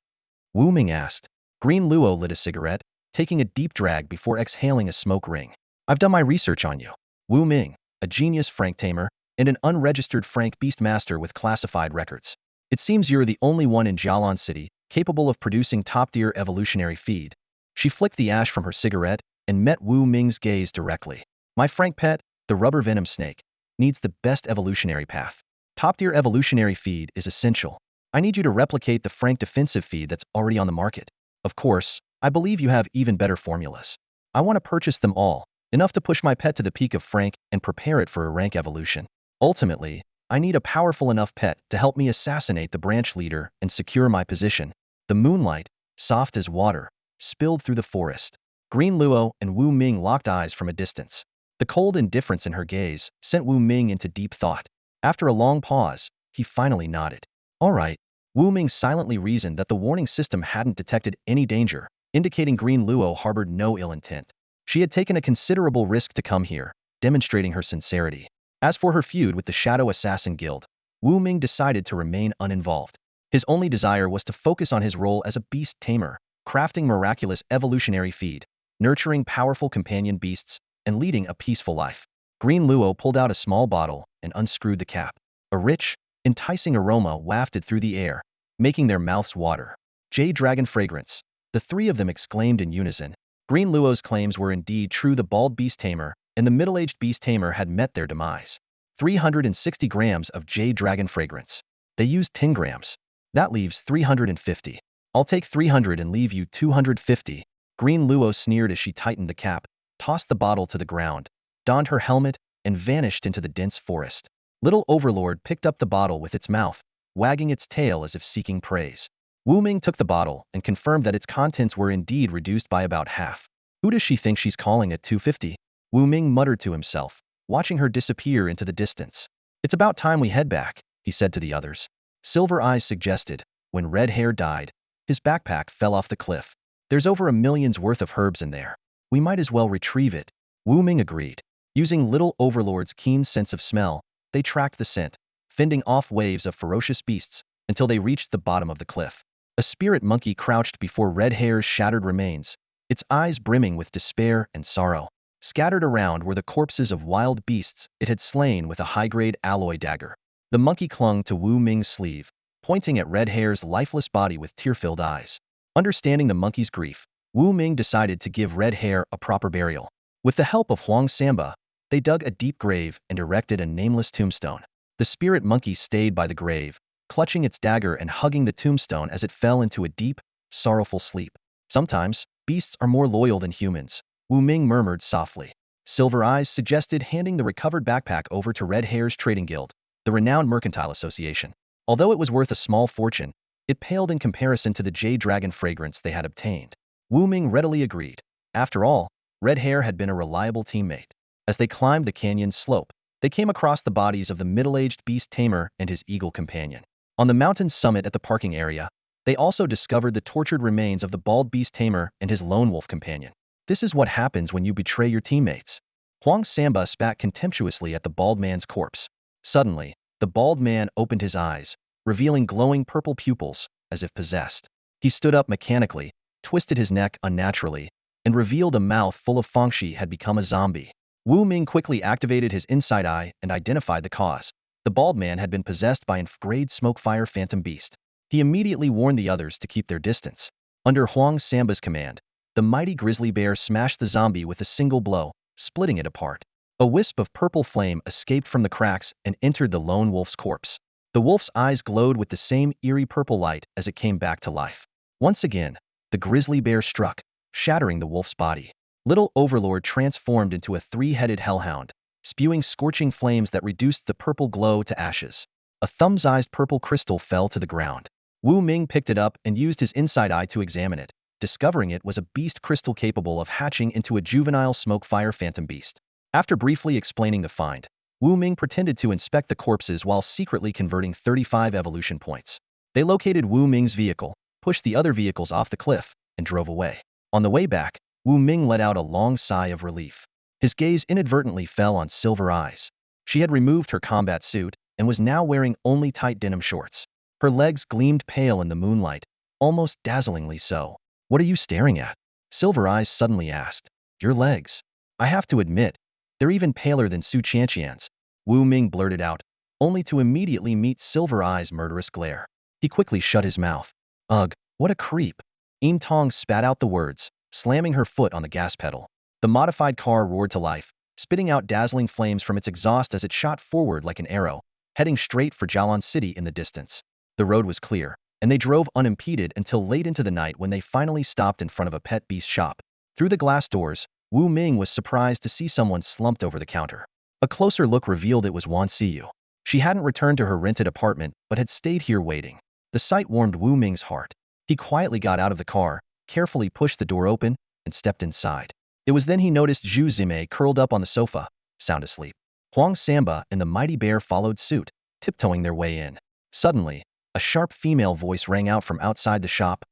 Wu Ming asked. Green Luo lit a cigarette. taking a deep drag before exhaling a smoke ring. I've done my research on you. Wu Ming, a genius Frank Tamer, and an unregistered Frank Beastmaster with classified records. It seems you're the only one in Jialan City capable of producing top-tier evolutionary feed. She flicked the ash from her cigarette and met Wu Ming's gaze directly. My Frank pet, the rubber venom snake, needs the best evolutionary path. Top-tier evolutionary feed is essential. I need you to replicate the Frank defensive feed that's already on the market. Of course, I believe you have even better formulas. I want to purchase them all, enough to push my pet to the peak of Frank and prepare it for a rank evolution. Ultimately, I need a powerful enough pet to help me assassinate the branch leader and secure my position. The moonlight, soft as water, spilled through the forest. Green Luo and Wu Ming locked eyes from a distance. The cold indifference in her gaze sent Wu Ming into deep thought. After a long pause, he finally nodded. All right. Wu Ming silently reasoned that the warning system hadn't detected any danger, indicating Green Luo harbored no ill intent. She had taken a considerable risk to come here, demonstrating her sincerity. As for her feud with the Shadow Assassin Guild, Wu Ming decided to remain uninvolved. His only desire was to focus on his role as a beast tamer, crafting miraculous evolutionary feed, nurturing powerful companion beasts, and leading a peaceful life. Green Luo pulled out a small bottle and unscrewed the cap. A rich, enticing aroma wafted through the air, making their mouths water. Jade Dragon Fragrance. The three of them exclaimed in unison. Green Luo's claims were indeed true. The bald beast tamer and the middle-aged beast tamer had met their demise. 360 grams of Jade Dragon Fragrance. They used 10 grams. That leaves 350. I'll take 300 and leave you 250. Green Luo sneered as she tightened the cap, tossed the bottle to the ground, donned her helmet, and vanished into the dense forest. Little Overlord picked up the bottle with its mouth, wagging its tail as if seeking praise. Wu Ming took the bottle and confirmed that its contents were indeed reduced by about half. Who does she think she's calling at 250? Wu Ming muttered to himself, watching her disappear into the distance. It's about time we head back, he said to the others. Silver Eyes suggested. When Red Hair died, his backpack fell off the cliff. There's over 1 million's worth of herbs in there. We might as well retrieve it. Wu Ming agreed. Using Little Overlord's keen sense of smell, they tracked the scent, fending off waves of ferocious beasts until they reached the bottom of the cliff. A spirit monkey crouched before Red Hair's shattered remains, its eyes brimming with despair and sorrow. Scattered around were the corpses of wild beasts it had slain with a high-grade alloy dagger. The monkey clung to Wu Ming's sleeve, pointing at Red Hair's lifeless body with tear-filled eyes. Understanding the monkey's grief, Wu Ming decided to give Red Hair a proper burial. With the help of Huang Samba, they dug a deep grave and erected a nameless tombstone. The spirit monkey stayed by the grave, clutching its dagger and hugging the tombstone as it fell into a deep, sorrowful sleep. Sometimes, beasts are more loyal than humans, Wu Ming murmured softly. Silver Eyes suggested handing the recovered backpack over to Red Hair's trading guild, the renowned mercantile association. Although it was worth a small fortune, it paled in comparison to the Jade Dragon fragrance they had obtained. Wu Ming readily agreed. After all, Red Hair had been a reliable teammate. As they climbed the canyon's slope, they came across the bodies of the middle-aged beast tamer and his eagle companion. On the mountain's summit at the parking area, they also discovered the tortured remains of the bald beast tamer and his lone wolf companion. This is what happens when you betray your teammates. Huang Samba spat contemptuously at the bald man's corpse. Suddenly, the bald man opened his eyes, revealing glowing purple pupils, as if possessed. He stood up mechanically, twisted his neck unnaturally, and revealed a mouth full of fangshi had become a zombie. Wu Ming quickly activated his inside eye and identified the cause. The bald man had been possessed by an F-grade Smokefire Phantom Beast. He immediately warned the others to keep their distance. Under Huang Samba's command, the mighty grizzly bear smashed the zombie with a single blow, splitting it apart. A wisp of purple flame escaped from the cracks and entered the lone wolf's corpse. The wolf's eyes glowed with the same eerie purple light as it came back to life. Once again, the grizzly bear struck, shattering the wolf's body. Little Overlord transformed into a 3-headed hellhound, spewing scorching flames that reduced the purple glow to ashes. A thumb-sized purple crystal fell to the ground. Wu Ming picked it up and used his inside eye to examine it, discovering it was a beast crystal capable of hatching into a juvenile Smokefire Phantom Beast. After briefly explaining the find, Wu Ming pretended to inspect the corpses while secretly converting 35 evolution points. They located Wu Ming's vehicle, pushed the other vehicles off the cliff, and drove away. On the way back, Wu Ming let out a long sigh of relief. His gaze inadvertently fell on Silver Eyes. She had removed her combat suit and was now wearing only tight denim shorts. Her legs gleamed pale in the moonlight, almost dazzlingly so. What are you staring at? Silver Eyes suddenly asked. Your legs. I have to admit, they're even paler than Su Qianqian's. Wu Ming blurted out, only to immediately meet Silver Eyes' murderous glare. He quickly shut his mouth. Ugh, what a creep. Im Tong spat out the words, slamming her foot on the gas pedal. The modified car roared to life, spitting out dazzling flames from its exhaust as it shot forward like an arrow, heading straight for Jialan City in the distance. The road was clear, and they drove unimpeded until late into the night when they finally stopped in front of a pet beast shop. Through the glass doors, Wu Ming was surprised to see someone slumped over the counter. A closer look revealed it was Wan Siyu. She hadn't returned to her rented apartment but had stayed here waiting. The sight warmed Wu Ming's heart. He quietly got out of the car, carefully pushed the door open, and stepped inside. It was then he noticed Zhu Zimei curled up on the sofa, sound asleep. Huang Samba and the mighty bear followed suit, tiptoeing their way in. Suddenly, a sharp female voice rang out from outside the shop.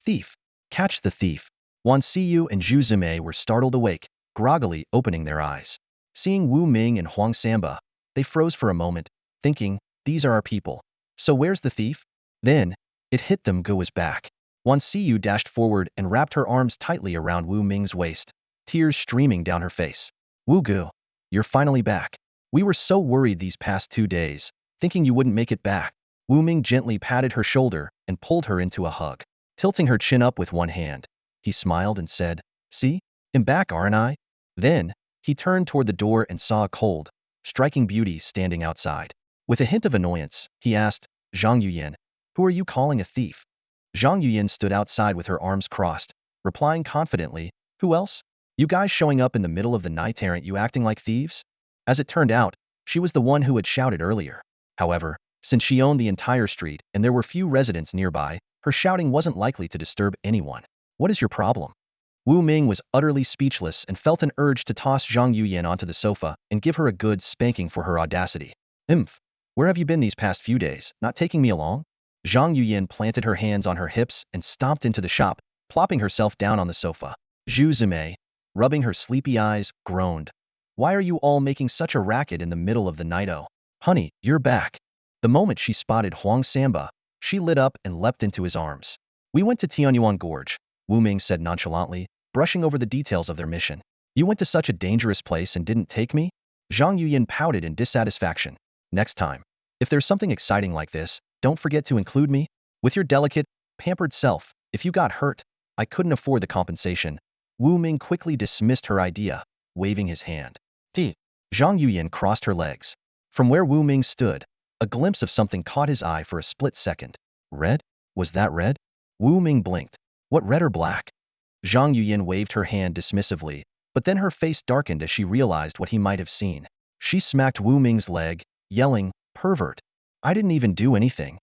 Thief! Catch the thief! Wan Siyu and Zhu Zimei were startled awake, groggily opening their eyes. Seeing Wu Ming and Huang Samba, they froze for a moment, thinking, these are our people. So where's the thief? Then, it hit them, Gu was back. Wan Siyu dashed forward and wrapped her arms tightly around Wu Ming's waist, tears streaming down her face. Wu Gu, you're finally back. We were so worried these past 2 days, thinking you wouldn't make it back. Wu Ming gently patted her shoulder and pulled her into a hug. Tilting her chin up with one hand, he smiled and said, see, I'm back, aren't I? Then, he turned toward the door and saw a cold, striking beauty standing outside. With a hint of annoyance, he asked, Zhang Yuyan, who are you calling a thief? Zhang Yuyan stood outside with her arms crossed, replying confidently, who else? You guys showing up in the middle of the night, aren't you acting like thieves? As it turned out, she was the one who had shouted earlier. However, since she owned the entire street and there were few residents nearby, her shouting wasn't likely to disturb anyone. What is your problem? Wu Ming was utterly speechless and felt an urge to toss Zhang Yuyan onto the sofa and give her a good spanking for her audacity. Where have you been these past few days, not taking me along? Zhang Yuyan planted her hands on her hips and stomped into the shop, plopping herself down on the sofa. Zhu Zimei, rubbing her sleepy eyes, groaned. Why are you all making such a racket in the middle of the night? Oh, honey, you're back. The moment she spotted Huang Samba, she lit up and leapt into his arms. We went to Tianyuan Gorge, Wu Ming said nonchalantly, brushing over the details of their mission. You went to such a dangerous place and didn't take me? Zhang Yuyan pouted in dissatisfaction. Next time, if there's something exciting like this, don't forget to include me. With your delicate, pampered self, if you got hurt, I couldn't afford the compensation. Wu Ming quickly dismissed her idea, waving his hand. Zhang Yuyan crossed her legs. From where Wu Ming stood, a glimpse of something caught his eye for a split second. Red? Was that red? Wu Ming blinked. What, red or black? Zhang Yuyan waved her hand dismissively, but then her face darkened as she realized what he might have seen. She smacked Wu Ming's leg, yelling, pervert. I didn't even do anything.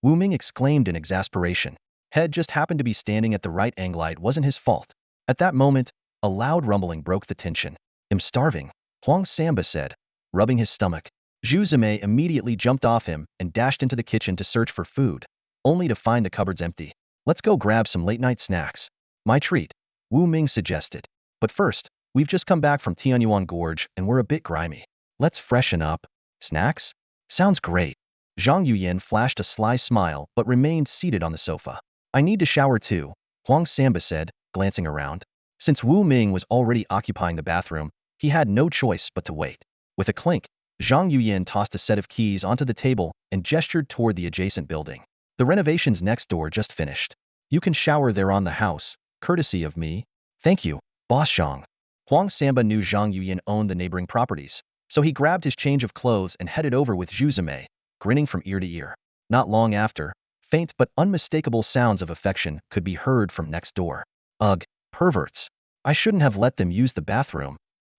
Wu Ming exclaimed in exasperation. Head just happened to be standing at the right angle. It wasn't his fault. At that moment, a loud rumbling broke the tension. I'm starving, Huang Samba said, rubbing his stomach. Zhu Zimei immediately jumped off him and dashed into the kitchen to search for food, only to find the cupboards empty. Let's go grab some late-night snacks. My treat, Wu Ming suggested. But first, we've just come back from Tianyuan Gorge and we're a bit grimy. Let's freshen up. Snacks? Sounds great. Zhang Yuyan flashed a sly smile but remained seated on the sofa. I need to shower too, Huang Samba said, glancing around. Since Wu Ming was already occupying the bathroom, he had no choice but to wait. With a clink, Zhang Yuyan tossed a set of keys onto the table and gestured toward the adjacent building. The renovations next door just finished. You can shower there on the house, courtesy of me. Thank you, Boss Zhang. Huang Samba knew Zhang Yuyan owned the neighboring properties, so he grabbed his change of clothes and headed over with Zhu Zimei, grinning from ear to ear. Not long after, faint but unmistakable sounds of affection could be heard from next door. Ugh, perverts. I shouldn't have let them use the bathroom.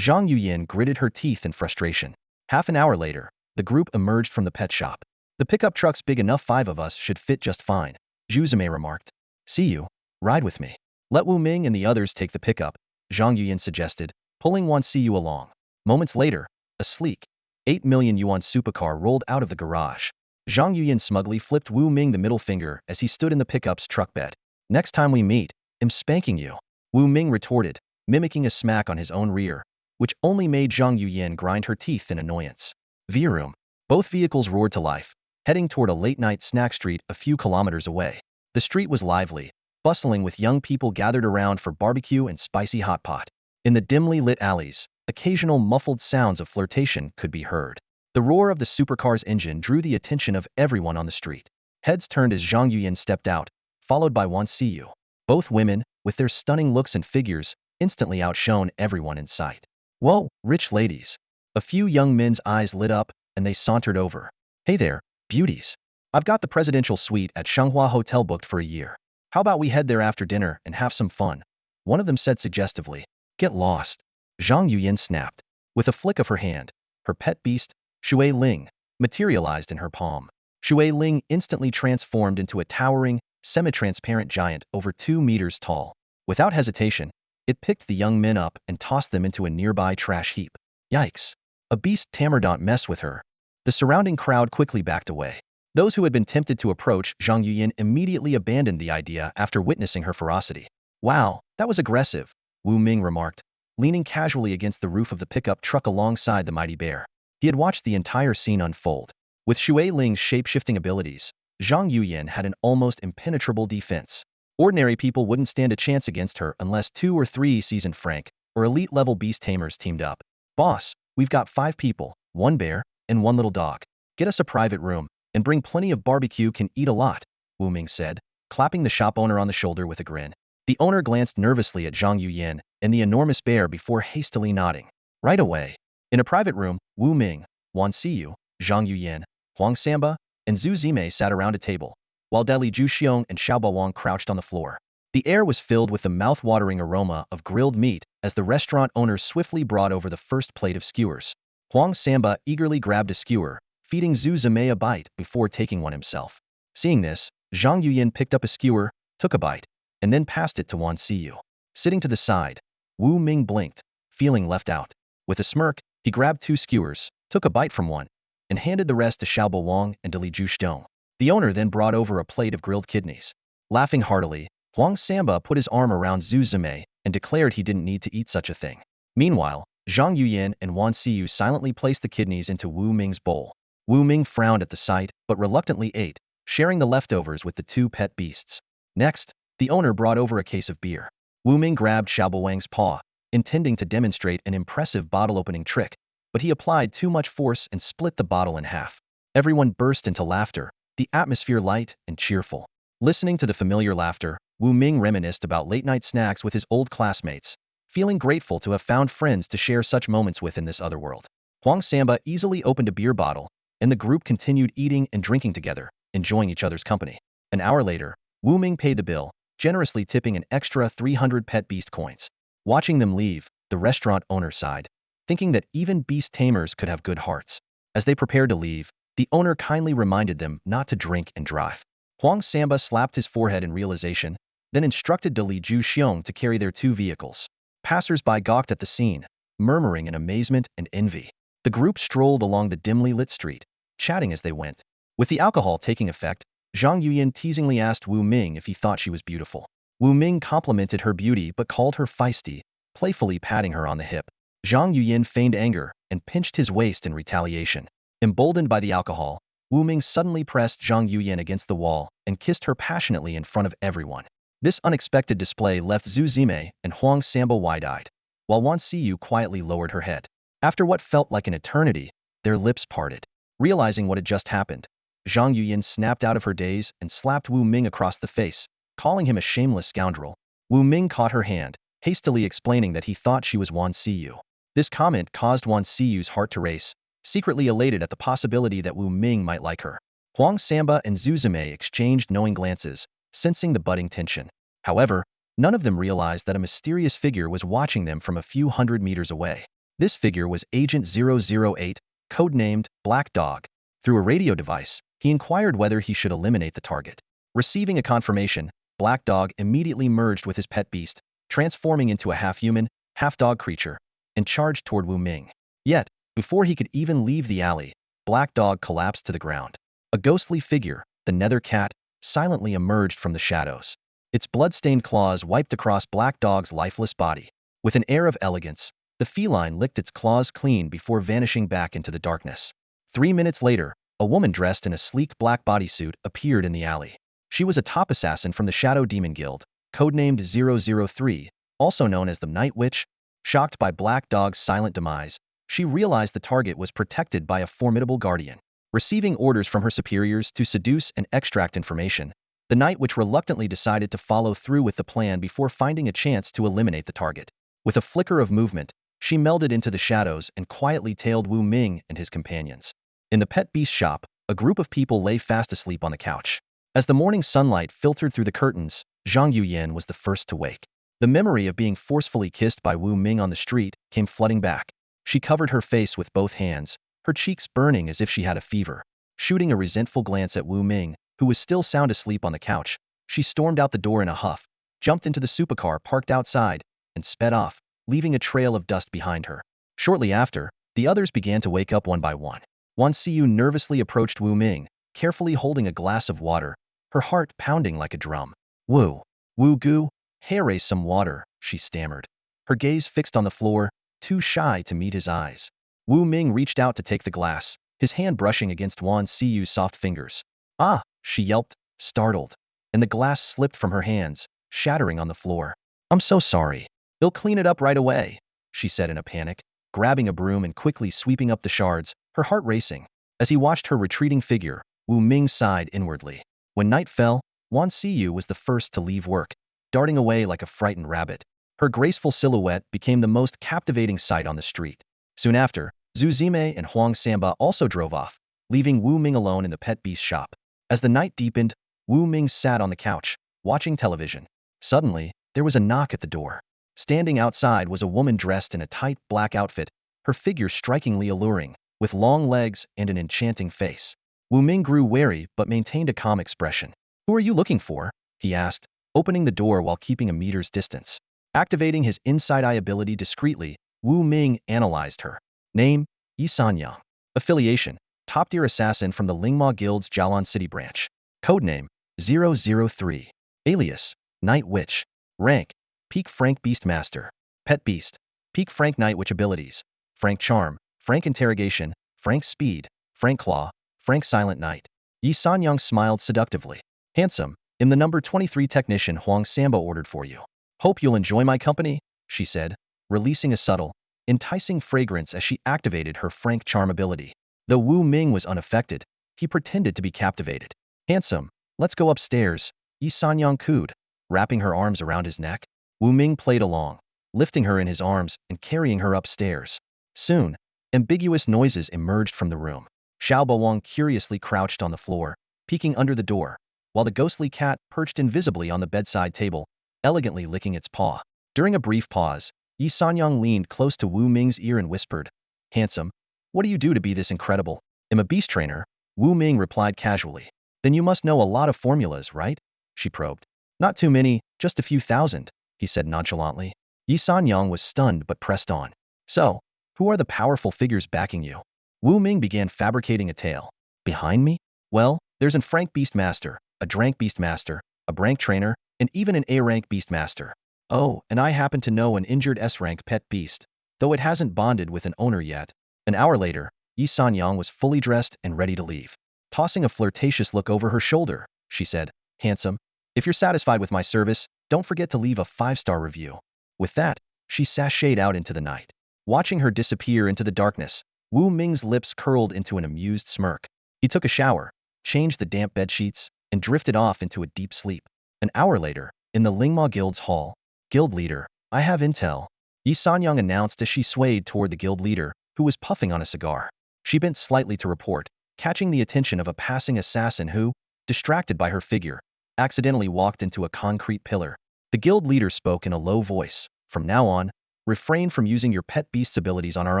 Zhang Yuyan gritted her teeth in frustration. Half an hour later, the group emerged from the pet shop. The pickup truck's big enough, 5 of us should fit just fine, Zhu Zimei remarked. See you. Ride with me. Let Wu Ming and the others take the pickup, Zhang Yuyan suggested, pulling Wan Siyu along. Moments later, a sleek, 8 million yuan supercar rolled out of the garage. Zhang Yuyan smugly flipped Wu Ming the middle finger as he stood in the pickup's truck bed. Next time we meet, I'm spanking you, Wu Ming retorted, mimicking a smack on his own rear, which only made Zhang Yuyan grind her teeth in annoyance. Vroom. Both vehicles roared to life, heading toward a late-night snack street a few kilometers away. The street was lively, bustling with young people gathered around for barbecue and spicy hot pot. In the dimly lit alleys, occasional muffled sounds of flirtation could be heard. The roar of the supercar's engine drew the attention of everyone on the street. Heads turned as Zhang Yuyan stepped out, followed by Wan Siyu. Both women, with their stunning looks and figures, instantly outshone everyone in sight. Whoa, rich ladies. A few young men's eyes lit up, and they sauntered over. Hey there, beauties. I've got the presidential suite at Shanghua Hotel booked for a year. How about we head there after dinner and have some fun? One of them said suggestively. Get lost. Zhang Yuyan snapped. With a flick of her hand, her pet beast, Shui Ling, materialized in her palm. Shui Ling instantly transformed into a towering, semi-transparent giant over 2 meters tall. Without hesitation, it picked the young men up and tossed them into a nearby trash heap. Yikes. A beast tamer, don't mess with her. The surrounding crowd quickly backed away. Those who had been tempted to approach Zhang Yuyan immediately abandoned the idea after witnessing her ferocity. Wow, that was aggressive, Wu Ming remarked, leaning casually against the roof of the pickup truck alongside the mighty bear. He had watched the entire scene unfold. With Shui Ling's shape-shifting abilities, Zhang Yuyan had an almost impenetrable defense. Ordinary people wouldn't stand a chance against her unless 2 or 3 seasoned Frank or elite-level beast tamers teamed up. Boss, we've got 5 people, 1 bear, and 1 little dog. Get us a private room, and bring plenty of barbecue, can eat a lot, Wu Ming said, clapping the shop owner on the shoulder with a grin. The owner glanced nervously at Zhang Yuyan and the enormous bear before hastily nodding. Right away. In a private room, Wu Ming, Wan Siyu, Zhang Yuyan, Huang Samba, and Zhu Zimei sat around a table, while Deli Zhuxiong and Xiaobo Wang crouched on the floor. The air was filled with the mouth-watering aroma of grilled meat as the restaurant owner swiftly brought over the first plate of skewers. Huang Samba eagerly grabbed a skewer, feeding Zhu Zimei a bite before taking one himself. Seeing this, Zhang Yuyan picked up a skewer, took a bite, and then passed it to Wan Siyu. Sitting to the side, Wu Ming blinked, feeling left out. With a smirk, he grabbed 2 skewers, took a bite from one, and handed the rest to Xiaobo Wang and Deli Zhuxiong. The owner then brought over a plate of grilled kidneys. Laughing heartily, Huang Samba put his arm around Zhu Zimei and declared he didn't need to eat such a thing. Meanwhile, Zhang Yuyan and Wan Siyu silently placed the kidneys into Wu Ming's bowl. Wu Ming frowned at the sight, but reluctantly ate, sharing the leftovers with the 2 pet beasts. Next, the owner brought over a case of beer. Wu Ming grabbed Xiaobo Wang's paw, intending to demonstrate an impressive bottle-opening trick, but he applied too much force and split the bottle in half. Everyone burst into laughter, the atmosphere light and cheerful. Listening to the familiar laughter, Wu Ming reminisced about late-night snacks with his old classmates, feeling grateful to have found friends to share such moments with in this other world. Huang Samba easily opened a beer bottle, and the group continued eating and drinking together, enjoying each other's company. An hour later, Wu Ming paid the bill, generously tipping an extra 300 pet beast coins. Watching them leave, the restaurant owner sighed, thinking that even beast tamers could have good hearts. As they prepared to leave, the owner kindly reminded them not to drink and drive. Huang Samba slapped his forehead in realization, then instructed Deli Zhuxiong to carry their 2 vehicles. Passers-by gawked at the scene, murmuring in amazement and envy. The group strolled along the dimly lit street, chatting as they went. With the alcohol taking effect, Zhang Yuyan teasingly asked Wu Ming if he thought she was beautiful. Wu Ming complimented her beauty but called her feisty, playfully patting her on the hip. Zhang Yuyan feigned anger and pinched his waist in retaliation. Emboldened by the alcohol, Wu Ming suddenly pressed Zhang Yuyan against the wall and kissed her passionately in front of everyone. This unexpected display left Zhu Zimei and Huang Samba wide-eyed, while Wan Siyu quietly lowered her head. After what felt like an eternity, their lips parted. Realizing what had just happened, Zhang Yuyan snapped out of her daze and slapped Wu Ming across the face, calling him a shameless scoundrel. Wu Ming caught her hand, hastily explaining that he thought she was Wan Siyu. This comment caused Wan Siyu's heart to race, secretly elated at the possibility that Wu Ming might like her. Huang Samba and Zhu Zimei exchanged knowing glances, sensing the budding tension. However, none of them realized that a mysterious figure was watching them from a few hundred meters away. This figure was Agent 008, codenamed Black Dog. Through a radio device, he inquired whether he should eliminate the target. Receiving a confirmation, Black Dog immediately merged with his pet beast, transforming into a half-human, half-dog creature, and charged toward Wu Ming. Yet, before he could even leave the alley, Black Dog collapsed to the ground. A ghostly figure, the Nether Cat, silently emerged from the shadows. Its blood-stained claws wiped across Black Dog's lifeless body. With an air of elegance, the feline licked its claws clean before vanishing back into the darkness. 3 minutes later, a woman dressed in a sleek black bodysuit appeared in the alley. She was a top assassin from the Shadow Demon Guild, codenamed 003, also known as the Night Witch. Shocked by Black Dog's silent demise, she realized the target was protected by a formidable guardian. Receiving orders from her superiors to seduce and extract information, the Night Witch reluctantly decided to follow through with the plan before finding a chance to eliminate the target. With a flicker of movement, she melded into the shadows and quietly tailed Wu Ming and his companions. In the pet beast shop, a group of people lay fast asleep on the couch. As the morning sunlight filtered through the curtains, Zhang Yuyan was the first to wake. The memory of being forcefully kissed by Wu Ming on the street came flooding back. She covered her face with both hands, her cheeks burning as if she had a fever. Shooting a resentful glance at Wu Ming, who was still sound asleep on the couch, she stormed out the door in a huff, jumped into the supercar parked outside, and sped off, leaving a trail of dust behind her. Shortly after, the others began to wake up one by one. Wan Xiyu nervously approached Wu Ming, carefully holding a glass of water, her heart pounding like a drum. Wu Gu, hey, raise some water, she stammered. Her gaze fixed on the floor, too shy to meet his eyes. Wu Ming reached out to take the glass, his hand brushing against Wan Xiyu's soft fingers. Ah, she yelped, startled, and the glass slipped from her hands, shattering on the floor. I'm so sorry. They'll clean it up right away, she said in a panic, grabbing a broom and quickly sweeping up the shards, her heart racing. As he watched her retreating figure, Wu Ming sighed inwardly. When night fell, Wan Xiyu was the first to leave work, darting away like a frightened rabbit. Her graceful silhouette became the most captivating sight on the street. Soon after, Zhu Zime and Huang Samba also drove off, leaving Wu Ming alone in the pet beast shop. As the night deepened, Wu Ming sat on the couch, watching television. Suddenly, there was a knock at the door. Standing outside was a woman dressed in a tight black outfit, her figure strikingly alluring, with long legs and an enchanting face. Wu Ming grew wary but maintained a calm expression. Who are you looking for? He asked, opening the door while keeping a meter's distance. Activating his inside eye ability discreetly, Wu Ming analyzed her. Name, Yi Sanyang. Affiliation, top-tier assassin from the Lingma Guild's Jialan City branch. Codename, 003. Alias, Night Witch. Rank, Peak Frank Beastmaster. Pet Beast, Peak Frank Night Witch abilities. Frank Charm, Frank Interrogation, Frank Speed, Frank Claw, Frank Silent Night. Yi Sanyang smiled seductively. Handsome, I'm the number 23 technician Huang Samba ordered for you. Hope you'll enjoy my company, she said, releasing a subtle, enticing fragrance as she activated her Frank Charm ability. Though Wu Ming was unaffected, he pretended to be captivated. Handsome, let's go upstairs, Yi Sanyang cooed, wrapping her arms around his neck. Wu Ming played along, lifting her in his arms and carrying her upstairs. Soon, ambiguous noises emerged from the room. Xiao Bawang curiously crouched on the floor, peeking under the door, while the ghostly cat perched invisibly on the bedside table, elegantly licking its paw. During a brief pause, Yi Sanyang leaned close to Wu Ming's ear and whispered, Handsome, what do you do to be this incredible? I'm a beast trainer, Wu Ming replied casually. Then you must know a lot of formulas, right? She probed. Not too many, just a few thousand, he said nonchalantly. Yi Sanyang was stunned but pressed on. So, who are the powerful figures backing you? Wu Ming began fabricating a tale. Behind me? Well, there's an Frank Beastmaster, a Drank Beastmaster, a Brank Trainer, and even an A-rank Beastmaster. Oh, and I happen to know an injured S-rank pet beast, though it hasn't bonded with an owner yet. An hour later, Yi Sanyang was fully dressed and ready to leave. Tossing a flirtatious look over her shoulder, she said, Handsome, if you're satisfied with my service, don't forget to leave a 5-star review. With that, she sashayed out into the night. Watching her disappear into the darkness, Wu Ming's lips curled into an amused smirk. He took a shower, changed the damp bedsheets, and drifted off into a deep sleep. An hour later, in the Lingma Guild's hall, Guild Leader, I have intel, Yi Sanyang announced as she swayed toward the Guild Leader, who was puffing on a cigar. She bent slightly to report, catching the attention of a passing assassin who, distracted by her figure, accidentally walked into a concrete pillar. The Guild Leader spoke in a low voice. From now on, refrain from using your pet beast's abilities on our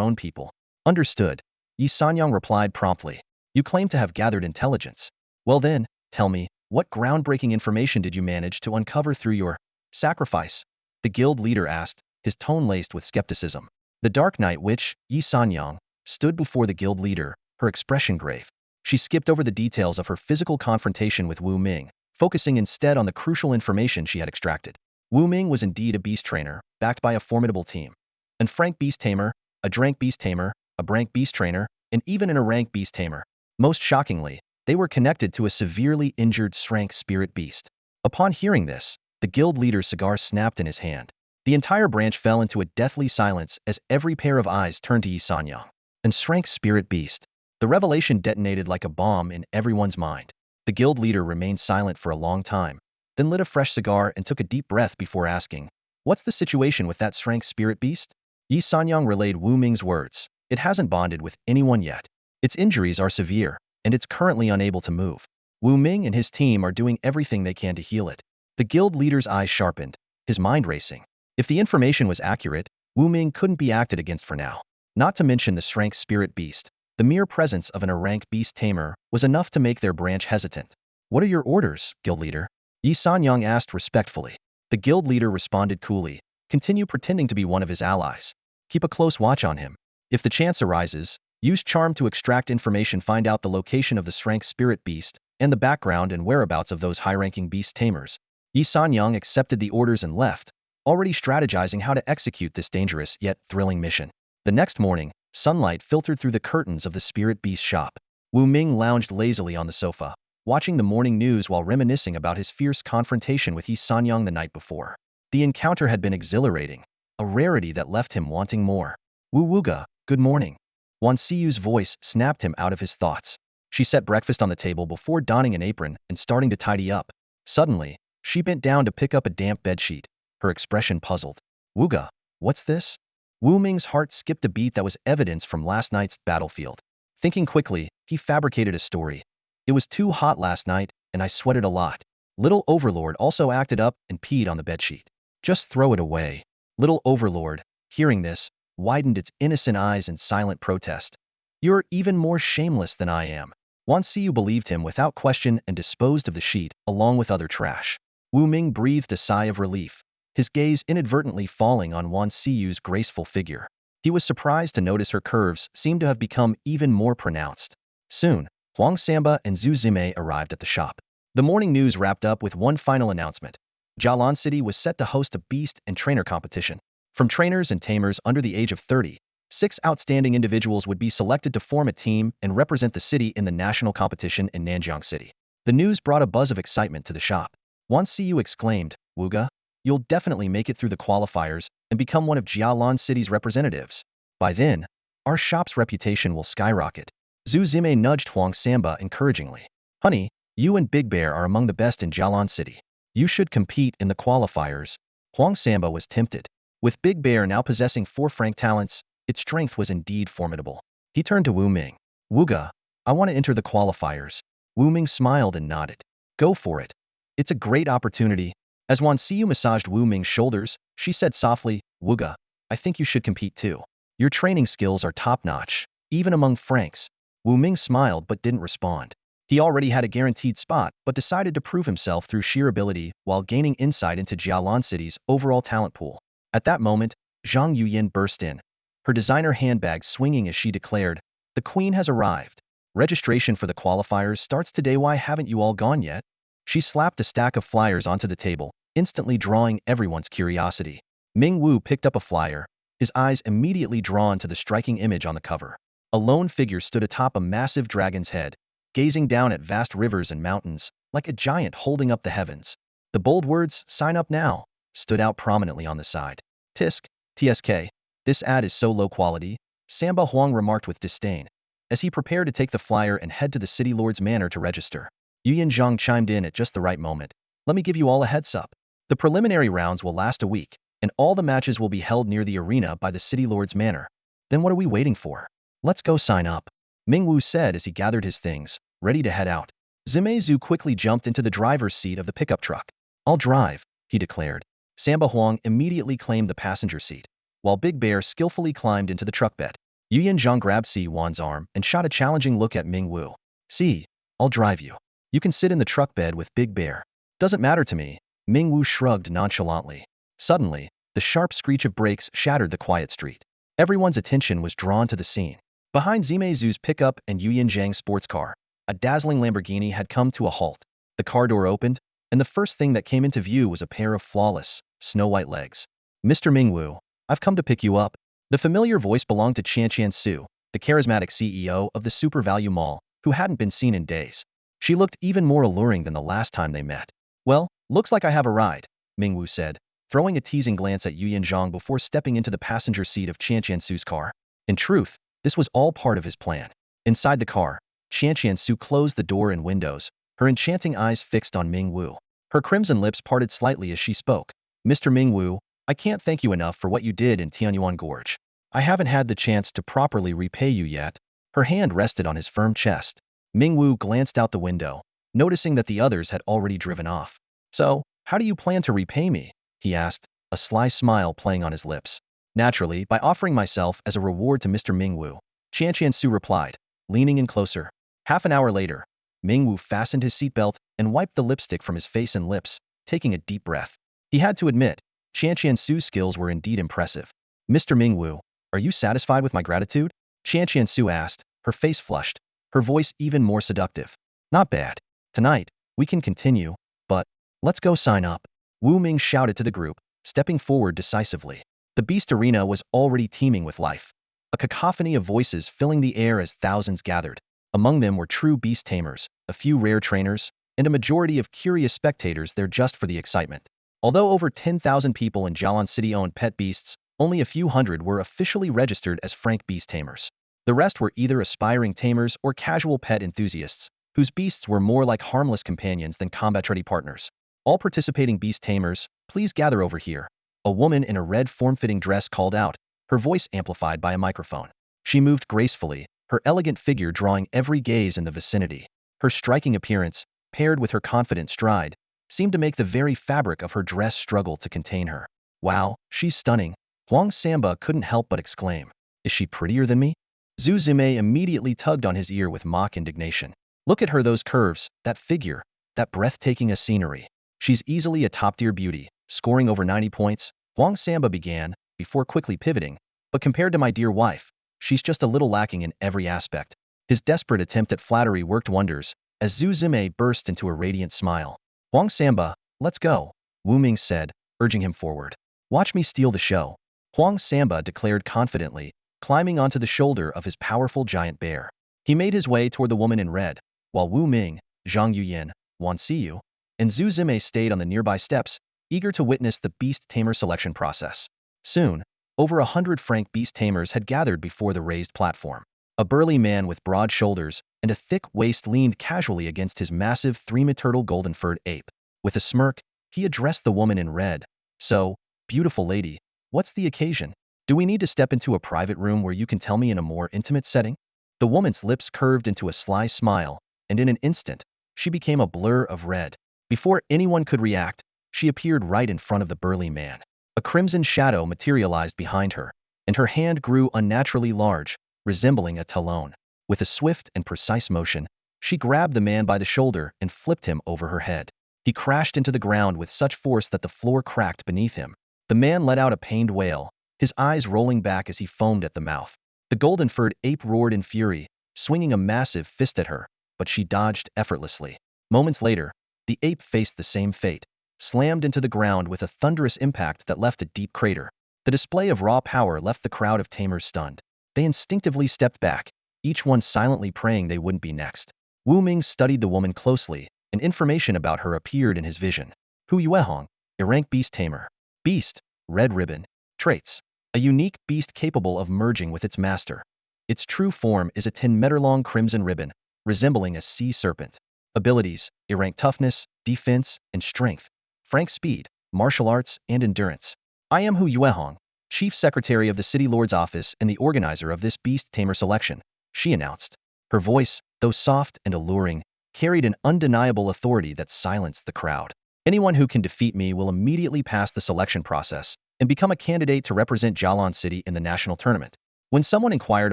own people. Understood, Yi Sanyang replied promptly. You claim to have gathered intelligence. Well then, tell me, what groundbreaking information did you manage to uncover through your sacrifice? The Guild Leader asked, his tone laced with skepticism. The Dark Night Witch, Yi Sanyang, stood before the Guild Leader, her expression grave. She skipped over the details of her physical confrontation with Wu Ming, focusing instead on the crucial information she had extracted. Wu Ming was indeed a beast trainer, backed by a formidable team. An Frank Beast Tamer, a Drank Beast Tamer, a Brank Beast Trainer, and even an A-rank Beast Tamer. Most shockingly, They were connected to a severely injured Shrank spirit beast. Upon hearing this, the guild leader's cigar snapped in his hand. The entire branch fell into a deathly silence as every pair of eyes turned to Yi Sanyang. And Shrank's spirit beast. The revelation detonated like a bomb in everyone's mind. The guild leader remained silent for a long time, then lit a fresh cigar and took a deep breath before asking, "What's the situation with that Shrank spirit beast?" Yi Sanyang relayed Wu Ming's words. "It hasn't bonded with anyone yet. Its injuries are severe, and it's currently unable to move. Wu Ming and his team are doing everything they can to heal it." The guild leader's eyes sharpened, his mind racing. If the information was accurate, Wu Ming couldn't be acted against for now. Not to mention the Shrank spirit beast. The mere presence of an Azure Beast Tamer was enough to make their branch hesitant. "What are your orders, guild leader?" Yi Sanyang asked respectfully. The guild leader responded coolly, "Continue pretending to be one of his allies. Keep a close watch on him. If the chance arises, use charm to extract information, find out the location of the Shrank spirit beast, and the background and whereabouts of those high-ranking beast tamers." Yi Sanyang accepted the orders and left, already strategizing how to execute this dangerous yet thrilling mission. The next morning, sunlight filtered through the curtains of the spirit beast shop. Wu Ming lounged lazily on the sofa, watching the morning news while reminiscing about his fierce confrontation with Yi Sanyang the night before. The encounter had been exhilarating, a rarity that left him wanting more. "Wu Wuga, good morning." Wan Siyu's voice snapped him out of his thoughts. She set breakfast on the table before donning an apron and starting to tidy up. Suddenly, she bent down to pick up a damp bedsheet, her expression puzzled. "Wuga, what's this?" Wu Ming's heart skipped a beat that was evidence from last night's battlefield. Thinking quickly, he fabricated a story. "It was too hot last night, and I sweated a lot. Little Overlord also acted up and peed on the bedsheet. Just throw it away." Little Overlord, hearing this, widened its innocent eyes in silent protest. "You're even more shameless than I am." Wan Siyu believed him without question and disposed of the sheet, along with other trash. Wu Ming breathed a sigh of relief, his gaze inadvertently falling on Wan Siyu's graceful figure. He was surprised to notice her curves seemed to have become even more pronounced. Soon, Huang Samba and Zhu Zime arrived at the shop. The morning news wrapped up with one final announcement. Jialan City was set to host a beast and trainer competition. From trainers and tamers under the age of 30, 6 outstanding individuals would be selected to form a team and represent the city in the national competition in Nanjiang City. The news brought a buzz of excitement to the shop. Wan Siyu exclaimed, "Wuga, you'll definitely make it through the qualifiers and become one of Jialan City's representatives. By then, our shop's reputation will skyrocket." Zhu Zime nudged Huang Samba encouragingly. "Honey, you and Big Bear are among the best in Jialan City. You should compete in the qualifiers." Huang Samba was tempted. With Big Bear now possessing 4 frank talents, its strength was indeed formidable. He turned to Wu Ming. "Wuga, I want to enter the qualifiers." Wu Ming smiled and nodded. "Go for it. It's a great opportunity." As Wan Siyu massaged Wu Ming's shoulders, she said softly, "Wuga, I think you should compete too. Your training skills are top-notch, even among Franks." Wu Ming smiled but didn't respond. He already had a guaranteed spot, but decided to prove himself through sheer ability while gaining insight into Jialan City's overall talent pool. At that moment, Zhang Yuyin burst in, her designer handbag swinging as she declared, "The queen has arrived. Registration for the qualifiers starts today. Why haven't you all gone yet?" She slapped a stack of flyers onto the table, instantly drawing everyone's curiosity. Ming Wu picked up a flyer, his eyes immediately drawn to the striking image on the cover. A lone figure stood atop a massive dragon's head, gazing down at vast rivers and mountains, like a giant holding up the heavens. The bold words, "Sign up now," stood out prominently on the side. "Tisk, TSK, this ad is so low quality," Samba Huang remarked with disdain, as he prepared to take the flyer and head to the city lord's manor to register. Yuyan Zhang chimed in at just the right moment. "Let me give you all a heads up. The preliminary rounds will last a week, and all the matches will be held near the arena by the city lord's manor. Then what are we waiting for? Let's go sign up," Ming Wu said as he gathered his things, ready to head out. Zime Zhu quickly jumped into the driver's seat of the pickup truck. "I'll drive," he declared. Samba Huang immediately claimed the passenger seat, while Big Bear skillfully climbed into the truck bed. Yuyan Zhang grabbed Si Wan's arm and shot a challenging look at Ming Wu. "Si, I'll drive you. You can sit in the truck bed with Big Bear." "Doesn't matter to me," Ming Wu shrugged nonchalantly. Suddenly, the sharp screech of brakes shattered the quiet street. Everyone's attention was drawn to the scene. Behind Zime Zhu's pickup and Yuyan Zhang's sports car, a dazzling Lamborghini had come to a halt. The car door opened, and the first thing that came into view was a pair of flawless, snow-white legs. "Mr. Ming Wu, I've come to pick you up." The familiar voice belonged to Qian Su, the charismatic CEO of the Super Value Mall, who hadn't been seen in days. She looked even more alluring than the last time they met. Well, looks like I have a ride, Mingwu said, throwing a teasing glance at Yu Yanzhang before stepping into the passenger seat of Qianqiansu's car. In truth, this was all part of his plan. Inside the car, Qianqiansu closed the door and windows, her enchanting eyes fixed on Mingwu. Her crimson lips parted slightly as she spoke. Mr. Mingwu, I can't thank you enough for what you did in Tianyuan Gorge. I haven't had the chance to properly repay you yet. Her hand rested on his firm chest. Mingwu glanced out the window, noticing that the others had already driven off. So, how do you plan to repay me? He asked, a sly smile playing on his lips. Naturally, by offering myself as a reward to Mr. Mingwu, Qianqiansu replied, leaning in closer. Half an hour later, Mingwu fastened his seatbelt and wiped the lipstick from his face and lips, taking a deep breath. He had to admit, Qianqiansu's skills were indeed impressive. Mr. Mingwu, are you satisfied with my gratitude? Qianqiansu asked, her face flushed, her voice even more seductive. Not bad. Tonight, we can continue, but let's go sign up. Wu Ming shouted to the group, stepping forward decisively. The beast arena was already teeming with life. A cacophony of voices filling the air as thousands gathered. Among them were true beast tamers, a few rare trainers, and a majority of curious spectators there just for the excitement. Although over 10,000 people in Jialan City owned pet beasts, only a few hundred were officially registered as Frank Beast Tamers. The rest were either aspiring tamers or casual pet enthusiasts, whose beasts were more like harmless companions than combat-ready partners. All participating beast tamers, please gather over here. A woman in a red form-fitting dress called out, her voice amplified by a microphone. She moved gracefully, her elegant figure drawing every gaze in the vicinity. Her striking appearance, paired with her confident stride, seemed to make the very fabric of her dress struggle to contain her. Wow, she's stunning. Huang Samba couldn't help but exclaim. Is she prettier than me? Zhu Zime immediately tugged on his ear with mock indignation. Look at her, those curves, that figure, that breathtaking scenery. She's easily a top-tier beauty, scoring over 90 points, Huang Samba began, before quickly pivoting. But compared to my dear wife, she's just a little lacking in every aspect. His desperate attempt at flattery worked wonders, as Zhu Zime burst into a radiant smile. Huang Samba, let's go, Wu Ming said, urging him forward. Watch me steal the show. Huang Samba declared confidently, climbing onto the shoulder of his powerful giant bear. He made his way toward the woman in red, while Wu Ming, Zhang Yuyin, Wan Xiyu, and Zhu Zime stayed on the nearby steps, eager to witness the beast tamer selection process. Soon, over 100 Frank Beast Tamers had gathered before the raised platform. A burly man with broad shoulders and a thick waist leaned casually against his massive three-meter golden-furred ape. With a smirk, he addressed the woman in red. So, beautiful lady, what's the occasion? Do we need to step into a private room where you can tell me in a more intimate setting? The woman's lips curved into a sly smile, and in an instant, she became a blur of red. Before anyone could react, she appeared right in front of the burly man. A crimson shadow materialized behind her, and her hand grew unnaturally large, resembling a talon. With a swift and precise motion, she grabbed the man by the shoulder and flipped him over her head. He crashed into the ground with such force that the floor cracked beneath him. The man let out a pained wail, his eyes rolling back as he foamed at the mouth. The golden-furred ape roared in fury, swinging a massive fist at her, but she dodged effortlessly. Moments later, the ape faced the same fate, slammed into the ground with a thunderous impact that left a deep crater. The display of raw power left the crowd of tamers stunned. They instinctively stepped back, each one silently praying they wouldn't be next. Wu Ming studied the woman closely, and information about her appeared in his vision. Hu Yuehong, a rank beast tamer. Beast, red ribbon. Traits. A unique beast capable of merging with its master. Its true form is a 10-meter-long crimson ribbon, resembling a sea serpent. Abilities, A-rank toughness, defense, and strength. Frank speed, martial arts, and endurance. I am Hu Yuehong, Chief Secretary of the City Lord's office and the organizer of this beast tamer selection, she announced. Her voice, though soft and alluring, carried an undeniable authority that silenced the crowd. Anyone who can defeat me will immediately pass the selection process and become a candidate to represent Jialan City in the national tournament. When someone inquired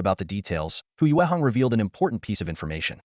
about the details, Hu Yuehong revealed an important piece of information.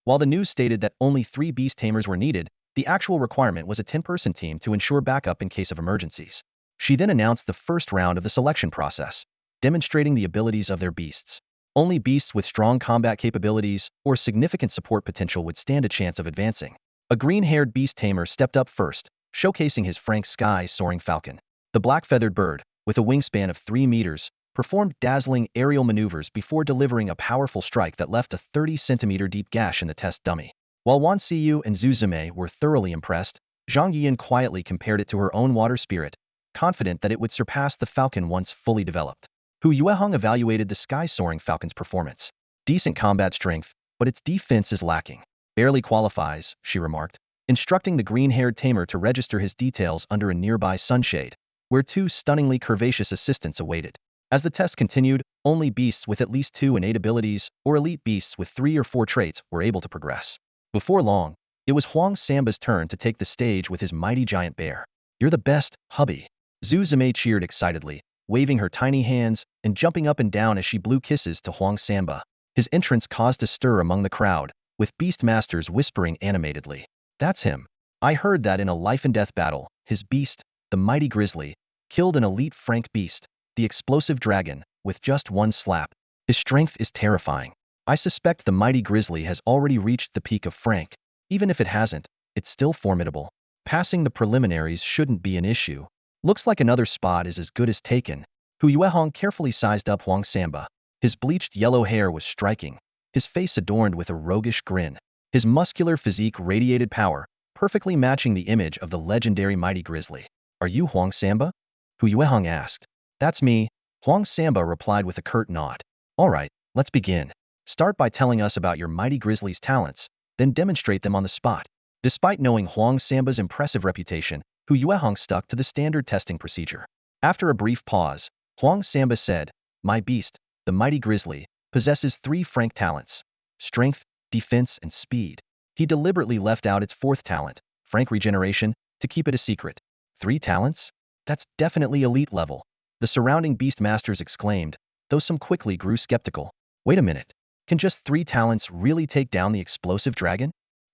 While the news stated that only 3 beast tamers were needed, the actual requirement was a 10-person team to ensure backup in case of emergencies. She then announced the first round of the selection process, demonstrating the abilities of their beasts. Only beasts with strong combat capabilities or significant support potential would stand a chance of advancing. A green-haired beast tamer stepped up first, showcasing his Frank Sky Soaring Falcon. The black-feathered bird, with a wingspan of 3 meters, performed dazzling aerial maneuvers before delivering a powerful strike that left a 30-centimeter deep gash in the test dummy. While Wan Siyu and Zhu Zimei were thoroughly impressed, Zhang Yiyan quietly compared it to her own water spirit, confident that it would surpass the falcon once fully developed. Hu Yuehong evaluated the sky-soaring falcon's performance. Decent combat strength, but its defense is lacking. Barely qualifies, she remarked, instructing the green-haired tamer to register his details under a nearby sunshade, where two stunningly curvaceous assistants awaited. As the test continued, only beasts with at least 2 innate abilities, or elite beasts with 3 or 4 traits, were able to progress. Before long, it was Huang Samba's turn to take the stage with his mighty giant bear. "You're the best, hubby." Zhu Zimei cheered excitedly, waving her tiny hands and jumping up and down as she blew kisses to Huang Samba. His entrance caused a stir among the crowd, with beast masters whispering animatedly. "That's him. I heard that in a life-and-death battle, his beast, the mighty grizzly, killed an elite Frank beast, the explosive dragon, with just one slap. His strength is terrifying. I suspect the mighty grizzly has already reached the peak of Frank. Even if it hasn't, it's still formidable. Passing the preliminaries shouldn't be an issue. Looks like another spot is as good as taken." Hu Yuehong carefully sized up Huang Samba. His bleached yellow hair was striking, his face adorned with a roguish grin. His muscular physique radiated power, perfectly matching the image of the legendary mighty grizzly. "Are you Huang Samba?" Hu Yuehong asked. "That's me," Huang Samba replied with a curt nod. "All right, let's begin. Start by telling us about your mighty grizzly's talents, then demonstrate them on the spot." Despite knowing Huang Samba's impressive reputation, Hu Yuehong stuck to the standard testing procedure. After a brief pause, Huang Samba said, "My beast, the mighty grizzly, possesses 3 frank talents: strength, defense, and speed." He deliberately left out its 4th talent, frank regeneration, to keep it a secret. 3 talents? That's definitely elite level. The surrounding beast masters exclaimed, though some quickly grew skeptical. Wait a minute. Can just 3 talents really take down the explosive dragon?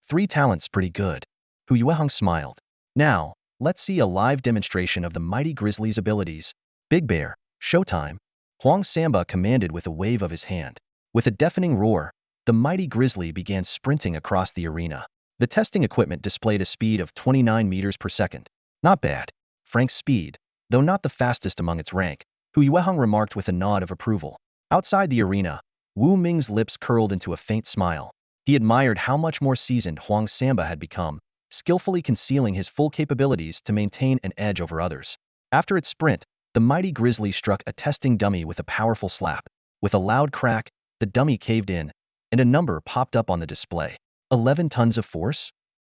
3 talents pretty good. Hu Yuehong smiled. Now, let's see a live demonstration of the mighty grizzly's abilities. Big Bear, showtime. Huang Samba commanded with a wave of his hand. With a deafening roar, the mighty grizzly began sprinting across the arena. The testing equipment displayed a speed of 29 meters per second. Not bad. Frank's speed, though not the fastest among its rank, Hu Yuehong remarked with a nod of approval. Outside the arena, Wu Ming's lips curled into a faint smile. He admired how much more seasoned Huang Samba had become, skillfully concealing his full capabilities to maintain an edge over others. After its sprint, the mighty grizzly struck a testing dummy with a powerful slap. With a loud crack, the dummy caved in, and a number popped up on the display. 11 tons of force?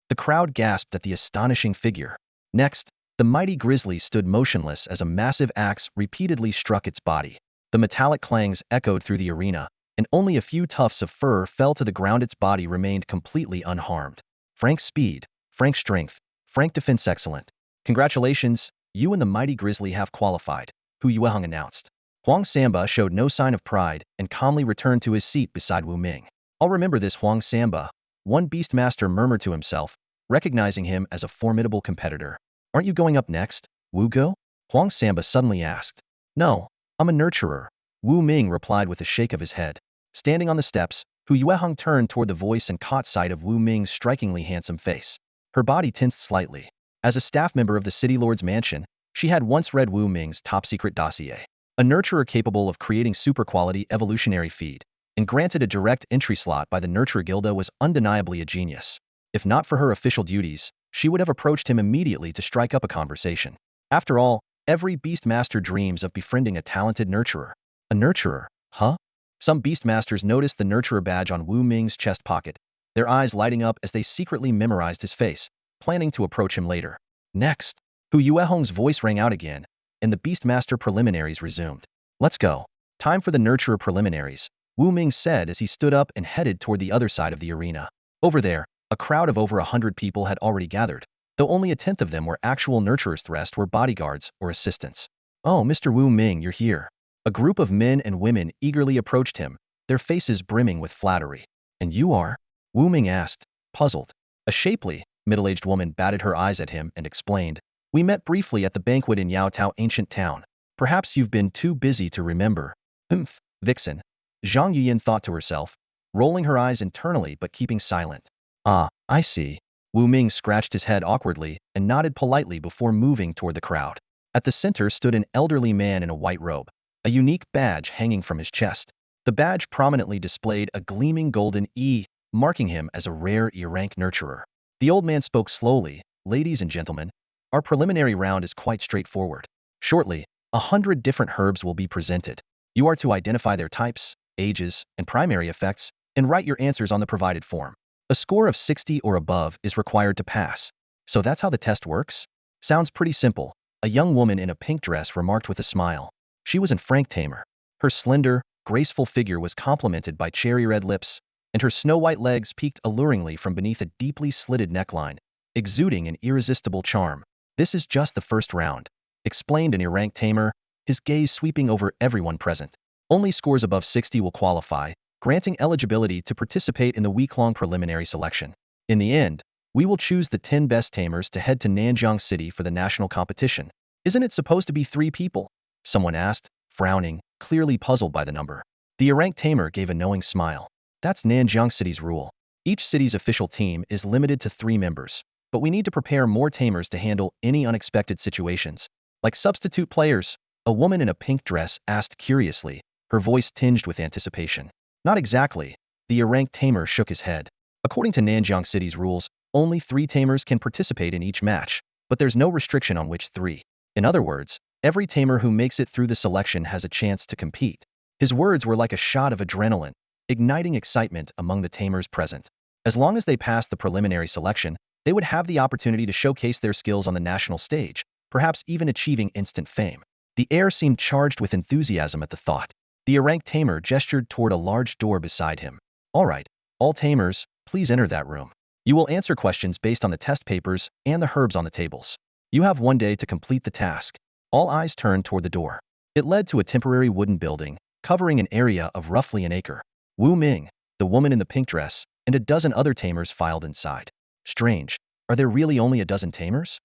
The crowd gasped at the astonishing figure. Next, the mighty grizzly stood motionless as a massive axe repeatedly struck its body. The metallic clangs echoed through the arena, and only a few tufts of fur fell to the ground. Its body remained completely unharmed. Frank speed, Frank strength, Frank defense excellent. Congratulations, you and the mighty grizzly have qualified, Hu Yuehong announced. Huang Samba showed no sign of pride and calmly returned to his seat beside Wu Ming. "I'll remember this, Huang Samba," one beastmaster murmured to himself, recognizing him as a formidable competitor. "Aren't you going up next, Wu Go?" Huang Samba suddenly asked. "No, I'm a nurturer," Wu Ming replied with a shake of his head. Standing on the steps, Hu Yuehong turned toward the voice and caught sight of Wu Ming's strikingly handsome face. Her body tensed slightly. As a staff member of the City Lord's mansion, she had once read Wu Ming's top-secret dossier. A nurturer capable of creating super-quality evolutionary feed, and granted a direct entry slot by the Nurturer Guilda, was undeniably a genius. If not for her official duties, she would have approached him immediately to strike up a conversation. After all, every beastmaster dreams of befriending a talented nurturer. A nurturer, huh? Some beastmasters noticed the nurturer badge on Wu Ming's chest pocket, their eyes lighting up as they secretly memorized his face, planning to approach him later. Next, Hu Yuehong's voice rang out again, and the beastmaster preliminaries resumed. "Let's go. Time for the nurturer preliminaries," Wu Ming said as he stood up and headed toward the other side of the arena. Over there, a crowd of over 100 people had already gathered, though only a tenth of them were actual nurturers. The rest were bodyguards or assistants. "Oh, Mr. Wu Ming, you're here." A group of men and women eagerly approached him, their faces brimming with flattery. "And you are?" Wu Ming asked, puzzled. A shapely, middle-aged woman batted her eyes at him and explained, "We met briefly at the banquet in Yaotao ancient town. Perhaps you've been too busy to remember." "Humph, vixen," Zhang Yuyan thought to herself, rolling her eyes internally but keeping silent. "Ah, I see." Wu Ming scratched his head awkwardly and nodded politely before moving toward the crowd. At the center stood an elderly man in a white robe, a unique badge hanging from his chest. The badge prominently displayed a gleaming golden E marking him as a rare E-rank nurturer. The old man spoke slowly. Ladies and gentlemen, our preliminary round is quite straightforward. Shortly, 100 different herbs will be presented. You are to identify their types, ages, and primary effects, and write your answers on the provided form. A score of 60 or above is required to pass. So that's how the test works? Sounds pretty simple, a young woman in a pink dress remarked with a smile. She was an Frank Tamer. Her slender, graceful figure was complemented by cherry-red lips, and her snow-white legs peeked alluringly from beneath a deeply slitted neckline, exuding an irresistible charm. This is just the first round, explained an E-rank Tamer, his gaze sweeping over everyone present. Only scores above 60 will qualify, granting eligibility to participate in the week-long preliminary selection. In the end, we will choose the 10 best tamers to head to Jialan City for the national competition. Isn't it supposed to be 3 people? Someone asked, frowning, clearly puzzled by the number. The E-rank Tamer gave a knowing smile. That's Jialan City's rule. Each city's official team is limited to 3 members, but we need to prepare more tamers to handle any unexpected situations. Like substitute players, a woman in a pink dress asked curiously, her voice tinged with anticipation. Not exactly. The E-rank Tamer shook his head. According to Jialan City's rules, only 3 tamers can participate in each match, but there's no restriction on which 3. In other words, every tamer who makes it through the selection has a chance to compete. His words were like a shot of adrenaline, igniting excitement among the tamers present. As long as they passed the preliminary selection, they would have the opportunity to showcase their skills on the national stage, perhaps even achieving instant fame. The air seemed charged with enthusiasm at the thought. The E-rank Tamer gestured toward a large door beside him. All right, all tamers, please enter that room. You will answer questions based on the test papers and the herbs on the tables. You have 1 day to complete the task. All eyes turned toward the door. It led to a temporary wooden building, covering an area of roughly an acre. Wu Ming, the woman in the pink dress, and a dozen other tamers filed inside. Strange, are there really only a dozen tamers?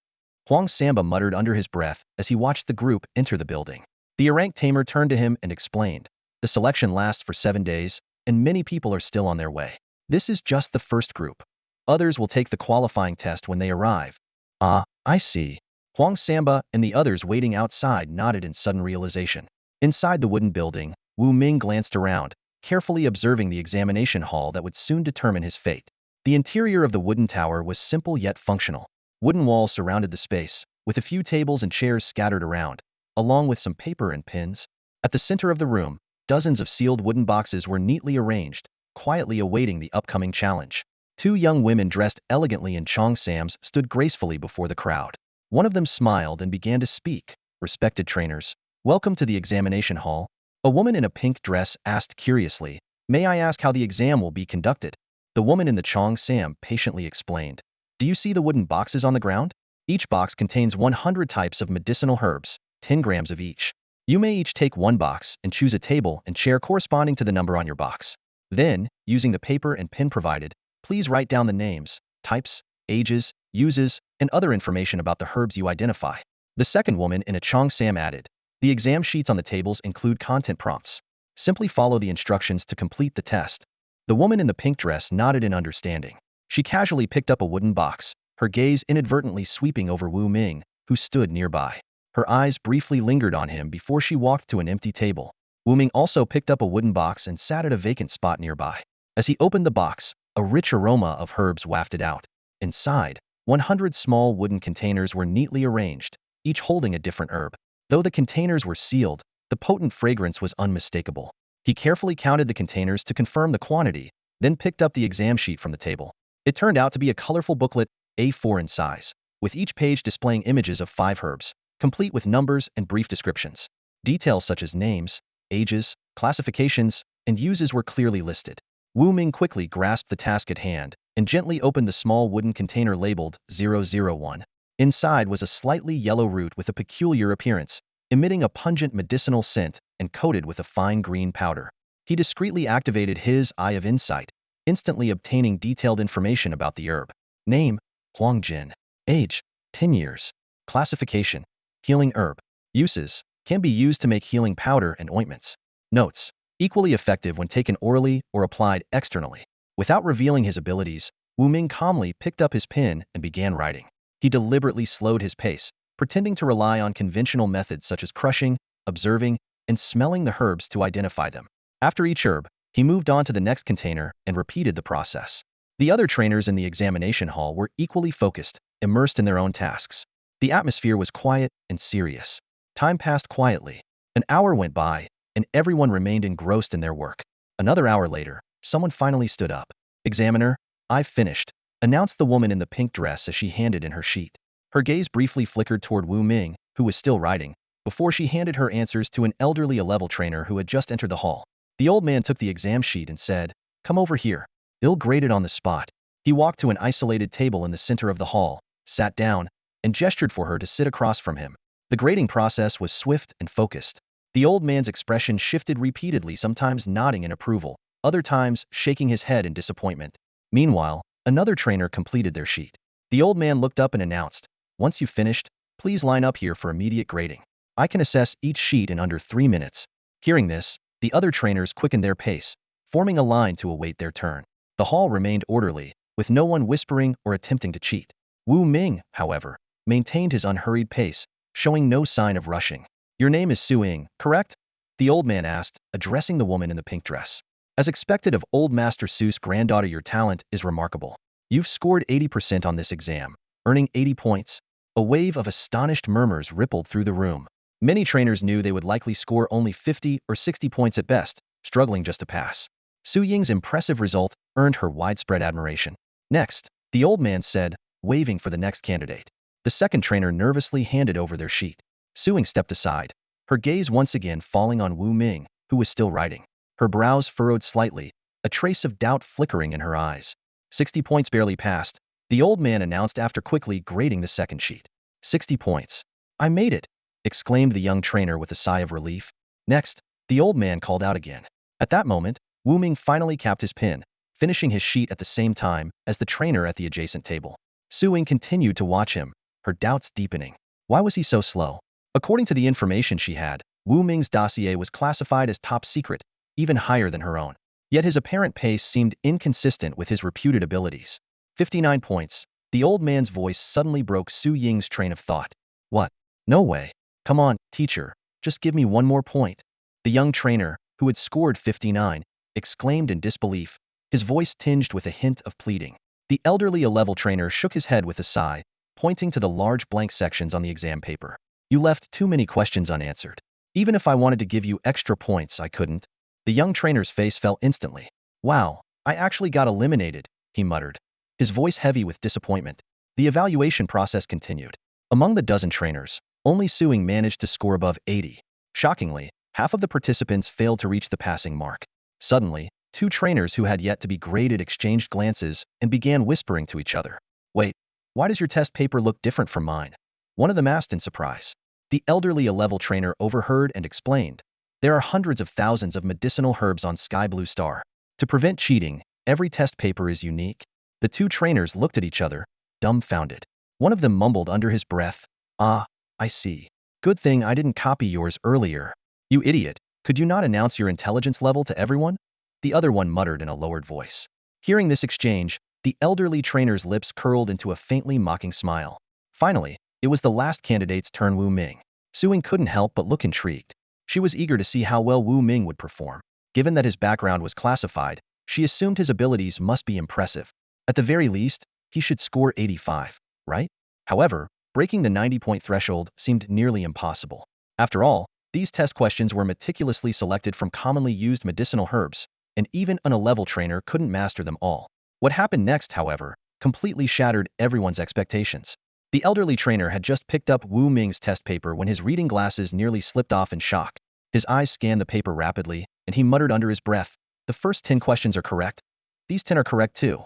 Huang Samba muttered under his breath as he watched the group enter the building. The E-rank Tamer turned to him and explained, the selection lasts for 7 days, and many people are still on their way. This is just the first group. Others will take the qualifying test when they arrive. Ah, I see. Huang Samba and the others waiting outside nodded in sudden realization. Inside the wooden building, Wu Ming glanced around, carefully observing the examination hall that would soon determine his fate. The interior of the wooden tower was simple yet functional. Wooden walls surrounded the space, with a few tables and chairs scattered around, along with some paper and pins. At the center of the room, dozens of sealed wooden boxes were neatly arranged, quietly awaiting the upcoming challenge. 2 young women dressed elegantly in cheongsams stood gracefully before the crowd. One of them smiled and began to speak. Respected trainers, welcome to the examination hall. A woman in a pink dress asked curiously, may I ask how the exam will be conducted? The woman in the cheongsam patiently explained. Do you see the wooden boxes on the ground? Each box contains 100 types of medicinal herbs, 10 grams of each. You may each take 1 box and choose a table and chair corresponding to the number on your box. Then, using the paper and pen provided, please write down the names, types, ages, uses, and other information about the herbs you identify. The second woman in a cheongsam added, the exam sheets on the tables include content prompts. Simply follow the instructions to complete the test. The woman in the pink dress nodded in understanding. She casually picked up a wooden box, her gaze inadvertently sweeping over Wu Ming, who stood nearby. Her eyes briefly lingered on him before she walked to an empty table. Wu Ming also picked up a wooden box and sat at a vacant spot nearby. As he opened the box, a rich aroma of herbs wafted out. Inside, 100 small wooden containers were neatly arranged, each holding a different herb. Though the containers were sealed, the potent fragrance was unmistakable. He carefully counted the containers to confirm the quantity, then picked up the exam sheet from the table. It turned out to be a colorful booklet, A4 in size, with each page displaying images of 5 herbs, complete with numbers and brief descriptions. Details such as names, ages, classifications, and uses were clearly listed. Wu Ming quickly grasped the task at hand and gently opened the small wooden container labeled 001. Inside was a slightly yellow root with a peculiar appearance, emitting a pungent medicinal scent and coated with a fine green powder. He discreetly activated his Eye of Insight, instantly obtaining detailed information about the herb. Name, Huang Jin. Age, 10 years. Classification, healing herb. Uses, can be used to make healing powder and ointments. Notes, equally effective when taken orally or applied externally. Without revealing his abilities, Wu Ming calmly picked up his pen and began writing. He deliberately slowed his pace, pretending to rely on conventional methods such as crushing, observing, and smelling the herbs to identify them. After each herb, He moved on to the next container and repeated the process. The other trainers in the examination hall were equally focused, immersed in their own tasks. The atmosphere was quiet and serious. Time passed quietly. An hour went by, and everyone remained engrossed in their work. Another hour later, someone finally stood up. "Examiner, I've finished," announced the woman in the pink dress as she handed in her sheet. Her gaze briefly flickered toward Wu Ming, who was still writing, before she handed her answers to an elderly A-level trainer who had just entered the hall. The old man took the exam sheet and said, "Come over here." Ill graded on the spot. He walked to an isolated table in the center of the hall, sat down, and gestured for her to sit across from him. The grading process was swift and focused. The old man's expression shifted repeatedly, sometimes nodding in approval, other times shaking his head in disappointment. Meanwhile, another trainer completed their sheet. The old man looked up and announced, "Once you've finished, please line up here for immediate grading. I can assess each sheet in under 3 minutes." Hearing this, the other trainers quickened their pace, forming a line to await their turn. The hall remained orderly, with no one whispering or attempting to cheat. Wu Ming, however, maintained his unhurried pace, showing no sign of rushing. "Your name is Su Ying, correct?" the old man asked, addressing the woman in the pink dress. "As expected of old Master Su's granddaughter, your talent is remarkable. You've scored 80% on this exam, earning 80 points. A wave of astonished murmurs rippled through the room. Many trainers knew they would likely score only 50 or 60 points at best, struggling just to pass. Su Ying's impressive result earned her widespread admiration. "Next," the old man said, waving for the next candidate. The second trainer nervously handed over their sheet. Su Ying stepped aside, her gaze once again falling on Wu Ming, who was still writing. Her brows furrowed slightly, a trace of doubt flickering in her eyes. 60 points barely passed, the old man announced after quickly grading the second sheet. 60 points. "I made it," exclaimed the young trainer with a sigh of relief. "Next," the old man called out again. At that moment, Wu Ming finally capped his pen, finishing his sheet at the same time as the trainer at the adjacent table. Su Ying continued to watch him, her doubts deepening. Why was he so slow? According to the information she had, Wu Ming's dossier was classified as top secret, even higher than her own. Yet his apparent pace seemed inconsistent with his reputed abilities. 59 points. The old man's voice suddenly broke Su Ying's train of thought. "What? No way. Come on, teacher. Just give me one more point." The young trainer, who had scored 59, exclaimed in disbelief, his voice tinged with a hint of pleading. The elderly A-level trainer shook his head with a sigh, pointing to the large blank sections on the exam paper. "You left too many questions unanswered. Even if I wanted to give you extra points, I couldn't." The young trainer's face fell instantly. "Wow, I actually got eliminated," he muttered, his voice heavy with disappointment. The evaluation process continued. Among the dozen trainers, only Su Ying managed to score above 80. Shockingly, half of the participants failed to reach the passing mark. Suddenly, two trainers who had yet to be graded exchanged glances and began whispering to each other. "Wait, why does your test paper look different from mine?" one of them asked in surprise. The elderly A-level trainer overheard and explained. "There are hundreds of thousands of medicinal herbs on Sky Blue Star. To prevent cheating, every test paper is unique." The two trainers looked at each other, dumbfounded. One of them mumbled under his breath, "Ah, I see. Good thing I didn't copy yours earlier. You idiot, could you not announce your intelligence level to everyone?" the other one muttered in a lowered voice. Hearing this exchange, the elderly trainer's lips curled into a faintly mocking smile. Finally, it was the last candidate's turn. Wu Ming. Su Ying couldn't help but look intrigued. She was eager to see how well Wu Ming would perform. Given that his background was classified, she assumed his abilities must be impressive. At the very least, he should score 85, right? However, breaking the 90-point threshold seemed nearly impossible. After all, these test questions were meticulously selected from commonly used medicinal herbs, and even an A-level trainer couldn't master them all. What happened next, however, completely shattered everyone's expectations. The elderly trainer had just picked up Wu Ming's test paper when his reading glasses nearly slipped off in shock. His eyes scanned the paper rapidly, and he muttered under his breath, "The first 10 questions are correct. These 10 are correct too.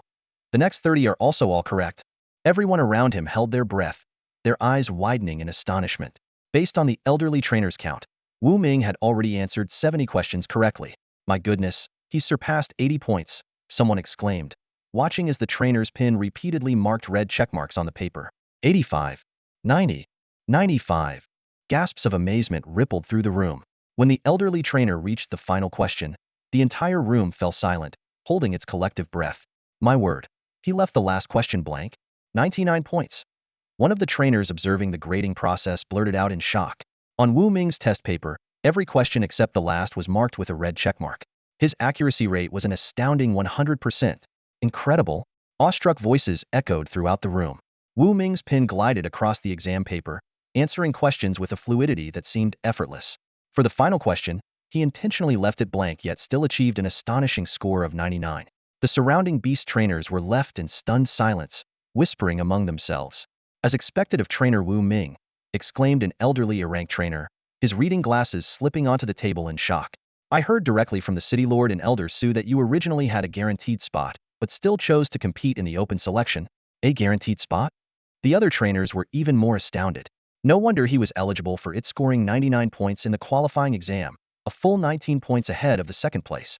The next 30 are also all correct." Everyone around him held their breath, their eyes widening in astonishment. Based on the elderly trainer's count, Wu Ming had already answered 70 questions correctly. "My goodness, he surpassed 80 points," someone exclaimed, watching as the trainer's pen repeatedly marked red checkmarks on the paper. 85, 90, 95. Gasps of amazement rippled through the room. When the elderly trainer reached the final question, the entire room fell silent, holding its collective breath. "My word, he left the last question blank? 99 points." One of the trainers observing the grading process blurted out in shock. On Wu Ming's test paper, every question except the last was marked with a red checkmark. His accuracy rate was an astounding 100%. Incredible. Awestruck voices echoed throughout the room. Wu Ming's pen glided across the exam paper, answering questions with a fluidity that seemed effortless. For the final question, he intentionally left it blank yet still achieved an astonishing score of 99. The surrounding beast trainers were left in stunned silence, whispering among themselves. As expected of trainer Wu Ming, exclaimed an elderly rank trainer, his reading glasses slipping onto the table in shock. I heard directly from the city lord and elder Su that you originally had a guaranteed spot, but still chose to compete in the open selection. A guaranteed spot? The other trainers were even more astounded. No wonder he was eligible for it, scoring 99 points in the qualifying exam, a full 19 points ahead of the second place.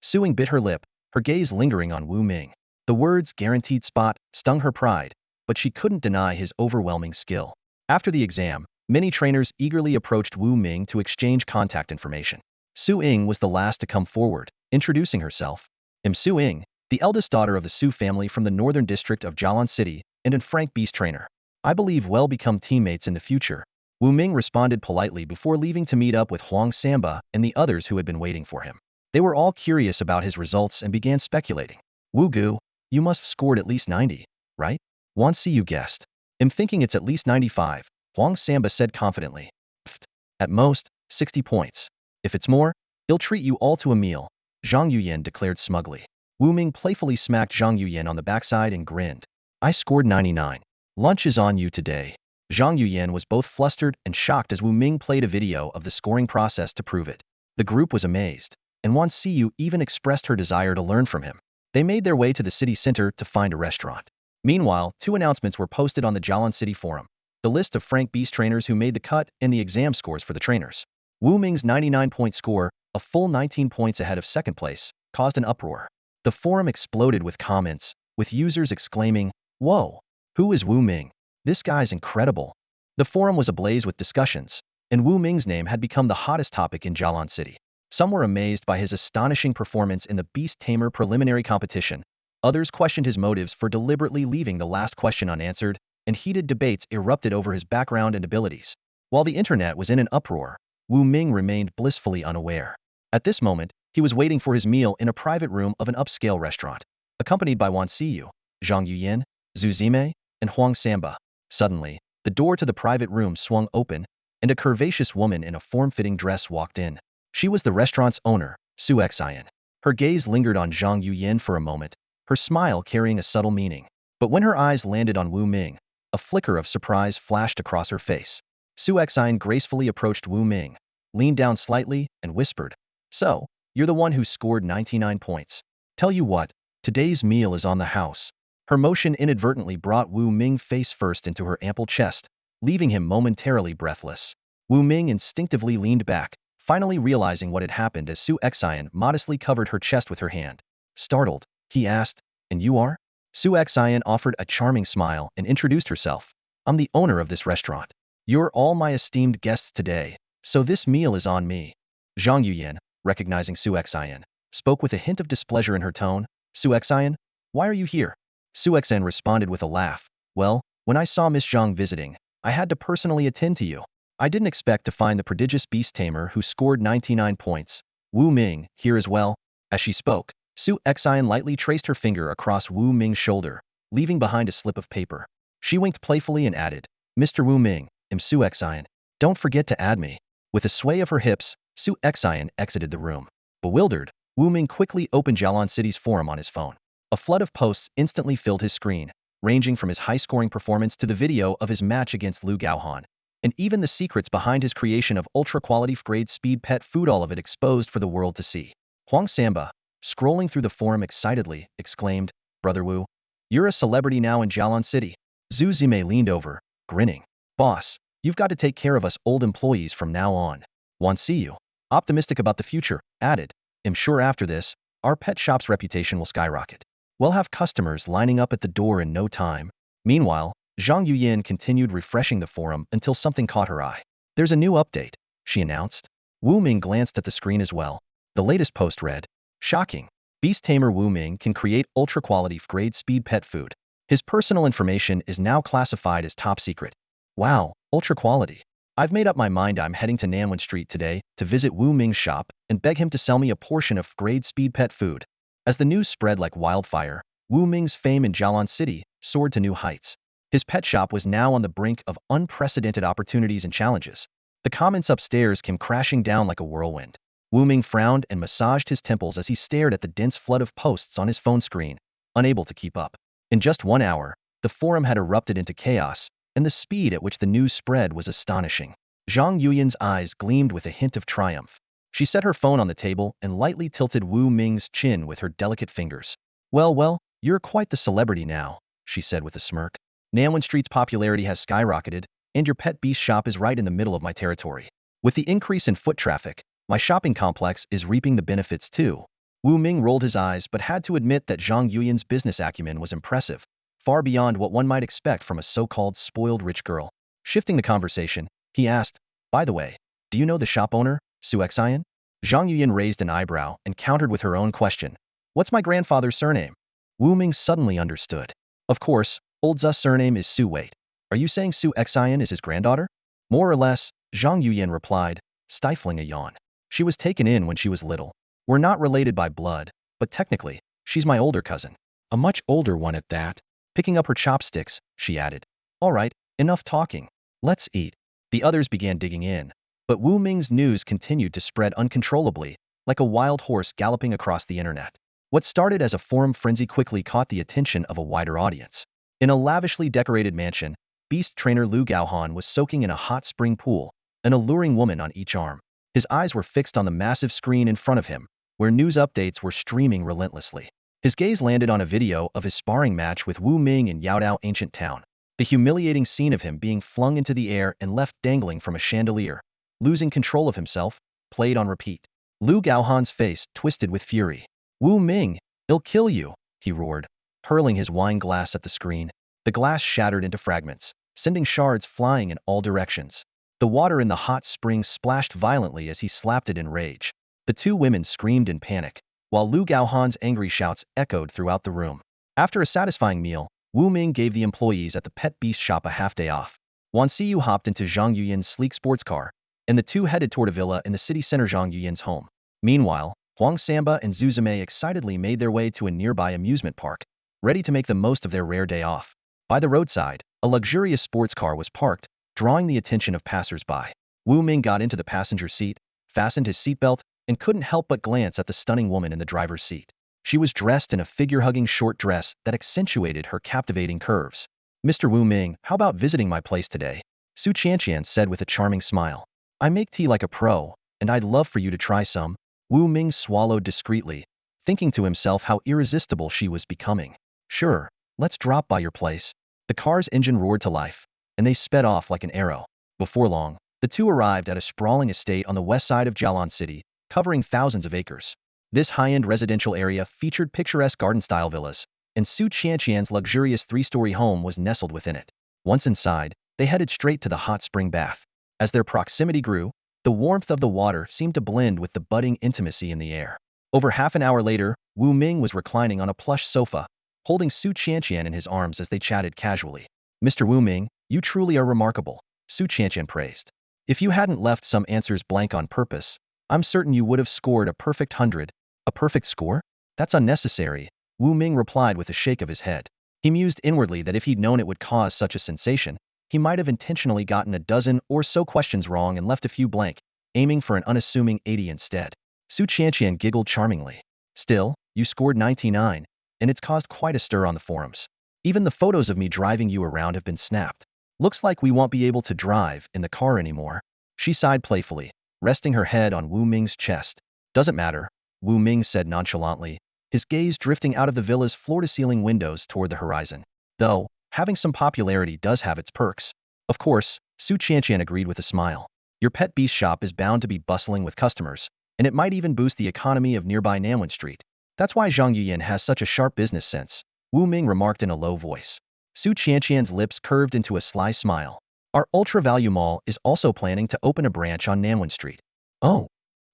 Suing bit her lip, her gaze lingering on Wu Ming. The words guaranteed spot stung her pride, but she couldn't deny his overwhelming skill. After the exam, many trainers eagerly approached Wu Ming to exchange contact information. Su Ying was the last to come forward, introducing herself. I'm Su Ying, the eldest daughter of the Su family from the northern district of Jialan City, and an frank beast trainer. I believe we'll become teammates in the future. Wu Ming responded politely before leaving to meet up with Huang Samba and the others who had been waiting for him. They were all curious about his results and began speculating. Wu Gu, you must have scored at least 90, right? Wan Si, you guessed. I'm thinking it's at least 95, Huang Samba said confidently. Pfft, at most, 60 points. If it's more, he'll treat you all to a meal, Zhang Yuyan declared smugly. Wu Ming playfully smacked Zhang Yuyan on the backside and grinned. I scored 99. Lunch is on you today. Zhang Yuyan was both flustered and shocked as Wu Ming played a video of the scoring process to prove it. The group was amazed, and Wan Siyu even expressed her desire to learn from him. They made their way to the city center to find a restaurant. Meanwhile, 2 announcements were posted on the Jialan City forum. The list of frank beast trainers who made the cut and the exam scores for the trainers. Wu Ming's 99-point score, a full 19 points ahead of second place, caused an uproar. The forum exploded with comments, with users exclaiming, "Whoa! Who is Wu Ming? This guy's incredible." The forum was ablaze with discussions, and Wu Ming's name had become the hottest topic in Jialan City. Some were amazed by his astonishing performance in the Beast Tamer preliminary competition. Others questioned his motives for deliberately leaving the last question unanswered, and heated debates erupted over his background and abilities. While the internet was in an uproar, Wu Ming remained blissfully unaware. At this moment, he was waiting for his meal in a private room of an upscale restaurant, accompanied by Wan Siyu, Zhang Yuyan, Zhu Zime, and Huang Samba. Suddenly, the door to the private room swung open, and a curvaceous woman in a form-fitting dress walked in. She was the restaurant's owner, Su Xian. Her gaze lingered on Zhang Yuyan for a moment, her smile carrying a subtle meaning. But when her eyes landed on Wu Ming, a flicker of surprise flashed across her face. Su Xian gracefully approached Wu Ming, leaned down slightly, and whispered, "So, you're the one who scored 99 points. Tell you what, today's meal is on the house." Her motion inadvertently brought Wu Ming face first into her ample chest, leaving him momentarily breathless. Wu Ming instinctively leaned back, finally realizing what had happened as Su Xian modestly covered her chest with her hand. Startled, he asked, "And you are?" Su Xian offered a charming smile and introduced herself. "I'm the owner of this restaurant. You're all my esteemed guests today, so this meal is on me." Zhang Yuyan, recognizing Su Xian, spoke with a hint of displeasure in her tone. "Su Xian, why are you here?" Su Xian responded with a laugh. "Well, when I saw Miss Zhang visiting, I had to personally attend to you. I didn't expect to find the prodigious beast tamer who scored 99 points. Wu Ming, here as well." As she spoke, Su Xian lightly traced her finger across Wu Ming's shoulder, leaving behind a slip of paper. She winked playfully and added, "Mr. Wu Ming, I'm Su Xian. Don't forget to add me." With a sway of her hips, Su Xian exited the room. Bewildered, Wu Ming quickly opened Jialan City's forum on his phone. A flood of posts instantly filled his screen, ranging from his high-scoring performance to the video of his match against Lu Gaohan, and even the secrets behind his creation of ultra-quality grade speed pet food, all of it exposed for the world to see. Huang Samba, scrolling through the forum excitedly, exclaimed, "Brother Wu, you're a celebrity now in Jialan City." Zhu Zime leaned over, grinning. "Boss, you've got to take care of us old employees from now on." Wan Siyu, optimistic about the future, added, "I'm sure after this, our pet shop's reputation will skyrocket. We'll have customers lining up at the door in no time." Meanwhile, Zhang Yuyan continued refreshing the forum until something caught her eye. "There's a new update," she announced. Wu Ming glanced at the screen as well. The latest post read, "Shocking! Beast Tamer Wu Ming can create ultra-quality grade speed pet food. His personal information is now classified as top secret." Wow, ultra quality. I've made up my mind I'm heading to Nanwen Street today to visit Wu Ming's shop and beg him to sell me a portion of grade speed pet food. As the news spread like wildfire, Wu Ming's fame in Jialan City soared to new heights. His pet shop was now on the brink of unprecedented opportunities and challenges. The comments upstairs came crashing down like a whirlwind. Wu Ming frowned and massaged his temples as he stared at the dense flood of posts on his phone screen, unable to keep up. In just 1 hour, the forum had erupted into chaos, and the speed at which the news spread was astonishing. Zhang Yuyan's eyes gleamed with a hint of triumph. She set her phone on the table and lightly tilted Wu Ming's chin with her delicate fingers. Well, you're quite the celebrity now, she said with a smirk. Nanwen Street's popularity has skyrocketed, and your pet beast shop is right in the middle of my territory. With the increase in foot traffic, my shopping complex is reaping the benefits too. Wu Ming rolled his eyes but had to admit that Zhang Yuyan's business acumen was impressive, far beyond what one might expect from a so-called spoiled rich girl. Shifting the conversation, he asked, by the way, do you know the shop owner, Su Xian? Zhang Yuyan raised an eyebrow and countered with her own question. What's my grandfather's surname? Wu Ming suddenly understood. Of course, old Zu's surname is Su Wait. Are you saying Su Xian is his granddaughter? More or less, Zhang Yuyan replied, stifling a yawn. She was taken in when she was little. We're not related by blood, but technically, she's my older cousin. A much older one at that. Picking up her chopsticks, she added. All right, enough talking. Let's eat. The others began digging in, but Wu Ming's news continued to spread uncontrollably, like a wild horse galloping across the internet. What started as a forum frenzy quickly caught the attention of a wider audience. In a lavishly decorated mansion, Beast Trainer Lu Gaohan was soaking in a hot spring pool, an alluring woman on each arm. His eyes were fixed on the massive screen in front of him, where news updates were streaming relentlessly. His gaze landed on a video of his sparring match with Wu Ming in Yaodao Ancient Town. The humiliating scene of him being flung into the air and left dangling from a chandelier, losing control of himself, played on repeat. Lu Gaohan's face twisted with fury. Wu Ming, I'll kill you, he roared, hurling his wine glass at the screen. The glass shattered into fragments, sending shards flying in all directions. The water in the hot spring splashed violently as he slapped it in rage. The two women screamed in panic, while Lu Gaohan's angry shouts echoed throughout the room. After a satisfying meal, Wu Ming gave the employees at the pet beast shop a half-day off. Wan Xiyu hopped into Zhang Yuyan's sleek sports car, and the two headed toward a villa in the city center, Zhang Yuyan's home. Meanwhile, Huang Samba and Zhu Zimei excitedly made their way to a nearby amusement park, ready to make the most of their rare day off. By the roadside, a luxurious sports car was parked, drawing the attention of passers-by. Wu Ming got into the passenger seat, fastened his seatbelt, and couldn't help but glance at the stunning woman in the driver's seat. She was dressed in a figure-hugging short dress that accentuated her captivating curves. Mr. Wu Ming, how about visiting my place today? Su Qianqian said with a charming smile. I make tea like a pro, and I'd love for you to try some. Wu Ming swallowed discreetly, thinking to himself how irresistible she was becoming. Sure, let's drop by your place. The car's engine roared to life, and they sped off like an arrow. Before long, the two arrived at a sprawling estate on the west side of Jialan City, covering thousands of acres. This high-end residential area featured picturesque garden-style villas, and Su Qianqian's luxurious 3-story home was nestled within it. Once inside, they headed straight to the hot spring bath. As their proximity grew, the warmth of the water seemed to blend with the budding intimacy in the air. Over half an hour later, Wu Ming was reclining on a plush sofa, holding Su Qianqian in his arms as they chatted casually. Mr. Wu Ming, you truly are remarkable, Su Qianqian praised. If you hadn't left some answers blank on purpose, I'm certain you would have scored a perfect 100. A perfect score? That's unnecessary, Wu Ming replied with a shake of his head. He mused inwardly that if he'd known it would cause such a sensation, he might have intentionally gotten a dozen or so questions wrong and left a few blank, aiming for an unassuming 80 instead. Su Qianqian giggled charmingly. Still, you scored 99, and it's caused quite a stir on the forums. Even the photos of me driving you around have been snapped. Looks like we won't be able to drive in the car anymore. She sighed playfully, resting her head on Wu Ming's chest. Doesn't matter, Wu Ming said nonchalantly, his gaze drifting out of the villa's floor-to-ceiling windows toward the horizon. Though, having some popularity does have its perks. Of course, Su Qianqian agreed with a smile. Your pet beast shop is bound to be bustling with customers, and it might even boost the economy of nearby Nanwen Street. That's why Zhang Yuyan has such a sharp business sense, Wu Ming remarked in a low voice. Su Qianqian's lips curved into a sly smile. Our ultra-value mall is also planning to open a branch on Nanwen Street. Oh.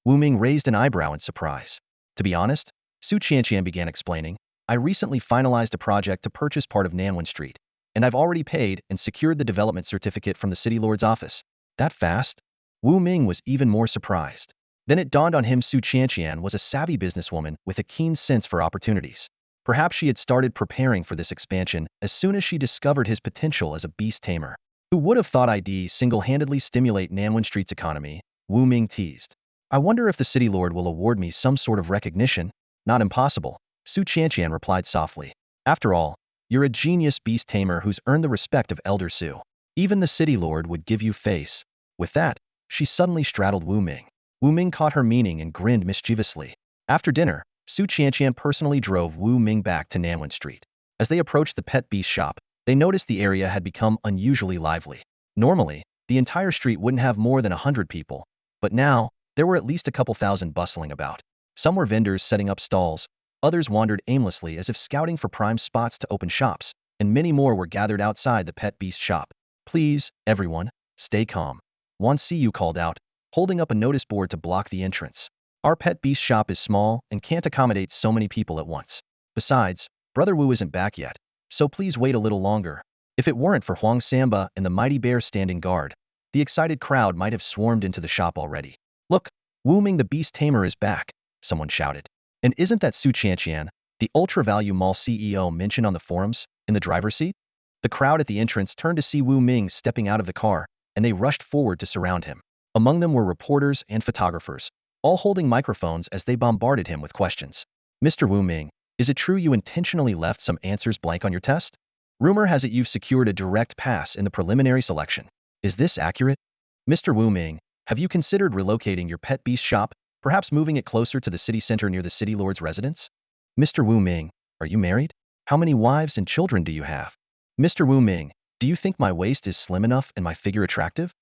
Wu Ming raised an eyebrow in surprise. To be honest, Su Qianqian began explaining, I recently finalized a project to purchase part of Nanwen Street, and I've already paid and secured the development certificate from the city lord's office. That fast? Wu Ming was even more surprised. Then it dawned on him Su Qianqian was a savvy businesswoman with a keen sense for opportunities. Perhaps she had started preparing for this expansion as soon as she discovered his potential as a beast tamer. Who would have thought I'd single-handedly stimulate Nanwen Street's economy? Wu Ming teased. I wonder if the city lord will award me some sort of recognition. Not impossible, Su Qianqian replied softly. After all, you're a genius beast tamer who's earned the respect of Elder Su. Even the city lord would give you face. With that, she suddenly straddled Wu Ming. Wu Ming caught her meaning and grinned mischievously. After dinner, Su Qianqian personally drove Wu Ming back to Nanwen Street. As they approached the pet beast shop, they noticed the area had become unusually lively. Normally, the entire street wouldn't have more than 100 people, but now, there were at least a couple thousand bustling about. Some were vendors setting up stalls, others wandered aimlessly as if scouting for prime spots to open shops, and many more were gathered outside the pet beast shop. Please, everyone, stay calm. Wan Siyu called out, holding up a notice board to block the entrance. Our pet beast shop is small and can't accommodate so many people at once. Besides, Brother Wu isn't back yet, so please wait a little longer. If it weren't for Huang Samba and the mighty bear standing guard, the excited crowd might have swarmed into the shop already. Look, Wu Ming the Beast Tamer is back, someone shouted. And isn't that Su Qianqian, the ultra-value mall CEO mentioned on the forums, in the driver's seat? The crowd at the entrance turned to see Wu Ming stepping out of the car, and they rushed forward to surround him. Among them were reporters and photographers, all holding microphones as they bombarded him with questions. Mr. Wu Ming, is it true you intentionally left some answers blank on your test? Rumor has it you've secured a direct pass in the preliminary selection. Is this accurate? Mr. Wu Ming, have you considered relocating your pet beast shop, perhaps moving it closer to the city center near the city lord's residence? Mr. Wu Ming, are you married? How many wives and children do you have? Mr. Wu Ming, do you think my waist is slim enough and my figure attractive?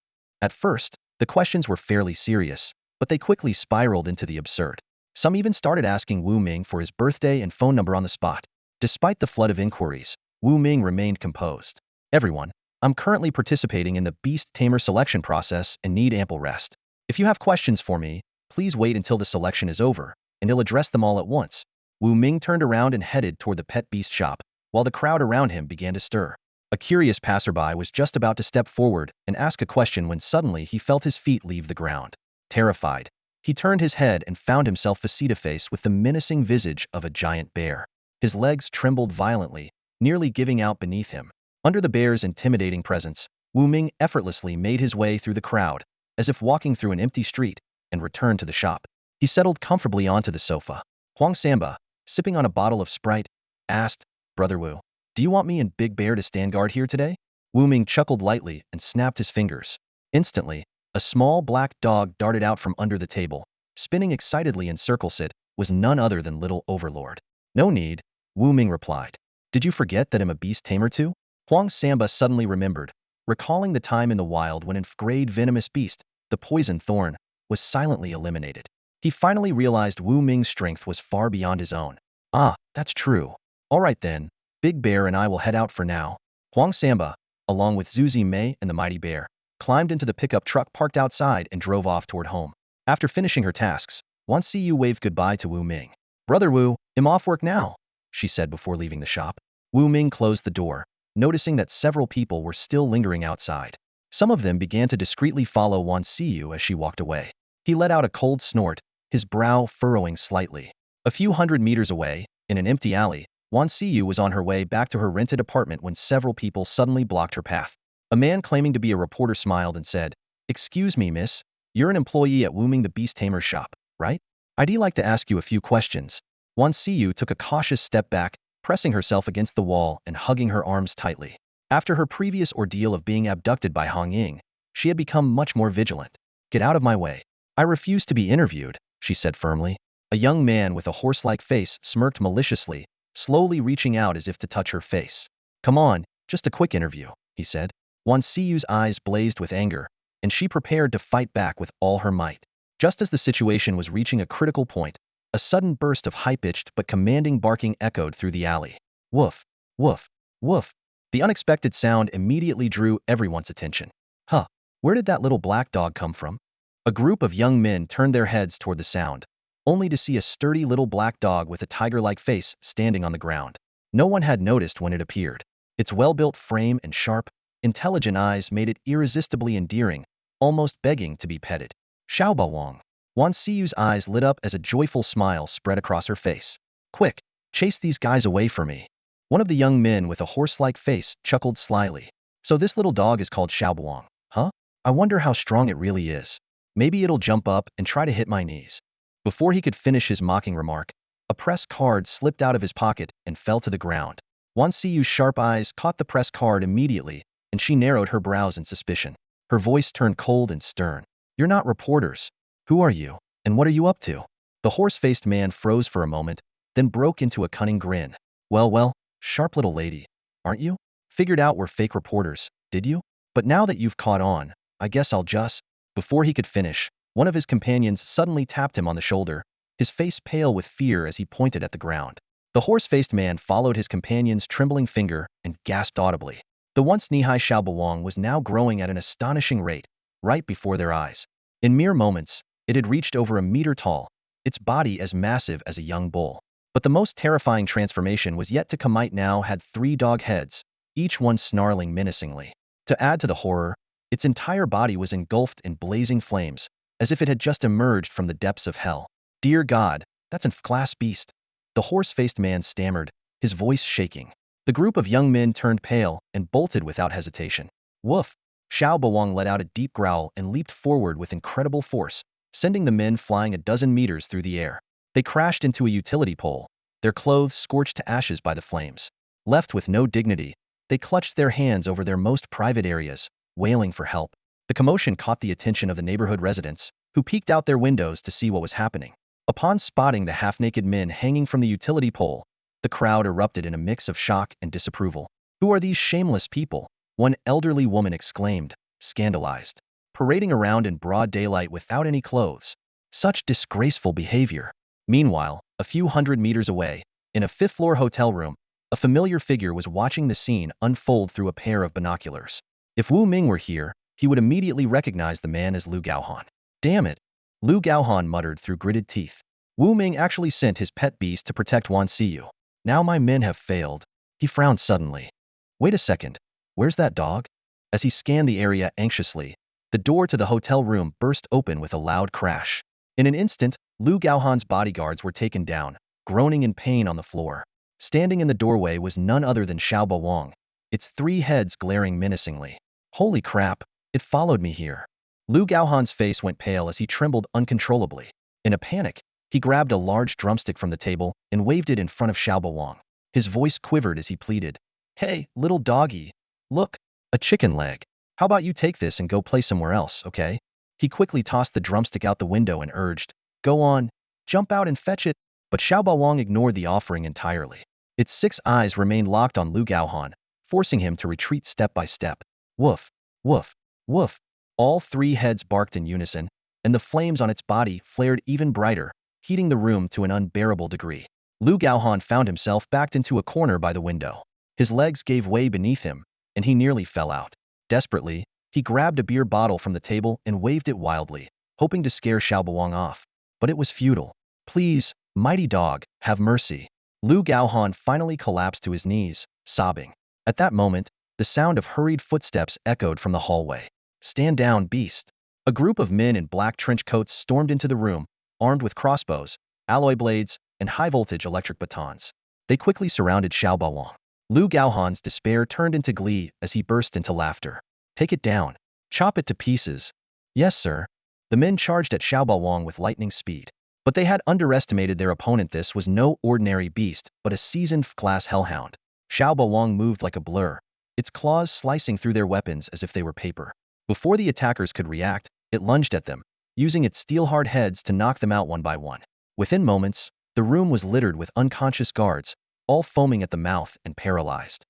At first, the questions were fairly serious, but they quickly spiraled into the absurd. Some even started asking Wu Ming for his birthday and phone number on the spot. Despite the flood of inquiries, Wu Ming remained composed. Everyone, I'm currently participating in the Beast Tamer selection process and need ample rest. If you have questions for me, please wait until the selection is over, and he'll address them all at once. Wu Ming turned around and headed toward the pet beast shop, while the crowd around him began to stir. A curious passerby was just about to step forward and ask a question when suddenly he felt his feet leave the ground. Terrified, he turned his head and found himself face-to-face with the menacing visage of a giant bear. His legs trembled violently, nearly giving out beneath him. Under the bear's intimidating presence, Wu Ming effortlessly made his way through the crowd, as if walking through an empty street, and returned to the shop. He settled comfortably onto the sofa. Huang Samba, sipping on a bottle of Sprite, asked, Brother Wu, do you want me and Big Bear to stand guard here today? Wu Ming chuckled lightly and snapped his fingers. Instantly, a small black dog darted out from under the table, spinning excitedly in circles. It was none other than Little Overlord. No need, Wu Ming replied. Did you forget that I'm a beast tamer too? Huang Samba suddenly remembered, recalling the time in the wild when an grade venomous beast, the poison thorn, was silently eliminated. He finally realized Wu Ming's strength was far beyond his own. Ah, that's true. All right then, Big Bear and I will head out for now. Huang Samba, along with Zuzi Mei and the mighty bear, climbed into the pickup truck parked outside and drove off toward home. After finishing her tasks, Wan Siyu waved goodbye to Wu Ming. Brother Wu, I'm off work now, she said before leaving the shop. Wu Ming closed the door, noticing that several people were still lingering outside. Some of them began to discreetly follow Wan Siyu as she walked away. He let out a cold snort, his brow furrowing slightly. A few hundred meters away, in an empty alley, Wan Siyu was on her way back to her rented apartment when several people suddenly blocked her path. A man claiming to be a reporter smiled and said, Excuse me, miss, you're an employee at Wu Ming the Beast Tamer's shop, right? I'd like to ask you a few questions. Wan Siyu took a cautious step back, pressing herself against the wall and hugging her arms tightly. After her previous ordeal of being abducted by Hong Ying, she had become much more vigilant. Get out of my way. I refuse to be interviewed, she said firmly. A young man with a horse-like face smirked maliciously, slowly reaching out as if to touch her face. Come on, just a quick interview, he said. Wan Siyu's eyes blazed with anger, and she prepared to fight back with all her might. Just as the situation was reaching a critical point, a sudden burst of high-pitched but commanding barking echoed through the alley. Woof, woof, woof. The unexpected sound immediately drew everyone's attention. Huh, where did that little black dog come from? A group of young men turned their heads toward the sound, only to see a sturdy little black dog with a tiger-like face standing on the ground. No one had noticed when it appeared. Its well-built frame and sharp, intelligent eyes made it irresistibly endearing, almost begging to be petted. Xiaobao Wan Siyu's eyes lit up as a joyful smile spread across her face. Quick, chase these guys away for me. One of the young men with a horse-like face chuckled slyly. So this little dog is called Xiaobao, huh? I wonder how strong it really is. Maybe it'll jump up and try to hit my knees. Before he could finish his mocking remark, a press card slipped out of his pocket and fell to the ground. Wan Siyu's sharp eyes caught the press card immediately, and she narrowed her brows in suspicion. Her voice turned cold and stern. You're not reporters. Who are you, and what are you up to? The horse-faced man froze for a moment, then broke into a cunning grin. Well, sharp little lady, aren't you? Figured out we're fake reporters, did you? But now that you've caught on, I guess I'll just... Before he could finish, one of his companions suddenly tapped him on the shoulder, his face pale with fear as he pointed at the ground. The horse-faced man followed his companion's trembling finger and gasped audibly. The once knee-high Xiaobao was now growing at an astonishing rate, right before their eyes. In mere moments, it had reached over a meter tall, its body as massive as a young bull. But the most terrifying transformation was yet to come. It now had 3 dog heads, each one snarling menacingly. To add to the horror, its entire body was engulfed in blazing flames, as if it had just emerged from the depths of hell. Dear God, that's an F-class beast. The horse-faced man stammered, his voice shaking. The group of young men turned pale and bolted without hesitation. Woof! Xiaobao let out a deep growl and leaped forward with incredible force, sending the men flying a dozen meters through the air. They crashed into a utility pole, their clothes scorched to ashes by the flames. Left with no dignity, they clutched their hands over their most private areas, wailing for help. The commotion caught the attention of the neighborhood residents, who peeked out their windows to see what was happening. Upon spotting the half-naked men hanging from the utility pole, the crowd erupted in a mix of shock and disapproval. Who are these shameless people? One elderly woman exclaimed, scandalized. Parading around in broad daylight without any clothes. Such disgraceful behavior. Meanwhile, a few hundred meters away, in a fifth-floor hotel room, a familiar figure was watching the scene unfold through a pair of binoculars. If Wu Ming were here, he would immediately recognize the man as Lu Gaohan. Damn it! Lu Gaohan muttered through gritted teeth. Wu Ming actually sent his pet beast to protect Wan Siyu. Now my men have failed. He frowned suddenly. Wait a second. Where's that dog? As he scanned the area anxiously, the door to the hotel room burst open with a loud crash. In an instant, Lu Gaohan's bodyguards were taken down, groaning in pain on the floor. Standing in the doorway was none other than Xiaobao, its 3 heads glaring menacingly. Holy crap, it followed me here. Lu Gaohan's face went pale as he trembled uncontrollably. In a panic, he grabbed a large drumstick from the table and waved it in front of Xiaobao. His voice quivered as he pleaded. Hey, little doggy. Look, a chicken leg. How about you take this and go play somewhere else, okay? He quickly tossed the drumstick out the window and urged, go on, jump out and fetch it. But Xiaobao ignored the offering entirely. Its 6 eyes remained locked on Lu Gaohan, forcing him to retreat step by step. Woof, woof, woof. All 3 heads barked in unison, and the flames on its body flared even brighter, heating the room to an unbearable degree. Lu Gaohan found himself backed into a corner by the window. His legs gave way beneath him, and he nearly fell out. Desperately, he grabbed a beer bottle from the table and waved it wildly, hoping to scare Xiaobao off. But it was futile. Please, mighty dog, have mercy. Lu Gaohan finally collapsed to his knees, sobbing. At that moment, the sound of hurried footsteps echoed from the hallway. Stand down, beast. A group of men in black trench coats stormed into the room, armed with crossbows, alloy blades, and high-voltage electric batons. They quickly surrounded Xiaobao. Lu Gaohan's despair turned into glee as he burst into laughter. Take it down. Chop it to pieces. Yes, sir. The men charged at Xiaobao with lightning speed. But they had underestimated their opponent. This was no ordinary beast, but a seasoned F-class hellhound. Xiaobao moved like a blur, its claws slicing through their weapons as if they were paper. Before the attackers could react, it lunged at them, using its steel-hard heads to knock them out one by one. Within moments, the room was littered with unconscious guards, all foaming at the mouth and paralyzed.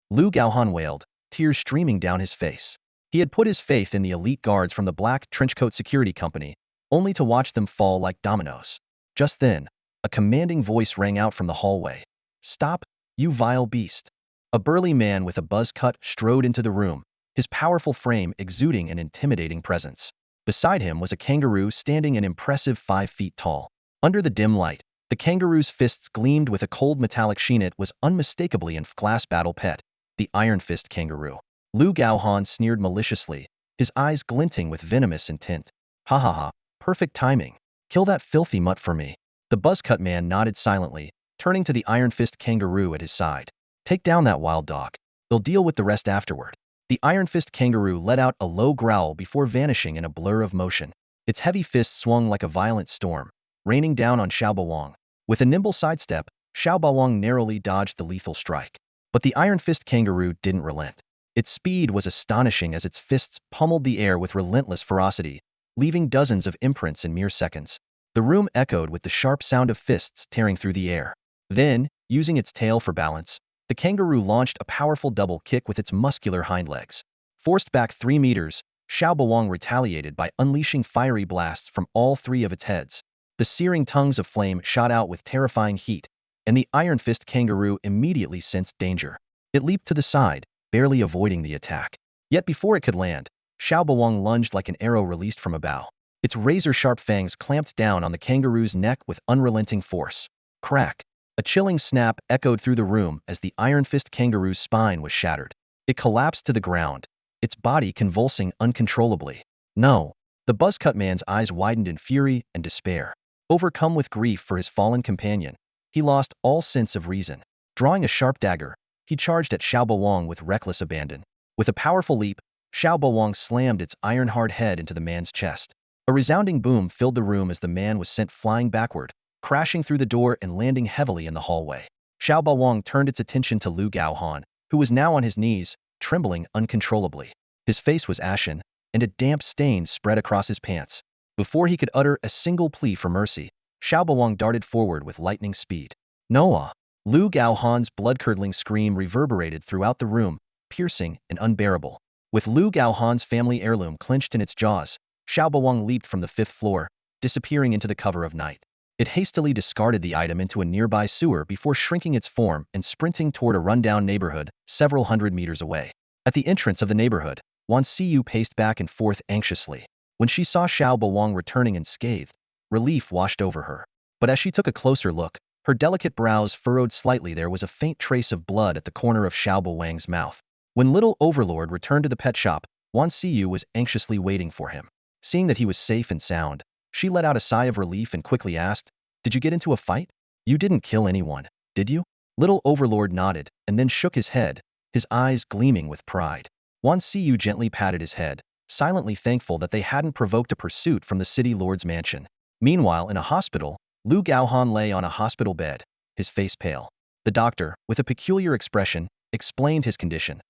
Lu Gaohan wailed, tears streaming down his face. He had put his faith in the elite guards from the black trenchcoat security company, only to watch them fall like dominoes. Just then, a commanding voice rang out from the hallway. Stop, you vile beast. A burly man with a buzz cut strode into the room, his powerful frame exuding an intimidating presence. Beside him was a kangaroo standing an impressive 5 feet tall. Under the dim light, the kangaroo's fists gleamed with a cold metallic sheen. It was unmistakably an F-class battle pet, the Iron Fist kangaroo. Lu Gaohan sneered maliciously, his eyes glinting with venomous intent. Ha ha ha, perfect timing. Kill that filthy mutt for me. The buzzcut man nodded silently, turning to the Iron Fist kangaroo at his side. Take down that wild dog. They'll deal with the rest afterward. The Iron Fist kangaroo let out a low growl before vanishing in a blur of motion. Its heavy fist swung like a violent storm, raining down on Xiao Bawang. With a nimble sidestep, Xiao Bawang narrowly dodged the lethal strike. But the Iron Fist kangaroo didn't relent. Its speed was astonishing as its fists pummeled the air with relentless ferocity, leaving dozens of imprints in mere seconds. The room echoed with the sharp sound of fists tearing through the air. Then, using its tail for balance, the kangaroo launched a powerful double kick with its muscular hind legs. Forced back 3 meters, Xiao Bawang retaliated by unleashing fiery blasts from all 3 of its heads. The searing tongues of flame shot out with terrifying heat, and the Iron Fist kangaroo immediately sensed danger. It leaped to the side, barely avoiding the attack. Yet before it could land, Xiao Bawang lunged like an arrow released from a bow. Its razor-sharp fangs clamped down on the kangaroo's neck with unrelenting force. Crack! A chilling snap echoed through the room as the Iron Fist kangaroo's spine was shattered. It collapsed to the ground, its body convulsing uncontrollably. No! The buzzcut man's eyes widened in fury and despair. Overcome with grief for his fallen companion, he lost all sense of reason. Drawing a sharp dagger, he charged at Xiao Bawang with reckless abandon. With a powerful leap, Xiao Bawang slammed its iron-hard head into the man's chest. A resounding boom filled the room as the man was sent flying backward, crashing through the door and landing heavily in the hallway. Xiao Bawang turned its attention to Lu Gaohan, who was now on his knees, trembling uncontrollably. His face was ashen, and a damp stain spread across his pants. Before he could utter a single plea for mercy, Xiao Bawang darted forward with lightning speed. Noah! Lu Gaohan's blood-curdling scream reverberated throughout the room, piercing and unbearable. With Lu Gaohan's family heirloom clenched in its jaws, Xiao Bawang leaped from the 5th floor, disappearing into the cover of night. It hastily discarded the item into a nearby sewer before shrinking its form and sprinting toward a rundown neighborhood several hundred meters away. At the entrance of the neighborhood, Wan Xiyu paced back and forth anxiously. When she saw Xiao Bawang returning unscathed, relief washed over her. But as she took a closer look, her delicate brows furrowed slightly. There was a faint trace of blood at the corner of Xiao Bawang's mouth. When little Overlord returned to the pet shop, Wan Xiyu was anxiously waiting for him. Seeing that he was safe and sound, she let out a sigh of relief and quickly asked, "Did you get into a fight? You didn't kill anyone, did you?" Little Overlord nodded and then shook his head, his eyes gleaming with pride. Wan Xiyu gently patted his head, silently thankful that they hadn't provoked a pursuit from the city lord's mansion. Meanwhile, in a hospital, Lu Gaohan lay on a hospital bed, his face pale. The doctor, with a peculiar expression, explained his condition.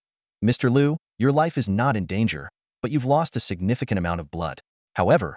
"Mr. Lu, your life is not in danger, but you've lost a significant amount of blood. However,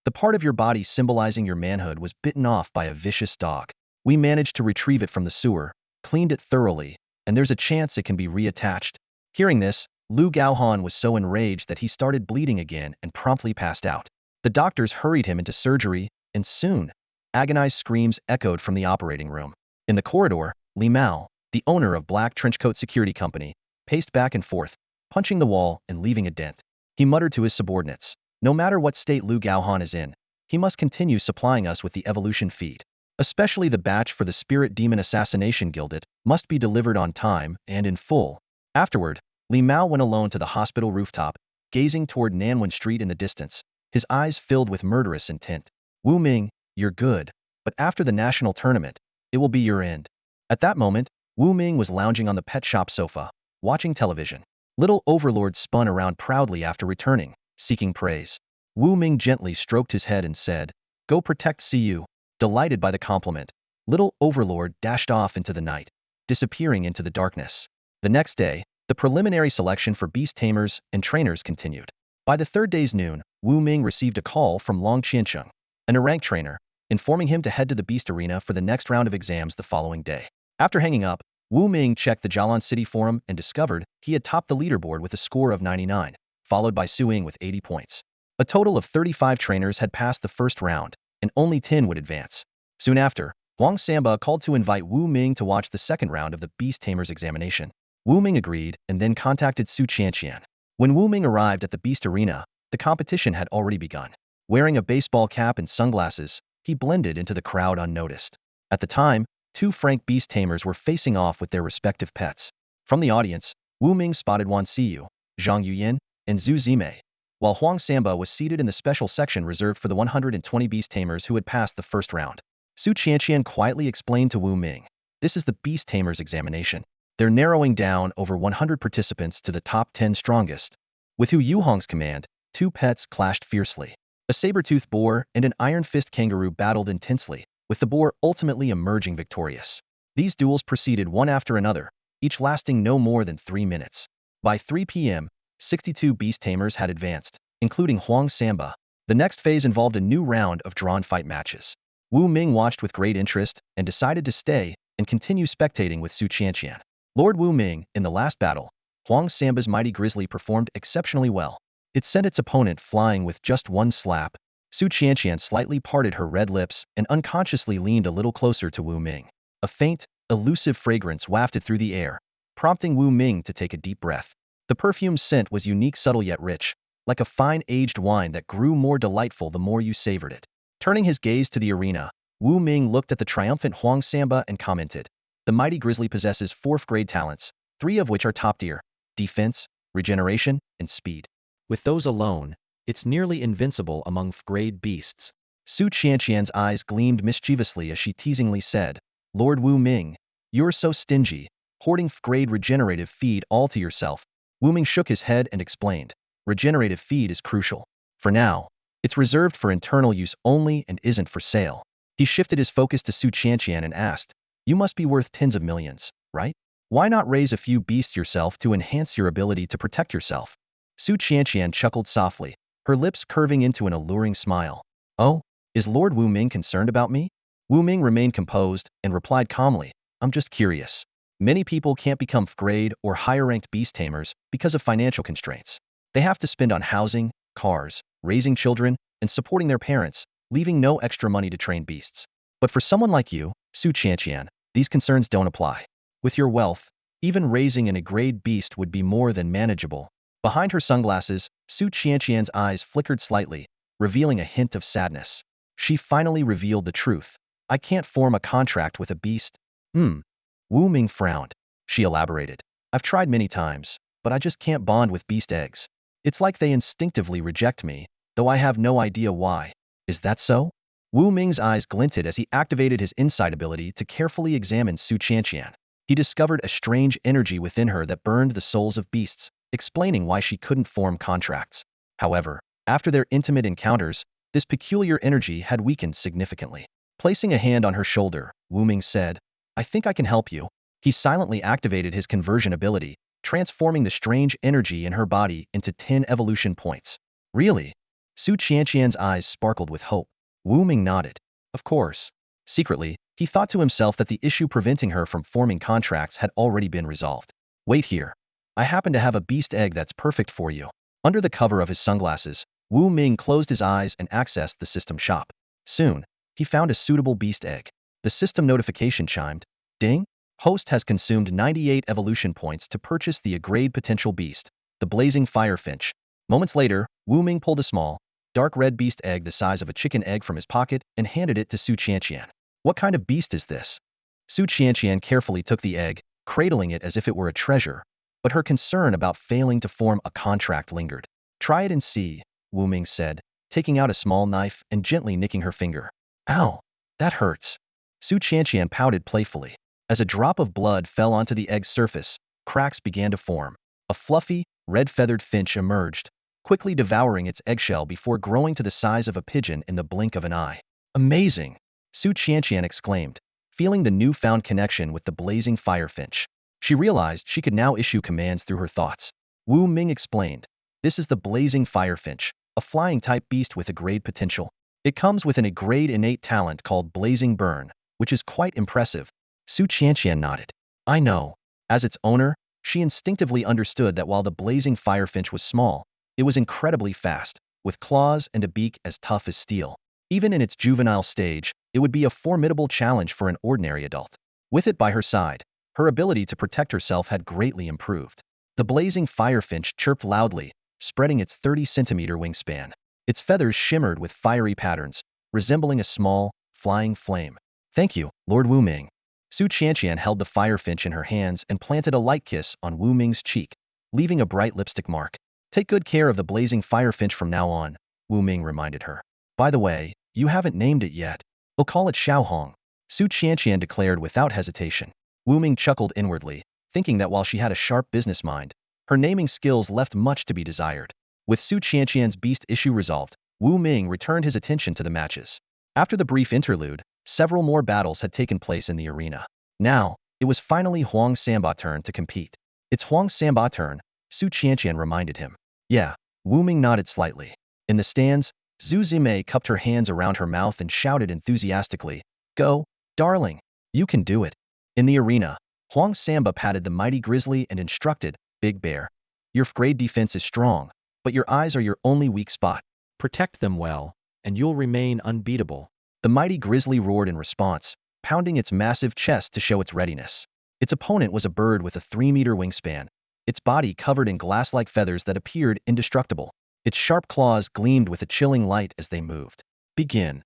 the part of your body symbolizing your manhood was bitten off by a vicious dog. We managed to retrieve it from the sewer, cleaned it thoroughly, and there's a chance it can be reattached." Hearing this, Lu Gaohan was so enraged that he started bleeding again and promptly passed out. The doctors hurried him into surgery, and soon, agonized screams echoed from the operating room. In the corridor, Li Mao, the owner of Black Trenchcoat Security Company, paced back and forth, punching the wall and leaving a dent. He muttered to his subordinates, "No matter what state Lu Gaohan is in, he must continue supplying us with the evolution feed. Especially the batch for the Spirit Demon Assassination Guild must be delivered on time and in full." Afterward, Li Mao went alone to the hospital rooftop, gazing toward Nanwen Street in the distance, his eyes filled with murderous intent. "Wu Ming, you're good, but after the national tournament, it will be your end." At that moment, Wu Ming was lounging on the pet shop sofa, watching television. Little Overlord spun around proudly after returning, seeking praise. Wu Ming gently stroked his head and said, "Go protect Siyu." Delighted by the compliment, Little Overlord dashed off into the night, disappearing into the darkness. The next day, the preliminary selection for Beast Tamers and Trainers continued. By the 3rd day's noon, Wu Ming received a call from Long Qiancheng, an rank trainer, informing him to head to the Beast Arena for the next round of exams the following day. After hanging up, Wu Ming checked the Jialan City forum and discovered he had topped the leaderboard with a score of 99, followed by Su Ying with 80 points. A total of 35 trainers had passed the first round, and only 10 would advance. Soon after, Wang Samba called to invite Wu Ming to watch the second round of the Beast Tamers examination. Wu Ming agreed and then contacted Su Qianqian. When Wu Ming arrived at the Beast Arena, the competition had already begun. Wearing a baseball cap and sunglasses, he blended into the crowd unnoticed. At the time, 2 frank Beast Tamers were facing off with their respective pets. From the audience, Wu Ming spotted Wan Xiyu, Zhang Yuyin, and Zhu Zimei. while Huang Samba was seated in the special section reserved for the 120 beast tamers who had passed the first round. Su Qianqian quietly explained to Wu Ming, "This is the beast tamers examination. They're narrowing down over 100 participants to the top 10 strongest." With Hu Yuhong's command, two pets clashed fiercely. A saber-toothed boar and an iron-fist kangaroo battled intensely, with the boar ultimately emerging victorious. These duels proceeded one after another, each lasting no more than 3 minutes. By 3 p.m., 62 beast tamers had advanced, including Huang Samba. The next phase involved a new round of drawn fight matches. Wu Ming watched with great interest and decided to stay and continue spectating with Su Qianqian. Lord Wu Ming, in the last battle, Huang Samba's mighty grizzly performed exceptionally well. It sent its opponent flying with just one slap. Su Qianqian slightly parted her red lips and unconsciously leaned a little closer to Wu Ming. A faint, elusive fragrance wafted through the air, prompting Wu Ming to take a deep breath. The perfume's scent was unique, subtle yet rich, like a fine aged wine that grew more delightful the more you savored it. Turning his gaze to the arena, Wu Ming looked at the triumphant Huang Samba and commented, "The mighty grizzly possesses 4th-grade talents, 3 of which are top tier: defense, regeneration, and speed. With those alone, it's nearly invincible among 5th-grade beasts." Su Qianqian's eyes gleamed mischievously as she teasingly said, "Lord Wu Ming, you're so stingy, hoarding 5th-grade regenerative feed all to yourself." Wu Ming shook his head and explained, "Regenerative feed is crucial. For now, it's reserved for internal use only and isn't for sale." He shifted his focus to Su Qianqian and asked, "You must be worth tens of millions, right? Why not raise a few beasts yourself to enhance your ability to protect yourself?" Su Qianqian chuckled softly, her lips curving into an alluring smile. "Oh, is Lord Wu Ming concerned about me?" Wu Ming remained composed and replied calmly, "I'm just curious. Many people can't become 5th-grade or higher-ranked beast tamers because of financial constraints. They have to spend on housing, cars, raising children, and supporting their parents, leaving no extra money to train beasts. But for someone like you, Su Qianqian, these concerns don't apply. With your wealth, even raising an A-grade beast would be more than manageable." Behind her sunglasses, Su Qianqian's eyes flickered slightly, revealing a hint of sadness. She finally revealed the truth. "I can't form a contract with a beast." Wu Ming frowned. She elaborated, "I've tried many times, but I just can't bond with beast eggs. It's like they instinctively reject me, though I have no idea why." "Is that so?" Wu Ming's eyes glinted as he activated his insight ability to carefully examine Su Qianqian. He discovered a strange energy within her that burned the souls of beasts, explaining why she couldn't form contracts. However, after their intimate encounters, this peculiar energy had weakened significantly. Placing a hand on her shoulder, Wu Ming said, "I think I can help you." He silently activated his conversion ability, transforming the strange energy in her body into 10 evolution points. "Really?" Su Qianqian's eyes sparkled with hope. Wu Ming nodded. Of course. Secretly, he thought to himself that the issue preventing her from forming contracts had already been resolved. "Wait here. I happen to have a beast egg that's perfect for you." Under the cover of his sunglasses, Wu Ming closed his eyes and accessed the system shop. Soon, he found a suitable beast egg. The system notification chimed. "Ding! Host has consumed 98 evolution points to purchase the A-grade potential beast, the blazing firefinch." Moments later, Wu Ming pulled a small, dark red beast egg the size of a chicken egg from his pocket and handed it to Su Qianqian. "What kind of beast is this?" Su Qianqian carefully took the egg, cradling it as if it were a treasure, but her concern about failing to form a contract lingered. "Try it and see," Wu Ming said, taking out a small knife and gently nicking her finger. "Ow, that hurts." Su Qianqian pouted playfully. As a drop of blood fell onto the egg's surface, cracks began to form. A fluffy, red-feathered finch emerged, quickly devouring its eggshell before growing to the size of a pigeon in the blink of an eye. "Amazing!" Su Qianqian exclaimed, feeling the newfound connection with the blazing firefinch. She realized she could now issue commands through her thoughts. Wu Ming explained, "This is the blazing firefinch, a flying-type beast with a grade potential. It comes with an A-grade innate talent called Blazing Burn, which is quite impressive." Su Qianqian nodded. "I know." As its owner, she instinctively understood that while the blazing firefinch was small, it was incredibly fast, with claws and a beak as tough as steel. Even in its juvenile stage, it would be a formidable challenge for an ordinary adult. With it by her side, her ability to protect herself had greatly improved. The blazing firefinch chirped loudly, spreading its 30-centimeter wingspan. Its feathers shimmered with fiery patterns, resembling a small, flying flame. "Thank you, Lord Wu Ming." Su Qianqian held the firefinch in her hands and planted a light kiss on Wu Ming's cheek, leaving a bright lipstick mark. Take good care of the blazing firefinch from now on, Wu Ming reminded her. By the way, you haven't named it yet. We'll call it Xiaohong, Su Qianqian declared without hesitation. Wu Ming chuckled inwardly, thinking that while she had a sharp business mind, her naming skills left much to be desired. With Su Qianqian's beast issue resolved, Wu Ming returned his attention to the matches. After the brief interlude, several more battles had taken place in the arena. Now, it was finally Huang Sanba's turn to compete. It's Huang Sanba's turn, Su Qianqian reminded him. Yeah, Wu Ming nodded slightly. In the stands, Zhu Zimei cupped her hands around her mouth and shouted enthusiastically, "Go, darling! You can do it!" In the arena, Huang Sanba patted the mighty grizzly and instructed, "Big Bear, your grade defense is strong, but your eyes are your only weak spot. Protect them well, and you'll remain unbeatable." The mighty grizzly roared in response, pounding its massive chest to show its readiness. Its opponent was a bird with a 3-meter wingspan, its body covered in glass-like feathers that appeared indestructible. Its sharp claws gleamed with a chilling light as they moved. "Begin,"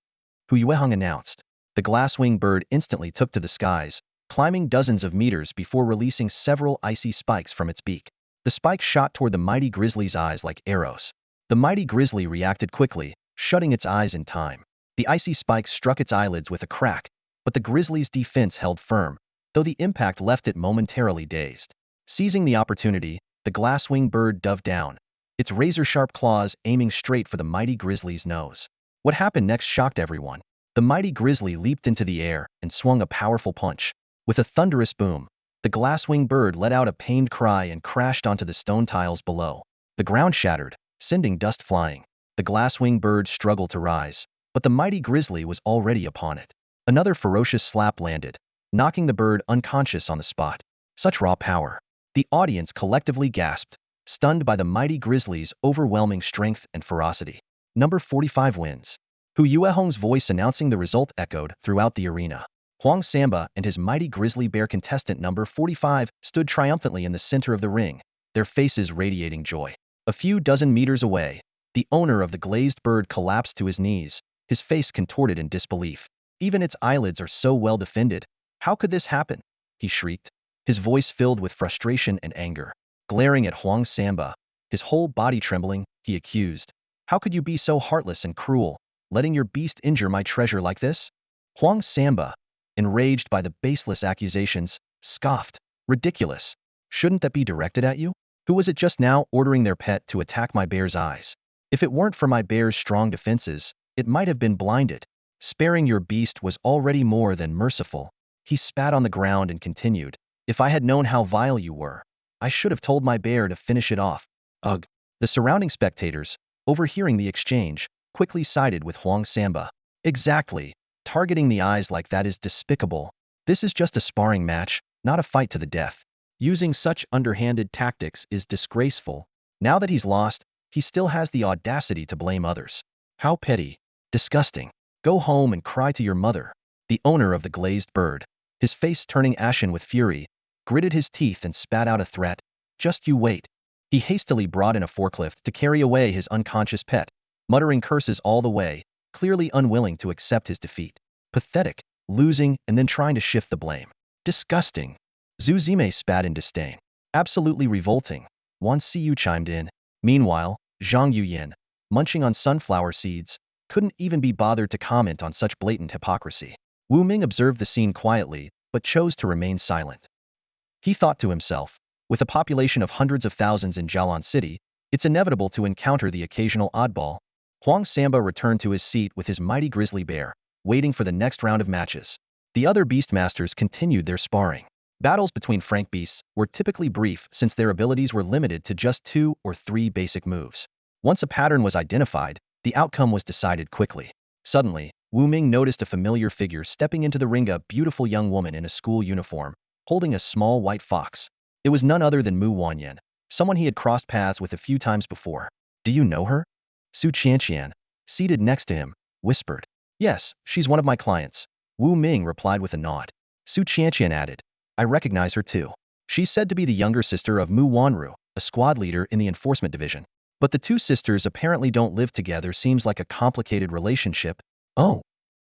Hu Yueheng announced. The glass-winged bird instantly took to the skies, climbing dozens of meters before releasing several icy spikes from its beak. The spikes shot toward the mighty grizzly's eyes like arrows. The mighty grizzly reacted quickly, shutting its eyes in time. The icy spikes struck its eyelids with a crack, but the grizzly's defense held firm, though the impact left it momentarily dazed. Seizing the opportunity, the glass-winged bird dove down, its razor-sharp claws aiming straight for the mighty grizzly's nose. What happened next shocked everyone. The mighty grizzly leaped into the air and swung a powerful punch. With a thunderous boom, the glass-winged bird let out a pained cry and crashed onto the stone tiles below. The ground shattered, sending dust flying. The glass-winged bird struggled to rise, but the mighty grizzly was already upon it. Another ferocious slap landed, knocking the bird unconscious on the spot. Such raw power. The audience collectively gasped, stunned by the mighty grizzly's overwhelming strength and ferocity. Number 45 wins. Hu Yuehong's voice announcing the result echoed throughout the arena. Huang Sanba and his mighty grizzly bear contestant number 45 stood triumphantly in the center of the ring, their faces radiating joy. A few dozen meters away, the owner of the glazed bird collapsed to his knees, his face contorted in disbelief. "Even its eyelids are so well defended. How could this happen?" he shrieked, his voice filled with frustration and anger. Glaring at Huang Sanba, his whole body trembling, he accused, "How could you be so heartless and cruel, letting your beast injure my treasure like this?" Huang Sanba, enraged by the baseless accusations, scoffed, "Ridiculous. Shouldn't that be directed at you? Who was it just now ordering their pet to attack my bear's eyes? If it weren't for my bear's strong defenses, it might have been blinded. Sparing your beast was already more than merciful." He spat on the ground and continued, "If I had known how vile you were, I should have told my bear to finish it off." Ugh. The surrounding spectators, overhearing the exchange, quickly sided with Huang Sanba. "Exactly. Targeting the eyes like that is despicable. This is just a sparring match, not a fight to the death. Using such underhanded tactics is disgraceful. Now that he's lost, he still has the audacity to blame others. How petty. Disgusting. Go home and cry to your mother." The owner of the glazed bird, his face turning ashen with fury, gritted his teeth and spat out a threat. "Just you wait." He hastily brought in a forklift to carry away his unconscious pet, muttering curses all the way, clearly unwilling to accept his defeat. Pathetic, losing and then trying to shift the blame. Disgusting. Zhu Zimei spat in disdain. Absolutely revolting. Wan Siyu chimed in. Meanwhile, Zhang Yuyin, munching on sunflower seeds, couldn't even be bothered to comment on such blatant hypocrisy. Wu Ming observed the scene quietly, but chose to remain silent. He thought to himself, with a population of hundreds of thousands in Jialan City, it's inevitable to encounter the occasional oddball. Huang Sanba returned to his seat with his mighty grizzly bear, waiting for the next round of matches. The other beastmasters continued their sparring. Battles between frank beasts were typically brief since their abilities were limited to just 2 or 3 basic moves. Once a pattern was identified, the outcome was decided quickly. Suddenly, Wu Ming noticed a familiar figure stepping into the ring, a beautiful young woman in a school uniform, holding a small white fox. It was none other than Mu Wanyan, someone he had crossed paths with a few times before. "Do you know her?" Su Qianqian, seated next to him, whispered. "Yes, she's one of my clients." Wu Ming replied with a nod. Su Qianqian added, "I recognize her too. She's said to be the younger sister of Mu Wanru, a squad leader in the enforcement division. But the two sisters apparently don't live together. Seems like a complicated relationship." Oh.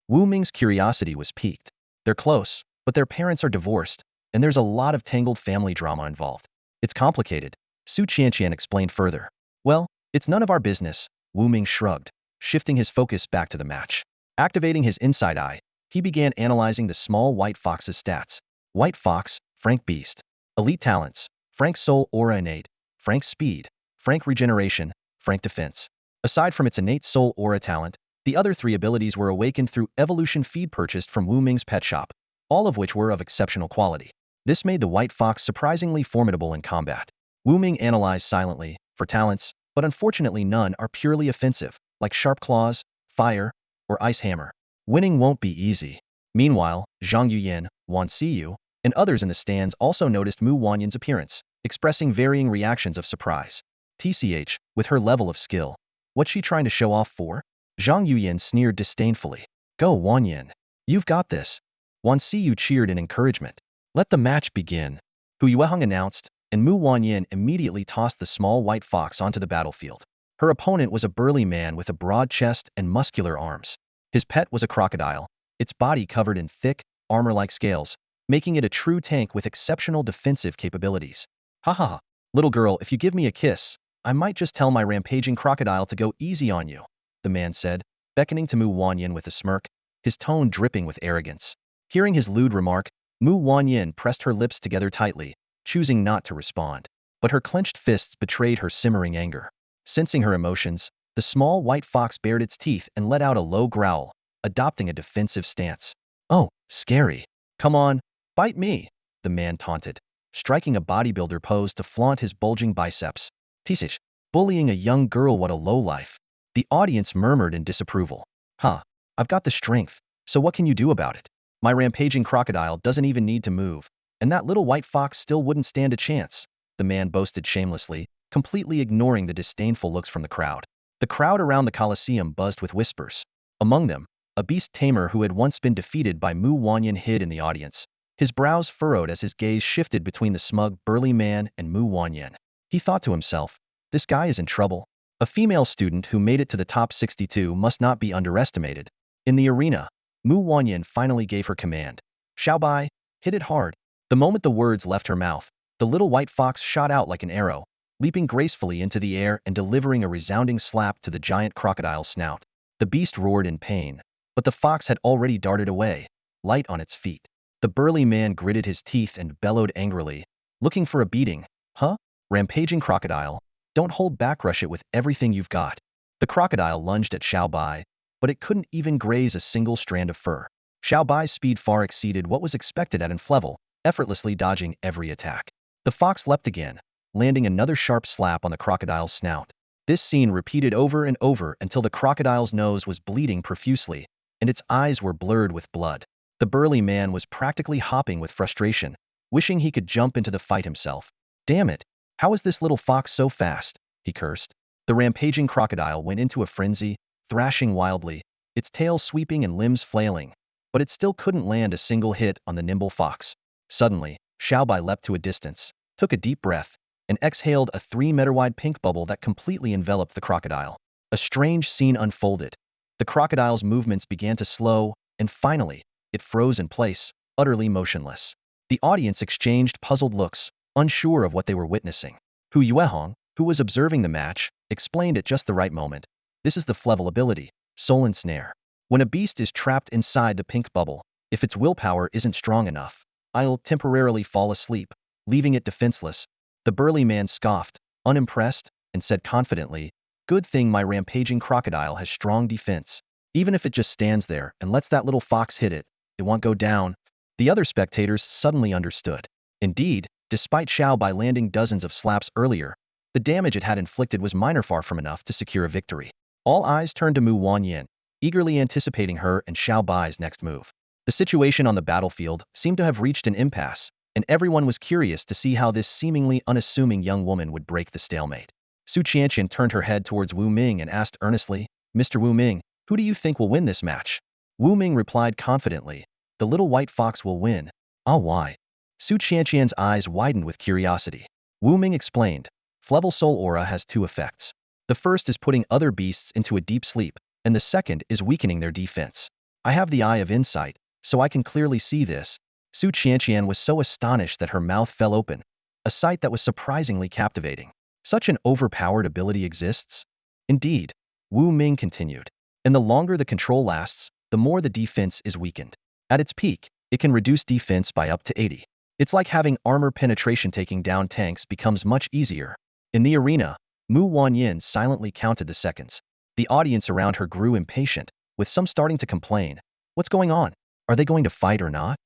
Wu Ming's curiosity was piqued. "They're close, but their parents are divorced, and there's a lot of tangled family drama involved. It's complicated," Su Qianqian explained further. Well, it's none of our business, Wu Ming shrugged, shifting his focus back to the match. Activating his inside eye, he began analyzing the small white fox's stats. White fox, Frank Beast. Elite talents, Frank Soul Aura Innate, Frank Speed, Frank Regeneration, Frank Defense. Aside from its innate Soul Aura talent, the other three abilities were awakened through evolution feed purchased from Wu Ming's pet shop, all of which were of exceptional quality. This made the white fox surprisingly formidable in combat. Wu Ming analyzed silently for talents, but unfortunately none are purely offensive, like Sharp Claws, Fire, or Ice Hammer. Winning won't be easy. Meanwhile, Zhang Yuyan, Wan Siyu, and others in the stands also noticed Mu Wanyan's appearance, expressing varying reactions of surprise. TCH, with her level of skill, what's she trying to show off for? Zhang Yuyan sneered disdainfully. Go Wanyan. You've got this. Wan Siyu cheered in encouragement. Let the match begin. Hu Yueheng announced, and Mu Wanyan immediately tossed the small white fox onto the battlefield. Her opponent was a burly man with a broad chest and muscular arms. His pet was a crocodile, its body covered in thick, armor-like scales, making it a true tank with exceptional defensive capabilities. Ha ha ha. Little girl, if you give me a kiss, I might just tell my rampaging crocodile to go easy on you, the man said, beckoning to Mu Wanyan with a smirk, his tone dripping with arrogance. Hearing his lewd remark, Mu Wanyan pressed her lips together tightly, choosing not to respond. But her clenched fists betrayed her simmering anger. Sensing her emotions, the small white fox bared its teeth and let out a low growl, adopting a defensive stance. Oh, scary. Come on, bite me, the man taunted, striking a bodybuilder pose to flaunt his bulging biceps. Tisish, bullying a young girl, what a lowlife. The audience murmured in disapproval. Huh, I've got the strength, so what can you do about it? My rampaging crocodile doesn't even need to move, and that little white fox still wouldn't stand a chance, the man boasted shamelessly, completely ignoring the disdainful looks from the crowd. The crowd around the Colosseum buzzed with whispers. Among them, a beast tamer who had once been defeated by Mu Wanyan hid in the audience, his brows furrowed as his gaze shifted between the smug, burly man and Mu Wanyan. He thought to himself, this guy is in trouble. A female student who made it to the top 62 must not be underestimated. In the arena, Mu Wanyan finally gave her command. Xiaobai, hit it hard. The moment the words left her mouth, the little white fox shot out like an arrow, leaping gracefully into the air and delivering a resounding slap to the giant crocodile's snout. The beast roared in pain, but the fox had already darted away, light on its feet. The burly man gritted his teeth and bellowed angrily, looking for a beating. Huh? Rampaging crocodile, don't hold back, rush it with everything you've got. The crocodile lunged at Xiaobai, but it couldn't even graze a single strand of fur. Xiaobai's speed far exceeded what was expected at its level, effortlessly dodging every attack. The fox leapt again, landing another sharp slap on the crocodile's snout. This scene repeated over and over until the crocodile's nose was bleeding profusely, and its eyes were blurred with blood. The burly man was practically hopping with frustration, wishing he could jump into the fight himself. Damn it, how is this little fox so fast? He cursed. The rampaging crocodile went into a frenzy, thrashing wildly, its tail sweeping and limbs flailing, but it still couldn't land a single hit on the nimble fox. Suddenly, Xiaobai leapt to a distance, took a deep breath, and exhaled a 3-meter-wide pink bubble that completely enveloped the crocodile. A strange scene unfolded. The crocodile's movements began to slow, and finally, it froze in place, utterly motionless. The audience exchanged puzzled looks, unsure of what they were witnessing. Hu Yuehong, who was observing the match, explained at just the right moment. This is the Flevel ability, Soul Ensnare. When a beast is trapped inside the pink bubble, if its willpower isn't strong enough, I'll temporarily fall asleep, leaving it defenseless. The burly man scoffed, unimpressed, and said confidently, good thing my rampaging crocodile has strong defense. Even if it just stands there and lets that little fox hit it, it won't go down. The other spectators suddenly understood. Indeed, despite Xiaobai landing dozens of slaps earlier, the damage it had inflicted was minor, far from enough to secure a victory. All eyes turned to Mu Wanyan, eagerly anticipating her and Xiaobai's next move. The situation on the battlefield seemed to have reached an impasse, and everyone was curious to see how this seemingly unassuming young woman would break the stalemate. Su Qianqian turned her head towards Wu Ming and asked earnestly, Mr. Wu Ming, who do you think will win this match? Wu Ming replied confidently, the little white fox will win. Ah, why? Su Qianqian's eyes widened with curiosity. Wu Ming explained, Flevel Soul Aura has two effects. The first is putting other beasts into a deep sleep, and the second is weakening their defense. I have the Eye of Insight, so I can clearly see this. Su Qianqian was so astonished that her mouth fell open, a sight that was surprisingly captivating. Such an overpowered ability exists? Indeed, Wu Ming continued. And the longer the control lasts, the more the defense is weakened. At its peak, it can reduce defense by up to 80. It's like having armor penetration. Taking down tanks becomes much easier. In the arena, Mu Wanyin silently counted the seconds. The audience around her grew impatient, with some starting to complain. What's going on? Are they going to fight or not?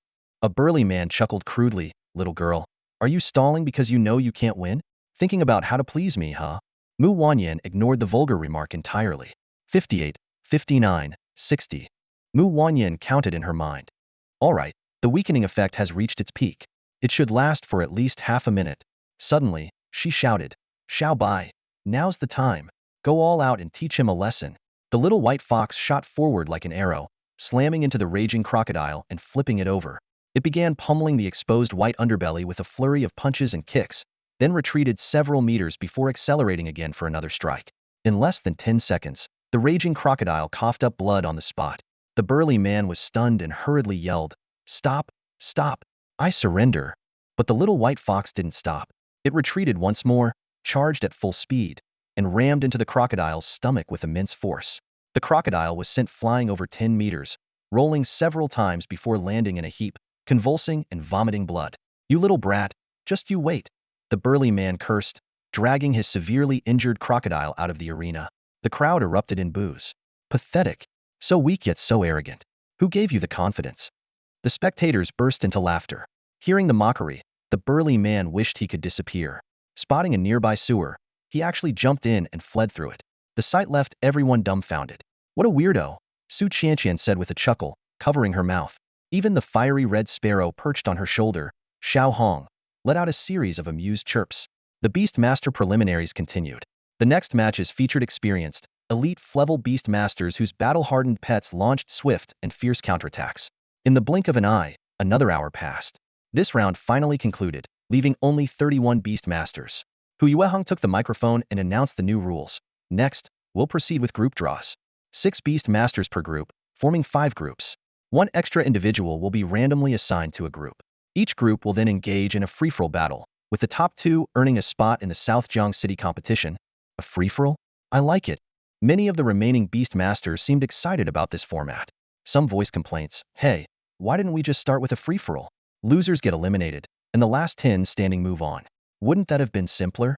A burly man chuckled crudely. Little girl, are you stalling because you know you can't win? Thinking about how to please me, huh? Mu Wanyin ignored the vulgar remark entirely. 58, 59, 60. Mu Wanyin counted in her mind. All right, the weakening effect has reached its peak. It should last for at least half a minute. Suddenly, she shouted, Xiao Bai, now's the time. Go all out and teach him a lesson. The little white fox shot forward like an arrow, slamming into the raging crocodile and flipping it over. It began pummeling the exposed white underbelly with a flurry of punches and kicks, then retreated several meters before accelerating again for another strike. In less than 10 seconds, the raging crocodile coughed up blood on the spot. The burly man was stunned and hurriedly yelled, Stop, stop, I surrender. But the little white fox didn't stop. It retreated once more, charged at full speed, and rammed into the crocodile's stomach with immense force. The crocodile was sent flying over 10 meters, rolling several times before landing in a heap, convulsing and vomiting blood. You little brat, just you wait. The burly man cursed, dragging his severely injured crocodile out of the arena. The crowd erupted in boos. Pathetic. So weak yet so arrogant. Who gave you the confidence? The spectators burst into laughter. Hearing the mockery, the burly man wished he could disappear. Spotting a nearby sewer, he actually jumped in and fled through it. The sight left everyone dumbfounded. What a weirdo, Su Qianqian said with a chuckle, covering her mouth. Even the fiery red sparrow perched on her shoulder, Xiao Hong, let out a series of amused chirps. The Beast Master preliminaries continued. The next matches featured experienced, elite level Beast Masters whose battle-hardened pets launched swift and fierce counterattacks. In the blink of an eye, another hour passed. This round finally concluded, leaving only 31 Beast Masters. Hu Yueheng took the microphone and announced the new rules. Next, we'll proceed with group draws. 6 Beast Masters per group, forming 5 groups. 1 extra individual will be randomly assigned to a group. Each group will then engage in a free-for-all battle, with the top 2 earning a spot in the South Jialan City competition. A free-for-all? I like it. Many of the remaining Beast Masters seemed excited about this format. Some voiced complaints. Hey, why didn't we just start with a free-for-all? Losers get eliminated, and the last 10 standing move on. Wouldn't that have been simpler?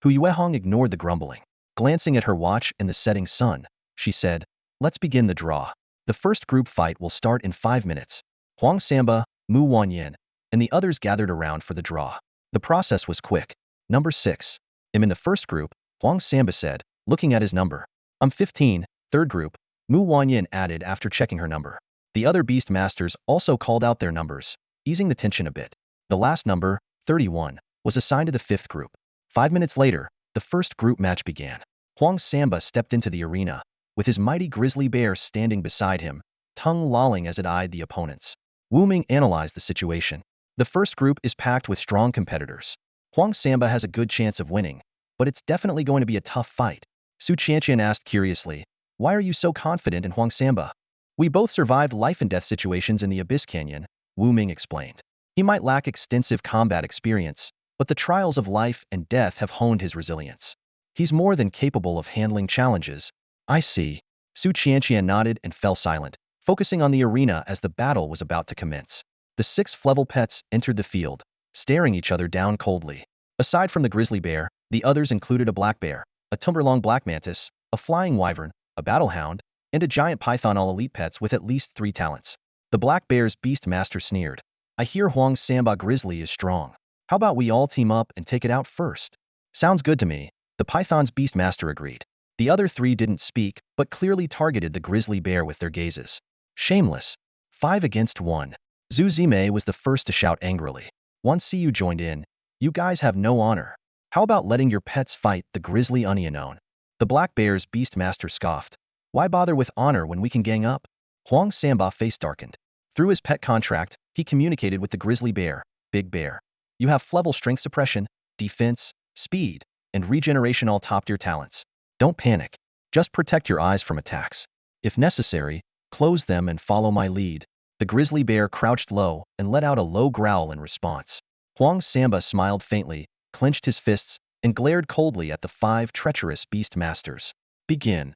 Hu Yuehong ignored the grumbling. Glancing at her watch and the setting sun, she said, Let's begin the draw. The first group fight will start in 5 minutes. Huang Samba, Mu Wanyin, and the others gathered around for the draw. The process was quick. Number 6. I'm in the first group, Huang Samba said, looking at his number. I'm 15, third group, Mu Wanyin added after checking her number. The other Beast Masters also called out their numbers, easing the tension a bit. The last number, 31, was assigned to the 5th group. 5 minutes later, the first group match began. Huang Samba stepped into the arena, with his mighty grizzly bear standing beside him, tongue lolling as it eyed the opponents. Wu Ming analyzed the situation. The first group is packed with strong competitors. Huang Samba has a good chance of winning, but it's definitely going to be a tough fight. Su Qianqian asked curiously, Why are you so confident in Huang Samba? We both survived life-and-death situations in the Abyss Canyon, Wu Ming explained. He might lack extensive combat experience, but the trials of life and death have honed his resilience. He's more than capable of handling challenges. I see. Su Qianqian nodded and fell silent, focusing on the arena as the battle was about to commence. The 6 level pets entered the field, staring each other down coldly. Aside from the grizzly bear, the others included a black bear, a timberlong black mantis, a flying wyvern, a battlehound, and a giant python, all elite pets with at least 3 talents. The black bear's beast master sneered. I hear Huang Samba grizzly is strong. How about we all team up and take it out first? Sounds good to me. The python's beast master agreed. The other 3 didn't speak, but clearly targeted the grizzly bear with their gazes. Shameless. 5 against 1. Zhu Zimei was the first to shout angrily. Once CU joined in, you guys have no honor. How about letting your pets fight the grizzly unknown? The black bear's beast master scoffed. Why bother with honor when we can gang up? Huang Samba face darkened. Through his pet contract, he communicated with the grizzly bear, Big Bear. You have level strength suppression, defense, speed, and regeneration, all top-tier talents. Don't panic. Just protect your eyes from attacks. If necessary, close them and follow my lead. The grizzly bear crouched low and let out a low growl in response. Huang Samba smiled faintly, clenched his fists, and glared coldly at the 5 treacherous beast masters. Begin,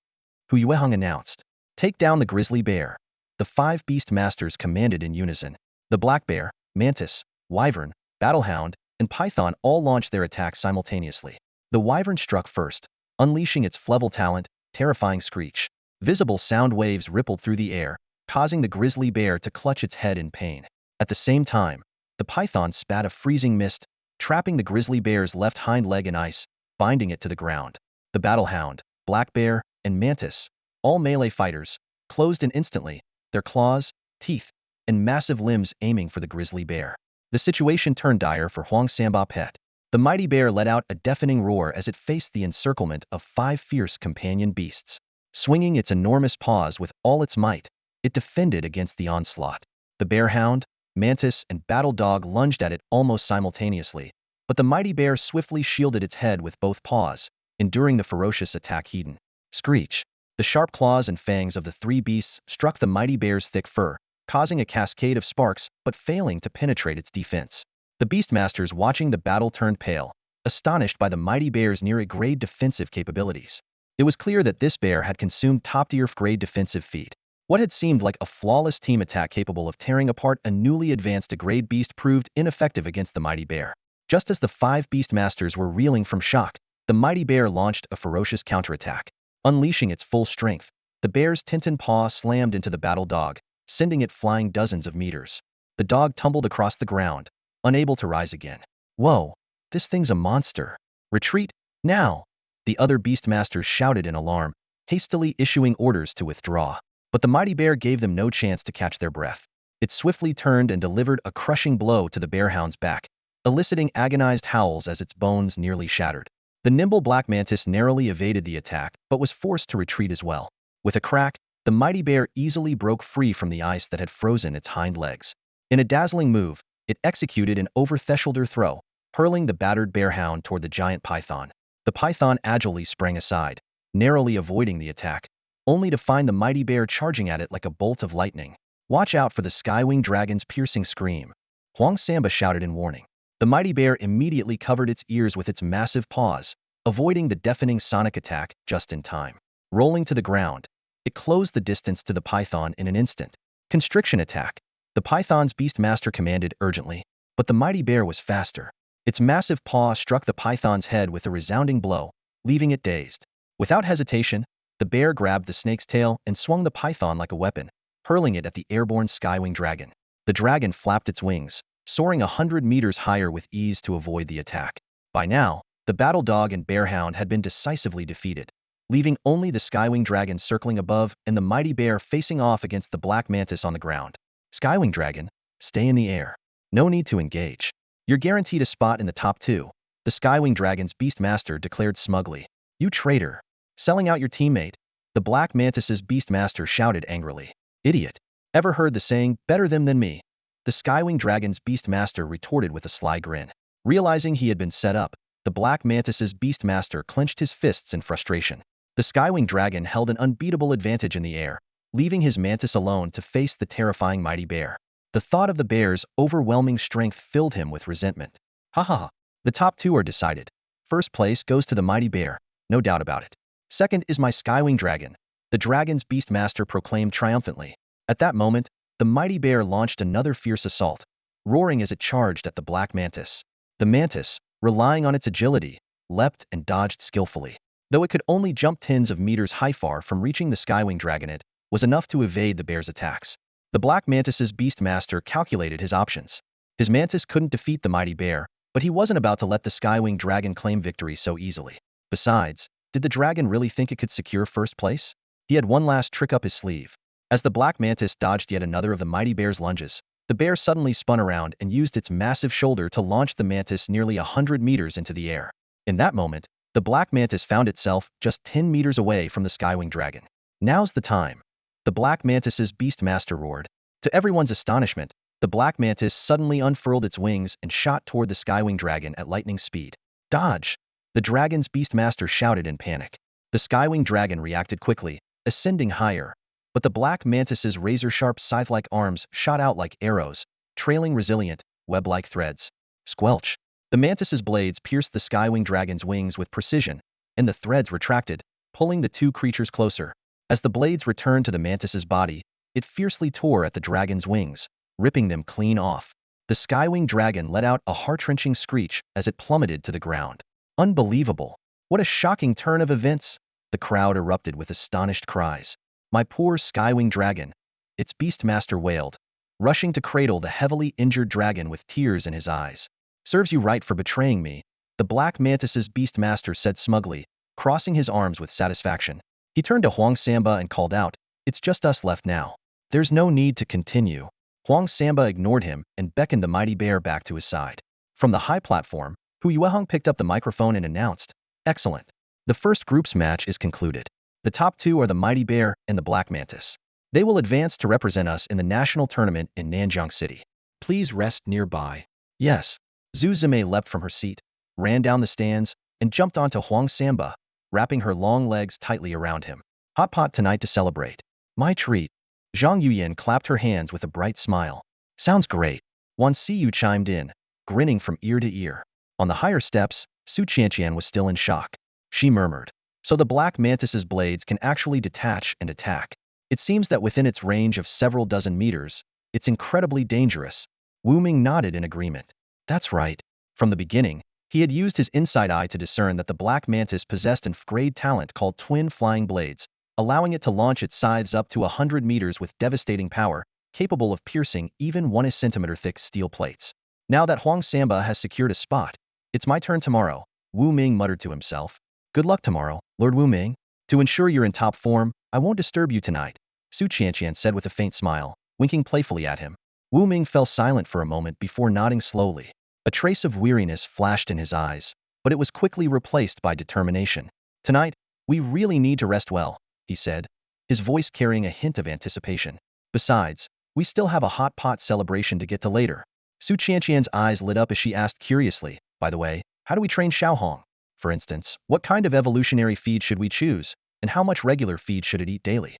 Hu Yueheng announced. Take down the grizzly bear. The 5 beast masters commanded in unison. The black bear, mantis, wyvern, battlehound, and python all launched their attacks simultaneously. The wyvern struck first, unleashing its flevel talent, terrifying screech. Visible sound waves rippled through the air, causing the grizzly bear to clutch its head in pain. At the same time, the python spat a freezing mist, trapping the grizzly bear's left hind leg in ice, binding it to the ground. The battlehound, black bear, and mantis, all melee fighters, closed in instantly, their claws, teeth, and massive limbs aiming for the grizzly bear. The situation turned dire for Huang Samba Pet. The mighty bear let out a deafening roar as it faced the encirclement of 5 fierce companion beasts. Swinging its enormous paws with all its might, it defended against the onslaught. The bearhound, mantis, and battle dog lunged at it almost simultaneously, but the mighty bear swiftly shielded its head with both paws, enduring the ferocious attack hidden. Screech. The sharp claws and fangs of the 3 beasts struck the mighty bear's thick fur, causing a cascade of sparks but failing to penetrate its defense. The beastmasters watching the battle turned pale, astonished by the mighty bear's near-grade defensive capabilities. It was clear that this bear had consumed top-tier grade defensive feat. What had seemed like a flawless team attack capable of tearing apart a newly advanced grade beast proved ineffective against the mighty bear. Just as the 5 beastmasters were reeling from shock, the mighty bear launched a ferocious counterattack. Unleashing its full strength, the bear's tintin paw slammed into the battle dog, sending it flying dozens of meters. The dog tumbled across the ground, unable to rise again. Whoa, this thing's a monster. Retreat, now! The other beastmasters shouted in alarm, hastily issuing orders to withdraw. But the mighty bear gave them no chance to catch their breath. It swiftly turned and delivered a crushing blow to the bearhound's back, eliciting agonized howls as its bones nearly shattered. The nimble black mantis narrowly evaded the attack, but was forced to retreat as well. With a crack, the mighty bear easily broke free from the ice that had frozen its hind legs. In a dazzling move, it executed an over-thresholder throw, hurling the battered bearhound toward the giant python. The python agilely sprang aside, narrowly avoiding the attack, only to find the mighty bear charging at it like a bolt of lightning. Watch out for the skywing dragon's piercing scream, Huang Samba shouted in warning. The mighty bear immediately covered its ears with its massive paws, avoiding the deafening sonic attack just in time. Rolling to the ground, it closed the distance to the python in an instant. Constriction attack. The python's beastmaster commanded urgently, but the mighty bear was faster. Its massive paw struck the python's head with a resounding blow, leaving it dazed. Without hesitation, the bear grabbed the snake's tail and swung the python like a weapon, hurling it at the airborne skywing dragon. The dragon flapped its wings, soaring 100 meters higher with ease to avoid the attack. By now, the battle dog and bearhound had been decisively defeated, leaving only the skywing dragon circling above and the mighty bear facing off against the black mantis on the ground. Skywing dragon, stay in the air. No need to engage. You're guaranteed a spot in the top 2, the skywing dragon's beastmaster declared smugly. You traitor. Selling out your teammate, the black mantis's beastmaster shouted angrily. Idiot. Ever heard the saying, better them than me? The skywing dragon's beastmaster retorted with a sly grin. Realizing he had been set up, the black mantis's beastmaster clenched his fists in frustration. The skywing dragon held an unbeatable advantage in the air, leaving his mantis alone to face the terrifying mighty bear. The thought of the bear's overwhelming strength filled him with resentment. Ha ha ha. The top 2 are decided. First place goes to the mighty bear, no doubt about it. Second is my skywing dragon, the dragon's beastmaster proclaimed triumphantly. At that moment, the mighty bear launched another fierce assault, roaring as it charged at the black mantis. The mantis, relying on its agility, leapt and dodged skillfully. Though it could only jump tens of meters high, far from reaching the skywing dragon, it was enough to evade the bear's attacks. The black mantis's beastmaster calculated his options. His mantis couldn't defeat the mighty bear, but he wasn't about to let the skywing dragon claim victory so easily. Besides, did the dragon really think it could secure first place? He had one last trick up his sleeve. As the black mantis dodged yet another of the mighty bear's lunges, the bear suddenly spun around and used its massive shoulder to launch the mantis nearly 100 meters into the air. In that moment, the black mantis found itself just 10 meters away from the skywing dragon. Now's the time. The black mantis's beastmaster roared. To everyone's astonishment, the black mantis suddenly unfurled its wings and shot toward the skywing dragon at lightning speed. Dodge! The dragon's beastmaster shouted in panic. The skywing dragon reacted quickly, ascending higher, but the black mantis's razor-sharp scythe-like arms shot out like arrows, trailing resilient, web-like threads. Squelch! The mantis's blades pierced the skywing dragon's wings with precision, and the threads retracted, pulling the two creatures closer. As the blades returned to the mantis's body, it fiercely tore at the dragon's wings, ripping them clean off. The skywing dragon let out a heart-wrenching screech as it plummeted to the ground. Unbelievable! What a shocking turn of events! The crowd erupted with astonished cries. My poor skywing dragon! Its beastmaster wailed, rushing to cradle the heavily injured dragon with tears in his eyes. Serves you right for betraying me, the black mantis's beastmaster said smugly, crossing his arms with satisfaction. He turned to Huang Samba and called out, "It's just us left now. There's no need to continue." Huang Samba ignored him and beckoned the mighty bear back to his side. From the high platform, Hu Yueheng picked up the microphone and announced, "Excellent. The first group's match is concluded. The top two are the mighty bear and the black mantis. They will advance to represent us in the national tournament in Nanjiang City. Please rest nearby." "Yes." Zhu Zimei leapt from her seat, ran down the stands, and jumped onto Huang Samba, wrapping her long legs tightly around him. "Hot pot tonight to celebrate. My treat." Zhang Yuyan clapped her hands with a bright smile. "Sounds great." Wan Siyu chimed in, grinning from ear to ear. On the higher steps, Su Qianqian was still in shock. She murmured, "So the black mantis's blades can actually detach and attack. It seems that within its range of several dozen meters, it's incredibly dangerous." Wu Ming nodded in agreement. "That's right. From the beginning, he had used his inside eye to discern that the black mantis possessed an F-grade talent called twin flying blades, allowing it to launch its scythes up to 100 meters with devastating power, capable of piercing even 1 centimeter thick steel plates. Now that Huang Samba has secured a spot, it's my turn tomorrow," Wu Ming muttered to himself. "Good luck tomorrow, Lord Wu Ming. To ensure you're in top form, I won't disturb you tonight," Su Qianqian said with a faint smile, winking playfully at him. Wu Ming fell silent for a moment before nodding slowly. A trace of weariness flashed in his eyes, but it was quickly replaced by determination. "Tonight, we really need to rest well," he said, his voice carrying a hint of anticipation. "Besides, we still have a hot pot celebration to get to later." Su Qianqian's eyes lit up as she asked curiously, "By the way, how do we train Xiaohong? For instance, what kind of evolutionary feed should we choose, and how much regular feed should it eat daily?"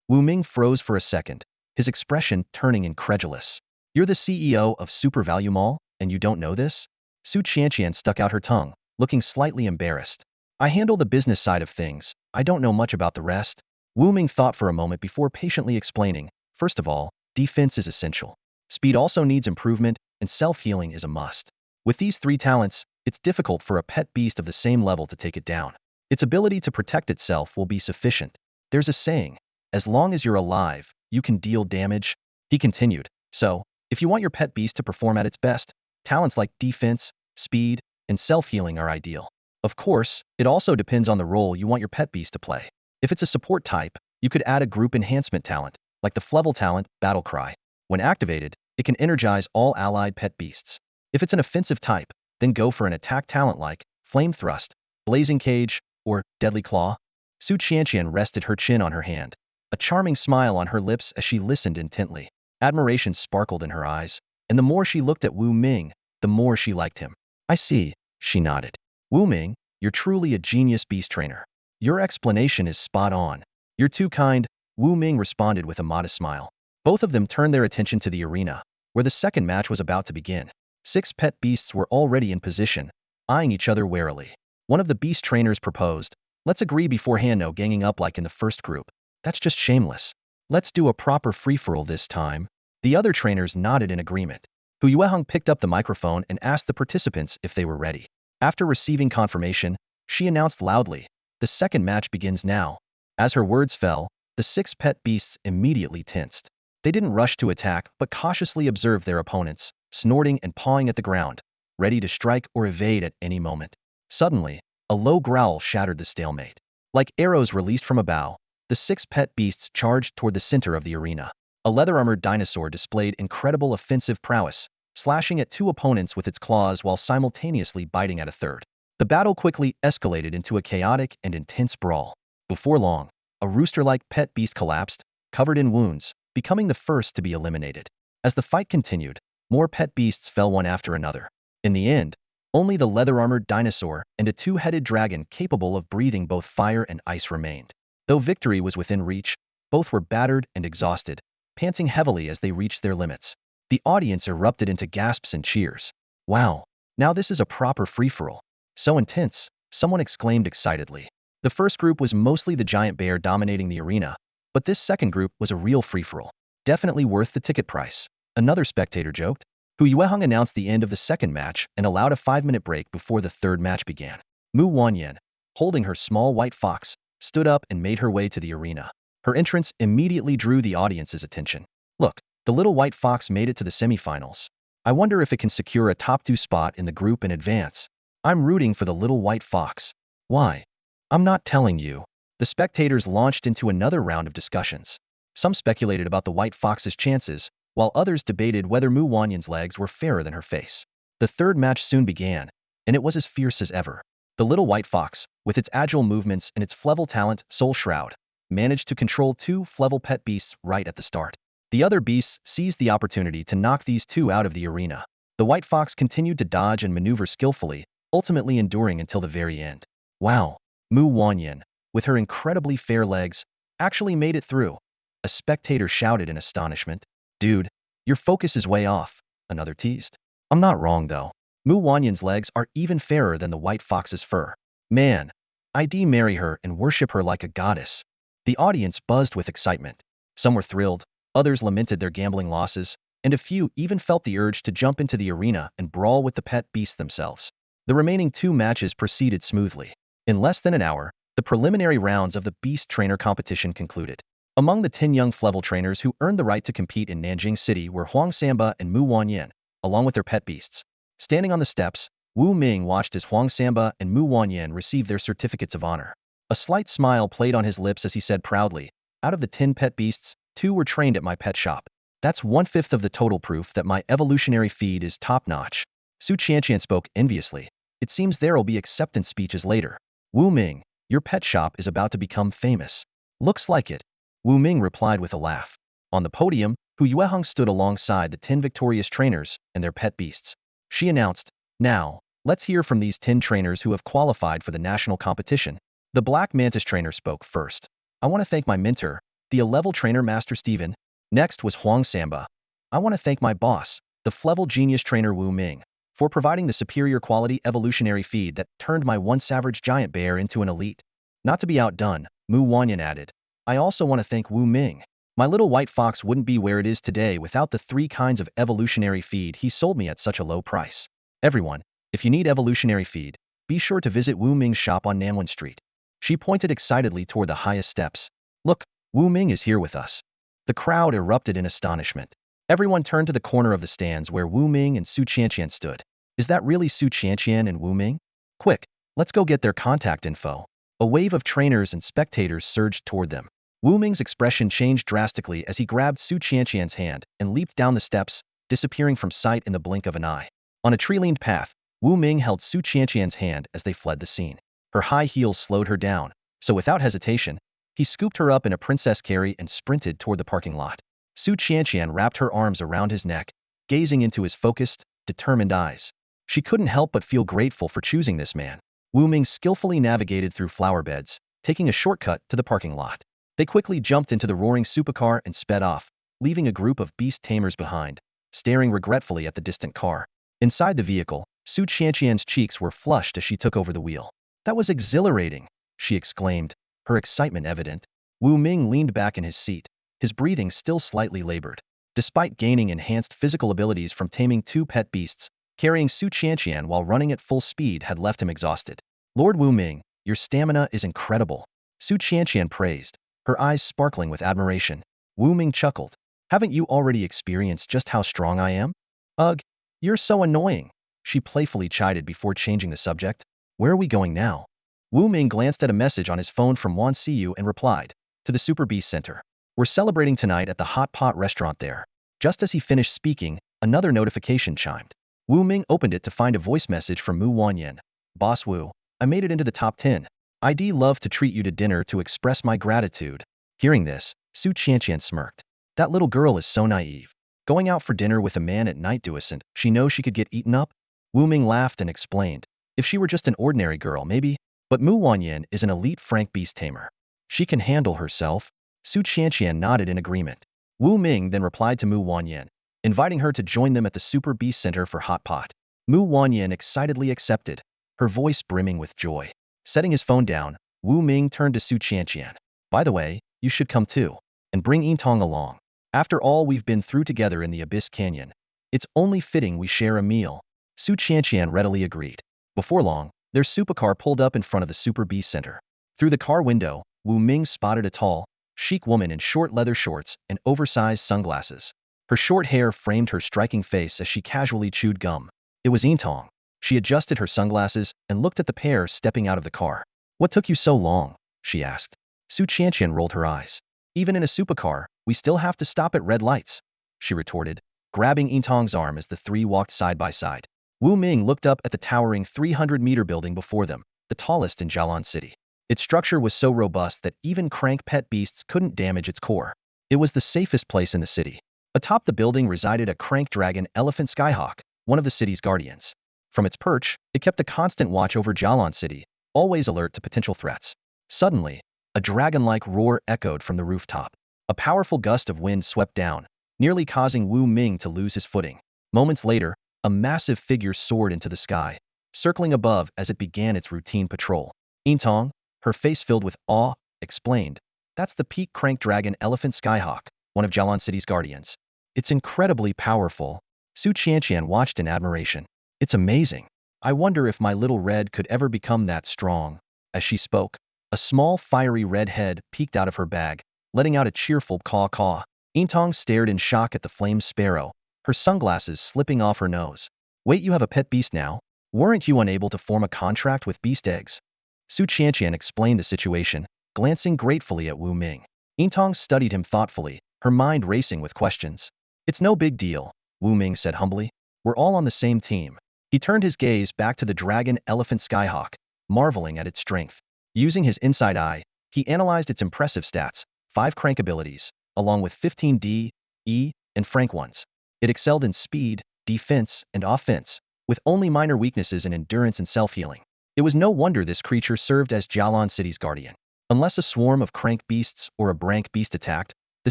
Wu Ming froze for a second, his expression turning incredulous. "You're the CEO of Super Value Mall, and you don't know this?" Su Qianqian stuck out her tongue, looking slightly embarrassed. "I handle the business side of things. I don't know much about the rest." Wu Ming thought for a moment before patiently explaining, "First of all, defense is essential. Speed also needs improvement, and self-healing is a must. With these three talents, it's difficult for a pet beast of the same level to take it down. Its ability to protect itself will be sufficient. There's a saying, as long as you're alive, you can deal damage." He continued, "So, if you want your pet beast to perform at its best, talents like defense, speed, and self-healing are ideal. Of course, it also depends on the role you want your pet beast to play. If it's a support type, you could add a group enhancement talent, like the Flevel talent, Battle Cry. When activated, it can energize all allied pet beasts. If it's an offensive type, then go for an attack talent like Flame Thrust, Blazing Cage, or Deadly Claw." Su Qianqian rested her chin on her hand, a charming smile on her lips as she listened intently. Admiration sparkled in her eyes, and the more she looked at Wu Ming, the more she liked him. "I see," she nodded. "Wu Ming, you're truly a genius beast trainer. Your explanation is spot on." "You're too kind," Wu Ming responded with a modest smile. Both of them turned their attention to the arena, where the second match was about to begin. 6 pet beasts were already in position, eyeing each other warily. One of the beast trainers proposed, "Let's agree beforehand, no ganging up like in the first group. That's just shameless. Let's do a proper free-for-all this time." The other trainers nodded in agreement. Hu Yueheng picked up the microphone and asked the participants if they were ready. After receiving confirmation, she announced loudly, "The second match begins now." As her words fell, the 6 pet beasts immediately tensed. They didn't rush to attack, but cautiously observed their opponents, snorting and pawing at the ground, ready to strike or evade at any moment. Suddenly, a low growl shattered the stalemate. Like arrows released from a bow, the 6 pet beasts charged toward the center of the arena. A leather-armored dinosaur displayed incredible offensive prowess, slashing at 2 opponents with its claws while simultaneously biting at a third. The battle quickly escalated into a chaotic and intense brawl. Before long, a rooster-like pet beast collapsed, covered in wounds, becoming the first to be eliminated. As the fight continued, more pet beasts fell one after another. In the end, only the leather-armored dinosaur and a 2-headed dragon capable of breathing both fire and ice remained. Though victory was within reach, both were battered and exhausted, panting heavily as they reached their limits. The audience erupted into gasps and cheers. "Wow, Now this is a proper free-for-all. So intense, someone exclaimed excitedly. The first group was mostly the giant bear dominating the arena, but this second group was a real free-for-all. Definitely worth the ticket price. Another spectator joked. Hu Yueheng announced the end of the second match and allowed a 5-minute break before the third match began. Mu Wanyan, holding her small white fox, stood up and made her way to the arena. Her entrance immediately drew the audience's attention. Look, the little white fox made it to the semifinals. I wonder if it can secure a top 2 spot in the group and advance. I'm rooting for the little white fox. Why? I'm not telling you. The spectators launched into another round of discussions. Some speculated about the white fox's chances, while others debated whether Mu Wanyan's legs were fairer than her face. The third match soon began, and it was as fierce as ever. The little white fox, with its agile movements and its Flevel talent, Soul Shroud, managed to control 2 Flevel pet beasts right at the start. The other beasts seized the opportunity to knock these 2 out of the arena. The white fox continued to dodge and maneuver skillfully, ultimately enduring until the very end. Wow, Mu Wanyan, with her incredibly fair legs, actually made it through. A spectator shouted in astonishment. Dude, your focus is way off, another teased. I'm not wrong though. Mu Wanyan's legs are even fairer than the white fox's fur. Man, I'd marry her and worship her like a goddess. The audience buzzed with excitement. Some were thrilled, others lamented their gambling losses, and a few even felt the urge to jump into the arena and brawl with the pet beasts themselves. The remaining 2 matches proceeded smoothly. In less than an hour, the preliminary rounds of the Beast Trainer competition concluded. Among the 10 young Flevel trainers who earned the right to compete in Nanjing City were Huang Samba and Mu Wanyan, along with their pet beasts. Standing on the steps, Wu Ming watched as Huang Samba and Mu Wanyan received their certificates of honor. A slight smile played on his lips as he said proudly, out of the 10 pet beasts, 2 were trained at my pet shop. That's 1/5 of the total proof that my evolutionary feed is top-notch. Su Qianqian spoke enviously. It seems there'll be acceptance speeches later. Wu Ming, your pet shop is about to become famous. Looks like it. Wu Ming replied with a laugh. On the podium, Hu Yueheng stood alongside the 10 victorious trainers and their pet beasts. She announced, now, let's hear from these 10 trainers who have qualified for the national competition. The Black Mantis trainer spoke first. I want to thank my mentor, the A-level trainer Master Steven. Next was Huang Samba. I want to thank my boss, the Flevel genius trainer Wu Ming, for providing the superior quality evolutionary feed that turned my once average giant bear into an elite. Not to be outdone, Mu Wanyan added. I also want to thank Wu Ming. My little white fox wouldn't be where it is today without the 3 kinds of evolutionary feed he sold me at such a low price. Everyone, if you need evolutionary feed, be sure to visit Wu Ming's shop on Nanwen Street. She pointed excitedly toward the highest steps. Look, Wu Ming is here with us. The crowd erupted in astonishment. Everyone turned to the corner of the stands where Wu Ming and Su Qianqian stood. Is that really Su Qianqian and Wu Ming? Quick, let's go get their contact info. A wave of trainers and spectators surged toward them. Wu Ming's expression changed drastically as he grabbed Su Qianqian's hand and leaped down the steps, disappearing from sight in the blink of an eye. On a tree-lined path, Wu Ming held Su Qianqian's hand as they fled the scene. Her high heels slowed her down, so without hesitation, he scooped her up in a princess carry and sprinted toward the parking lot. Su Qianqian wrapped her arms around his neck, gazing into his focused, determined eyes. She couldn't help but feel grateful for choosing this man. Wu Ming skillfully navigated through flower beds, taking a shortcut to the parking lot. They quickly jumped into the roaring supercar and sped off, leaving a group of beast tamers behind, staring regretfully at the distant car. Inside the vehicle, Su Qianqian's cheeks were flushed as she took over the wheel. That was exhilarating, she exclaimed, her excitement evident. Wu Ming leaned back in his seat, his breathing still slightly labored. Despite gaining enhanced physical abilities from taming 2 pet beasts, carrying Su Qianqian while running at full speed had left him exhausted. Lord Wu Ming, your stamina is incredible. Su Qianqian praised, her eyes sparkling with admiration. Wu Ming chuckled. Haven't you already experienced just how strong I am? Ugh, you're so annoying, she playfully chided before changing the subject. Where are we going now? Wu Ming glanced at a message on his phone from Wan Siyu and replied, to the Super Beast Center. We're celebrating tonight at the Hot Pot restaurant there. Just as he finished speaking, another notification chimed. Wu Ming opened it to find a voice message from Mu Wanyan. Boss Wu, I made it into the top 10. I'd love to treat you to dinner to express my gratitude. Hearing this, Su Qianqian smirked. That little girl is so naive. Going out for dinner with a man at night doesn't she know she could get eaten up? Wu Ming laughed and explained. If she were just an ordinary girl, maybe. But Mu Wanyan is an elite Frank Beast Tamer. She can handle herself. Su Qianqian nodded in agreement. Wu Ming then replied to Mu Wanyan, inviting her to join them at the Super Beast Center for Hot Pot. Mu Wanyan excitedly accepted, her voice brimming with joy. Setting his phone down, Wu Ming turned to Su Qianqian. By the way, you should come too, and bring Yintong along. After all we've been through together in the Abyss Canyon, it's only fitting we share a meal. Su Qianqian readily agreed. Before long, their supercar pulled up in front of the Super Beast Center. Through the car window, Wu Ming spotted a tall, chic woman in short leather shorts and oversized sunglasses. Her short hair framed her striking face as she casually chewed gum. It was Yintong. She adjusted her sunglasses and looked at the pair stepping out of the car. What took you so long? She asked. Su Qianqian rolled her eyes. Even in a supercar, we still have to stop at red lights, she retorted, grabbing Yintong's arm as the three walked side by side. Wu Ming looked up at the towering 300-meter building before them, the tallest in Jialan City. Its structure was so robust that even crank pet beasts couldn't damage its core. It was the safest place in the city. Atop the building resided a crank dragon elephant skyhawk, one of the city's guardians. From its perch, it kept a constant watch over Jialan City, always alert to potential threats. Suddenly, a dragon-like roar echoed from the rooftop. A powerful gust of wind swept down, nearly causing Wu Ming to lose his footing. Moments later, a massive figure soared into the sky, circling above as it began its routine patrol. Yintong, her face filled with awe, explained, "That's the peak crank dragon elephant skyhawk, one of Jialan City's guardians. It's incredibly powerful." Su Qianqian watched in admiration. "It's amazing. I wonder if my little red could ever become that strong." As she spoke, a small fiery red head peeked out of her bag, letting out a cheerful caw-caw. Yintong stared in shock at the flame sparrow, her sunglasses slipping off her nose. "Wait, you have a pet beast now? Weren't you unable to form a contract with beast eggs?" Su Qianqian explained the situation, glancing gratefully at Wu Ming. Yintong studied him thoughtfully, her mind racing with questions. "It's no big deal," Wu Ming said humbly. "We're all on the same team." He turned his gaze back to the dragon elephant skyhawk, marveling at its strength. Using his inside eye, he analyzed its impressive stats, 5 crank abilities, along with 15 D, E, and frank ones. It excelled in speed, defense, and offense, with only minor weaknesses in endurance and self-healing. It was no wonder this creature served as Jialan City's guardian. Unless a swarm of crank beasts or a brank beast attacked, the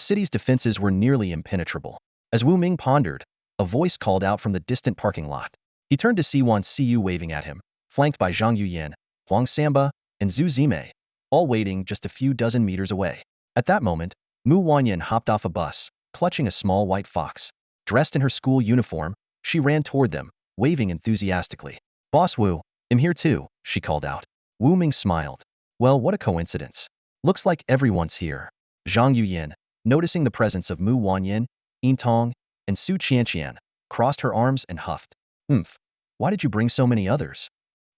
city's defenses were nearly impenetrable. As Wu Ming pondered, a voice called out from the distant parking lot. He turned to see Wan Siyu waving at him, flanked by Zhang Yuyan, Huang Samba, and Zhu Zimei, all waiting just a few dozen meters away. At that moment, Mu Wanyan hopped off a bus, clutching a small white fox. Dressed in her school uniform, she ran toward them, waving enthusiastically. "Boss Wu, I'm here too," she called out. Wu Ming smiled. "Well, what a coincidence. Looks like everyone's here." Zhang Yuyan, noticing the presence of Mu Wanyan, Yintong, and Su Qianqian, crossed her arms and huffed. Why did you bring so many others?"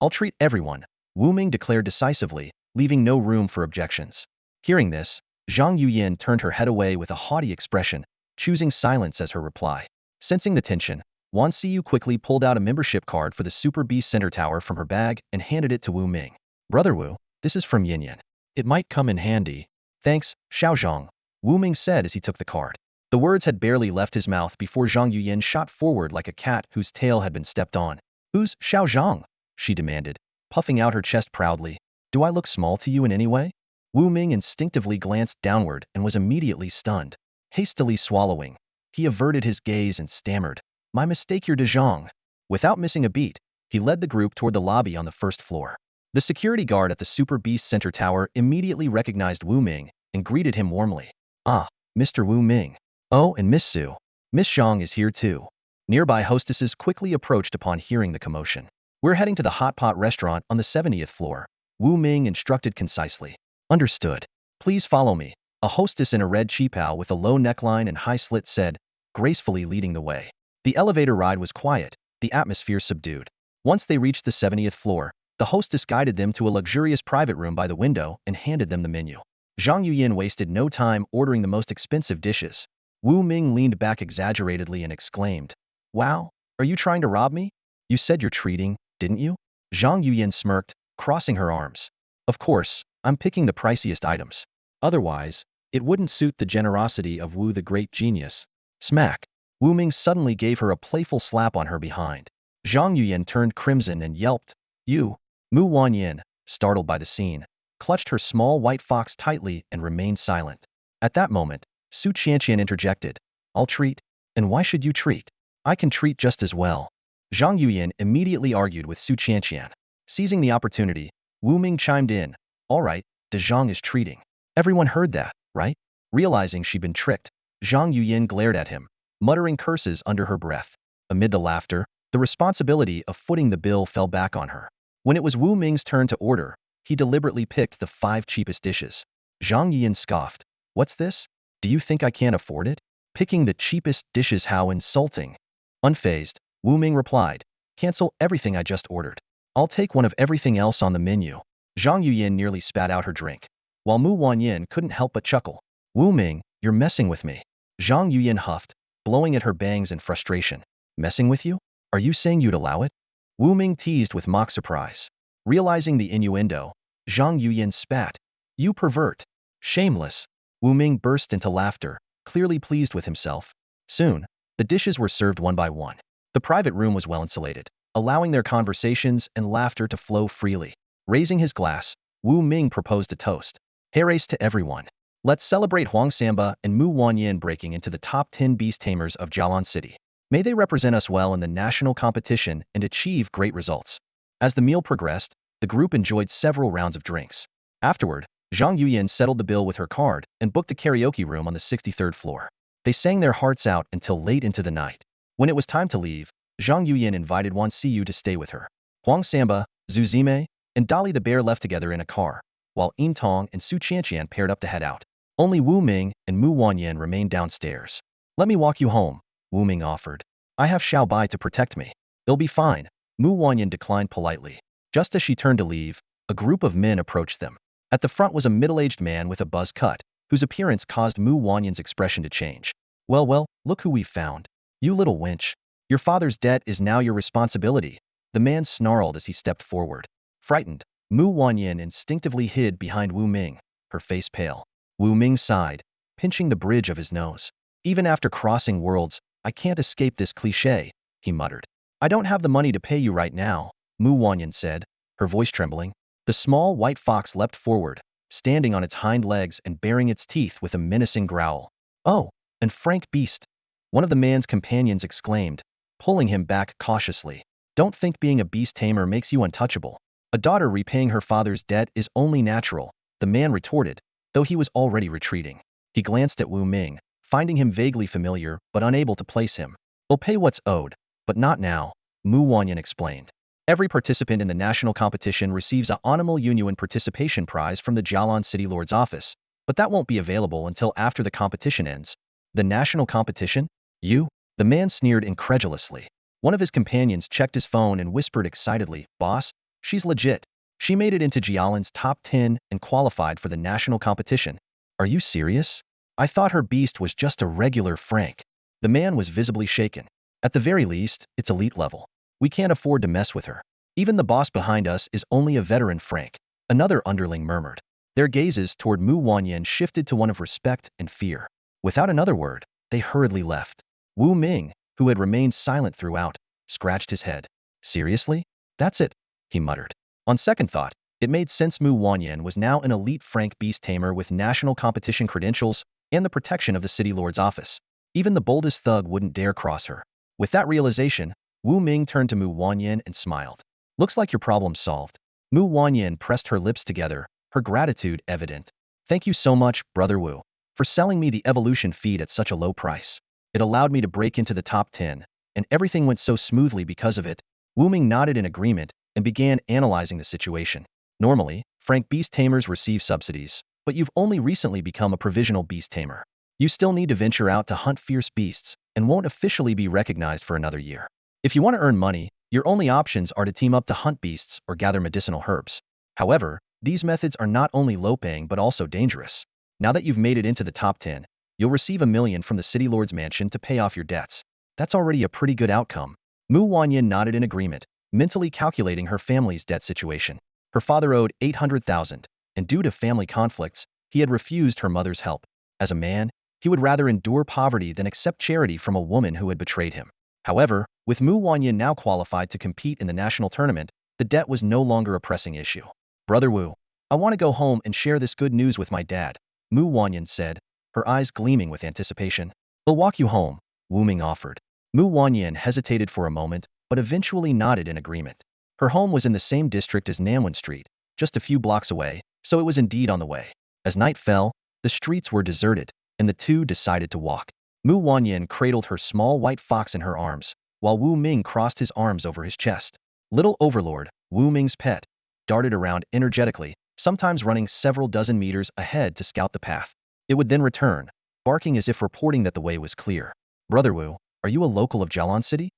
"I'll treat everyone," Wu Ming declared decisively, leaving no room for objections. Hearing this, Zhang Yuyan turned her head away with a haughty expression, choosing silence as her reply. Sensing the tension, Wan Siyu quickly pulled out a membership card for the Super Beast Center Tower from her bag and handed it to Wu Ming. "Brother Wu, this is from Yinyan. It might come in handy." "Thanks, Xiaozhang," Wu Ming said as he took the card. The words had barely left his mouth before Zhang Yuyan shot forward like a cat whose tail had been stepped on. "Who's Xiaozhang?" she demanded, puffing out her chest proudly. "Do I look small to you in any way?" Wu Ming instinctively glanced downward and was immediately stunned. Hastily swallowing, he averted his gaze and stammered, "My mistake, you're De Zhang." Without missing a beat, he led the group toward the lobby on the first floor. The security guard at the Super Beast Center Tower immediately recognized Wu Ming and greeted him warmly. "Ah, Mr. Wu Ming. Oh, and Miss Su. Miss Zhang is here too." Nearby hostesses quickly approached upon hearing the commotion. "We're heading to the hot pot restaurant on the 70th floor," Wu Ming instructed concisely. "Understood. Please follow me," a hostess in a red qipao with a low neckline and high slit said, gracefully leading the way. The elevator ride was quiet, the atmosphere subdued. Once they reached the 70th floor, the hostess guided them to a luxurious private room by the window and handed them the menu. Zhang Yuyan wasted no time ordering the most expensive dishes. Wu Ming leaned back exaggeratedly and exclaimed, "Wow, are you trying to rob me? You said you're treating, didn't you?" Zhang Yuyan smirked, crossing her arms. "Of course, I'm picking the priciest items. Otherwise, it wouldn't suit the generosity of Wu the great genius." Smack! Wu Ming suddenly gave her a playful slap on her behind. Zhang Yuyan turned crimson and yelped. "You!" Mu Wanyan, startled by the scene, clutched her small white fox tightly and remained silent. At that moment, Su Qianqian interjected. "I'll treat. And why should you treat? I can treat just as well." Zhang Yuyan immediately argued with Su Qianqian. Seizing the opportunity, Wu Ming chimed in. All right, De Zhang is treating. Everyone heard that, right? Realizing she'd been tricked, Zhang Yuyan glared at him, muttering curses under her breath. Amid the laughter, the responsibility of footing the bill fell back on her. When it was Wu Ming's turn to order, he deliberately picked the 5 cheapest dishes. Zhang Yuyan scoffed. What's this? Do you think I can't afford it? Picking the cheapest dishes, how insulting. Unfazed, Wu Ming replied. Cancel everything I just ordered. I'll take one of everything else on the menu. Zhang Yuyan nearly spat out her drink, while Mu Wanyan couldn't help but chuckle. Wu Ming, you're messing with me. Zhang Yuyan huffed, blowing at her bangs in frustration. Messing with you? Are you saying you'd allow it? Wu Ming teased with mock surprise. Realizing the innuendo, Zhang Yuyan spat. You pervert. Shameless. Wu Ming burst into laughter, clearly pleased with himself. Soon, the dishes were served one by one. The private room was well insulated, allowing their conversations and laughter to flow freely. Raising his glass, Wu Ming proposed a toast. Hairace to everyone. Let's celebrate Huang Samba and Mu Wanyan breaking into the top 10 Beast Tamers of Jialan City. May they represent us well in the national competition and achieve great results. As the meal progressed, the group enjoyed several rounds of drinks. Afterward, Zhang Yuyan settled the bill with her card and booked a karaoke room on the 63rd floor. They sang their hearts out until late into the night. When it was time to leave, Zhang Yuyan invited Wan Siyu to stay with her. Huang Samba, Zhu Zime, and Dolly the bear left together in a car, while Yin Tong and Su Qianqian paired up to head out. Only Wu Ming and Mu Wanyan remained downstairs. Let me walk you home, Wu Ming offered. I have Xiao Bai to protect me. They'll be fine. Mu Wanyan declined politely. Just as she turned to leave, a group of men approached them. At the front was a middle-aged man with a buzz cut, whose appearance caused Mu Wanyan's expression to change. Well, look who we've found. You little wench. Your father's debt is now your responsibility. The man snarled as he stepped forward. Frightened, Mu Wanyan instinctively hid behind Wu Ming, her face pale. Wu Ming sighed, pinching the bridge of his nose. Even after crossing worlds, I can't escape this cliché, he muttered. I don't have the money to pay you right now, Mu Wanyan said, her voice trembling. The small white fox leapt forward, standing on its hind legs and baring its teeth with a menacing growl. Oh, and Frank Beast! One of the man's companions exclaimed, pulling him back cautiously. Don't think being a beast tamer makes you untouchable. A daughter repaying her father's debt is only natural, the man retorted, though he was already retreating. He glanced at Wu Ming, finding him vaguely familiar but unable to place him. We'll pay what's owed, but not now, Mu Wanyan explained. Every participant in the national competition receives a Animal Yunyuan participation prize from the Jialan City Lord's office, but that won't be available until after the competition ends. The national competition? You? The man sneered incredulously. One of his companions checked his phone and whispered excitedly, Boss, she's legit. She made it into Jialan's top 10 and qualified for the national competition. Are you serious? I thought her beast was just a regular Frank. The man was visibly shaken. At the very least, it's elite level. We can't afford to mess with her. Even the boss behind us is only a veteran Frank, another underling murmured. Their gazes toward Mu Wanyan shifted to one of respect and fear. Without another word, they hurriedly left. Wu Ming, who had remained silent throughout, scratched his head. Seriously? That's it, he muttered. On second thought, it made sense. Mu Wanyan was now an elite Frank Beast Tamer with national competition credentials and the protection of the City Lord's office. Even the boldest thug wouldn't dare cross her. With that realization, Wu Ming turned to Mu Wanyan and smiled. Looks like your problem's solved. Mu Wanyan pressed her lips together, her gratitude evident. Thank you so much, Brother Wu, for selling me the evolution feed at such a low price. It allowed me to break into the top 10, and everything went so smoothly because of it. Wu Ming nodded in agreement and began analyzing the situation. Normally, Frank Beast Tamers receive subsidies, but you've only recently become a provisional Beast Tamer. You still need to venture out to hunt fierce beasts and won't officially be recognized for another year. If you want to earn money, your only options are to team up to hunt beasts or gather medicinal herbs. However, these methods are not only low-paying but also dangerous. Now that you've made it into the top 10, you'll receive $1 million from the City Lord's mansion to pay off your debts. That's already a pretty good outcome. Mu Wanyan nodded in agreement, mentally calculating her family's debt situation. Her father owed 800,000, and due to family conflicts, he had refused her mother's help. As a man, he would rather endure poverty than accept charity from a woman who had betrayed him. However, with Mu Wanyan now qualified to compete in the national tournament, the debt was no longer a pressing issue. Brother Wu, I want to go home and share this good news with my dad, Mu Wanyan said, her eyes gleaming with anticipation. We'll walk you home, Wu Ming offered. Mu Wanyan hesitated for a moment, but eventually nodded in agreement. Her home was in the same district as Nanwan Street, just a few blocks away, so it was indeed on the way. As night fell, the streets were deserted, and the two decided to walk. Mu Wanyan cradled her small white fox in her arms, while Wu Ming crossed his arms over his chest. Little Overlord, Wu Ming's pet, darted around energetically, sometimes running several dozen meters ahead to scout the path. It would then return, barking as if reporting that the way was clear. Brother Wu, are you a local of Jialan City?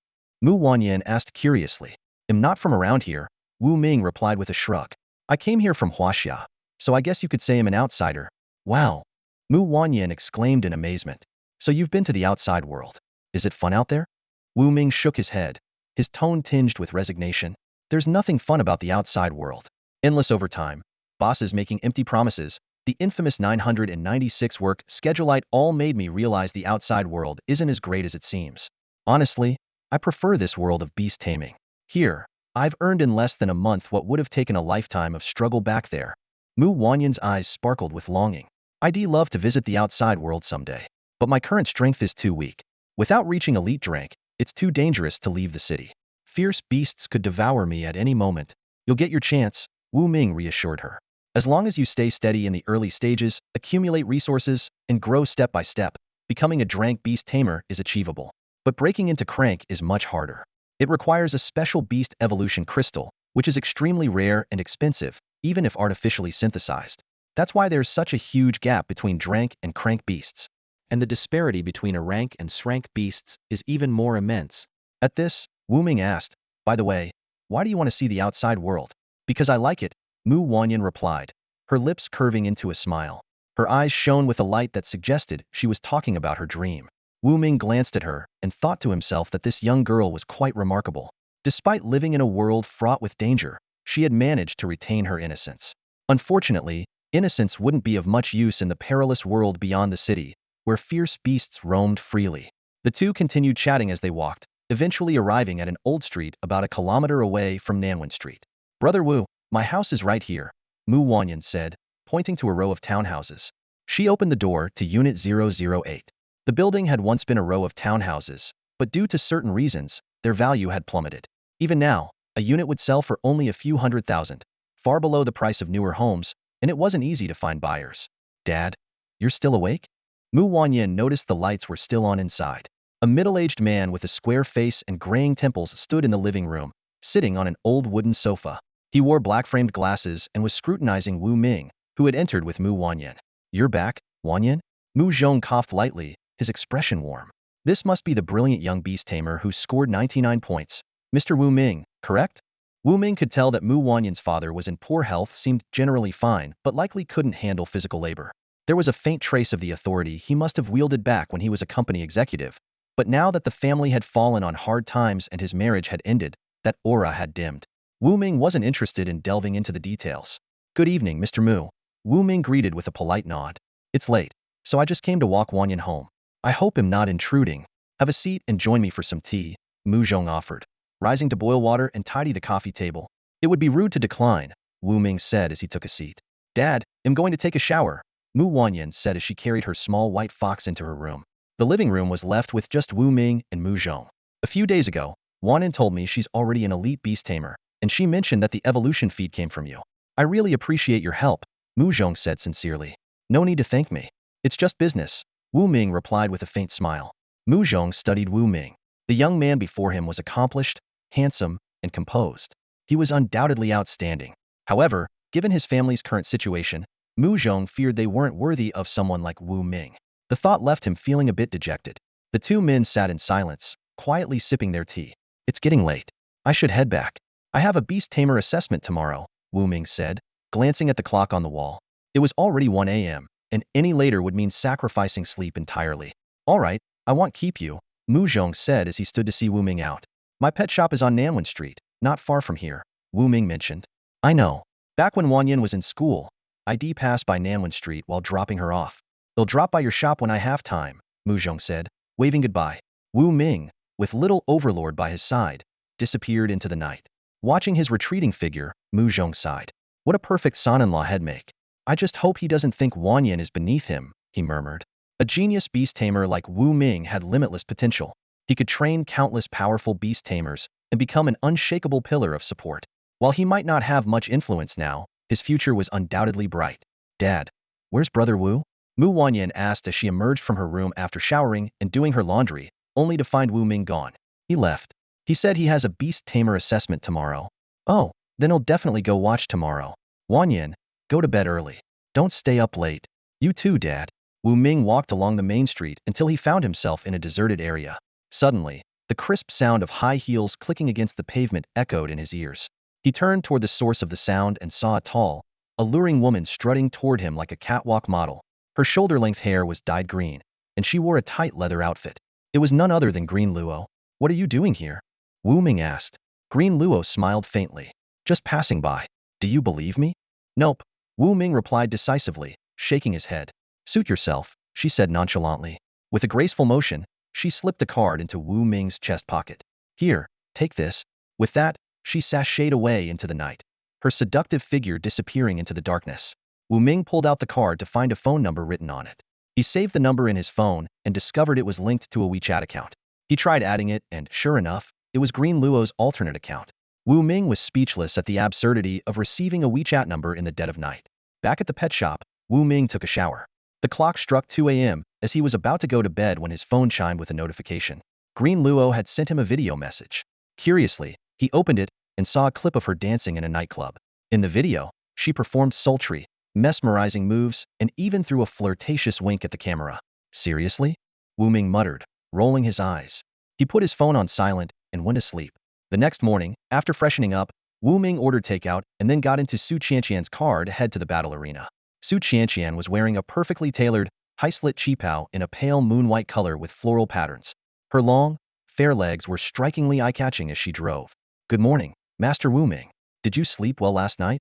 Mu Wanyan asked curiously. I'm not from around here, Wu Ming replied with a shrug. I came here from Huaxia, so I guess you could say I'm an outsider. Wow! Mu Wanyan exclaimed in amazement. So you've been to the outside world. Is it fun out there? Wu Ming shook his head, his tone tinged with resignation. There's nothing fun about the outside world. Endless overtime, bosses making empty promises, the infamous 996 work schedule all made me realize the outside world isn't as great as it seems. Honestly, I prefer this world of beast taming. Here, I've earned in less than a month what would have taken a lifetime of struggle back there. Mu Wanyan's eyes sparkled with longing. I'd love to visit the outside world someday, but my current strength is too weak. Without reaching elite rank, it's too dangerous to leave the city. Fierce beasts could devour me at any moment. You'll get your chance, Wu Ming reassured her. As long as you stay steady in the early stages, accumulate resources, and grow step by step, becoming a Divine Beast Tamer is achievable. But breaking into crank is much harder. It requires a special beast evolution crystal, which is extremely rare and expensive, even if artificially synthesized. That's why there's such a huge gap between Drank and Crank beasts. And the disparity between a rank and Srank beasts is even more immense. At this, Wu Ming asked, by the way, why do you want to see the outside world? Because I like it, Mu Wanyan replied, her lips curving into a smile. Her eyes shone with a light that suggested she was talking about her dream. Wu Ming glanced at her and thought to himself that this young girl was quite remarkable. Despite living in a world fraught with danger, she had managed to retain her innocence. Unfortunately, innocence wouldn't be of much use in the perilous world beyond the city, where fierce beasts roamed freely. The two continued chatting as they walked, eventually arriving at an old street about a kilometer away from Nanwan Street. Brother Wu, my house is right here, Mu Wanyan said, pointing to a row of townhouses. She opened the door to Unit 008. The building had once been a row of townhouses, but due to certain reasons, their value had plummeted. Even now, a unit would sell for only a few $100,000, far below the price of newer homes, and it wasn't easy to find buyers. Dad, you're still awake? Mu Wanyan noticed the lights were still on inside. A middle-aged man with a square face and graying temples stood in the living room, sitting on an old wooden sofa. He wore black-framed glasses and was scrutinizing Wu Ming, who had entered with Mu Wanyan. You're back, Wanyan? Mu Zhong coughed lightly, his expression warm. This must be the brilliant young beast tamer who scored 99 points. Mr. Wu Ming, correct? Wu Ming could tell that Mu Wanyan's father was in poor health, seemed generally fine, but likely couldn't handle physical labor. There was a faint trace of the authority he must have wielded back when he was a company executive, but now that the family had fallen on hard times and his marriage had ended, that aura had dimmed. Wu Ming wasn't interested in delving into the details. Good evening, Mr. Mu. Wu Ming greeted with a polite nod. It's late, so I just came to walk Wanyan home. I hope I'm not intruding. Have a seat and join me for some tea, Mu Zhong offered, rising to boil water and tidy the coffee table. It would be rude to decline, Wu Ming said as he took a seat. Dad, I'm going to take a shower, Mu Wanyan said as she carried her small white fox into her room. The living room was left with just Wu Ming and Mu Zhong. A few days ago, Wanyan told me she's already an elite beast tamer, and she mentioned that the evolution feed came from you. I really appreciate your help, Mu Zhong said sincerely. No need to thank me. It's just business, Wu Ming replied with a faint smile. Mu Zhong studied Wu Ming. The young man before him was accomplished, handsome, and composed. He was undoubtedly outstanding. However, given his family's current situation, Mu Zhong feared they weren't worthy of someone like Wu Ming. The thought left him feeling a bit dejected. The two men sat in silence, quietly sipping their tea. It's getting late. I should head back. I have a beast tamer assessment tomorrow, Wu Ming said, glancing at the clock on the wall. It was already 1 a.m., and any later would mean sacrificing sleep entirely. All right, I won't keep you, Mu Zhong said as he stood to see Wu Ming out. My pet shop is on Nanwan Street, not far from here, Wu Ming mentioned. I know. Back when Wanyan was in school, I'd pass by Nanwan Street while dropping her off. They'll drop by your shop when I have time, Mu Zhong said, waving goodbye. Wu Ming, with little Overlord by his side, disappeared into the night. Watching his retreating figure, Mu Zhong sighed. What a perfect son-in-law he'd make. I just hope he doesn't think Wanyan is beneath him, he murmured. A genius beast tamer like Wu Ming had limitless potential. He could train countless powerful beast tamers and become an unshakable pillar of support. While he might not have much influence now, his future was undoubtedly bright. Dad, where's Brother Wu? Mu Wanyan asked as she emerged from her room after showering and doing her laundry, only to find Wu Ming gone. He left. He said he has a beast tamer assessment tomorrow. Oh, then he'll definitely go watch tomorrow. Wanyan, go to bed early. Don't stay up late. You too, Dad. Wu Ming walked along the main street until he found himself in a deserted area. Suddenly, the crisp sound of high heels clicking against the pavement echoed in his ears. He turned toward the source of the sound and saw a tall, alluring woman strutting toward him like a catwalk model. Her shoulder-length hair was dyed green, and she wore a tight leather outfit. It was none other than Green Luo. What are you doing here? Wu Ming asked. Green Luo smiled faintly. Just passing by. Do you believe me? Nope. Wu Ming replied decisively, shaking his head. Suit yourself, she said nonchalantly. With a graceful motion, she slipped a card into Wu Ming's chest pocket. Here, take this. With that, she sashayed away into the night, her seductive figure disappearing into the darkness. Wu Ming pulled out the card to find a phone number written on it. He saved the number in his phone and discovered it was linked to a WeChat account. He tried adding it and, sure enough, it was Green Luo's alternate account. Wu Ming was speechless at the absurdity of receiving a WeChat number in the dead of night. Back at the pet shop, Wu Ming took a shower. The clock struck 2 a.m. as he was about to go to bed when his phone chimed with a notification. Green Luo had sent him a video message. Curiously, he opened it and saw a clip of her dancing in a nightclub. In the video, she performed sultry, mesmerizing moves and even threw a flirtatious wink at the camera. Seriously? Wu Ming muttered, rolling his eyes. He put his phone on silent and went to sleep. The next morning, after freshening up, Wu Ming ordered takeout and then got into Su Qianqian's car to head to the battle arena. Su Qianqian was wearing a perfectly tailored, high-slit qipao in a pale moon-white color with floral patterns. Her long, fair legs were strikingly eye-catching as she drove. Good morning, Master Wu Ming. Did you sleep well last night?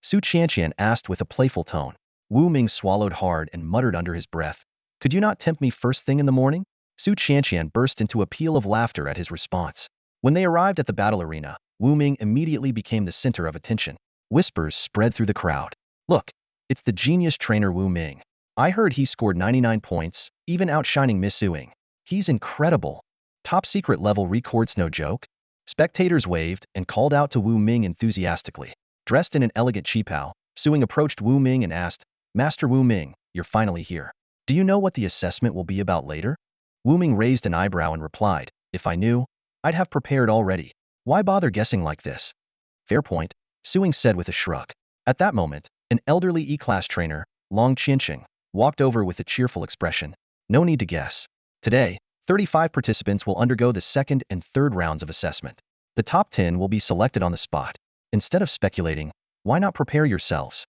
Su Qianqian asked with a playful tone. Wu Ming swallowed hard and muttered under his breath. Could you not tempt me first thing in the morning? Su Qianqian burst into a peal of laughter at his response. When they arrived at the battle arena, Wu Ming immediately became the center of attention. Whispers spread through the crowd. Look, it's the genius trainer Wu Ming. I heard he scored 99 points, even outshining Miss Suing. He's incredible. Top secret level records no joke. Spectators waved and called out to Wu Ming enthusiastically. Dressed in an elegant qipao, Suing approached Wu Ming and asked, Master Wu Ming, you're finally here. Do you know what the assessment will be about later? Wu Ming raised an eyebrow and replied, if I knew, I'd have prepared already. Why bother guessing like this? Fair point, Suing said with a shrug. At that moment, an elderly E-class trainer, Long Qianqing, walked over with a cheerful expression. No need to guess. Today, 35 participants will undergo the second and third rounds of assessment. The top 10 will be selected on the spot. Instead of speculating, why not prepare yourselves?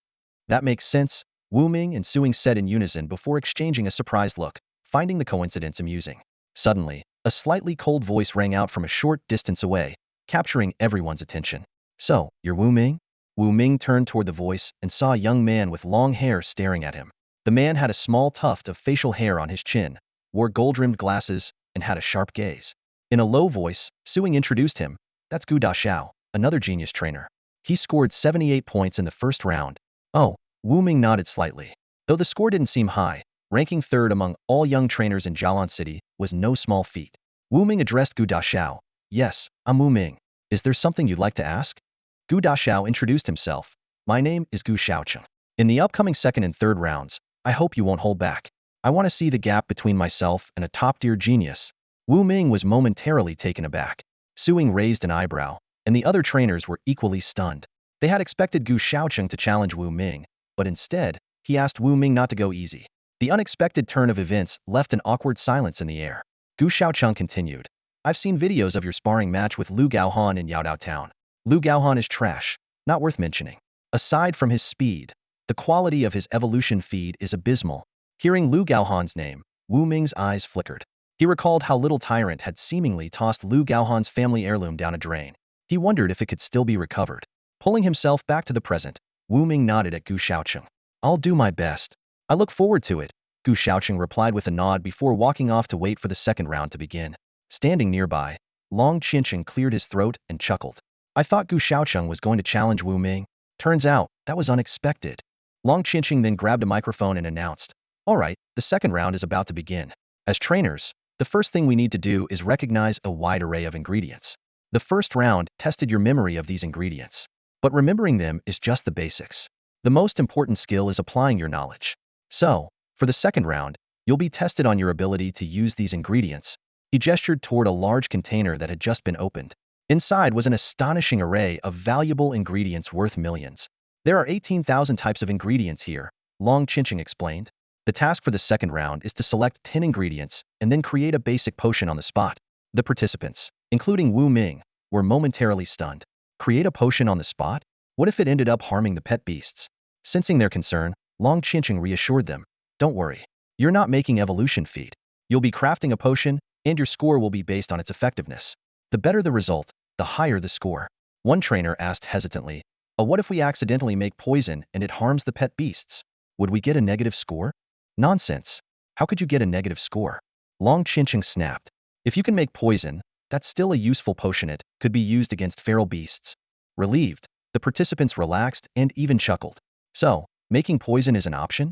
That makes sense, Wu Ming and Suing said in unison before exchanging a surprised look, finding the coincidence amusing. Suddenly, a slightly cold voice rang out from a short distance away, capturing everyone's attention. So, you're Wu Ming? Wu Ming turned toward the voice and saw a young man with long hair staring at him. The man had a small tuft of facial hair on his chin, wore gold-rimmed glasses, and had a sharp gaze. In a low voice, Suing introduced him. That's Gu Daxiao, another genius trainer. He scored 78 points in the first round. Oh, Wu Ming nodded slightly. Though the score didn't seem high, ranking third among all young trainers in Jialan City was no small feat. Wu Ming addressed Gu Daxiao. Yes, I'm Wu Ming. Is there something you'd like to ask? Gu Daxiao introduced himself. My name is Gu Xiaocheng. In the upcoming second and third rounds, I hope you won't hold back. I want to see the gap between myself and a top-tier genius. Wu Ming was momentarily taken aback. Suing raised an eyebrow, and the other trainers were equally stunned. They had expected Gu Xiaocheng to challenge Wu Ming, but instead, he asked Wu Ming not to go easy. The unexpected turn of events left an awkward silence in the air. Gu Xiaocheng continued. I've seen videos of your sparring match with Lu Gaohan in Yaodao Town. Lu Gaohan is trash, not worth mentioning. Aside from his speed, the quality of his evolution feed is abysmal. Hearing Lu Gaohan's name, Wu Ming's eyes flickered. He recalled how Little Tyrant had seemingly tossed Lu Gaohan's family heirloom down a drain. He wondered if it could still be recovered. Pulling himself back to the present, Wu Ming nodded at Gu Xiaocheng. I'll do my best. I look forward to it, Gu Xiaocheng replied with a nod before walking off to wait for the second round to begin. Standing nearby, Long Qianqing cleared his throat and chuckled. I thought Gu Xiaocheng was going to challenge Wu Ming. Turns out, that was unexpected. Long Qianqing then grabbed a microphone and announced, all right, the second round is about to begin. As trainers, The first thing we need to do is recognize a wide array of ingredients. The first round tested your memory of these ingredients. But remembering them is just the basics. The most important skill is applying your knowledge. So, for the second round, you'll be tested on your ability to use these ingredients. He gestured toward a large container that had just been opened. Inside was an astonishing array of valuable ingredients worth millions. There are 18,000 types of ingredients here, Long Chinching explained. The task for the second round is to select 10 ingredients and then create a basic potion on the spot. The participants, including Wu Ming, were momentarily stunned. Create a potion on the spot? What if it ended up harming the pet beasts? Sensing their concern, Long Chinching reassured them. Don't worry. You're not making evolution feat. You'll be crafting a potion, and your score will be based on its effectiveness. The better the result, the higher the score. One trainer asked hesitantly, what if we accidentally make poison and it harms the pet beasts? Would we get a negative score? Nonsense. How could you get a negative score? Long Chinching snapped. If you can make poison, that's still a useful potion. It could be used against feral beasts. Relieved, the participants relaxed and even chuckled. So, making poison is an option?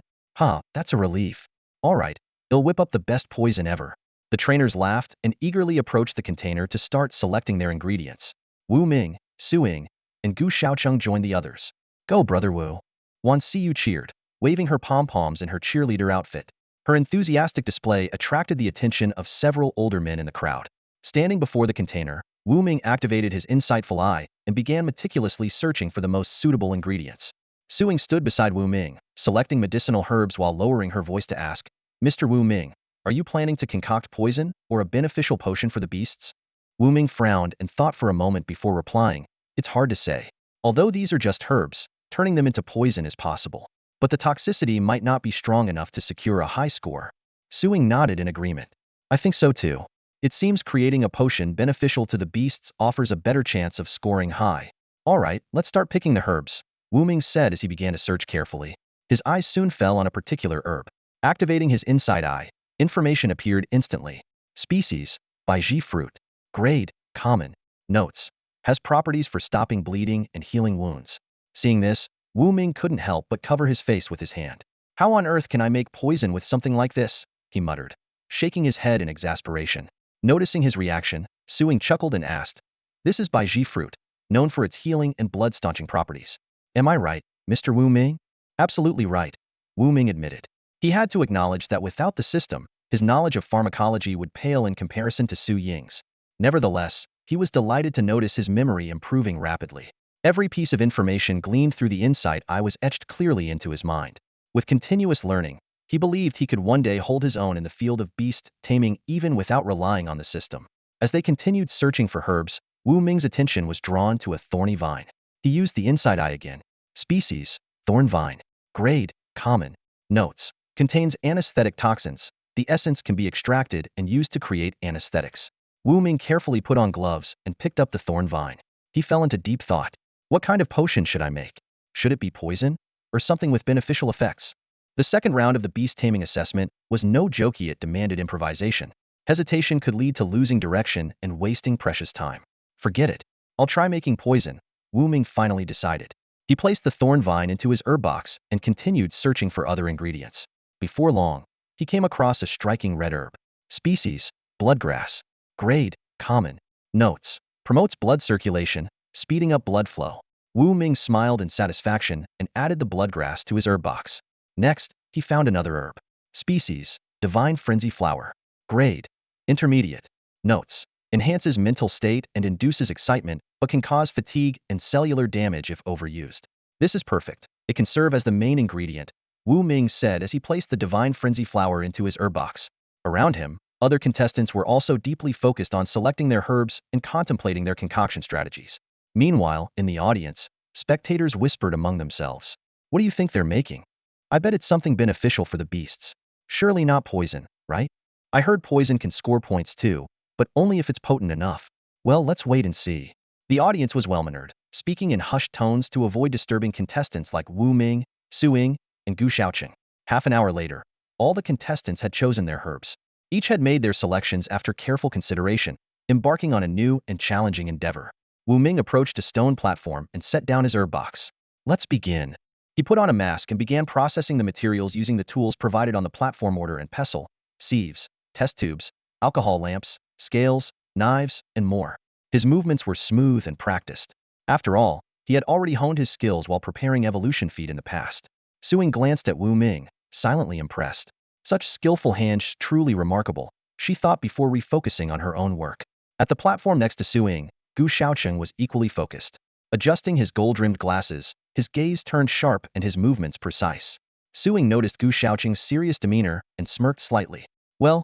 That's a relief. All right, they'll whip up the best poison ever. The trainers laughed and eagerly approached the container to start selecting their ingredients. Wu Ming, Su Ying, and Gu Xiaocheng joined the others. Go, brother Wu. Wan Xiyu cheered, waving her pom-poms in her cheerleader outfit. Her enthusiastic display attracted the attention of several older men in the crowd. Standing before the container, Wu Ming activated his insightful eye and began meticulously searching for the most suitable ingredients. Su Ying stood beside Wu Ming, selecting medicinal herbs while lowering her voice to ask, Mr. Wu Ming, are you planning to concoct poison or a beneficial potion for the beasts? Wu Ming frowned and thought for a moment before replying, it's hard to say. Although these are just herbs, turning them into poison is possible. But the toxicity might not be strong enough to secure a high score. Su Ying nodded in agreement. I think so too. It seems creating a potion beneficial to the beasts offers a better chance of scoring high. All right, let's start picking the herbs, Wu Ming said as he began to search carefully. His eyes soon fell on a particular herb. Activating his inside eye, information appeared instantly. Species, Baiji fruit. Grade, common. Notes, has properties for stopping bleeding and healing wounds. Seeing this, Wu Ming couldn't help but cover his face with his hand. How on earth can I make poison with something like this? He muttered, shaking his head in exasperation. Noticing his reaction, Su Ying chuckled and asked, this is Baiji fruit, known for its healing and blood-staunching properties. Am I right, Mr. Wu Ming? Absolutely right, Wu Ming admitted. He had to acknowledge that without the system, his knowledge of pharmacology would pale in comparison to Su Ying's. Nevertheless, he was delighted to notice his memory improving rapidly. Every piece of information gleaned through the insight eye was etched clearly into his mind. With continuous learning, he believed he could one day hold his own in the field of beast taming even without relying on the system. As they continued searching for herbs, Wu Ming's attention was drawn to a thorny vine. He used the inside eye again. Species, thorn vine. Grade, common. Notes, contains anesthetic toxins. The essence can be extracted and used to create anesthetics. Wu Ming carefully put on gloves and picked up the thorn vine. He fell into deep thought. What kind of potion should I make? Should it be poison? Or something with beneficial effects? The second round of the beast taming assessment was no jokey. It demanded improvisation. Hesitation could lead to losing direction and wasting precious time. Forget it. I'll try making poison, Wu Ming finally decided. He placed the thorn vine into his herb box and continued searching for other ingredients. Before long, he came across a striking red herb. Species, bloodgrass. Grade, common. Notes, promotes blood circulation, speeding up blood flow. Wu Ming smiled in satisfaction and added the bloodgrass to his herb box. Next, he found another herb. Species, divine frenzy flower. Grade, intermediate. Notes, enhances mental state and induces excitement, but can cause fatigue and cellular damage if overused. This is perfect. It can serve as the main ingredient, Wu Ming said as he placed the divine frenzy flower into his herb box. Around him, other contestants were also deeply focused on selecting their herbs and contemplating their concoction strategies. Meanwhile, in the audience, spectators whispered among themselves. What do you think they're making? I bet it's something beneficial for the beasts. Surely not poison, right? I heard poison can score points too, but only if it's potent enough. Well, let's wait and see. The audience was well-mannered, speaking in hushed tones to avoid disturbing contestants like Wu Ming, Su Ying, and Gu Xiaocheng. Half an hour later, all the contestants had chosen their herbs. Each had made their selections after careful consideration, embarking on a new and challenging endeavor. Wu Ming approached a stone platform and set down his herb box. Let's begin. He put on a mask and began processing the materials using the tools provided on the platform: mortar and pestle, sieves, test tubes, alcohol lamps, scales, knives, and more. His movements were smooth and practiced. After all, he had already honed his skills while preparing evolution feat in the past. Suing glanced at Wu Ming, silently impressed. Such skillful hands, truly remarkable, she thought before refocusing on her own work. At the platform next to Suing, Gu Shaocheng was equally focused. Adjusting his gold-rimmed glasses, his gaze turned sharp and his movements precise. Suing noticed Gu Shaocheng's serious demeanor and smirked slightly. Well,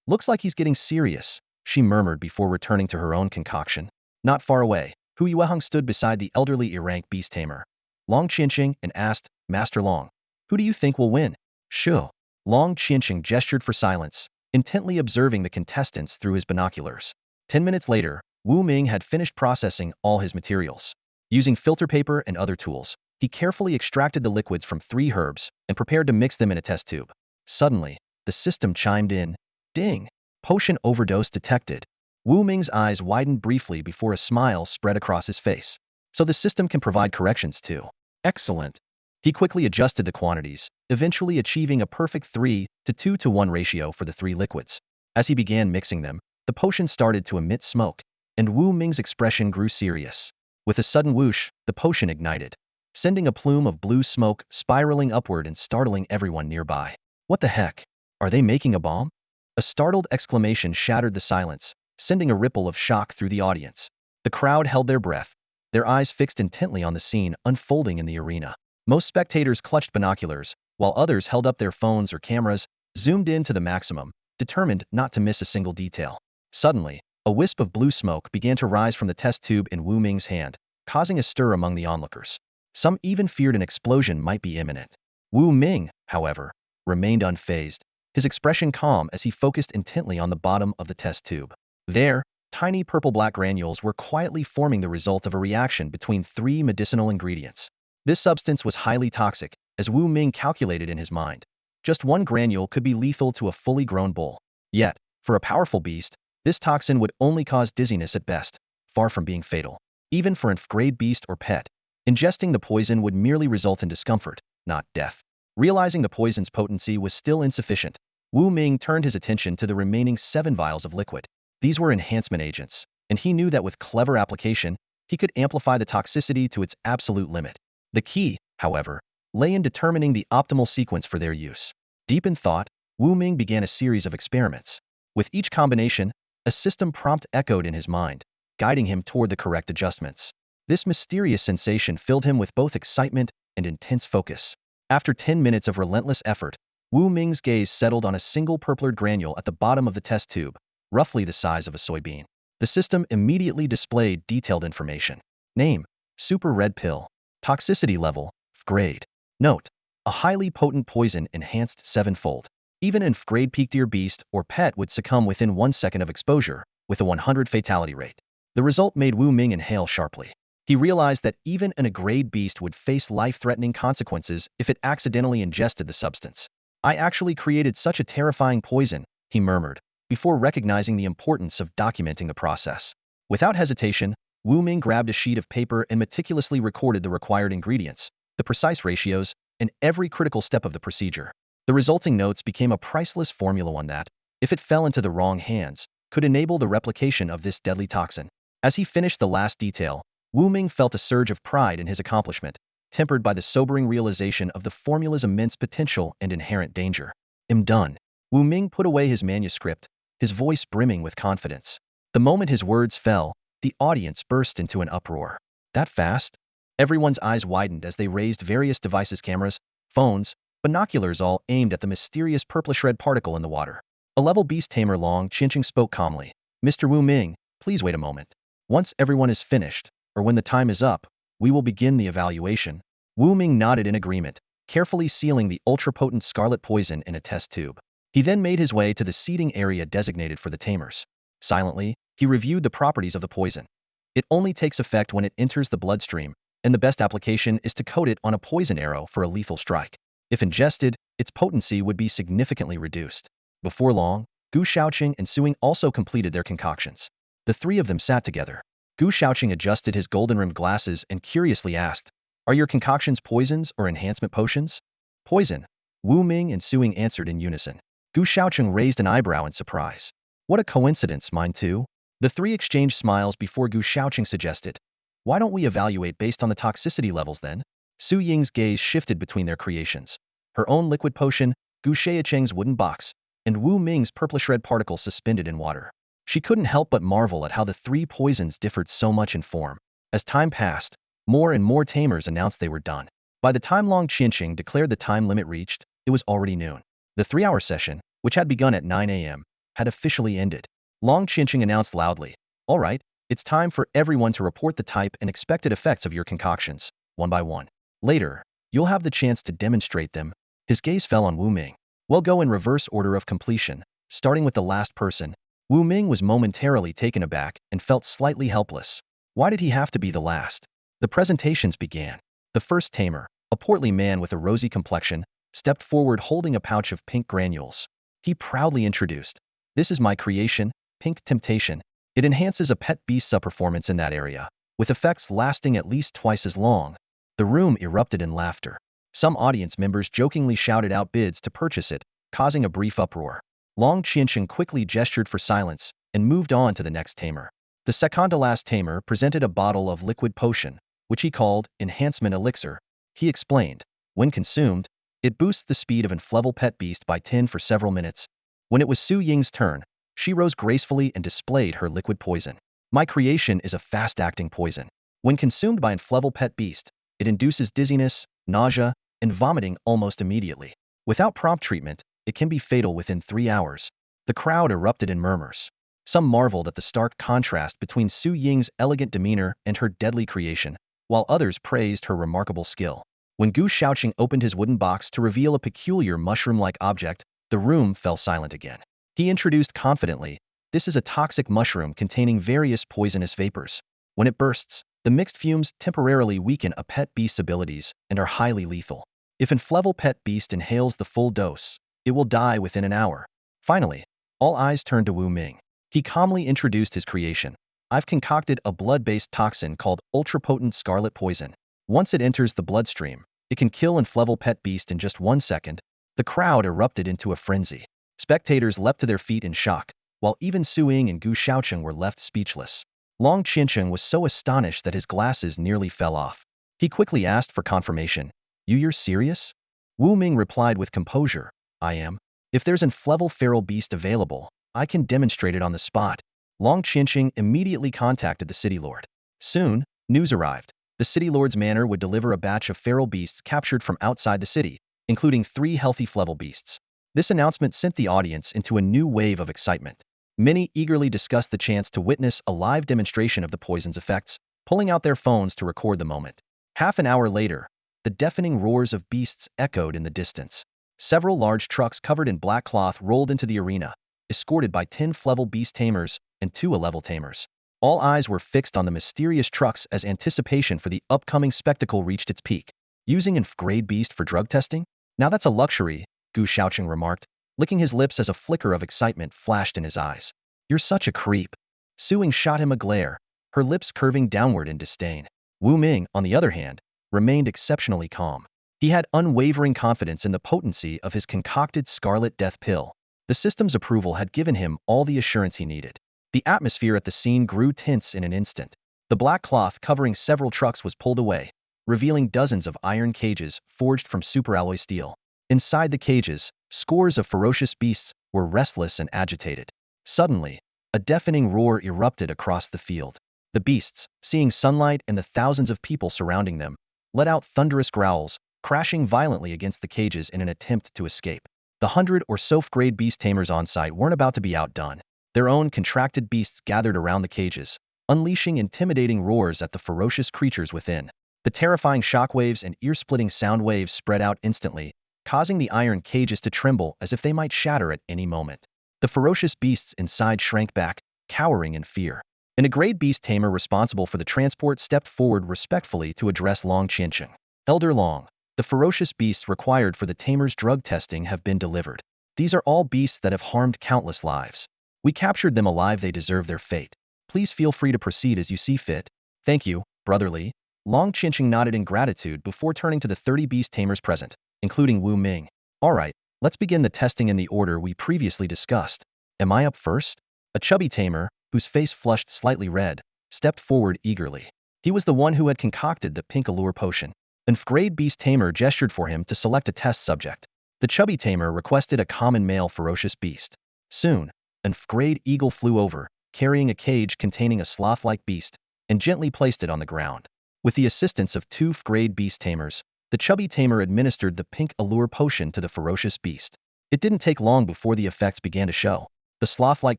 looks like he's getting serious, she murmured before returning to her own concoction. Not far away, Hu Yueheng stood beside the elderly Irank Beast Tamer, Long Qianqing, and asked, Master Long, who do you think will win? Sure. Long Qianqing gestured for silence, intently observing the contestants through his binoculars. 10 minutes later, Wu Ming had finished processing all his materials. Using filter paper and other tools, he carefully extracted the liquids from 3 herbs and prepared to mix them in a test tube. Suddenly, the system chimed in. Ding! Potion overdose detected. Wu Ming's eyes widened briefly before a smile spread across his face. So the system can provide corrections too. Excellent. He quickly adjusted the quantities, eventually achieving a perfect 3:2:1 ratio for the 3 liquids. As he began mixing them, the potion started to emit smoke, and Wu Ming's expression grew serious. With a sudden whoosh, the potion ignited, sending a plume of blue smoke spiraling upward and startling everyone nearby. What the heck? Are they making a bomb? A startled exclamation shattered the silence, sending a ripple of shock through the audience. The crowd held their breath, their eyes fixed intently on the scene unfolding in the arena. Most spectators clutched binoculars, while others held up their phones or cameras, zoomed in to the maximum, determined not to miss a single detail. Suddenly, a wisp of blue smoke began to rise from the test tube in Wu Ming's hand, causing a stir among the onlookers. Some even feared an explosion might be imminent. Wu Ming, however, remained unfazed, his expression calm as he focused intently on the bottom of the test tube. There, tiny purple-black granules were quietly forming the result of a reaction between 3 medicinal ingredients. This substance was highly toxic, as Wu Ming calculated in his mind. Just 1 granule could be lethal to a fully grown bull. Yet, for a powerful beast, this toxin would only cause dizziness at best, far from being fatal. Even for an F-grade beast or pet, ingesting the poison would merely result in discomfort, not death. Realizing the poison's potency was still insufficient, Wu Ming turned his attention to the remaining 7 vials of liquid. These were enhancement agents, and he knew that with clever application, he could amplify the toxicity to its absolute limit. The key, however, lay in determining the optimal sequence for their use. Deep in thought, Wu Ming began a series of experiments. With each combination, a system prompt echoed in his mind, guiding him toward the correct adjustments. This mysterious sensation filled him with both excitement and intense focus. After 10 minutes of relentless effort, Wu Ming's gaze settled on a single purpler granule at the bottom of the test tube, roughly the size of a soybean. The system immediately displayed detailed information. Name: Super Red Pill. Toxicity level: F-grade. Note: a highly potent poison enhanced 7-fold. Even an F-grade peak deer beast or pet would succumb within 1 second of exposure, with a 100 fatality rate. The result made Wu Ming inhale sharply. He realized that even an A-grade beast would face life-threatening consequences if it accidentally ingested the substance. I actually created such a terrifying poison, he murmured, before recognizing the importance of documenting the process. Without hesitation, Wu Ming grabbed a sheet of paper and meticulously recorded the required ingredients, the precise ratios, and every critical step of the procedure. The resulting notes became a priceless formula one that, if it fell into the wrong hands, could enable the replication of this deadly toxin. As he finished the last detail, Wu Ming felt a surge of pride in his accomplishment, tempered by the sobering realization of the formula's immense potential and inherent danger. I'm done. Wu Ming put away his manuscript, his voice brimming with confidence. The moment his words fell, the audience burst into an uproar. That fast? Everyone's eyes widened as they raised various devices, cameras, phones, binoculars, all aimed at the mysterious purplish red particle in the water. A level beast tamer Long Qianqing spoke calmly. Mr. Wu Ming, please wait a moment. Once everyone is finished, or when the time is up, we will begin the evaluation. Wu Ming nodded in agreement, carefully sealing the ultra-potent scarlet poison in a test tube. He then made his way to the seating area designated for the tamers. Silently, he reviewed the properties of the poison. It only takes effect when it enters the bloodstream, and the best application is to coat it on a poison arrow for a lethal strike. If ingested, its potency would be significantly reduced. Before long, Gu Shaoqing and Suing also completed their concoctions. The 3 of them sat together. Gu Shaoqing adjusted his golden-rimmed glasses and curiously asked, "Are your concoctions poisons or enhancement potions?" "Poison," Wu Ming and Suing answered in unison. Gu Shaoqing raised an eyebrow in surprise. What a coincidence, mine too. The three exchanged smiles before Gu Shaoqing suggested. Why don't we evaluate based on the toxicity levels then? Su Ying's gaze shifted between their creations. Her own liquid potion, Gu Shaoqing's wooden box, and Wu Ming's purplish red particle suspended in water. She couldn't help but marvel at how the three poisons differed so much in form. As time passed, more and more tamers announced they were done. By the time Long Qianqing declared the time limit reached, it was already noon. The 3-hour session, which had begun at 9 a.m., had officially ended. Long Qianqing announced loudly, "All right, it's time for everyone to report the type and expected effects of your concoctions, one by one. Later, you'll have the chance to demonstrate them." His gaze fell on Wu Ming. "We'll go in reverse order of completion, starting with the last person." Wu Ming was momentarily taken aback and felt slightly helpless. Why did he have to be the last? The presentations began. The first tamer, a portly man with a rosy complexion, stepped forward holding a pouch of pink granules. He proudly introduced, "This is my creation, Pink Temptation. It enhances a pet beast's performance in that area, with effects lasting at least twice as long." The room erupted in laughter. Some audience members jokingly shouted out bids to purchase it, causing a brief uproar. Long Qianqing quickly gestured for silence and moved on to the next tamer. The second-to-last tamer presented a bottle of liquid potion, which he called Enhancement Elixir. He explained, when consumed, it boosts the speed of an level pet beast by 10 for several minutes. When it was Su Ying's turn, she rose gracefully and displayed her liquid poison. "My creation is a fast-acting poison. When consumed by an level pet beast, it induces dizziness, nausea, and vomiting almost immediately. Without prompt treatment, it can be fatal within 3 hours." The crowd erupted in murmurs. Some marveled at the stark contrast between Su Ying's elegant demeanor and her deadly creation, while others praised her remarkable skill. When Gu Shaoqing opened his wooden box to reveal a peculiar mushroom-like object, the room fell silent again. He introduced confidently, "This is a toxic mushroom containing various poisonous vapors. When it bursts, the mixed fumes temporarily weaken a pet beast's abilities and are highly lethal. If an level pet beast inhales the full dose, it will die within an hour." Finally, all eyes turned to Wu Ming. He calmly introduced his creation. "I've concocted a blood-based toxin called ultra-potent scarlet poison. Once it enters the bloodstream, it can kill an level pet beast in just 1 second." The crowd erupted into a frenzy. Spectators leapt to their feet in shock, while even Su Ying and Gu Shaoqing were left speechless. Long Qianqing was so astonished that his glasses nearly fell off. He quickly asked for confirmation. "You're serious?" Wu Ming replied with composure, "I am. If there's an level feral beast available, I can demonstrate it on the spot." Long Qianqing immediately contacted the city lord. Soon, news arrived. The city lord's manor would deliver a batch of feral beasts captured from outside the city, including 3 healthy level beasts. This announcement sent the audience into a new wave of excitement. Many eagerly discussed the chance to witness a live demonstration of the poison's effects, pulling out their phones to record the moment. Half an hour later, the deafening roars of beasts echoed in the distance. Several large trucks covered in black cloth rolled into the arena, escorted by 10 level beast tamers and 2 level tamers. All eyes were fixed on the mysterious trucks as anticipation for the upcoming spectacle reached its peak. "Using an F-grade beast for drug testing? Now that's a luxury," Gu Shaoqing remarked, licking his lips as a flicker of excitement flashed in his eyes. "You're such a creep." Su Ying shot him a glare, her lips curving downward in disdain. Wu Ming, on the other hand, remained exceptionally calm. He had unwavering confidence in the potency of his concocted scarlet death pill. The system's approval had given him all the assurance he needed. The atmosphere at the scene grew tense in an instant. The black cloth covering several trucks was pulled away, revealing dozens of iron cages forged from superalloy steel. Inside the cages, scores of ferocious beasts were restless and agitated. Suddenly, a deafening roar erupted across the field. The beasts, seeing sunlight and the thousands of people surrounding them, let out thunderous growls, crashing violently against the cages in an attempt to escape. The 100 or so F-grade beast tamers on site weren't about to be outdone. Their own contracted beasts gathered around the cages, unleashing intimidating roars at the ferocious creatures within. The terrifying shockwaves and ear-splitting sound waves spread out instantly, causing the iron cages to tremble as if they might shatter at any moment. The ferocious beasts inside shrank back, cowering in fear. An A-grade beast tamer responsible for the transport stepped forward respectfully to address Long Qianqing. "Elder Long, the ferocious beasts required for the tamer's drug testing have been delivered. These are all beasts that have harmed countless lives. We captured them alive. They deserve their fate. Please feel free to proceed as you see fit." "Thank you, brotherly." Long Qianqing nodded in gratitude before turning to the 30 beast tamers present, including Wu Ming. "All right, let's begin the testing in the order we previously discussed. Am I up first?" A chubby tamer, whose face flushed slightly red, stepped forward eagerly. He was the one who had concocted the pink allure potion. An F-grade beast tamer gestured for him to select a test subject. The chubby tamer requested a common male ferocious beast. Soon, an F-grade eagle flew over, carrying a cage containing a sloth-like beast, and gently placed it on the ground. With the assistance of 2 F-grade beast tamers, the chubby tamer administered the pink allure potion to the ferocious beast. It didn't take long before the effects began to show. The sloth-like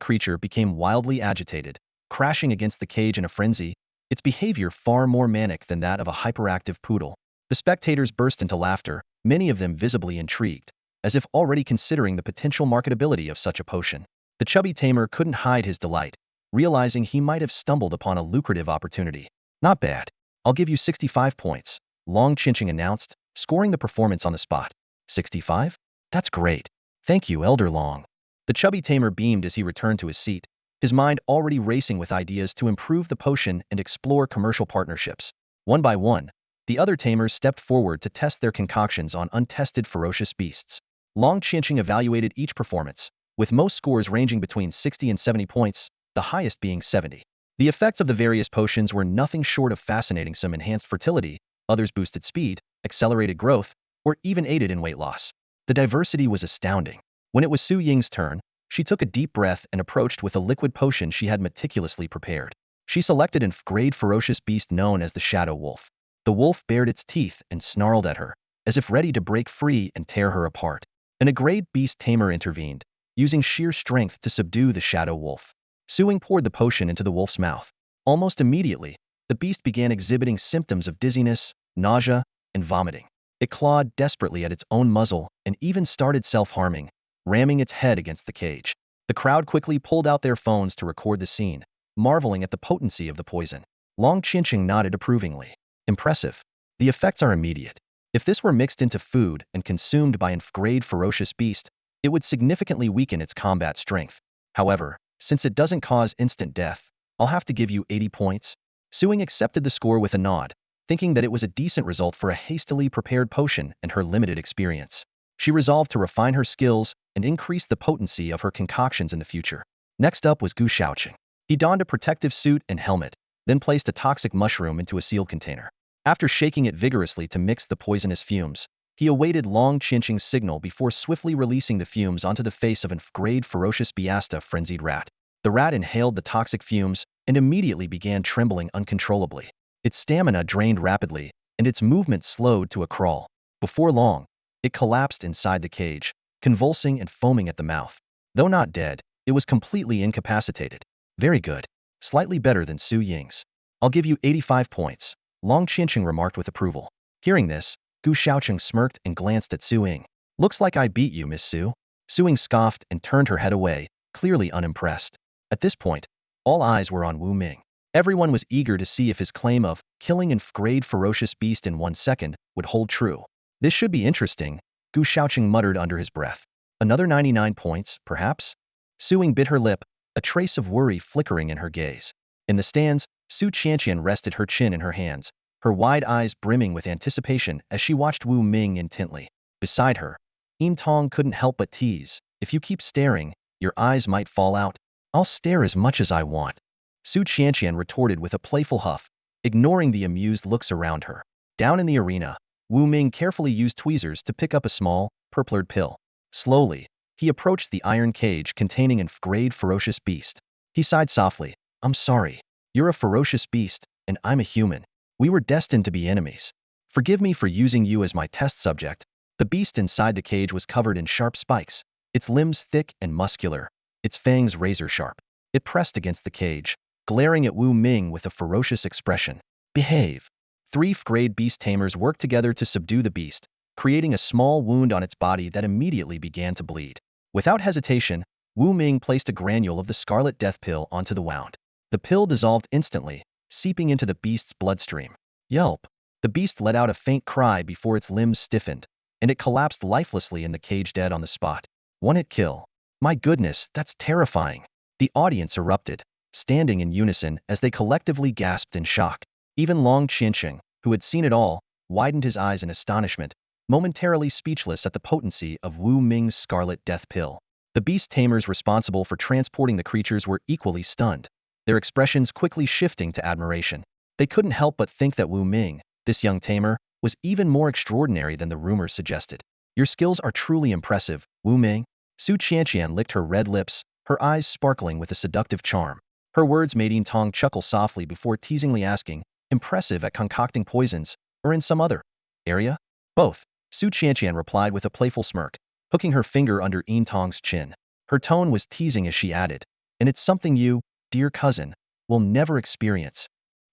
creature became wildly agitated, crashing against the cage in a frenzy, its behavior far more manic than that of a hyperactive poodle. The spectators burst into laughter, many of them visibly intrigued, as if already considering the potential marketability of such a potion. The chubby tamer couldn't hide his delight, realizing he might have stumbled upon a lucrative opportunity. Not bad. I'll give you 65 points, Long Chinching announced, scoring the performance on the spot. 65? That's great. Thank you, Elder Long. The chubby tamer beamed as he returned to his seat, his mind already racing with ideas to improve the potion and explore commercial partnerships. One by one, the other tamers stepped forward to test their concoctions on untested ferocious beasts. Long Chinching evaluated each performance, with most scores ranging between 60 and 70 points, the highest being 70. The effects of the various potions were nothing short of fascinating. Some enhanced fertility, others boosted speed, accelerated growth, or even aided in weight loss. The diversity was astounding. When it was Su Ying's turn, she took a deep breath and approached with a liquid potion she had meticulously prepared. She selected an F-grade ferocious beast known as the Shadow Wolf. The wolf bared its teeth and snarled at her, as if ready to break free and tear her apart. An A-grade beast tamer intervened, using sheer strength to subdue the Shadow Wolf. Su Ying poured the potion into the wolf's mouth. Almost immediately, the beast began exhibiting symptoms of dizziness, nausea, and vomiting. It clawed desperately at its own muzzle and even started self-harming, ramming its head against the cage. The crowd quickly pulled out their phones to record the scene, marveling at the potency of the poison. Long Chinching nodded approvingly. Impressive. The effects are immediate. If this were mixed into food and consumed by an F-grade ferocious beast, it would significantly weaken its combat strength. However, since it doesn't cause instant death, I'll have to give you 80 points. Su Ying accepted the score with a nod, thinking that it was a decent result for a hastily prepared potion and her limited experience. She resolved to refine her skills and increase the potency of her concoctions in the future. Next up was Gu Shaoqing. He donned a protective suit and helmet, then placed a toxic mushroom into a sealed container. After shaking it vigorously to mix the poisonous fumes, he awaited Long Chinching's signal before swiftly releasing the fumes onto the face of an F-grade ferocious Biasta frenzied rat. The rat inhaled the toxic fumes and immediately began trembling uncontrollably. Its stamina drained rapidly, and its movement slowed to a crawl. Before long, it collapsed inside the cage, convulsing and foaming at the mouth. Though not dead, it was completely incapacitated. Very good. Slightly better than Su Ying's. I'll give you 85 points, Long Chinching remarked with approval. Hearing this, Gu Shaoqing smirked and glanced at Su Ying. Looks like I beat you, Miss Su. Su Ying scoffed and turned her head away, clearly unimpressed. At this point, all eyes were on Wu Ming. Everyone was eager to see if his claim of killing an F-grade ferocious beast in 1 second would hold true. This should be interesting, Gu Shaoqing muttered under his breath. Another 99 points, perhaps? Su Ying bit her lip, a trace of worry flickering in her gaze. In the stands, Su Qianqian rested her chin in her hands, her wide eyes brimming with anticipation as she watched Wu Ming intently. Beside her, Im Tong couldn't help but tease, if you keep staring, your eyes might fall out. I'll stare as much as I want, Su Qianqian retorted with a playful huff, ignoring the amused looks around her. Down in the arena, Wu Ming carefully used tweezers to pick up a small, purplured pill. Slowly, he approached the iron cage containing an F-grade ferocious beast. He sighed softly. I'm sorry. You're a ferocious beast, and I'm a human. We were destined to be enemies. Forgive me for using you as my test subject. The beast inside the cage was covered in sharp spikes, its limbs thick and muscular, its fangs razor-sharp. It pressed against the cage, glaring at Wu Ming with a ferocious expression. Behave. 3 F-grade beast tamers worked together to subdue the beast, creating a small wound on its body that immediately began to bleed. Without hesitation, Wu Ming placed a granule of the scarlet death pill onto the wound. The pill dissolved instantly, seeping into the beast's bloodstream. Yelp! The beast let out a faint cry before its limbs stiffened, and it collapsed lifelessly in the cage dead on the spot. One-hit kill. My goodness, that's terrifying. The audience erupted, standing in unison as they collectively gasped in shock. Even Long Chinching, who had seen it all, widened his eyes in astonishment, momentarily speechless at the potency of Wu Ming's scarlet death pill. The beast tamers responsible for transporting the creatures were equally stunned, their expressions quickly shifting to admiration. They couldn't help but think that Wu Ming, this young tamer, was even more extraordinary than the rumors suggested. Your skills are truly impressive, Wu Ming. Su Qianqian licked her red lips, her eyes sparkling with a seductive charm. Her words made Yin Tong chuckle softly before teasingly asking, impressive at concocting poisons, or in some other area? Both, Su Qianqian replied with a playful smirk, hooking her finger under Yin Tong's chin. Her tone was teasing as she added, and it's something you, dear cousin, will never experience.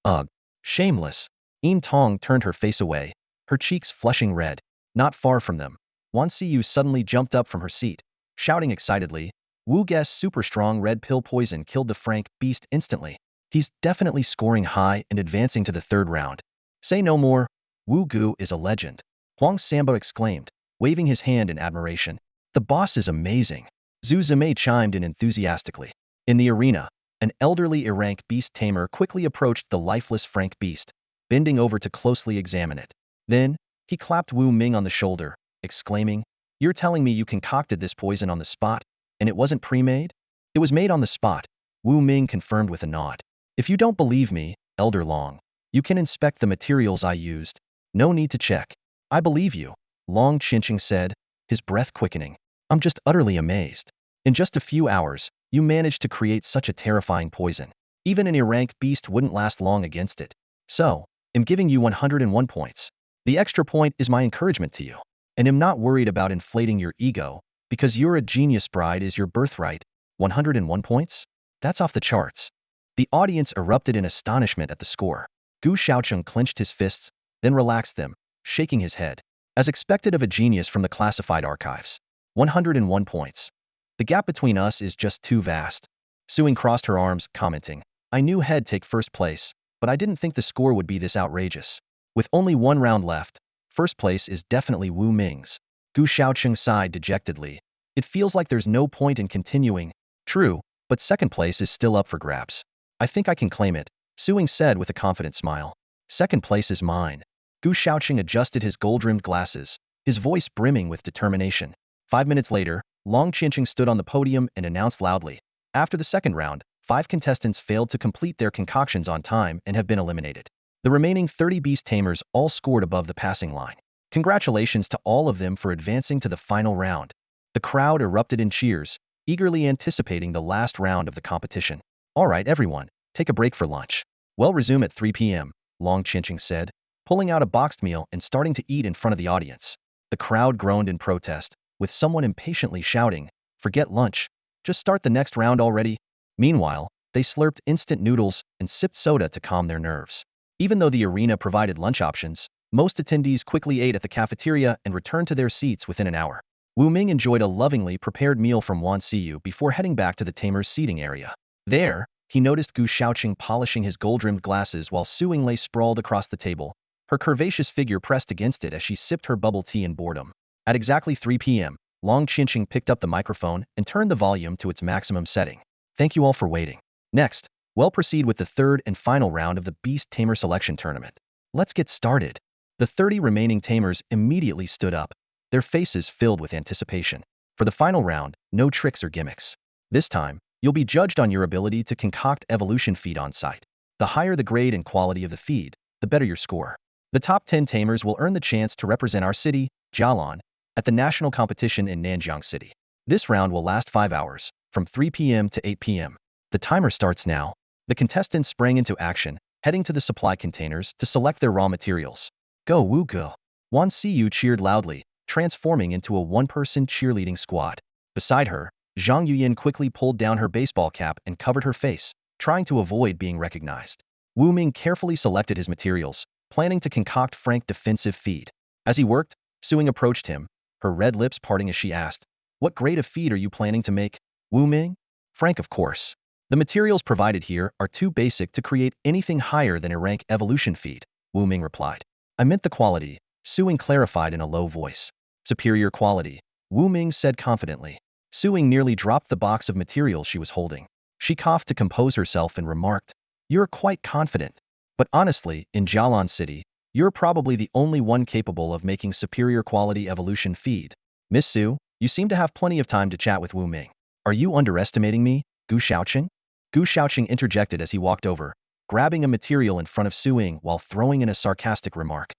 Ugh, shameless. Yin Tong turned her face away, her cheeks flushing red. Not far from them, Wan Siyu suddenly jumped up from her seat, shouting excitedly, Wu Guess super strong red pill poison killed the Frank beast instantly. He's definitely scoring high and advancing to the third round. Say no more, Wu Gu is a legend. Huang Sambo exclaimed, waving his hand in admiration. The boss is amazing. Zhu Zimei chimed in enthusiastically. In the arena, an elderly Irank beast tamer quickly approached the lifeless Frank beast, bending over to closely examine it. Then, he clapped Wu Ming on the shoulder, exclaiming, you're telling me you concocted this poison on the spot, and it wasn't pre-made? It was made on the spot, Wu Ming confirmed with a nod. If you don't believe me, Elder Long, you can inspect the materials I used. No need to check. I believe you, Long Chinching said, his breath quickening. I'm just utterly amazed. In just a few hours, you managed to create such a terrifying poison. Even an Irank beast wouldn't last long against it. So, I'm giving you 101 points. The extra point is my encouragement to you. And am not worried about inflating your ego, because you're a genius bride is your birthright. 101 points? That's off the charts. The audience erupted in astonishment at the score. Gu Xiaocheng clenched his fists, then relaxed them, shaking his head. As expected of a genius from the classified archives. 101 points. The gap between us is just too vast. Suing crossed her arms, commenting, I knew he'd take first place, but I didn't think the score would be this outrageous. With only one round left, first place is definitely Wu Ming's. Gu Xiaocheng sighed dejectedly. It feels like there's no point in continuing. True, but second place is still up for grabs. I think I can claim it, Suing said with a confident smile. Second place is mine. Gu Xiaocheng adjusted his gold-rimmed glasses, his voice brimming with determination. 5 minutes later, Long Chinching stood on the podium and announced loudly. After the second round, 5 contestants failed to complete their concoctions on time and have been eliminated. The remaining 30 beast tamers all scored above the passing line. Congratulations to all of them for advancing to the final round. The crowd erupted in cheers, eagerly anticipating the last round of the competition. All right, everyone, take a break for lunch. We'll resume at 3 p.m., Long Chinching said, pulling out a boxed meal and starting to eat in front of the audience. The crowd groaned in protest, with someone impatiently shouting, forget lunch, just start the next round already. Meanwhile, they slurped instant noodles and sipped soda to calm their nerves. Even though the arena provided lunch options, most attendees quickly ate at the cafeteria and returned to their seats within an hour. Wu Ming enjoyed a lovingly prepared meal from Wan Siyu before heading back to the tamer's seating area. There, he noticed Gu Xiaocheng polishing his gold-rimmed glasses while Suing lay sprawled across the table, her curvaceous figure pressed against it as she sipped her bubble tea in boredom. At exactly 3 p.m., Long Chinching picked up the microphone and turned the volume to its maximum setting. Thank you all for waiting. Next, we'll proceed with the third and final round of the Beast Tamer Selection Tournament. Let's get started. The 30 remaining tamers immediately stood up, their faces filled with anticipation. For the final round, no tricks or gimmicks. This time, you'll be judged on your ability to concoct evolution feed on site. The higher the grade and quality of the feed, the better your score. The top 10 tamers will earn the chance to represent our city, Jialan, at the national competition in Nanjiang City. This round will last 5 hours, from 3 p.m. to 8 p.m. The timer starts now. The contestants sprang into action, heading to the supply containers to select their raw materials. Go Wu Go! Wan Siyu cheered loudly, transforming into a one-person cheerleading squad. Beside her, Zhang Yuyin quickly pulled down her baseball cap and covered her face, trying to avoid being recognized. Wu Ming carefully selected his materials, planning to concoct frank defensive feed. As he worked, Suing approached him, her red lips parting as she asked, what grade of feed are you planning to make, Wu Ming? Frank, of course. The materials provided here are too basic to create anything higher than a rank evolution feed, Wu Ming replied. I meant the quality, Suing clarified in a low voice. Superior quality, Wu Ming said confidently. Suing nearly dropped the box of materials she was holding. She coughed to compose herself and remarked, you're quite confident. But honestly, in Jialan City, you're probably the only one capable of making superior quality evolution feed. Miss Su, You seem to have plenty of time to chat with Wu Ming. Are you underestimating me, Gu Xiaoqing? Gu Xiaoqing interjected as he walked over, grabbing a material in front of Su Ying while throwing in a sarcastic remark.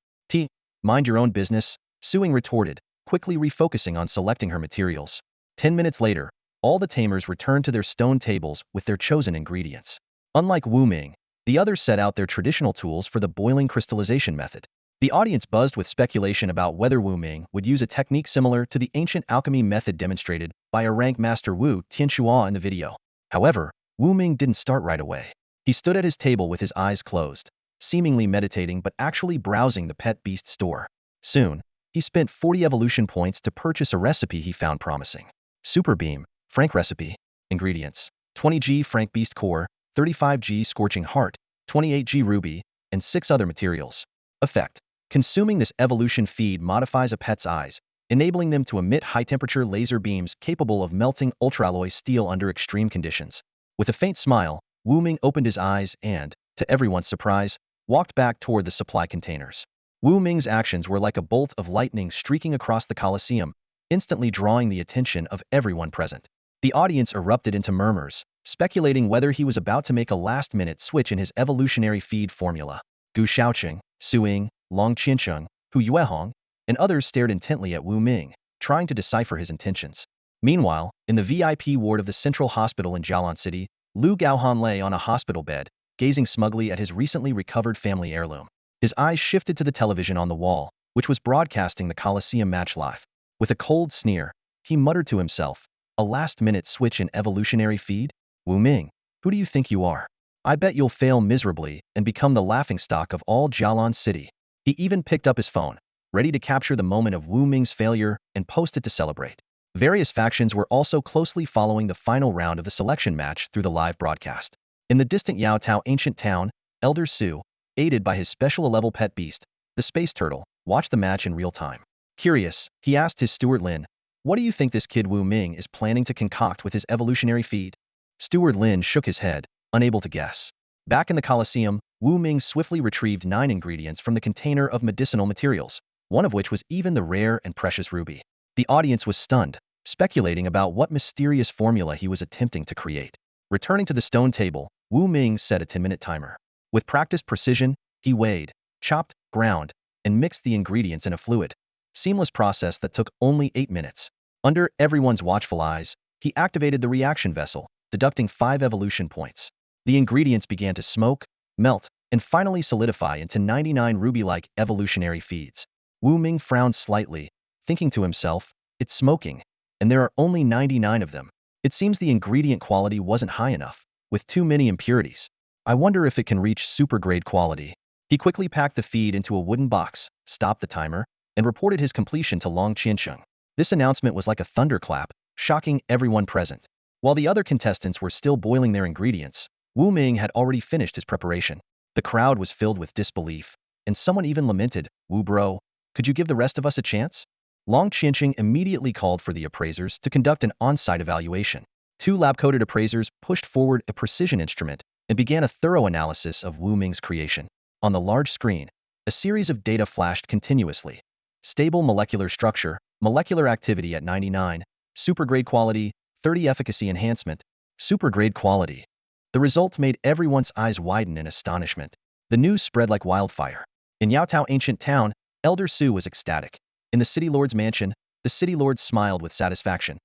Mind your own business, Su Ying retorted, quickly refocusing on selecting her materials. 10 minutes later, all the tamers returned to their stone tables with their chosen ingredients. Unlike Wu Ming, the others set out their traditional tools for the boiling crystallization method. The audience buzzed with speculation about whether Wu Ming would use a technique similar to the ancient alchemy method demonstrated by a rank master Wu Tianxua in the video. However, Wu Ming didn't start right away. He stood at his table with his eyes closed, seemingly meditating but actually browsing the pet beast store. Soon, he spent 40 evolution points to purchase a recipe he found promising. Super Beam, Frank Recipe. Ingredients: 20G Frank Beast Core, 35G Scorching Heart, 28G Ruby, and 6 other materials. Effect: consuming this evolution feed modifies a pet's eyes, enabling them to emit high-temperature laser beams capable of melting ultraalloy steel under extreme conditions. With a faint smile, Wu Ming opened his eyes and, to everyone's surprise, walked back toward the supply containers. Wu Ming's actions were like a bolt of lightning streaking across the Colosseum, instantly drawing the attention of everyone present. The audience erupted into murmurs, speculating whether he was about to make a last-minute switch in his evolutionary feed formula. Gu Xiaoqing, Su Ying, Long Qiancheng, Hu Yuehong, and others stared intently at Wu Ming, trying to decipher his intentions. Meanwhile, in the VIP ward of the Central Hospital in Jialan City, Lu Gaohan lay on a hospital bed, gazing smugly at his recently recovered family heirloom. His eyes shifted to the television on the wall, which was broadcasting the Colosseum match live. With a cold sneer, he muttered to himself, "A last-minute switch in evolutionary feed? Wu Ming, who do you think you are? I bet you'll fail miserably and become the laughingstock of all Jialan City." He even picked up his phone, ready to capture the moment of Wu Ming's failure and post it to celebrate. Various factions were also closely following the final round of the selection match through the live broadcast. In the distant Yaotao ancient town, Elder Su, aided by his special-level pet beast, the space turtle, watched the match in real time. Curious, he asked his steward Lin, "What do you think this kid Wu Ming is planning to concoct with his evolutionary feed?" Steward Lin shook his head, unable to guess. Back in the Colosseum, Wu Ming swiftly retrieved 9 ingredients from the container of medicinal materials, one of which was even the rare and precious ruby. The audience was stunned, speculating about what mysterious formula he was attempting to create. Returning to the stone table, Wu Ming set a 10-minute timer. With practiced precision, he weighed, chopped, ground, and mixed the ingredients in a fluid, seamless process that took only 8 minutes. Under everyone's watchful eyes, he activated the reaction vessel, deducting 5 evolution points. The ingredients began to smoke, melt, and finally solidify into 99 ruby-like evolutionary feeds. Wu Ming frowned slightly, thinking to himself, "It's smoking, and there are only 99 of them. It seems the ingredient quality wasn't high enough, with too many impurities. I wonder if it can reach super-grade quality." He quickly packed the feed into a wooden box, stopped the timer, and reported his completion to Long Qiancheng. This announcement was like a thunderclap, shocking everyone present. While the other contestants were still boiling their ingredients, Wu Ming had already finished his preparation. The crowd was filled with disbelief, and someone even lamented, "Wu bro, could you give the rest of us a chance?" Long Qiancheng immediately called for the appraisers to conduct an on-site evaluation. 2 lab-coated appraisers pushed forward a precision instrument and began a thorough analysis of Wu Ming's creation. On the large screen, a series of data flashed continuously. Stable molecular structure, molecular activity at 99, supergrade quality, 30 efficacy enhancement, supergrade quality. The result made everyone's eyes widen in astonishment. The news spread like wildfire. In Yaotao ancient town, Elder Su was ecstatic. In the city lord's mansion, the city lord smiled with satisfaction.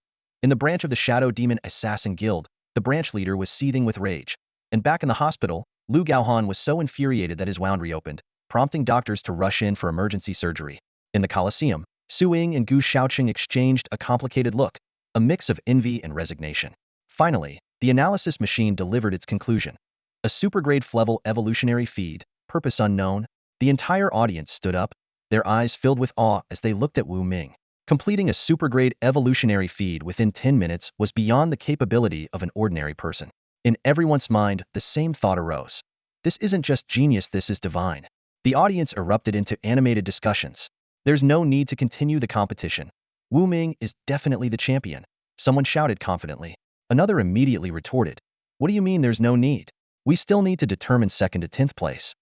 In the branch of the Shadow Demon Assassin Guild, the branch leader was seething with rage. And back in the hospital, Lu Gaohan was so infuriated that his wound reopened, prompting doctors to rush in for emergency surgery. In the Colosseum, Su Ying and Gu Xiaoqing exchanged a complicated look, a mix of envy and resignation. Finally, the analysis machine delivered its conclusion. A supergrade level evolutionary feed, purpose unknown. The entire audience stood up, their eyes filled with awe as they looked at Wu Ming. Completing a supergrade evolutionary feed within 10 minutes was beyond the capability of an ordinary person. In everyone's mind, the same thought arose. This isn't just genius, this is divine. The audience erupted into animated discussions. There's no need to continue the competition. Wu Ming is definitely the champion, someone shouted confidently. Another immediately retorted, "What do you mean there's no need? We still need to determine 2nd to 10th place."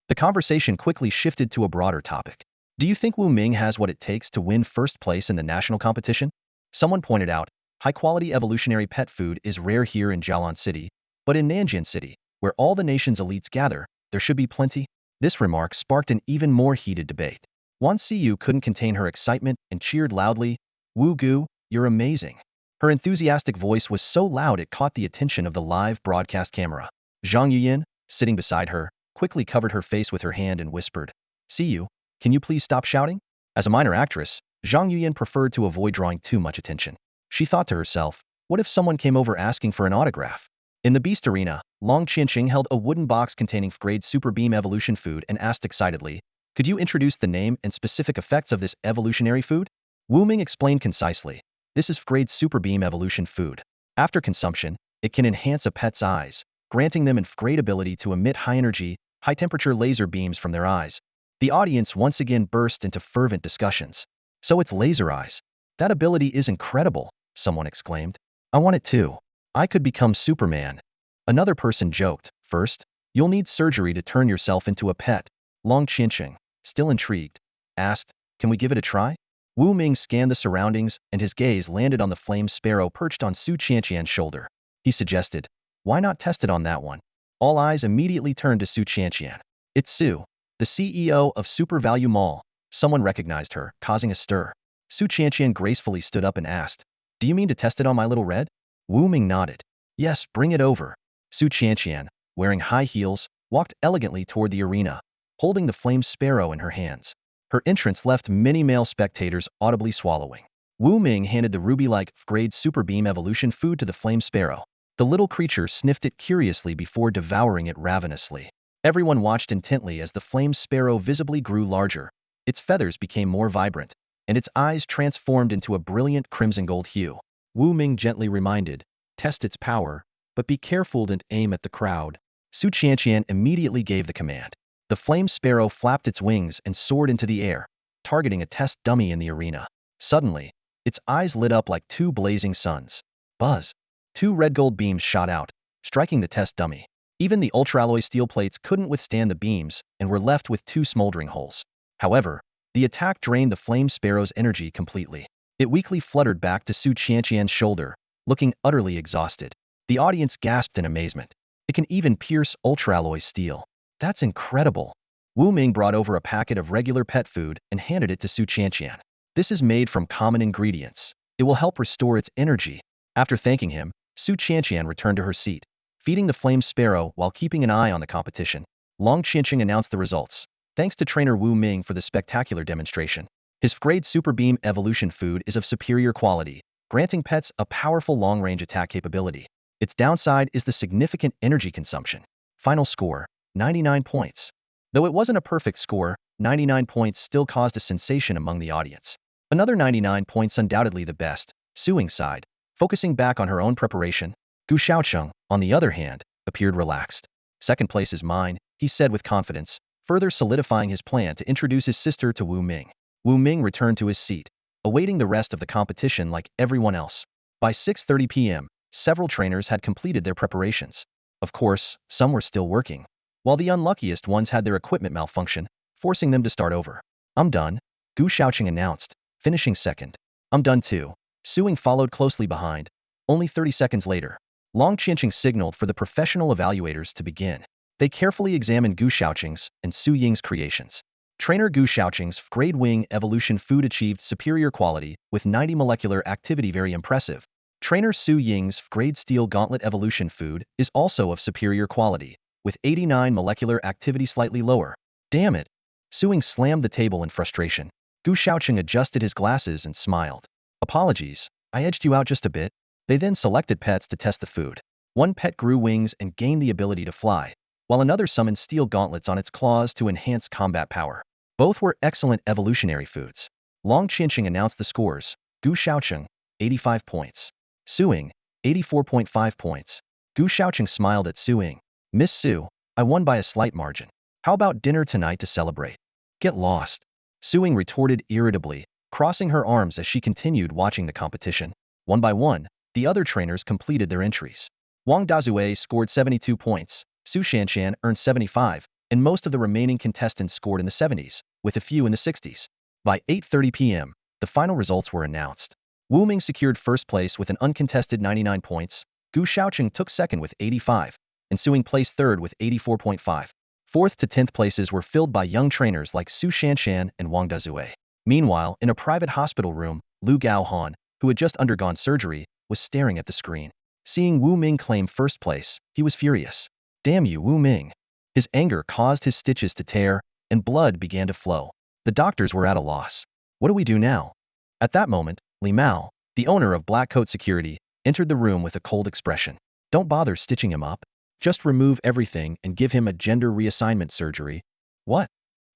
The conversation quickly shifted to a broader topic. Do you think Wu Ming has what it takes to win 1st place in the national competition? Someone pointed out, high-quality evolutionary pet food is rare here in Jialan City, but in Nanjian City, where all the nation's elites gather, there should be plenty. This remark sparked an even more heated debate. Wan Siyu couldn't contain her excitement and cheered loudly, "Wu Gu, you're amazing." Her enthusiastic voice was so loud it caught the attention of the live broadcast camera. Zhang Yuyin, sitting beside her, quickly covered her face with her hand and whispered, "Siyu, can you please stop shouting?" As a minor actress, Zhang Yuyin preferred to avoid drawing too much attention. She thought to herself, what if someone came over asking for an autograph? In the Beast Arena, Long Qianqing held a wooden box containing grade Super Beam Evolution food and asked excitedly, "Could you introduce the name and specific effects of this evolutionary food?" Wu Ming explained concisely, "This is grade Super Beam Evolution food. After consumption, it can enhance a pet's eyes, granting them a great ability to emit high-energy, high-temperature laser beams from their eyes." The audience once again burst into fervent discussions. "So it's laser eyes. That ability is incredible," someone exclaimed. "I want it too. I could become Superman." Another person joked, "First, you'll need surgery to turn yourself into a pet." Long Qianqing, still intrigued, asked, "Can we give it a try?" Wu Ming scanned the surroundings and his gaze landed on the flame sparrow perched on Su Qianqian's shoulder. He suggested, "Why not test it on that one?" All eyes immediately turned to Su Qianqian. "It's Su, the CEO of Super Value Mall." Someone recognized her, causing a stir. Su Qianqian gracefully stood up and asked, "Do you mean to test it on my little red?" Wu Ming nodded. "Yes, bring it over." Su Qianqian, wearing high heels, walked elegantly toward the arena, holding the flame sparrow in her hands. Her entrance left many male spectators audibly swallowing. Wu Ming handed the ruby-like grade Super Beam Evolution food to the flame sparrow. The little creature sniffed it curiously before devouring it ravenously. Everyone watched intently as the flame sparrow visibly grew larger. Its feathers became more vibrant, and its eyes transformed into a brilliant crimson gold hue. Wu Ming gently reminded, "Test its power, but be careful and aim at the crowd." Su Qianqian immediately gave the command. The flame sparrow flapped its wings and soared into the air, targeting a test dummy in the arena. Suddenly, its eyes lit up like two blazing suns. Buzz! Two red gold beams shot out, striking the test dummy. Even the ultra-alloy steel plates couldn't withstand the beams and were left with two smoldering holes. However, the attack drained the flame sparrow's energy completely. It weakly fluttered back to Su Qianqian's shoulder, looking utterly exhausted. The audience gasped in amazement. It can even pierce ultra-alloy steel. That's incredible. Wu Ming brought over a packet of regular pet food and handed it to Su Qianqian. "This is made from common ingredients. It will help restore its energy." After thanking him, Su Qianqian returned to her seat, feeding the flame sparrow while keeping an eye on the competition. Long Qianqing announced the results. "Thanks to trainer Wu Ming for the spectacular demonstration. His grade Super Beam Evolution food is of superior quality, granting pets a powerful long-range attack capability. Its downside is the significant energy consumption." Final score, 99 points. Though it wasn't a perfect score, 99 points still caused a sensation among the audience. Another 99 points undoubtedly the best, Suing sighed, focusing back on her own preparation. Gu Xiaocheng, on the other hand, appeared relaxed. "Second place is mine," he said with confidence, further solidifying his plan to introduce his sister to Wu Ming. Wu Ming returned to his seat, awaiting the rest of the competition like everyone else. By 6:30 p.m., several trainers had completed their preparations. Of course, some were still working, while the unluckiest ones had their equipment malfunction, forcing them to start over. "I'm done," Gu Xiaoqing announced, finishing second. "I'm done too." Suing followed closely behind. Only 30 seconds later, Long Qianqing signaled for the professional evaluators to begin. They carefully examined Gu Xiaoqing's and Su Ying's creations. Trainer Gu Xiaoqing's grade Wing Evolution food achieved superior quality, with 90 molecular activity very impressive. Trainer Su Ying's grade Steel Gauntlet Evolution food is also of superior quality, with 89 molecular activity slightly lower. "Damn it!" Suing slammed the table in frustration. Gu Xiaoqing adjusted his glasses and smiled. "Apologies, I edged you out just a bit." They then selected pets to test the food. One pet grew wings and gained the ability to fly, while another summoned steel gauntlets on its claws to enhance combat power. Both were excellent evolutionary foods. Long Qianqing announced the scores. Gu Xiaoqing, 85 points. Suing, 84.5 points. Gu Xiaoqing smiled at Suing. "Miss Su, I won by a slight margin. How about dinner tonight to celebrate?" "Get lost," Suing retorted irritably, crossing her arms as she continued watching the competition. One by one, the other trainers completed their entries. Wang Dazue scored 72 points, Su Shanshan earned 75, and most of the remaining contestants scored in the 70s, with a few in the 60s. By 8:30 p.m., the final results were announced. Wu Ming secured first place with an uncontested 99 points, Gu Xiaocheng took second with 85, ensuing place third with 84.5. Fourth to 10th places were filled by young trainers like Su Shanshan and Wang Dezue. Meanwhile, in a private hospital room, Lu Gaohan, who had just undergone surgery, was staring at the screen. Seeing Wu Ming claim first place, he was furious. Damn you, Wu Ming. His anger caused his stitches to tear, and blood began to flow. The doctors were at a loss. What do we do now? At that moment, Li Mao, the owner of Black Coat Security, entered the room with a cold expression. Don't bother stitching him up. Just remove everything and give him a gender reassignment surgery. What?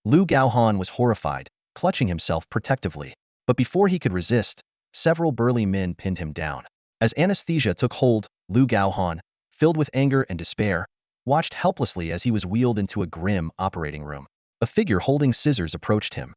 Lu Gaohan was horrified, clutching himself protectively. But before he could resist, several burly men pinned him down. As anesthesia took hold, Lu Gaohan, filled with anger and despair, watched helplessly as he was wheeled into a grim operating room. A figure holding scissors approached him.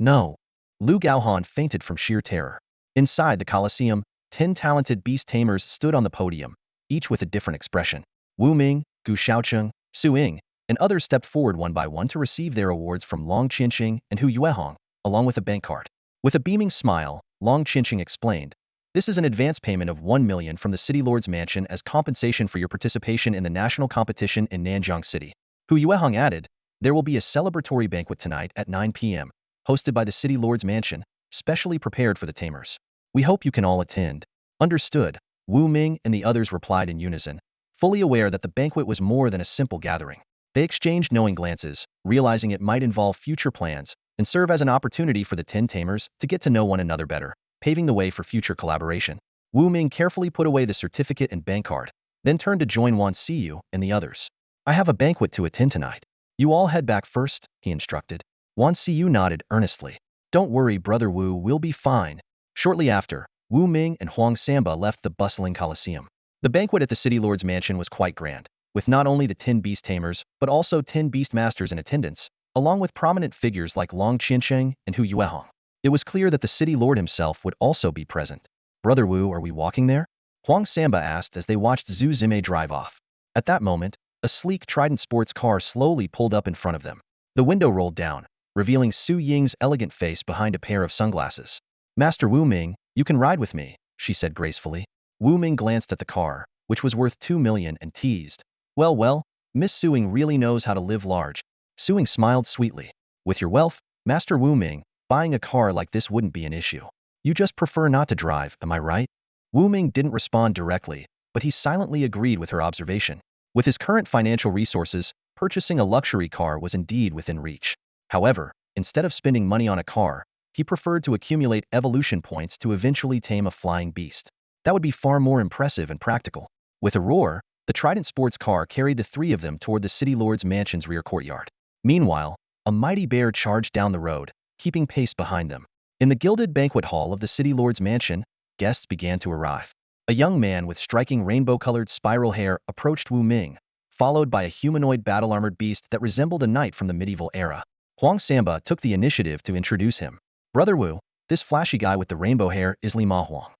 No. Lu Gaohan fainted from sheer terror. Inside the Colosseum, 10 talented beast tamers stood on the podium, each with a different expression. Wu Ming, Gu Xiaocheng, Su Ying, and others stepped forward one by one to receive their awards from Long Qinqing and Hu Yuehong, along with a bank card. With a beaming smile, Long Qinqing explained, "This is an advance payment of 1 million from the City Lord's Mansion as compensation for your participation in the national competition in Nanjiang City." Hu Yuehong added, "There will be a celebratory banquet tonight at 9 p.m., hosted by the City Lord's Mansion, specially prepared for the Tamers. We hope you can all attend." Understood, Wu Ming and the others replied in unison, fully aware that the banquet was more than a simple gathering. They exchanged knowing glances, realizing it might involve future plans and serve as an opportunity for the 10 Tamers to get to know one another better, paving the way for future collaboration. Wu Ming carefully put away the certificate and bank card, then turned to join Wan Siyu and the others. "I have a banquet to attend tonight. You all head back first," he instructed. Wan Siyu nodded earnestly. "Don't worry, Brother Wu, we'll be fine." Shortly after, Wu Ming and Huang Samba left the bustling Colosseum. The banquet at the City Lord's Mansion was quite grand, with not only the 10 Beast Tamers, but also 10 Beast Masters in attendance, along with prominent figures like Long Qinqing and Hu Yuehong. It was clear that the City Lord himself would also be present. "Brother Wu, are we walking there?" Huang Samba asked as they watched Zhu Zime drive off. At that moment, a sleek Trident sports car slowly pulled up in front of them. The window rolled down, revealing Su Ying's elegant face behind a pair of sunglasses. "Master Wu Ming, you can ride with me," she said gracefully. Wu Ming glanced at the car, which was worth 2 million, and teased, Well, Miss Suing really knows how to live large." Suing smiled sweetly. "With your wealth, Master Wu Ming, buying a car like this wouldn't be an issue. You just prefer not to drive, am I right?" Wu Ming didn't respond directly, but he silently agreed with her observation. With his current financial resources, purchasing a luxury car was indeed within reach. However, instead of spending money on a car, he preferred to accumulate evolution points to eventually tame a flying beast. That would be far more impressive and practical. With a roar, the Trident sports car carried the three of them toward the City Lord's Mansion's rear courtyard. Meanwhile, a mighty bear charged down the road, keeping pace behind them. In the gilded banquet hall of the City Lord's Mansion, guests began to arrive. A young man with striking rainbow-colored spiral hair approached Wu Ming, followed by a humanoid battle-armored beast that resembled a knight from the medieval era. Huang Samba took the initiative to introduce him. "Brother Wu, this flashy guy with the rainbow hair is Li Ma Huang.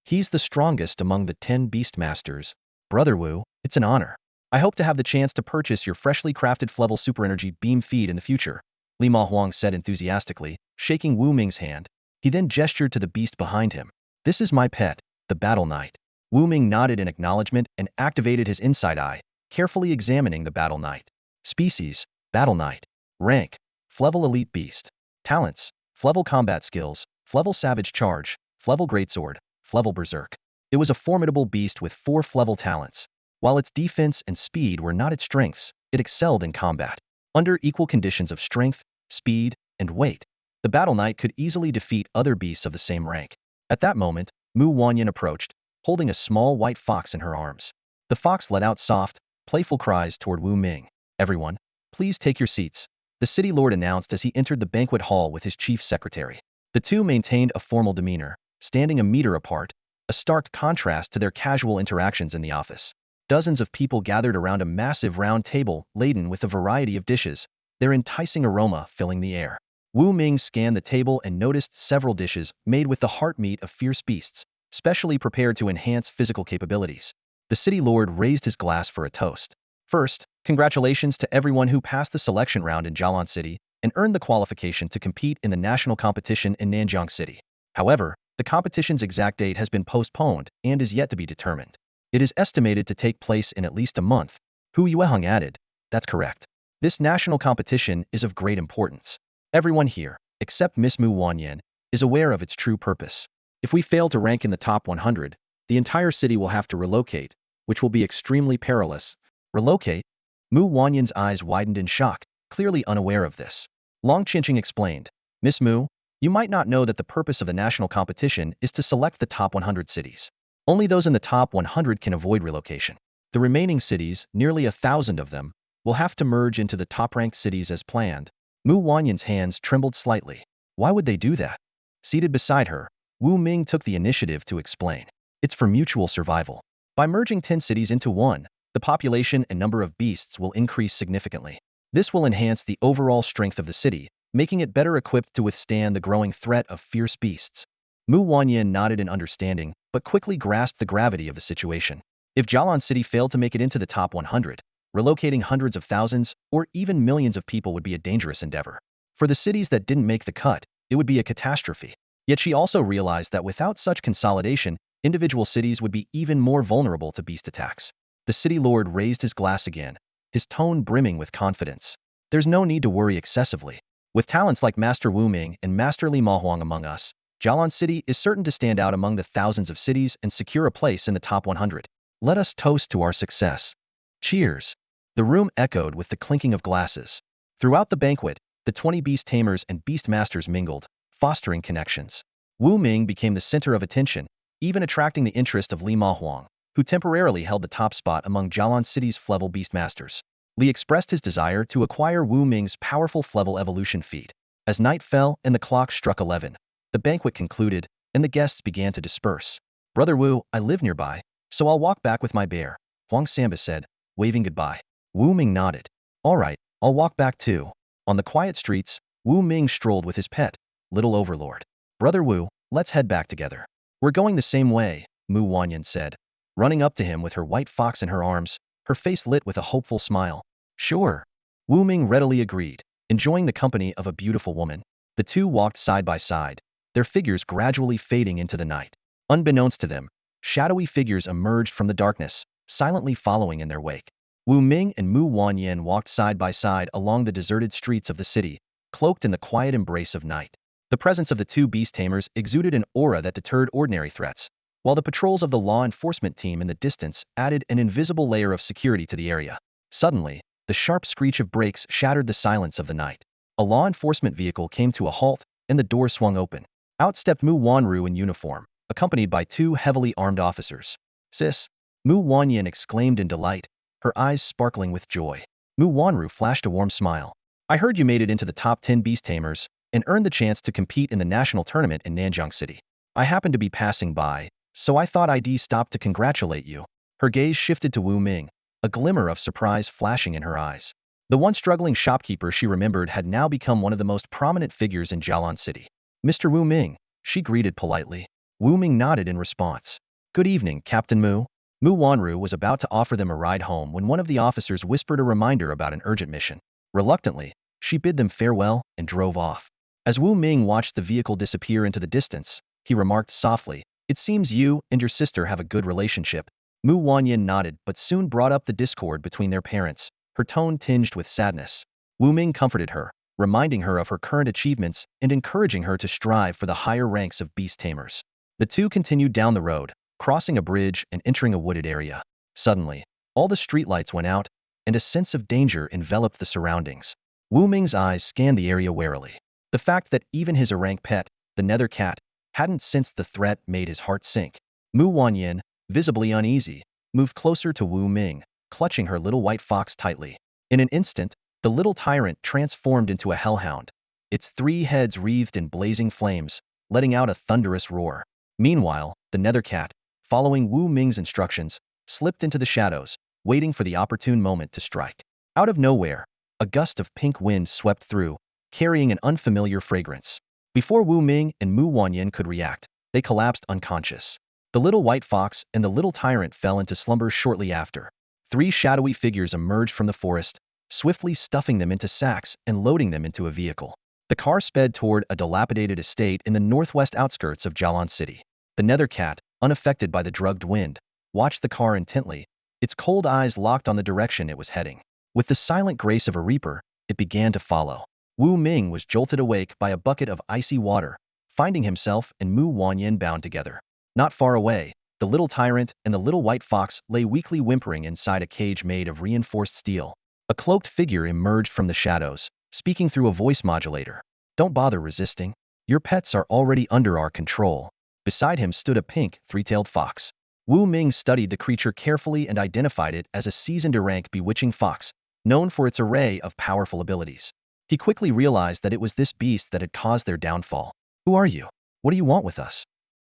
He's the strongest among the 10 Beast Masters. Brother Wu, it's an honor. I hope to have the chance to purchase your freshly crafted Flevel Super Energy Beam Feed in the future," Li Ma Huang said enthusiastically, shaking Wu Ming's hand. He then gestured to the beast behind him. "This is my pet, the Battle Knight." Wu Ming nodded in acknowledgement and activated his inside eye, carefully examining the Battle Knight. Species: Battle Knight. Rank: Flevel Elite Beast. Talents: Flevel Combat Skills, Flevel Savage Charge, Flevel Greatsword, Flevel Berserk. It was a formidable beast with 4 Flevel talents. While its defense and speed were not its strengths, it excelled in combat. Under equal conditions of strength, speed, and weight, the Battle Knight could easily defeat other beasts of the same rank. At that moment, Mu Wanyan approached, holding a small white fox in her arms. The fox let out soft, playful cries toward Wu Ming. "Everyone, please take your seats," the city lord announced as he entered the banquet hall with his chief secretary. The two maintained a formal demeanor, standing a meter apart, a stark contrast to their casual interactions in the office. Dozens of people gathered around a massive round table laden with a variety of dishes, their enticing aroma filling the air. Wu Ming scanned the table and noticed several dishes made with the heart meat of fierce beasts, specially prepared to enhance physical capabilities. The city lord raised his glass for a toast. "First, congratulations to everyone who passed the selection round in Jialan City and earned the qualification to compete in the national competition in Nanjiang City. However, The competition's exact date has been postponed and is yet to be determined. It is estimated to take place in at least a month. Hu Yueheng added, that's correct. This national competition is of great importance. Everyone here, except Miss Mu Wanyan, is aware of its true purpose. If we fail to rank in the top 100, the entire city will have to relocate, which will be extremely perilous. Relocate? Mu Wanyan's eyes widened in shock, clearly unaware of this. Long Qinqing explained, Miss Mu, you might not know that the purpose of the national competition is to select the top 100 cities. Only those in the top 100 can avoid relocation. The remaining cities, nearly 1,000 of them, will have to merge into the top-ranked cities as planned. Mu Wanyan's hands trembled slightly. Why would they do that? Seated beside her, Wu Ming took the initiative to explain. It's for mutual survival. By merging 10 cities into one, the population and number of beasts will increase significantly. This will enhance the overall strength of the city, making it better equipped to withstand the growing threat of fierce beasts. Mu Wanyan nodded in understanding, but quickly grasped the gravity of the situation. If Jialan City failed to make it into the top 100, relocating hundreds of thousands or even millions of people would be a dangerous endeavor. For the cities that didn't make the cut, it would be a catastrophe. Yet she also realized that without such consolidation, individual cities would be even more vulnerable to beast attacks. The city lord raised his glass again, his tone brimming with confidence. There's no need to worry excessively. With talents like Master Wu Ming and Master Li Mahuang among us, Jialan City is certain to stand out among the thousands of cities and secure a place in the top 100. Let us toast to our success. Cheers. The room echoed with the clinking of glasses. Throughout the banquet, the 20 Beast Tamers and Beast Masters mingled, fostering connections. Wu Ming became the center of attention, even attracting the interest of Li Mahuang, who temporarily held the top spot among Jialan City's Flevel Beast Masters. Li expressed his desire to acquire Wu Ming's powerful Flevel evolution feat. As night fell and the clock struck 11, the banquet concluded, and the guests began to disperse. Brother Wu, I live nearby, so I'll walk back with my bear, Huang Samba said, waving goodbye. Wu Ming nodded. All right, I'll walk back too. On the quiet streets, Wu Ming strolled with his pet, Little Overlord. Brother Wu, let's head back together. We're going the same way, Mu Wanyan said, running up to him with her white fox in her arms, her face lit with a hopeful smile. Sure. Wu Ming readily agreed, enjoying the company of a beautiful woman. The two walked side by side, their figures gradually fading into the night. Unbeknownst to them, shadowy figures emerged from the darkness, silently following in their wake. Wu Ming and Mu Wanyan walked side by side along the deserted streets of the city, cloaked in the quiet embrace of night. The presence of the two beast tamers exuded an aura that deterred ordinary threats, while the patrols of the law enforcement team in the distance added an invisible layer of security to the area. Suddenly, the sharp screech of brakes shattered the silence of the night. A law enforcement vehicle came to a halt, and the door swung open. Out stepped Mu Wanru in uniform, accompanied by two heavily armed officers. Sis! Mu Wanyan exclaimed in delight, her eyes sparkling with joy. Mu Wanru flashed a warm smile. I heard you made it into the top 10 Beast Tamers and earned the chance to compete in the national tournament in Nanjiang City. I happened to be passing by, so I thought I'd stop to congratulate you. Her gaze shifted to Wu Ming, a glimmer of surprise flashing in her eyes. The once struggling shopkeeper she remembered had now become one of the most prominent figures in Jialan City. Mr. Wu Ming, she greeted politely. Wu Ming nodded in response. Good evening, Captain Mu. Mu Wanru was about to offer them a ride home when one of the officers whispered a reminder about an urgent mission. Reluctantly, she bid them farewell and drove off. As Wu Ming watched the vehicle disappear into the distance, he remarked softly, It seems you and your sister have a good relationship. Mu Wanyan nodded but soon brought up the discord between their parents, her tone tinged with sadness. Wu Ming comforted her, reminding her of her current achievements and encouraging her to strive for the higher ranks of beast tamers. The two continued down the road, crossing a bridge and entering a wooded area. Suddenly, all the streetlights went out, and a sense of danger enveloped the surroundings. Wu Ming's eyes scanned the area warily. The fact that even his orang pet, the nether cat, hadn't sensed the threat made his heart sink. Mu Wanyan, visibly uneasy, moved closer to Wu Ming, clutching her little white fox tightly. In an instant, the little tyrant transformed into a hellhound, its three heads wreathed in blazing flames, letting out a thunderous roar. Meanwhile, the nether cat, following Wu Ming's instructions, slipped into the shadows, waiting for the opportune moment to strike. Out of nowhere, a gust of pink wind swept through, carrying an unfamiliar fragrance. Before Wu Ming and Mu Wanyan could react, they collapsed unconscious. The little white fox and the little tyrant fell into slumber shortly after. Three shadowy figures emerged from the forest, swiftly stuffing them into sacks and loading them into a vehicle. The car sped toward a dilapidated estate in the northwest outskirts of Jialan City. The nether cat, unaffected by the drugged wind, watched the car intently, its cold eyes locked on the direction it was heading. With the silent grace of a reaper, it began to follow. Wu Ming was jolted awake by a bucket of icy water, finding himself and Mu Wanyan bound together. Not far away, the little tyrant and the little white fox lay weakly whimpering inside a cage made of reinforced steel. A cloaked figure emerged from the shadows, speaking through a voice modulator. Don't bother resisting. Your pets are already under our control. Beside him stood a pink, three-tailed fox. Wu Ming studied the creature carefully and identified it as a seasoned rank bewitching fox, known for its array of powerful abilities. He quickly realized that it was this beast that had caused their downfall. Who are you? What do you want with us?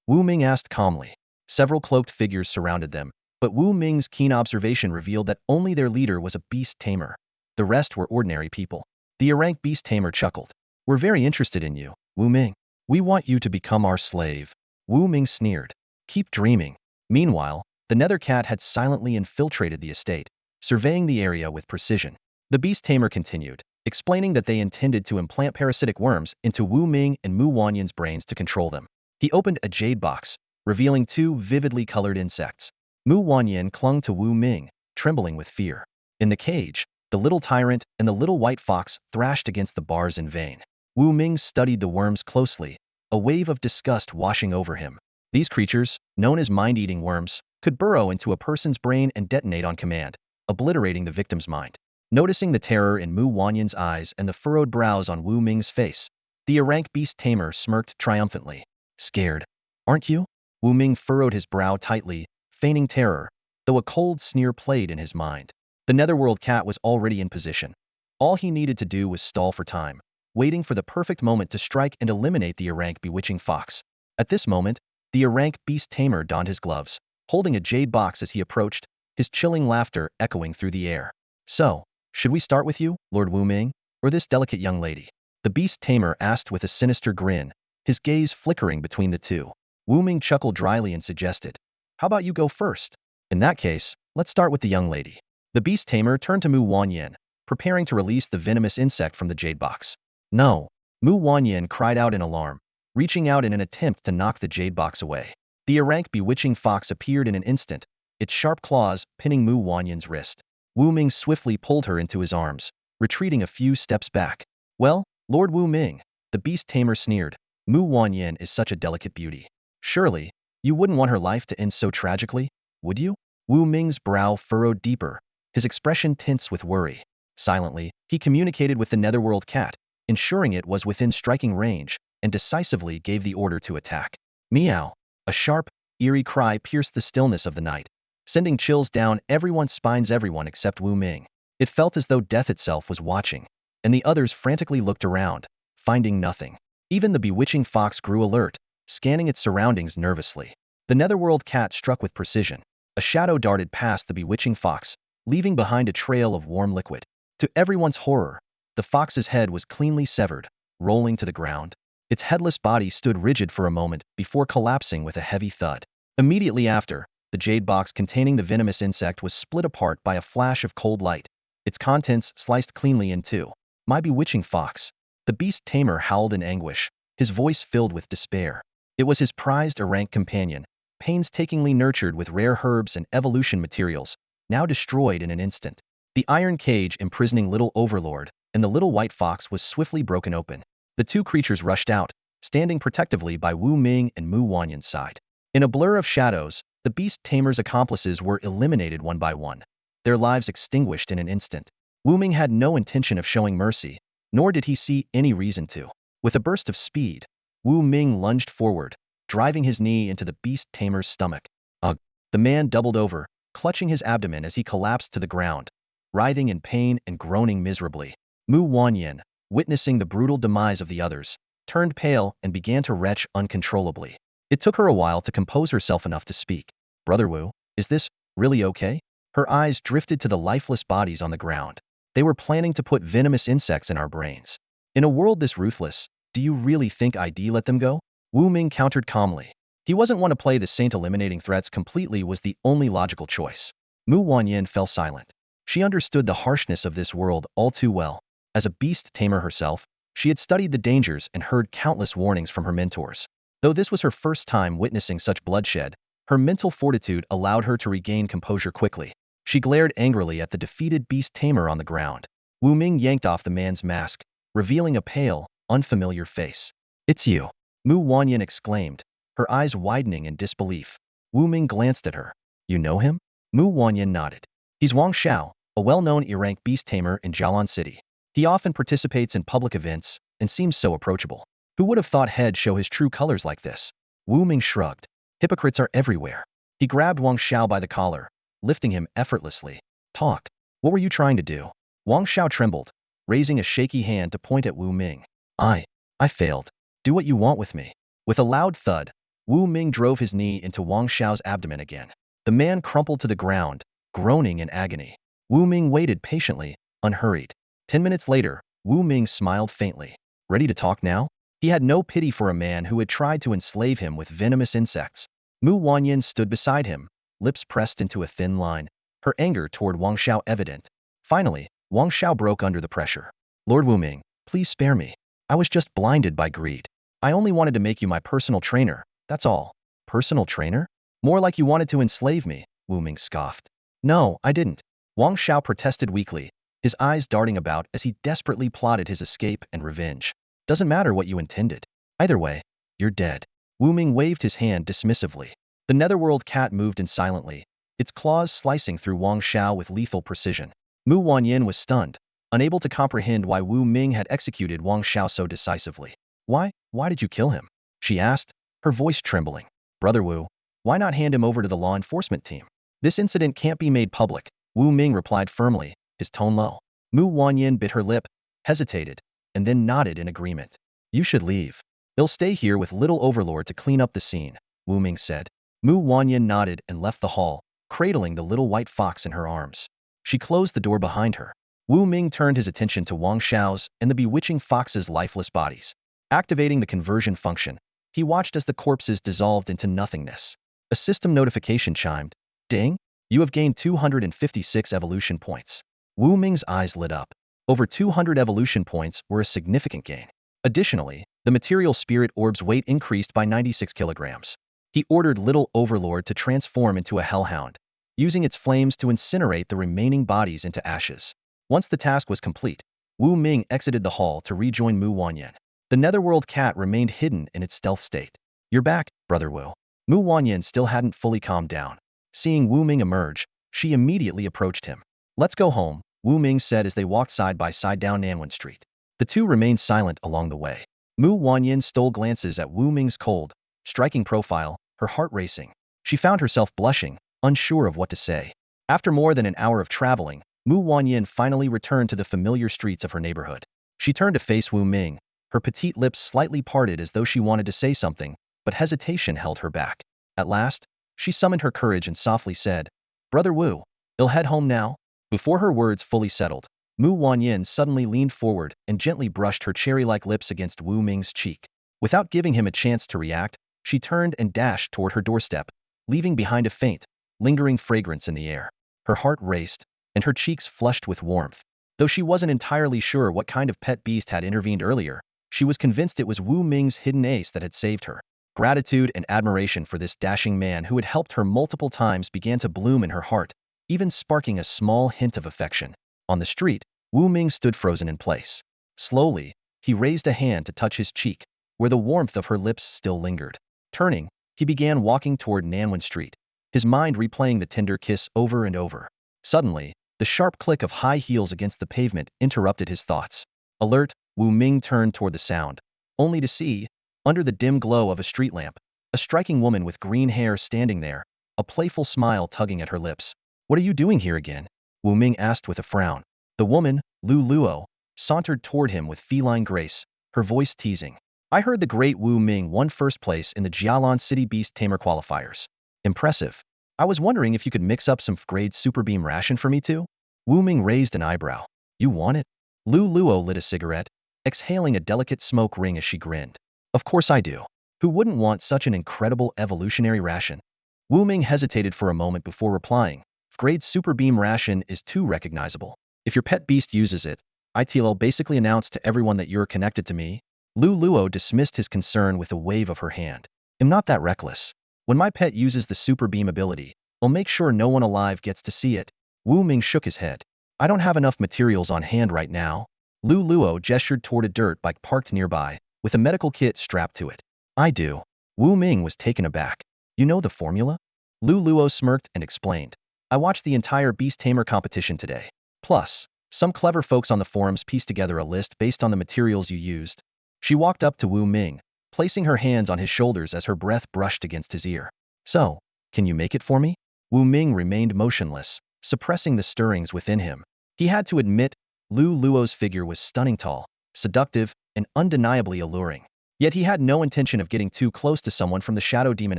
Wu Ming asked calmly. Several cloaked figures surrounded them, but Wu Ming's keen observation revealed that only their leader was a beast tamer. The rest were ordinary people. The Divine Beast Tamer chuckled. We're very interested in you, Wu Ming. We want you to become our slave. Wu Ming sneered. Keep dreaming. Meanwhile, the nether cat had silently infiltrated the estate, surveying the area with precision. The beast tamer continued, explaining that they intended to implant parasitic worms into Wu Ming and Mu Wanyan's brains to control them. He opened a jade box, revealing two vividly colored insects. Mu Wanyan clung to Wu Ming, trembling with fear. In the cage, the little tyrant and the little white fox thrashed against the bars in vain. Wu Ming studied the worms closely, a wave of disgust washing over him. These creatures, known as mind-eating worms, could burrow into a person's brain and detonate on command, obliterating the victim's mind. Noticing the terror in Mu Wanyan's eyes and the furrowed brows on Wu Ming's face, the Divine Beast Tamer smirked triumphantly. Scared, aren't you? Wu Ming furrowed his brow tightly, feigning terror, though a cold sneer played in his mind. The netherworld cat was already in position. All he needed to do was stall for time, waiting for the perfect moment to strike and eliminate the rank bewitching fox. At this moment, the rank beast tamer donned his gloves, holding a jade box as he approached, his chilling laughter echoing through the air. So, should we start with you, Lord Wu Ming, or this delicate young lady? The beast tamer asked with a sinister grin, his gaze flickering between the two. Wu Ming chuckled dryly and suggested, how about you go first? In that case, let's start with the young lady. The beast tamer turned to Mu Wanyan, preparing to release the venomous insect from the jade box. No, Mu Wanyan cried out in alarm, reaching out in an attempt to knock the jade box away. The rank bewitching fox appeared in an instant, its sharp claws pinning Mu Wanyan's wrist. Wu Ming swiftly pulled her into his arms, retreating a few steps back. Well, Lord Wu Ming, the beast tamer sneered, Mu Wanyan is such a delicate beauty. Surely, you wouldn't want her life to end so tragically, would you? Wu Ming's brow furrowed deeper, his expression tense with worry. Silently, he communicated with the netherworld cat, ensuring it was within striking range, and decisively gave the order to attack. Meow! A sharp, eerie cry pierced the stillness of the night, sending chills down everyone's spines, everyone except Wu Ming. It felt as though death itself was watching, and the others frantically looked around, finding nothing. Even the bewitching fox grew alert, scanning its surroundings nervously. The netherworld cat struck with precision. A shadow darted past the bewitching fox, leaving behind a trail of warm liquid. To everyone's horror, the fox's head was cleanly severed, rolling to the ground. Its headless body stood rigid for a moment before collapsing with a heavy thud. Immediately after, the jade box containing the venomous insect was split apart by a flash of cold light, its contents sliced cleanly in two. My bewitching fox! The beast tamer howled in anguish, his voice filled with despair. It was his prized rank companion, painstakingly nurtured with rare herbs and evolution materials, now destroyed in an instant. The iron cage imprisoning little overlord and the little white fox was swiftly broken open. The two creatures rushed out, standing protectively by Wu Ming and Mu Wanyan's side. In a blur of shadows, the beast tamer's accomplices were eliminated one by one, their lives extinguished in an instant. Wu Ming had no intention of showing mercy, nor did he see any reason to. With a burst of speed, Wu Ming lunged forward, driving his knee into the beast tamer's stomach. Ugh! The man doubled over, clutching his abdomen as he collapsed to the ground, writhing in pain and groaning miserably. Mu Wanyan, witnessing the brutal demise of the others, turned pale and began to retch uncontrollably. It took her a while to compose herself enough to speak. Brother Wu, is this really okay? Her eyes drifted to the lifeless bodies on the ground. They were planning to put venomous insects in our brains. In a world this ruthless, do you really think I'd let them go? Wu Ming countered calmly. He wasn't one to play the saint. Eliminating threats completely was the only logical choice. Mu Wanyan fell silent. She understood the harshness of this world all too well. As a beast tamer herself, She had studied the dangers and heard countless warnings from her mentors. Though this was her first time witnessing such bloodshed, her mental fortitude allowed her to regain composure quickly. She glared angrily at the defeated Beast Tamer on the ground. Wu Ming yanked off the man's mask, revealing a pale, unfamiliar face. "It's you," Mu Wanyan exclaimed, her eyes widening in disbelief. Wu Ming glanced at her. "You know him?" Mu Wanyan nodded. "He's Wang Xiao, a well-known E-rank beast tamer in Jialan City. He often participates in public events and seems so approachable. Who would have thought he'd show his true colors like this?" Wu Ming shrugged. "Hypocrites are everywhere." He grabbed Wang Xiao by the collar, lifting him effortlessly. "Talk. What were you trying to do?" Wang Xiao trembled, raising a shaky hand to point at Wu Ming. I failed. Do what you want with me." With a loud thud, Wu Ming drove his knee into Wang Xiao's abdomen again. The man crumpled to the ground, groaning in agony. Wu Ming waited patiently, unhurried. 10 minutes later, Wu Ming smiled faintly. "Ready to talk now?" He had no pity for a man who had tried to enslave him with venomous insects. Mu Wanyan stood beside him, lips pressed into a thin line, her anger toward Wang Xiao evident. Finally, Wang Xiao broke under the pressure. "Lord Wu Ming, please spare me. I was just blinded by greed. I only wanted to make you my personal trainer, that's all." "Personal trainer? More like you wanted to enslave me," Wu Ming scoffed. "No, I didn't." Wang Xiao protested weakly, his eyes darting about as he desperately plotted his escape and revenge. "Doesn't matter what you intended. Either way, you're dead." Wu Ming waved his hand dismissively. The netherworld cat moved in silently, its claws slicing through Wang Xiao with lethal precision. Mu Wanyan was stunned, unable to comprehend why Wu Ming had executed Wang Xiao so decisively. Why did you kill him?" she asked, her voice trembling. "Brother Wu, why not hand him over to the law enforcement team?" "This incident can't be made public," Wu Ming replied firmly, his tone low. Mu Wanyan bit her lip, hesitated, and then nodded in agreement. "You should leave. They'll stay here with little overlord to clean up the scene," Wu Ming said. Mu Wanyan nodded and left the hall, cradling the little white fox in her arms. She closed the door behind her. Wu Ming turned his attention to Wang Xiao's and the bewitching fox's lifeless bodies. Activating the conversion function, he watched as the corpses dissolved into nothingness. A system notification chimed. "Ding! You have gained 256 evolution points." Wu Ming's eyes lit up. Over 200 evolution points were a significant gain. Additionally, the material spirit orb's weight increased by 96 kilograms. He ordered Little Overlord to transform into a hellhound, using its flames to incinerate the remaining bodies into ashes. Once the task was complete, Wu Ming exited the hall to rejoin Mu Wanyan. The netherworld cat remained hidden in its stealth state. "You're back, Brother Wu." Mu Wanyan still hadn't fully calmed down. Seeing Wu Ming emerge, she immediately approached him. "Let's go home," Wu Ming said as they walked side by side down Nanwen Street. The two remained silent along the way. Mu Wanyan stole glances at Wu Ming's cold, striking profile, her heart racing. She found herself blushing, unsure of what to say. After more than an hour of traveling, Mu Wanyan finally returned to the familiar streets of her neighborhood. She turned to face Wu Ming, her petite lips slightly parted as though she wanted to say something, but hesitation held her back. At last, she summoned her courage and softly said, "Brother Wu, you'll head home now?" Before her words fully settled, Mu Wanyan suddenly leaned forward and gently brushed her cherry-like lips against Wu Ming's cheek. Without giving him a chance to react, she turned and dashed toward her doorstep, leaving behind a faint, lingering fragrance in the air. Her heart raced, and her cheeks flushed with warmth. Though she wasn't entirely sure what kind of pet beast had intervened earlier, she was convinced it was Wu Ming's hidden ace that had saved her. Gratitude and admiration for this dashing man who had helped her multiple times began to bloom in her heart, even sparking a small hint of affection. On the street, Wu Ming stood frozen in place. Slowly, he raised a hand to touch his cheek, where the warmth of her lips still lingered. Turning, he began walking toward Nanwen Street, his mind replaying the tender kiss over and over. Suddenly, the sharp click of high heels against the pavement interrupted his thoughts. Alert, Wu Ming turned toward the sound, only to see, under the dim glow of a street lamp, a striking woman with green hair standing there, a playful smile tugging at her lips. "What are you doing here again?" Wu Ming asked with a frown. The woman, Lu Luo, sauntered toward him with feline grace, her voice teasing. "I heard the great Wu Ming won first place in the Jialan City Beast Tamer qualifiers. Impressive. I was wondering if you could mix up some grade Super Beam ration for me too?" Wu Ming raised an eyebrow. "You want it?" Lu Luo lit a cigarette, exhaling a delicate smoke ring as she grinned. "Of course I do. Who wouldn't want such an incredible evolutionary ration?" Wu Ming hesitated for a moment before replying. "Grade Super Beam ration is too recognizable. If your pet beast uses it, ITLO basically announced to everyone that you're connected to me. Lu Luo dismissed his concern with a wave of her hand. I'm not that reckless. When my pet uses the super beam ability, I'll make sure no one alive gets to see it. Wu Ming shook his head. I don't have enough materials on hand right now. Lu Luo gestured toward a dirt bike parked nearby, with a medical kit strapped to it. I do. Wu Ming was taken aback. You know the formula? Lu Luo smirked and explained. I watched the entire Beast Tamer competition today. Plus, some clever folks on the forums pieced together a list based on the materials you used. She walked up to Wu Ming, placing her hands on his shoulders as her breath brushed against his ear. So, can you make it for me? Wu Ming remained motionless, suppressing the stirrings within him. He had to admit, Lu Luo's figure was stunning tall, seductive, and undeniably alluring. Yet he had no intention of getting too close to someone from the Shadow Demon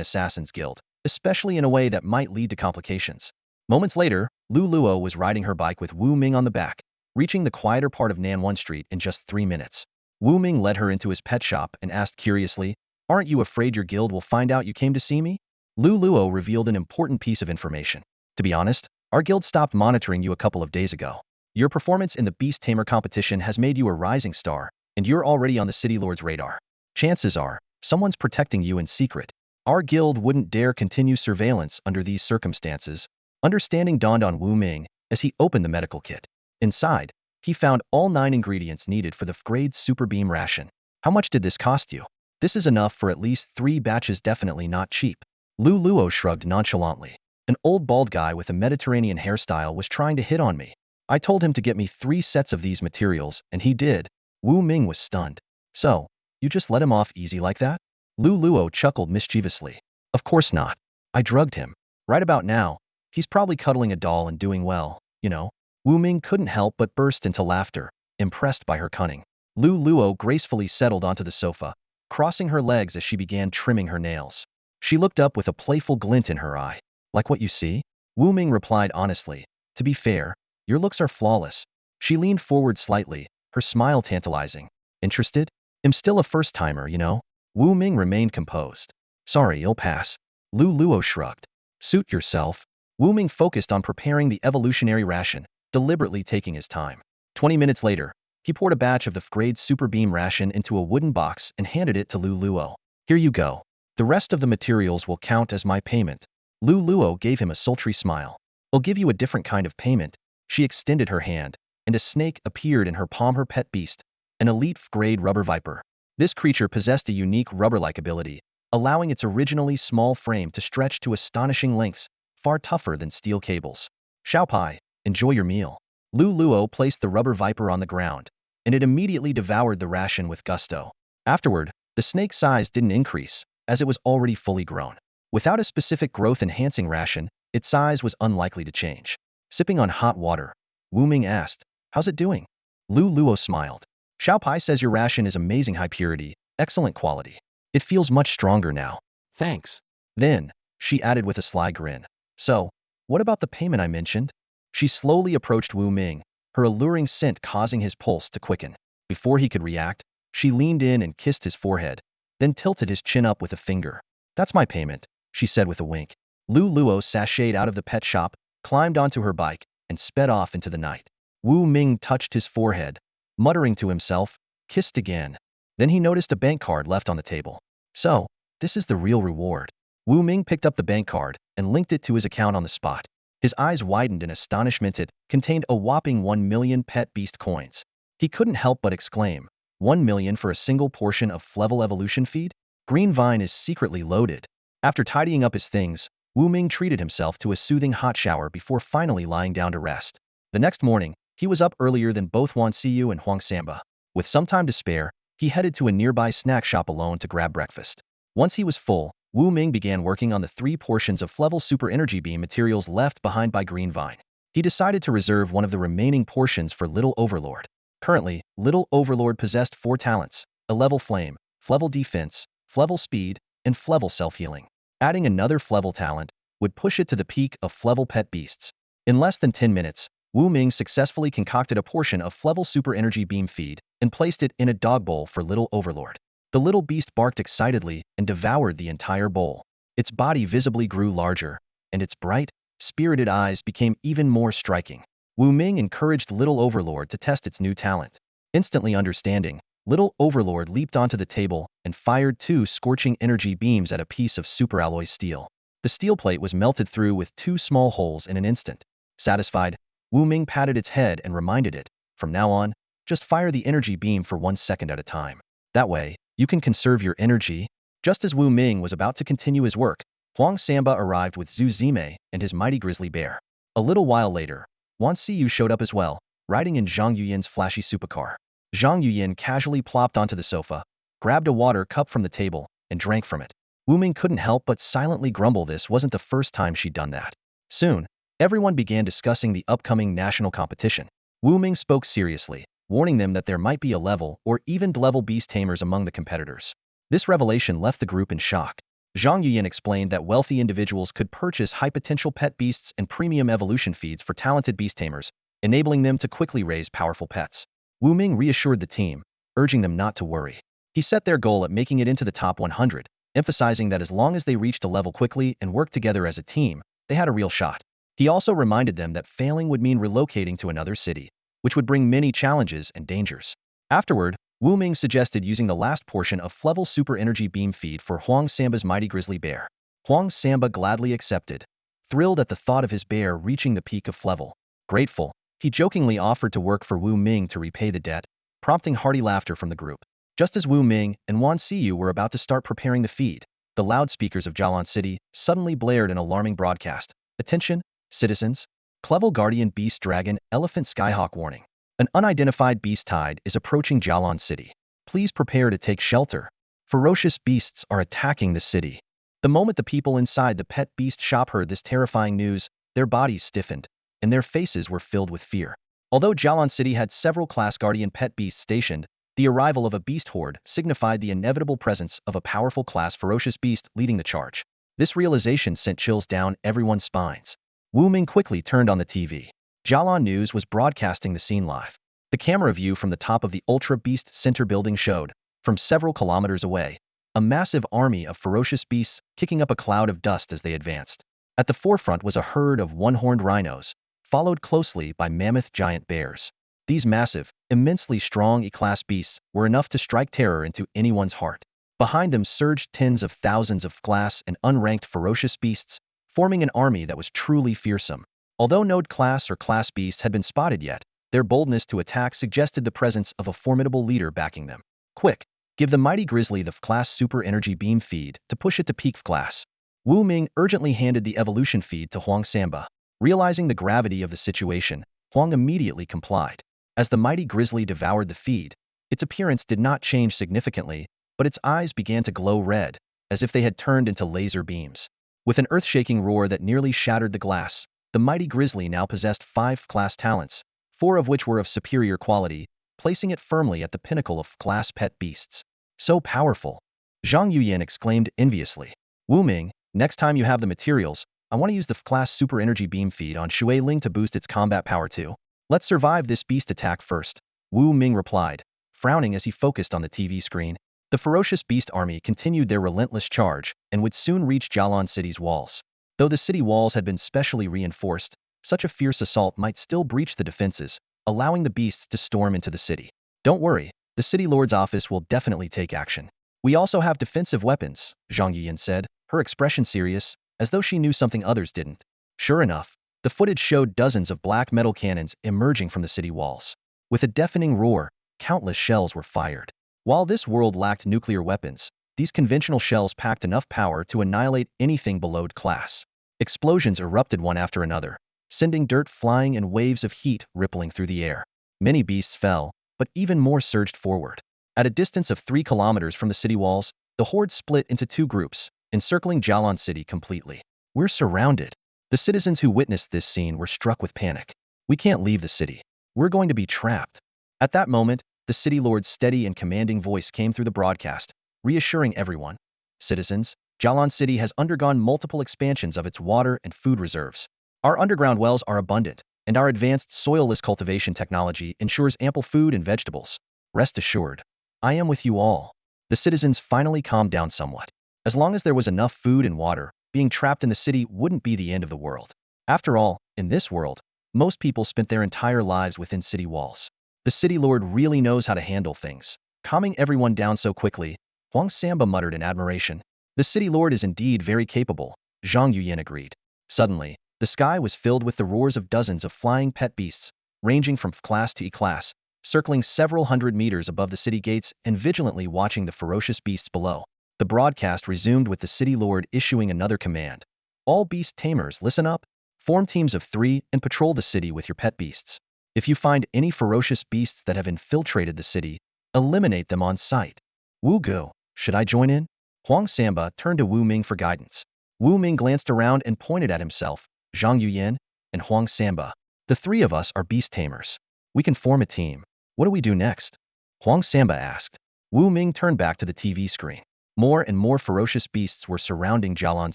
Assassins Guild, especially in a way that might lead to complications. Moments later, Lu Luo was riding her bike with Wu Ming on the back, reaching the quieter part of Nanwan Street in just 3 minutes. Wu Ming led her into his pet shop and asked curiously, Aren't you afraid your guild will find out you came to see me? Lu Luo revealed an important piece of information. To be honest, our guild stopped monitoring you a couple of days ago. Your performance in the Beast Tamer competition has made you a rising star, and you're already on the City Lord's radar. Chances are, someone's protecting you in secret. Our guild wouldn't dare continue surveillance under these circumstances. Understanding dawned on Wu Ming as he opened the medical kit. Inside, he found all 9 ingredients needed for the grade Super Beam ration. How much did this cost you? This is enough for at least 3 batches, definitely not cheap. Lu Luo shrugged nonchalantly. An old bald guy with a Mediterranean hairstyle was trying to hit on me. I told him to get me 3 sets of these materials, and he did. Wu Ming was stunned. So, you just let him off easy like that? Lu Luo chuckled mischievously. Of course not. I drugged him. Right about now, he's probably cuddling a doll and doing well, you know. Wu Ming couldn't help but burst into laughter, impressed by her cunning. Lu Luo gracefully settled onto the sofa, crossing her legs as she began trimming her nails. She looked up with a playful glint in her eye. Like what you see? Wu Ming replied honestly. To be fair, your looks are flawless. She leaned forward slightly, her smile tantalizing. Interested? I'm still a first-timer, you know. Wu Ming remained composed. Sorry, you'll pass. Lu Luo shrugged. Suit yourself. Wu Ming focused on preparing the evolutionary ration, deliberately taking his time. 20 minutes later, he poured a batch of the grade Super Beam ration into a wooden box and handed it to Lu Luo. Here you go. The rest of the materials will count as my payment. Lu Luo gave him a sultry smile. I'll give you a different kind of payment. She extended her hand, and a snake appeared in her palm. Her pet beast, an elite grade rubber viper. This creature possessed a unique rubber-like ability, allowing its originally small frame to stretch to astonishing lengths, far tougher than steel cables. Xiaopai, enjoy your meal. Lu Luo placed the rubber viper on the ground, and it immediately devoured the ration with gusto. Afterward, the snake's size didn't increase, as it was already fully grown. Without a specific growth-enhancing ration, its size was unlikely to change. Sipping on hot water, Wu Ming asked, How's it doing? Lu Luo smiled. Xiaopai says your ration is amazing high purity, excellent quality. It feels much stronger now. Thanks. Then, she added with a sly grin. So, what about the payment I mentioned? She slowly approached Wu Ming, her alluring scent causing his pulse to quicken. Before he could react, she leaned in and kissed his forehead, then tilted his chin up with a finger. That's my payment, she said with a wink. Lu Luo sashayed out of the pet shop, climbed onto her bike, and sped off into the night. Wu Ming touched his forehead, muttering to himself, kissed again. Then he noticed a bank card left on the table. So, this is the real reward. Wu Ming picked up the bank card and linked it to his account on the spot. His eyes widened in astonishment. It contained a whopping 1 million pet beast coins. He couldn't help but exclaim, 1 million for a single portion of Flevel Evolution feed? Green Vine is secretly loaded. After tidying up his things, Wu Ming treated himself to a soothing hot shower before finally lying down to rest. The next morning, he was up earlier than both Huang Xiyu and Huang Samba. With some time to spare, he headed to a nearby snack shop alone to grab breakfast. Once he was full, Wu Ming began working on the 3 portions of Flevel Super Energy Beam materials left behind by Green Vine. He decided to reserve one of the remaining portions for Little Overlord. Currently, Little Overlord possessed 4 talents: a Level Flame, Flevel Defense, Flevel Speed, and Flevel Self-Healing. Adding another Flevel talent would push it to the peak of Flevel Pet Beasts. In less than 10 minutes, Wu Ming successfully concocted a portion of Flevel Super Energy Beam feed and placed it in a dog bowl for Little Overlord. The little beast barked excitedly and devoured the entire bowl. Its body visibly grew larger, and its bright, spirited eyes became even more striking. Wu Ming encouraged Little Overlord to test its new talent. Instantly understanding, Little Overlord leaped onto the table and fired 2 scorching energy beams at a piece of superalloy steel. The steel plate was melted through with 2 small holes in an instant. Satisfied, Wu Ming patted its head and reminded it, from now on, just fire the energy beam for 1 second at a time. That way, you can conserve your energy. Just as Wu Ming was about to continue his work, Huang Samba arrived with Zhu Zime and his mighty grizzly bear. A little while later, Wan Siyu showed up as well, riding in Zhang Yuyan's flashy supercar. Zhang Yuyan casually plopped onto the sofa, grabbed a water cup from the table, and drank from it. Wu Ming couldn't help but silently grumble this wasn't the first time she'd done that. Soon, everyone began discussing the upcoming national competition. Wu Ming spoke seriously, warning them that there might be a level or even level beast tamers among the competitors. This revelation left the group in shock. Zhang Yuyan explained that wealthy individuals could purchase high-potential pet beasts and premium evolution feeds for talented beast tamers, enabling them to quickly raise powerful pets. Wu Ming reassured the team, urging them not to worry. He set their goal at making it into the top 100, emphasizing that as long as they reached a level quickly and worked together as a team, they had a real shot. He also reminded them that failing would mean relocating to another city, which would bring many challenges and dangers. Afterward, Wu Ming suggested using the last portion of Flevel Super Energy Beam Feed for Huang Samba's mighty grizzly bear. Huang Samba gladly accepted, thrilled at the thought of his bear reaching the peak of Flevel. Grateful, he jokingly offered to work for Wu Ming to repay the debt, prompting hearty laughter from the group. Just as Wu Ming and Wan Siyu were about to start preparing the feed, the loudspeakers of Jialan City suddenly blared an alarming broadcast. Attention, citizens! Clevel Guardian Beast Dragon Elephant Skyhawk warning. An unidentified beast tide is approaching Jialan City. Please prepare to take shelter. Ferocious beasts are attacking the city. The moment the people inside the pet beast shop heard this terrifying news, their bodies stiffened, and their faces were filled with fear. Although Jialan City had several class guardian pet beasts stationed, the arrival of a beast horde signified the inevitable presence of a powerful class ferocious beast leading the charge. This realization sent chills down everyone's spines. Wu Ming quickly turned on the TV. Jialan News was broadcasting the scene live. The camera view from the top of the Ultra Beast Center building showed, from several kilometers away, a massive army of ferocious beasts kicking up a cloud of dust as they advanced. At the forefront was a herd of one-horned rhinos, followed closely by mammoth giant bears. These massive, immensely strong E-class beasts were enough to strike terror into anyone's heart. Behind them surged tens of thousands of class and unranked ferocious beasts, forming an army that was truly fearsome. Although no class or class beasts had been spotted yet, their boldness to attack suggested the presence of a formidable leader backing them. Quick, give the mighty grizzly the class super energy beam feed to push it to peak class. Wu Ming urgently handed the evolution feed to Huang Samba. Realizing the gravity of the situation, Huang immediately complied. As the mighty grizzly devoured the feed, its appearance did not change significantly, but its eyes began to glow red, as if they had turned into laser beams. With an earth-shaking roar that nearly shattered the glass, the mighty grizzly now possessed 5 class talents, 4 of which were of superior quality, placing it firmly at the pinnacle of class pet beasts. So powerful! Zhang Yuyan exclaimed enviously. Wu Ming, next time you have the materials, I want to use the class super energy beam feed on Shui Ling to boost its combat power too. Let's survive this beast attack first, Wu Ming replied, frowning as he focused on the TV screen. The ferocious beast army continued their relentless charge and would soon reach Jialan City's walls. Though the city walls had been specially reinforced, such a fierce assault might still breach the defenses, allowing the beasts to storm into the city. Don't worry, the city lord's office will definitely take action. We also have defensive weapons, Zhang Yuyan said, her expression serious, as though she knew something others didn't. Sure enough, the footage showed dozens of black metal cannons emerging from the city walls. With a deafening roar, countless shells were fired. While this world lacked nuclear weapons, these conventional shells packed enough power to annihilate anything below class. Explosions erupted one after another, sending dirt flying and waves of heat rippling through the air. Many beasts fell, but even more surged forward. At a distance of 3 kilometers from the city walls, the horde split into 2 groups, encircling Jialan City completely. We're surrounded. The citizens who witnessed this scene were struck with panic. We can't leave the city. We're going to be trapped. At that moment, the city lord's steady and commanding voice came through the broadcast, reassuring everyone. Citizens, Jialan City has undergone multiple expansions of its water and food reserves. Our underground wells are abundant, and our advanced soilless cultivation technology ensures ample food and vegetables. Rest assured, I am with you all. The citizens finally calmed down somewhat. As long as there was enough food and water, being trapped in the city wouldn't be the end of the world. After all, in this world, Most people spent their entire lives within city walls. The city lord really knows how to handle things. Calming everyone down so quickly, Huang Samba muttered in admiration. The city lord is indeed very capable, Zhang Yuyan agreed. Suddenly, the sky was filled with the roars of dozens of flying pet beasts, ranging from F-class to E-class, circling several hundred meters above the city gates and vigilantly watching the ferocious beasts below. The broadcast resumed with the city lord issuing another command. All beast tamers, listen up. Form teams of 3 and patrol the city with your pet beasts. If you find any ferocious beasts that have infiltrated the city, eliminate them on sight. Wu Gu, should I join in? Huang Samba turned to Wu Ming for guidance. Wu Ming glanced around and pointed at himself, Zhang Yuyan, and Huang Samba. The 3 of us are beast tamers. We can form a team. What do we do next? Huang Samba asked. Wu Ming turned back to the TV screen. More and more ferocious beasts were surrounding Jialan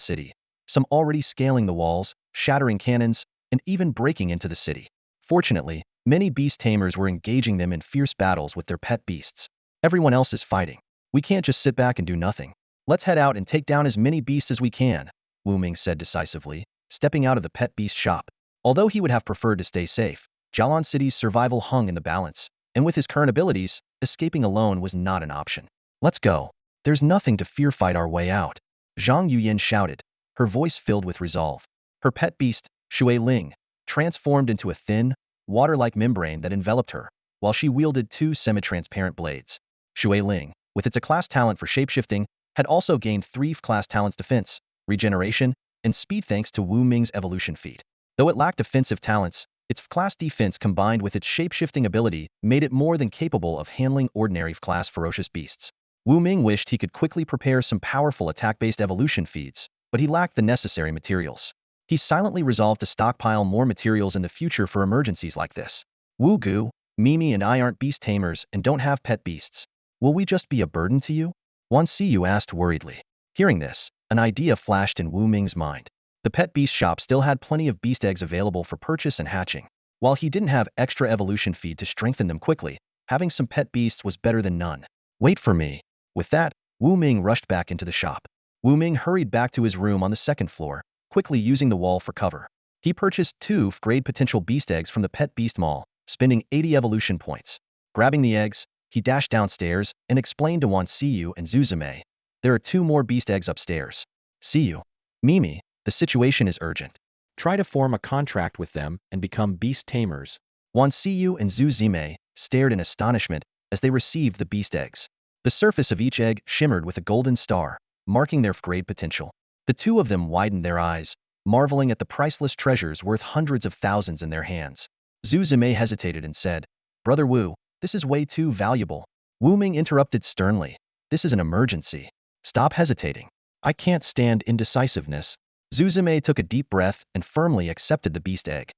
City, some already scaling the walls, shattering cannons, and even breaking into the city. Fortunately, many beast tamers were engaging them in fierce battles with their pet beasts. Everyone else is fighting. We can't just sit back and do nothing. Let's head out and take down as many beasts as we can, Wu Ming said decisively, stepping out of the pet beast shop. Although he would have preferred to stay safe, Jialan City's survival hung in the balance, and with his current abilities, escaping alone was not an option. Let's go. There's nothing to fear, fight our way out, Zhang Yuyan shouted, her voice filled with resolve. Her pet beast, Shui Ling, transformed into a thin, water-like membrane that enveloped her, while she wielded 2 semi-transparent blades. Shui Ling, with its A-class talent for shapeshifting, had also gained 3 F-class talents defense, regeneration, and speed thanks to Wu Ming's evolution feat. Though it lacked offensive talents, its F-class defense combined with its shapeshifting ability made it more than capable of handling ordinary F-class ferocious beasts. Wu Ming wished he could quickly prepare some powerful attack-based evolution feeds, but he lacked the necessary materials. He silently resolved to stockpile more materials in the future for emergencies like this. Wu Gu, Mimi and I aren't beast tamers and don't have pet beasts. Will we just be a burden to you? Wan Siyu asked worriedly. Hearing this, an idea flashed in Wu Ming's mind. The pet beast shop still had plenty of beast eggs available for purchase and hatching. While he didn't have extra evolution feed to strengthen them quickly, having some pet beasts was better than none. Wait for me. With that, Wu Ming rushed back into the shop. Wu Ming hurried back to his room on the 2nd floor, quickly using the wall for cover. He purchased 2 F-grade potential beast eggs from the Pet Beast Mall, spending 80 evolution points. Grabbing the eggs, he dashed downstairs and explained to Wan Siyu and Zuzume. There are 2 more beast eggs upstairs. Siyu, Mimi, the situation is urgent. Try to form a contract with them and become beast tamers. Wan Siyu and Zuzume stared in astonishment as they received the beast eggs. The surface of each egg shimmered with a golden star, marking their F-grade potential. The 2 of them widened their eyes, marveling at the priceless treasures worth hundreds of thousands in their hands. Zhu Zimei hesitated and said, Brother Wu, this is way too valuable. Wu Ming interrupted sternly. This is an emergency. Stop hesitating. I can't stand indecisiveness. Zhu Zimei took a deep breath and firmly accepted the beast egg.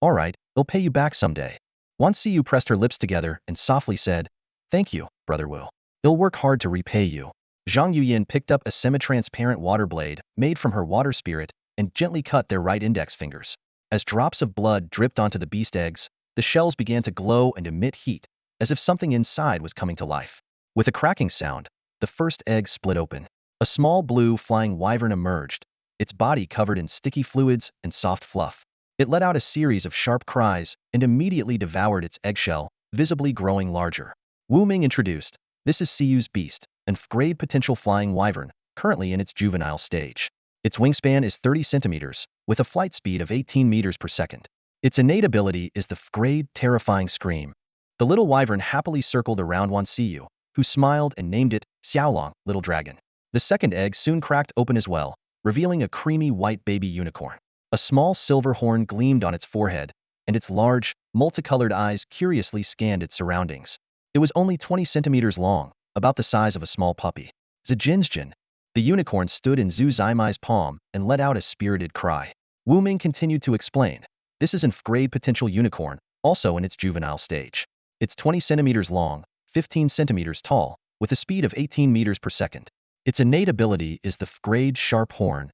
All right, they'll pay you back someday. Wan Siyu pressed her lips together and softly said, Thank you, Brother Wu. They'll work hard to repay you. Zhang Yuyan picked up a semi-transparent water blade made from her water spirit and gently cut their right index fingers. As drops of blood dripped onto the beast eggs, the shells began to glow and emit heat, as if something inside was coming to life. With a cracking sound, the first egg split open. A small blue flying wyvern emerged, its body covered in sticky fluids and soft fluff. It let out a series of sharp cries and immediately devoured its eggshell, visibly growing larger. Wu Ming introduced, This is Siyu's beast, an F-grade potential flying wyvern, currently in its juvenile stage. Its wingspan is 30 centimeters, with a flight speed of 18 meters per second. Its innate ability is the F-grade terrifying scream. The little wyvern happily circled around Wan Siyu, who smiled and named it Xiaolong, Little Dragon. The second egg soon cracked open as well, revealing a creamy white baby unicorn. A small silver horn gleamed on its forehead, and its large, multicolored eyes curiously scanned its surroundings. It was only 20 centimeters long, about the size of a small puppy. Zijinzjin. The unicorn stood in Zhu Zimei's palm and let out a spirited cry. Wu Ming continued to explain. This is an F-grade potential unicorn, also in its juvenile stage. It's 20 centimeters long, 15 centimeters tall, with a speed of 18 meters per second. Its innate ability is the F-grade sharp horn.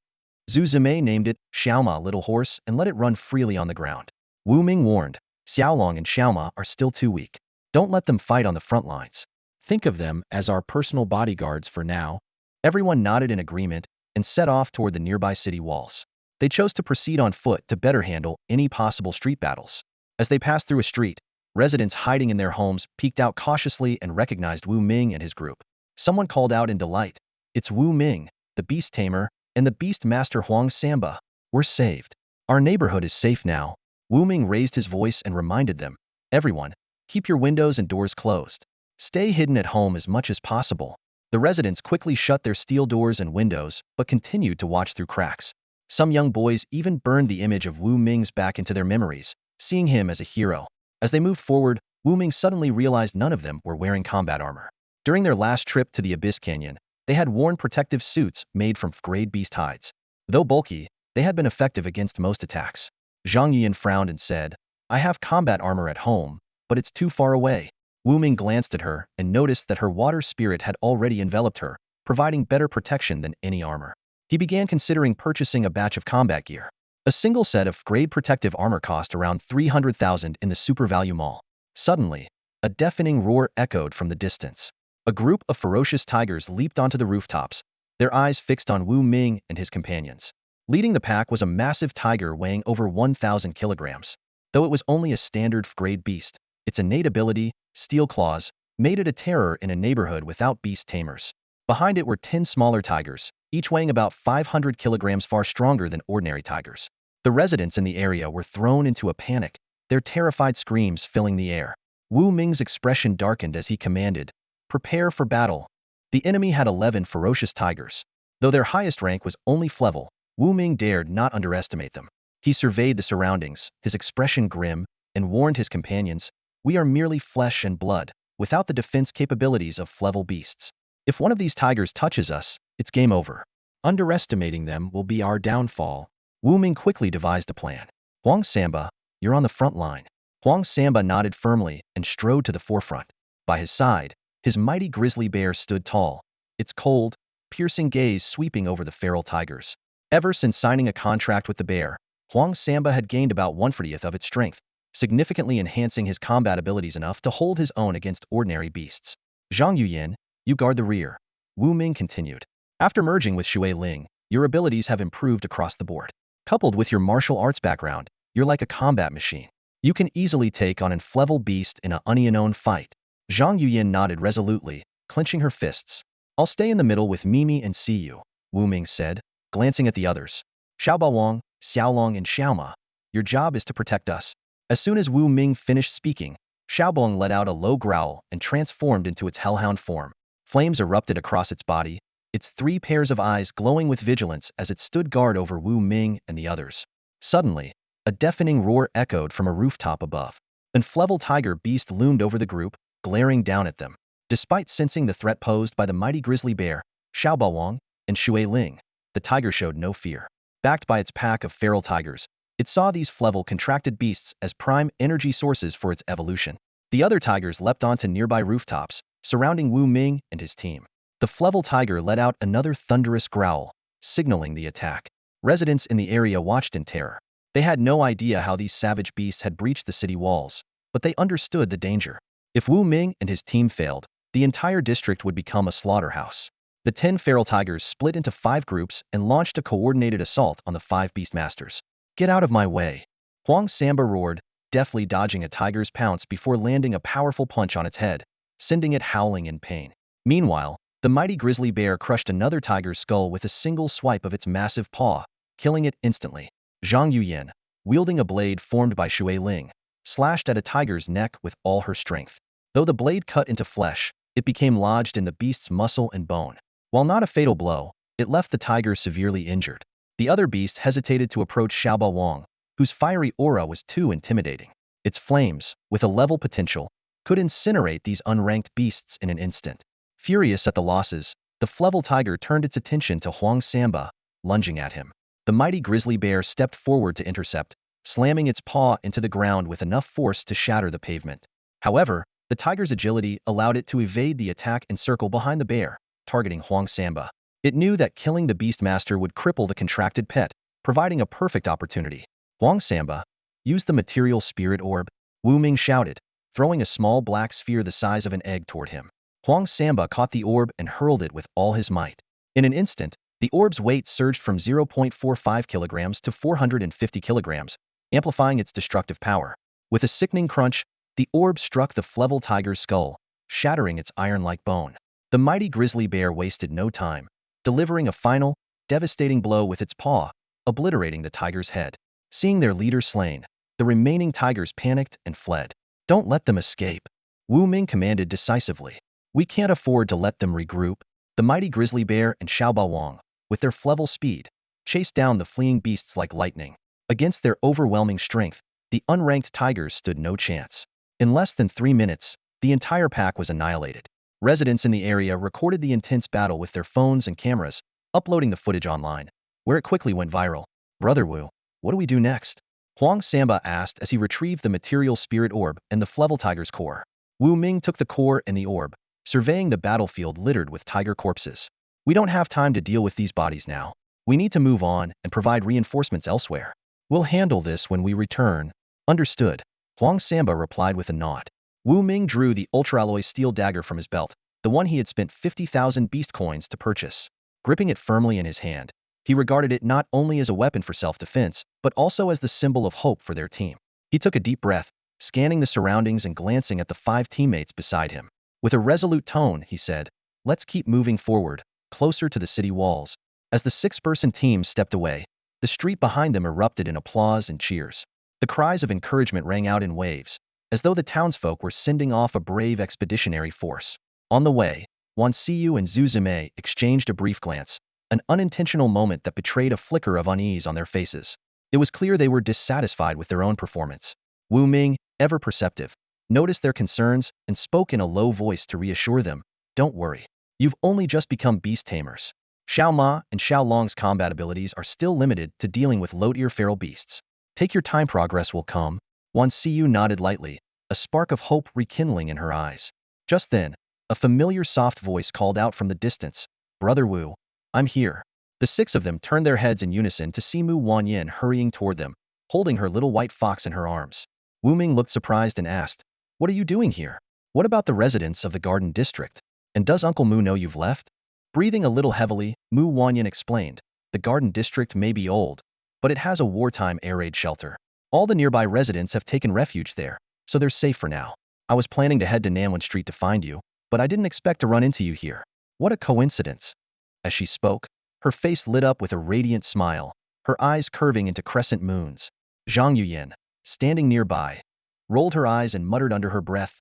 Zhu Zimei named it Xiaoma Little Horse and let it run freely on the ground. Wu Ming warned, Xiaolong and Xiaoma are still too weak. Don't let them fight on the front lines. Think of them as our personal bodyguards for now. Everyone nodded in agreement and set off toward the nearby city walls. They chose to proceed on foot to better handle any possible street battles. As they passed through a street, residents hiding in their homes peeked out cautiously and recognized Wu Ming and his group. Someone called out in delight, "It's Wu Ming, the Beast Tamer, and the Beast Master Huang Samba. We're saved. Our neighborhood is safe now." Wu Ming raised his voice and reminded them, "Everyone, keep your windows and doors closed. Stay hidden at home as much as possible." The residents quickly shut their steel doors and windows, but continued to watch through cracks. Some young boys even burned the image of Wu Ming's back into their memories, seeing him as a hero. As they moved forward, Wu Ming suddenly realized none of them were wearing combat armor. During their last trip to the Abyss Canyon, they had worn protective suits made from grade beast hides. Though bulky, they had been effective against most attacks. Zhang Yuan frowned and said, "I have combat armor at home, but it's too far away." Wu Ming glanced at her and noticed that her water spirit had already enveloped her, providing better protection than any armor. He began considering purchasing a batch of combat gear. A single set of grade protective armor cost around 300,000 in the Super Value Mall. Suddenly, a deafening roar echoed from the distance. A group of ferocious tigers leaped onto the rooftops, their eyes fixed on Wu Ming and his companions. Leading the pack was a massive tiger weighing over 1,000 kilograms. Though it was only a standard grade beast, its innate ability, steel claws, made it a terror in a neighborhood without beast tamers. Behind it were 10 smaller tigers, each weighing about 500 kilograms, far stronger than ordinary tigers. The residents in the area were thrown into a panic, their terrified screams filling the air. Wu Ming's expression darkened as he commanded, "Prepare for battle." The enemy had 11 ferocious tigers. Though their highest rank was only level, Wu Ming dared not underestimate them. He surveyed the surroundings, his expression grim, and warned his companions, "We are merely flesh and blood, without the defense capabilities of level beasts. If one of these tigers touches us, it's game over. Underestimating them will be our downfall." Wu Ming quickly devised a plan. "Huang Samba, you're on the front line." Huang Samba nodded firmly and strode to the forefront. By his side, his mighty grizzly bear stood tall, its cold, piercing gaze sweeping over the feral tigers. Ever since signing a contract with the bear, Huang Samba had gained about 1/40 of its strength, significantly enhancing his combat abilities enough to hold his own against ordinary beasts. "Zhang Yuyan, you guard the rear," Wu Ming continued. "After merging with Shui Ling, your abilities have improved across the board. Coupled with your martial arts background, you're like a combat machine. You can easily take on an level beast in an unknown fight." Zhang Yuyan nodded resolutely, clenching her fists. "I'll stay in the middle with Mimi and see you," Wu Ming said, glancing at the others. "Xiaobaowang, Xiaolong, and Xiaoma, your job is to protect us." As soon as Wu Ming finished speaking, Xiaobaowang let out a low growl and transformed into its hellhound form. Flames erupted across its body, its 3 pairs of eyes glowing with vigilance as it stood guard over Wu Ming and the others. Suddenly, a deafening roar echoed from a rooftop above. An level tiger beast loomed over the group, glaring down at them. Despite sensing the threat posed by the mighty grizzly bear, Xiaobaowang, and Shui Ling, the tiger showed no fear. Backed by its pack of feral tigers, it saw these level contracted beasts as prime energy sources for its evolution. The other tigers leapt onto nearby rooftops, surrounding Wu Ming and his team. The level tiger let out another thunderous growl, signaling the attack. Residents in the area watched in terror. They had no idea how these savage beasts had breached the city walls, but they understood the danger. If Wu Ming and his team failed, the entire district would become a slaughterhouse. The 10 feral tigers split into 5 groups and launched a coordinated assault on the 5 beastmasters. "Get out of my way!" Huang Samba roared, deftly dodging a tiger's pounce before landing a powerful punch on its head, sending it howling in pain. Meanwhile, the mighty grizzly bear crushed another tiger's skull with a single swipe of its massive paw, killing it instantly. Zhang Yuyan, wielding a blade formed by Shui Ling, slashed at a tiger's neck with all her strength. Though the blade cut into flesh, it became lodged in the beast's muscle and bone. While not a fatal blow, it left the tiger severely injured. The other beast hesitated to approach Xiaobaowang, whose fiery aura was too intimidating. Its flames, with a level potential, could incinerate these unranked beasts in an instant. Furious at the losses, the level tiger turned its attention to Huang Samba, lunging at him. The mighty grizzly bear stepped forward to intercept, slamming its paw into the ground with enough force to shatter the pavement. However, the tiger's agility allowed it to evade the attack and circle behind the bear, targeting Huang Samba. It knew that killing the Beastmaster would cripple the contracted pet, providing a perfect opportunity. "Huang Samba, use the material spirit orb," Wu Ming shouted, throwing a small black sphere the size of an egg toward him. Huang Samba caught the orb and hurled it with all his might. In an instant, The orb's weight surged from 0.45 kilograms to 450 kilograms, amplifying its destructive power. With a sickening crunch, the orb struck the Flevel tiger's skull, shattering its iron-like bone. The mighty grizzly bear wasted no time, delivering a final, devastating blow with its paw, obliterating the tiger's head. Seeing their leader slain, the remaining tigers panicked and fled. Don't let them escape, Wu Ming commanded decisively. We can't afford to let them regroup. The mighty grizzly bear and Xiaoba Wang, with their Flevel speed, chased down the fleeing beasts like lightning. Against their overwhelming strength, the unranked tigers stood no chance. In less than 3 minutes, the entire pack was annihilated. Residents in the area recorded the intense battle with their phones and cameras, uploading the footage online, where it quickly went viral. Brother Wu, what do we do next? Huang Samba asked as he retrieved the material spirit orb and the Flevel tiger's core. Wu Ming took the core and the orb, surveying the battlefield littered with tiger corpses. We don't have time to deal with these bodies now. We need to move on and provide reinforcements elsewhere. We'll handle this when we return. Understood, Huang Samba replied with a nod. Wu Ming drew the ultra-alloy steel dagger from his belt, the one he had spent 50,000 beast coins to purchase. Gripping it firmly in his hand, he regarded it not only as a weapon for self-defense, but also as the symbol of hope for their team. He took a deep breath, scanning the surroundings and glancing at the 5 teammates beside him. With a resolute tone, he said, "Let's keep moving forward, closer to the city walls." As the 6-person team stepped away, the street behind them erupted in applause and cheers. The cries of encouragement rang out in waves, as though the townsfolk were sending off a brave expeditionary force. On the way, Wan Siyu and Zhu Zimei exchanged a brief glance, an unintentional moment that betrayed a flicker of unease on their faces. It was clear they were dissatisfied with their own performance. Wu Ming, ever perceptive, noticed their concerns and spoke in a low voice to reassure them. Don't worry. You've only just become beast tamers. Xiao Ma and Xiao Long's combat abilities are still limited to dealing with low-tier feral beasts. Take your time, progress will come. Wan Siyu nodded lightly, a spark of hope rekindling in her eyes. Just then, a familiar soft voice called out from the distance, "Brother Wu, I'm here." The 6 of them turned their heads in unison to see Mu Wanyin hurrying toward them, holding her little white fox in her arms. Wu Ming looked surprised and asked, "What are you doing here? What about the residents of the Garden District? And does Uncle Mu know you've left?" Breathing a little heavily, Mu Wanyin explained, "The Garden District may be old, but it has a wartime air raid shelter. All the nearby residents have taken refuge there, so they're safe for now. I was planning to head to Nanwan Street to find you, but I didn't expect to run into you here. What a coincidence." As she spoke, her face lit up with a radiant smile, her eyes curving into crescent moons. Zhang Yuyan, standing nearby, rolled her eyes and muttered under her breath,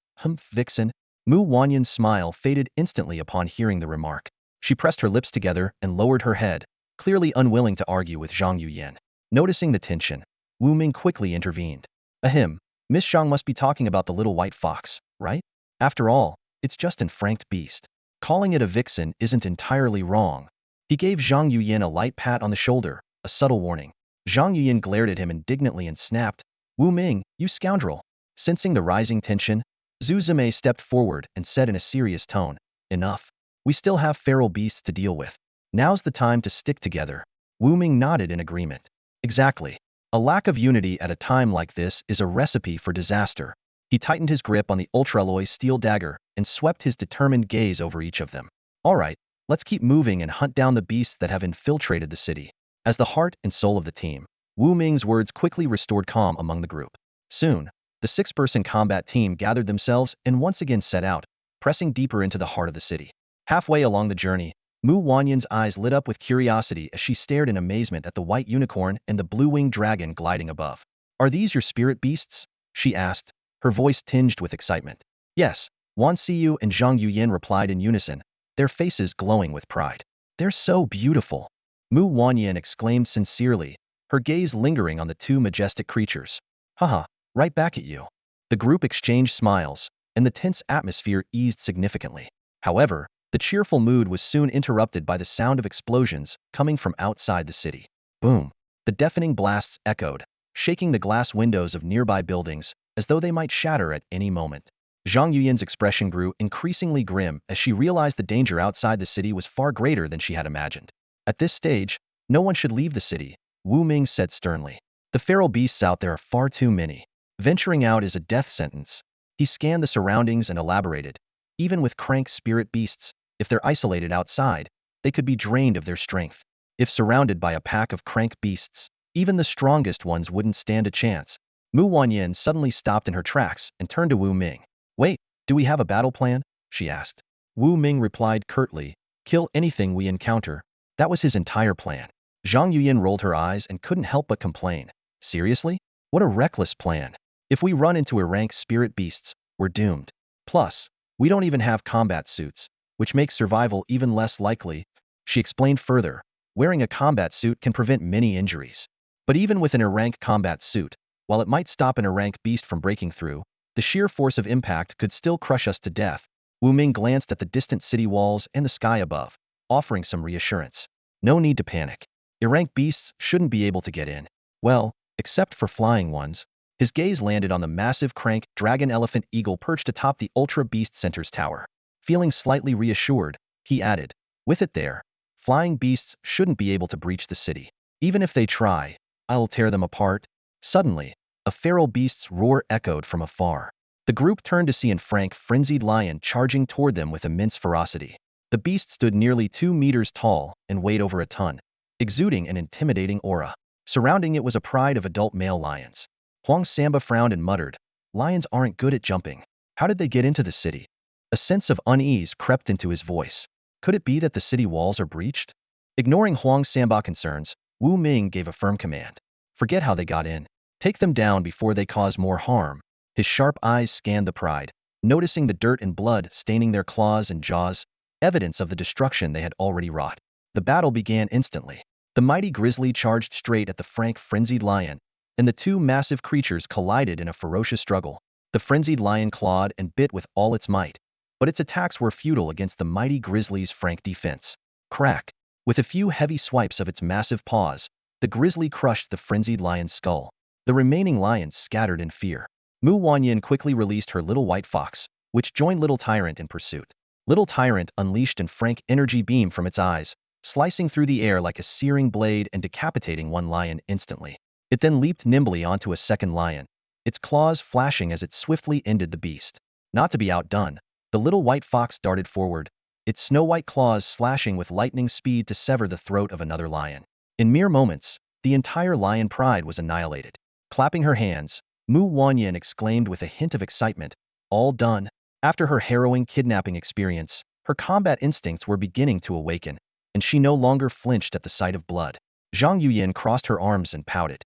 Vixen." Mu Wanyin's smile faded instantly upon hearing the remark. She pressed her lips together and lowered her head, clearly unwilling to argue with Zhang Yuyan. Noticing the tension, Wu Ming quickly intervened. "Ahem, Miss Zhang must be talking about the little white fox, right? After all, it's just an franked beast. Calling it a vixen isn't entirely wrong." He gave Zhang Yuyan a light pat on the shoulder, a subtle warning. Zhang Yuyan glared at him indignantly and snapped, "Wu Ming, you scoundrel." Sensing the rising tension, Zhu Zimei stepped forward and said in a serious tone, "Enough. We still have feral beasts to deal with. Now's the time to stick together." Wu Ming nodded in agreement. Exactly. A lack of unity at a time like this is a recipe for disaster. He tightened his grip on the ultra-alloy steel dagger and swept his determined gaze over each of them. "All right, let's keep moving and hunt down the beasts that have infiltrated the city." As the heart and soul of the team, Wu Ming's words quickly restored calm among the group. Soon, the 6-person combat team gathered themselves and once again set out, pressing deeper into the heart of the city. Halfway along the journey, Mu Wanyin's eyes lit up with curiosity as she stared in amazement at the white unicorn and the blue-winged dragon gliding above. "Are these your spirit beasts?" she asked, her voice tinged with excitement. "Yes," Wan Siyu and Zhang Yuyan replied in unison, their faces glowing with pride. "They're so beautiful," Mu Wanyin exclaimed sincerely, her gaze lingering on the 2 majestic creatures. "Haha, right back at you." The group exchanged smiles, and the tense atmosphere eased significantly. However, the cheerful mood was soon interrupted by the sound of explosions coming from outside the city. Boom! The deafening blasts echoed, shaking the glass windows of nearby buildings as though they might shatter at any moment. Zhang Yuyan's expression grew increasingly grim as she realized the danger outside the city was far greater than she had imagined. "At this stage, no one should leave the city," Wu Ming said sternly. "The feral beasts out there are far too many. Venturing out is a death sentence." He scanned the surroundings and elaborated. "Even with crank spirit beasts, if they're isolated outside, they could be drained of their strength. If surrounded by a pack of crank beasts, even the strongest ones wouldn't stand a chance. Mu Wanyan suddenly stopped in her tracks and turned to Wu Ming. Wait, do we have a battle plan? She asked. Wu Ming replied curtly, kill anything we encounter. That was his entire plan. Zhang Yuyin rolled her eyes and couldn't help but complain. Seriously? What a reckless plan. If we run into rank spirit beasts, we're doomed. Plus, we don't even have combat suits, which makes survival even less likely. She explained further, wearing a combat suit can prevent many injuries. But even with an rank combat suit, while it might stop an rank beast from breaking through, the sheer force of impact could still crush us to death. Wu Ming glanced at the distant city walls and the sky above, offering some reassurance. No need to panic. Rank beasts shouldn't be able to get in. Well, except for flying ones. His gaze landed on the massive crank dragon elephant eagle perched atop the Ultra Beast Center's tower. Feeling slightly reassured, he added, with it there, flying beasts shouldn't be able to breach the city. Even if they try, I'll tear them apart. Suddenly, a feral beast's roar echoed from afar. The group turned to see an frenzied lion charging toward them with immense ferocity. The beast stood nearly 2 meters tall and weighed over a ton, exuding an intimidating aura. Surrounding it was a pride of adult male lions. Huang Samba frowned and muttered, lions aren't good at jumping. How did they get into the city? A sense of unease crept into his voice. Could it be that the city walls are breached? Ignoring Huang Samba's concerns, Wu Ming gave a firm command. Forget how they got in. Take them down before they cause more harm. His sharp eyes scanned the pride, noticing the dirt and blood staining their claws and jaws, evidence of the destruction they had already wrought. The battle began instantly. The mighty grizzly charged straight at the frenzied lion, and the two massive creatures collided in a ferocious struggle. The frenzied lion clawed and bit with all its might, but its attacks were futile against the mighty grizzly's frank defense. Crack! With a few heavy swipes of its massive paws, the grizzly crushed the frenzied lion's skull. The remaining lions scattered in fear. Mu Wanyan quickly released her little white fox, which joined Little Tyrant in pursuit. Little Tyrant unleashed an frank energy beam from its eyes, slicing through the air like a searing blade and decapitating one lion instantly. It then leaped nimbly onto a second lion, its claws flashing as it swiftly ended the beast. Not to be outdone, the little white fox darted forward, its snow-white claws slashing with lightning speed to sever the throat of another lion. In mere moments, the entire lion pride was annihilated. Clapping her hands, Mu Wanyan exclaimed with a hint of excitement, all done. After her harrowing kidnapping experience, her combat instincts were beginning to awaken, and she no longer flinched at the sight of blood. Zhang Yuyin crossed her arms and pouted.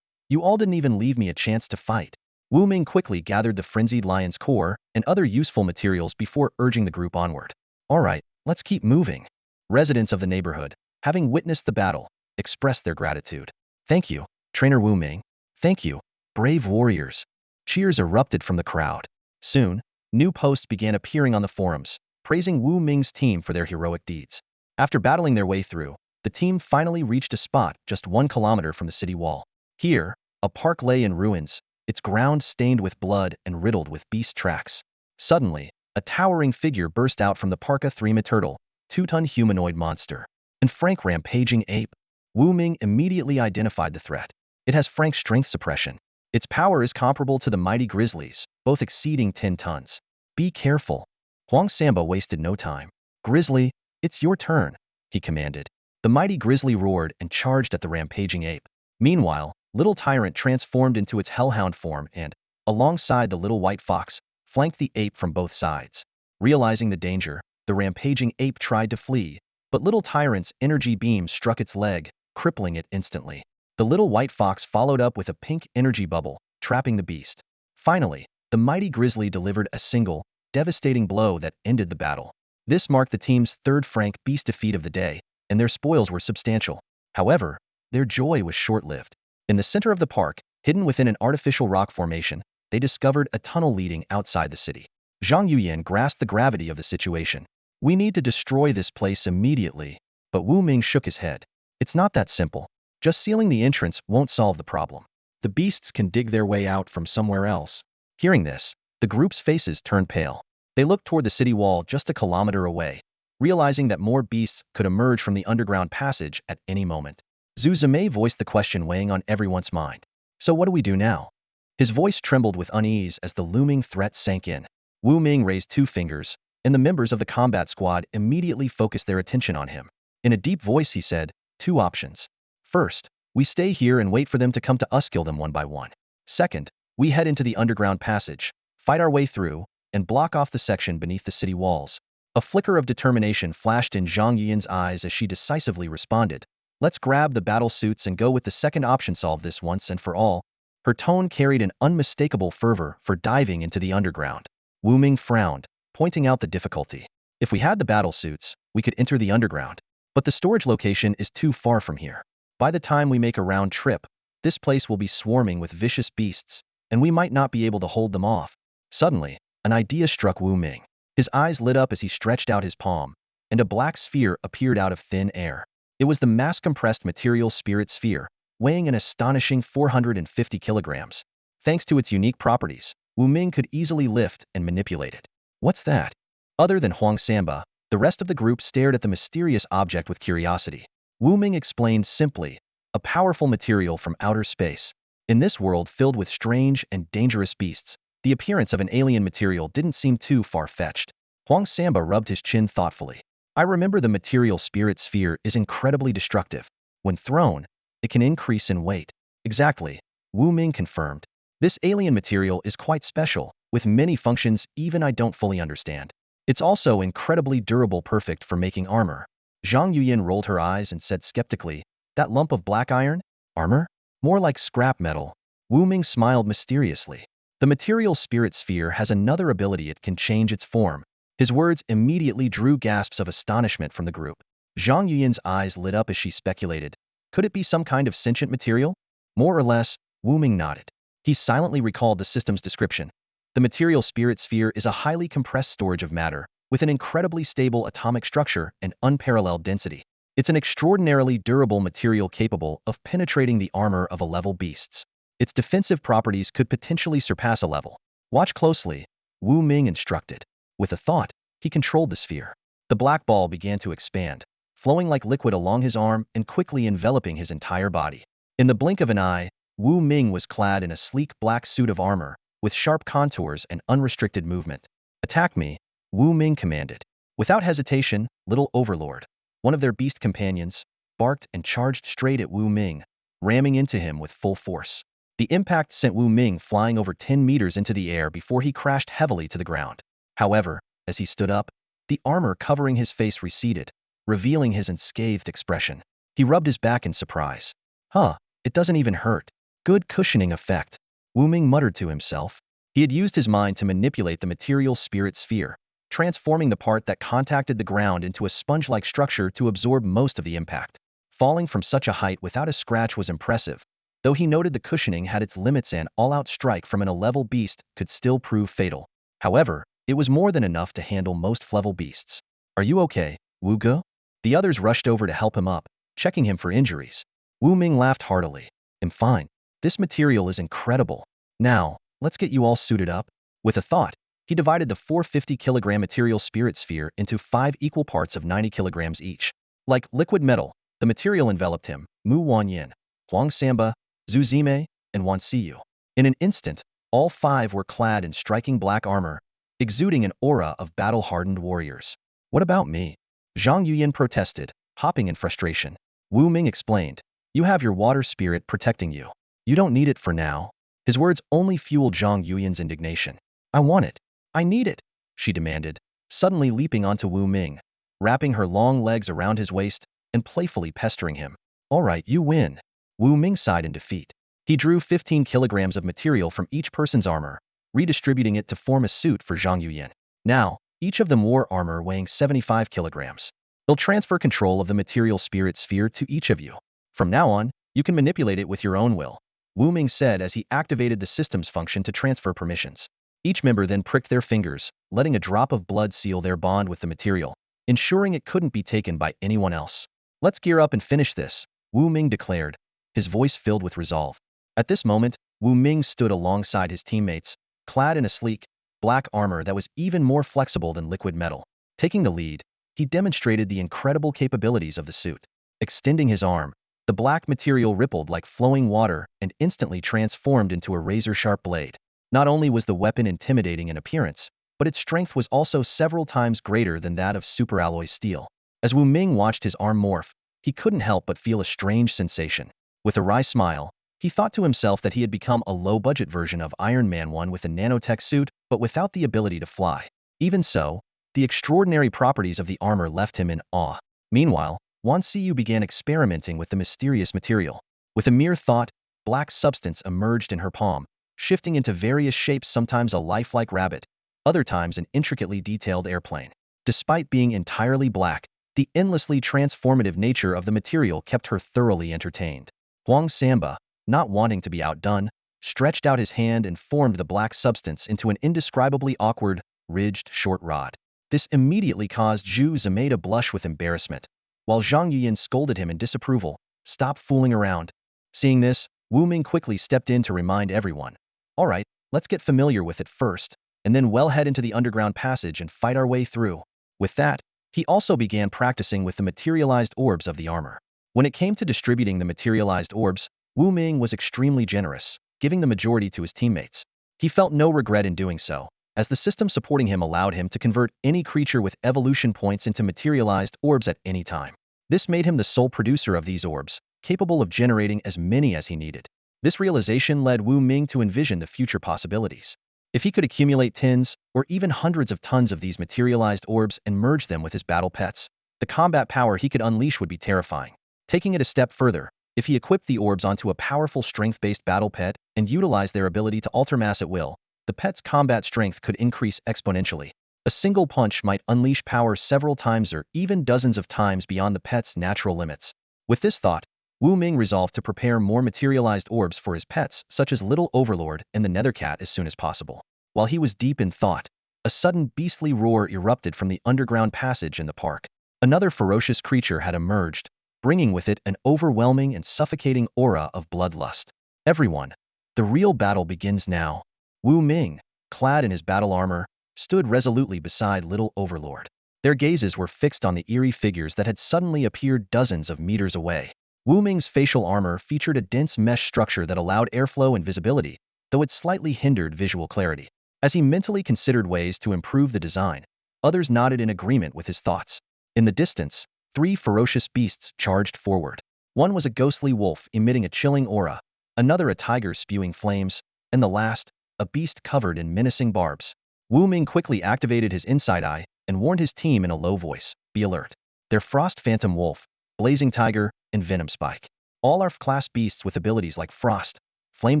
You all didn't even leave me a chance to fight. Wu Ming quickly gathered the frenzied lion's core and other useful materials before urging the group onward. All right, let's keep moving. Residents of the neighborhood, having witnessed the battle, expressed their gratitude. Thank you, Trainer Wu Ming. Thank you, brave warriors. Cheers erupted from the crowd. Soon, new posts began appearing on the forums, praising Wu Ming's team for their heroic deeds. After battling their way through, the team finally reached a spot just 1 kilometer from the city wall. Here, a park lay in ruins, its ground stained with blood and riddled with beast tracks. Suddenly, a towering figure burst out from the park, a 3-meter turtle, 2-ton humanoid monster, and frank rampaging ape. Wu Ming immediately identified the threat. It has frank strength suppression. Its power is comparable to the mighty grizzlies, both exceeding 10 tons. Be careful. Huang Samba wasted no time. Grizzly, it's your turn, he commanded. The mighty grizzly roared and charged at the rampaging ape. Meanwhile, Little Tyrant transformed into its hellhound form and, alongside the little white fox, flanked the ape from both sides. Realizing the danger, the rampaging ape tried to flee, but Little Tyrant's energy beam struck its leg, crippling it instantly. The little white fox followed up with a pink energy bubble, trapping the beast. Finally, the mighty grizzly delivered a single, devastating blow that ended the battle. This marked the team's 3rd frank beast defeat of the day, and their spoils were substantial. However, their joy was short-lived. In the center of the park, hidden within an artificial rock formation, they discovered a tunnel leading outside the city. Zhang Yuyin grasped the gravity of the situation. We need to destroy this place immediately. But Wu Ming shook his head. It's not that simple. Just sealing the entrance won't solve the problem. The beasts can dig their way out from somewhere else. Hearing this, the group's faces turned pale. They looked toward the city wall just a kilometer away, realizing that more beasts could emerge from the underground passage at any moment. Zhu Zimei voiced the question weighing on everyone's mind. So what do we do now? His voice trembled with unease as the looming threat sank in. Wu Ming raised 2 fingers, and the members of the combat squad immediately focused their attention on him. In a deep voice he said, two options. First, we stay here and wait for them to come to us, kill them one by one. Second, we head into the underground passage, fight our way through, and block off the section beneath the city walls. A flicker of determination flashed in Zhang Yuyan's eyes as she decisively responded. Let's grab the battle suits and go with the second option, solve this once and for all. Her tone carried an unmistakable fervor for diving into the underground. Wu Ming frowned, pointing out the difficulty. If we had the battle suits, we could enter the underground. But the storage location is too far from here. By the time we make a round trip, this place will be swarming with vicious beasts, and we might not be able to hold them off. Suddenly, an idea struck Wu Ming. His eyes lit up as he stretched out his palm, and a black sphere appeared out of thin air. It was the mass-compressed material spirit sphere, weighing an astonishing 450 kilograms. Thanks to its unique properties, Wu Ming could easily lift and manipulate it. What's that? Other than Huang Samba, the rest of the group stared at the mysterious object with curiosity. Wu Ming explained simply, a powerful material from outer space. In this world filled with strange and dangerous beasts, the appearance of an alien material didn't seem too far-fetched. Huang Samba rubbed his chin thoughtfully. I remember the material spirit sphere is incredibly destructive. When thrown, it can increase in weight. Exactly, Wu Ming confirmed. This alien material is quite special, with many functions even I don't fully understand. It's also incredibly durable, perfect for making armor. Zhang Yuyan rolled her eyes and said skeptically, that lump of black iron? Armor? More like scrap metal. Wu Ming smiled mysteriously. The material spirit sphere has another ability, it can change its form. His words immediately drew gasps of astonishment from the group. Zhang Yuyan's eyes lit up as she speculated. Could it be some kind of sentient material? More or less, Wu Ming nodded. He silently recalled the system's description. The material spirit sphere is a highly compressed storage of matter, with an incredibly stable atomic structure and unparalleled density. It's an extraordinarily durable material capable of penetrating the armor of a-level beasts. Its defensive properties could potentially surpass a level. Watch closely, Wu Ming instructed. With a thought, he controlled the sphere. The black ball began to expand, flowing like liquid along his arm and quickly enveloping his entire body. In the blink of an eye, Wu Ming was clad in a sleek black suit of armor, with sharp contours and unrestricted movement. Attack me, Wu Ming commanded. Without hesitation, Little Overlord, one of their beast companions, barked and charged straight at Wu Ming, ramming into him with full force. The impact sent Wu Ming flying over 10 meters into the air before he crashed heavily to the ground. However, as he stood up, the armor covering his face receded, revealing his unscathed expression. He rubbed his back in surprise. It doesn't even hurt. Good cushioning effect, Wu Ming muttered to himself. He had used his mind to manipulate the material spirit sphere, transforming the part that contacted the ground into a sponge-like structure to absorb most of the impact. Falling from such a height without a scratch was impressive, though he noted the cushioning had its limits and all-out strike from an A-level beast could still prove fatal. However, it was more than enough to handle most level beasts. Are you okay, Wu Ge? The others rushed over to help him up, checking him for injuries. Wu Ming laughed heartily. I'm fine. This material is incredible. Now, let's get you all suited up. With a thought, he divided the 450-kilogram material spirit sphere into 5 equal parts of 90 kilograms each. Like liquid metal, the material enveloped him, Mu Wanyin, Huang Samba, Zhu Zime, and Wan Siyu. In an instant, all 5 were clad in striking black armor, exuding an aura of battle-hardened warriors. What about me? Zhang Yuyan protested, hopping in frustration. Wu Ming explained, you have your water spirit protecting you. You don't need it for now. His words only fueled Zhang Yuyan's indignation. I want it. I need it, she demanded, suddenly leaping onto Wu Ming, wrapping her long legs around his waist and playfully pestering him. All right, you win. Wu Ming sighed in defeat. He drew 15 kilograms of material from each person's armor, redistributing it to form a suit for Zhang Yuyan. Now, each of them wore armor weighing 75 kilograms. They'll transfer control of the material spirit sphere to each of you. From now on, you can manipulate it with your own will, Wu Ming said as he activated the system's function to transfer permissions. Each member then pricked their fingers, letting a drop of blood seal their bond with the material, ensuring it couldn't be taken by anyone else. Let's gear up and finish this, Wu Ming declared, his voice filled with resolve. At this moment, Wu Ming stood alongside his teammates, clad in a sleek, black armor that was even more flexible than liquid metal. Taking the lead, he demonstrated the incredible capabilities of the suit. Extending his arm, the black material rippled like flowing water and instantly transformed into a razor-sharp blade. Not only was the weapon intimidating in appearance, but its strength was also several times greater than that of superalloy steel. As Wu Ming watched his arm morph, he couldn't help but feel a strange sensation. With a wry smile, he thought to himself that he had become a low-budget version of Iron Man 1 with a nanotech suit, but without the ability to fly. Even so, the extraordinary properties of the armor left him in awe. Meanwhile, Wan Siyu began experimenting with the mysterious material. With a mere thought, black substance emerged in her palm, shifting into various shapes, sometimes a lifelike rabbit, other times an intricately detailed airplane. Despite being entirely black, the endlessly transformative nature of the material kept her thoroughly entertained. Huang Samba, not wanting to be outdone, stretched out his hand and formed the black substance into an indescribably awkward, ridged short rod. This immediately caused Zhu Zimei to blush with embarrassment, while Zhang Yuyan scolded him in disapproval. Stop fooling around. Seeing this, Wu Ming quickly stepped in to remind everyone. All right, let's get familiar with it first, and then we'll head into the underground passage and fight our way through. With that, he also began practicing with the materialized orbs of the armor. When it came to distributing the materialized orbs, Wu Ming was extremely generous, giving the majority to his teammates. He felt no regret in doing so, as the system supporting him allowed him to convert any creature with evolution points into materialized orbs at any time. This made him the sole producer of these orbs, capable of generating as many as he needed. This realization led Wu Ming to envision the future possibilities. If he could accumulate tens, or even hundreds of tons of these materialized orbs and merge them with his battle pets, the combat power he could unleash would be terrifying. Taking it a step further, if he equipped the orbs onto a powerful strength-based battle pet and utilized their ability to alter mass at will, the pet's combat strength could increase exponentially. A single punch might unleash power several times or even dozens of times beyond the pet's natural limits. With this thought, Wu Ming resolved to prepare more materialized orbs for his pets, such as Little Overlord and the Nethercat, as soon as possible. While he was deep in thought, a sudden beastly roar erupted from the underground passage in the park. Another ferocious creature had emerged, bringing with it an overwhelming and suffocating aura of bloodlust. Everyone, the real battle begins now. Wu Ming, clad in his battle armor, stood resolutely beside Little Overlord. Their gazes were fixed on the eerie figures that had suddenly appeared dozens of meters away. Wu Ming's facial armor featured a dense mesh structure that allowed airflow and visibility, though it slightly hindered visual clarity. As he mentally considered ways to improve the design, others nodded in agreement with his thoughts. In the distance, 3 ferocious beasts charged forward. One was a ghostly wolf emitting a chilling aura, another a tiger spewing flames, and the last, a beast covered in menacing barbs. Wu Ming quickly activated his inside eye and warned his team in a low voice, "Be alert. They're Frost Phantom Wolf, Blazing Tiger, and Venom Spike. All are class beasts with abilities like Frost, Flame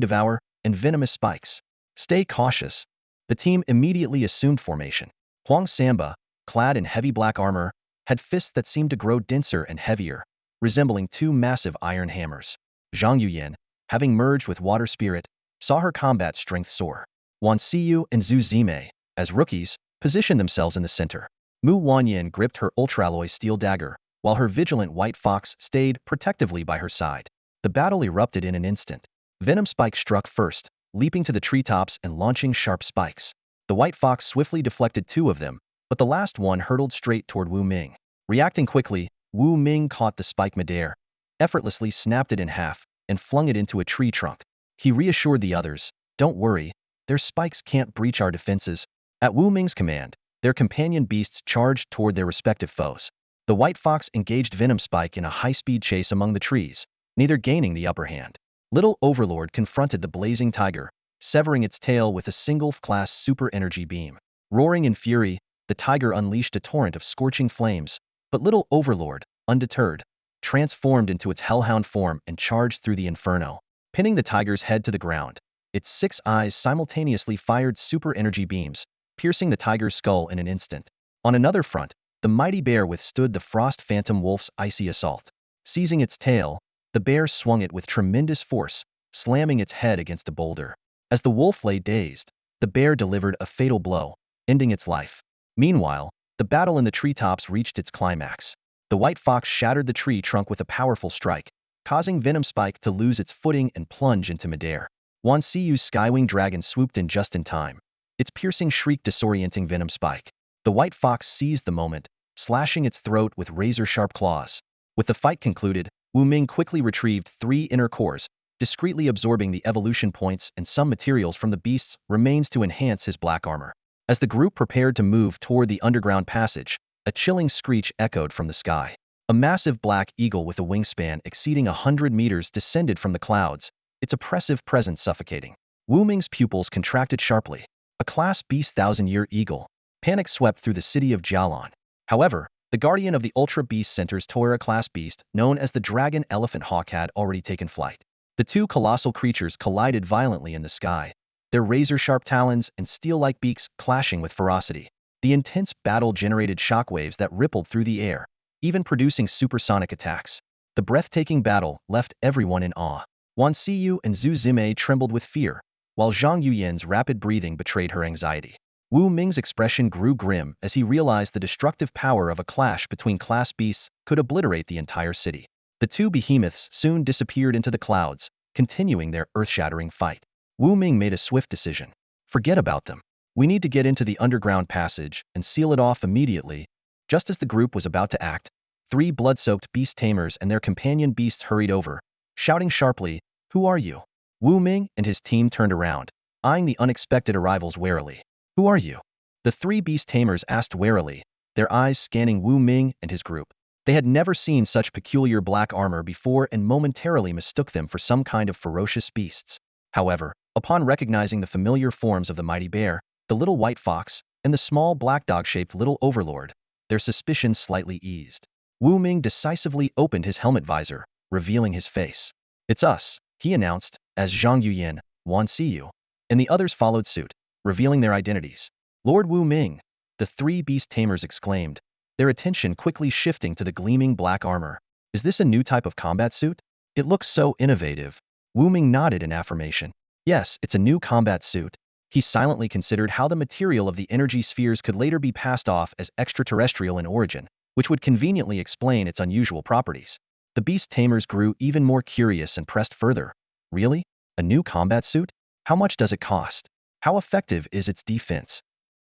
Devour, and Venomous Spikes. Stay cautious." The team immediately assumed formation. Huang Samba, clad in heavy black armor, had fists that seemed to grow denser and heavier, resembling 2 massive iron hammers. Zhang Yuyan, having merged with Water Spirit, saw her combat strength soar. Wan Siyu and Zhu Zimei, as rookies, positioned themselves in the center. Mu Wanyan gripped her ultralloy steel dagger, while her vigilant white fox stayed protectively by her side. The battle erupted in an instant. Venom Spike struck first, leaping to the treetops and launching sharp spikes. The white fox swiftly deflected 2 of them, but the last one hurtled straight toward Wu Ming. Reacting quickly, Wu Ming caught the spike midair, effortlessly snapped it in half, and flung it into a tree trunk. He reassured the others, "Don't worry, their spikes can't breach our defenses." At Wu Ming's command, their companion beasts charged toward their respective foes. The white fox engaged Venom Spike in a high-speed chase among the trees, neither gaining the upper hand. Little Overlord confronted the blazing tiger, severing its tail with a single-class super energy beam. Roaring in fury, the tiger unleashed a torrent of scorching flames, but Little Overlord, undeterred, transformed into its hellhound form and charged through the inferno, pinning the tiger's head to the ground. Its 6 eyes simultaneously fired super energy beams, piercing the tiger's skull in an instant. On another front, the mighty bear withstood the Frost Phantom Wolf's icy assault. Seizing its tail, the bear swung it with tremendous force, slamming its head against a boulder. As the wolf lay dazed, the bear delivered a fatal blow, ending its life. Meanwhile, the battle in the treetops reached its climax. The white fox shattered the tree trunk with a powerful strike, causing Venom Spike to lose its footing and plunge into midair. Wan Siyu's Skywing Dragon swooped in just in time, its piercing shriek disorienting Venom Spike. The white fox seized the moment, slashing its throat with razor-sharp claws. With the fight concluded, Wu Ming quickly retrieved 3 inner cores, discreetly absorbing the evolution points and some materials from the beast's remains to enhance his black armor. As the group prepared to move toward the underground passage, a chilling screech echoed from the sky. A massive black eagle with a wingspan exceeding 100 meters descended from the clouds, its oppressive presence suffocating. Wu Ming's pupils contracted sharply. A class beast thousand-year eagle. Panic swept through the city of Jialan. However, the guardian of the Ultra Beast Center's Toira class beast, known as the Dragon Elephant Hawk, had already taken flight. The two colossal creatures collided violently in the sky, their razor-sharp talons and steel-like beaks clashing with ferocity. The intense battle generated shockwaves that rippled through the air, even producing supersonic attacks. The breathtaking battle left everyone in awe. Wan Xiyu and Zhu Zimei trembled with fear, while Zhang Yuyan's rapid breathing betrayed her anxiety. Wu Ming's expression grew grim as he realized the destructive power of a clash between class beasts could obliterate the entire city. The two behemoths soon disappeared into the clouds, continuing their earth-shattering fight. Wu Ming made a swift decision. Forget about them. We need to get into the underground passage and seal it off immediately. Just as the group was about to act, 3 blood-soaked beast tamers and their companion beasts hurried over, shouting sharply, "Who are you?" Wu Ming and his team turned around, eyeing the unexpected arrivals warily. "Who are you?" The 3 beast tamers asked warily, their eyes scanning Wu Ming and his group. They had never seen such peculiar black armor before and momentarily mistook them for some kind of ferocious beasts. However, upon recognizing the familiar forms of the mighty bear, the little white fox, and the small black dog-shaped little overlord, their suspicions slightly eased. Wu Ming decisively opened his helmet visor, revealing his face. "It's us," he announced, as Zhang Yuyan, Wan Xiyu, and the others followed suit, revealing their identities. "Lord Wu Ming," the 3 beast tamers exclaimed, their attention quickly shifting to the gleaming black armor. "Is this a new type of combat suit? It looks so innovative." Wu Ming nodded in affirmation. Yes, it's a new combat suit. He silently considered how the material of the energy spheres could later be passed off as extraterrestrial in origin, which would conveniently explain its unusual properties. The beast tamers grew even more curious and pressed further. "Really? A new combat suit? How much does it cost? How effective is its defense?"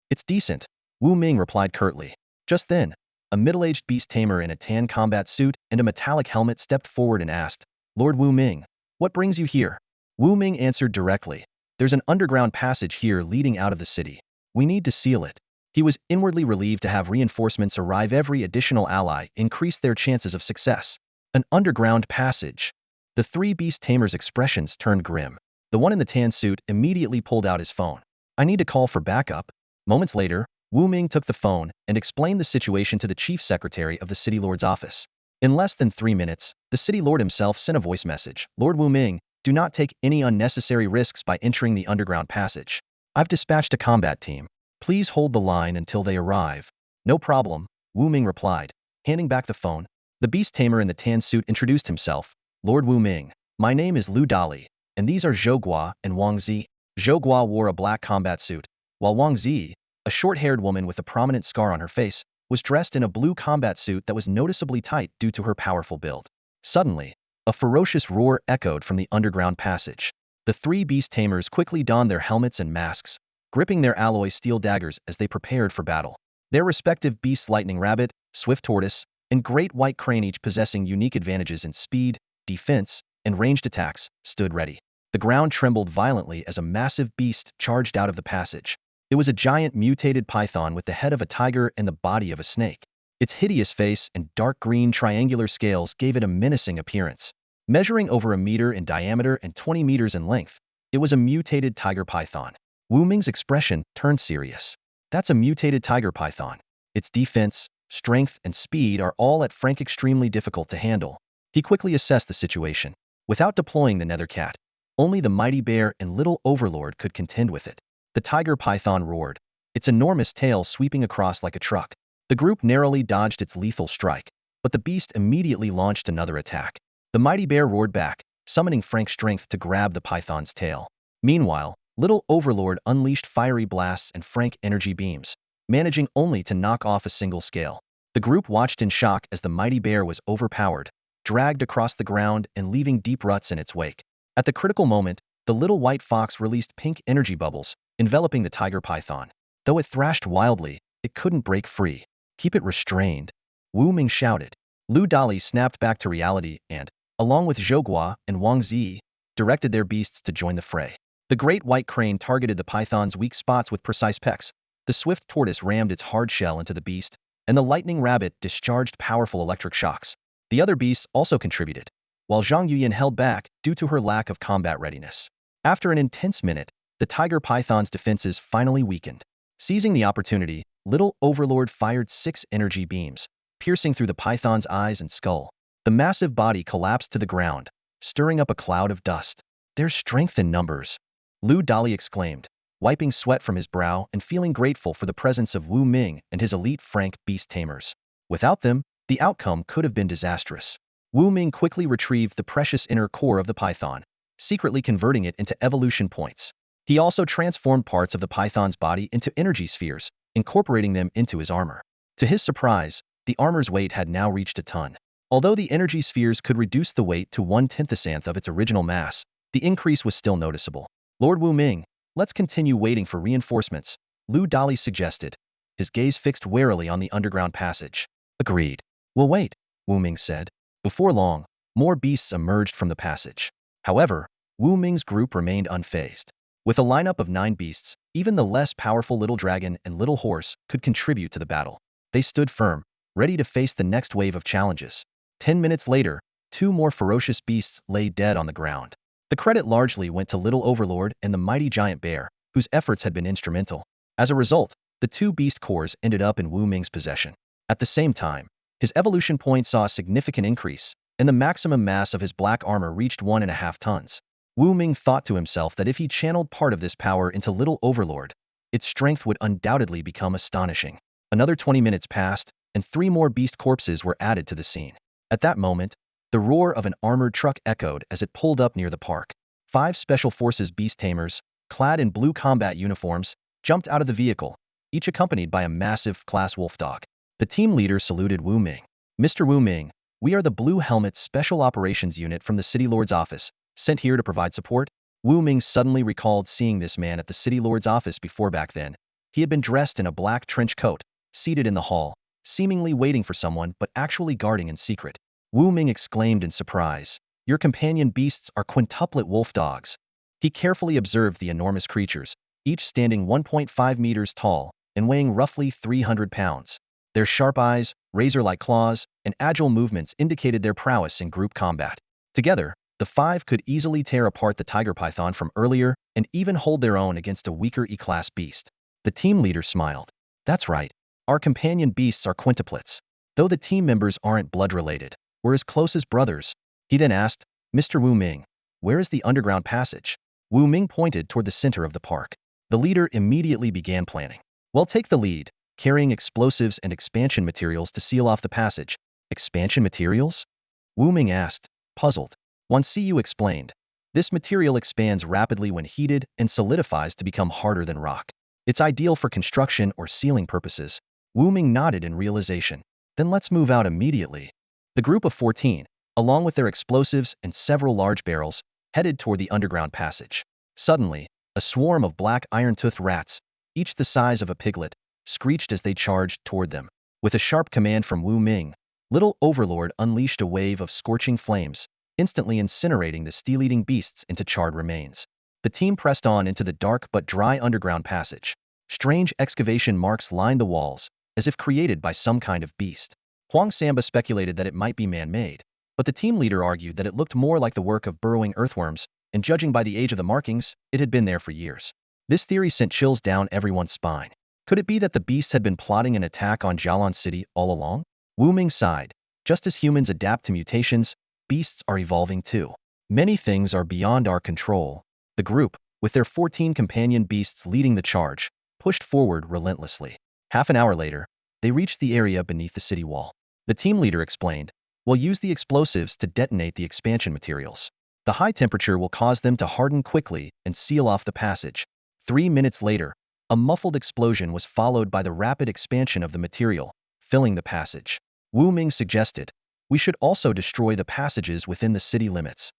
"It's decent," Wu Ming replied curtly. Just then, a middle-aged beast tamer in a tan combat suit and a metallic helmet stepped forward and asked, "Lord Wu Ming, what brings you here?" Wu Ming answered directly, "There's an underground passage here leading out of the city. We need to seal it." He was inwardly relieved to have reinforcements arrive. Every additional ally increased their chances of success. An underground passage. The 3 beast tamers' expressions turned grim. The one in the tan suit immediately pulled out his phone. "I need to call for backup." Moments later, Wu Ming took the phone and explained the situation to the chief secretary of the city lord's office. In less than 3 minutes, the city lord himself sent a voice message. "Lord Wu Ming, do not take any unnecessary risks by entering the underground passage. I've dispatched a combat team. Please hold the line until they arrive." "No problem," Wu Ming replied, handing back the phone. The beast tamer in the tan suit introduced himself. "Lord Wu Ming, my name is Lu Dali, and these are Zhou Gua and Wang Zi." Zhou Gua wore a black combat suit, while Wang Zi, a short-haired woman with a prominent scar on her face, was dressed in a blue combat suit that was noticeably tight due to her powerful build. Suddenly, a ferocious roar echoed from the underground passage. The 3 beast tamers quickly donned their helmets and masks, gripping their alloy steel daggers as they prepared for battle. Their respective beasts, Lightning Rabbit, Swift Tortoise, and Great White Crane, each possessing unique advantages in speed, defense, and ranged attacks, stood ready. The ground trembled violently as a massive beast charged out of the passage. It was a giant mutated python with the head of a tiger and the body of a snake. Its hideous face and dark green triangular scales gave it a menacing appearance. Measuring over a meter in diameter and 20 meters in length, it was a mutated tiger python. Wu Ming's expression turned serious. "That's a mutated tiger python. Its defense, strength, and speed are all at Frank extremely difficult to handle." He quickly assessed the situation. Without deploying the nether cat, only the mighty bear and little overlord could contend with it. The tiger python roared, its enormous tail sweeping across like a truck. The group narrowly dodged its lethal strike, but the beast immediately launched another attack. The mighty bear roared back, summoning Frank's strength to grab the python's tail. Meanwhile, little overlord unleashed fiery blasts and Frank energy beams, managing only to knock off a single scale. The group watched in shock as the mighty bear was overpowered, dragged across the ground and leaving deep ruts in its wake. At the critical moment, the little white fox released pink energy bubbles, enveloping the tiger python. Though it thrashed wildly, it couldn't break free. "Keep it restrained," Wu Ming shouted. Lu Dali snapped back to reality and, along with Zhou Gua and Wang Zi, directed their beasts to join the fray. The great white crane targeted the python's weak spots with precise pecks. The swift tortoise rammed its hard shell into the beast, and the lightning rabbit discharged powerful electric shocks. The other beasts also contributed, while Zhang Yuyan held back due to her lack of combat readiness. After an intense minute, the tiger python's defenses finally weakened. Seizing the opportunity, Little Overlord fired 6 energy beams, piercing through the python's eyes and skull. The massive body collapsed to the ground, stirring up a cloud of dust. "There's strength in numbers," Lu Dali exclaimed, wiping sweat from his brow and feeling grateful for the presence of Wu Ming and his elite Frank Beast Tamers. Without them, the outcome could have been disastrous. Wu Ming quickly retrieved the precious inner core of the python, secretly converting it into evolution points. He also transformed parts of the python's body into energy spheres, incorporating them into his armor. To his surprise, the armor's weight had now reached a ton. Although the energy spheres could reduce the weight to 1/10th of its original mass, the increase was still noticeable. "Lord Wu Ming, let's continue waiting for reinforcements," Lu Dali suggested, his gaze fixed warily on the underground passage. "Agreed. We'll wait," Wu Ming said. Before long, more beasts emerged from the passage. However, Wu Ming's group remained unfazed. With a lineup of 9 beasts, even the less powerful Little Dragon and Little Horse could contribute to the battle. They stood firm, ready to face the next wave of challenges. 10 minutes later, 2 more ferocious beasts lay dead on the ground. The credit largely went to Little Overlord and the mighty giant bear, whose efforts had been instrumental. As a result, the 2 beast cores ended up in Wu Ming's possession. At the same time, his evolution point saw a significant increase, and the maximum mass of his black armor reached 1.5 tons. Wu Ming thought to himself that if he channeled part of this power into Little Overlord, its strength would undoubtedly become astonishing. Another 20 minutes passed, and 3 more beast corpses were added to the scene. At that moment, the roar of an armored truck echoed as it pulled up near the park. 5 Special Forces Beast Tamers, clad in blue combat uniforms, jumped out of the vehicle, each accompanied by a massive class wolf dog. The team leader saluted Wu Ming. "Mr. Wu Ming, we are the Blue Helmet Special Operations Unit from the City Lord's office, sent here to provide support." Wu Ming suddenly recalled seeing this man at the City Lord's office before. Back then, he had been dressed in a black trench coat, seated in the hall, seemingly waiting for someone but actually guarding in secret. Wu Ming exclaimed in surprise, "Your companion beasts are quintuplet wolf dogs." He carefully observed the enormous creatures, each standing 1.5 meters tall and weighing roughly 300 pounds. Their sharp eyes, razor-like claws, and agile movements indicated their prowess in group combat. Together, the 5 could easily tear apart the tiger python from earlier and even hold their own against a weaker E-class beast. The team leader smiled. "That's right. Our companion beasts are quintuplets. Though the team members aren't blood-related, we're as close as brothers." He then asked, "Mr. Wu Ming, where is the underground passage?" Wu Ming pointed toward the center of the park. The leader immediately began planning. "Well, take the lead, carrying explosives and expansion materials to seal off the passage." "Expansion materials?" Wu Ming asked, puzzled. "Once Siyu explained, this material expands rapidly when heated and solidifies to become harder than rock. It's ideal for construction or sealing purposes." Wu Ming nodded in realization. "Then let's move out immediately." The group of 14, along with their explosives and several large barrels, headed toward the underground passage. Suddenly, a swarm of black iron-toothed rats, each the size of a piglet, screeched as they charged toward them. With a sharp command from Wu Ming, Little Overlord unleashed a wave of scorching flames, instantly incinerating the steel-eating beasts into charred remains. The team pressed on into the dark but dry underground passage. Strange excavation marks lined the walls, as if created by some kind of beast. Huang Samba speculated that it might be man-made, but the team leader argued that it looked more like the work of burrowing earthworms, and judging by the age of the markings, it had been there for years. This theory sent chills down everyone's spine. Could it be that the beasts had been plotting an attack on Jialan City all along? Wu Ming sighed. Just as humans adapt to mutations, beasts are evolving too. Many things are beyond our control. The group, with their 14 companion beasts leading the charge, pushed forward relentlessly. Half an hour later, they reached the area beneath the city wall. The team leader explained, "We'll use the explosives to detonate the expansion materials. The high temperature will cause them to harden quickly and seal off the passage." 3 minutes later, a muffled explosion was followed by the rapid expansion of the material, filling the passage. Wu Ming suggested, "We should also destroy the passages within the city limits."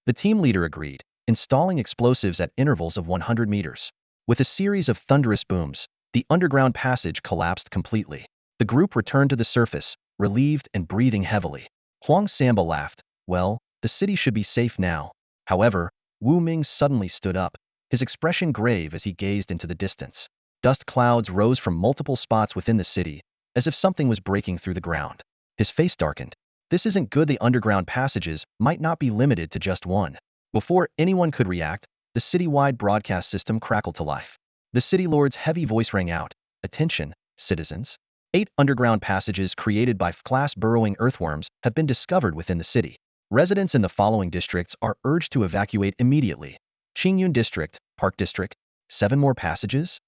The team leader agreed, installing explosives at intervals of 100 meters. With a series of thunderous booms, the underground passage collapsed completely. The group returned to the surface, relieved and breathing heavily. Huang Samba laughed. "Well, the city should be safe now." However, Wu Ming suddenly stood up, his expression grave as he gazed into the distance. Dust clouds rose from multiple spots within the city, as if something was breaking through the ground. His face darkened. This isn't good. The underground passages might not be limited to just one. Before anyone could react, the city-wide broadcast system crackled to life. The city lord's heavy voice rang out, "Attention, citizens. 8 underground passages created by F-class burrowing earthworms have been discovered within the city. Residents in the following districts are urged to evacuate immediately. Qingyun District, Park District, 7 more passages?"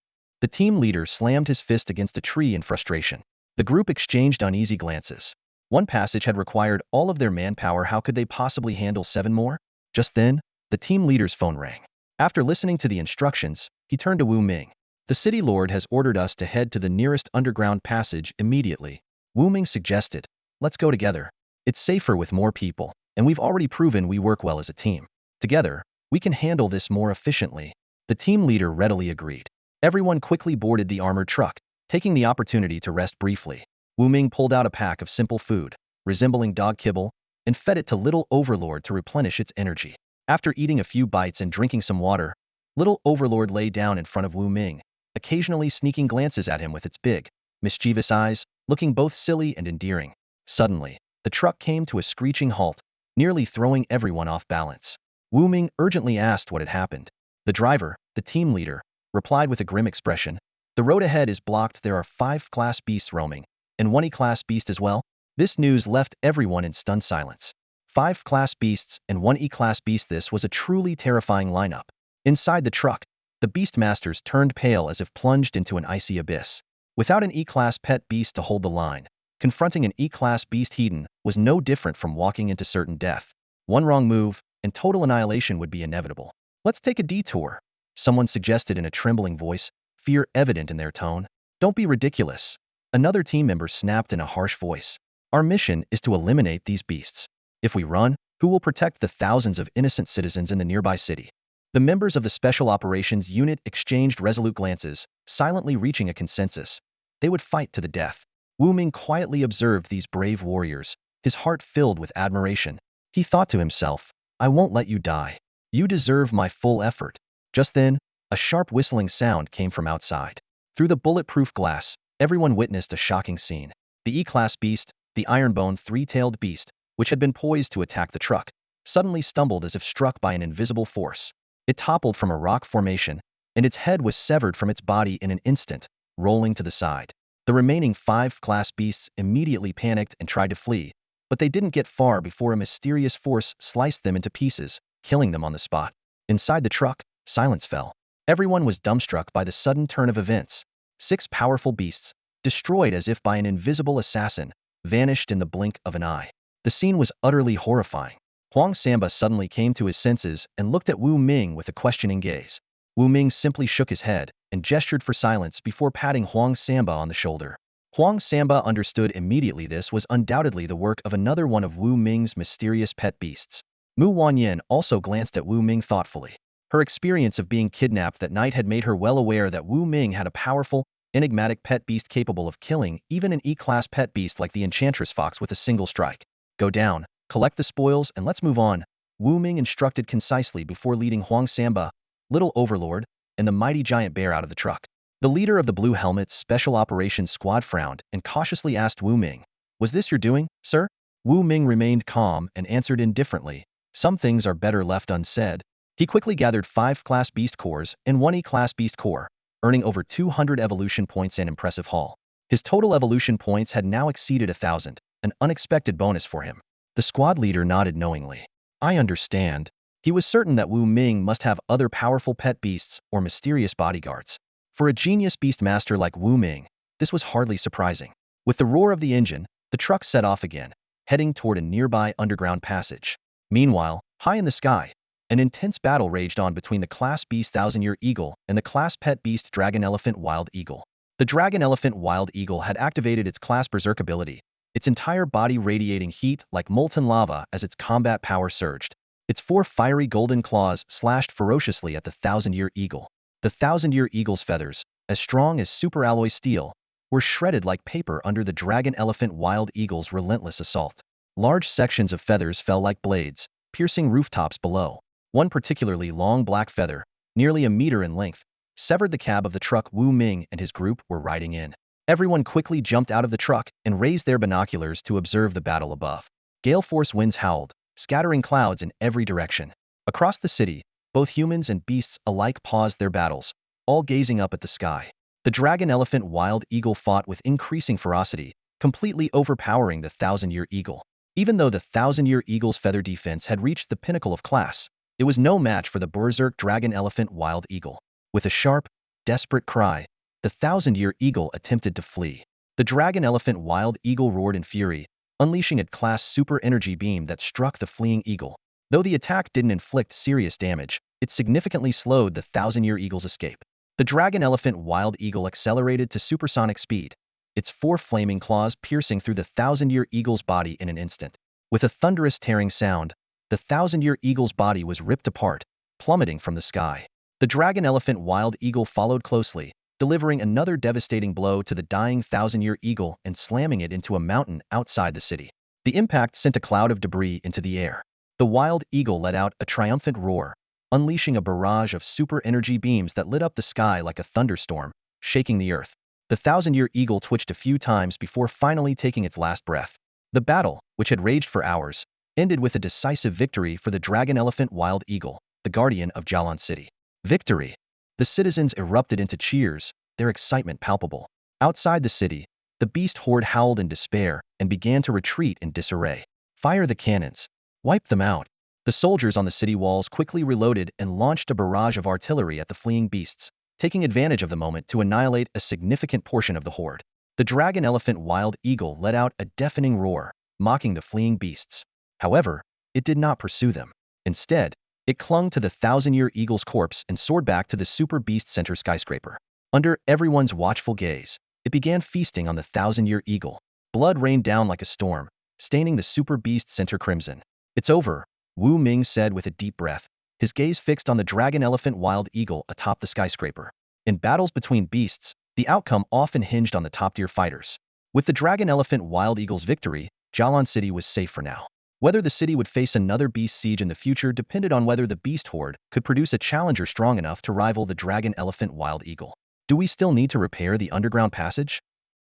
The team leader slammed his fist against a tree in frustration. The group exchanged uneasy glances. One passage had required all of their manpower. How could they possibly handle 7 more? Just then, the team leader's phone rang. After listening to the instructions, he turned to Wu Ming. "The city lord has ordered us to head to the nearest underground passage immediately." Wu Ming suggested, "Let's go together. It's safer with more people, and we've already proven we work well as a team. Together, we can handle this more efficiently." The team leader readily agreed. Everyone quickly boarded the armored truck, taking the opportunity to rest briefly. Wu Ming pulled out a pack of simple food, resembling dog kibble, and fed it to Little Overlord to replenish its energy. After eating a few bites and drinking some water, Little Overlord lay down in front of Wu Ming, occasionally sneaking glances at him with its big, mischievous eyes, looking both silly and endearing. Suddenly, the truck came to a screeching halt, nearly throwing everyone off balance. Wu Ming urgently asked what had happened. The driver, the team leader, replied with a grim expression, "The road ahead is blocked. There are 5 class beasts roaming, and 1 E-class beast as well." This news left everyone in stunned silence. 5 class beasts and 1 E-class beast. This was a truly terrifying lineup. Inside the truck, the Beastmasters turned pale as if plunged into an icy abyss. Without an E-class pet beast to hold the line, confronting an E-class beast Hedon was no different from walking into certain death. One wrong move, and total annihilation would be inevitable. "Let's take a detour," someone suggested in a trembling voice, fear evident in their tone. "Don't be ridiculous," another team member snapped in a harsh voice. "Our mission is to eliminate these beasts. If we run, who will protect the thousands of innocent citizens in the nearby city?" The members of the Special Operations Unit exchanged resolute glances, silently reaching a consensus. They would fight to the death. Wu Ming quietly observed these brave warriors, his heart filled with admiration. He thought to himself, "I won't let you die. You deserve my full effort." Just then, a sharp whistling sound came from outside. Through the bulletproof glass, everyone witnessed a shocking scene. The E-class beast, the iron-boned 3-tailed beast, which had been poised to attack the truck, suddenly stumbled as if struck by an invisible force. It toppled from a rock formation, and its head was severed from its body in an instant, rolling to the side. The remaining 5 class beasts immediately panicked and tried to flee, but they didn't get far before a mysterious force sliced them into pieces, killing them on the spot. Inside the truck, silence fell. Everyone was dumbstruck by the sudden turn of events. 6 powerful beasts, destroyed as if by an invisible assassin, vanished in the blink of an eye. The scene was utterly horrifying. Huang Samba suddenly came to his senses and looked at Wu Ming with a questioning gaze. Wu Ming simply shook his head and gestured for silence before patting Huang Samba on the shoulder. Huang Samba understood immediately this was undoubtedly the work of another one of Wu Ming's mysterious pet beasts. Mu Wanyan also glanced at Wu Ming thoughtfully. Her experience of being kidnapped that night had made her well aware that Wu Ming had a powerful, enigmatic pet beast capable of killing even an E-class pet beast like the Enchantress Fox with a single strike. "Go down, collect the spoils, and let's move on," Wu Ming instructed concisely before leading Huang Samba, Little Overlord, and the mighty giant bear out of the truck. The leader of the Blue Helmets Special Operations Squad frowned and cautiously asked Wu Ming, "Was this your doing, sir?" Wu Ming remained calm and answered indifferently, "Some things are better left unsaid." He quickly gathered 5 class beast cores and 1 E-class beast core, earning over 200 evolution points and impressive haul. His total evolution points had now exceeded 1,000, an unexpected bonus for him. The squad leader nodded knowingly. "I understand." He was certain that Wu Ming must have other powerful pet beasts or mysterious bodyguards. For a genius beastmaster like Wu Ming, this was hardly surprising. With the roar of the engine, the truck set off again, heading toward a nearby underground passage. Meanwhile, high in the sky, an intense battle raged on between the class beast Thousand-Year Eagle and the class pet beast Dragon Elephant Wild Eagle. The Dragon Elephant Wild Eagle had activated its class berserk ability, its entire body radiating heat like molten lava as its combat power surged. Its 4 fiery golden claws slashed ferociously at the Thousand-Year Eagle. The Thousand-Year Eagle's feathers, as strong as superalloy steel, were shredded like paper under the Dragon Elephant Wild Eagle's relentless assault. Large sections of feathers fell like blades, piercing rooftops below. One particularly long black feather, nearly a meter in length, severed the cab of the truck Wu Ming and his group were riding in. Everyone quickly jumped out of the truck and raised their binoculars to observe the battle above. Gale force winds howled, scattering clouds in every direction. Across the city, both humans and beasts alike paused their battles, all gazing up at the sky. The dragon elephant wild eagle fought with increasing ferocity, completely overpowering the thousand-year eagle. Even though the thousand-year eagle's feather defense had reached the pinnacle of class, it was no match for the berserk dragon elephant wild eagle. With a sharp, desperate cry, the thousand-year eagle attempted to flee. The dragon elephant wild eagle roared in fury, unleashing a class super energy beam that struck the fleeing eagle. Though the attack didn't inflict serious damage, it significantly slowed the thousand-year eagle's escape. The dragon elephant wild eagle accelerated to supersonic speed, its 4 flaming claws piercing through the thousand-year eagle's body in an instant. With a thunderous tearing sound, the thousand-year eagle's body was ripped apart, plummeting from the sky. The dragon elephant wild eagle followed closely, delivering another devastating blow to the dying thousand-year eagle and slamming it into a mountain outside the city. The impact sent a cloud of debris into the air. The wild eagle let out a triumphant roar, unleashing a barrage of super energy beams that lit up the sky like a thunderstorm, shaking the earth. The thousand-year eagle twitched a few times before finally taking its last breath. The battle, which had raged for hours, ended with a decisive victory for the dragon elephant wild eagle, the guardian of Jialan City. Victory! The citizens erupted into cheers, their excitement palpable. Outside the city, the beast horde howled in despair and began to retreat in disarray. Fire the cannons! Wipe them out! The soldiers on the city walls quickly reloaded and launched a barrage of artillery at the fleeing beasts, taking advantage of the moment to annihilate a significant portion of the horde. The dragon elephant wild eagle let out a deafening roar, mocking the fleeing beasts. However, it did not pursue them. Instead, it clung to the thousand-year eagle's corpse and soared back to the super beast center skyscraper. Under everyone's watchful gaze, it began feasting on the thousand-year eagle. Blood rained down like a storm, staining the super beast center crimson. It's over, Wu Ming said with a deep breath, his gaze fixed on the dragon elephant wild eagle atop the skyscraper. In battles between beasts, the outcome often hinged on the top-tier fighters. With the dragon elephant wild eagle's victory, Jialan City was safe for now. Whether the city would face another beast siege in the future depended on whether the beast horde could produce a challenger strong enough to rival the dragon elephant wild eagle. Do we still need to repair the underground passage?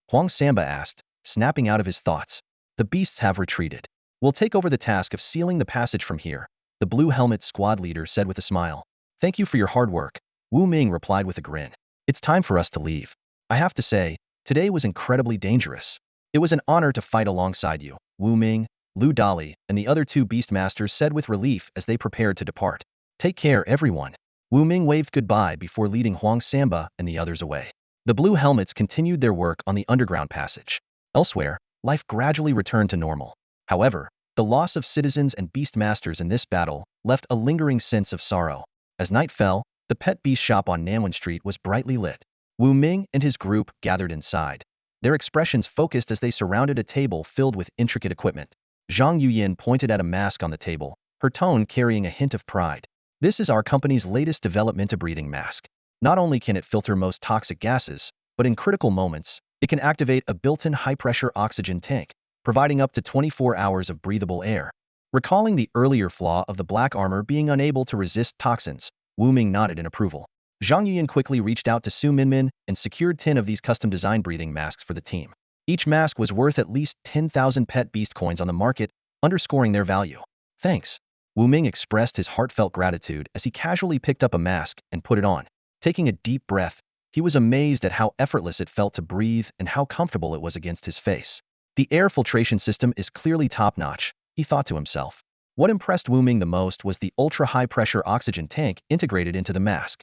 Huang Samba asked, snapping out of his thoughts. The beasts have retreated. We'll take over the task of sealing the passage from here, the Blue Helmet squad leader said with a smile. Thank you for your hard work, Wu Ming replied with a grin. It's time for us to leave. I have to say, today was incredibly dangerous. It was an honor to fight alongside you, Wu Ming, Lu Dali, and the other 2 beast masters said with relief as they prepared to depart. Take care, everyone. Wu Ming waved goodbye before leading Huang Samba and the others away. The Blue Helmets continued their work on the underground passage. Elsewhere, life gradually returned to normal. However, the loss of citizens and beast masters in this battle left a lingering sense of sorrow. As night fell, the pet beast shop on Nanwen Street was brightly lit. Wu Ming and his group gathered inside, their expressions focused as they surrounded a table filled with intricate equipment. Zhang Yuyin pointed at a mask on the table, her tone carrying a hint of pride. This is our company's latest development, a breathing mask. Not only can it filter most toxic gases, but in critical moments, it can activate a built-in high-pressure oxygen tank, providing up to 24 hours of breathable air. Recalling the earlier flaw of the black armor being unable to resist toxins, Wu Ming nodded in approval. Zhang Yuyin quickly reached out to Su Minmin and secured 10 of these custom-designed breathing masks for the team. Each mask was worth at least 10,000 pet beast coins on the market, underscoring their value. Thanks. Wu Ming expressed his heartfelt gratitude as he casually picked up a mask and put it on. Taking a deep breath, he was amazed at how effortless it felt to breathe and how comfortable it was against his face. The air filtration system is clearly top-notch, he thought to himself. What impressed Wu Ming the most was the ultra-high-pressure oxygen tank integrated into the mask.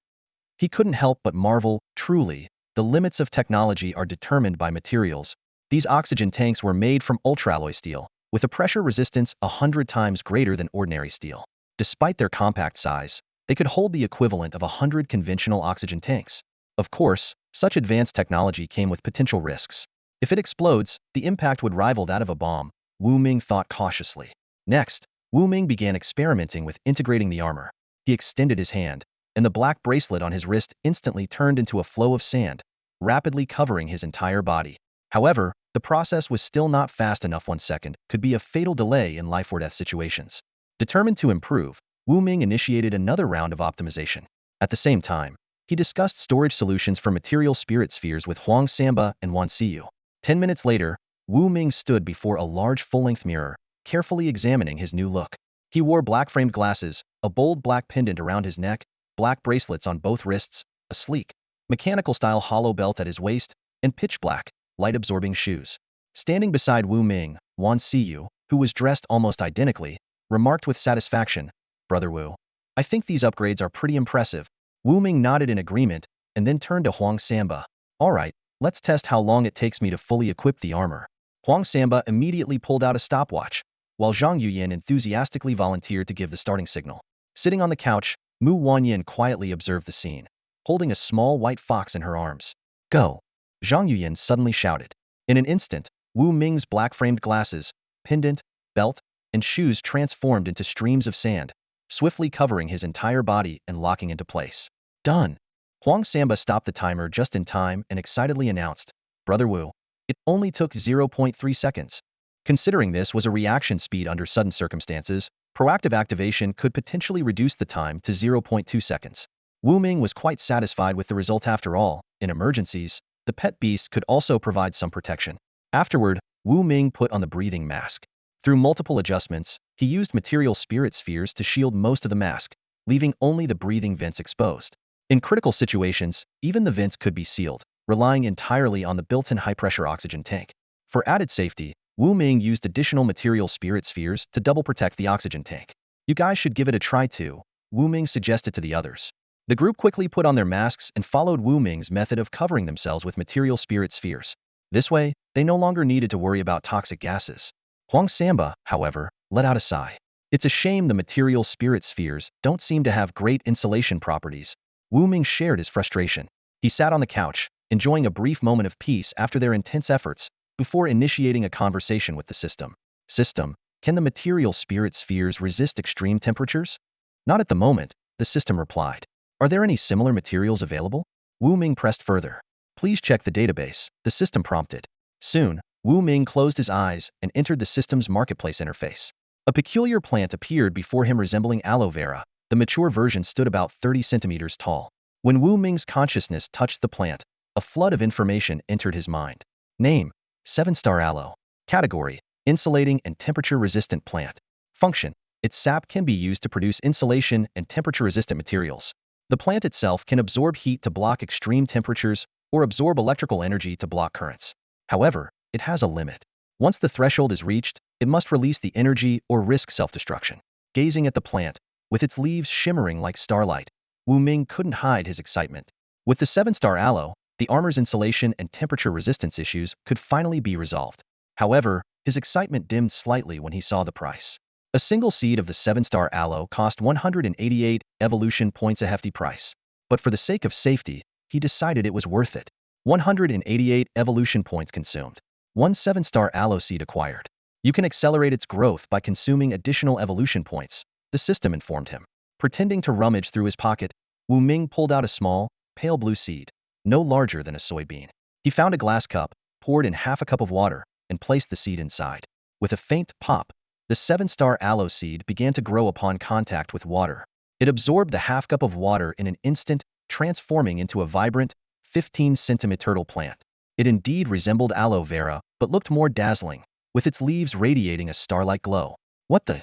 He couldn't help but marvel, truly, the limits of technology are determined by materials. These oxygen tanks were made from ultra-alloy steel, with a pressure resistance 100 times greater than ordinary steel. Despite their compact size, they could hold the equivalent of 100 conventional oxygen tanks. Of course, such advanced technology came with potential risks. If it explodes, the impact would rival that of a bomb, Wu Ming thought cautiously. Next, Wu Ming began experimenting with integrating the armor. He extended his hand, and the black bracelet on his wrist instantly turned into a flow of sand, rapidly covering his entire body. However, the process was still not fast enough. 1 second could be a fatal delay in life-or-death situations. Determined to improve, Wu Ming initiated another round of optimization. At the same time, He discussed storage solutions for material spirit spheres with Huang Samba and Wan Siyu. 10 minutes later, Wu Ming stood before a large full-length mirror, carefully examining his new look. He wore black-framed glasses, a bold black pendant around his neck, black bracelets on both wrists, a sleek, mechanical-style hollow belt at his waist, and pitch-black, light-absorbing shoes. Standing beside Wu Ming, Wan Siyu, who was dressed almost identically, remarked with satisfaction, "Brother Wu, I think these upgrades are pretty impressive." Wu Ming nodded in agreement, and then turned to Huang Samba. "All right, let's test how long it takes me to fully equip the armor." Huang Samba immediately pulled out a stopwatch, while Zhang Yuyan enthusiastically volunteered to give the starting signal. Sitting on the couch, Mu Wanyan quietly observed the scene, holding a small white fox in her arms. "Go!" Zhang Yuyan suddenly shouted. In an instant, Wu Ming's black-framed glasses, pendant, belt, and shoes transformed into streams of sand, swiftly covering his entire body and locking into place. "Done!" Huang Samba stopped the timer just in time and excitedly announced, "Brother Wu, it only took 0.3 seconds. Considering this was a reaction speed under sudden circumstances, proactive activation could potentially reduce the time to 0.2 seconds. Wu Ming was quite satisfied with the result after all. In emergencies, the pet beast could also provide some protection. Afterward, Wu Ming put on the breathing mask. Through multiple adjustments, he used material spirit spheres to shield most of the mask, leaving only the breathing vents exposed. In critical situations, even the vents could be sealed, relying entirely on the built-in high-pressure oxygen tank. For added safety, Wu Ming used additional material spirit spheres to double protect the oxygen tank. "You guys should give it a try too," Wu Ming suggested to the others. The group quickly put on their masks and followed Wu Ming's method of covering themselves with material spirit spheres. This way, they no longer needed to worry about toxic gases. Huang Samba, however, let out a sigh. "It's a shame the material spirit spheres don't seem to have great insulation properties." Wu Ming shared his frustration. He sat on the couch, enjoying a brief moment of peace after their intense efforts, before initiating a conversation with the system. "System, can the material spirit spheres resist extreme temperatures?" "Not at the moment," the system replied. "Are there any similar materials available?" Wu Ming pressed further. "Please check the database," the system prompted. Soon, Wu Ming closed his eyes and entered the system's marketplace interface. A peculiar plant appeared before him resembling aloe vera. The mature version stood about 30 centimeters tall. When Wu Ming's consciousness touched the plant, a flood of information entered his mind. Name: 7-star aloe. Category: insulating and temperature-resistant plant. Function: its sap can be used to produce insulation and temperature-resistant materials. The plant itself can absorb heat to block extreme temperatures or absorb electrical energy to block currents. However, it has a limit. Once the threshold is reached, it must release the energy or risk self-destruction. Gazing at the plant, with its leaves shimmering like starlight, Wu Ming couldn't hide his excitement. With the 7-star aloe, the armor's insulation and temperature resistance issues could finally be resolved. However, his excitement dimmed slightly when he saw the price. A single seed of the 7-star aloe cost 188 evolution points, a hefty price. But for the sake of safety, he decided it was worth it. 188 evolution points consumed. One 7-star aloe seed acquired. You can accelerate its growth by consuming additional evolution points, the system informed him. Pretending to rummage through his pocket, Wu Ming pulled out a small, pale blue seed, no larger than a soybean. He found a glass cup, poured in half a cup of water, and placed the seed inside. With a faint pop, the 7-star aloe seed began to grow upon contact with water. It absorbed the half cup of water in an instant, transforming into a vibrant, 15-centimeter turtle plant. It indeed resembled aloe vera, but looked more dazzling, with its leaves radiating a star-like glow. "What the?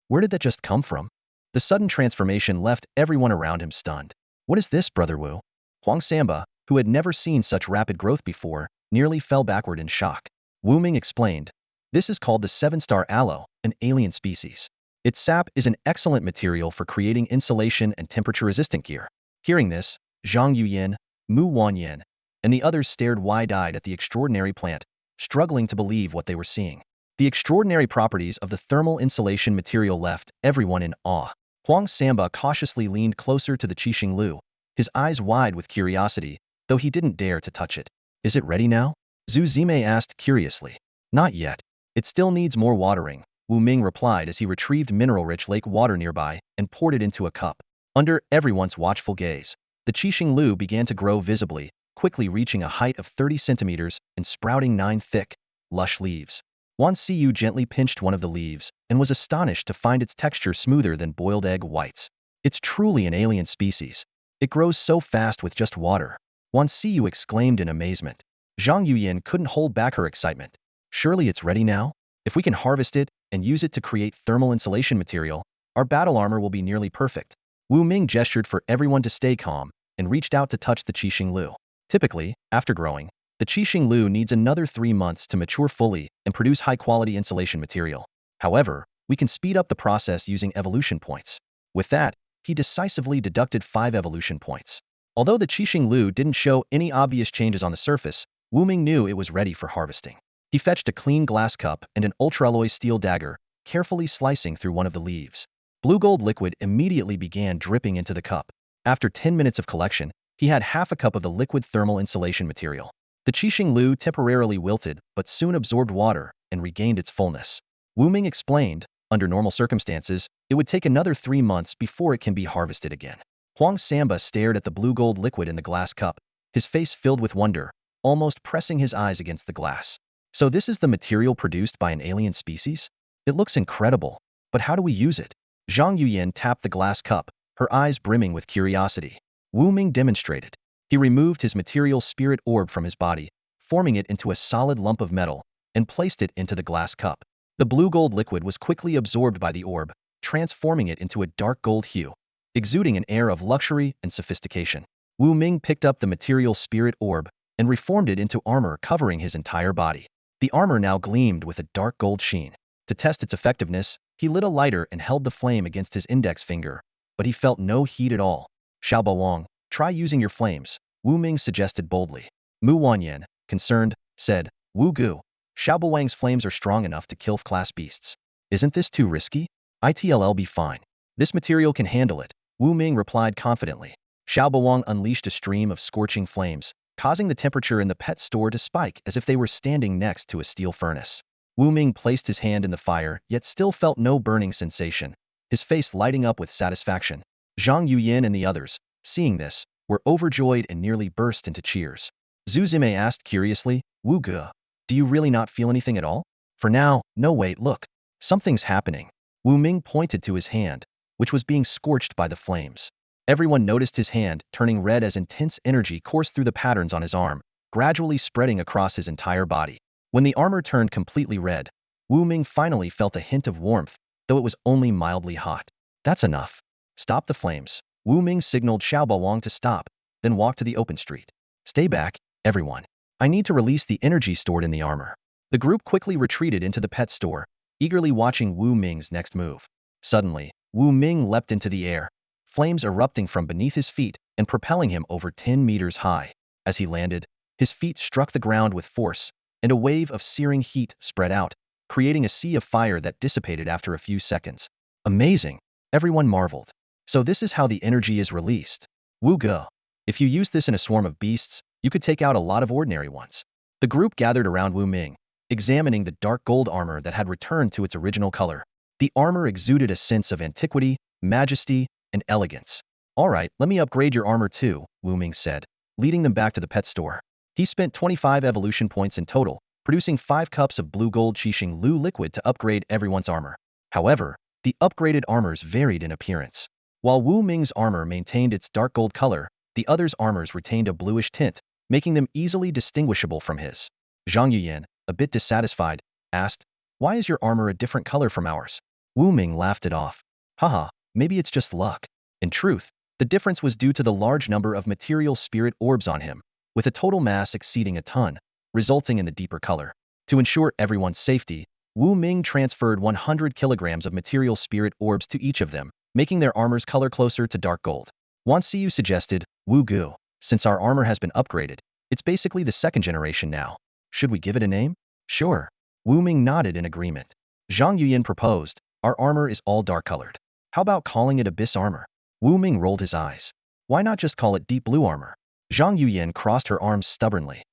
Where did that just come from?" The sudden transformation left everyone around him stunned. "What is this, Brother Wu?" Huang Samba, who had never seen such rapid growth before, nearly fell backward in shock. Wu Ming explained, "This is called the 7-star aloe, an alien species. Its sap is an excellent material for creating insulation and temperature-resistant gear." Hearing this, Zhang Yuyan, Mu Wanyan, and the others stared wide-eyed at the extraordinary plant, struggling to believe what they were seeing. The extraordinary properties of the thermal insulation material left everyone in awe. Huang Samba cautiously leaned closer to the Qixing Lu, his eyes wide with curiosity, though he didn't dare to touch it. "Is it ready now?" Zhu Zimei asked curiously. "Not yet. It still needs more watering," Wu Ming replied as he retrieved mineral-rich lake water nearby and poured it into a cup. Under everyone's watchful gaze, the Qixing Lu began to grow visibly, quickly reaching a height of 30 centimeters and sprouting 9 thick, lush leaves. Wan Siyu gently pinched one of the leaves and was astonished to find its texture smoother than boiled egg whites. "It's truly an alien species." It grows so fast with just water. Wan Siyu exclaimed in amazement. Zhang Yuyin couldn't hold back her excitement. Surely it's ready now? If we can harvest it and use it to create thermal insulation material, our battle armor will be nearly perfect. Wu Ming gestured for everyone to stay calm and reached out to touch the Qixing Lu. Typically, after growing, the Qixing Lu needs another 3 months to mature fully and produce high-quality insulation material. However, we can speed up the process using evolution points. With that, he decisively deducted 5 evolution points. Although the Qixing Lu didn't show any obvious changes on the surface, Wu Ming knew it was ready for harvesting. He fetched a clean glass cup and an ultra-alloy steel dagger, carefully slicing through one of the leaves. Blue gold liquid immediately began dripping into the cup. After 10 minutes of collection, he had half a cup of the liquid thermal insulation material. The Qixing Lu temporarily wilted but soon absorbed water and regained its fullness. Wu Ming explained, under normal circumstances, it would take another 3 months before it can be harvested again. Huang Samba stared at the blue gold liquid in the glass cup, his face filled with wonder, almost pressing his eyes against the glass. So this is the material produced by an alien species? It looks incredible, but how do we use it? Zhang Yuyin tapped the glass cup, her eyes brimming with curiosity. Wu Ming demonstrated. He removed his material spirit orb from his body, forming it into a solid lump of metal, and placed it into the glass cup. The blue gold liquid was quickly absorbed by the orb, transforming it into a dark gold hue, exuding an air of luxury and sophistication. Wu Ming picked up the material spirit orb and reformed it into armor covering his entire body. The armor now gleamed with a dark gold sheen. To test its effectiveness, he lit a lighter and held the flame against his index finger, but he felt no heat at all. Xiaobo Wang, try using your flames, Wu Ming suggested boldly. Mu Wanyan, concerned, said, Wu Gu, Xiaobo Wang's flames are strong enough to kill class beasts. Isn't this too risky? It'll be fine. This material can handle it, Wu Ming replied confidently. Xiaobo Wang unleashed a stream of scorching flames, causing the temperature in the pet store to spike as if they were standing next to a steel furnace. Wu Ming placed his hand in the fire, yet still felt no burning sensation, his face lighting up with satisfaction. Zhang Yuyin and the others, seeing this, were overjoyed and nearly burst into cheers. Zhu Zime asked curiously, Wu Ge, do you really not feel anything at all? For now, no wait, look. Something's happening. Wu Ming pointed to his hand, which was being scorched by the flames. Everyone noticed his hand turning red as intense energy coursed through the patterns on his arm, gradually spreading across his entire body. When the armor turned completely red, Wu Ming finally felt a hint of warmth, though it was only mildly hot. That's enough. Stop the flames. Wu Ming signaled Xiaobo Wang to stop, then walked to the open street. Stay back, everyone. I need to release the energy stored in the armor. The group quickly retreated into the pet store, eagerly watching Wu Ming's next move. Suddenly, Wu Ming leapt into the air, flames erupting from beneath his feet and propelling him over 10 meters high. As he landed, his feet struck the ground with force, and a wave of searing heat spread out, creating a sea of fire that dissipated after a few seconds. Amazing! Everyone marveled. So this is how the energy is released. Wu Ge, if you use this in a swarm of beasts, you could take out a lot of ordinary ones. The group gathered around Wu Ming, examining the dark gold armor that had returned to its original color. The armor exuded a sense of antiquity, majesty, and elegance. All right, let me upgrade your armor too, Wu Ming said, leading them back to the pet store. He spent 25 evolution points in total, producing 5 cups of blue gold Qixing Lu liquid to upgrade everyone's armor. However, the upgraded armors varied in appearance. While Wu Ming's armor maintained its dark gold color, the others' armors retained a bluish tint, making them easily distinguishable from his. Zhang Yuyin, a bit dissatisfied, asked, why is your armor a different color from ours? Wu Ming laughed it off. Haha, maybe it's just luck. In truth, the difference was due to the large number of material spirit orbs on him, with a total mass exceeding a ton, resulting in the deeper color. To ensure everyone's safety, Wu Ming transferred 100 kilograms of material spirit orbs to each of them, making their armor's color closer to dark gold. Wan Siyu suggested, Wu Gu, since our armor has been upgraded, it's basically the 2nd generation now. Should we give it a name? Sure. Wu Ming nodded in agreement. Zhang Yuyin proposed, our armor is all dark-colored. How about calling it Abyss Armor? Wu Ming rolled his eyes. Why not just call it Deep Blue Armor? Zhang Yuyin crossed her arms stubbornly.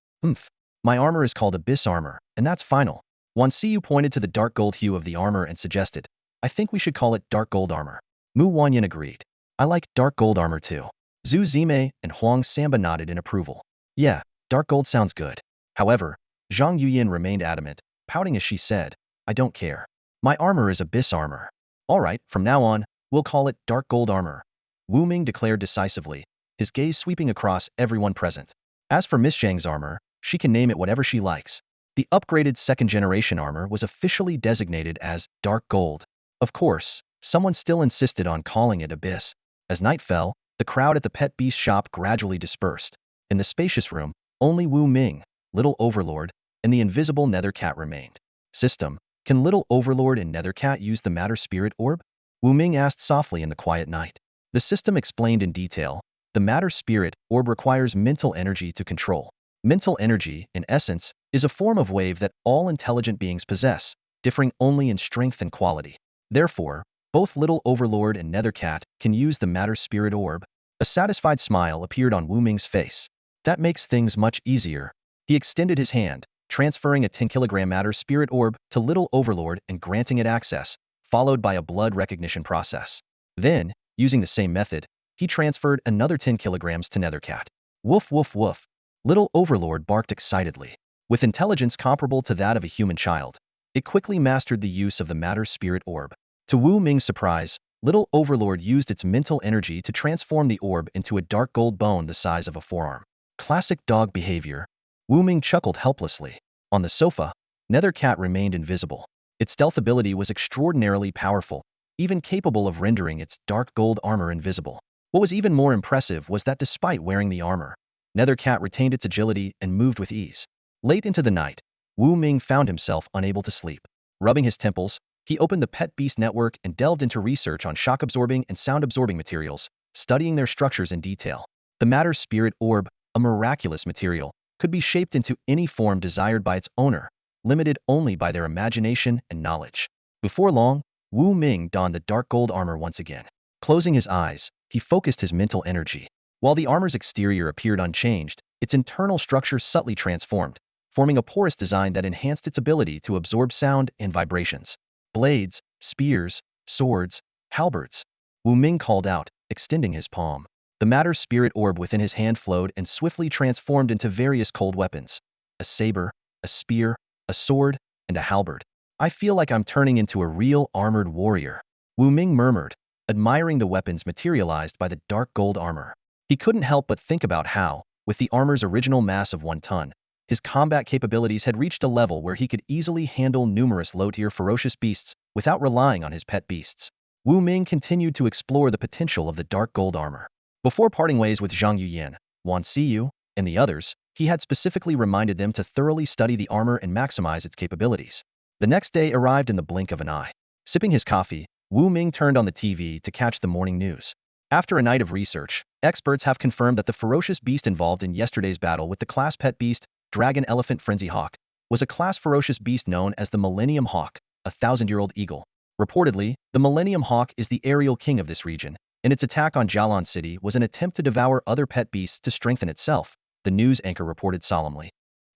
My armor is called Abyss Armor, and that's final. Wan Siyu pointed to the dark gold hue of the armor and suggested, I think we should call it Dark Gold Armor. Mu Wanyan agreed. I like Dark Gold Armor too. Zhu Zime and Huang Samba nodded in approval. Yeah, dark gold sounds good. However, Zhang Yuyin remained adamant, pouting as she said, I don't care. My armor is Abyss Armor. All right, from now on, we'll call it Dark Gold Armor. Wu Ming declared decisively, his gaze sweeping across everyone present. As for Miss Zhang's armor, she can name it whatever she likes. The upgraded second-generation armor was officially designated as dark gold. Of course, someone still insisted on calling it abyss. As night fell, the crowd at the pet beast shop gradually dispersed. In the spacious room, only Wu Ming, Little Overlord, and the invisible Nether Cat remained. System, can Little Overlord and Nether Cat use the Matter Spirit Orb? Wu Ming asked softly in the quiet night. The system explained in detail. The Matter Spirit Orb requires mental energy to control. Mental energy, in essence, is a form of wave that all intelligent beings possess, differing only in strength and quality. Therefore, both Little Overlord and Nether Cat can use the Matter Spirit Orb. A satisfied smile appeared on Wu Ming's face. That makes things much easier. He extended his hand, transferring a 10-kilogram Matter Spirit Orb to Little Overlord and granting it access, followed by a blood recognition process. Then, using the same method, he transferred another 10 kilograms to Nether Cat. Woof woof woof. Little Overlord barked excitedly. With intelligence comparable to that of a human child, it quickly mastered the use of the Matter Spirit Orb. To Wu Ming's surprise, Little Overlord used its mental energy to transform the orb into a dark gold bone the size of a forearm. Classic dog behavior. Wu Ming chuckled helplessly. On the sofa, Nether Cat remained invisible. Its stealth ability was extraordinarily powerful, even capable of rendering its dark gold armor invisible. What was even more impressive was that despite wearing the armor, Nether Cat retained its agility and moved with ease. Late into the night, Wu Ming found himself unable to sleep. Rubbing his temples, he opened the Pet Beast Network and delved into research on shock-absorbing and sound-absorbing materials, studying their structures in detail. The Matter Spirit Orb, a miraculous material, could be shaped into any form desired by its owner, limited only by their imagination and knowledge. Before long, Wu Ming donned the dark gold armor once again. Closing his eyes, he focused his mental energy. While the armor's exterior appeared unchanged, its internal structure subtly transformed, forming a porous design that enhanced its ability to absorb sound and vibrations. Blades, spears, swords, halberds. Wu Ming called out, extending his palm. The Matter Spirit Orb within his hand flowed and swiftly transformed into various cold weapons. A saber, a spear, a sword, and a halberd. I feel like I'm turning into a real armored warrior. Wu Ming murmured, admiring the weapons materialized by the dark gold armor. He couldn't help but think about how, with the armor's original mass of 1 ton, his combat capabilities had reached a level where he could easily handle numerous low-tier ferocious beasts without relying on his pet beasts. Wu Ming continued to explore the potential of the dark gold armor. Before parting ways with Zhang Yuyan, Wan Siyu, and the others, he had specifically reminded them to thoroughly study the armor and maximize its capabilities. The next day arrived in the blink of an eye. Sipping his coffee, Wu Ming turned on the TV to catch the morning news. After a night of research, experts have confirmed that the ferocious beast involved in yesterday's battle with the class pet beast, Dragon Elephant Frenzy Hawk, was a class ferocious beast known as the Millennium Hawk, a 1,000-year-old eagle. Reportedly, the Millennium Hawk is the aerial king of this region, and its attack on Jialan City was an attempt to devour other pet beasts to strengthen itself, the news anchor reported solemnly.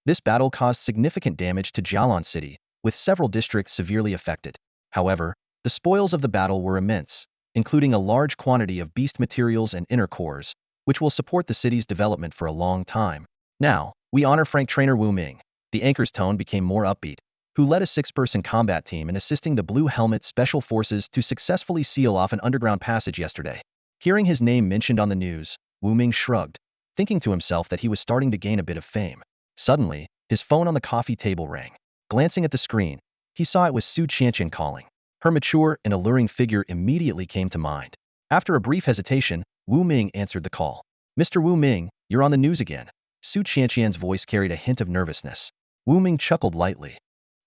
This battle caused significant damage to Jialan City, with several districts severely affected. However, the spoils of the battle were immense, including a large quantity of beast materials and inner cores, which will support the city's development for a long time. Now, we honor Frank Trainer Wu Ming. The anchor's tone became more upbeat, who led a 6-person combat team in assisting the Blue Helmet Special Forces to successfully seal off an underground passage yesterday. Hearing his name mentioned on the news, Wu Ming shrugged, thinking to himself that he was starting to gain a bit of fame. Suddenly, his phone on the coffee table rang. Glancing at the screen, he saw it was Su Qianqian calling. Her mature and alluring figure immediately came to mind. After a brief hesitation, Wu Ming answered the call. Mr. Wu Ming, you're on the news again. Su Qianqian's voice carried a hint of nervousness. Wu Ming chuckled lightly.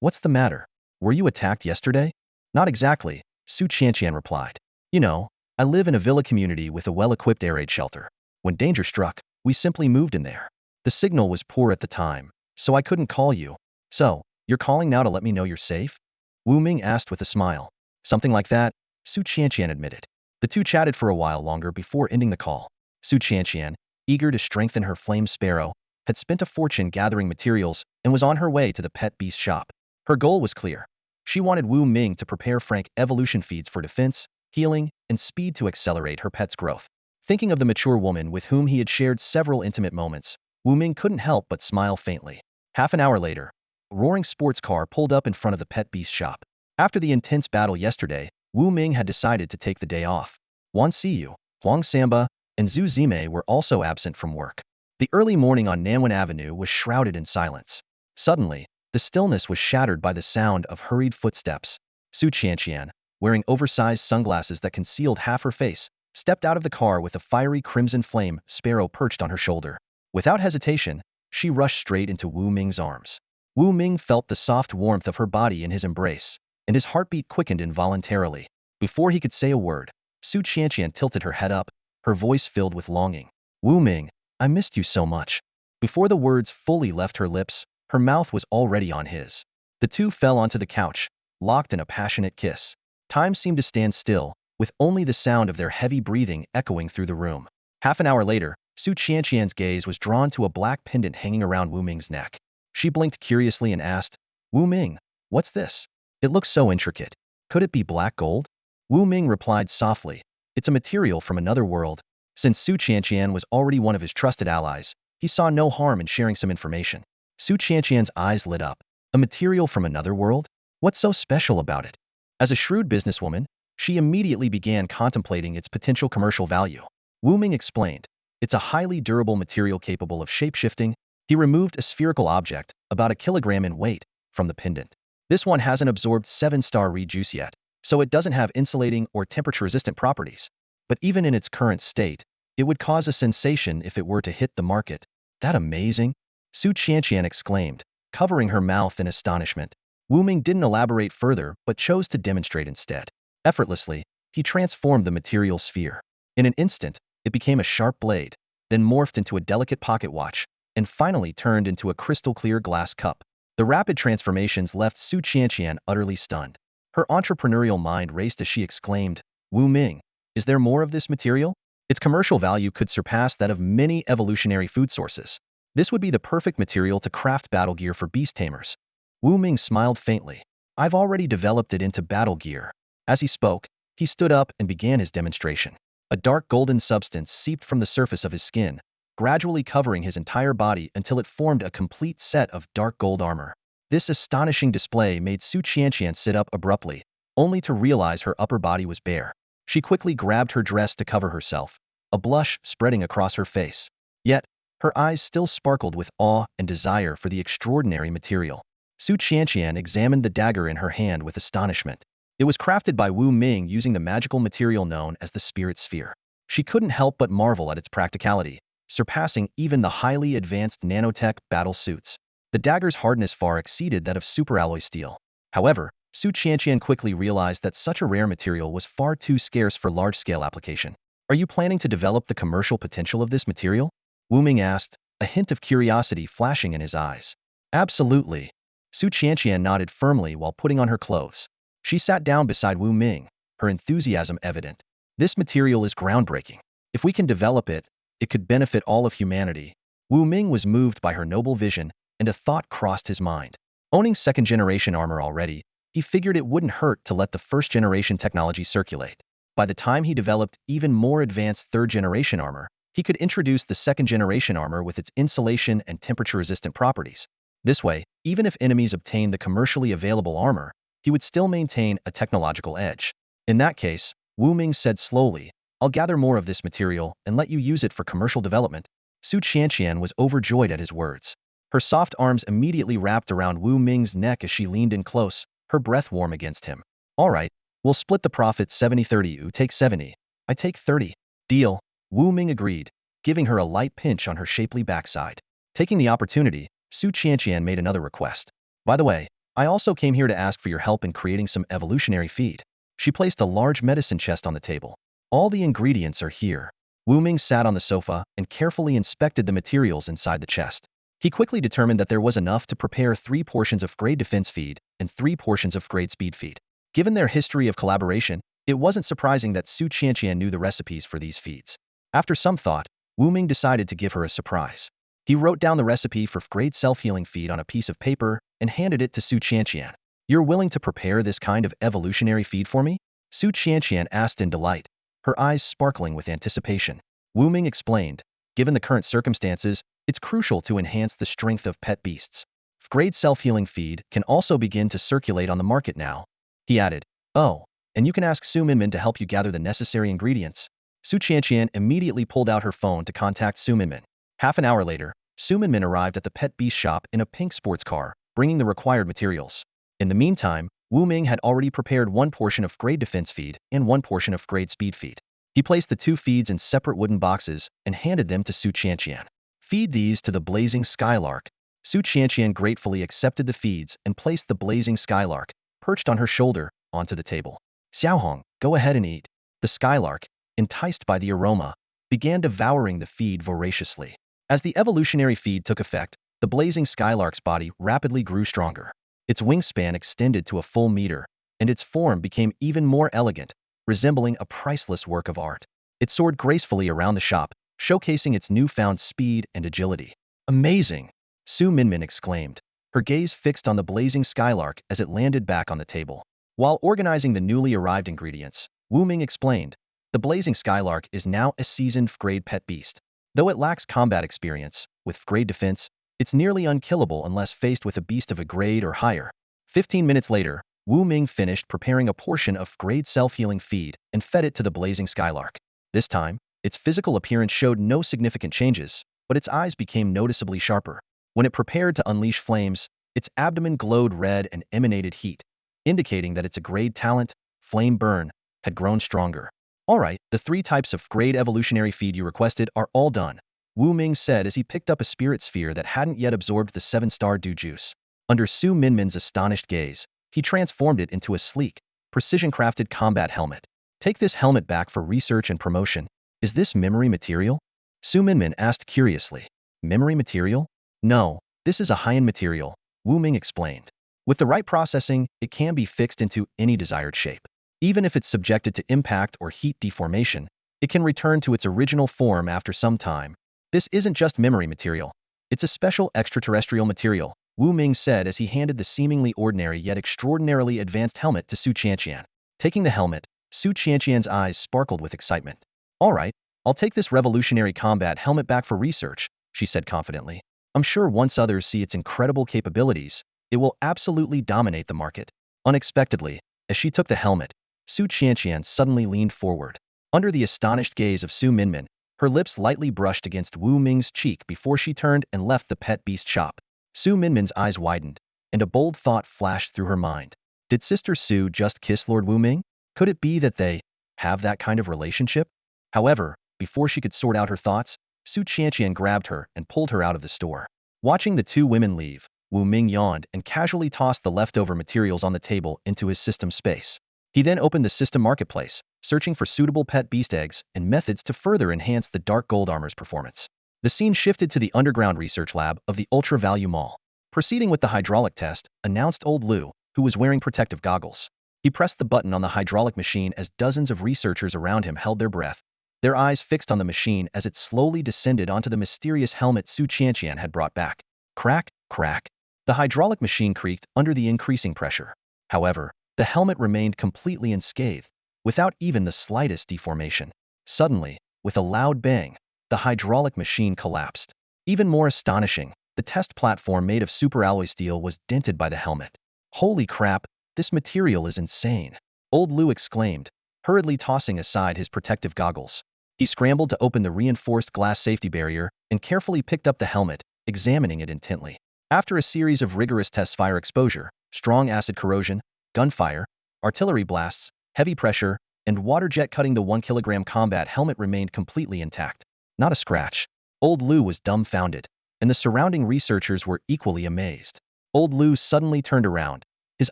What's the matter? Were you attacked yesterday? Not exactly, Su Qianqian replied. You know, I live in a villa community with a well-equipped air raid shelter. When danger struck, we simply moved in there. The signal was poor at the time, so I couldn't call you. So, you're calling now to let me know you're safe? Wu Ming asked with a smile. Something like that, Su Qianqian admitted. The two chatted for a while longer before ending the call. Su Qianqian, eager to strengthen her flame sparrow, had spent a fortune gathering materials and was on her way to the pet beast shop. Her goal was clear. She wanted Wu Ming to prepare Frank evolution feeds for defense, healing, and speed to accelerate her pet's growth. Thinking of the mature woman with whom he had shared several intimate moments, Wu Ming couldn't help but smile faintly. Half an hour later, a roaring sports car pulled up in front of the pet beast shop. After the intense battle yesterday, Wu Ming had decided to take the day off. Wan Siyu, Huang Samba, and Zhu Zime were also absent from work. The early morning on Nanwen Avenue was shrouded in silence. Suddenly, the stillness was shattered by the sound of hurried footsteps. Su Qianqian, wearing oversized sunglasses that concealed half her face, stepped out of the car with a fiery crimson flame sparrow perched on her shoulder. Without hesitation, she rushed straight into Wu Ming's arms. Wu Ming felt the soft warmth of her body in his embrace, and his heartbeat quickened involuntarily. Before he could say a word, Su Qianqian tilted her head up, her voice filled with longing. Wu Ming, I missed you so much. Before the words fully left her lips, her mouth was already on his. The two fell onto the couch, locked in a passionate kiss. Time seemed to stand still, with only the sound of their heavy breathing echoing through the room. Half an hour later, Su Qianqian's gaze was drawn to a black pendant hanging around Wu Ming's neck. She blinked curiously and asked, Wu Ming, what's this? It looks so intricate. Could it be black gold? Wu Ming replied softly, it's a material from another world. Since Su Qianqian was already one of his trusted allies, he saw no harm in sharing some information. Su Qianqian's eyes lit up. A material from another world? What's so special about it? As a shrewd businesswoman, she immediately began contemplating its potential commercial value. Wu Ming explained, it's a highly durable material capable of shape-shifting. He removed a spherical object, about a kilogram in weight, from the pendant. This one hasn't absorbed 7-star rejuice yet, so it doesn't have insulating or temperature-resistant properties. But even in its current state, it would cause a sensation if it were to hit the market. That amazing? Su Qianqian exclaimed, covering her mouth in astonishment. Wu Ming didn't elaborate further but chose to demonstrate instead. Effortlessly, he transformed the material sphere. In an instant, it became a sharp blade, then morphed into a delicate pocket watch, and finally turned into a crystal-clear glass cup. The rapid transformations left Su Qianqian utterly stunned. Her entrepreneurial mind raced as she exclaimed, Wu Ming, is there more of this material? Its commercial value could surpass that of many evolutionary food sources. This would be the perfect material to craft battle gear for beast tamers. Wu Ming smiled faintly. I've already developed it into battle gear. As he spoke, he stood up and began his demonstration. A dark golden substance seeped from the surface of his skin, gradually covering his entire body until it formed a complete set of dark gold armor. This astonishing display made Su Qianqian sit up abruptly, only to realize her upper body was bare. She quickly grabbed her dress to cover herself, a blush spreading across her face. Yet, her eyes still sparkled with awe and desire for the extraordinary material. Su Qianqian examined the dagger in her hand with astonishment. It was crafted by Wu Ming using the magical material known as the Spirit Sphere. She couldn't help but marvel at its practicality, surpassing even the highly advanced nanotech battle suits. The dagger's hardness far exceeded that of superalloy steel. However, Su Qianqian quickly realized that such a rare material was far too scarce for large-scale application. Are you planning to develop the commercial potential of this material? Wu Ming asked, a hint of curiosity flashing in his eyes. Absolutely. Su Qianqian nodded firmly while putting on her clothes. She sat down beside Wu Ming, her enthusiasm evident. This material is groundbreaking. If we can develop it, it could benefit all of humanity. Wu Ming was moved by her noble vision, and a thought crossed his mind. Owning second-generation armor already, he figured it wouldn't hurt to let the first-generation technology circulate. By the time he developed even more advanced third-generation armor, he could introduce the second-generation armor with its insulation and temperature-resistant properties. This way, even if enemies obtained the commercially available armor, he would still maintain a technological edge. In that case, Wu Ming said slowly, I'll gather more of this material and let you use it for commercial development. Su Qianqian was overjoyed at his words. Her soft arms immediately wrapped around Wu Ming's neck as she leaned in close, her breath warm against him. All right, we'll split the profits 70-30. You take 70. I take 30. Deal. Wu Ming agreed, giving her a light pinch on her shapely backside. Taking the opportunity, Su Qianqian made another request. By the way, I also came here to ask for your help in creating some evolutionary feed. She placed a large medicine chest on the table. All the ingredients are here. Wu Ming sat on the sofa and carefully inspected the materials inside the chest. He quickly determined that there was enough to prepare 3 portions of grade defense feed and 3 portions of grade speed feed. Given their history of collaboration, it wasn't surprising that Su Qianqian knew the recipes for these feeds. After some thought, Wu Ming decided to give her a surprise. He wrote down the recipe for grade self-healing feed on a piece of paper and handed it to Su Qianqian. You're willing to prepare this kind of evolutionary feed for me? Su Qianqian asked in delight, her eyes sparkling with anticipation. Wu Ming explained, given the current circumstances, it's crucial to enhance the strength of pet beasts. Grade self-healing feed can also begin to circulate on the market now. He added, oh, and you can ask Su Minmin to help you gather the necessary ingredients. Su Qianqian immediately pulled out her phone to contact Su Minmin. Half an hour later, Su Minmin arrived at the pet beast shop in a pink sports car, bringing the required materials. In the meantime, Wu Ming had already prepared one portion of grade defense feed and one portion of grade speed feed. He placed the two feeds in separate wooden boxes and handed them to Su Qianqian. Feed these to the blazing skylark. Su Qianqian gratefully accepted the feeds and placed the blazing skylark, perched on her shoulder, onto the table. Xiaohong, go ahead and eat. The skylark, enticed by the aroma, began devouring the feed voraciously. As the evolutionary feed took effect, the blazing skylark's body rapidly grew stronger. Its wingspan extended to a full meter, and its form became even more elegant, resembling a priceless work of art. It soared gracefully around the shop, showcasing its newfound speed and agility. Amazing! Su Minmin exclaimed, her gaze fixed on the blazing skylark as it landed back on the table. While organizing the newly arrived ingredients, Wu Ming explained, the blazing skylark is now a seasoned grade pet beast. Though it lacks combat experience, with grade defense, it's nearly unkillable unless faced with a beast of a grade or higher. 15 minutes later, Wu Ming finished preparing a portion of grade self-healing feed and fed it to the blazing skylark. This time, its physical appearance showed no significant changes, but its eyes became noticeably sharper. When it prepared to unleash flames, its abdomen glowed red and emanated heat, indicating that its grade talent, flame burn, had grown stronger. Alright, the 3 types of grade evolutionary feed you requested are all done, Wu Ming said as he picked up a spirit sphere that hadn't yet absorbed the 7-star dew juice. Under Su Minmin's astonished gaze, he transformed it into a sleek, precision-crafted combat helmet. Take this helmet back for research and promotion. Is this memory material? Su Minmin asked curiously. Memory material? No, this is a high-end material, Wu Ming explained. With the right processing, it can be fixed into any desired shape. Even if it's subjected to impact or heat deformation, it can return to its original form after some time. This isn't just memory material. It's a special extraterrestrial material, Wu Ming said as he handed the seemingly ordinary yet extraordinarily advanced helmet to Su Qianqian. Taking the helmet, Su Qianqian's eyes sparkled with excitement. Alright, I'll take this revolutionary combat helmet back for research, she said confidently. I'm sure once others see its incredible capabilities, it will absolutely dominate the market. Unexpectedly, as she took the helmet, Su Qianqian suddenly leaned forward. Under the astonished gaze of Su Minmin, her lips lightly brushed against Wu Ming's cheek before she turned and left the pet beast shop. Su Minmin's eyes widened, and a bold thought flashed through her mind. Did Sister Su just kiss Lord Wu Ming? Could it be that they have that kind of relationship? However, before she could sort out her thoughts, Su Qianqian grabbed her and pulled her out of the store. Watching the two women leave, Wu Ming yawned and casually tossed the leftover materials on the table into his system space. He then opened the system marketplace, searching for suitable pet beast eggs and methods to further enhance the dark gold armor's performance. The scene shifted to the underground research lab of the Ultra Value Mall. Proceeding with the hydraulic test, announced Old Lu, who was wearing protective goggles. He pressed the button on the hydraulic machine as dozens of researchers around him held their breath, their eyes fixed on the machine as it slowly descended onto the mysterious helmet Su Qianqian had brought back. Crack, crack. The hydraulic machine creaked under the increasing pressure. However, the helmet remained completely unscathed, without even the slightest deformation. Suddenly, with a loud bang, the hydraulic machine collapsed. Even more astonishing, the test platform made of superalloy steel was dented by the helmet. Holy crap, this material is insane, Old Lu exclaimed, hurriedly tossing aside his protective goggles. He scrambled to open the reinforced glass safety barrier and carefully picked up the helmet, examining it intently. After a series of rigorous tests, fire exposure, strong acid corrosion, gunfire, artillery blasts, heavy pressure, and water jet cutting, the 1 kilogram combat helmet remained completely intact. Not a scratch. Old Lu was dumbfounded, and the surrounding researchers were equally amazed. Old Lu suddenly turned around, his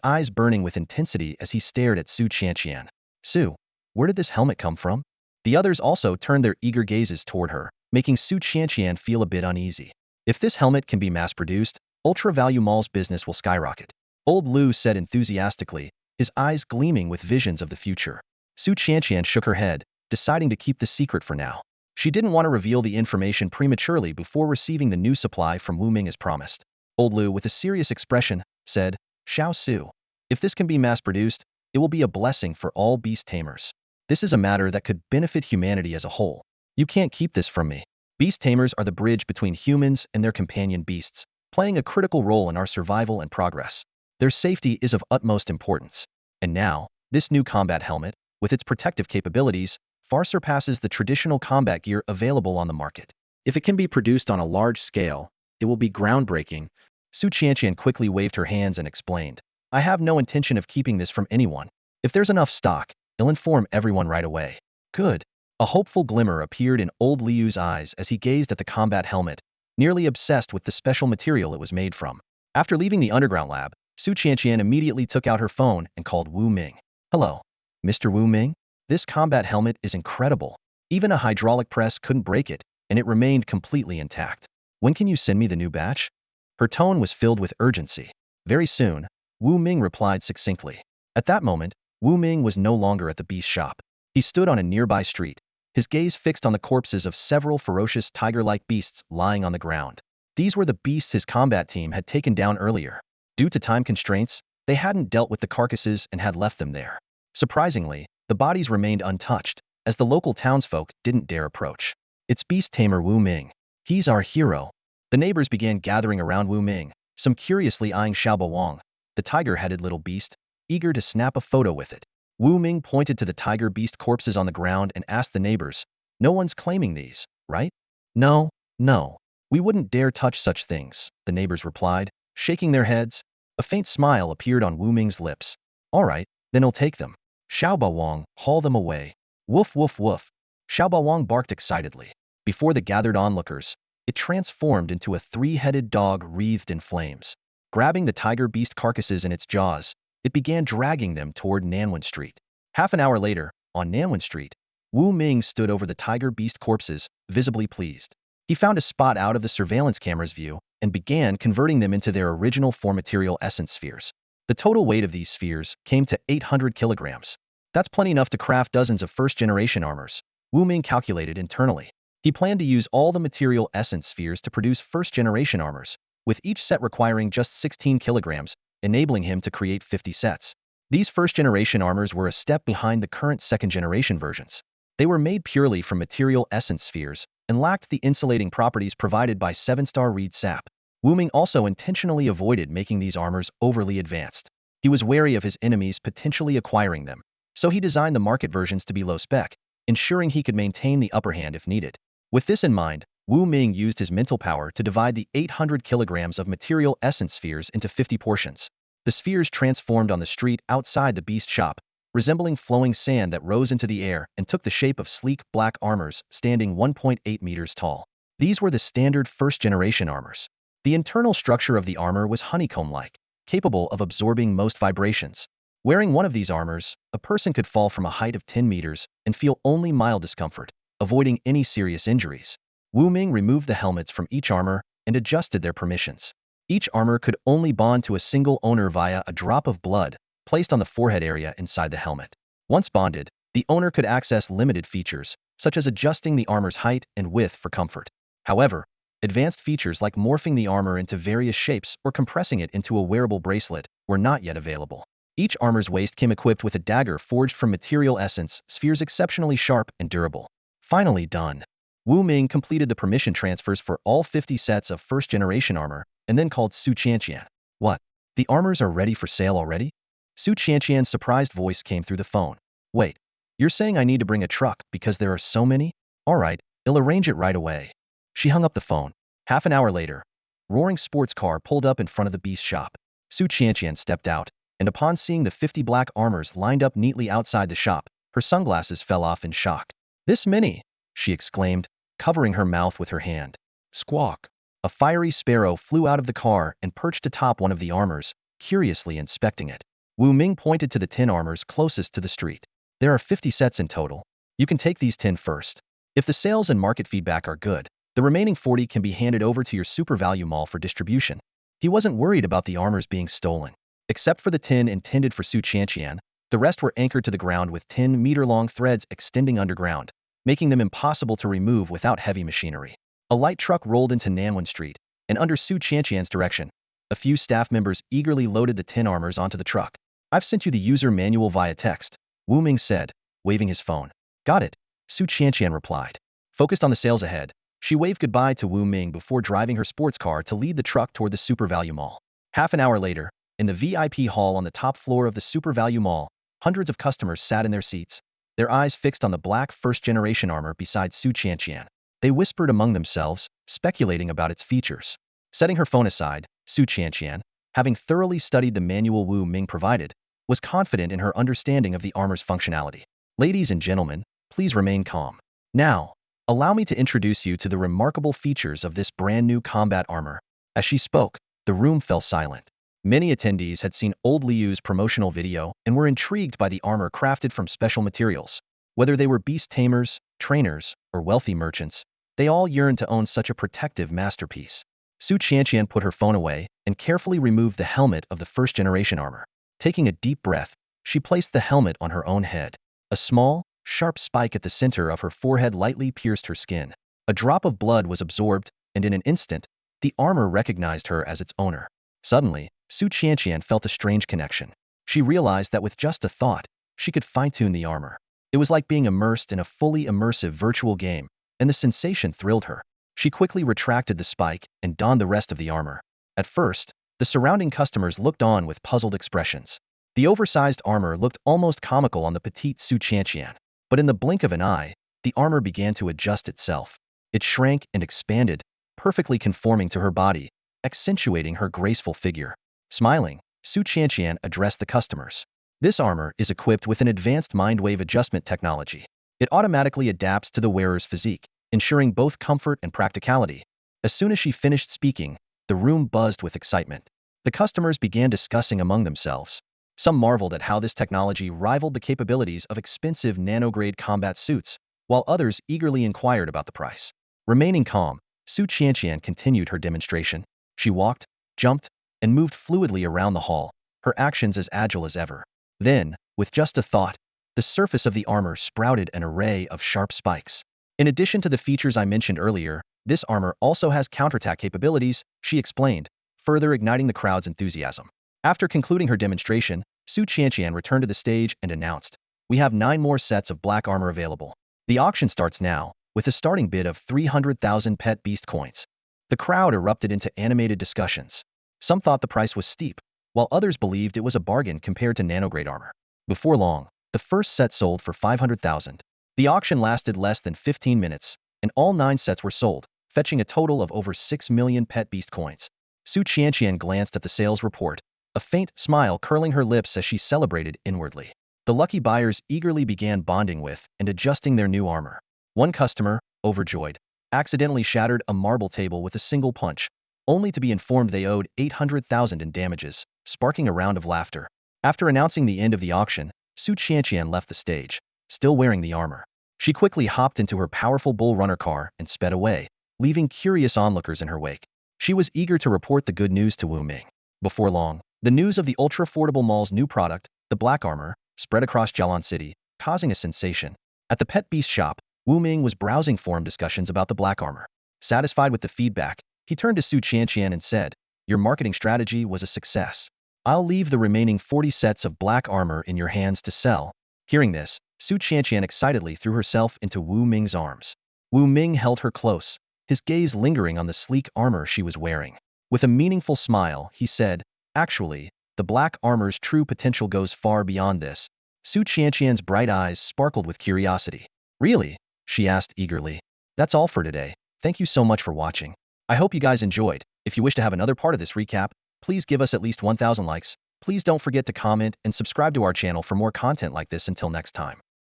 eyes burning with intensity as he stared at Su Qianqian. Su, where did this helmet come from? The others also turned their eager gazes toward her, making Su Qianqian feel a bit uneasy. If this helmet can be mass-produced, Ultra Value Mall's business will skyrocket, Old Lu said enthusiastically, his eyes gleaming with visions of the future. Su Qianqian shook her head, deciding to keep the secret for now. She didn't want to reveal the information prematurely before receiving the new supply from Wu Ming as promised. Old Lu, with a serious expression, said, Xiao Su, if this can be mass-produced, it will be a blessing for all beast tamers. This is a matter that could benefit humanity as a whole. You can't keep this from me. Beast tamers are the bridge between humans and their companion beasts, playing a critical role in our survival and progress. Their safety is of utmost importance. And now, this new combat helmet, with its protective capabilities, far surpasses the traditional combat gear available on the market. If it can be produced on a large scale, it will be groundbreaking. Su Qianqian quickly waved her hands and explained, I have no intention of keeping this from anyone. If there's enough stock, I'll inform everyone right away. Good. A hopeful glimmer appeared in old Liu's eyes as he gazed at the combat helmet, nearly obsessed with the special material it was made from. After leaving the underground lab, Su Qianqian immediately took out her phone and called Wu Ming. Hello, Mr. Wu Ming? This combat helmet is incredible. Even a hydraulic press couldn't break it, and it remained completely intact. When can you send me the new batch? Her tone was filled with urgency. Very soon, Wu Ming replied succinctly. At that moment, Wu Ming was no longer at the beast shop. He stood on a nearby street, his gaze fixed on the corpses of several ferocious tiger-like beasts lying on the ground. These were the beasts his combat team had taken down earlier. Due to time constraints, they hadn't dealt with the carcasses and had left them there. Surprisingly, the bodies remained untouched, as the local townsfolk didn't dare approach. It's Beast Tamer Wu Ming. He's our hero. The neighbors began gathering around Wu Ming, some curiously eyeing Xiaobo Wang, the tiger-headed little beast, eager to snap a photo with it. Wu Ming pointed to the tiger beast corpses on the ground and asked the neighbors, no one's claiming these, right? No, no. We wouldn't dare touch such things, the neighbors replied, shaking their heads. A faint smile appeared on Wu Ming's lips. All right, then I'll take them. Xiaobo Wang, haul them away. Woof woof woof. Xiaobo Wang barked excitedly. Before the gathered onlookers, it transformed into a three-headed dog wreathed in flames. Grabbing the tiger beast carcasses in its jaws, it began dragging them toward Nanwen Street. Half an hour later, on Nanwen Street, Wu Ming stood over the tiger beast corpses, visibly pleased. He found a spot out of the surveillance camera's view and began converting them into their original form material essence spheres. The total weight of these spheres came to 800 kilograms. That's plenty enough to craft dozens of first-generation armors, Wu Ming calculated internally. He planned to use all the material essence spheres to produce first-generation armors, with each set requiring just 16 kilograms, enabling him to create 50 sets. These first-generation armors were a step behind the current second-generation versions. They were made purely from material essence spheres and lacked the insulating properties provided by 7-star reed sap. Wu Ming also intentionally avoided making these armors overly advanced. He was wary of his enemies potentially acquiring them, so he designed the market versions to be low-spec, ensuring he could maintain the upper hand if needed. With this in mind, Wu Ming used his mental power to divide the 800 kilograms of material essence spheres into 50 portions. The spheres transformed on the street outside the beast shop, resembling flowing sand that rose into the air and took the shape of sleek, black armors standing 1.8 meters tall. These were the standard first-generation armors. The internal structure of the armor was honeycomb-like, capable of absorbing most vibrations. Wearing one of these armors, a person could fall from a height of 10 meters and feel only mild discomfort, avoiding any serious injuries. Wu Ming removed the helmets from each armor and adjusted their permissions. Each armor could only bond to a single owner via a drop of blood placed on the forehead area inside the helmet. Once bonded, the owner could access limited features, such as adjusting the armor's height and width for comfort. However, advanced features like morphing the armor into various shapes or compressing it into a wearable bracelet were not yet available. Each armor's waist came equipped with a dagger forged from material essence spheres exceptionally sharp and durable. Finally done. Wu Ming completed the permission transfers for all 50 sets of first-generation armor and then called Su Qianqian. What? The armors are ready for sale already? Su Qianqian's surprised voice came through the phone. Wait, you're saying I need to bring a truck because there are so many? All right, I'll arrange it right away. She hung up the phone. Half an hour later, roaring sports car pulled up in front of the beast shop. Su Qianqian stepped out, and upon seeing the 50 black armors lined up neatly outside the shop, her sunglasses fell off in shock. This many, she exclaimed, covering her mouth with her hand. Squawk. A fiery sparrow flew out of the car and perched atop one of the armors, curiously inspecting it. Wu Ming pointed to the 10 armors closest to the street. There are 50 sets in total. You can take these 10 first. If the sales and market feedback are good, the remaining 40 can be handed over to your super value mall for distribution. He wasn't worried about the armors being stolen. Except for the 10 intended for Su Qianqian, the rest were anchored to the ground with 10-meter-long threads extending underground, making them impossible to remove without heavy machinery. A light truck rolled into Nanwen Street, and under Su Qianqian's direction, a few staff members eagerly loaded the 10 armors onto the truck. I've sent you the user manual via text, Wu Ming said, waving his phone. Got it, Su Qianqian replied. Focused on the sales ahead, she waved goodbye to Wu Ming before driving her sports car to lead the truck toward the Super Value Mall. Half an hour later, in the VIP hall on the top floor of the Super Value Mall, hundreds of customers sat in their seats, their eyes fixed on the black first-generation armor beside Su Qianqian. They whispered among themselves, speculating about its features. Setting her phone aside, Su Qianqian, having thoroughly studied the manual Wu Ming provided, was confident in her understanding of the armor's functionality. Ladies and gentlemen, please remain calm. Now, allow me to introduce you to the remarkable features of this brand new combat armor. As she spoke, the room fell silent. Many attendees had seen old Liu's promotional video and were intrigued by the armor crafted from special materials. Whether they were beast tamers, trainers, or wealthy merchants, they all yearned to own such a protective masterpiece. Su Qianqian put her phone away and carefully removed the helmet of the first-generation armor. Taking a deep breath, she placed the helmet on her own head. A small, sharp spike at the center of her forehead lightly pierced her skin. A drop of blood was absorbed, and in an instant, the armor recognized her as its owner. Suddenly, Su Qianqian felt a strange connection. She realized that with just a thought, she could fine-tune the armor. It was like being immersed in a fully immersive virtual game, and the sensation thrilled her. She quickly retracted the spike and donned the rest of the armor. At first, the surrounding customers looked on with puzzled expressions. The oversized armor looked almost comical on the petite Su Qianqian. But in the blink of an eye, the armor began to adjust itself. It shrank and expanded, perfectly conforming to her body, accentuating her graceful figure. Smiling, Su Qianqian addressed the customers. This armor is equipped with an advanced mind wave adjustment technology. It automatically adapts to the wearer's physique, ensuring both comfort and practicality. As soon as she finished speaking, the room buzzed with excitement. The customers began discussing among themselves. Some marveled at how this technology rivaled the capabilities of expensive nanograde combat suits, while others eagerly inquired about the price. Remaining calm, Su Qianqian continued her demonstration. She walked, jumped, and moved fluidly around the hall, her actions as agile as ever. Then, with just a thought, the surface of the armor sprouted an array of sharp spikes. In addition to the features I mentioned earlier, this armor also has counterattack capabilities, she explained, further igniting the crowd's enthusiasm. After concluding her demonstration, Su Qianqian returned to the stage and announced, "We have 9 more sets of black armor available. The auction starts now, with a starting bid of 300,000 pet beast coins." The crowd erupted into animated discussions. Some thought the price was steep, while others believed it was a bargain compared to nanograde armor. Before long, the first set sold for 500,000. The auction lasted less than 15 minutes, and all 9 sets were sold, fetching a total of over 6 million pet beast coins. Su Qianqian glanced at the sales report, a faint smile curling her lips as she celebrated inwardly. The lucky buyers eagerly began bonding with and adjusting their new armor. One customer, overjoyed, accidentally shattered a marble table with a single punch, only to be informed they owed 800,000 in damages, sparking a round of laughter. After announcing the end of the auction, Su Qianqian left the stage, still wearing the armor. She quickly hopped into her powerful bull runner car and sped away, leaving curious onlookers in her wake. She was eager to report the good news to Wu Ming. Before long, the news of the ultra-affordable mall's new product, the black armor, spread across Jialan City, causing a sensation. At the pet beast shop, Wu Ming was browsing forum discussions about the black armor. Satisfied with the feedback, he turned to Su Qianqian and said, "Your marketing strategy was a success. I'll leave the remaining 40 sets of black armor in your hands to sell." Hearing this, Su Qianqian excitedly threw herself into Wu Ming's arms. Wu Ming held her close, his gaze lingering on the sleek armor she was wearing. With a meaningful smile, he said, "Actually, the black armor's true potential goes far beyond this." Su Qianqian's bright eyes sparkled with curiosity. "Really?" she asked eagerly. "That's all for today. Thank you so much for watching. I hope you guys enjoyed. If you wish to have another part of this recap, please give us at least 1,000 likes. Please don't forget to comment and subscribe to our channel for more content like this. Until next time.